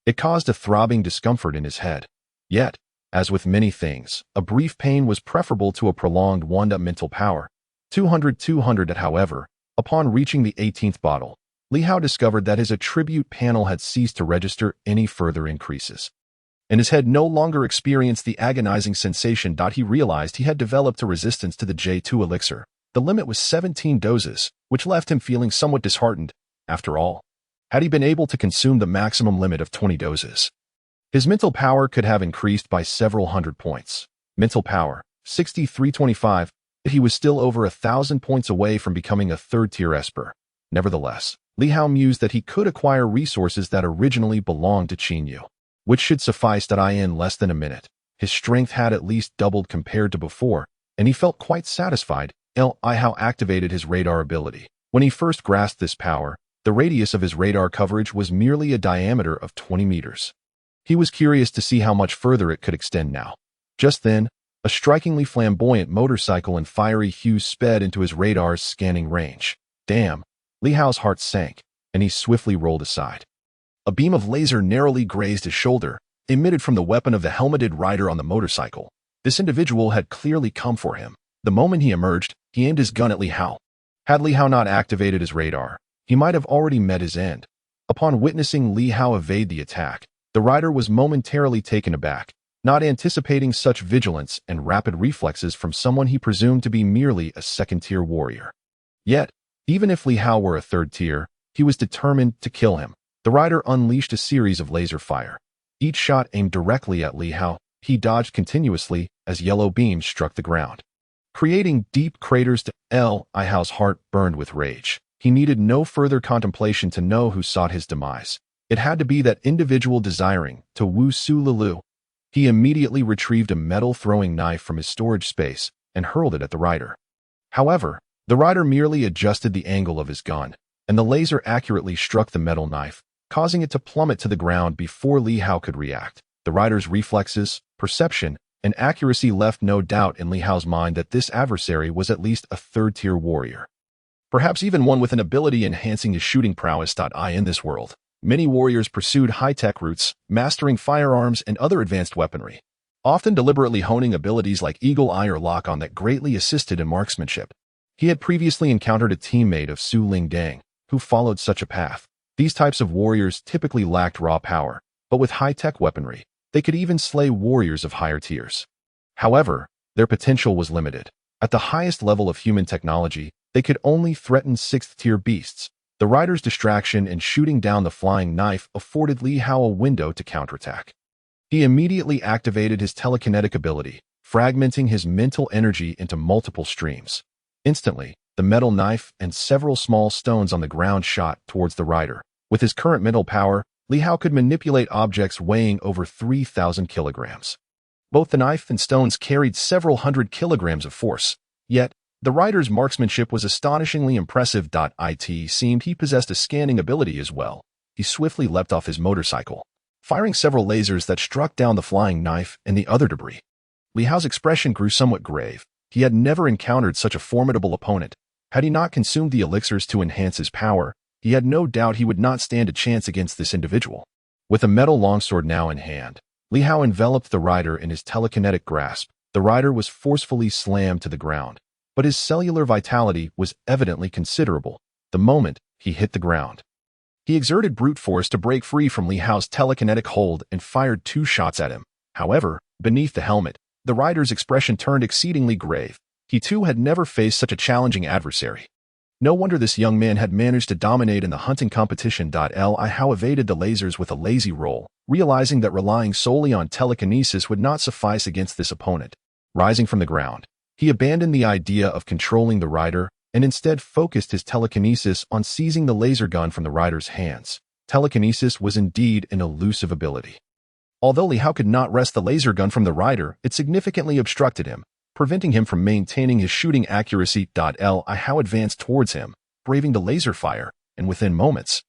It caused a throbbing discomfort in his head. Yet, as with many things, a brief pain was preferable to a prolonged one. Mental power, 200. However, upon reaching the 18th bottle, Li Hao discovered that his attribute panel had ceased to register any further increases, and his head no longer experienced the agonizing sensation. He realized he had developed a resistance to the J2 elixir. The limit was 17 doses, which left him feeling somewhat disheartened. After all, had he been able to consume the maximum limit of 20 doses, his mental power could have increased by several hundred points. Mental power, 6325, but he was still over 1,000 points away from becoming a third-tier esper. Nevertheless, Li Hao mused that he could acquire resources that originally belonged to Chinyu, which should suffice. In less than a minute, his strength had at least doubled compared to before, and he felt quite satisfied. Li Hao activated his radar ability. When he first grasped this power, the radius of his radar coverage was merely a diameter of 20 meters. He was curious to see how much further it could extend now. Just then, a strikingly flamboyant motorcycle in fiery hues sped into his radar's scanning range. Damn! Li Hao's heart sank, and he swiftly rolled aside. A beam of laser narrowly grazed his shoulder, emitted from the weapon of the helmeted rider on the motorcycle. This individual had clearly come for him. The moment he emerged, he aimed his gun at Li Hao. Had Li Hao not activated his radar, he might have already met his end. Upon witnessing Li Hao evade the attack, the rider was momentarily taken aback, not anticipating such vigilance and rapid reflexes from someone he presumed to be merely a second-tier warrior. Yet, even if Li Hao were a third tier, he was determined to kill him. The rider unleashed a series of laser fire. Each shot aimed directly at Li Hao. He dodged continuously as yellow beams struck the ground, creating deep craters. Li Hao's heart burned with rage. He needed no further contemplation to know who sought his demise. It had to be that individual desiring to woo Su Lulu. He immediately retrieved a metal throwing knife from his storage space and hurled it at the rider. However, the rider merely adjusted the angle of his gun, and the laser accurately struck the metal knife, causing it to plummet to the ground before Li Hao could react. The rider's reflexes, perception, and accuracy left no doubt in Li Hao's mind that this adversary was at least a third-tier warrior. Perhaps even one with an ability enhancing his shooting prowess. In this world, many warriors pursued high-tech routes, mastering firearms and other advanced weaponry, often deliberately honing abilities like Eagle Eye or Lock-On that greatly assisted in marksmanship. He had previously encountered a teammate of Su Lingdang, who followed such a path. These types of warriors typically lacked raw power, but with high-tech weaponry, they could even slay warriors of higher tiers. However, their potential was limited. At the highest level of human technology, they could only threaten 6th-tier beasts. The rider's distraction and shooting down the flying knife afforded Li Hao a window to counterattack. He immediately activated his telekinetic ability, fragmenting his mental energy into multiple streams. Instantly, the metal knife and several small stones on the ground shot towards the rider. With his current mental power, Li Hao could manipulate objects weighing over 3,000 kilograms. Both the knife and stones carried several hundred kilograms of force. Yet, the rider's marksmanship was astonishingly impressive. It seemed he possessed a scanning ability as well. He swiftly leapt off his motorcycle, firing several lasers that struck down the flying knife and the other debris. Li Hao's expression grew somewhat grave. He had never encountered such a formidable opponent. Had he not consumed the elixirs to enhance his power, he had no doubt he would not stand a chance against this individual. With a metal longsword now in hand, Li Hao enveloped the rider in his telekinetic grasp. The rider was forcefully slammed to the ground, but his cellular vitality was evidently considerable the moment he hit the ground. He exerted brute force to break free from Li Hao's telekinetic hold and fired 2 shots at him. However, beneath the helmet, the rider's expression turned exceedingly grave. He too had never faced such a challenging adversary. No wonder this young man had managed to dominate in the hunting competition. Li Hao evaded the lasers with a lazy roll, realizing that relying solely on telekinesis would not suffice against this opponent. Rising from the ground, he abandoned the idea of controlling the rider and instead focused his telekinesis on seizing the laser gun from the rider's hands. Telekinesis was indeed an elusive ability. Although Li Hao could not wrest the laser gun from the rider, it significantly obstructed him, preventing him from maintaining his shooting accuracy. Li Hao advanced towards him, braving the laser fire, and within moments,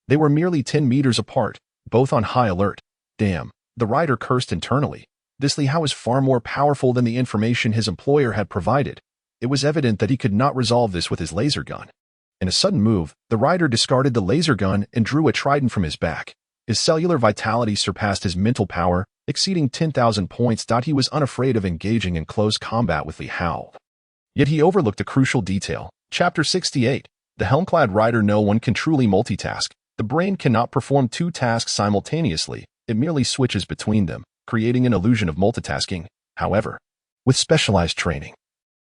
they were merely 10 meters apart, both on high alert. Damn, the rider cursed internally. This Li Hao is far more powerful than the information his employer had provided. It was evident that he could not resolve this with his laser gun. In a sudden move, the rider discarded the laser gun and drew a trident from his back. His cellular vitality surpassed his mental power, exceeding 10,000 points. He was unafraid of engaging in close combat with Li Hao. Yet he overlooked a crucial detail. Chapter 68. The helm-clad rider. No one can truly multitask. The brain cannot perform 2 tasks simultaneously. It merely switches between them, creating an illusion of multitasking. However, with specialized training,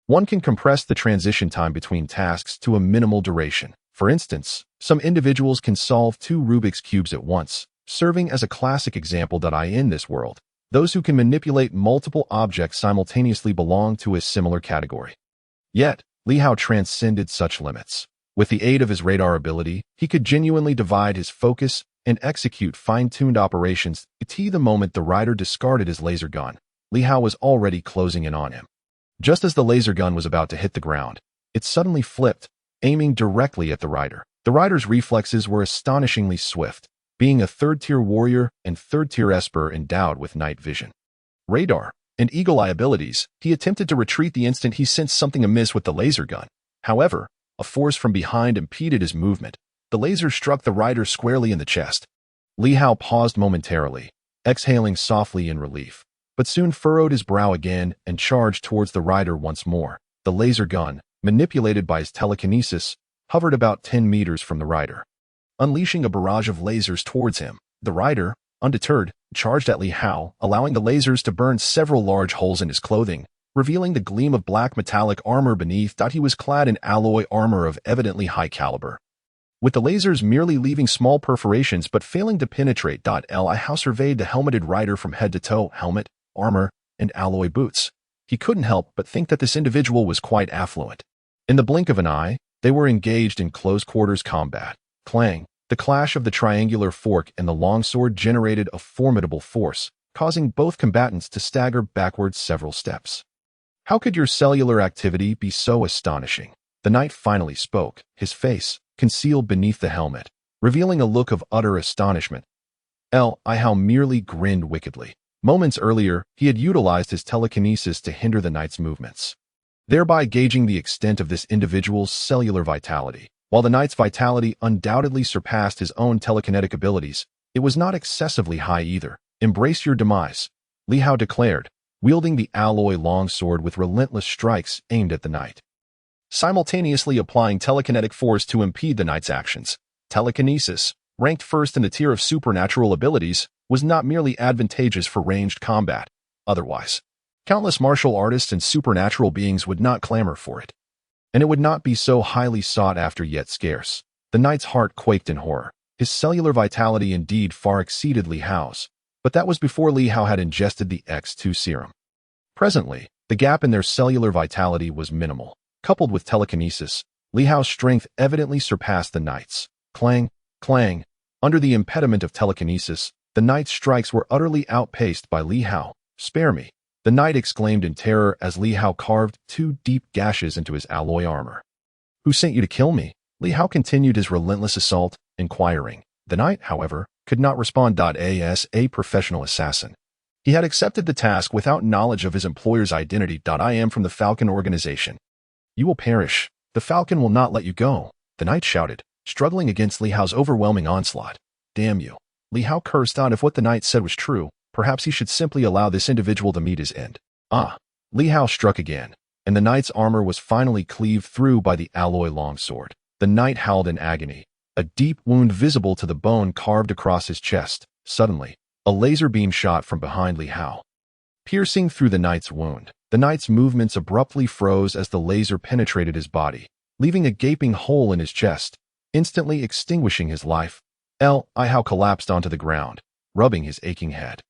one can compress the transition time between tasks to a minimal duration. For instance, some individuals can solve 2 Rubik's Cubes at once, serving as a classic example. In this world, those who can manipulate multiple objects simultaneously belong to a similar category. Yet, Li Hao transcended such limits. With the aid of his radar ability, he could genuinely divide his focus and execute fine-tuned operations. The moment the rider discarded his laser gun, Li Hao was already closing in on him. Just as the laser gun was about to hit the ground, it suddenly flipped, aiming directly at the rider. The rider's reflexes were astonishingly swift, being a 3rd-tier warrior and 3rd-tier esper endowed with night vision, radar, and eagle eye abilities. He attempted to retreat the instant he sensed something amiss with the laser gun. However, a force from behind impeded his movement. The laser struck the rider squarely in the chest. Li Hao paused momentarily, exhaling softly in relief, but soon furrowed his brow again and charged towards the rider once more. The laser gun, manipulated by his telekinesis, hovered about 10 meters from the rider, unleashing a barrage of lasers towards him. The rider, undeterred, charged at Li Hao, allowing the lasers to burn several large holes in his clothing, revealing the gleam of black metallic armor beneath. He was clad in alloy armor of evidently high caliber, with the lasers merely leaving small perforations but failing to penetrate. Li Hao surveyed the helmeted rider from head to toe, helmet, armor, and alloy boots. He couldn't help but think that this individual was quite affluent. In the blink of an eye, they were engaged in close-quarters combat. Clang! The clash of the triangular fork and the longsword generated a formidable force, causing both combatants to stagger backwards several steps. How could your cellular activity be so astonishing? The knight finally spoke, his face, concealed beneath the helmet, revealing a look of utter astonishment. How merely grinned wickedly. Moments earlier, he had utilized his telekinesis to hinder the knight's movements, thereby gauging the extent of this individual's cellular vitality. While the knight's vitality undoubtedly surpassed his own telekinetic abilities, it was not excessively high either. Embrace your demise, Li Hao declared, wielding the alloy longsword with relentless strikes aimed at the knight, simultaneously applying telekinetic force to impede the knight's actions. Telekinesis, ranked first in the tier of supernatural abilities, was not merely advantageous for ranged combat. Otherwise, countless martial artists and supernatural beings would not clamor for it, and it would not be so highly sought after yet scarce. The knight's heart quaked in horror. His cellular vitality indeed far exceeded Li Hao's, but that was before Li Hao had ingested the X2 serum. Presently, the gap in their cellular vitality was minimal. Coupled with telekinesis, Li Hao's strength evidently surpassed the knight's. Clang, clang. Under the impediment of telekinesis, the knight's strikes were utterly outpaced by Li Hao. Spare me, the knight exclaimed in terror as Li Hao carved 2 deep gashes into his alloy armor. Who sent you to kill me? Li Hao continued his relentless assault, inquiring. The knight, however, could not respond. As a professional assassin, he had accepted the task without knowledge of his employer's identity. I am from the Falcon organization. You will perish. The Falcon will not let you go, the knight shouted, struggling against Li Hao's overwhelming onslaught. Damn you. Li Hao cursed. If what the knight said was true, perhaps he should simply allow this individual to meet his end. Li Hao struck again, and the knight's armor was finally cleaved through by the alloy longsword. The knight howled in agony, a deep wound visible to the bone carved across his chest. Suddenly, a laser beam shot from behind Li Hao, piercing through the knight's wound. The knight's movements abruptly froze as the laser penetrated his body, leaving a gaping hole in his chest, instantly extinguishing his life. Li Hao collapsed onto the ground, rubbing his aching head.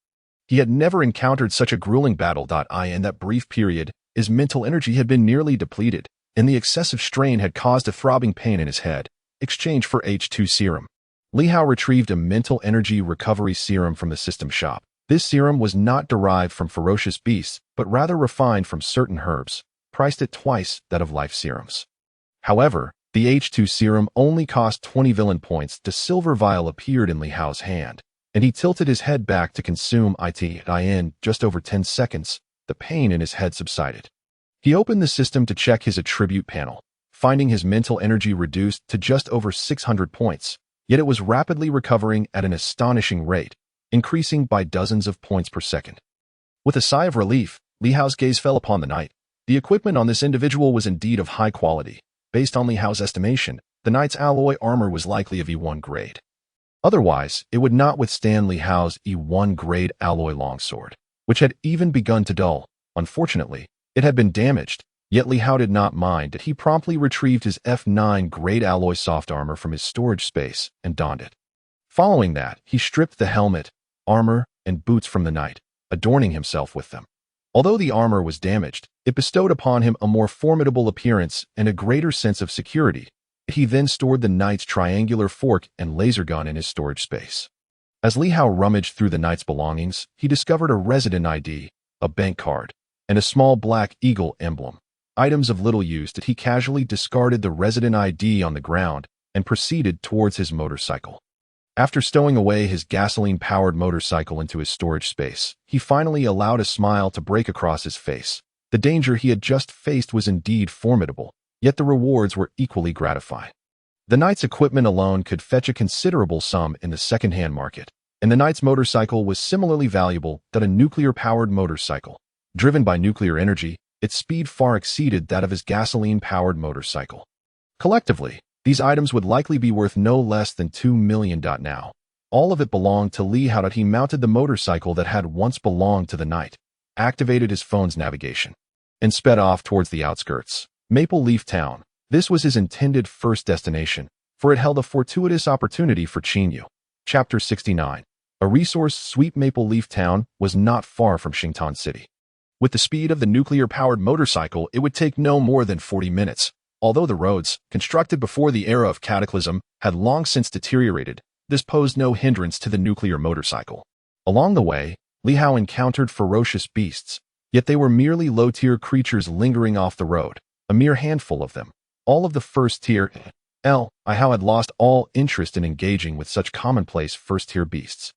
He had never encountered such a grueling battle. In that brief period, his mental energy had been nearly depleted, and the excessive strain had caused a throbbing pain in his head. Exchange for H2 serum. Li Hao retrieved a mental energy recovery serum from the system shop. This serum was not derived from ferocious beasts, but rather refined from certain herbs, priced at twice that of life serums. However, the H2 serum only cost 20 villain points. The silver vial appeared in Li Hao's hand, and he tilted his head back to consume it. In just over 10 seconds, the pain in his head subsided. He opened the system to check his attribute panel, finding his mental energy reduced to just over 600 points, yet it was rapidly recovering at an astonishing rate, increasing by dozens of points per second. With a sigh of relief, Li Hao's gaze fell upon the knight. The equipment on this individual was indeed of high quality. Based on Li Hao's estimation, the knight's alloy armor was likely of E1 grade. Otherwise, it would not withstand Li Hao's E1 grade alloy longsword, which had even begun to dull. Unfortunately, it had been damaged, yet Li Hao did not mind. He promptly retrieved his F9 grade alloy soft armor from his storage space and donned it. Following that, he stripped the helmet, armor, and boots from the knight, adorning himself with them. Although the armor was damaged, it bestowed upon him a more formidable appearance and a greater sense of security. He then stored the knight's triangular fork and laser gun in his storage space. As Li Hao rummaged through the knight's belongings, he discovered a resident ID, a bank card, and a small black eagle emblem. Items of little use. He casually discarded the resident ID on the ground and proceeded towards his motorcycle. After stowing away his gasoline-powered motorcycle into his storage space, he finally allowed a smile to break across his face. The danger he had just faced was indeed formidable, yet the rewards were equally gratifying. The knight's equipment alone could fetch a considerable sum in the second-hand market, and the knight's motorcycle was similarly valuable to a nuclear-powered motorcycle. Driven by nuclear energy, its speed far exceeded that of his gasoline-powered motorcycle. Collectively, these items would likely be worth no less than $2 million now. All of it belonged to Li Hao. He mounted the motorcycle that had once belonged to the knight, activated his phone's navigation, and sped off towards the outskirts. Maple Leaf Town. This was his intended first destination, for it held a fortuitous opportunity for Qinyu. Chapter 69. A resource sweep. Maple Leaf Town was not far from Xingtan City. With the speed of the nuclear-powered motorcycle, it would take no more than 40 minutes. Although the roads, constructed before the era of cataclysm, had long since deteriorated, this posed no hindrance to the nuclear motorcycle. Along the way, Li Hao encountered ferocious beasts, yet they were merely low-tier creatures lingering off the road, a mere handful of them. All of the first-tier Li Hao had lost all interest in engaging with such commonplace first-tier beasts.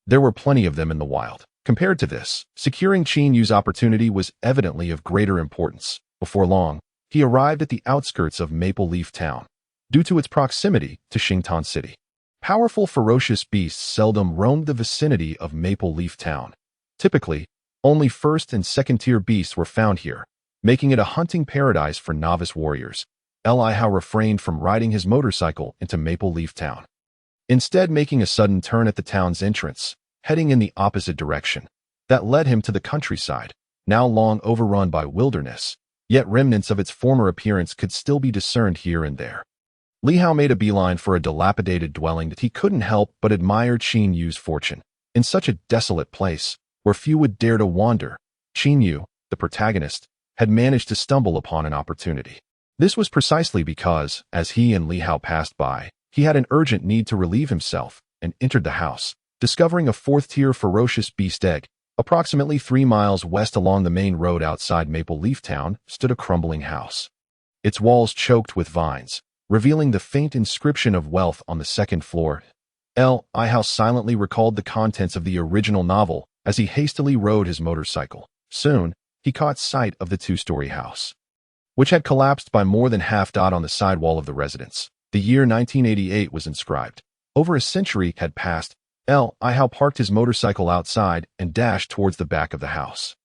There were plenty of them in the wild. Compared to this, securing Qin Yu's opportunity was evidently of greater importance. Before long, he arrived at the outskirts of Maple Leaf Town, due to its proximity to Xingtan City. Powerful, ferocious beasts seldom roamed the vicinity of Maple Leaf Town. Typically, only first- and second-tier beasts were found here, making it a hunting paradise for novice warriors. Li Hao refrained from riding his motorcycle into Maple Leaf Town, instead making a sudden turn at the town's entrance, heading in the opposite direction. That led him to the countryside, now long overrun by wilderness, yet remnants of its former appearance could still be discerned here and there. Li Hao made a beeline for a dilapidated dwelling that he couldn't help but admire Qin Yu's fortune. In such a desolate place, where few would dare to wander, Qin Yu, the protagonist, had managed to stumble upon an opportunity. This was precisely because, as he and Li Hao passed by, he had an urgent need to relieve himself, and entered the house, discovering a fourth-tier ferocious beast egg. Approximately 3 miles west along the main road outside Maple Leaf Town stood a crumbling house, its walls choked with vines, revealing the faint inscription of wealth on the second floor. Li Hao silently recalled the contents of the original novel as he hastily rode his motorcycle. Soon, he caught sight of the 2-story house, which had collapsed by more than half. On the side wall of the residence, the year 1988 was inscribed. Over a century had passed. Li Hao parked his motorcycle outside and dashed towards the back of the house.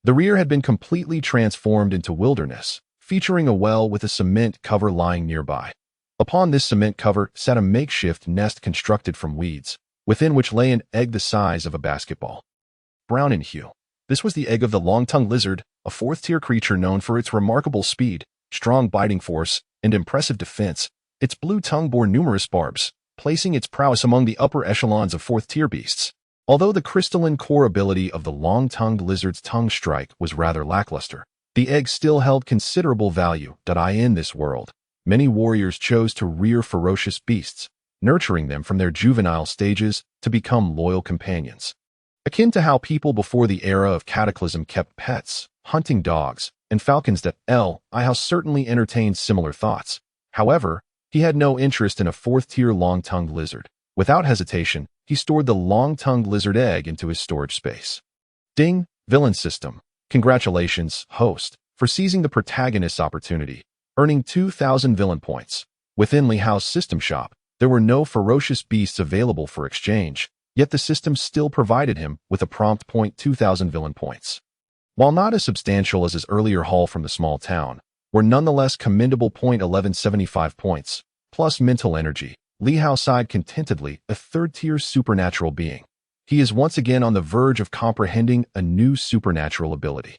The rear had been completely transformed into wilderness, featuring a well with a cement cover lying nearby. Upon this cement cover sat a makeshift nest constructed from weeds, within which lay an egg the size of a basketball. Brown in hue, this was the egg of the long-tongued lizard, a fourth-tier creature known for its remarkable speed, strong biting force, and impressive defense. Its blue tongue bore numerous barbs, placing its prowess among the upper echelons of fourth-tier beasts. Although the crystalline core ability of the long-tongued lizard's tongue strike was rather lackluster, the egg still held considerable value. In this world, many warriors chose to rear ferocious beasts, nurturing them from their juvenile stages to become loyal companions. Akin to how people before the era of cataclysm kept pets, hunting dogs, and falcons. Li Hao certainly entertained similar thoughts. However, he had no interest in a fourth-tier long-tongued lizard. Without hesitation, he stored the long-tongued lizard egg into his storage space. Ding! Villain system. Congratulations, host, for seizing the protagonist's opportunity, earning 2,000 villain points. Within Li Hao's system shop, there were no ferocious beasts available for exchange, yet the system still provided him with a prompt 2,000 villain points. While not as substantial as his earlier haul from the small town, were nonetheless commendable. 1175 points, plus mental energy. Li Hao sighed contentedly, a third-tier supernatural being. He is once again on the verge of comprehending a new supernatural ability.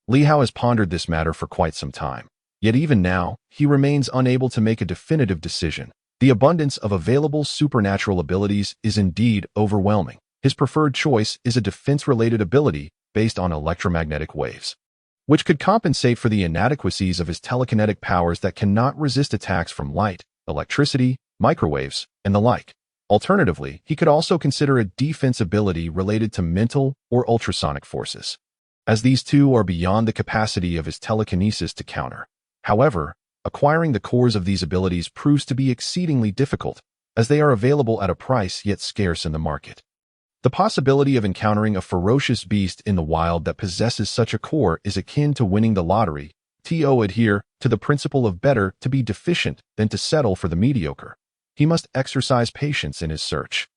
Li Hao has pondered this matter for quite some time, yet even now, he remains unable to make a definitive decision. The abundance of available supernatural abilities is indeed overwhelming. His preferred choice is a defense-related ability based on electromagnetic waves, which could compensate for the inadequacies of his telekinetic powers that cannot resist attacks from light, electricity, microwaves, and the like. Alternatively, he could also consider a defense ability related to mental or ultrasonic forces, as these two are beyond the capacity of his telekinesis to counter. However, acquiring the cores of these abilities proves to be exceedingly difficult, as they are available at a price yet scarce in the market. The possibility of encountering a ferocious beast in the wild that possesses such a core is akin to winning the lottery. To adhere to the principle of better to be deficient than to settle for the mediocre. He must exercise patience in his search.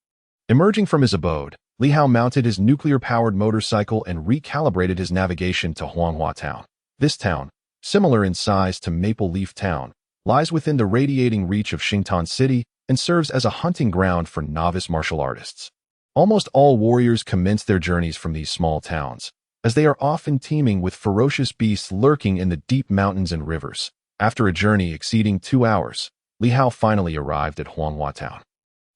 Emerging from his abode, Li Hao mounted his nuclear-powered motorcycle and recalibrated his navigation to Huanghua Town. This town, similar in size to Maple Leaf Town, lies within the radiating reach of Xingtan City and serves as a hunting ground for novice martial artists. Almost all warriors commence their journeys from these small towns, as they are often teeming with ferocious beasts lurking in the deep mountains and rivers. After a journey exceeding 2 hours, Li Hao finally arrived at Huanghua Town.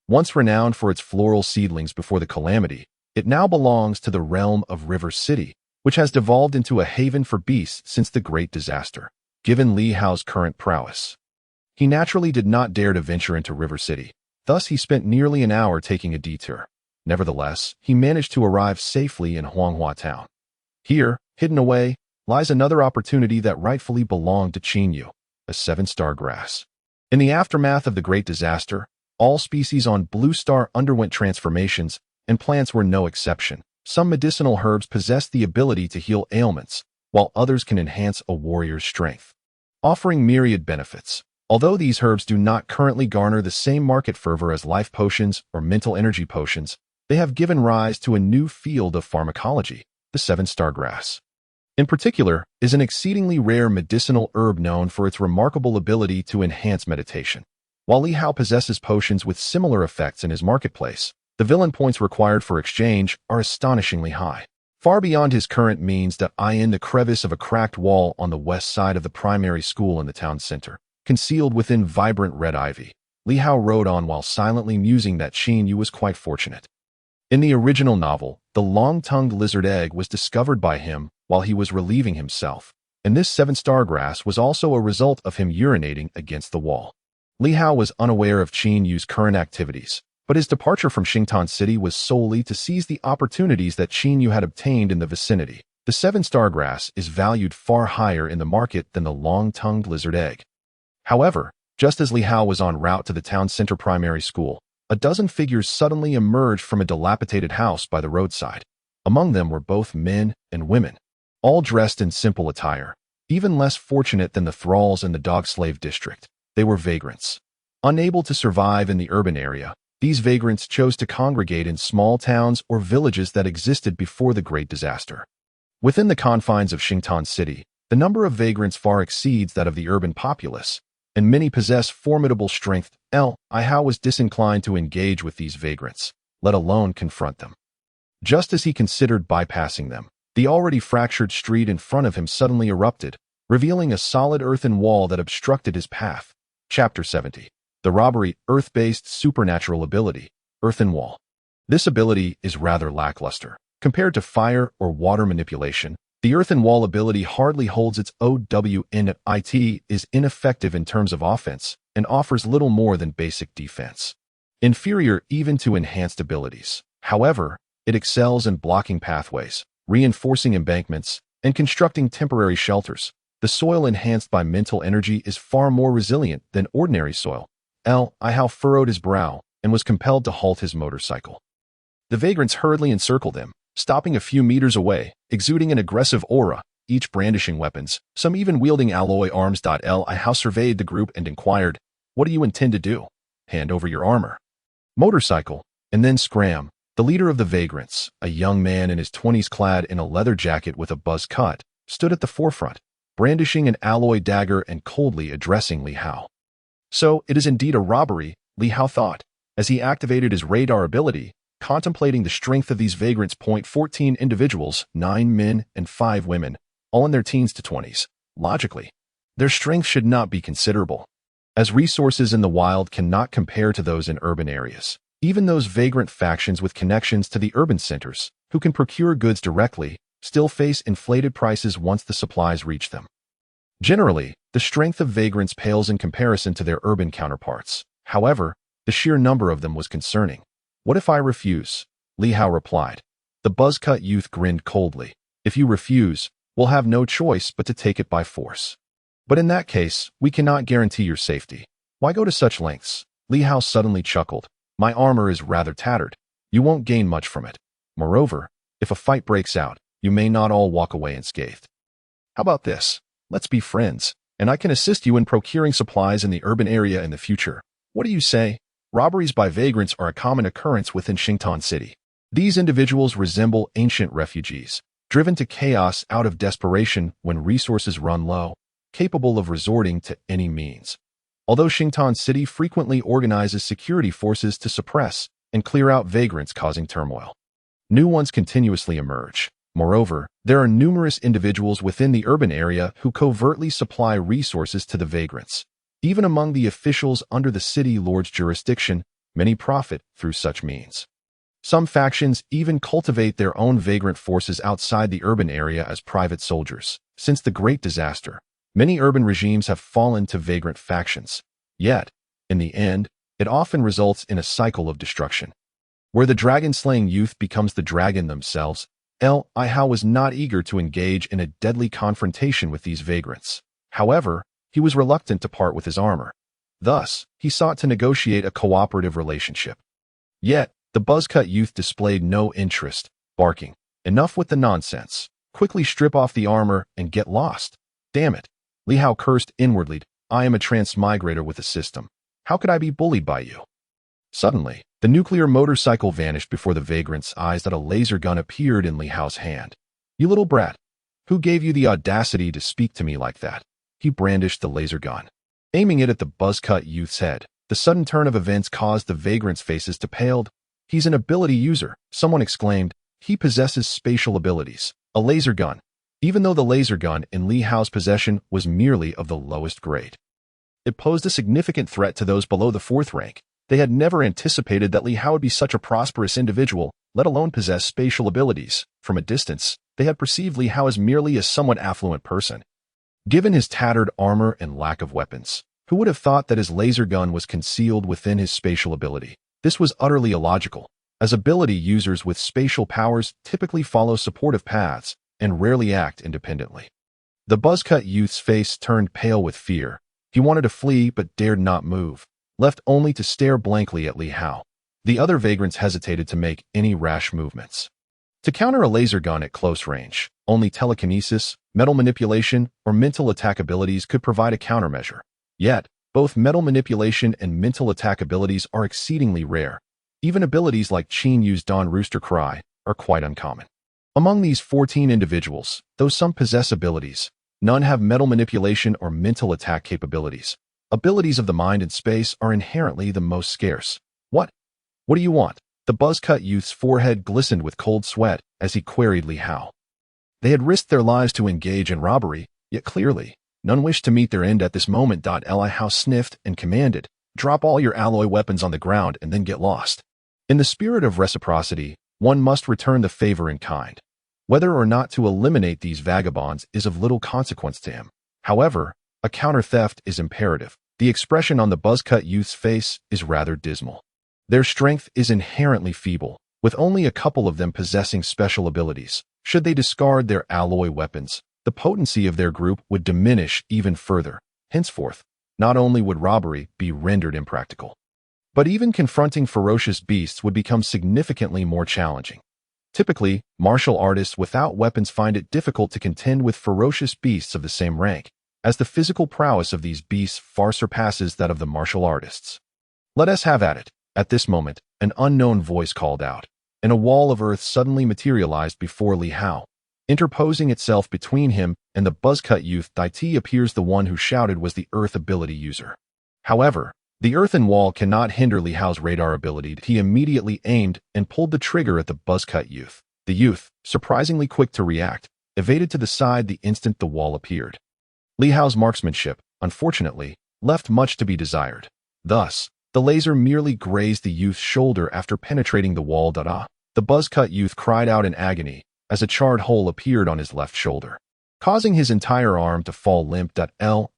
Once renowned for its floral seedlings before the calamity, it now belongs to the realm of River City, which has devolved into a haven for beasts since the Great Disaster. given Li Hao's current prowess. He naturally did not dare to venture into River City. Thus, he spent nearly an hour taking a detour. Nevertheless, he managed to arrive safely in Huanghua Town. Here, hidden away, lies another opportunity that rightfully belonged to Qin Yu, a 7-star grass. In the aftermath of the Great Disaster, all species on Blue Star underwent transformations, and plants were no exception. Some medicinal herbs possess the ability to heal ailments, while others can enhance a warrior's strength, offering myriad benefits. Although these herbs do not currently garner the same market fervor as life potions or mental energy potions, they have given rise to a new field of pharmacology, the 7-star grass. In particular, is an exceedingly rare medicinal herb known for its remarkable ability to enhance meditation. While Li Hao possesses potions with similar effects in his marketplace, the villain points required for exchange are astonishingly high, far beyond his current means to eye in the crevice of a cracked wall on the west side of the primary school in the town center. Concealed within vibrant red ivy, Li Hao rode on while silently musing that Qin Yu was quite fortunate. In the original novel, the long-tongued lizard egg was discovered by him while he was relieving himself, and this 7-star grass was also a result of him urinating against the wall. Li Hao was unaware of Qin Yu's current activities, but his departure from Xingtan City was solely to seize the opportunities that Qin Yu had obtained in the vicinity. The 7-star grass is valued far higher in the market than the long-tongued lizard egg. However, just as Li Hao was en route to the town center primary school, a dozen figures suddenly emerged from a dilapidated house by the roadside. Among them were both men and women, all dressed in simple attire. Even less fortunate than the thralls in the dog-slave district, they were vagrants. Unable to survive in the urban area, these vagrants chose to congregate in small towns or villages that existed before the Great Disaster. Within the confines of Xingtan City, the number of vagrants far exceeds that of the urban populace, and many possess formidable strength. Li Hao was disinclined to engage with these vagrants, let alone confront them. Just as he considered bypassing them, the already fractured street in front of him suddenly erupted, revealing a solid earthen wall that obstructed his path. Chapter 70. The Robbery, Earth-Based Supernatural Ability, Earthen Wall. This ability is rather lackluster. Compared to fire or water manipulation, the earthen wall ability hardly holds its own. It is ineffective in terms of offense and offers little more than basic defense. Inferior even to enhanced abilities. However, it excels in blocking pathways, reinforcing embankments, and constructing temporary shelters. The soil enhanced by mental energy is far more resilient than ordinary soil. Li Hao furrowed his brow and was compelled to halt his motorcycle. The vagrants hurriedly encircled him, stopping a few meters away, exuding an aggressive aura, each brandishing weapons, some even wielding alloy arms. Li Hao surveyed the group and inquired, "What do you intend to do? Hand over your armor?" Motorcycle, and then Scram, the leader of the vagrants, a young man in his 20s clad in a leather jacket with a buzz cut, stood at the forefront, brandishing an alloy dagger and coldly addressing Li Hao. So, it is indeed a robbery, Li Hao thought, as he activated his radar ability, contemplating the strength of these vagrants. 14 individuals, 9 men and 5 women, all in their teens to 20s. Logically, their strength should not be considerable, as resources in the wild cannot compare to those in urban areas. Even those vagrant factions with connections to the urban centers, who can procure goods directly, still face inflated prices once the supplies reach them. Generally, the strength of vagrants pales in comparison to their urban counterparts. However, the sheer number of them was concerning. "What if I refuse?" Li Hao replied. The buzz-cut youth grinned coldly. "If you refuse, we'll have no choice but to take it by force. But in that case, we cannot guarantee your safety. Why go to such lengths?" Li Hao suddenly chuckled. "My armor is rather tattered. You won't gain much from it. Moreover, if a fight breaks out, you may not all walk away unscathed. How about this? Let's be friends, and I can assist you in procuring supplies in the urban area in the future. What do you say?" Robberies by vagrants are a common occurrence within Xingtan City. These individuals resemble ancient refugees, driven to chaos out of desperation when resources run low, capable of resorting to any means. Although Xingtan City frequently organizes security forces to suppress and clear out vagrants causing turmoil, new ones continuously emerge. Moreover, there are numerous individuals within the urban area who covertly supply resources to the vagrants. Even among the officials under the city lord's jurisdiction, many profit through such means. Some factions even cultivate their own vagrant forces outside the urban area as private soldiers. Since the Great Disaster, Many urban regimes have fallen to vagrant factions. Yet, in the end, it often results in a cycle of destruction, where the dragon-slaying youth becomes the dragon themselves. Li Hao was not eager to engage in a deadly confrontation with these vagrants. However, he was reluctant to part with his armor. Thus, he sought to negotiate a cooperative relationship. Yet, the buzzcut youth displayed no interest, barking, "Enough with the nonsense. Quickly strip off the armor and get lost." "Damn it," Li Hao cursed inwardly. "I am a transmigrator with a system. How could I be bullied by you?" Suddenly, the nuclear motorcycle vanished before the vagrant's eyes that a laser gun appeared in Li Hao's hand. "You little brat. Who gave you the audacity to speak to me like that?" He brandished the laser gun, aiming it at the buzzcut youth's head. The sudden turn of events caused the vagrants' faces to pale. "He's an ability user," someone exclaimed. "He possesses spatial abilities." A laser gun, even though the laser gun in Li Hao's possession was merely of the lowest grade. It posed a significant threat to those below the 4th rank. They had never anticipated that Li Hao would be such a prosperous individual, let alone possess spatial abilities. From a distance, they had perceived Li Hao as merely a somewhat affluent person. Given his tattered armor and lack of weapons, who would have thought that his laser gun was concealed within his spatial ability? This was utterly illogical, as ability users with spatial powers typically follow supportive paths and rarely act independently. The buzzcut youth's face turned pale with fear. He wanted to flee but dared not move, left only to stare blankly at Li Hao. The other vagrants hesitated to make any rash movements. To counter a laser gun at close range, only telekinesis, metal manipulation, or mental attack abilities could provide a countermeasure. Yet, both metal manipulation and mental attack abilities are exceedingly rare. Even abilities like Qin Yu's Dawn Rooster Cry are quite uncommon. Among these 14 individuals, though some possess abilities, none have metal manipulation or mental attack capabilities. Abilities of the mind and space are inherently the most scarce. What do you want?" The buzzcut youth's forehead glistened with cold sweat as he queried Li Hao. They had risked their lives to engage in robbery, yet clearly, none wished to meet their end at this moment. Li Hao sniffed and commanded, "Drop all your alloy weapons on the ground and then get lost." In the spirit of reciprocity, one must return the favor in kind. Whether or not to eliminate these vagabonds is of little consequence to him. However, a counter-theft is imperative. The expression on the buzzcut youth's face is rather dismal. Their strength is inherently feeble, with only a couple of them possessing special abilities. Should they discard their alloy weapons, the potency of their group would diminish even further. Henceforth, not only would robbery be rendered impractical, but even confronting ferocious beasts would become significantly more challenging. Typically, martial artists without weapons find it difficult to contend with ferocious beasts of the same rank, as the physical prowess of these beasts far surpasses that of the martial artists. "Let us have at it." At this moment, an unknown voice called out, and a wall of earth suddenly materialized before Li Hao. Interposing itself between him and the buzzcut youth, Dai appears the one who shouted was the earth ability user. However, the earthen wall cannot hinder Li Hao's radar ability. He immediately aimed and pulled the trigger at the buzzcut youth. The youth, surprisingly quick to react, evaded to the side the instant the wall appeared. Li Hao's marksmanship, unfortunately, left much to be desired. Thus, the laser merely grazed the youth's shoulder after penetrating the wall. The buzzcut youth cried out in agony as a charred hole appeared on his left shoulder, causing his entire arm to fall limp. Li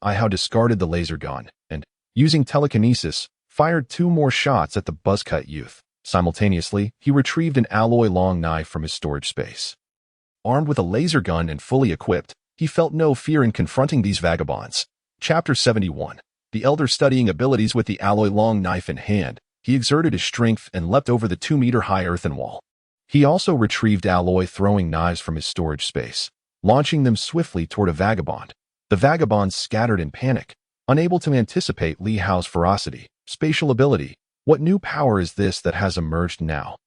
Hao discarded the laser gun and, using telekinesis, fired 2 more shots at the buzzcut youth. Simultaneously, he retrieved an alloy long knife from his storage space. Armed with a laser gun and fully equipped, he felt no fear in confronting these vagabonds. Chapter 71. The elder studying abilities with the alloy long knife in hand, he exerted his strength and leapt over the 2-meter-high earthen wall. He also retrieved alloy throwing knives from his storage space, launching them swiftly toward a vagabond. The vagabonds scattered in panic, unable to anticipate Li Hao's ferocity. Spatial ability. What new power is this that has emerged now?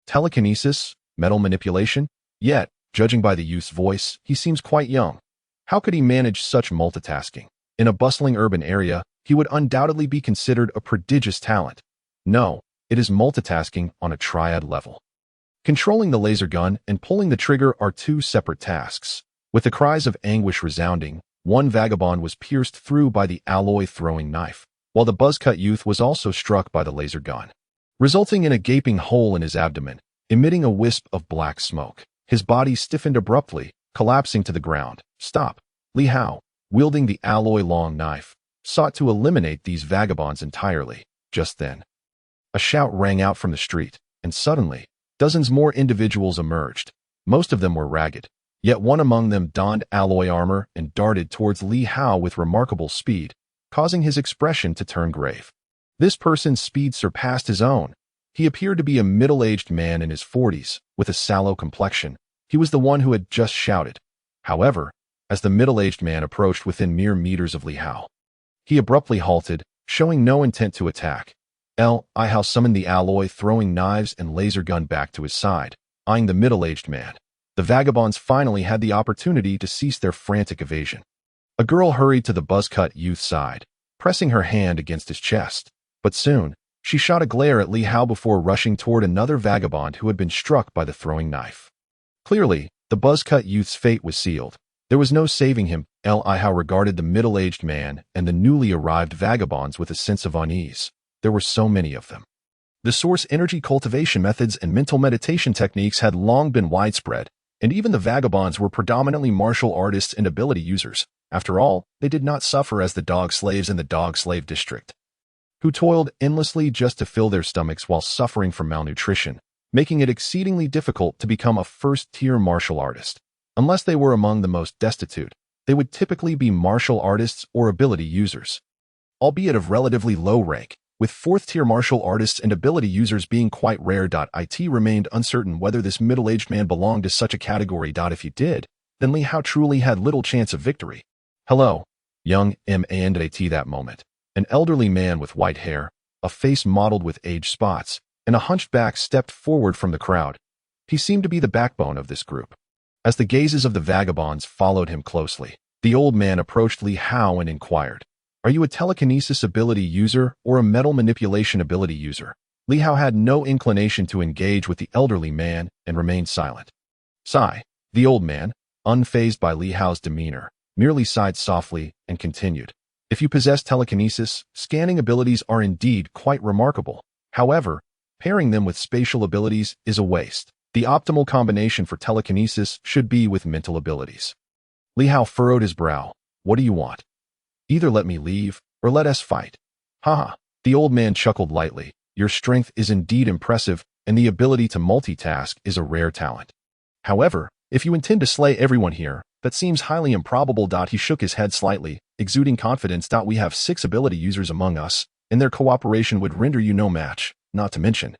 Telekinesis? Metal manipulation? Yet, judging by the youth's voice, he seems quite young. How could he manage such multitasking? In a bustling urban area, he would undoubtedly be considered a prodigious talent. No, it is multitasking on a triad level. Controlling the laser gun and pulling the trigger are 2 separate tasks. With the cries of anguish resounding, one vagabond was pierced through by the alloy-throwing knife, while the buzzcut youth was also struck by the laser gun, resulting in a gaping hole in his abdomen, emitting a wisp of black smoke. His body stiffened abruptly, collapsing to the ground. "Stop, Li Hao." wielding the alloy long knife, sought to eliminate these vagabonds entirely. Just then, a shout rang out from the street, and suddenly, dozens more individuals emerged. Most of them were ragged, yet one among them donned alloy armor and darted towards Li Hao with remarkable speed, causing his expression to turn grave. This person's speed surpassed his own. He appeared to be a middle-aged man in his 40s, with a sallow complexion. He was the one who had just shouted. However, as the middle-aged man approached within mere meters of Li Hao, he abruptly halted, showing no intent to attack. Li Hao summoned the alloy, throwing knives and laser gun back to his side, eyeing the middle-aged man. The vagabonds finally had the opportunity to cease their frantic evasion. A girl hurried to the buzz-cut youth's side, pressing her hand against his chest. But soon, she shot a glare at Li Hao before rushing toward another vagabond who had been struck by the throwing knife. Clearly, the buzz-cut youth's fate was sealed. There was no saving him. Li Hao regarded the middle-aged man and the newly arrived vagabonds with a sense of unease. There were so many of them. The source energy cultivation methods and mental meditation techniques had long been widespread, and even the vagabonds were predominantly martial artists and ability users. After all, they did not suffer as the dog slaves in the dog slave district, who toiled endlessly just to fill their stomachs while suffering from malnutrition, making it exceedingly difficult to become a first-tier martial artist. Unless they were among the most destitute, they would typically be martial artists or ability users, albeit of relatively low rank, with fourth-tier martial artists and ability users being quite rare. It remained uncertain whether this middle-aged man belonged to such a category. If he did, then Li Hao truly had little chance of victory. Hello, young man. At that moment, an elderly man with white hair, a face mottled with age spots, and a hunched back stepped forward from the crowd. He seemed to be the backbone of this group. As the gazes of the vagabonds followed him closely, the old man approached Li Hao and inquired, "Are you a telekinesis ability user or a metal manipulation ability user?" Li Hao had no inclination to engage with the elderly man and remained silent. Sigh. The old man, unfazed by Li Hao's demeanor, merely sighed softly and continued, "If you possess telekinesis, scanning abilities are indeed quite remarkable. However, pairing them with spatial abilities is a waste. The optimal combination for telekinesis should be with mental abilities." Li Hao furrowed his brow. "What do you want? Either let me leave, or let us fight." Haha. The old man chuckled lightly. "Your strength is indeed impressive, and the ability to multitask is a rare talent. However, if you intend to slay everyone here, that seems highly improbable." He shook his head slightly, exuding confidence. "We have 6 ability users among us, and their cooperation would render you no match, not to mention,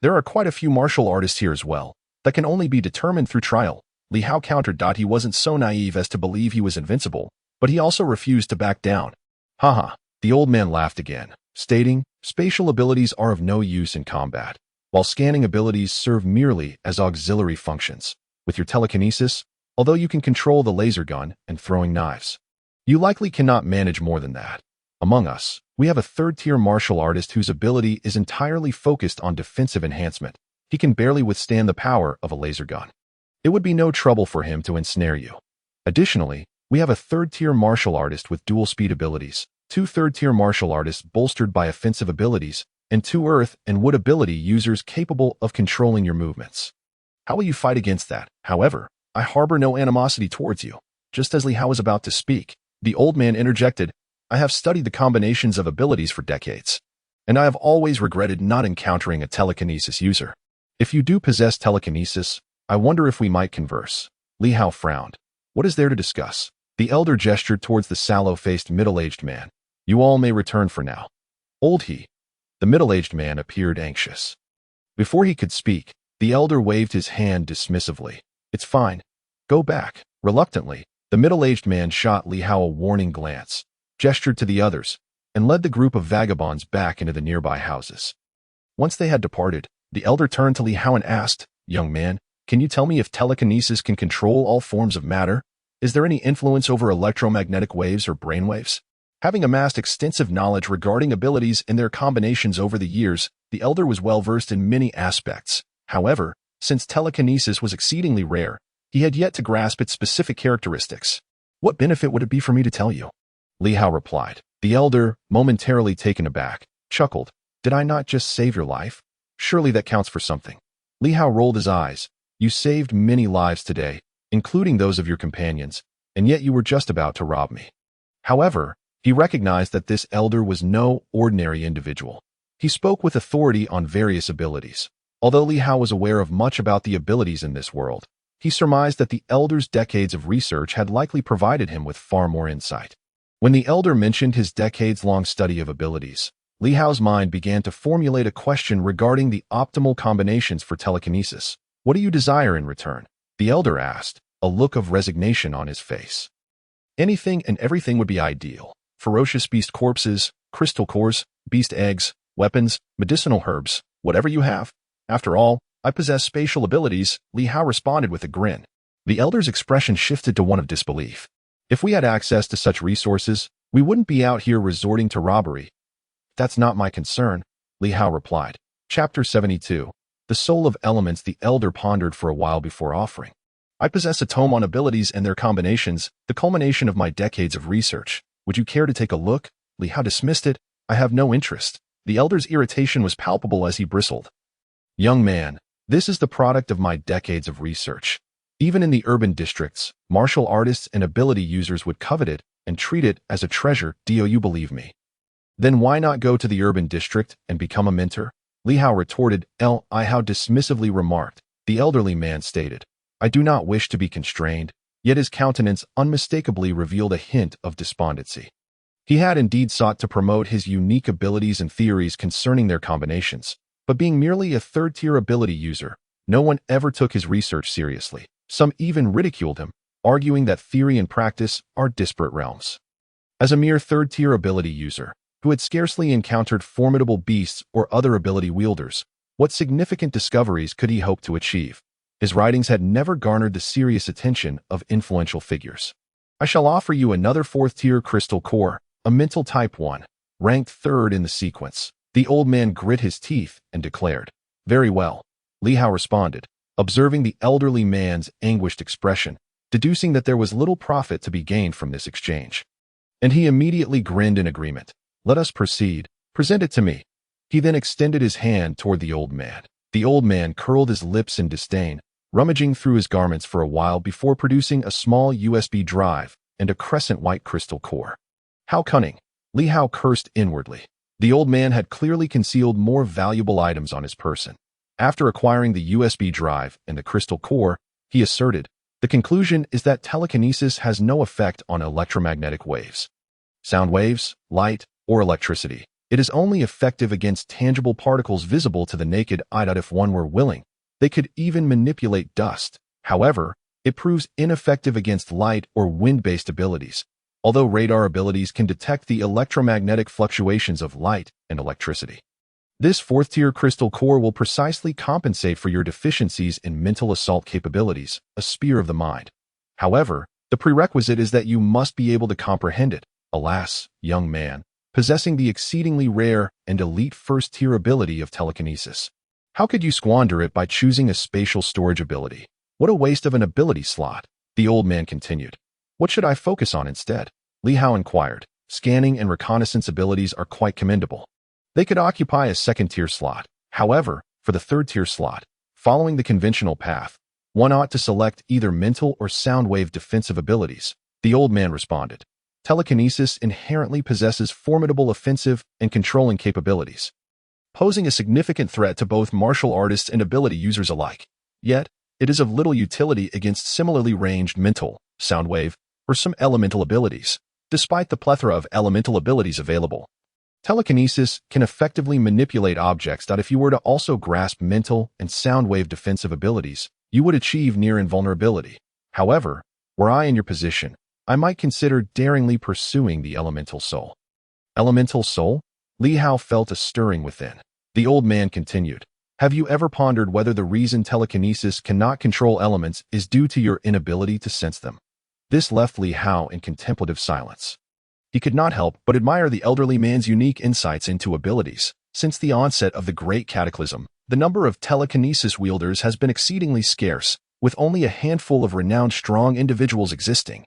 there are quite a few martial artists here as well, that can only be determined through trial." Li Hao countered. He wasn't so naive as to believe he was invincible, but he also refused to back down. Haha. The old man laughed again, stating, "Spatial abilities are of no use in combat, while scanning abilities serve merely as auxiliary functions. With your telekinesis, although you can control the laser gun and throwing knives, you likely cannot manage more than that. Among us, we have a third-tier martial artist whose ability is entirely focused on defensive enhancement. He can barely withstand the power of a laser gun. It would be no trouble for him to ensnare you. Additionally, we have a third-tier martial artist with dual speed abilities, 2 third-tier martial artists bolstered by offensive abilities, and 2 earth and wood ability users capable of controlling your movements. How will you fight against that? However, I harbor no animosity towards you." Just as Li Hao was about to speak, the old man interjected, "I have studied the combinations of abilities for decades, and I have always regretted not encountering a telekinesis user. If you do possess telekinesis, I wonder if we might converse." Li Hao frowned. "What is there to discuss?" The elder gestured towards the sallow-faced middle-aged man. "You all may return for now." Old he. The middle-aged man appeared anxious. Before he could speak, the elder waved his hand dismissively. "It's fine. Go back." Reluctantly, the middle-aged man shot Li Hao a warning glance, gestured to the others, and led the group of vagabonds back into the nearby houses. Once they had departed, the elder turned to Li Hao and asked, "Young man, can you tell me if telekinesis can control all forms of matter? Is there any influence over electromagnetic waves or brainwaves?" Having amassed extensive knowledge regarding abilities and their combinations over the years, the elder was well versed in many aspects. However, since telekinesis was exceedingly rare, he had yet to grasp its specific characteristics. "What benefit would it be for me to tell you?" Li Hao replied. The elder, momentarily taken aback, chuckled. "Did I not just save your life? Surely that counts for something." Li Hao rolled his eyes. "You saved many lives today, including those of your companions, and yet you were just about to rob me." However, he recognized that this elder was no ordinary individual. He spoke with authority on various abilities. Although Li Hao was aware of much about the abilities in this world, he surmised that the elder's decades of research had likely provided him with far more insight. When the elder mentioned his decades-long study of abilities, Li Hao's mind began to formulate a question regarding the optimal combinations for telekinesis. "What do you desire in return?" the elder asked, a look of resignation on his face. "Anything and everything would be ideal. Ferocious beast corpses, crystal cores, beast eggs, weapons, medicinal herbs, whatever you have. After all, I possess spatial abilities," Li Hao responded with a grin. The elder's expression shifted to one of disbelief. "If we had access to such resources, we wouldn't be out here resorting to robbery." "That's not my concern," Li Hao replied. Chapter 72. The Soul of Elements. The elder pondered for a while before offering. "I possess a tome on abilities and their combinations, the culmination of my decades of research. Would you care to take a look?" Li Hao dismissed it. "I have no interest." The elder's irritation was palpable as he bristled. "Young man, this is the product of my decades of research. Even in the urban districts, martial artists and ability users would covet it and treat it as a treasure. Do you believe me? Then why not go to the urban district and become a mentor?" Li Hao retorted. "I how dismissively remarked," the elderly man stated. "I do not wish to be constrained," yet his countenance unmistakably revealed a hint of despondency. He had indeed sought to promote his unique abilities and theories concerning their combinations, but being merely a third-tier ability user, no one ever took his research seriously. Some even ridiculed him, arguing that theory and practice are disparate realms. As a mere third-tier ability user, who had scarcely encountered formidable beasts or other ability wielders, what significant discoveries could he hope to achieve? His writings had never garnered the serious attention of influential figures. "I shall offer you another fourth-tier crystal core, a mental type 1, ranked third in the sequence." The old man grit his teeth and declared. "Very well," Li Hao responded, observing the elderly man's anguished expression, deducing that there was little profit to be gained from this exchange. And he immediately grinned in agreement. "Let us proceed. Present it to me." He then extended his hand toward the old man. The old man curled his lips in disdain, rummaging through his garments for a while before producing a small USB drive and a crescent-white crystal core. "How cunning!" Li Hao cursed inwardly. The old man had clearly concealed more valuable items on his person. After acquiring the USB drive and the crystal core, he asserted, "The conclusion is that telekinesis has no effect on electromagnetic waves, sound waves, light, or electricity. It is only effective against tangible particles visible to the naked eye. If one were willing, they could even manipulate dust. However, it proves ineffective against light or wind-based abilities, although radar abilities can detect the electromagnetic fluctuations of light and electricity. This fourth-tier crystal core will precisely compensate for your deficiencies in mental assault capabilities, a spear of the mind. However, the prerequisite is that you must be able to comprehend it. Alas, young man, possessing the exceedingly rare and elite first-tier ability of telekinesis, how could you squander it by choosing a spatial storage ability? What a waste of an ability slot," the old man continued. "What should I focus on instead?" Li Hao inquired. "Scanning and reconnaissance abilities are quite commendable. They could occupy a second-tier slot. However, for the third-tier slot, following the conventional path, one ought to select either mental or sound wave defensive abilities," the old man responded. "Telekinesis inherently possesses formidable offensive and controlling capabilities, posing a significant threat to both martial artists and ability users alike. Yet, it is of little utility against similarly ranged mental, sound wave, or some elemental abilities. Despite the plethora of elemental abilities available, telekinesis can effectively manipulate objects. If you were to also grasp mental and sound wave defensive abilities, you would achieve near invulnerability. However, were I in your position, I might consider daringly pursuing the elemental soul." Elemental soul? Li Hao felt a stirring within. The old man continued. "Have you ever pondered whether the reason telekinesis cannot control elements is due to your inability to sense them?" This left Li Hao in contemplative silence. He could not help but admire the elderly man's unique insights into abilities. Since the onset of the Great Cataclysm, the number of telekinesis wielders has been exceedingly scarce, with only a handful of renowned strong individuals existing,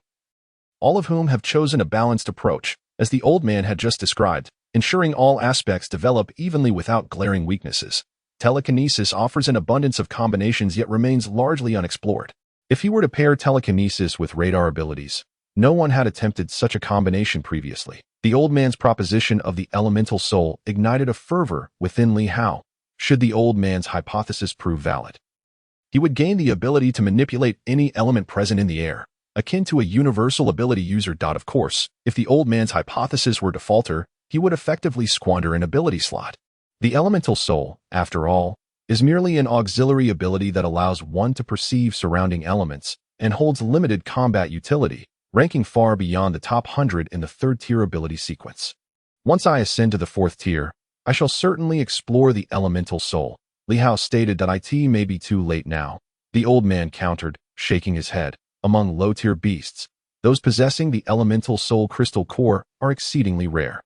all of whom have chosen a balanced approach, as the old man had just described, ensuring all aspects develop evenly without glaring weaknesses. Telekinesis offers an abundance of combinations yet remains largely unexplored. If he were to pair telekinesis with radar abilities, No one had attempted such a combination previously. The old man's proposition of the elemental soul ignited a fervor within Li Hao. Should the old man's hypothesis prove valid, he would gain the ability to manipulate any element present in the air, akin to a universal ability user. Of course, if the old man's hypothesis were to falter, he would effectively squander an ability slot. The elemental soul, after all, is merely an auxiliary ability that allows one to perceive surrounding elements and holds limited combat utility, ranking far beyond the top 100 in the third-tier ability sequence. Once I ascend to the fourth tier, I shall certainly explore the elemental soul. Li Hao stated that it may be too late now. The old man countered, shaking his head. Among low-tier beasts, those possessing the elemental soul crystal core are exceedingly rare.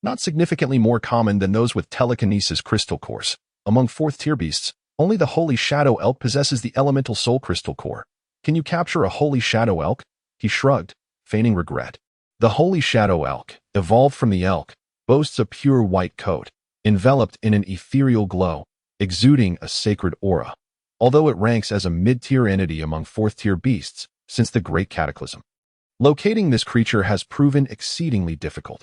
Not significantly more common than those with telekinesis crystal cores. Among fourth-tier beasts, only the Holy Shadow Elk possesses the elemental soul crystal core. Can you capture a Holy Shadow Elk? He shrugged, feigning regret. The Holy Shadow Elk, evolved from the elk, boasts a pure white coat, enveloped in an ethereal glow, exuding a sacred aura, although it ranks as a mid-tier entity among fourth-tier beasts since the Great Cataclysm. Locating this creature has proven exceedingly difficult.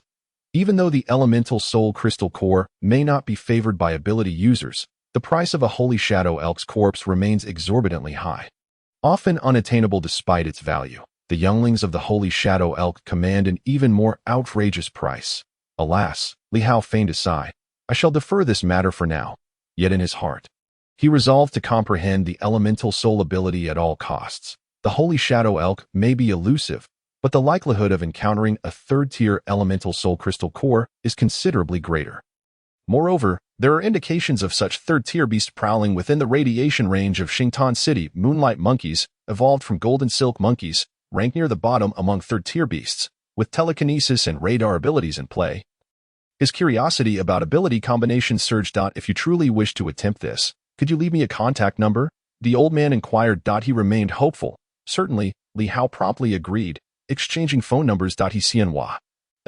Even though the elemental soul crystal core may not be favored by ability users, the price of a Holy Shadow Elk's corpse remains exorbitantly high, often unattainable despite its value. The younglings of the Holy Shadow Elk command an even more outrageous price. Alas, Li Hao feigned a sigh. I shall defer this matter for now. Yet in his heart, he resolved to comprehend the elemental soul ability at all costs. The Holy Shadow Elk may be elusive, but the likelihood of encountering a third-tier elemental soul crystal core is considerably greater. Moreover, there are indications of such third-tier beast prowling within the radiation range of Xingtan City. Moonlight monkeys, evolved from golden silk monkeys, rank near the bottom among third-tier beasts, with telekinesis and radar abilities in play. His curiosity about ability combinations surged. If you truly wish to attempt this, could you leave me a contact number? The old man inquired. He remained hopeful. Certainly, Li Hao promptly agreed, exchanging phone numbers. He Xianhua.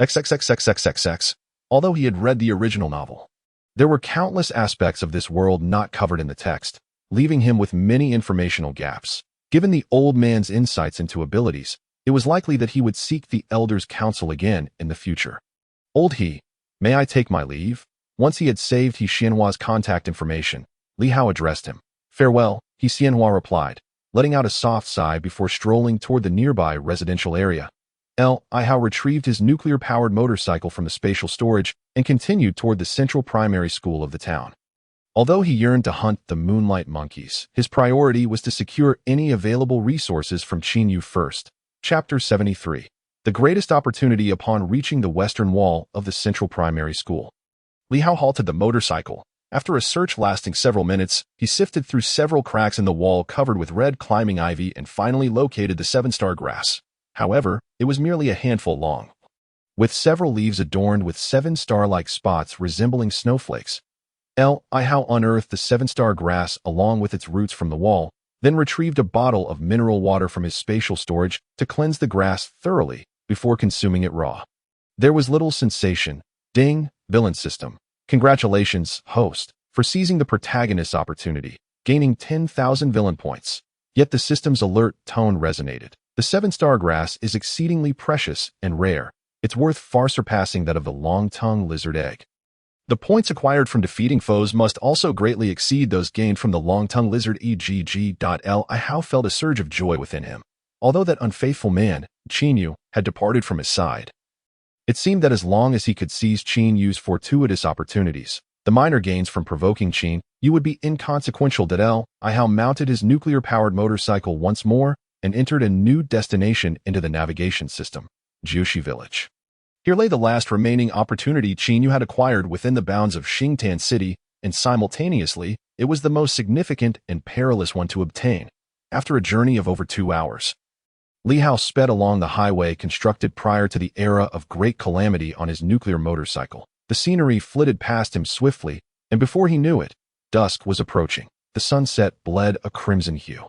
XXXXXXX. Although he had read the original novel, there were countless aspects of this world not covered in the text, leaving him with many informational gaps. Given the old man's insights into abilities, it was likely that he would seek the Elder's counsel again in the future. Old He, may I take my leave? Once he had saved He Xianhua's contact information, Li Hao addressed him. Farewell, He Xianhua replied, letting out a soft sigh before strolling toward the nearby residential area. Li Hao retrieved his nuclear-powered motorcycle from the spatial storage and continued toward the central primary school of the town. Although he yearned to hunt the moonlight monkeys, his priority was to secure any available resources from Qinyu first. Chapter 73. The greatest opportunity. Upon reaching the western wall of the central primary school, Li Hao halted the motorcycle. After a search lasting several minutes, he sifted through several cracks in the wall covered with red climbing ivy and finally located the seven-star grass. However, it was merely a handful long, with several leaves adorned with seven star-like spots resembling snowflakes. Li Hao unearthed the seven-star grass along with its roots from the wall, then retrieved a bottle of mineral water from his spatial storage to cleanse the grass thoroughly before consuming it raw. There was little sensation. Ding, villain system. Congratulations, host, for seizing the protagonist's opportunity, gaining 10,000 villain points. Yet the system's alert tone resonated. The seven-star grass is exceedingly precious and rare. Its worth far surpassing that of the long-tongued lizard egg. The points acquired from defeating foes must also greatly exceed those gained from the long-tongued lizard EGG. Li Hao felt a surge of joy within him. Although that unfaithful man, Qinyu, had departed from his side, it seemed that as long as he could seize Qinyu's fortuitous opportunities, the minor gains from provoking Qinyu would be inconsequential. Li Hao mounted his nuclear-powered motorcycle once more and entered a new destination into the navigation system, Jiushi Village. Here lay the last remaining opportunity Qinyu had acquired within the bounds of Xingtan City, and simultaneously, it was the most significant and perilous one to obtain. After a journey of over 2 hours, Li Hao sped along the highway constructed prior to the era of Great Calamity on his nuclear motorcycle. The scenery flitted past him swiftly, and before he knew it, dusk was approaching. The sunset bled a crimson hue,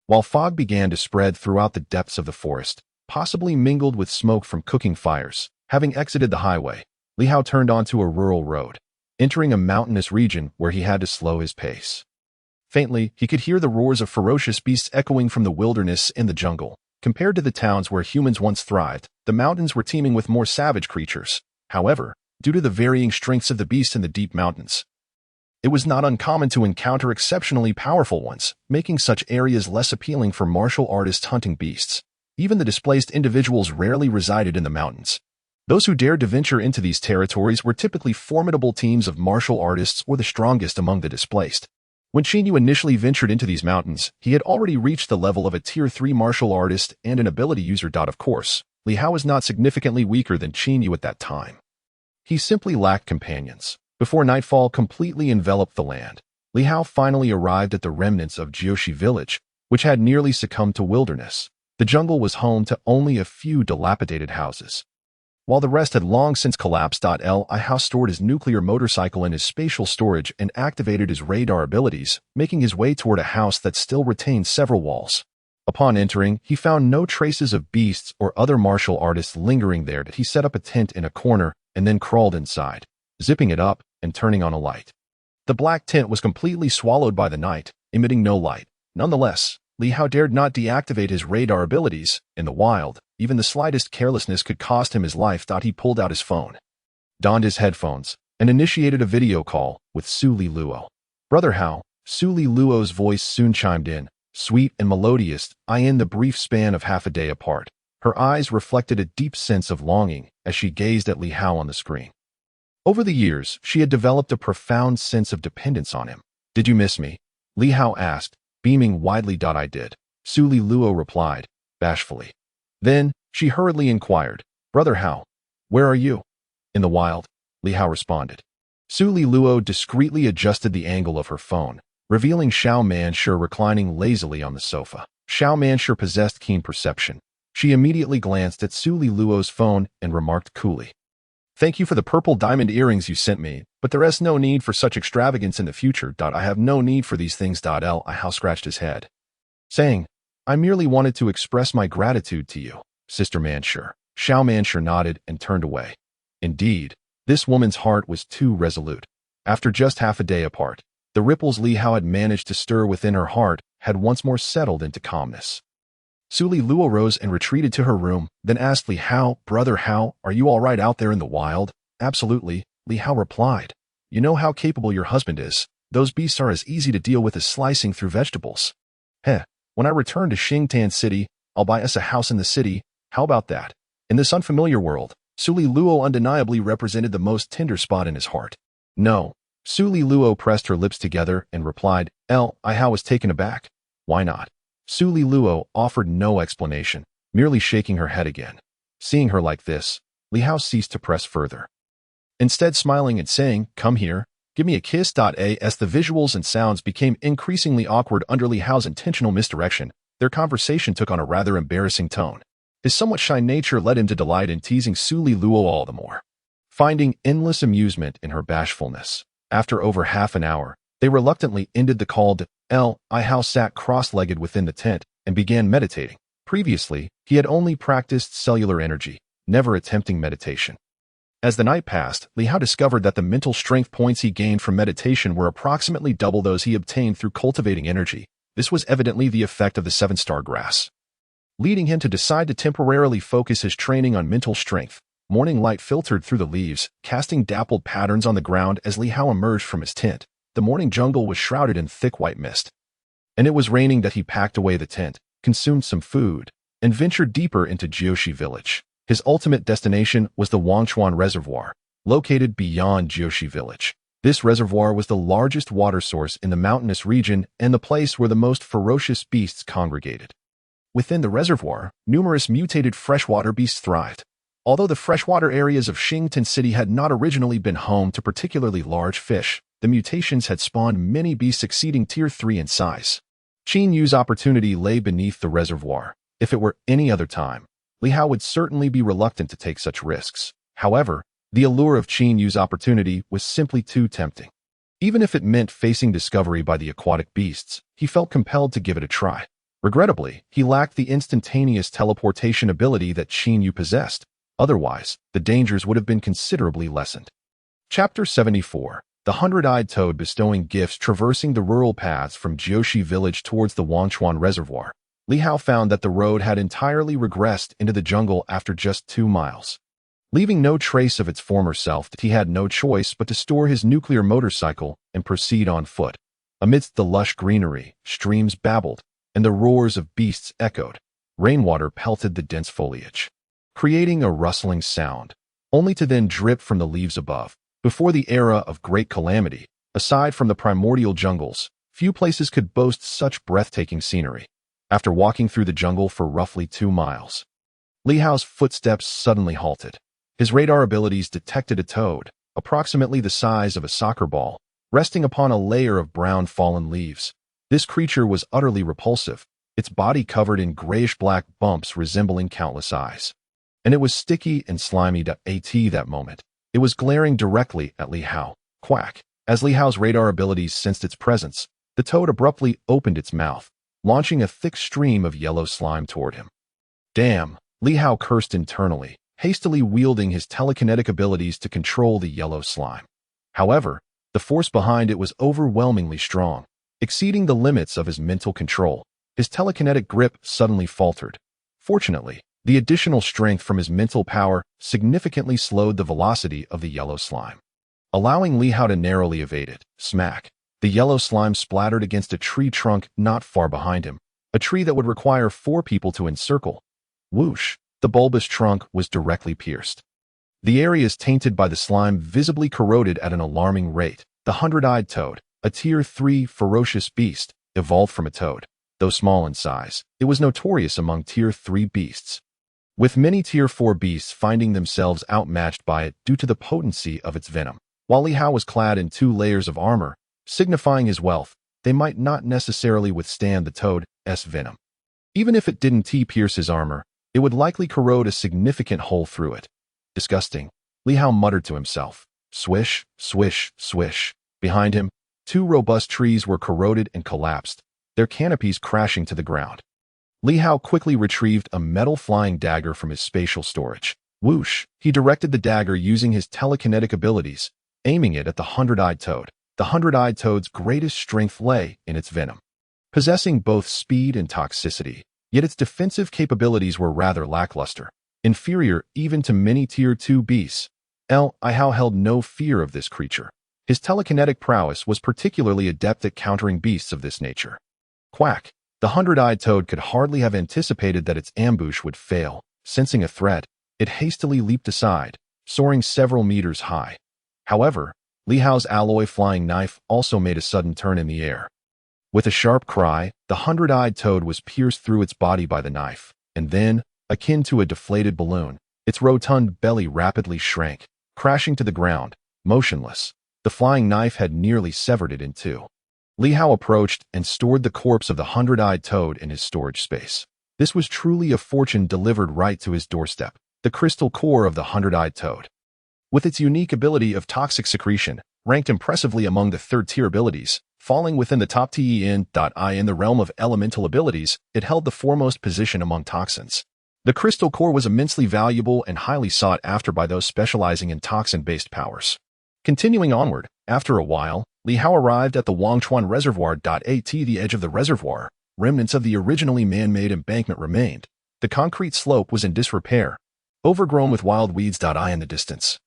while fog began to spread throughout the depths of the forest, possibly mingled with smoke from cooking fires. Having exited the highway, Li Hao turned onto a rural road, entering a mountainous region where he had to slow his pace. Faintly, he could hear the roars of ferocious beasts echoing from the wilderness and the jungle. Compared to the towns where humans once thrived, the mountains were teeming with more savage creatures. However, due to the varying strengths of the beasts in the deep mountains, it was not uncommon to encounter exceptionally powerful ones, making such areas less appealing for martial artists hunting beasts. Even the displaced individuals rarely resided in the mountains. Those who dared to venture into these territories were typically formidable teams of martial artists or the strongest among the displaced. When Qin initially ventured into these mountains, he had already reached the level of a Tier 3 martial artist and an ability user. Of course, Li Hao was not significantly weaker than Qin at that time. He simply lacked companions. Before nightfall completely enveloped the land, Li Hao finally arrived at the remnants of Jiushi village, which had nearly succumbed to wilderness. The jungle was home to only a few dilapidated houses, while the rest had long since collapsed. Li Hao stored his nuclear motorcycle in his spatial storage and activated his radar abilities, making his way toward a house that still retained several walls. Upon entering, he found no traces of beasts or other martial artists lingering there. He set up a tent in a corner and then crawled inside, zipping it up and turning on a light. The black tent was completely swallowed by the night, emitting no light. Nonetheless, Li Hao dared not deactivate his radar abilities. In the wild, even the slightest carelessness could cost him his life. He pulled out his phone, donned his headphones, and initiated a video call with Su Li Luo. "Brother Hao," Su Li Luo's voice soon chimed in, sweet and melodious. In the brief span of half a day apart, her eyes reflected a deep sense of longing as she gazed at Li Hao on the screen. Over the years, she had developed a profound sense of dependence on him. "Did you miss me?" Li Hao asked, beaming widely. "I did," Su Li Luo replied, bashfully. Then, she hurriedly inquired, "Brother Hao, where are you?" "In the wild," Li Hao responded. Su Li Luo discreetly adjusted the angle of her phone, revealing Xiao Manshur reclining lazily on the sofa. Xiao Manshur possessed keen perception. She immediately glanced at Su Li Luo's phone and remarked coolly, "Thank you for the purple diamond earrings you sent me, but there is no need for such extravagance in the future. I have no need for these things." Li Hao scratched his head, saying, "I merely wanted to express my gratitude to you, Sister Manshur." Xiao Manshur nodded and turned away. Indeed, this woman's heart was too resolute. After just half a day apart, the ripples Li Hao had managed to stir within her heart had once more settled into calmness. Su Li Luo rose and retreated to her room, then asked Li Hao, "Brother Hao, are you all right out there in the wild?" "Absolutely," Li Hao replied. "You know how capable your husband is. Those beasts are as easy to deal with as slicing through vegetables." When I return to Xingtan City, I'll buy us a house in the city. How about that?" In this unfamiliar world, Su Li Luo undeniably represented the most tender spot in his heart. "No." Su Li Luo pressed her lips together and replied. Li Hao was taken aback. "Why not?" Su Li Luo offered no explanation, merely shaking her head again. Seeing her like this, Li Hao ceased to press further, instead smiling and saying, "Come here, give me a kiss." As the visuals and sounds became increasingly awkward under Li Hao's intentional misdirection, their conversation took on a rather embarrassing tone. His somewhat shy nature led him to delight in teasing Su Li Luo all the more, finding endless amusement in her bashfulness. After over half an hour, they reluctantly ended the call. Li Hao sat cross-legged within the tent and began meditating. Previously, he had only practiced cellular energy, never attempting meditation. As the night passed, Li Hao discovered that the mental strength points he gained from meditation were approximately double those he obtained through cultivating energy. This was evidently the effect of the 7-star grass, leading him to decide to temporarily focus his training on mental strength. Morning light filtered through the leaves, casting dappled patterns on the ground as Li Hao emerged from his tent. The morning jungle was shrouded in thick white mist, and it was raining. He packed away the tent, consumed some food, and ventured deeper into Jiushi village. His ultimate destination was the Wangchuan Reservoir, located beyond Jiushi village. This reservoir was the largest water source in the mountainous region and the place where the most ferocious beasts congregated. Within the reservoir, numerous mutated freshwater beasts thrived. Although the freshwater areas of Xingtan City had not originally been home to particularly large fish, the mutations had spawned many beasts exceeding Tier 3 in size. Qin Yu's opportunity lay beneath the reservoir. If it were any other time, Li Hao would certainly be reluctant to take such risks. However, the allure of Qin Yu's opportunity was simply too tempting. Even if it meant facing discovery by the aquatic beasts, he felt compelled to give it a try. Regrettably, he lacked the instantaneous teleportation ability that Qin Yu possessed. Otherwise, the dangers would have been considerably lessened. Chapter 74. The Hundred-Eyed Toad bestowing gifts. Traversing the rural paths from Jiushi village towards the Wangchuan Reservoir, Li Hao found that the road had entirely regressed into the jungle after just 2 miles. Leaving no trace of its former self, he had no choice but to store his nuclear motorcycle and proceed on foot. Amidst the lush greenery, streams babbled, and the roars of beasts echoed. Rainwater pelted the dense foliage, creating a rustling sound, only to then drip from the leaves above. Before the era of great calamity, aside from the primordial jungles, few places could boast such breathtaking scenery. After walking through the jungle for roughly 2 miles, Li Hao's footsteps suddenly halted. His radar abilities detected a toad, approximately the size of a soccer ball, resting upon a layer of brown fallen leaves. This creature was utterly repulsive, its body covered in grayish-black bumps resembling countless eyes. And it was sticky and slimy at that moment. It was glaring directly at Li Hao. Quack! As Li Hao's radar abilities sensed its presence, the toad abruptly opened its mouth, launching a thick stream of yellow slime toward him. Damn! Li Hao cursed internally, hastily wielding his telekinetic abilities to control the yellow slime. However, the force behind it was overwhelmingly strong, exceeding the limits of his mental control. His telekinetic grip suddenly faltered. Fortunately, the additional strength from his mental power significantly slowed the velocity of the yellow slime, allowing Li Hao to narrowly evade it. Smack! The yellow slime splattered against a tree trunk not far behind him, a tree that would require 4 people to encircle. Whoosh! The bulbous trunk was directly pierced. The areas tainted by the slime visibly corroded at an alarming rate. The 100-eyed toad, a Tier 3 ferocious beast, evolved from a toad. Though small in size, it was notorious among Tier 3 beasts, with many Tier 4 beasts finding themselves outmatched by it due to the potency of its venom. While Li Hao was clad in 2 layers of armor, signifying his wealth, they might not necessarily withstand the toad's venom. Even if it didn't pierce his armor, it would likely corrode a significant hole through it. Disgusting, Li Hao muttered to himself. Swish, swish, swish. Behind him, 2 robust trees were corroded and collapsed, their canopies crashing to the ground. Li Hao quickly retrieved a metal flying dagger from his spatial storage. Whoosh! He directed the dagger using his telekinetic abilities, aiming it at the 100-eyed toad. The 100-eyed toad's greatest strength lay in its venom. Possessing both speed and toxicity, yet its defensive capabilities were rather lackluster, inferior even to many Tier 2 beasts. Li Hao held no fear of this creature. His telekinetic prowess was particularly adept at countering beasts of this nature. Quack! The 100-eyed toad could hardly have anticipated that its ambush would fail. Sensing a threat, it hastily leaped aside, soaring several meters high. However, Li Hao's alloy flying knife also made a sudden turn in the air. With a sharp cry, the 100-eyed toad was pierced through its body by the knife, and then, akin to a deflated balloon, its rotund belly rapidly shrank, crashing to the ground, motionless. The flying knife had nearly severed it in 2. Li Hao approached and stored the corpse of the 100-eyed toad in his storage space. This was truly a fortune delivered right to his doorstep. The crystal core of the 100-eyed toad, with its unique ability of toxic secretion, ranked impressively among the 3rd-tier abilities, falling within the top 10. In the realm of elemental abilities, it held the foremost position among toxins. The crystal core was immensely valuable and highly sought after by those specializing in toxin-based powers. Continuing onward, after a while, Li Hao arrived at the Wangchuan Reservoir. At the edge of the reservoir, remnants of the originally man-made embankment remained. The concrete slope was in disrepair, overgrown with wild weeds. In the distance,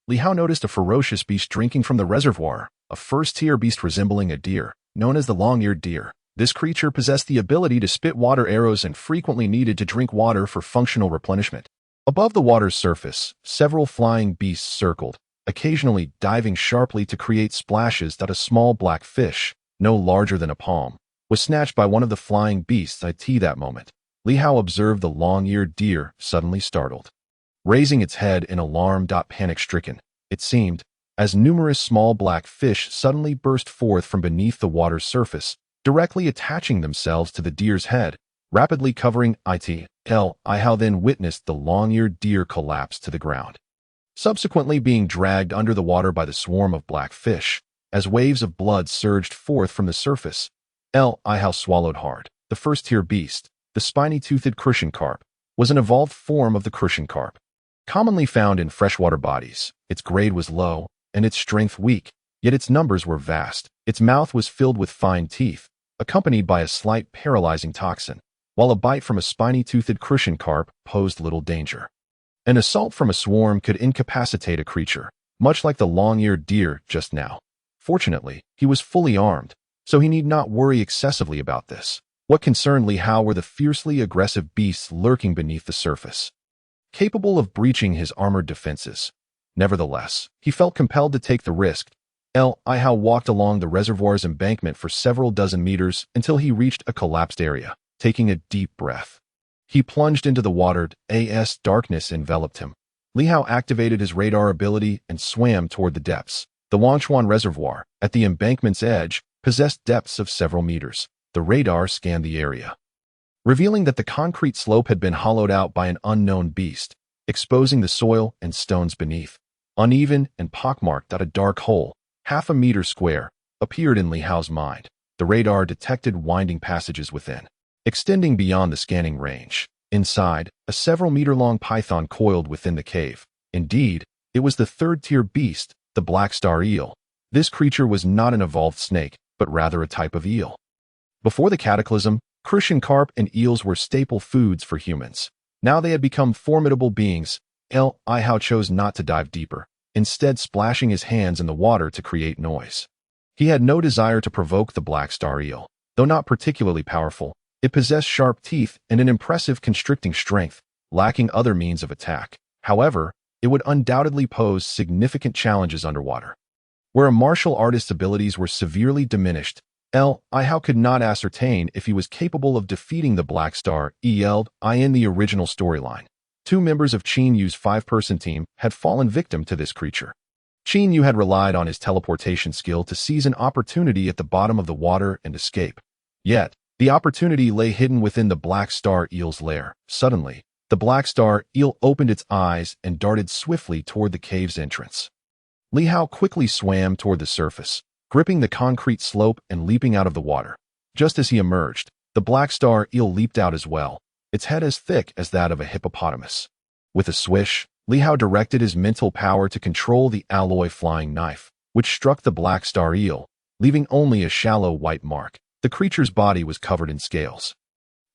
Li Hao noticed a ferocious beast drinking from the reservoir, a 1st-tier beast resembling a deer, known as the long-eared deer. This creature possessed the ability to spit water arrows and frequently needed to drink water for functional replenishment. Above the water's surface, several flying beasts circled, occasionally diving sharply to create splashes. A small black fish, no larger than a palm, was snatched by one of the flying beasts. At that moment, Li Hao observed the long-eared deer suddenly startled, raising its head in alarm. Panic-stricken, it seemed, as numerous small black fish suddenly burst forth from beneath the water's surface, directly attaching themselves to the deer's head, rapidly covering it. Li Hao then witnessed the long-eared deer collapse to the ground, subsequently being dragged under the water by the swarm of black fish. As waves of blood surged forth from the surface, Li Hao swallowed hard. The 1st-tier beast, the spiny-toothed crucian carp, was an evolved form of the crucian carp, commonly found in freshwater bodies. Its grade was low, and its strength weak, yet its numbers were vast. Its mouth was filled with fine teeth, accompanied by a slight paralyzing toxin. while a bite from a spiny-toothed crucian carp posed little danger. An assault from a swarm could incapacitate a creature, much like the long-eared deer just now. Fortunately, he was fully armed, so he need not worry excessively about this. What concerned Li Hao were the fiercely aggressive beasts lurking beneath the surface, capable of breaching his armored defenses. Nevertheless, he felt compelled to take the risk. Li Hao walked along the reservoir's embankment for several dozen meters until he reached a collapsed area. Taking a deep breath, he plunged into the water as darkness enveloped him. Li Hao activated his radar ability and swam toward the depths. The Wangshuan Reservoir, at the embankment's edge, possessed depths of several meters. The radar scanned the area, revealing that the concrete slope had been hollowed out by an unknown beast, exposing the soil and stones beneath. Uneven and pockmarked, a dark hole, half a meter square, appeared in Li Hao's mind. The radar detected winding passages within, extending beyond the scanning range. Inside, a several-meter-long python coiled within the cave. Indeed, it was the third-tier beast, the black star eel. This creature was not an evolved snake, but rather a type of eel. Before the cataclysm, crucian carp and eels were staple foods for humans. Now they had become formidable beings. Li Hao chose not to dive deeper, instead splashing his hands in the water to create noise. He had no desire to provoke the black star eel. Though not particularly powerful, it possessed sharp teeth and an impressive constricting strength, lacking other means of attack. However, it would undoubtedly pose significant challenges underwater, where a martial artist's abilities were severely diminished. Li Hao could not ascertain if he was capable of defeating the Black Star eel. In the original storyline, 2 members of Qin Yu's 5-person team had fallen victim to this creature. Qin Yu had relied on his teleportation skill to seize an opportunity at the bottom of the water and escape. Yet, the opportunity lay hidden within the Black Star eel's lair. Suddenly, the Black Star eel opened its eyes and darted swiftly toward the cave's entrance. Li Hao quickly swam toward the surface, gripping the concrete slope and leaping out of the water. Just as he emerged, the Black Star eel leaped out as well, its head as thick as that of a hippopotamus. With a swish, Li Hao directed his mental power to control the alloy flying knife, which struck the Black Star eel, leaving only a shallow white mark. The creature's body was covered in scales,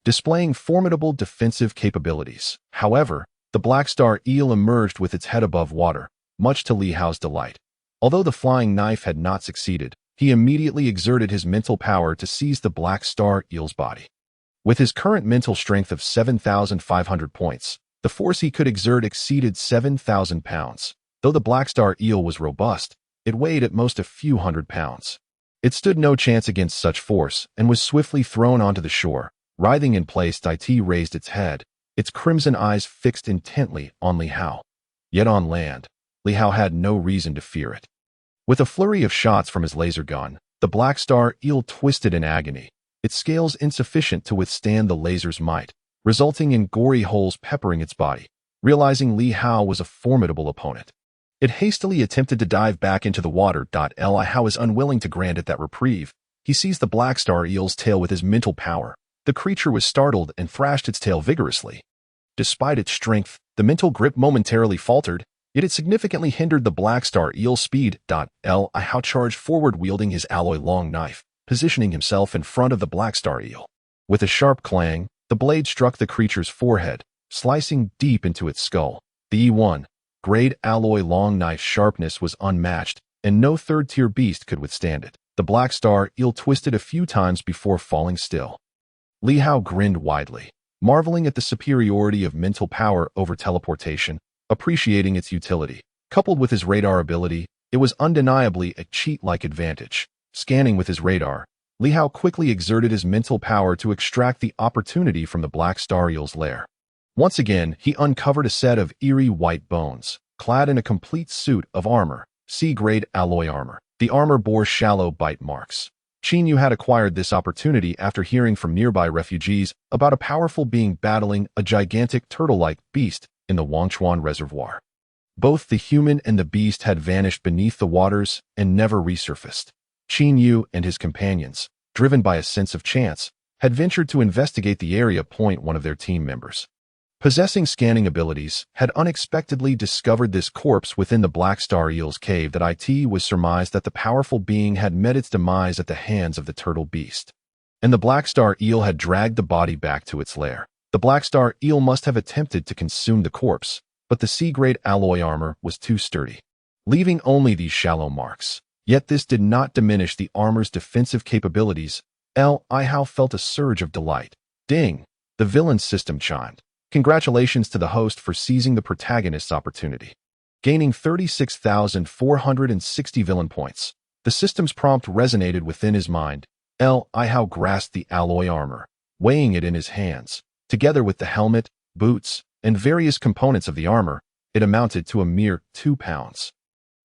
displaying formidable defensive capabilities. However, the Black Star eel emerged with its head above water, much to Li Hao's delight. Although the flying knife had not succeeded, he immediately exerted his mental power to seize the Black Star eel's body. With his current mental strength of 7,500 points, the force he could exert exceeded 7,000 pounds. Though the Black Star eel was robust, it weighed at most a few hundred pounds. It stood no chance against such force and was swiftly thrown onto the shore. Writhing in place, it raised its head, its crimson eyes fixed intently on Li Hao. Yet on land, Li Hao had no reason to fear it. With a flurry of shots from his laser gun, the Black Star eel twisted in agony, its scales insufficient to withstand the laser's might, resulting in gory holes peppering its body. Realizing Li Hao was a formidable opponent, it hastily attempted to dive back into the water. Li Hao was unwilling to grant it that reprieve. He seized the Black Star eel's tail with his mental power. The creature was startled and thrashed its tail vigorously. Despite its strength, the mental grip momentarily faltered, yet it significantly hindered the Black Star eel's speed. Li Hao charged forward wielding his alloy long knife, positioning himself in front of the Black Star eel. With a sharp clang, the blade struck the creature's forehead, slicing deep into its skull. The E1 grade alloy long knife's sharpness was unmatched, and no third-tier beast could withstand it. The Black Star eel twisted a few times before falling still. Li Hao grinned widely, marveling at the superiority of mental power over teleportation, appreciating its utility. Coupled with his radar ability, it was undeniably a cheat-like advantage. Scanning with his radar, Li Hao quickly exerted his mental power to extract the opportunity from the Black Star eel's lair. Once again, he uncovered a set of eerie white bones, clad in a complete suit of armor, C-grade alloy armor. The armor bore shallow bite marks. Qin Yu had acquired this opportunity after hearing from nearby refugees about a powerful being battling a gigantic turtle-like beast in the Wangshuan Reservoir. Both the human and the beast had vanished beneath the waters and never resurfaced. Qin Yu and his companions, driven by a sense of chance, had ventured to investigate the area. One of their team members, possessing scanning abilities, had unexpectedly discovered this corpse within the Black Star eel's cave. It was surmised that the powerful being had met its demise at the hands of the turtle beast. and the black star eel had dragged the body back to its lair. The black star eel must have attempted to consume the corpse, but the sea-grade alloy armor was too sturdy, leaving only these shallow marks. Yet this did not diminish the armor's defensive capabilities. Li-Hao felt a surge of delight. Ding! The villain's system chimed. Congratulations to the host for seizing the protagonist's opportunity. Gaining 36,460 villain points. The system's prompt resonated within his mind. Li-Hao grasped the alloy armor, weighing it in his hands. Together with the helmet, boots, and various components of the armor, it amounted to a mere 2 pounds.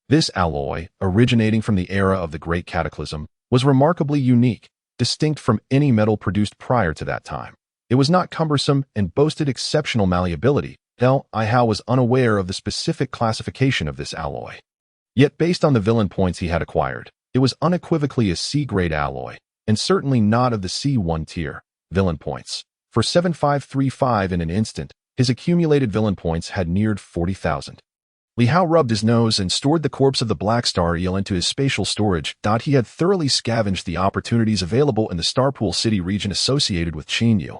This alloy, originating from the era of the Great Cataclysm, was remarkably unique, distinct from any metal produced prior to that time. It was not cumbersome and boasted exceptional malleability. Li-Hao was unaware of the specific classification of this alloy. Yet based on the villain points he had acquired, it was unequivocally a C-grade alloy, and certainly not of the C1 tier. Villain points. For 7535 in an instant, his accumulated villain points had neared 40,000. Li-Hao rubbed his nose and stored the corpse of the black star eel into his spatial storage. He had thoroughly scavenged the opportunities available in the Starpool City region associated with Qinyu.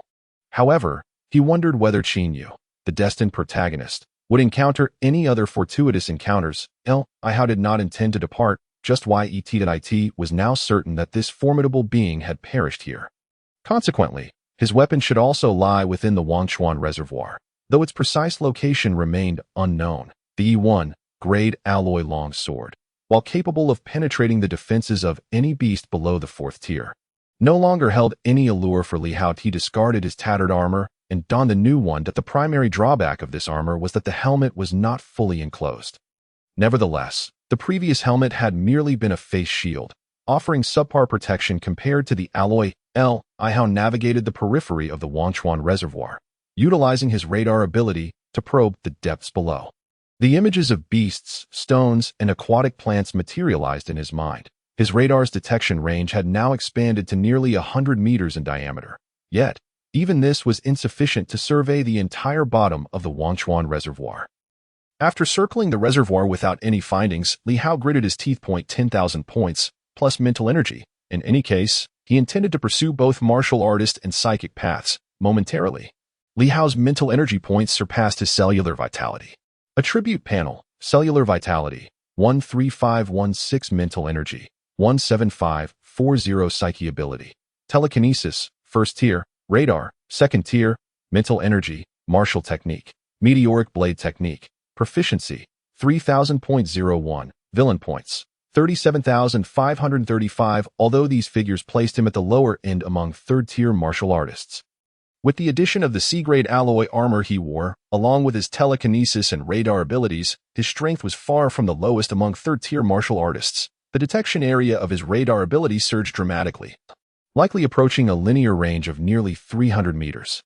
However, he wondered whether Qinyu, the destined protagonist, would encounter any other fortuitous encounters. Li-Hao did not intend to depart, just yet was now certain that this formidable being had perished here. Consequently, his weapon should also lie within the Wangshuan Reservoir, though its precise location remained unknown. The E1 grade alloy longsword, while capable of penetrating the defenses of any beast below the 4th tier, no longer held any allure for Li-Hao. He discarded his tattered armor and donned the new one. That the primary drawback of this armor was that the helmet was not fully enclosed. Nevertheless, the previous helmet had merely been a face shield, offering subpar protection compared to the alloy. Li-Hao navigated the periphery of the Wangshuan Reservoir, utilizing his radar ability to probe the depths below. The images of beasts, stones, and aquatic plants materialized in his mind. His radar's detection range had now expanded to nearly 100 meters in diameter. Yet, even this was insufficient to survey the entire bottom of the Wangshuan Reservoir. After circling the reservoir without any findings, Li-Hao gritted his teeth. 10,000 points, plus mental energy. In any case, he intended to pursue both martial artist and psychic paths, momentarily. Li-Hao's mental energy points surpassed his cellular vitality. Attribute panel, cellular vitality, 13516 mental energy, 17540 psyche ability, telekinesis, 1st tier, radar, 2nd tier, mental energy, martial technique, meteoric blade technique, proficiency, 3000.01, villain points, 37,535, although these figures placed him at the lower end among 3rd tier martial artists. With the addition of the C-grade alloy armor he wore, along with his telekinesis and radar abilities, his strength was far from the lowest among 3rd-tier martial artists. The detection area of his radar ability surged dramatically, likely approaching a linear range of nearly 300 meters.